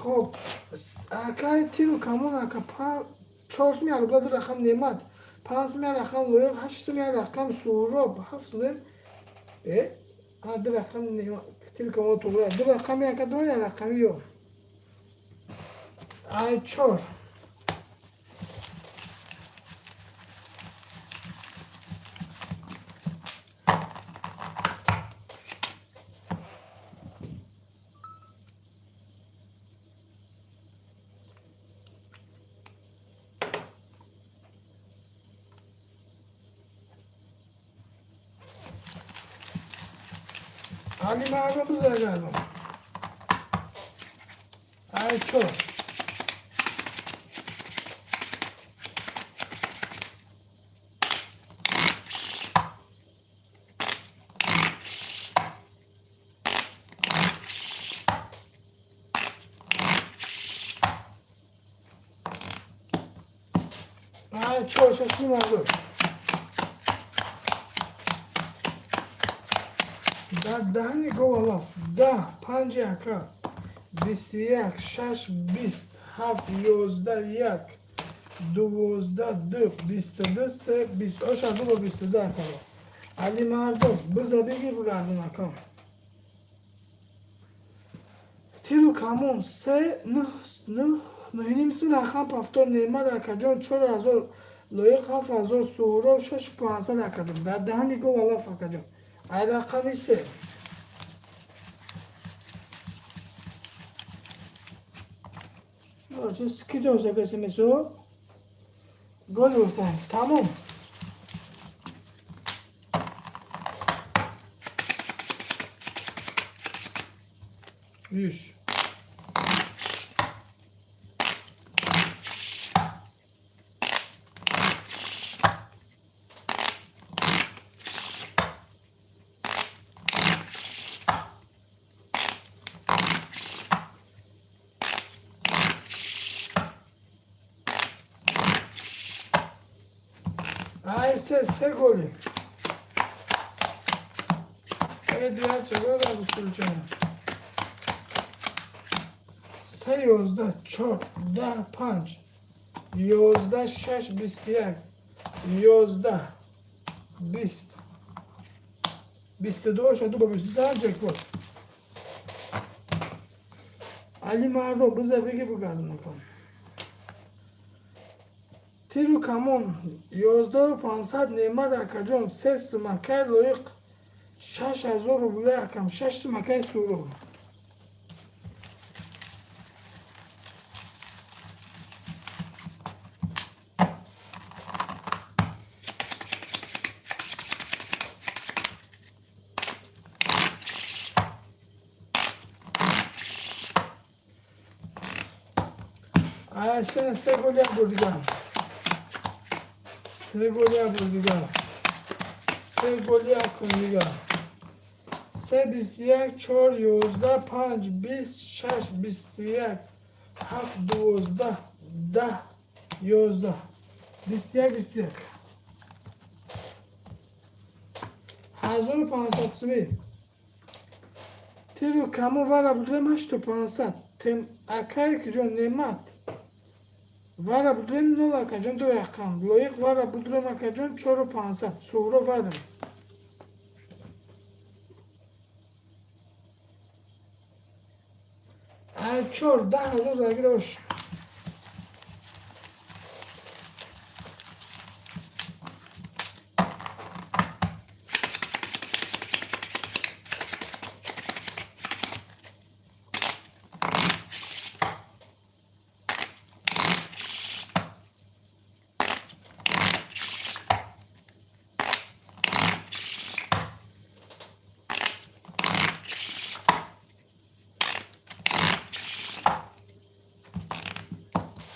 خب اکای تیرو کمون اکا چهار سمی عربلا در رقم نعمت 5 سمی رقم لویق 8 سمی رقم سوراب 7 سمی در رقم نعمت تیرو کمون توبره در رقم اکا دو یا رقم یو ای چهار Ali mağazamız var galiba. Ay çok. Ay çok şaşırdım hazır. دهنی گوالف 10 5 یکا 21 6 20 7 11 1 12 2 22 3 20 آشا دو 22 یکا علی مردم بزا بگیر بگردون اکا تیرو کامون 3 9 نهینی میسون رقم پافتور نیمه در کجان 4000 لایق 7000 سهراب 6500 در کجان در دهنی گوالف کجان ای رقمی 3 چه سکی دوزه کسی میسو گل گفتن تمام yüz Ay se golü. Evet biraz çabuk da bu sürücüne. Se 11 4 5 11 6 21 11 20 22 شد دو بیست جکپوت علی مردم بذار بگی بگردم نکن تیرو کمون 11 500 نیمه در کجان 3 سمکه لایق 6000 روبله کم 6 سمکه سورو Ay sen se gol yap burdigan. Se gol yap burdigan. Se gol yap burdigan. Se 21 4 11 5 20 6 21 7 12 10 11 21 1500 سمی تیرو کمو ورا بدرم 8500 تم اکای که جون نعمت ورا بدرم نولا که جون دو رقم لایق ورا بدرم که جون 4500 سورو وردم ای 4 10,000 زنگی داشت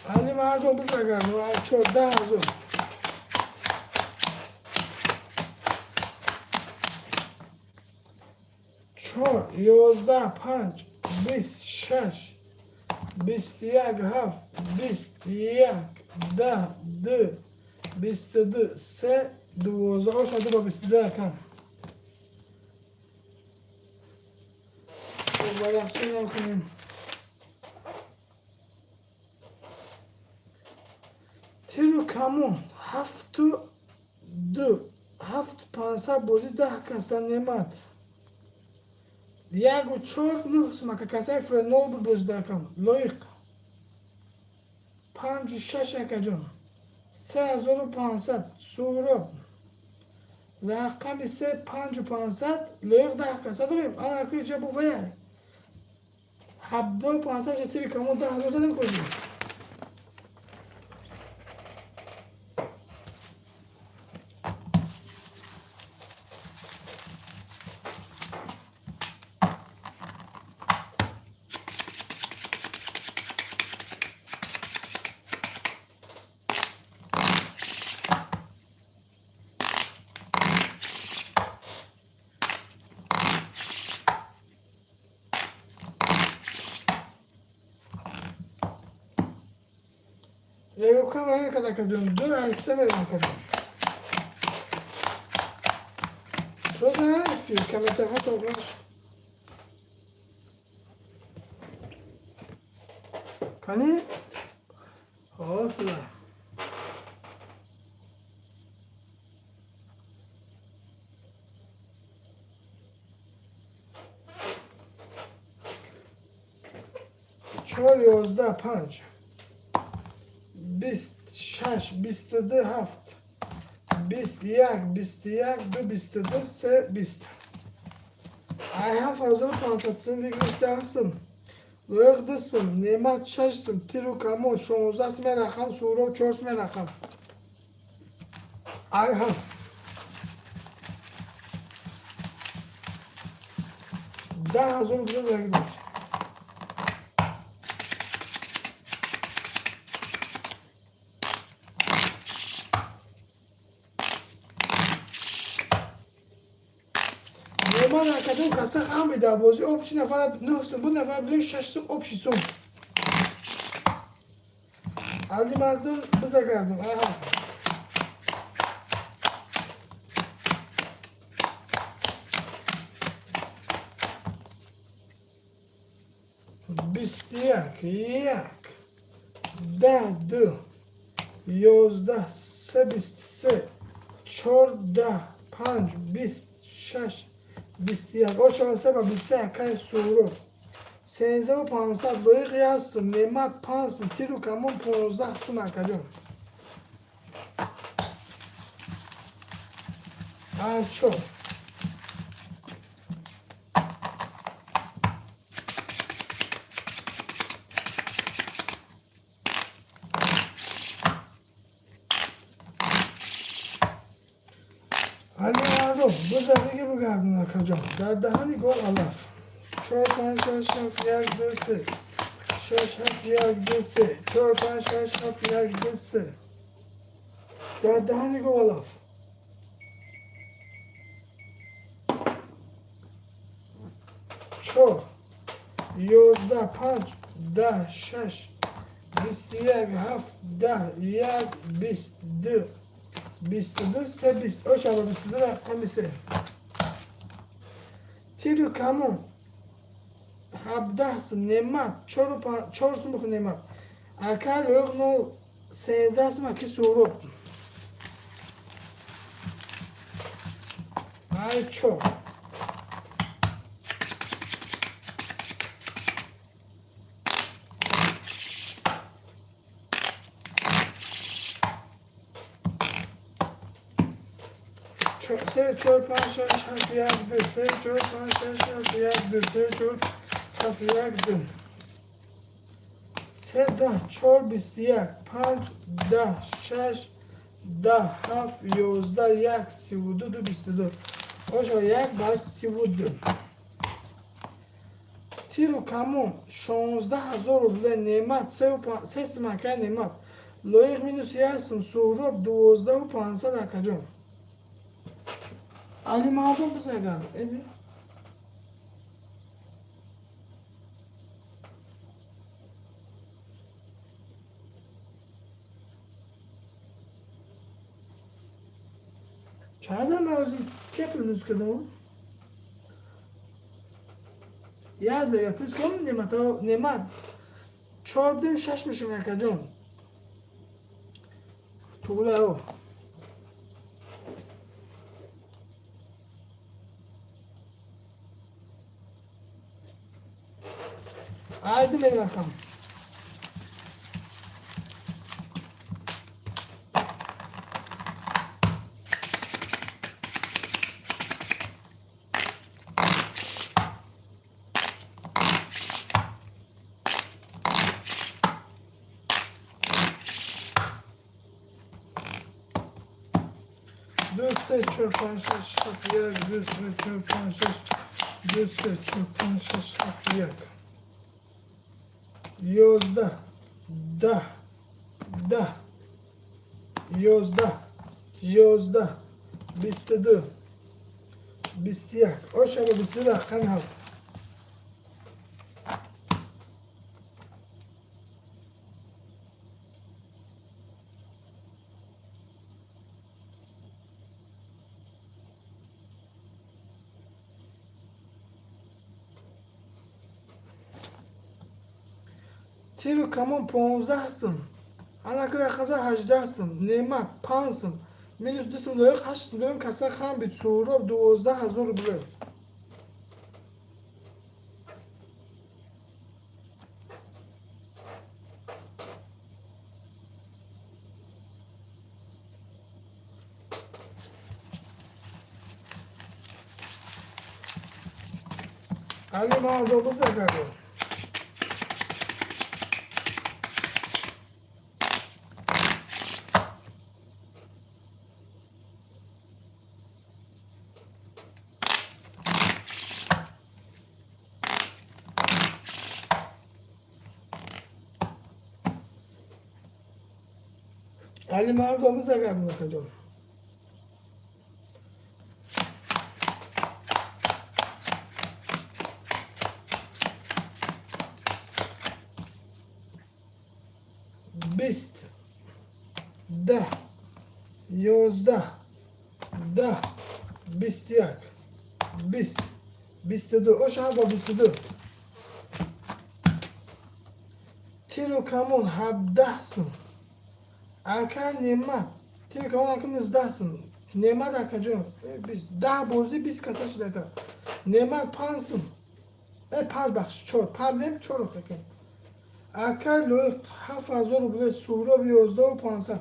علی مردم بزرگم و 14,000 4 11 5 26 21 7 21 10 2 22 3 12 شده با 22 کم باید چه نکنیم تیرو کمون 7 2 7 500 بازی 10 کسان نمت یک و 4 9 سمکه کسای فرنول بود بازی 10 کم لایق 5 و 6 یک جان 3500 سورا رقم 3 5 و 500 لایق 10 کسا داریم آن اکی چه بوفه 7 و 500 تیرو کمون 10,000 زدم کنیم Levo kalanı kadar kadın dur ay sen kadın. Sonra هفت کم اتفاق آقاش کنی حاصله چهار یازده پنج بیست شش بیست دو هفت بیست یک دو بیست دو سه بیست ای هفت هزار پانصد سیم دیگرش ده سیم لایق ده سیم نعمت شش سیم تیرو کمون شونزده سیم رقم سورا چهار سیم رقم ای هفت ده هزار بیده دیگرش من اکادم کسا خواهم بیده بازی آبشی نفر نه سون بود نفر بدیم شش سون آبشی سون علی مردم بزا گردم ای هفت بیست یک ده دو یازده سه بیست سه چهار ده پنج بیست شش بیست یک آشان سه و بیست یک که سورو سینزه و پانصد لایق هستم نعمت پانصد تیرو کمون پونزده سم اکجام چو علی مردم بزرگی بگردون اکجام در دهانی گل علف چهار پنج شش هفت یک دو سه شش هفت یک دو سه چهار پنج شش هفت یک دو سه در دهانی گل علف چهار یازده پنج ده شش بیست یک هفت ده یک بیست دو بیست دو سه بیست او شبا بیست دو رقم سه تیرو کمون هفده سم نعمت چهار سم بخون نعمت اکل یق نو سینزده سم اکی سورو ای چهار سه چهار پنج شش هفت یک دو سه چهار پنج شش هفت یک دو سه چهار هفت یک دو سه ده چهار بیست یک پنج ده شش ده هفت یازده یک سی و دو دو بیست دو آشا یک بر سی و دو تیرو کمون شانزده هزار رو بله نعمت سه سمکه نعمت لایق مینوس یک سم سوراب دوازده و پانصد اکجام علی مردم بزرگم ایبی چه هزار موزی که پلنوز کدوم؟ یه هزار یا پلنوز کدوم نعمت چهار بدیم شش میشم یکا جان طوله او haydi benim rakam. Dörse çöpen şaş hafıyak, dörse çöpen şaş, dörse çöpen şaş hafıyak. Yozda, da, yozda, bistedu, bistiyak. O şöyle bistida kan haf. تیرو کمون 15 سم. Ana raqasa 18 sım. Nemat 5 sım. Minus 2 sım loyiq 8 sım. Dönüm kasa xam bit so'rab 12000 rubl. Ali ma dobuz ekado. Ali ma dobuz ekado ekado. بیست 10 11 10 21 20 22 اوش ها با 22 تیرو کمون 17 سم اکا نعمت تیرو کمون اکا 19 سم نعمت اکا جون 10 بازی 20 کسا شده که نعمت 5 سم 5 بخش 4 5 نیم 4 خیلی اکر لوی 7000 روبل سورا 11500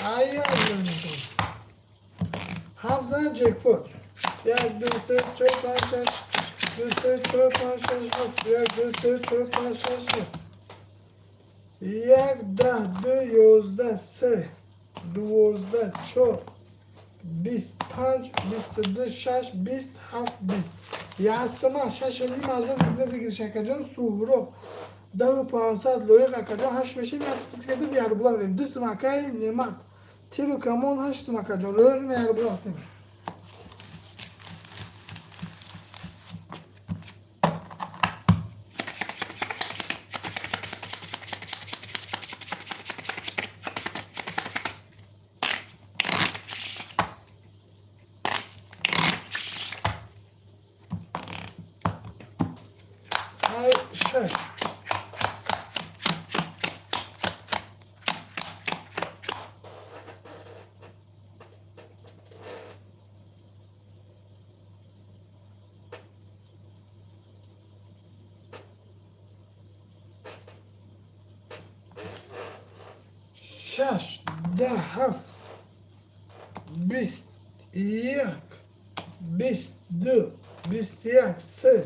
Ayar vermişim. Hafızan jackpot. Ya düzse çok başlaş. Düzse çok başlaş. Ya düzse çok başlaş. یک 10 12 13 12 4 25 22 6 20 7 20 یاسما 6 نیم از اون بگیر شکجان سورو 1500 لویق اکجان 8 میشه میاسپس که دیار بولاریم 2 سماکای نعمت تیرو کمون 8 سماکجان لویق نیار بولاریم ای شش شش 10 7 21 22 21 3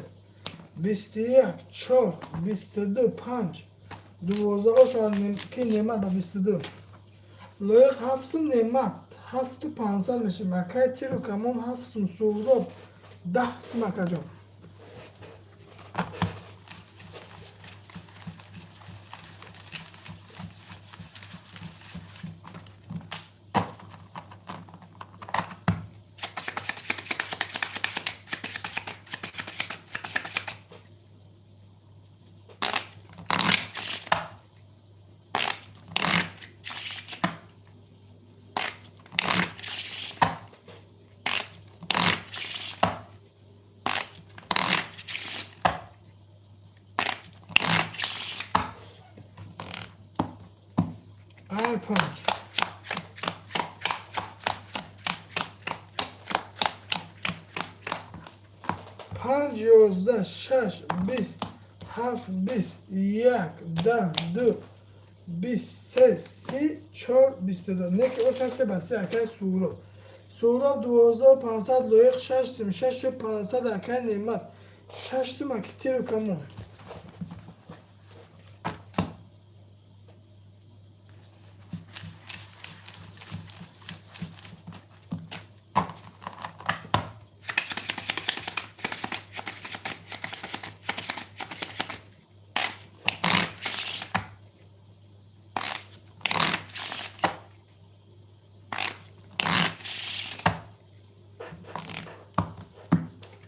21 4 22 5 12 oşan ki nemat ba 22 لایق 7 نعمت 7500 میشه مکای تیرو کمون 7 سوراب 10 سمکا جان ای پنج پنج 11 6 20 7 20 1 10 2 23 30 4 22 نه که اوش هسته بسته اکای سورو سورو 12500 لایق 6 سم 6 500 اکای نعمت 6 سم اکی تیرو کمون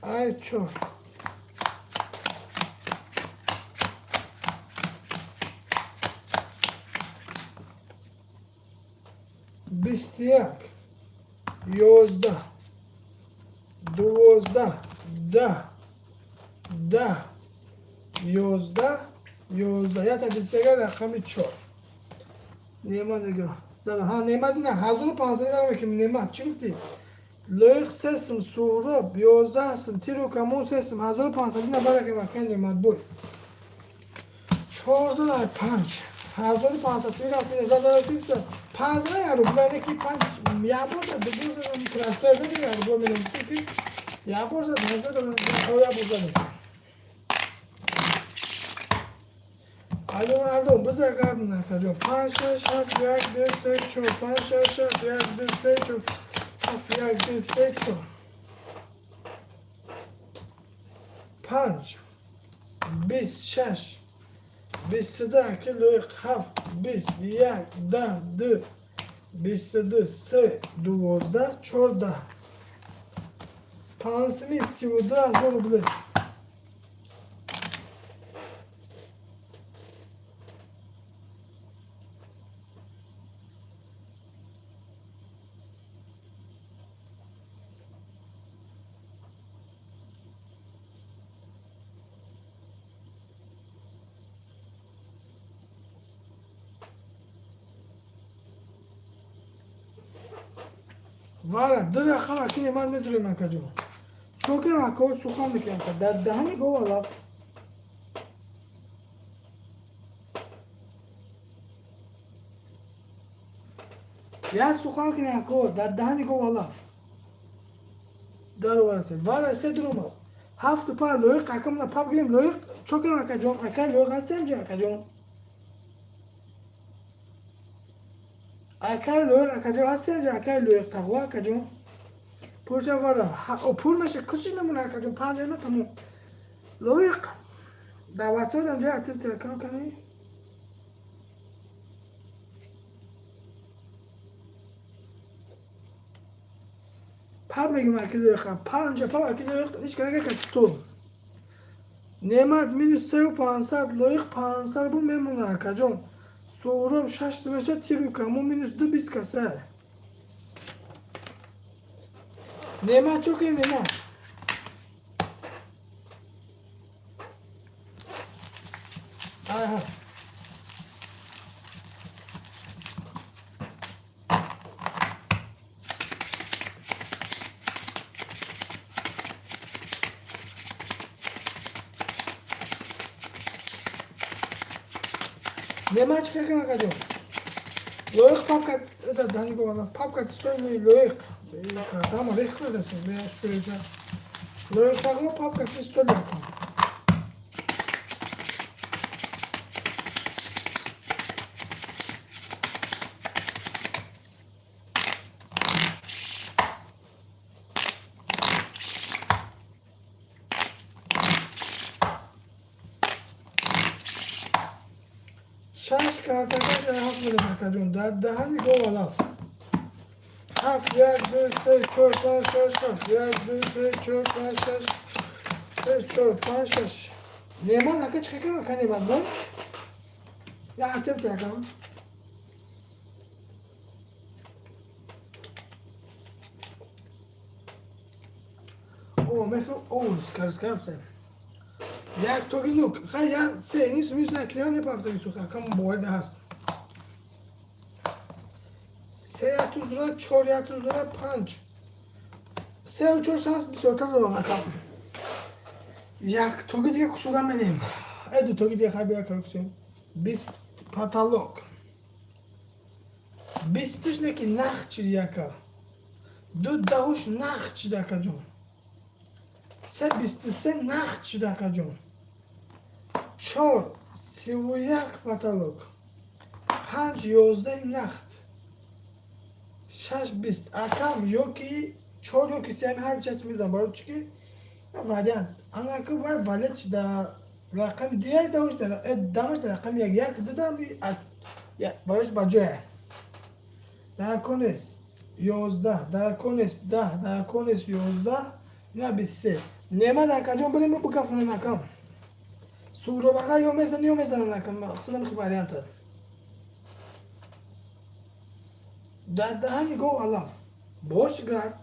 ای چور 21 11 12 10 10 11 11 یا تا دیستگر رقم 4 نیمه نگاه زدن ها نیمه نه 1500 رقم که نیمه چی گفتی؟ لایق سسم سهراب 11 سم تیرو کمون سسم 1500 نه برای که مکن نیمه بود 405 1500 سی رفتی نزد دارتی 15 یارو بگه که 5 یا برد دیگه زدن ترانسفر زدن یارو با می‌نویسی که یا برد نزد دارن یا برد Aldo بذار قبل نکنم 5 6 7 1 2 3 4 5 6 7 1 2 3 4 7 1 2 3 4 5 26 22 کیلو 7 21 10 2 22 3 12 14 532 روبل وارد در رقم اکنی من میدونم من کجا چوکه مکو سخن میکنم که در دهنی گو والا یا سخن کنی اکو در دهنی گو والا در ورسه دروم هفت پا لویق اکم نا پاپ گریم لویق چوکه مکجون اکا لویق هستیم جا اکجون اکای لویق اکجون هستیم جا اکای لویق تقوی اکجون پورچه وارد او پور میشه کسی نمونه اکجون 5 تموم لویق دعوت دادم جا اتیب ترکم کنی پا میگم اکی لویق 5 پا اکی لویق هیچ کنه که ستون نعمت مینوس 3500 لویق 500 بو میمونه اکجون سهراب 6 میشه تیرو کمو مینوس 2 20 کسر نعمت چو که نعمت آها نعمت چه کنه کجا لویق پاپ کت دانی گوانا پاپ کت استوی لویق تمام ریخت نداشتم بیاش فریجا لویق تقو پاپ کت استوی لکن شش کارتاش هفت میده کجون در دهنی گو والا 7 1 2 3 4 5 6 7 1 2 3 4 5 6 3 4 5 6 نیمان نکه چه کنم کنی من بای یا اتم تکم او مخرو اوز کارس کافسن یک توگی نوک خیلی یا سه نیست میز نکنه نپافتگی تو خیلی کم باید هست 3 30 4 30 5 3 و 4 شانس 24 رو نکم یک توگی دیگه کشوگم میدیم دو توگی دیگه خیلی بیار کرکسیم 20 پاتالوگ 20 نکی نخ چی دیگه دو دهوش نخ چی دیگه جون 3 23 نخ چی دیگه جون 4 31 پاتالوگ 5 11 نخت 6 20 اکم یوکی 4 یوکی سیمی هر چیز میزن برای چی که ولیانت انا که باید ولیت در رقم دیگه داشت دمش در رقم یک دادم باید بجوه در کنیس 11 در کنیس 10 در کنیس 11 نه 23 نیمه در کجا بریم بکفنه نکم سورو بقیه یا میزن نکم اقصد نمیخوی ولیانت در دهنی گو الاف باش گرد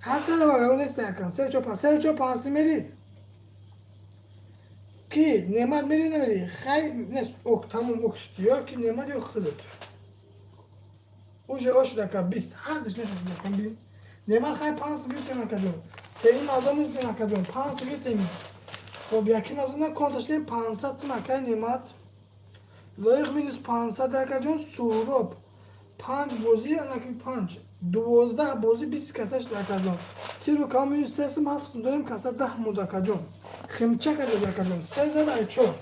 هستن و اون استکم سه چو پانسی میری کی نعمت میری نمیری خیلی نیست اوک تموم اوکشتی یا کی نعمت یا خلط اوجه اوش دکا بیست هر دیش نشد دکم بیم نعمت خیلی پانس بیرتی نکجون سییم ازا میرتی نکجون پانس بیرتی می خب یکی نازونه کنتش نیم 500 سمکه نعمت لایق مینوس 500 دکجون سوروب 5 بازی انکی 5 12 بازی 20 کسش دکجون تیرو کامی سسم هفتم داریم کسا 10 مو دکجون خیمچه کده دکجون 3 زده ای 4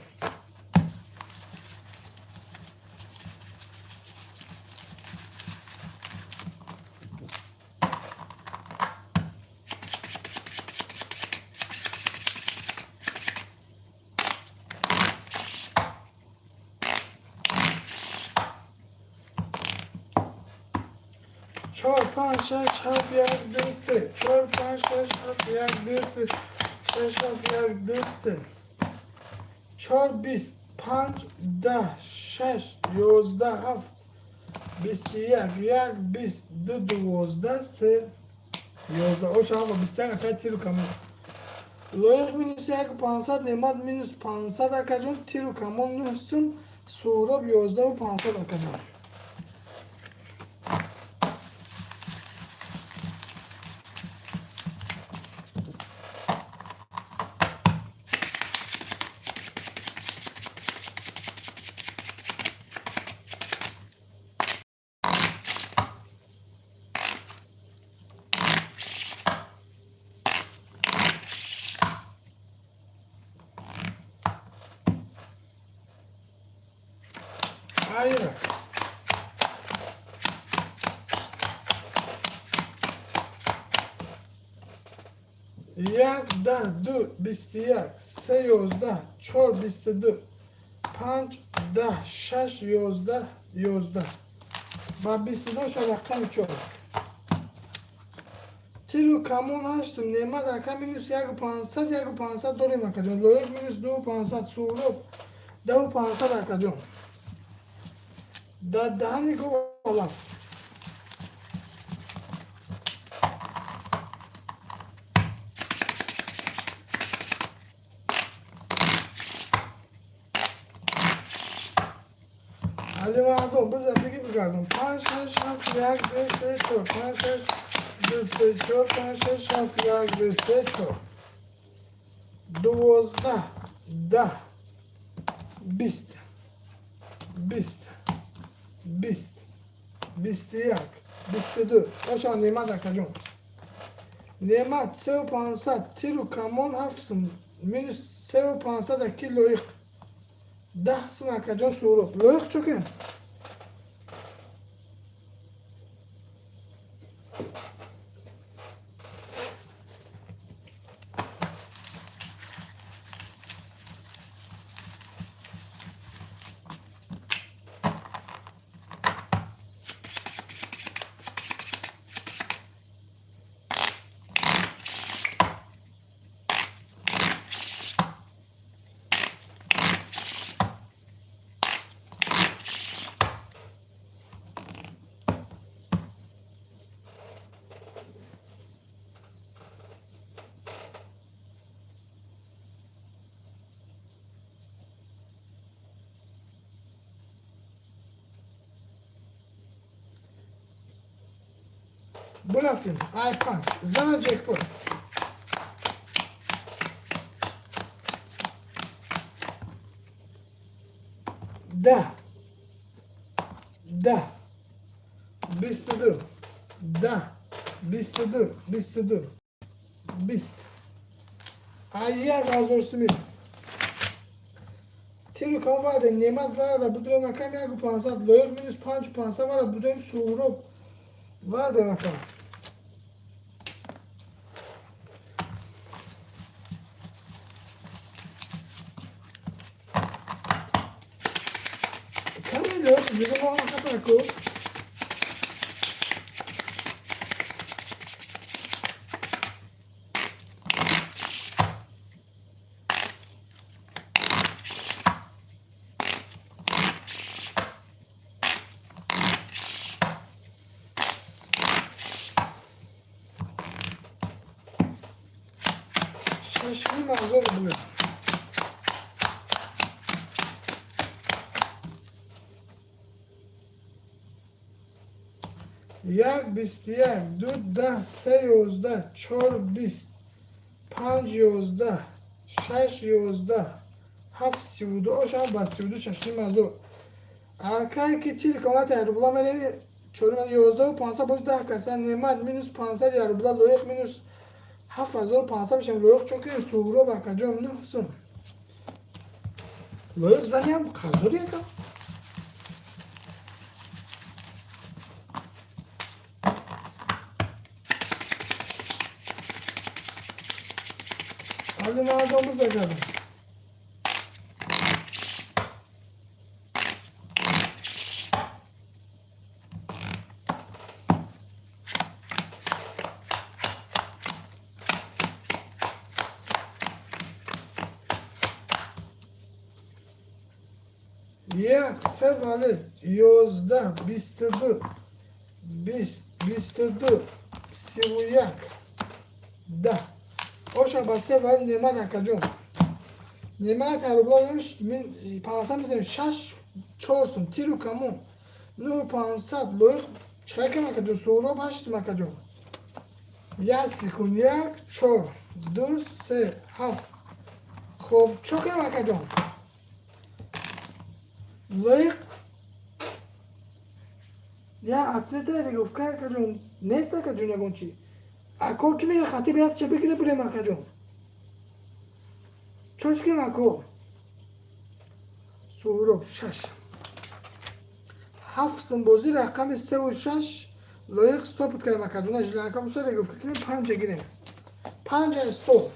4 5 6 7 1 2 3 4 5 6 7 1 2 3 6 7 1 2 3 4 20 5 10 6 11 7 21 1 20 2 12 3 11 اوش آقا 21 اکا تیرو کمون لایق مینوس 500 نعمت مینوس 500 اکا جون تیرو کمون نوستم سوراب 11 و 500 اکا جون hayır. یک ده دو بیست یک سه یازده چهار بیست دو پنج ده شش یازده و بیست دو شد رقم چهار تیرو کمون هشتم نعمت رقم مینوس یک و پانصد داریم اکا جون لایق مینوس 2 و 500 سورب 10 و 500 اکا جون در دهنی گو آلاف علی مردم بذار بگی بگردم 5 6 7 1 2 3 4 5 6 2 3 4 5 6 7 1 2 3 4 12 10 20 20 20 21 22 Oşan Nemat akacağım. Nemat sev pansat tiru kamon hafsın minus sev pansat aki loyuk 10 akacağım sorup loyuk çok iyi. Bırakın, Aypan, zana jackpot. Da. Bistedu. Da. Bistedu. Bist. Ayyer razorsu mi. Tiru kan var da, nemat var da, bu durum akam yaku pansat, loyok minus 5 pansa var da, bu durum surop var da akam. Juga mau angkat aku. ششمی مغزو بله. یک بیست یک دو ده سه یازده چهار بیست پنج یازده شش یازده هفت سی و دو آشان با سی و دو ششمی مغزو اکایی که تیر کامت یارو بلا منی چون من یازده و پانصد باز ده کسان نعمت مینوس پانصد یارو بلا لایق مینوس 7500 میشم لایق چون که سورو با کجام نه سن لایق زنی هم خزوری که حالی مردم بزرگم یک سه ولی یازده بیست دو بیست دو سی و یک ده آشان با سه ولی نعمت اکجون نعمت هر بلا نمیش من پانصد میدیم شش چهارسون تیرو کمون نو پانصد لایق چه که مکجون سورو باشید مکجون یک سیکون یک چهار دو سه هفت خب چه که مکجون لایق یا اتلت دیگه افکار کجون نیست کجون یکون چی اکو که میگه خطی بیاد چه بگیره بره ما کجون چوش که مکو سورو شش هفت سنبوزی رقم سه و شش لایق ستاپت که ما کجون اجلا رقم شده دیگه افکار کنیم پنج گیریم پنج استو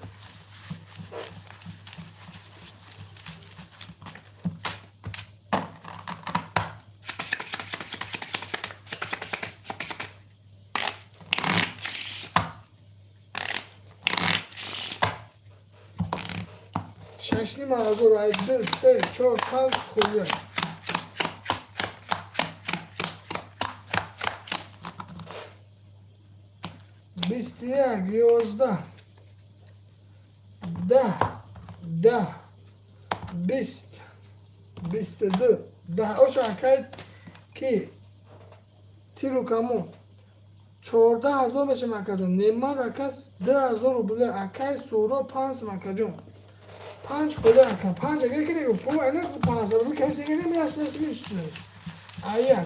ششنی مغازه رو از دو سه چهار پنج خوبیه بیست یک یازده ده بیست دو ده آشان که کی تیرو کمون 14000 بشه مکجون نماد اکس 10000 رو بله اکای سورو 5 مکجون 5 کده اکا 5 اگه که دیگه پو اینه 5000 رو کسی که نمیاست نسبیش آیا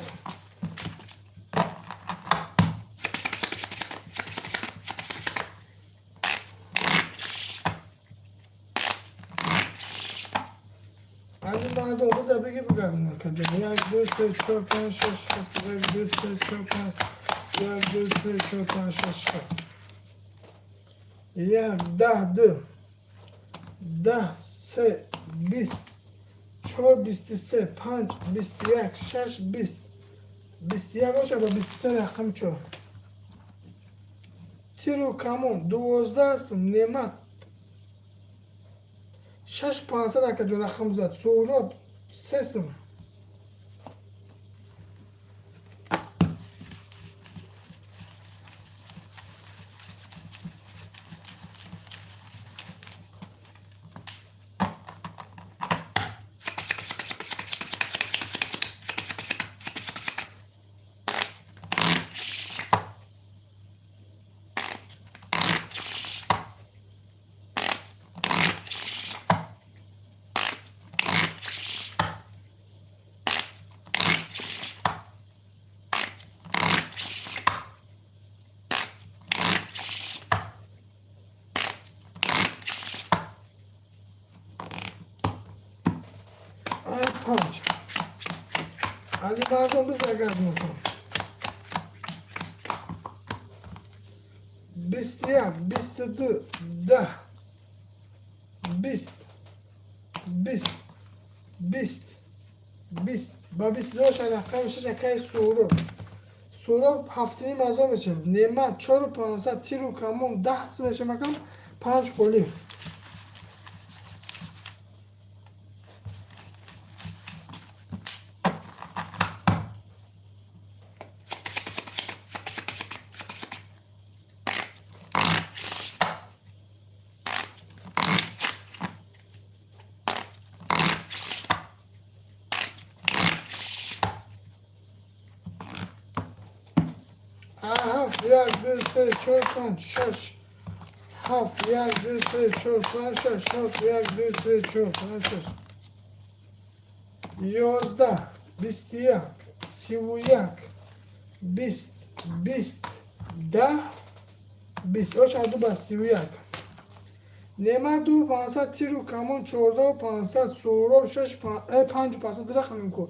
از این بعد بذار بگی بگم مکجون 1 2 3 4 5 6 7 1 2 3 4 5 1 2 3 4 5 6 7 1 10 2 10 3 20 4 23 5 21 6 20 21 باشه با 23 رقم 4 تیرو کمون 12 سم نعمت 6 500 که جو رقم زد سوراب 3 سم پنج از این مردم بزرگرد میکنم 21 22 10 20 20 20 20 با 22 رقم 6 اکای سورو هفتینی مزا میشه نعمت 4 500 تیرو کمون 10 سمشه مکم 5 کلی هفت یک دو سه چهار پنج شش هفت یک دو سه چهار پنج شش هفت یک دو سه چهار پنج شش 11 21 31 20 20 10 20 اوش دو با 31 نما دو 500 تیرو کمون 14 500 سورو 6 5 500 رقم میکو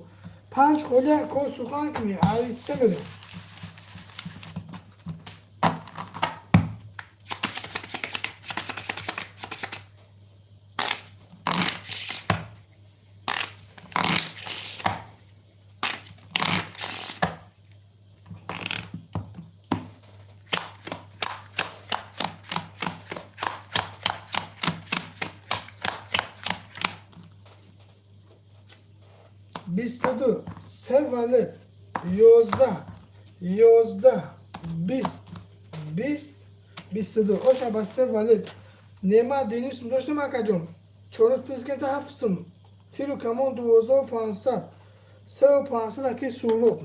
5 خلی کو سخن کنی ایسه میره بیست و دو سه ولد 11 11 20 20 22 اوشا با سه ولد نما دینیسم داشتم اکا جون چورس پیسکن تا هفتسم تیرو کمون 2500 3500 اکی سورو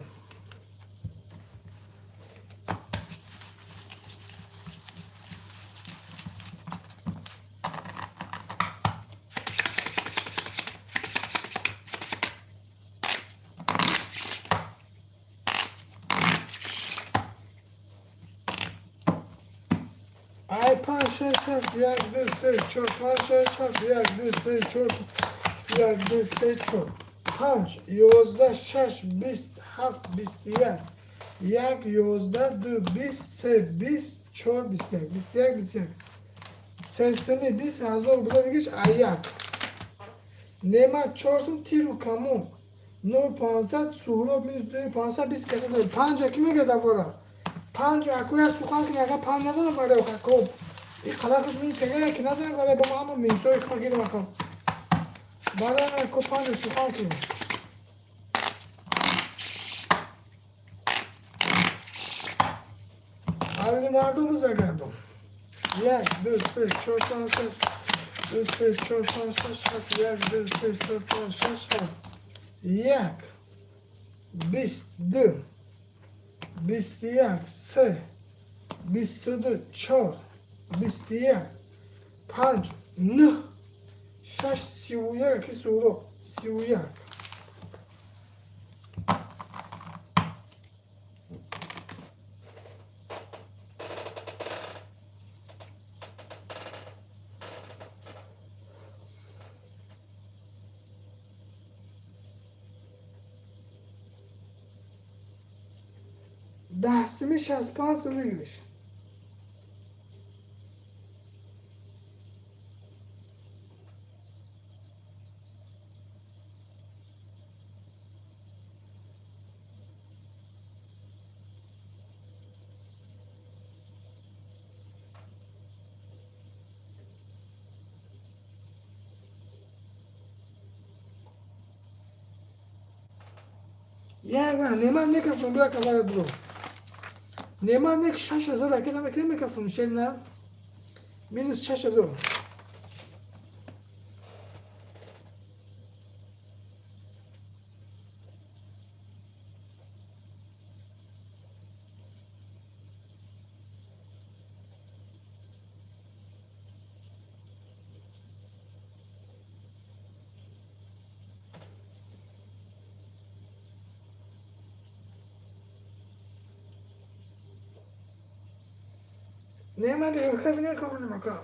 ای 5 6 7 یک دو سه چهار 5 6 7 یک دو سه چهار یک دو سه چهار 5 11 6 20 7 21 یک 11 2 20 3 20 4 21 21 21 سنسنی 20 هزار بوده دیگهش ایک نعمت 400 تیرو کمون 9500 سورو minus 2500 20 کده داره 5 اکی میگه دواره 5 اکوی از سخن کنی اگر 5 نزنه برای او خب این خلاقش میگه که اکی نزنه برای با ما همون میسوی که گیره مکم برای اکو 5 سخن کنی اولی مردم بزرگردم 1 2 3 4 5 6 2 3 4 5 6 7 1 2 3 4 5 6 7 1 22 21 3 22 4 21 5 9 6 31 که سورو 31 دهسیمی 65 رو بگیرش یه نمان نکفون بیا کلار درو نمان نک 6000 اکیدم اکیدم میکفون میشه نه مینوس 6000 نمان دیگه کفی نکنم